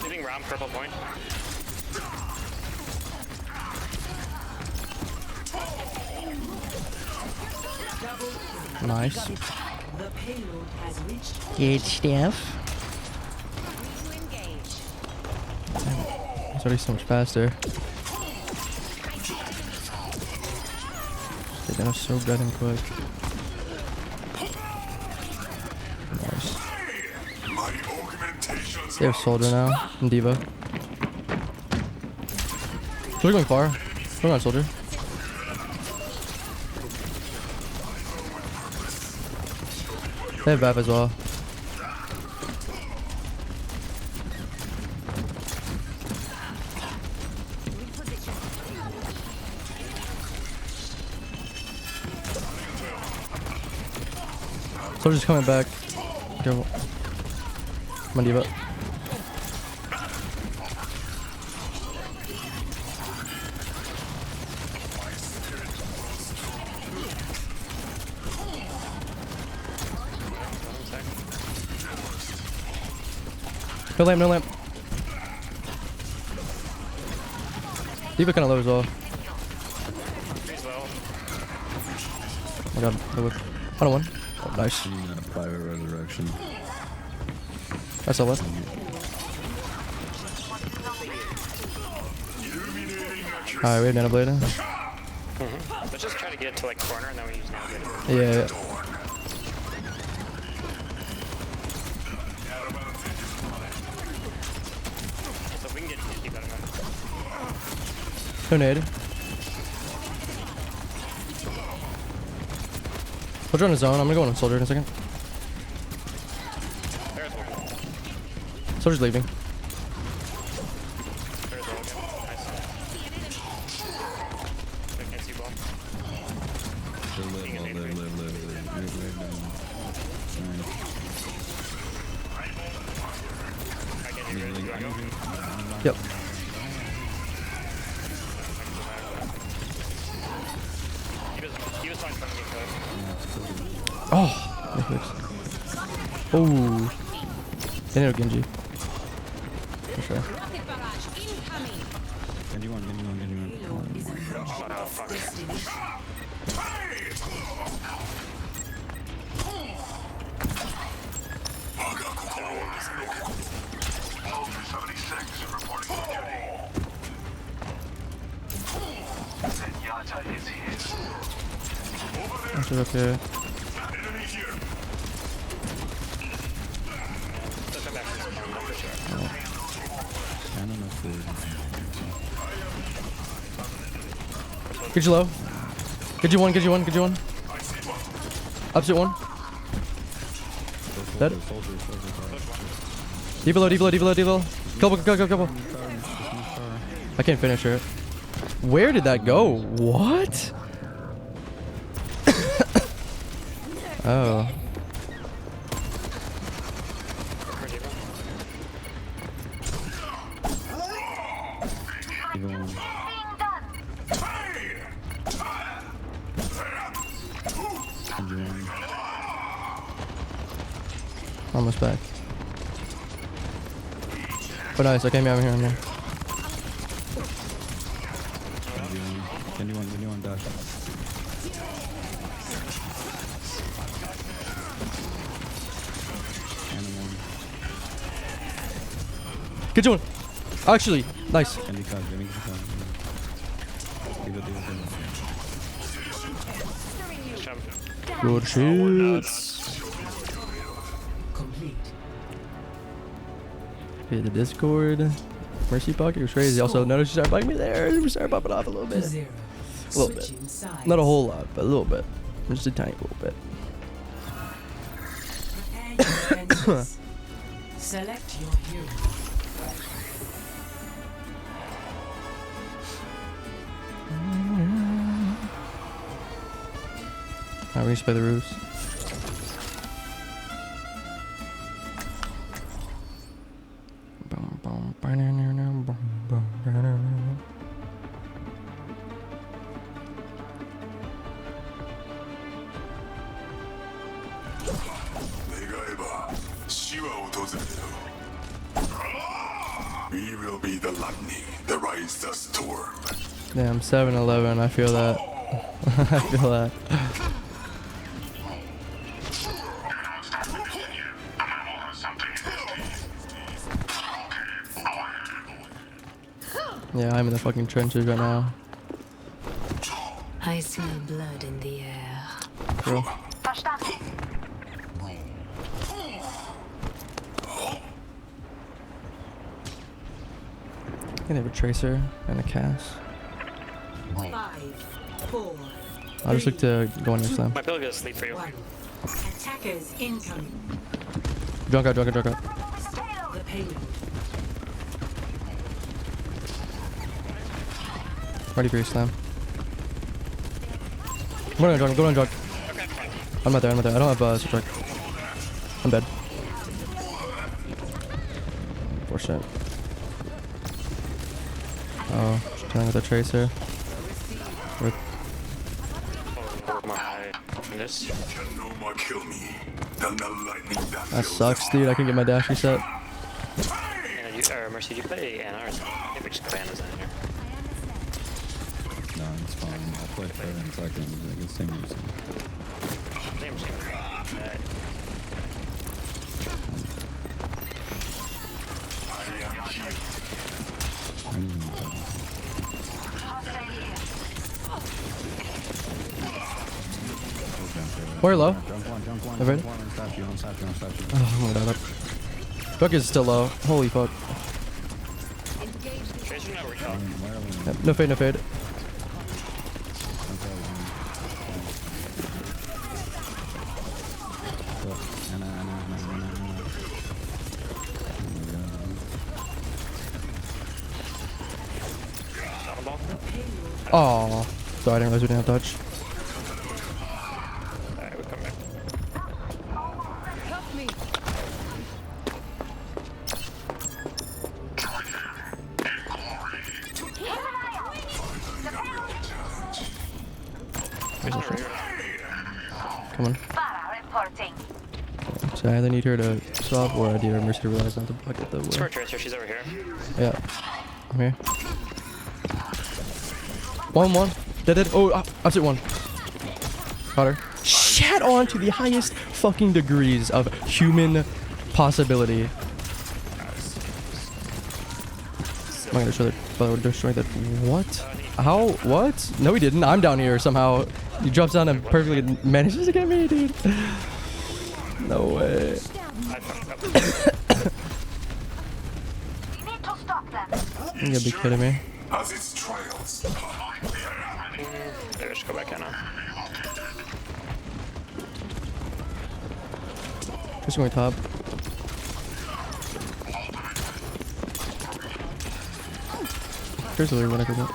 Leaving round purple point. Nice. Good stuff. It's already so much faster. That was so good and quick. Nice. They have Soldier now and Diva. Soldier going far. Going on Soldier. They have Bap as well. Soldier's coming back. Careful. Come on, D.Va. No lamp, no lamp. D.Va kind of low as well. Oh my god, no whip. I don't want. Oh, nice. Fire resurrection. I saw that. Alright, we have Nano Blade. Let's just try to get to like corner and then we use Nano Blade. Yeah. So if we can get keep that in mind. No nade. Soldier on his own. I'm gonna go on Soldier in a second. There's one. Soldier's leaving. There's one. Nice. I can't see ball. Yep. He was fine from the close. Oh. Oh. They need a Genji. For sure. Genji one. Oh, fuck. That's okay. Get you low. Get you one. Upset one. Dead. D below. Couple. I can't finish her. Where did that go? What? Oh. Almost back. But nice, okay, I'm here. Genji one dash. Get you one. Actually, nice. Good shit. Okay, the Discord. Mercy Pocket was crazy. Also, notice you started bugging me there. We started popping off a little bit. A little bit. Not a whole lot, but a little bit. Just a tiny little bit. Select your hero. Alright, we just play the roofs. We will be the lightning that rises the storm. Damn, 7-11. I feel that. I feel that. Yeah, I'm in the fucking trenches right now. I smell blood in the air. Bro. I have a tracer and a cast. 5, 4. I'll just look to go on your slam. My pillow goes to sleep for you. Attackers incoming. Drunk out. The payload. Ready for your slam. I'm going on drug. I'm not there. I don't have switch drug. I'm dead. Unfortunate. Oh, trying with the tracer. Rip. That sucks, dude. I can get my dash reset. Mercy, did you play Anna or something? I think we just play Anna's in here. No, it's fine. I'll play fair in seconds. I can sing you some. We're low. Jump one. Ready? Oh my god. Book is still low. Holy fuck. Yep, no fade, no fade. Oh, sorry, I didn't realize we didn't have touch. Alright, we'll come back. Help me. Come on. So I either need her to swap or I need her Mercy to realize not to bucket the Smart tracer, she's over here. Yeah. I'm here. 1-1. Dead. Oh, opposite one. Got her. Shat on to the highest fucking degrees of human possibility. I'm gonna destroy that. But we're destroying that. What? How? What? No, he didn't. I'm down here somehow. He drops down and perfectly manages to get me, dude. No way. You gotta be kidding me. As its trials. Maybe I should go back in now. Just going top. Here's the leader when I go up.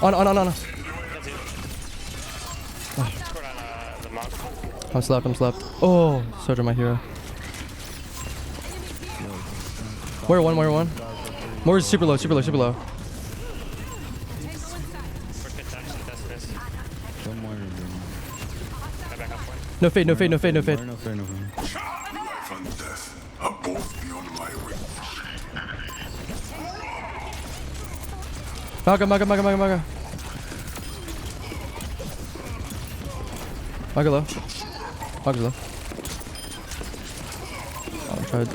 On. Oh. I'm slapped. Oh, Soldier, my hero. Warrior one. More is super low. No fade. Life and death are both beyond my reach. Maga. Maga low. Maga's low. Oh, I tried.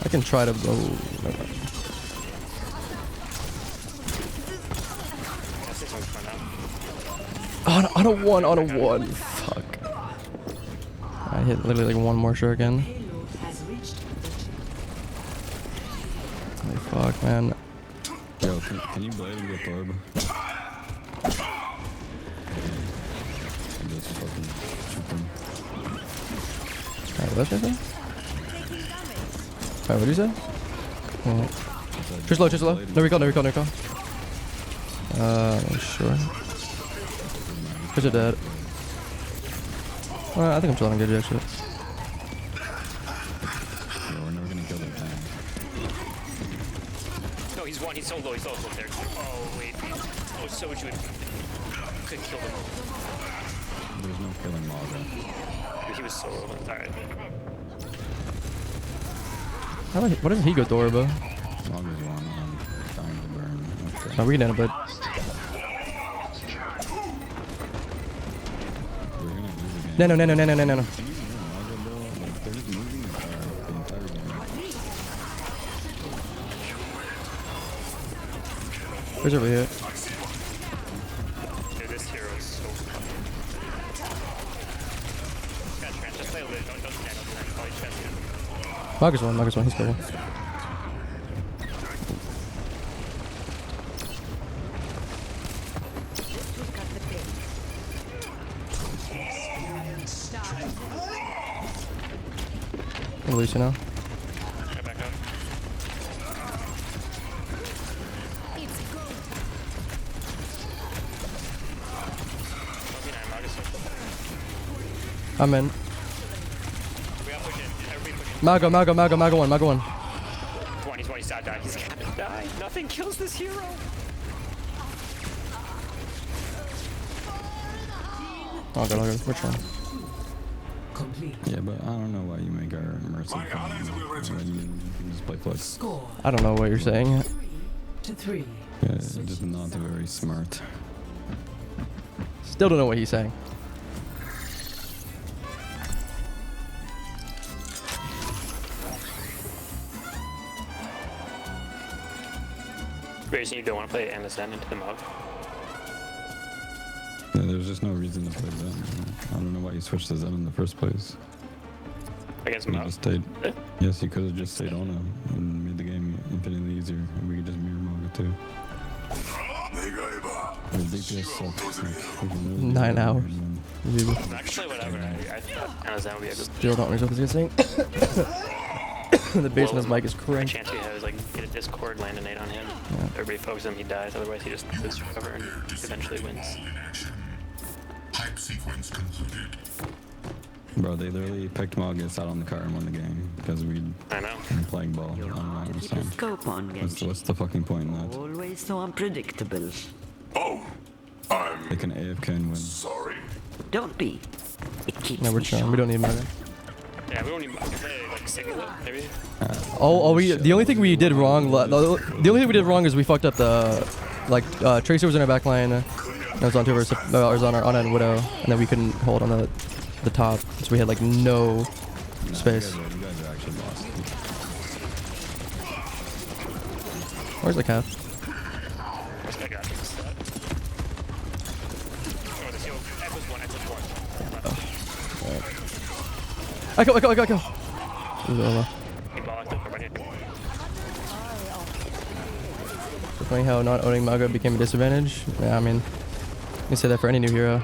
I can try to go. On a one. Fuck. I hit literally like one more shuriken. Holy fuck, man. Yo, can you blade him with orb? Just fucking shoot him. Alright, what did I say? Alright, what did you say? Just low. No recall. Sure. Where's it dead? I think I'm chilling on Gage actually. Yeah, we're never gonna kill that tank. No, he's so low there. Oh, wait. Oh, Soju could kill him. There's no killing Maga. He was so low. Alright. What does he go Dorba? Maga's one. I'm dying to burn. Okay. No, we can end a bit. No. Where's over here? Dude, this hero is so fun. Just play a little bit. Don't stand up and probably chest him. Maga's one. He's cool. Lucio now. I'm in. We gotta push it. Everybody push it. Mago one. 20, stop dying. He's gonna die. Nothing kills this hero. Oh god, which one? Yeah, but I don't know why you make our mercy. You can just play flex. I don't know what you're saying. 3. Yeah, just not very smart. Still don't know what he's saying. Grayson, you don't want to play MSN into the mob? Yeah, there's just no reason to play Zen. I don't know why you switched to Zen in the first place. Against You mob? just stayed. Yes, you could have just stayed on him and made the game infinitely easier, and we could just mirror Maga too. The DPS sucks. 9 hours. Actually, whatever. I thought MSN would be a good... Still don't understand what he's saying. The bass on his mic is The cranked. chance we have is like get a Discord, land a nade on him. Yeah. Everybody focuses him, he dies. Otherwise, he just lives forever and eventually wins. Hype sequence concluded. Bro, they literally picked Magus out on the card and won the game because we were playing ball. I don't understand. Scope on, What's the fucking point in that? Always so unpredictable. They can AFK and win. Sorry. Don't be. It keeps No, we're me chilling. We don't need Maga. Yeah, we don't even play like single, maybe. The only thing we did wrong. The only thing we did wrong is we fucked up the Tracer was in our back line. That was on was on our Ana and Widow, and then we couldn't hold on the top, so we had like no space. You guys are actually lost. Where's the cap? Where's that guy? Oh, this yo, Echo's one. Echo. He blocked it right here. Funny how not owning Maga became a disadvantage. Yeah, I mean, you can say that for any new hero.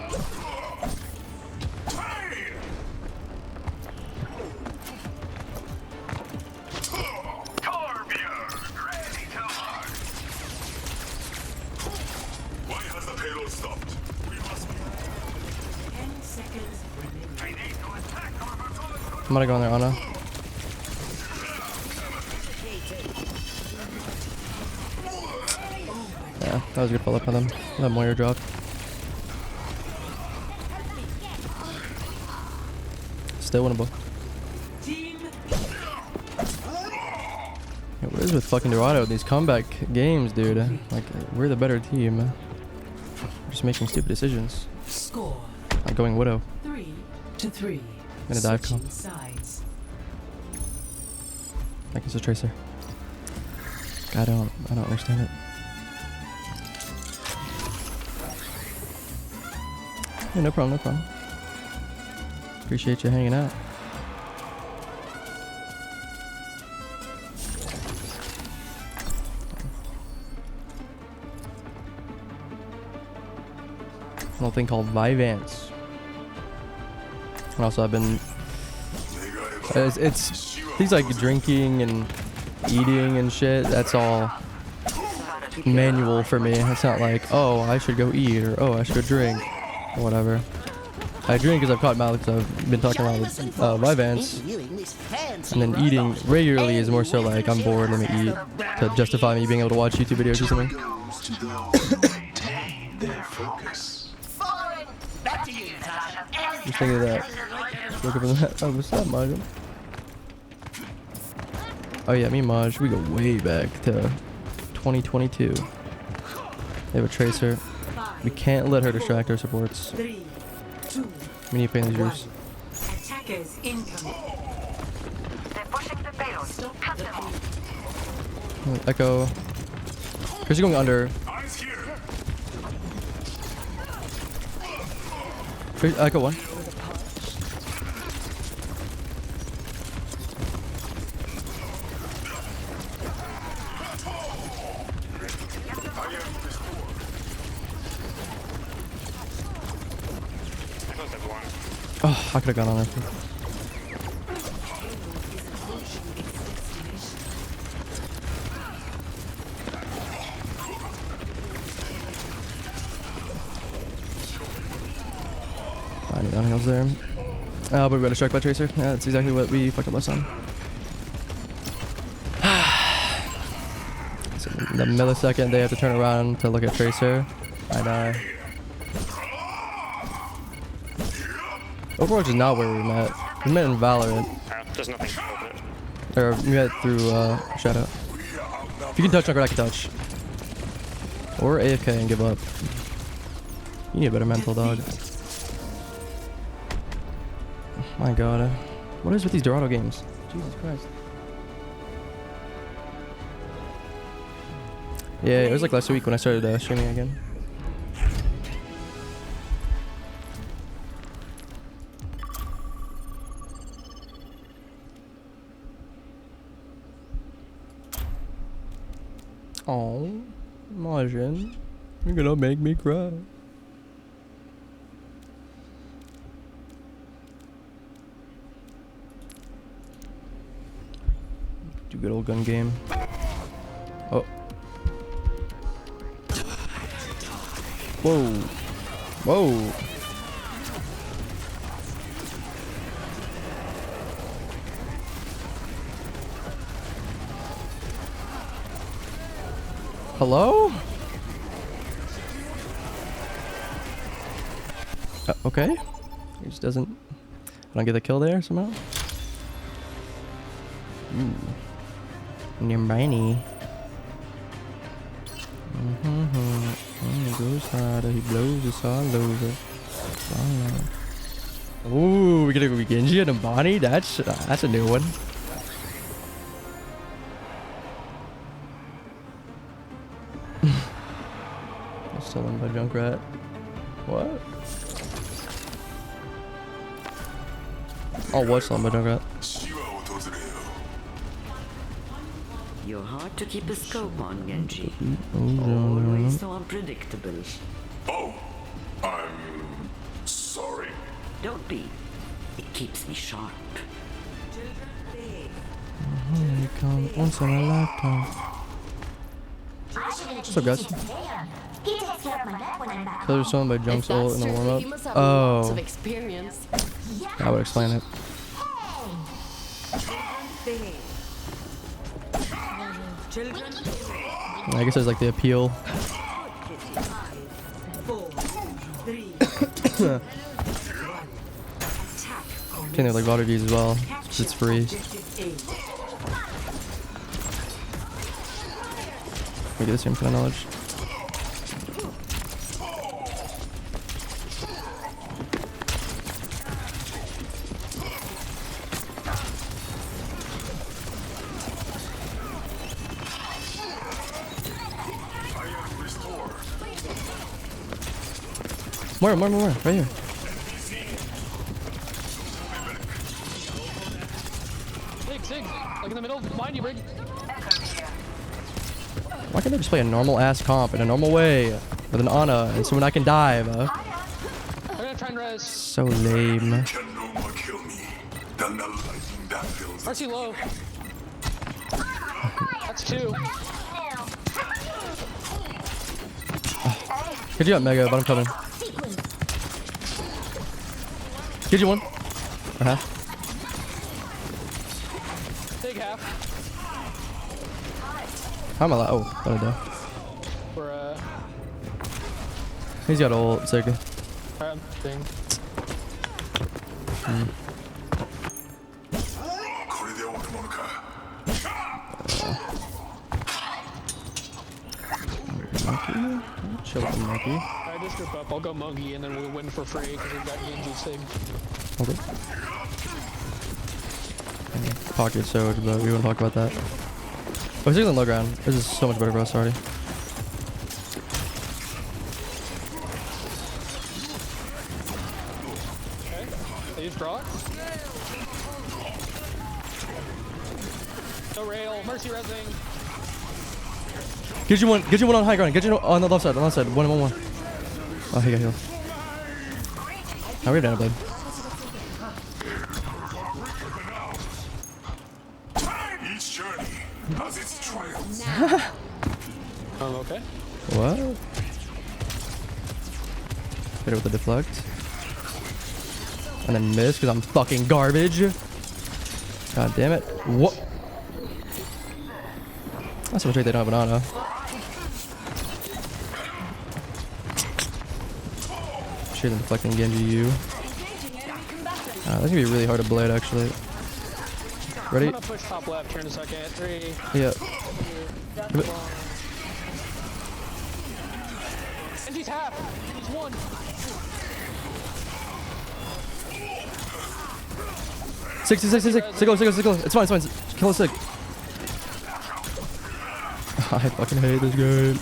Why has the payload stopped? We must be. 10 seconds remaining. I need to attack our I'm gonna go on there, Ana. Yeah, that was a good follow up on them. That Moira drop. Still winnable. Yeah, what is with fucking Dorado in these comeback games, dude? Like, we're the better team. We're just making stupid decisions. Score. I'm going Widow. 3-3. I'm gonna dive comp. Sides. I guess a Tracer. I don't understand it. Yeah, no problem. Appreciate you hanging out. A little thing called Vyvanse. And also I've been it's things like drinking and eating and shit, that's all manual for me. It's not like, oh, I should go eat or oh, I should go drink or whatever. I drink because I've caught Malik, because I've been talking around with Vyvanse, and then eating regularly is more so like I'm bored, let me eat to justify me being able to watch YouTube videos or something. Just thinking of that. Look up at that. Oh, what's up, Maj? Oh yeah, me and Maj, we go way back to 2022. They have a Tracer. We can't let her distract our supports. 3, 2, We need to pay these roofs. Attackers incoming. They're pushing the payload. Cut them off. Echo. Chris is going under. Echo one. Oh, I could have gone on there. I need nothing else there. But we got distracted by Tracer. Yeah, that's exactly what we fucked up last time. So the millisecond they have to turn around to look at Tracer, I die. Overwatch is not where we met. We met in Valorant. There's nothing to open it. Or we met through Shadow. If you can touch Junkrat, I can touch. Or AFK and give up. You need a better mental, dog. My god. What is with these Dorado games? Jesus Christ. Yeah, it was like last week when I started streaming again. Oh, Majin, you're gonna make me cry. Do good old gun game. Oh. Whoa. Whoa. Hello? Okay. He just doesn't... I don't get the kill there somehow. Ooh. Nimbani. He goes harder, he blows us all over. Ooh, we get a Genji and Nimbani? That's a new one. Stolen by Junkrat. What? Oh, what's stolen by Junkrat? You're hard to keep a scope on, Genji. Oh, Always so unpredictable. Oh, I'm sorry. Don't be. It keeps me sharp. You come once in a lifetime. What's up, guys? So there's someone by Junk's ult in the warm-up. Oh, that would explain it. I guess there's like the appeal. Can they like water views as well? Cause it's free. We get the same kind of knowledge. More, right here. Sig, like in the middle, behind you, Brig. Why can't they just play a normal ass comp in a normal way with an Ana and someone I can dive? I'm gonna try and res. So lame. RC low. That's 2. Could you got Mega, but I'm coming. Did you one? Big half. How am I alive? Oh, what did I do? We're He's got ult, sick. thing. Monkey? Chill with the monkey. Alright, just group up. I'll go monkey and then we'll win for free because we've got Genji Sig. Okay. Pocket Soj, but we won't talk about that. Oh, Sig's on low ground. This is so much better for us already. Okay. They use draw. No rail. Mercy resing. Get you one on high ground. Get you on the left side. One. Oh, he got healed. Now we're down a blade. Each journey has its trials. Okay. What? Hit it with the deflect. And then miss because I'm fucking garbage. God damn it. What? That's so much right they don't have an auto. Shit, I'm deflecting Genji U. That's gonna be really hard to blade actually. Ready? I'm gonna push top left here in a second. 3. Yeah. Genji's half. He's 1. Six. Sickle. It's fine. Kill a sick. I fucking hate this game.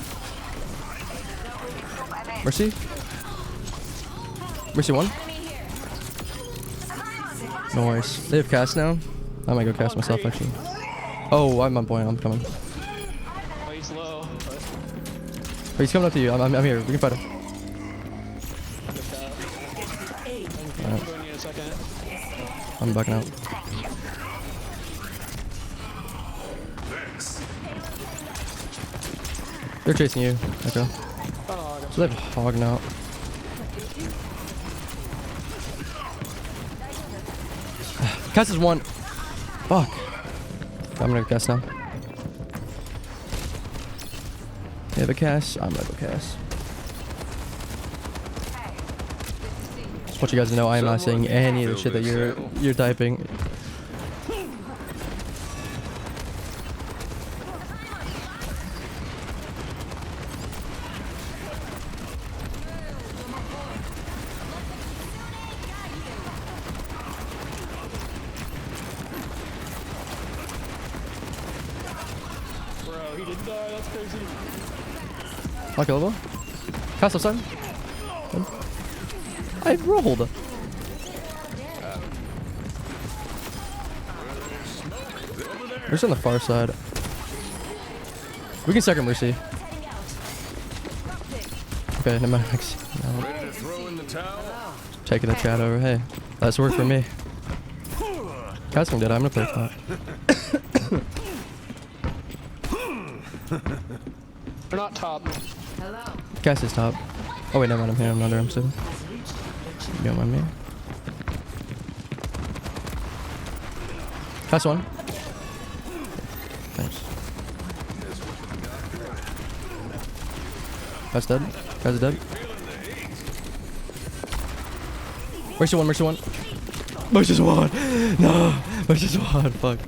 Mercy? Mercy 1? Nice. They have cast now? I might go cast myself actually. Oh, I'm on point. I'm coming. Oh, he's low. But... Oh, he's coming up to you. I'm here. We can fight him. I'm going in a second. I'm backing out. They're chasing you. Okay. So they have Hog now. Cast is 1. Fuck. I'm gonna go cast now. They have a cast. I'm gonna go cast. Just want you guys to know I am not saying any of the shit that you're typing. Bro, he didn't die. That's crazy. Killable. Cast outside. I rolled. Mercy on the far side. We can second Mercy. Okay, never mind. No. Taking the chat over. Hey, that's worked for me. Casting dead. I'm gonna play that. They're not top. Cast is top. Oh wait, never mind. I'm here. I'm under him. So you don't mind me. Cast 1. Thanks. Cast dead. Cast is dead. Mercy 1. Mercy 1. Mercy's 1. No. Mercy's 1. Fuck.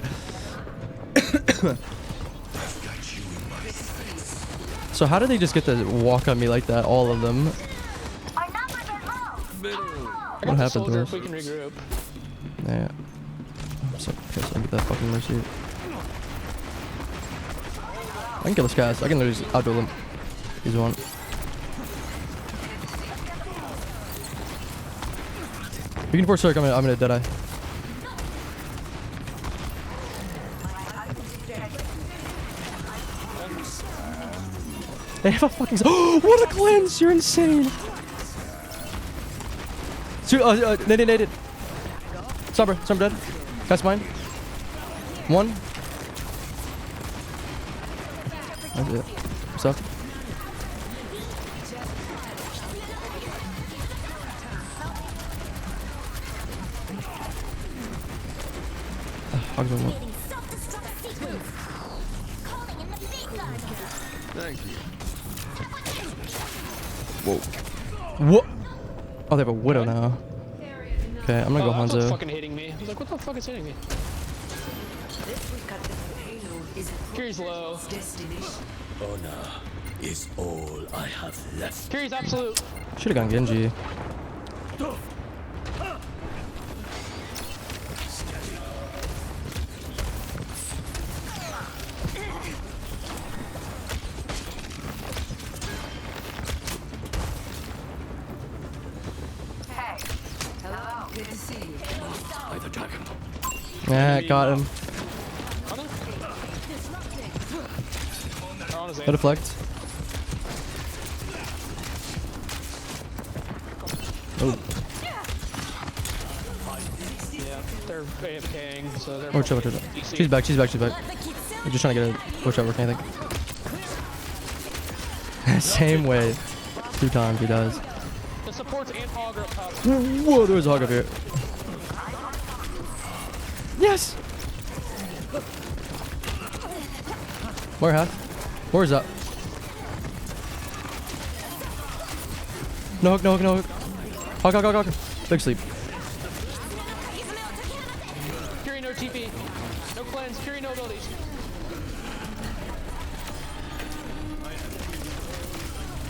So how did they just get to walk on me like that? All of them. What happened to us? If we can regroup. Yeah. I'm so pissed. I get that fucking Mercy. I can kill this cast. I can literally just outduel him. He's 1. You can force Cirque. I'm gonna deadeye. They have a fucking. Oh, what a cleanse! You're insane. Naded. Somber dead. Cast mine. 1. That's it. What's up? Hogs on 1. Thank you. Whoa. What? Oh, they have a Widow now. Okay, I'm gonna go That's Hanzo. fucking hitting me. I was like, what the fuck is hitting me? Kiri's low. Honor is all I have left. Kiri's absolute. Should've gone Genji. Yeah, got him. Go deflect. Oh. Yeah, they're AFKing, so they're. Oh, chill. She's back. We're just trying to get a push over, I think. Oh, Same way. 2 times he does. supports and Hog are up top. Whoa, there's a hog up here. Yes! More half. Where's up? No hook, no hook, no hook. Hog, hog, hog, hog. Big sleep. Fury no TP. No cleanse. Fury no abilities.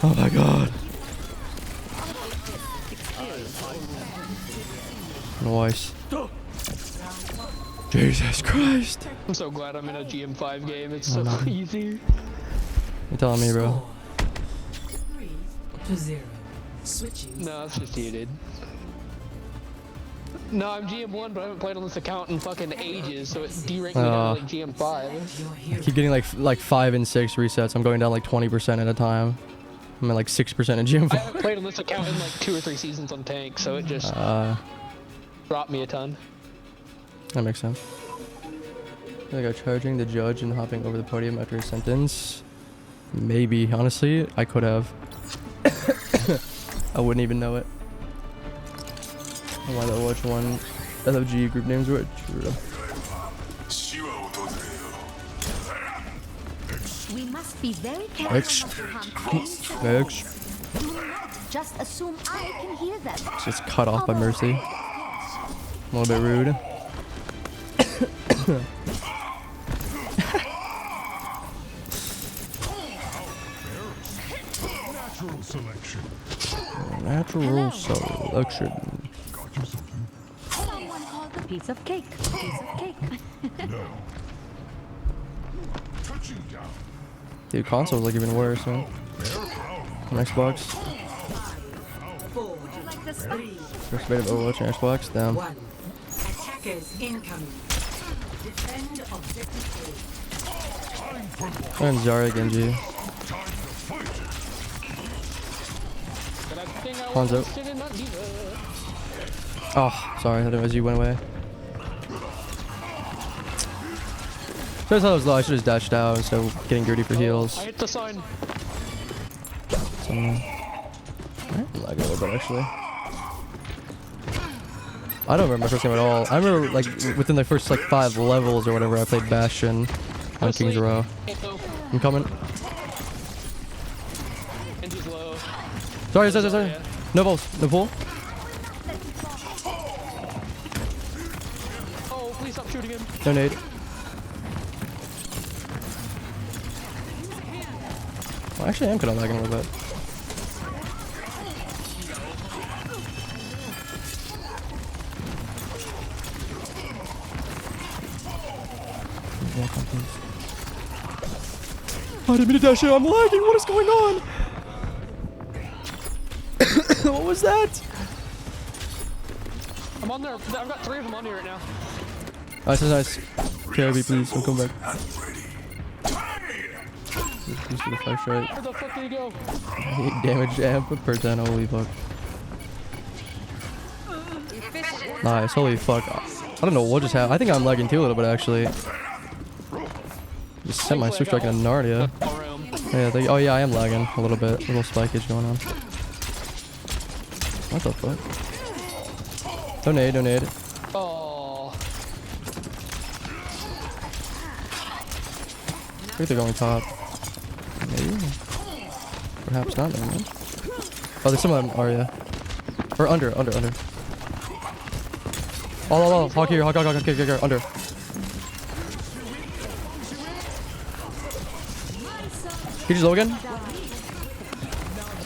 Oh my god. Nice. Jesus Christ. I'm so glad I'm in a GM5 game. It's so easy. You're telling me, bro. 3-0. Switching. No, it's just you, dude. No, I'm GM1, but I haven't played on this account in fucking ages, so it's D-ranked me down to like GM5. I keep getting like 5 and 6 resets. I'm going down like 20% at a time. I'm at like 6% in GM4. I haven't played on this account in like 2 or 3 seasons on tank, so it just dropped me a ton. That makes sense. I got charging the judge and hopping over the podium after a sentence. Maybe, honestly, I could have. I wouldn't even know it. I want to watch one LFG group names were true. We must be very careful not to harm things. Do not just assume I can hear them. Just cut off by Mercy. A little bit rude. Natural selection. Natural selection. Someone called a piece of cake. Piece of cake. No. Touching down. Dude, console's like even worse, man. On Xbox. 4, 3, First bit of Overwatch on Xbox, damn. 1. Attackers incoming. Defend objective And Zarya Genji. Hanzo. Oh, sorry, I thought it was you went away. So I thought it was low, I should have dashed out instead of getting dirty for heals. I hit the sign. I'm lagging a little bit actually. I don't remember my first game at all. I remember like within the first like 5 levels or whatever I played Bastion on King's Row. I'm coming. Genji's low. Sorry. No balls. No pull. Oh, please stop shooting him. No nade. Well, actually, I am kind of lagging a little bit. I didn't mean to dash it. I'm lagging. What is going on? What was that? I'm on there. I've got 3 of them on here right now. Nice. KRB, please. Don't come back. Please do the flash right. Where the fuck did he go? 8 damage amp per 10. Holy fuck. Nice. Holy fuck. I don't know what just happened. I think I'm lagging too a little bit actually. Just sent my switch strike in Narnia. Yeah, oh yeah, I am lagging a little bit. A little spikeage going on. What the fuck? Don't nade. Oh. I think they're going top. Maybe. Perhaps not, never mind. Oh, there's some of them are, yeah. Or under. Oh, hog here, hog, under. He just low again?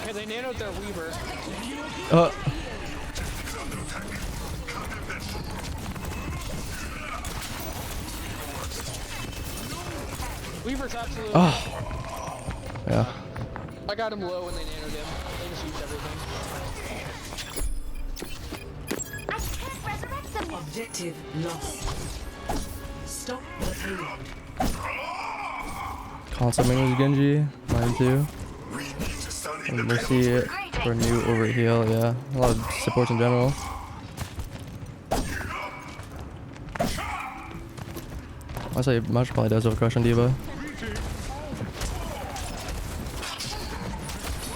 Okay, they nanoed their Weaver. Weaver's absolutely. Oh. Yeah. I got him low when they nanoed him. They just used everything. I can't resurrect them. Objective lost. Stop the payload. Console main was Genji. Mine too. And Mercy for new overheal, yeah. A lot of supports in general. I say Much probably does have a crush on Diva.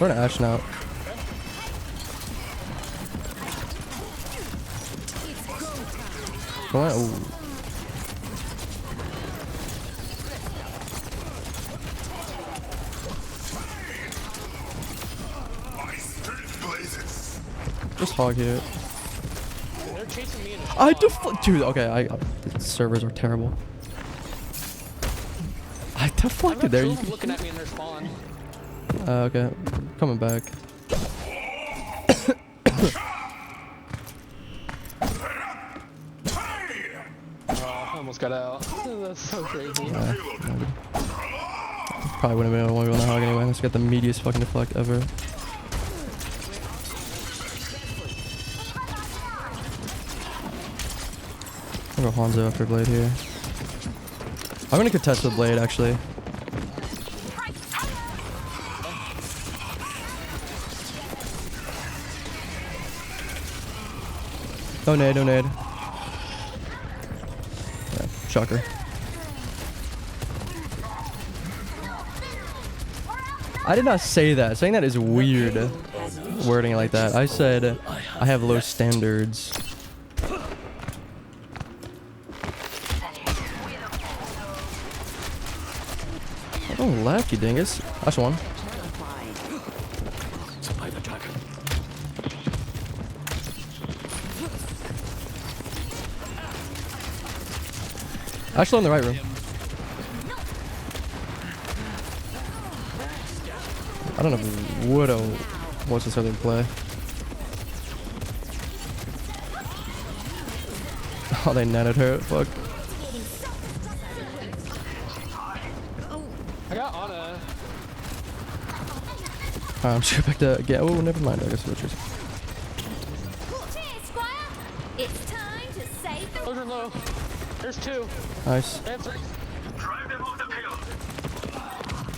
We're gonna Ashe now. Go on. Ooh. Just hog here. They're chasing me in the I deflect, dude. Okay, the servers are terrible. I deflected there. looking at me in their spawn. Okay, coming back. I almost got out. That's so crazy. Probably wouldn't have been able to go on the hog anyway. Let's get the meatiest fucking deflect ever. I'll go Hanzo after Blade here. I'm gonna contest with Blade actually. No nade, no nade. Yeah, shocker. I did not say that. Saying that is weird. Wording it like that. I said I have low standards. Oh, left, you dingus. That's one. Actually, in the right room. I don't know if Widow wants to start play. Oh, they netted her. Fuck. I got Ana. I'm sure back to get. Oh, never mind. I guess we'll choose. Cheers, Squire. It's time to save the. Those are low. There's two. Nice. They have three. Drive them off the payload.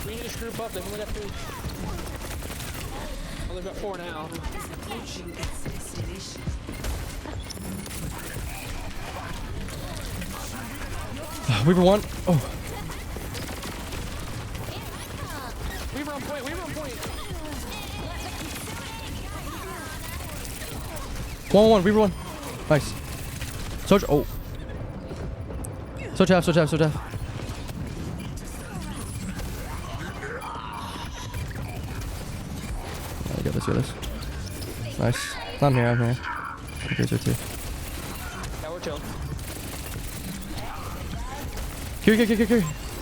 We need to group up. They've only got two. Well, they've got four now. Weaver one. Oh. Weaver on point. Weaver on point. 1-1. Weaver one. Nice. Soldier. Oh. Soldier half. Soldier half. Soldier half. Get this, get this. Nice. I'm here, I'm here. Okay, so too. Yeah, we're chilling. Here.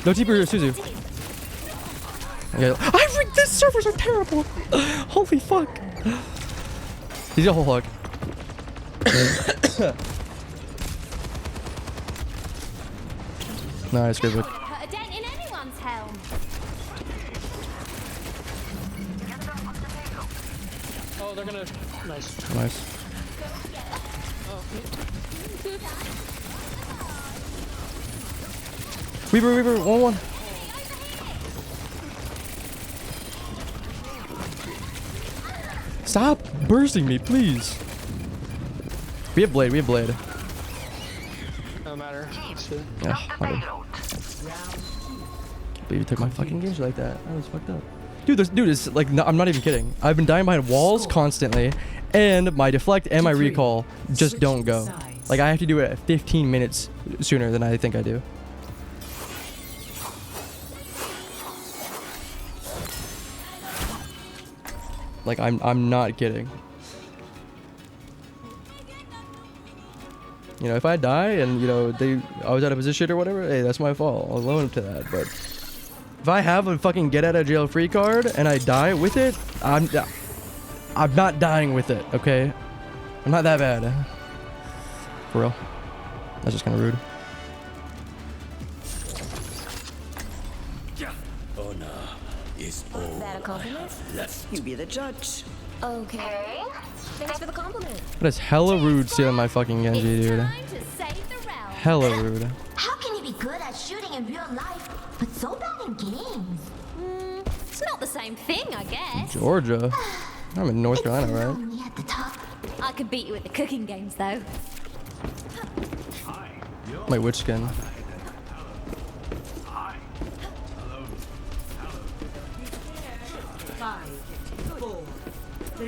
No TP or Suzu. Okay. These servers are terrible. Holy fuck. He's got a whole hog. Nice, good look. Put a dent in anyone's helm. Oh, they're gonna. Nice. Nice. Oh. Weaver, 1-1. Stop bursting me, please. We have blade. No matter. Yeah, whatever. Can't believe you took my fucking games like that. That was fucked up. Dude, this dude is like, no, I'm not even kidding. I've been dying behind walls constantly, and my deflect and my recall just don't go. Like, I have to do it at 15 minutes sooner than I think I do. Like, I'm not kidding. You know, if I die and, you know, I was out of position or whatever, hey, that's my fault. I'll loan him to that. But if I have a fucking get out of jail free card and I die with it, I'm not dying with it, okay? I'm not that bad. For real. That's just kind of rude. Is Is that a compliment? You be the judge. Okay. Thanks for the compliment. That is hella rude stealing my fucking Genji, dude. Time to save the realm. Hella rude. How can you be good at shooting in real life, but so bad in games? It's not the same thing, I guess. Georgia? I'm in North Carolina, right? Only at the top. I could beat you at the cooking games, though. Wait, which skin?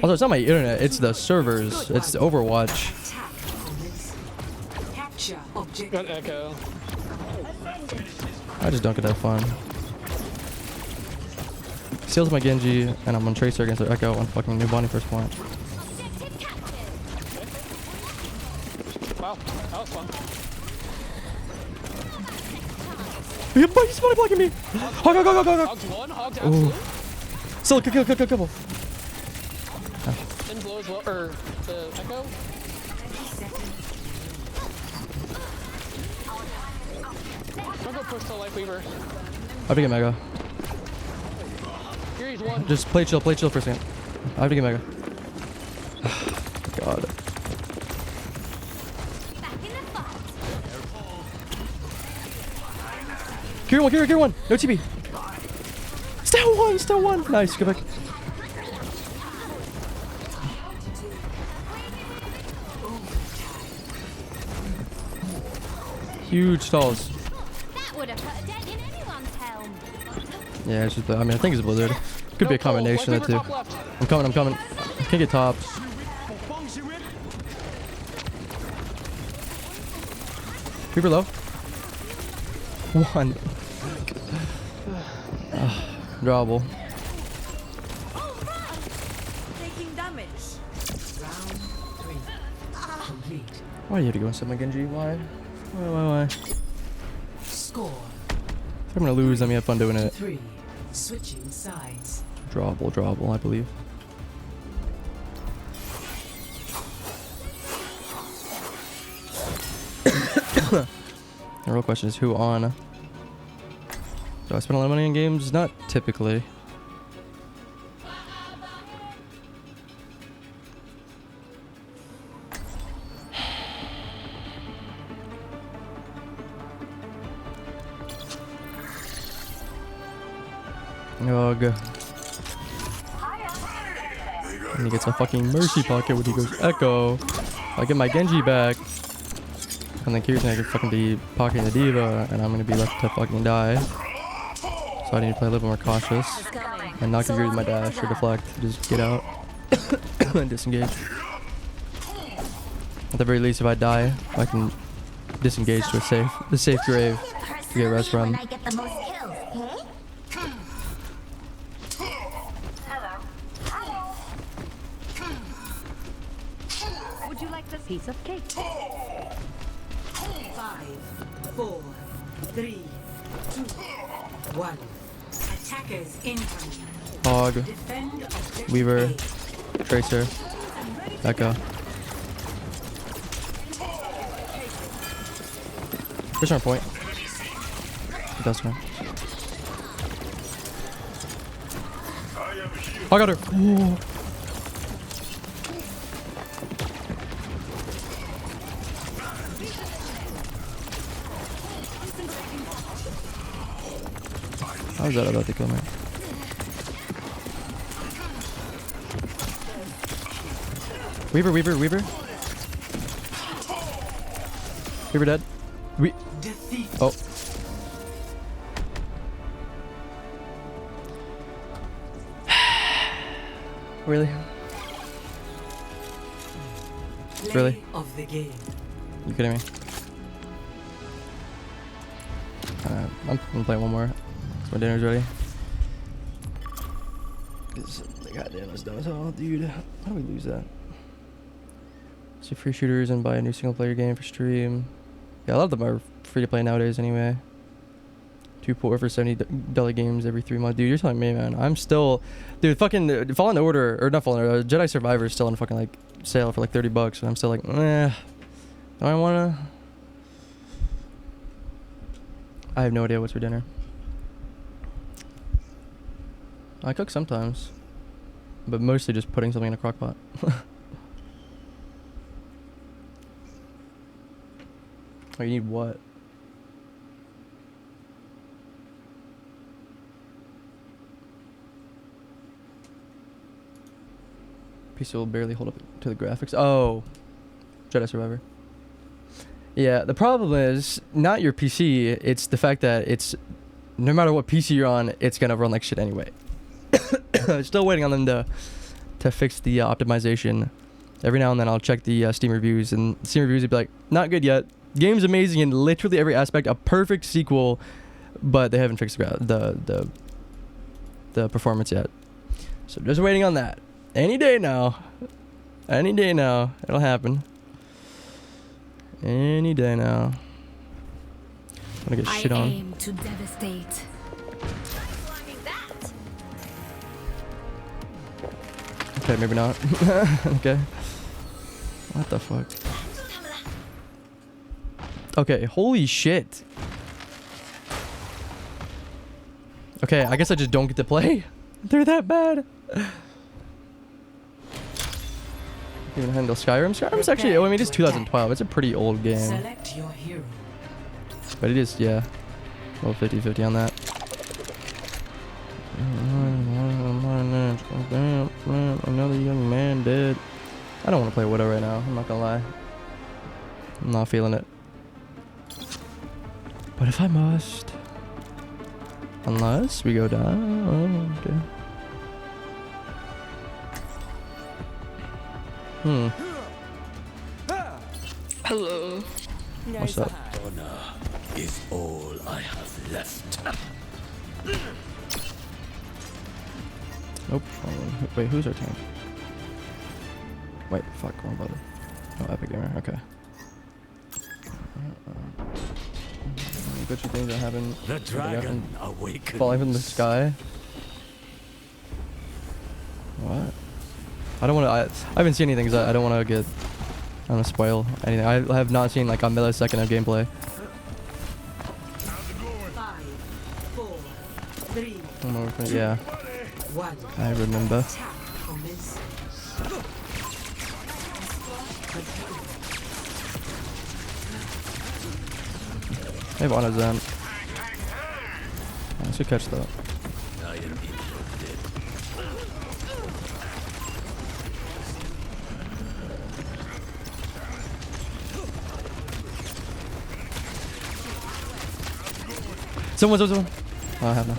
Also, it's not my internet, it's the servers. It's Overwatch. Got Echo. I just don't get that fun. Seals my Genji, and I'm on Tracer against the Echo on fucking New Bonnie first point. Wow, that was fun. He's body blocking me! Hog, hog, hog, hog, hog! Hog's one, Hog's absolute. Still, kill. Then blow as well, or the Echo. Don't go push the Life Weaver. I have to get Mega. Here he's one. Just play chill for a second. I have to get Mega. God. Gear one. No TP. Still one. Nice, go back. Huge stalls. That would have put a dent in anyone's helm. Yeah, it's just, I mean, I think it's a blizzard. Could be a combination of the two. I'm coming. Can't get tops. Creeper low. One. Drawable. Taking damage. Round 3. Complete. Why do you have to go inside my Genji? Why? Score. If I'm gonna lose, let me have fun doing it. 3. Switching sides. Drawable, I believe. The real question is who on? Do I spend a lot of money on games? Not typically. Ugh. And he gets a fucking mercy pocket when he goes Echo. I get my Genji back. And then Kiryu's gonna fucking be pocketing the Diva, and I'm gonna be left to fucking die. So I need to play a little more cautious. And not confuse my dash or deflect. Just get out. And disengage. At the very least, if I die, I can disengage to a safe grave to get rest from. Would you like this piece of cake? 5, 4, 3, 2, 1. Attackers incoming. Hog. Weaver. Tracer. Echo. Push on point. That's right. I got her. Ooh. How is that about to kill me? Weaver. Weaver dead. Oh. Really? Really? Of the game. You kidding me? I'm gonna play one more. So my dinner's ready. Goddamn, that's dumb as hell, dude. How do we lose that? So free shooters and buy a new single player game for stream. Yeah, a lot of them are free to play nowadays anyway. 2 port for $70 games every 3 months. Dude, you're telling me, man. I'm still... Dude, fucking Fallen Order... Or not Fallen Order. Jedi Survivor is still on fucking, like, sale for, like, $30. And I'm still like, eh. Do I want to... I have no idea what's for dinner. I cook sometimes. But mostly just putting something in a crock pot. Oh, you need what? PC will barely hold up to the graphics. Oh, Jedi Survivor. Yeah, the problem is not your PC. It's the fact that it's no matter what PC you're on, it's gonna run like shit anyway. Still waiting on them to fix the optimization. Every now and then I'll check the Steam reviews, and Steam reviews would be like, not good yet, Game's amazing in literally every aspect. A perfect sequel, but they haven't fixed the performance yet. So just waiting on that. Any day now. Any day now. It'll happen. Any day now. I'm gonna get shit on. Aim to devastate. Okay, maybe not. Okay. What the fuck? Okay, holy shit. Okay, I guess I just don't get to play. They're that bad. You can handle Skyrim. Skyrim's actually, I mean, it's 2012. It's a pretty old game. Select your hero. But it is, yeah. Well, 50-50 on that. Another young man dead. I don't want to play Widow right now. I'm not gonna lie. I'm not feeling it. But if I must. Unless we go down. Okay. Hello. What's up? Honor is all I have left. Nope. Wait, who's our tank? Wait, fuck, wrong button. Oh, Epic Gamer. Okay. Good things that happen. The dragon awakens. Falling from the sky. What? I don't want to. I haven't seen anything because I don't want to get. I don't want to spoil anything. I have not seen like a millisecond of gameplay. 5, 4, 3, Yeah. 1. I remember. They have on a Zen. I should catch that. Someone. Oh, I have none.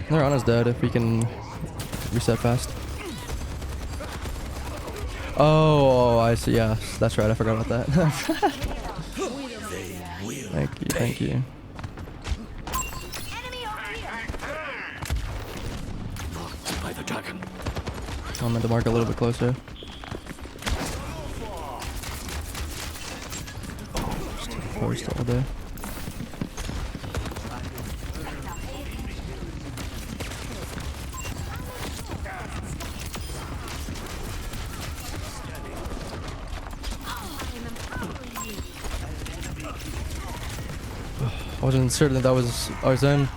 Their Ana's dead if we can reset fast. Oh, I see. Yeah, that's right. I forgot about that. Thank you. By the dragon. I'm meant to mark a little bit closer. Forced all day. I wasn't certain that was our Zen.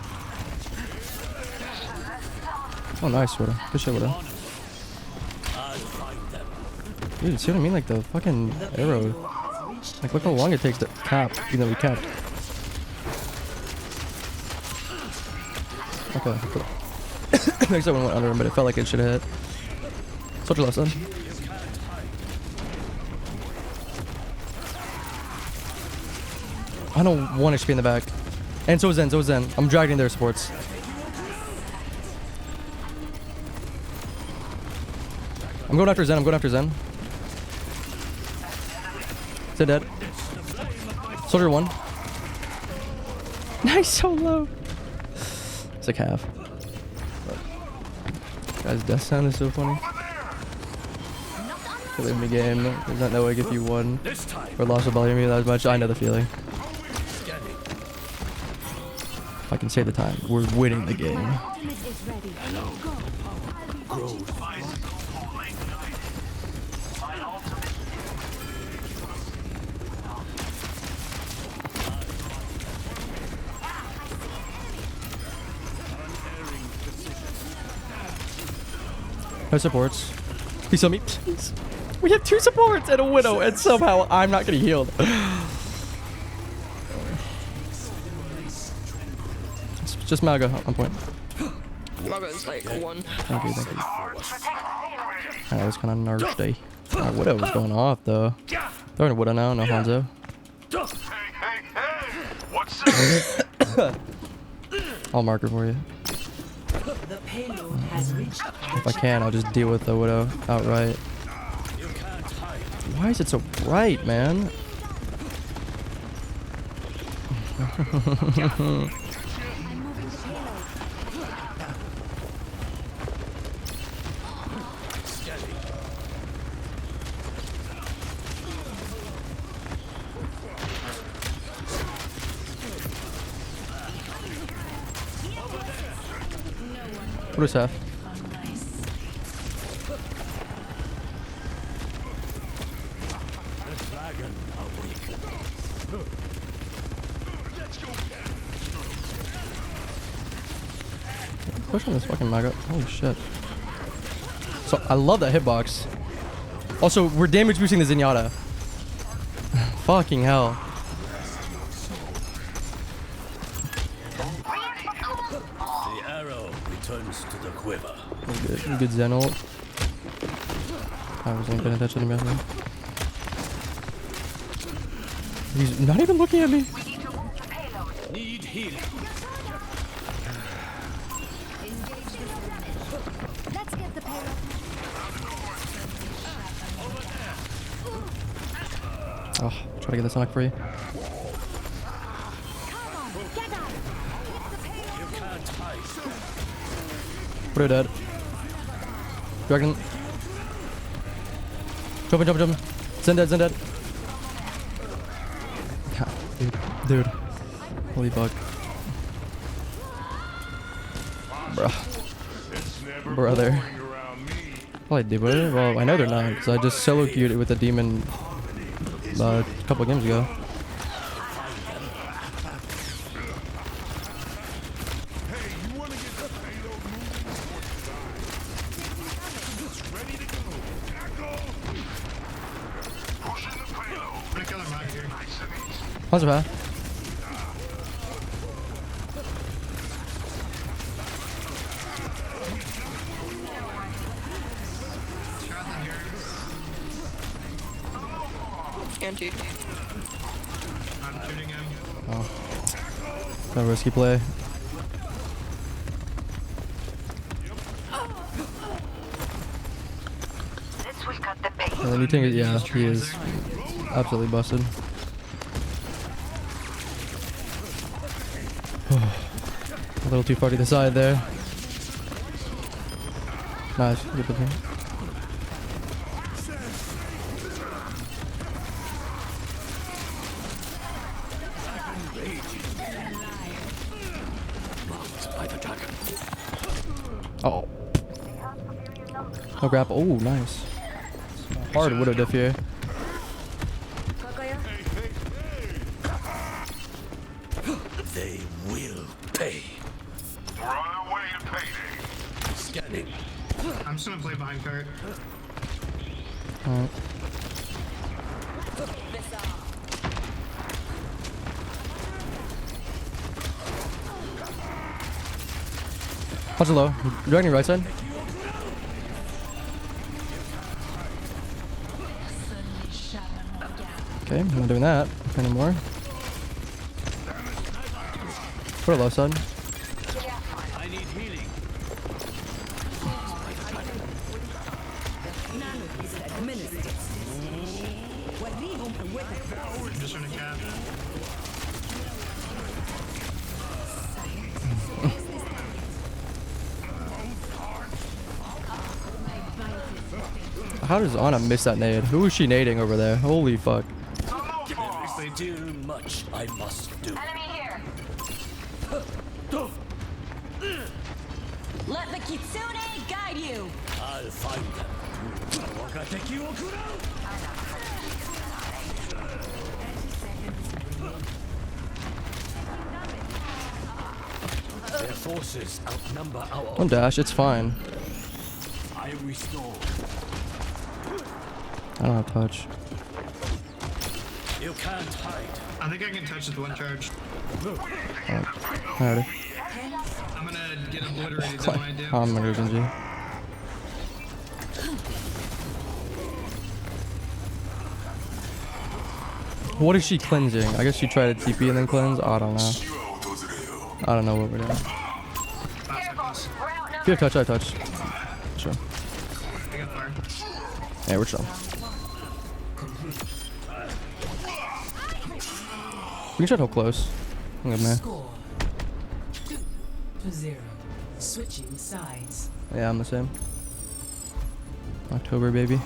Oh, nice, Widow. Good shit, Widow. Dude, see what I mean? Like the fucking arrow. Like, look how long it takes to cap, even though we capped. Okay, cool. Next time I went under him, but it felt like it should have hit. Soldier left side. I don't want HP in the back. And so is Zen. I'm dragging their supports. I'm going after Zen. Zen dead. Soldier 1. Nice solo. It's like half. Guys, death sound is so funny. Killing me game. There's not no way if you won or lost a volume that much. I know the feeling. If I can say the time, we're winning the game. No supports. Please help me, please. We have 2 supports and a Widow, and somehow I'm not getting healed. It's just Maga on point. Maga's like 1. Thank you. That was kind of nasty. Widow was going off though. Throwing a Widow now, no Hanzo. What's I'll mark her for you. The payload has reached. If I can, I'll just deal with the Widow outright. Why is it so bright, man? What is that? Push on this fucking maggot. Holy shit. So I love that hitbox. Also, we're damage boosting the Zenyatta. Fucking hell. The arrow returns to the quiver. Good Zen ult. I wasn't paying attention to him. He's not even looking at me. Need healing. Let's get the payload. Oh, try to get this knock for you. We're dead. Dragon. Jump, jump, jump. Zen dead, Zen dead. Dude. Holy fuck. Bruh. Brother. Probably did it. Well, I know they're not, because I just solo queued it with a demon a couple of games ago. How's it, man? Anti. I'm shooting him. Oh. No risky play. The new thing is, yeah, he is absolutely busted. A little too far to the side there. Nice, good with him. Oh. No grapple. Oh, nice. Hard Widow diff here. They will pay. We're on our way to payday. Scanning. I'm just gonna play behind cart. Alright. Punch it low. Dragging your right side. Okay, I'm not doing that anymore. Put it left side. I need healing. I'm just trying to cap. How does Ana miss that nade? Who is she nading over there? Holy fuck. Still much I must do. Enemy here. Let the Kitsune guide you. I'll find them. Their forces outnumber our. Don't dash, it's fine. I restore. I don't have touch. You can't hide. I think I can touch with one charge. Alrighty. I'm gonna get obliterated when I do. I'm gonna go Genji. What is she cleansing? I guess she tried to TP and then cleanse? I don't know. I don't know what we're doing. Careful. We're out If you have touch, I have touch. Sure. I got fire. Yeah, we're chill. We can try to hold close. I'm good, man. Score 2-0. Switching sides. Yeah, I'm the same. October, baby.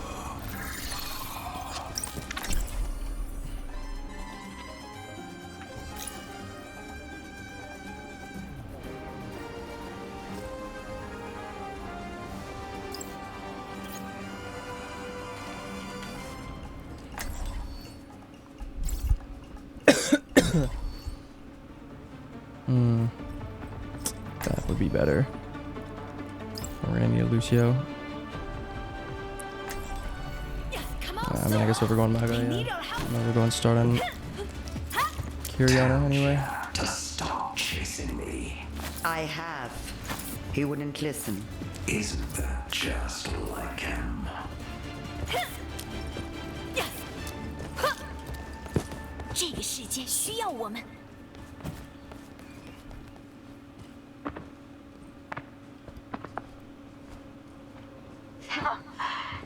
That would be better. Randy or Lucio. I mean, I guess if we're going Maga, yeah. Maybe we're going to start on Kiriana anyway. To stop chasing me. I have. He wouldn't listen. Isn't that just like him? 这个世界需要我们。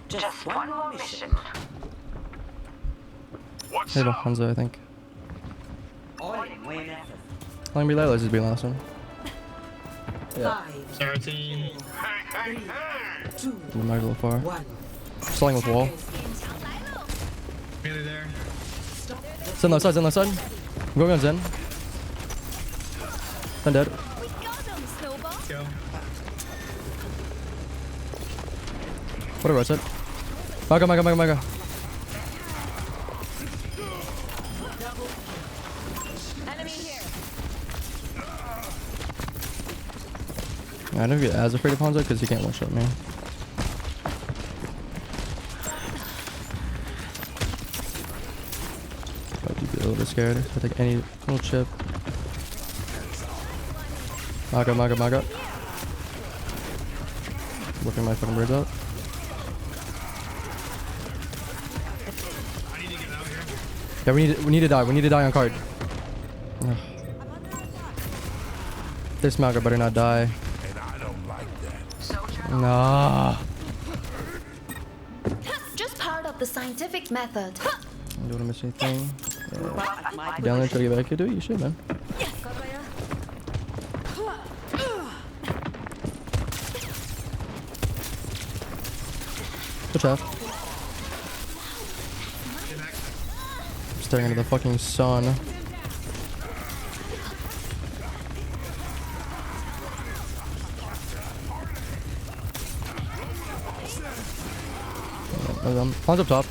Just one more mission. They have a Hanzo, I think. All in one effort. How long be Layla? This is being last one. Yeah. 13. The Maga a little far. Slaying with wall. Really there. Zen left side, Zen left side. I'm going on Zen. Zen dead. Go. What a right side. Maga, Maga, Maga, Maga. Yeah, I never get as afraid of Hanzo because he can't one-shot me. I do get a little bit scared. I take any little chip. Maga, Maga, Maga. Working my fucking birds out. Yeah, we need to die. We need to die on card. Ugh. This Maga better not die. Nah. Just part of the scientific method. Don't want to miss anything. Yeah. Down there, try to get back into it. You should, man. Good job. Staring into the fucking sun. One's up top.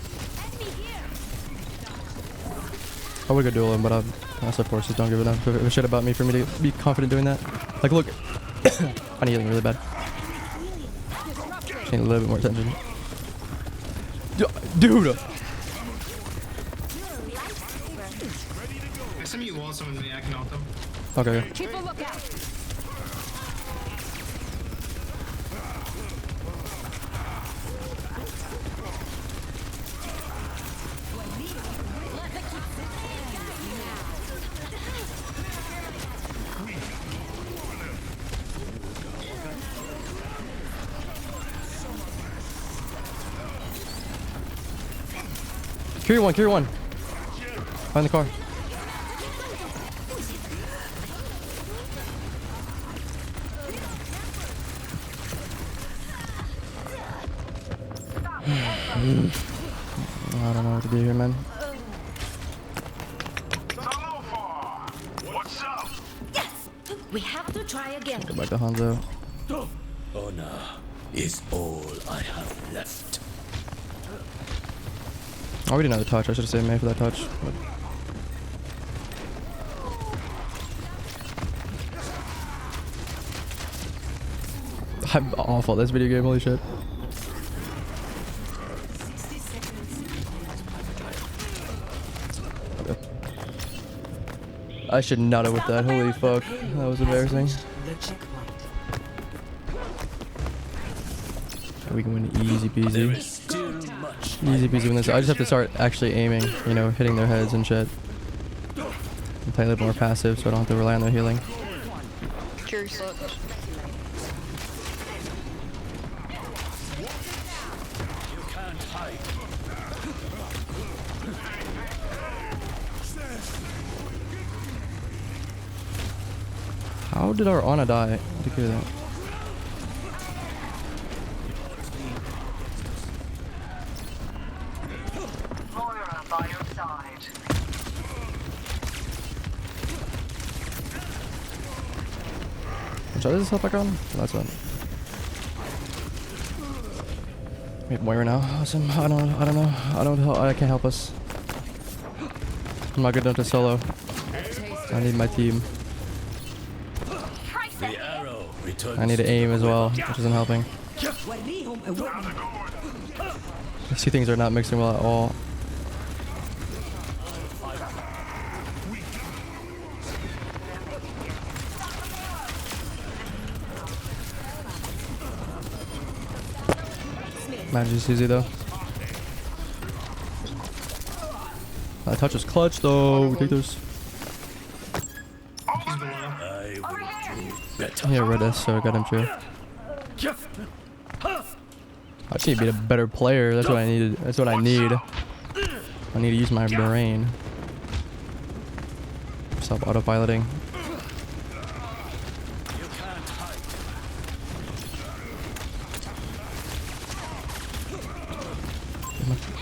I would go duel him, but I said forces don't give enough of a shit about me for me to be confident doing that. Like, look, I need healing really bad. Need a little bit more attention. Dude! Next time you wall someone, I can ult them. Okay. Keep a lookout. Carry one, carry one. Find the car. I don't know what to do here, man. Yes, we have to try again. Go back to Hanzo. Honor is all I have left. Oh, we didn't have the touch. I should have saved May for that touch. But... I'm awful at this video game. Holy shit. Okay. I should not have whipped that. Holy fuck. That was embarrassing. We can win easy peasy. Easy peasy win this. I just have to start actually aiming, you know, hitting their heads and shit. And play a little more passive so I don't have to rely on their healing. Curie sucks. How did our Ana die? To clear that. Moira by your side. Which other is this back on? That's one. We have Moira now. Awesome. I don't know. I can't help us. I'm not good enough to solo. I need my team. The arrow returns. I need to aim as well, which isn't helping. These two things are not mixing well at all. Manages easy though. That touch is clutch though. Ridiculous. Yeah, Redis, so I got him too. I just need to be a better player. That's what I needed. That's what I need. I need to use my brain. Stop autopiloting.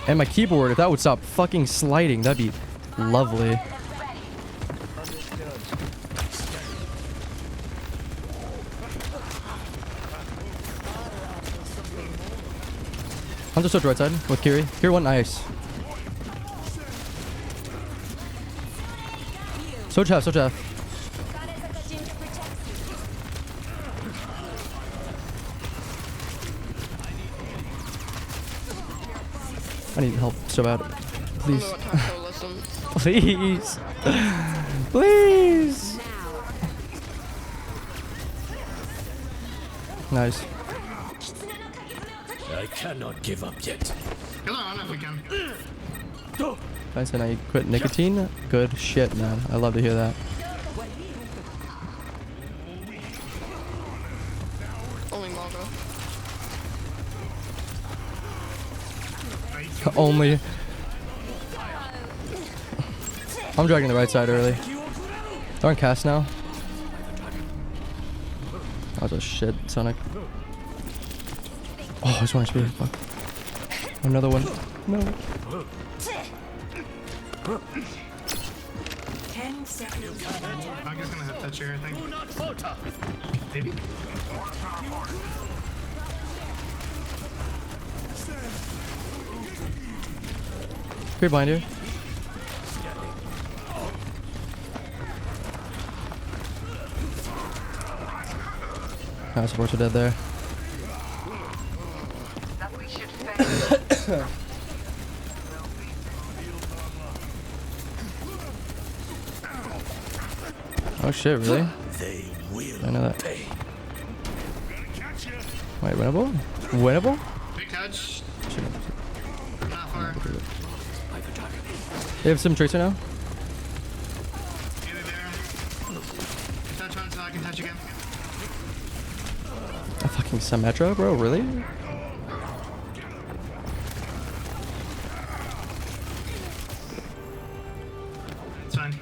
And my keyboard, if that would stop fucking sliding, that'd be lovely. Hunter switch right side with Kiri. Kiri one nice. Switch half, switch half. I need help so bad. Please. Please. Please. Nice. I cannot give up yet. Kill her on if we can. Nice, and I quit nicotine. Good shit, man. I love to hear that. Only Margo. Only. I'm dragging the right side early. They're on cast now. That was a shit, Sonic. Oh, there's one HP. Fuck. Another one. No. 10 seconds. I'm just gonna have touch here, I think. Maybe. Here behind you. Our supports are dead there. Oh shit, really? I know that. Wait, winnable? Winnable? Big touch. Shit. Not far. They have some tracer now? Nearly there. Touch one so I can touch again. A fucking Symmetra, bro? Really? It's fine.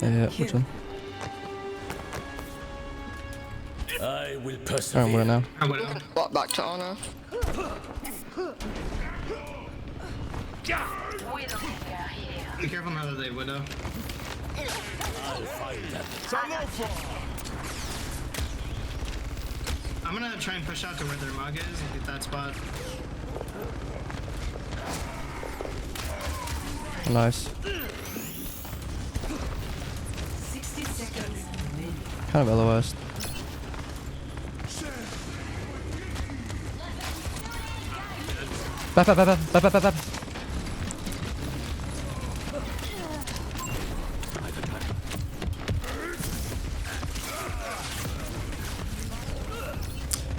Yeah, which one? I will Alright, persevere. what now? I'm gonna walk back to Ana. Be careful now that they widow. I'll find them. I'm gonna try and push out to where their mug is and get that spot. Nice. 60 seconds. Kind of LOS. Bap, bap, bap, bap, bap, bap, bap.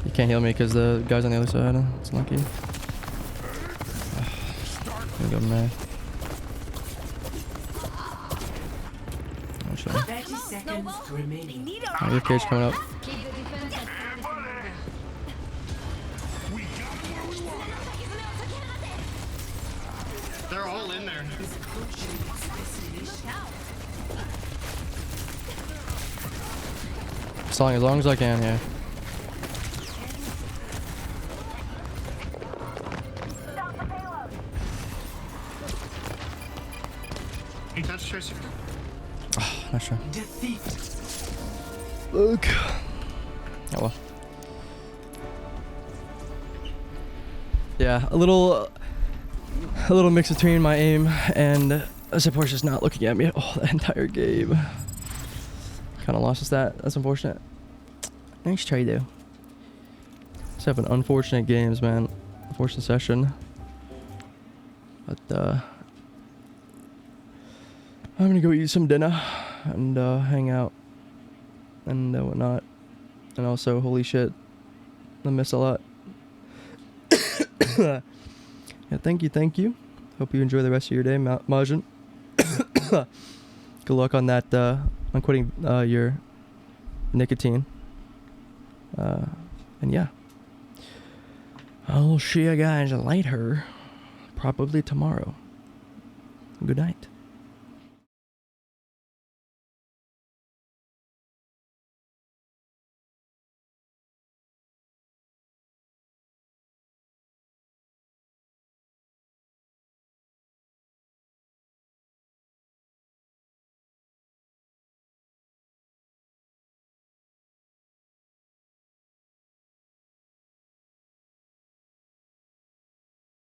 You can't heal me because the guy's on the other side. It's lucky. I'm gonna go mad. Oh, shit. 30 seconds remaining. Oh, you have cage coming up. They're all in there. Stalling as long as I can, yeah. He touched Tracer. Oh, not sure. Defeat. Look. Oh well. Yeah, a little mix between my aim and support's just not looking at me the entire game. Kind of lost us that. That's unfortunate. Nice try though. Just having unfortunate games, man. Unfortunate session. But I'm gonna go eat some dinner and hang out and whatnot. And also, holy shit, I miss a lot. Yeah, thank you. Hope you enjoy the rest of your day, Majin. Good luck on that, on quitting your nicotine. And yeah, I'll see you guys later, probably tomorrow. Good night.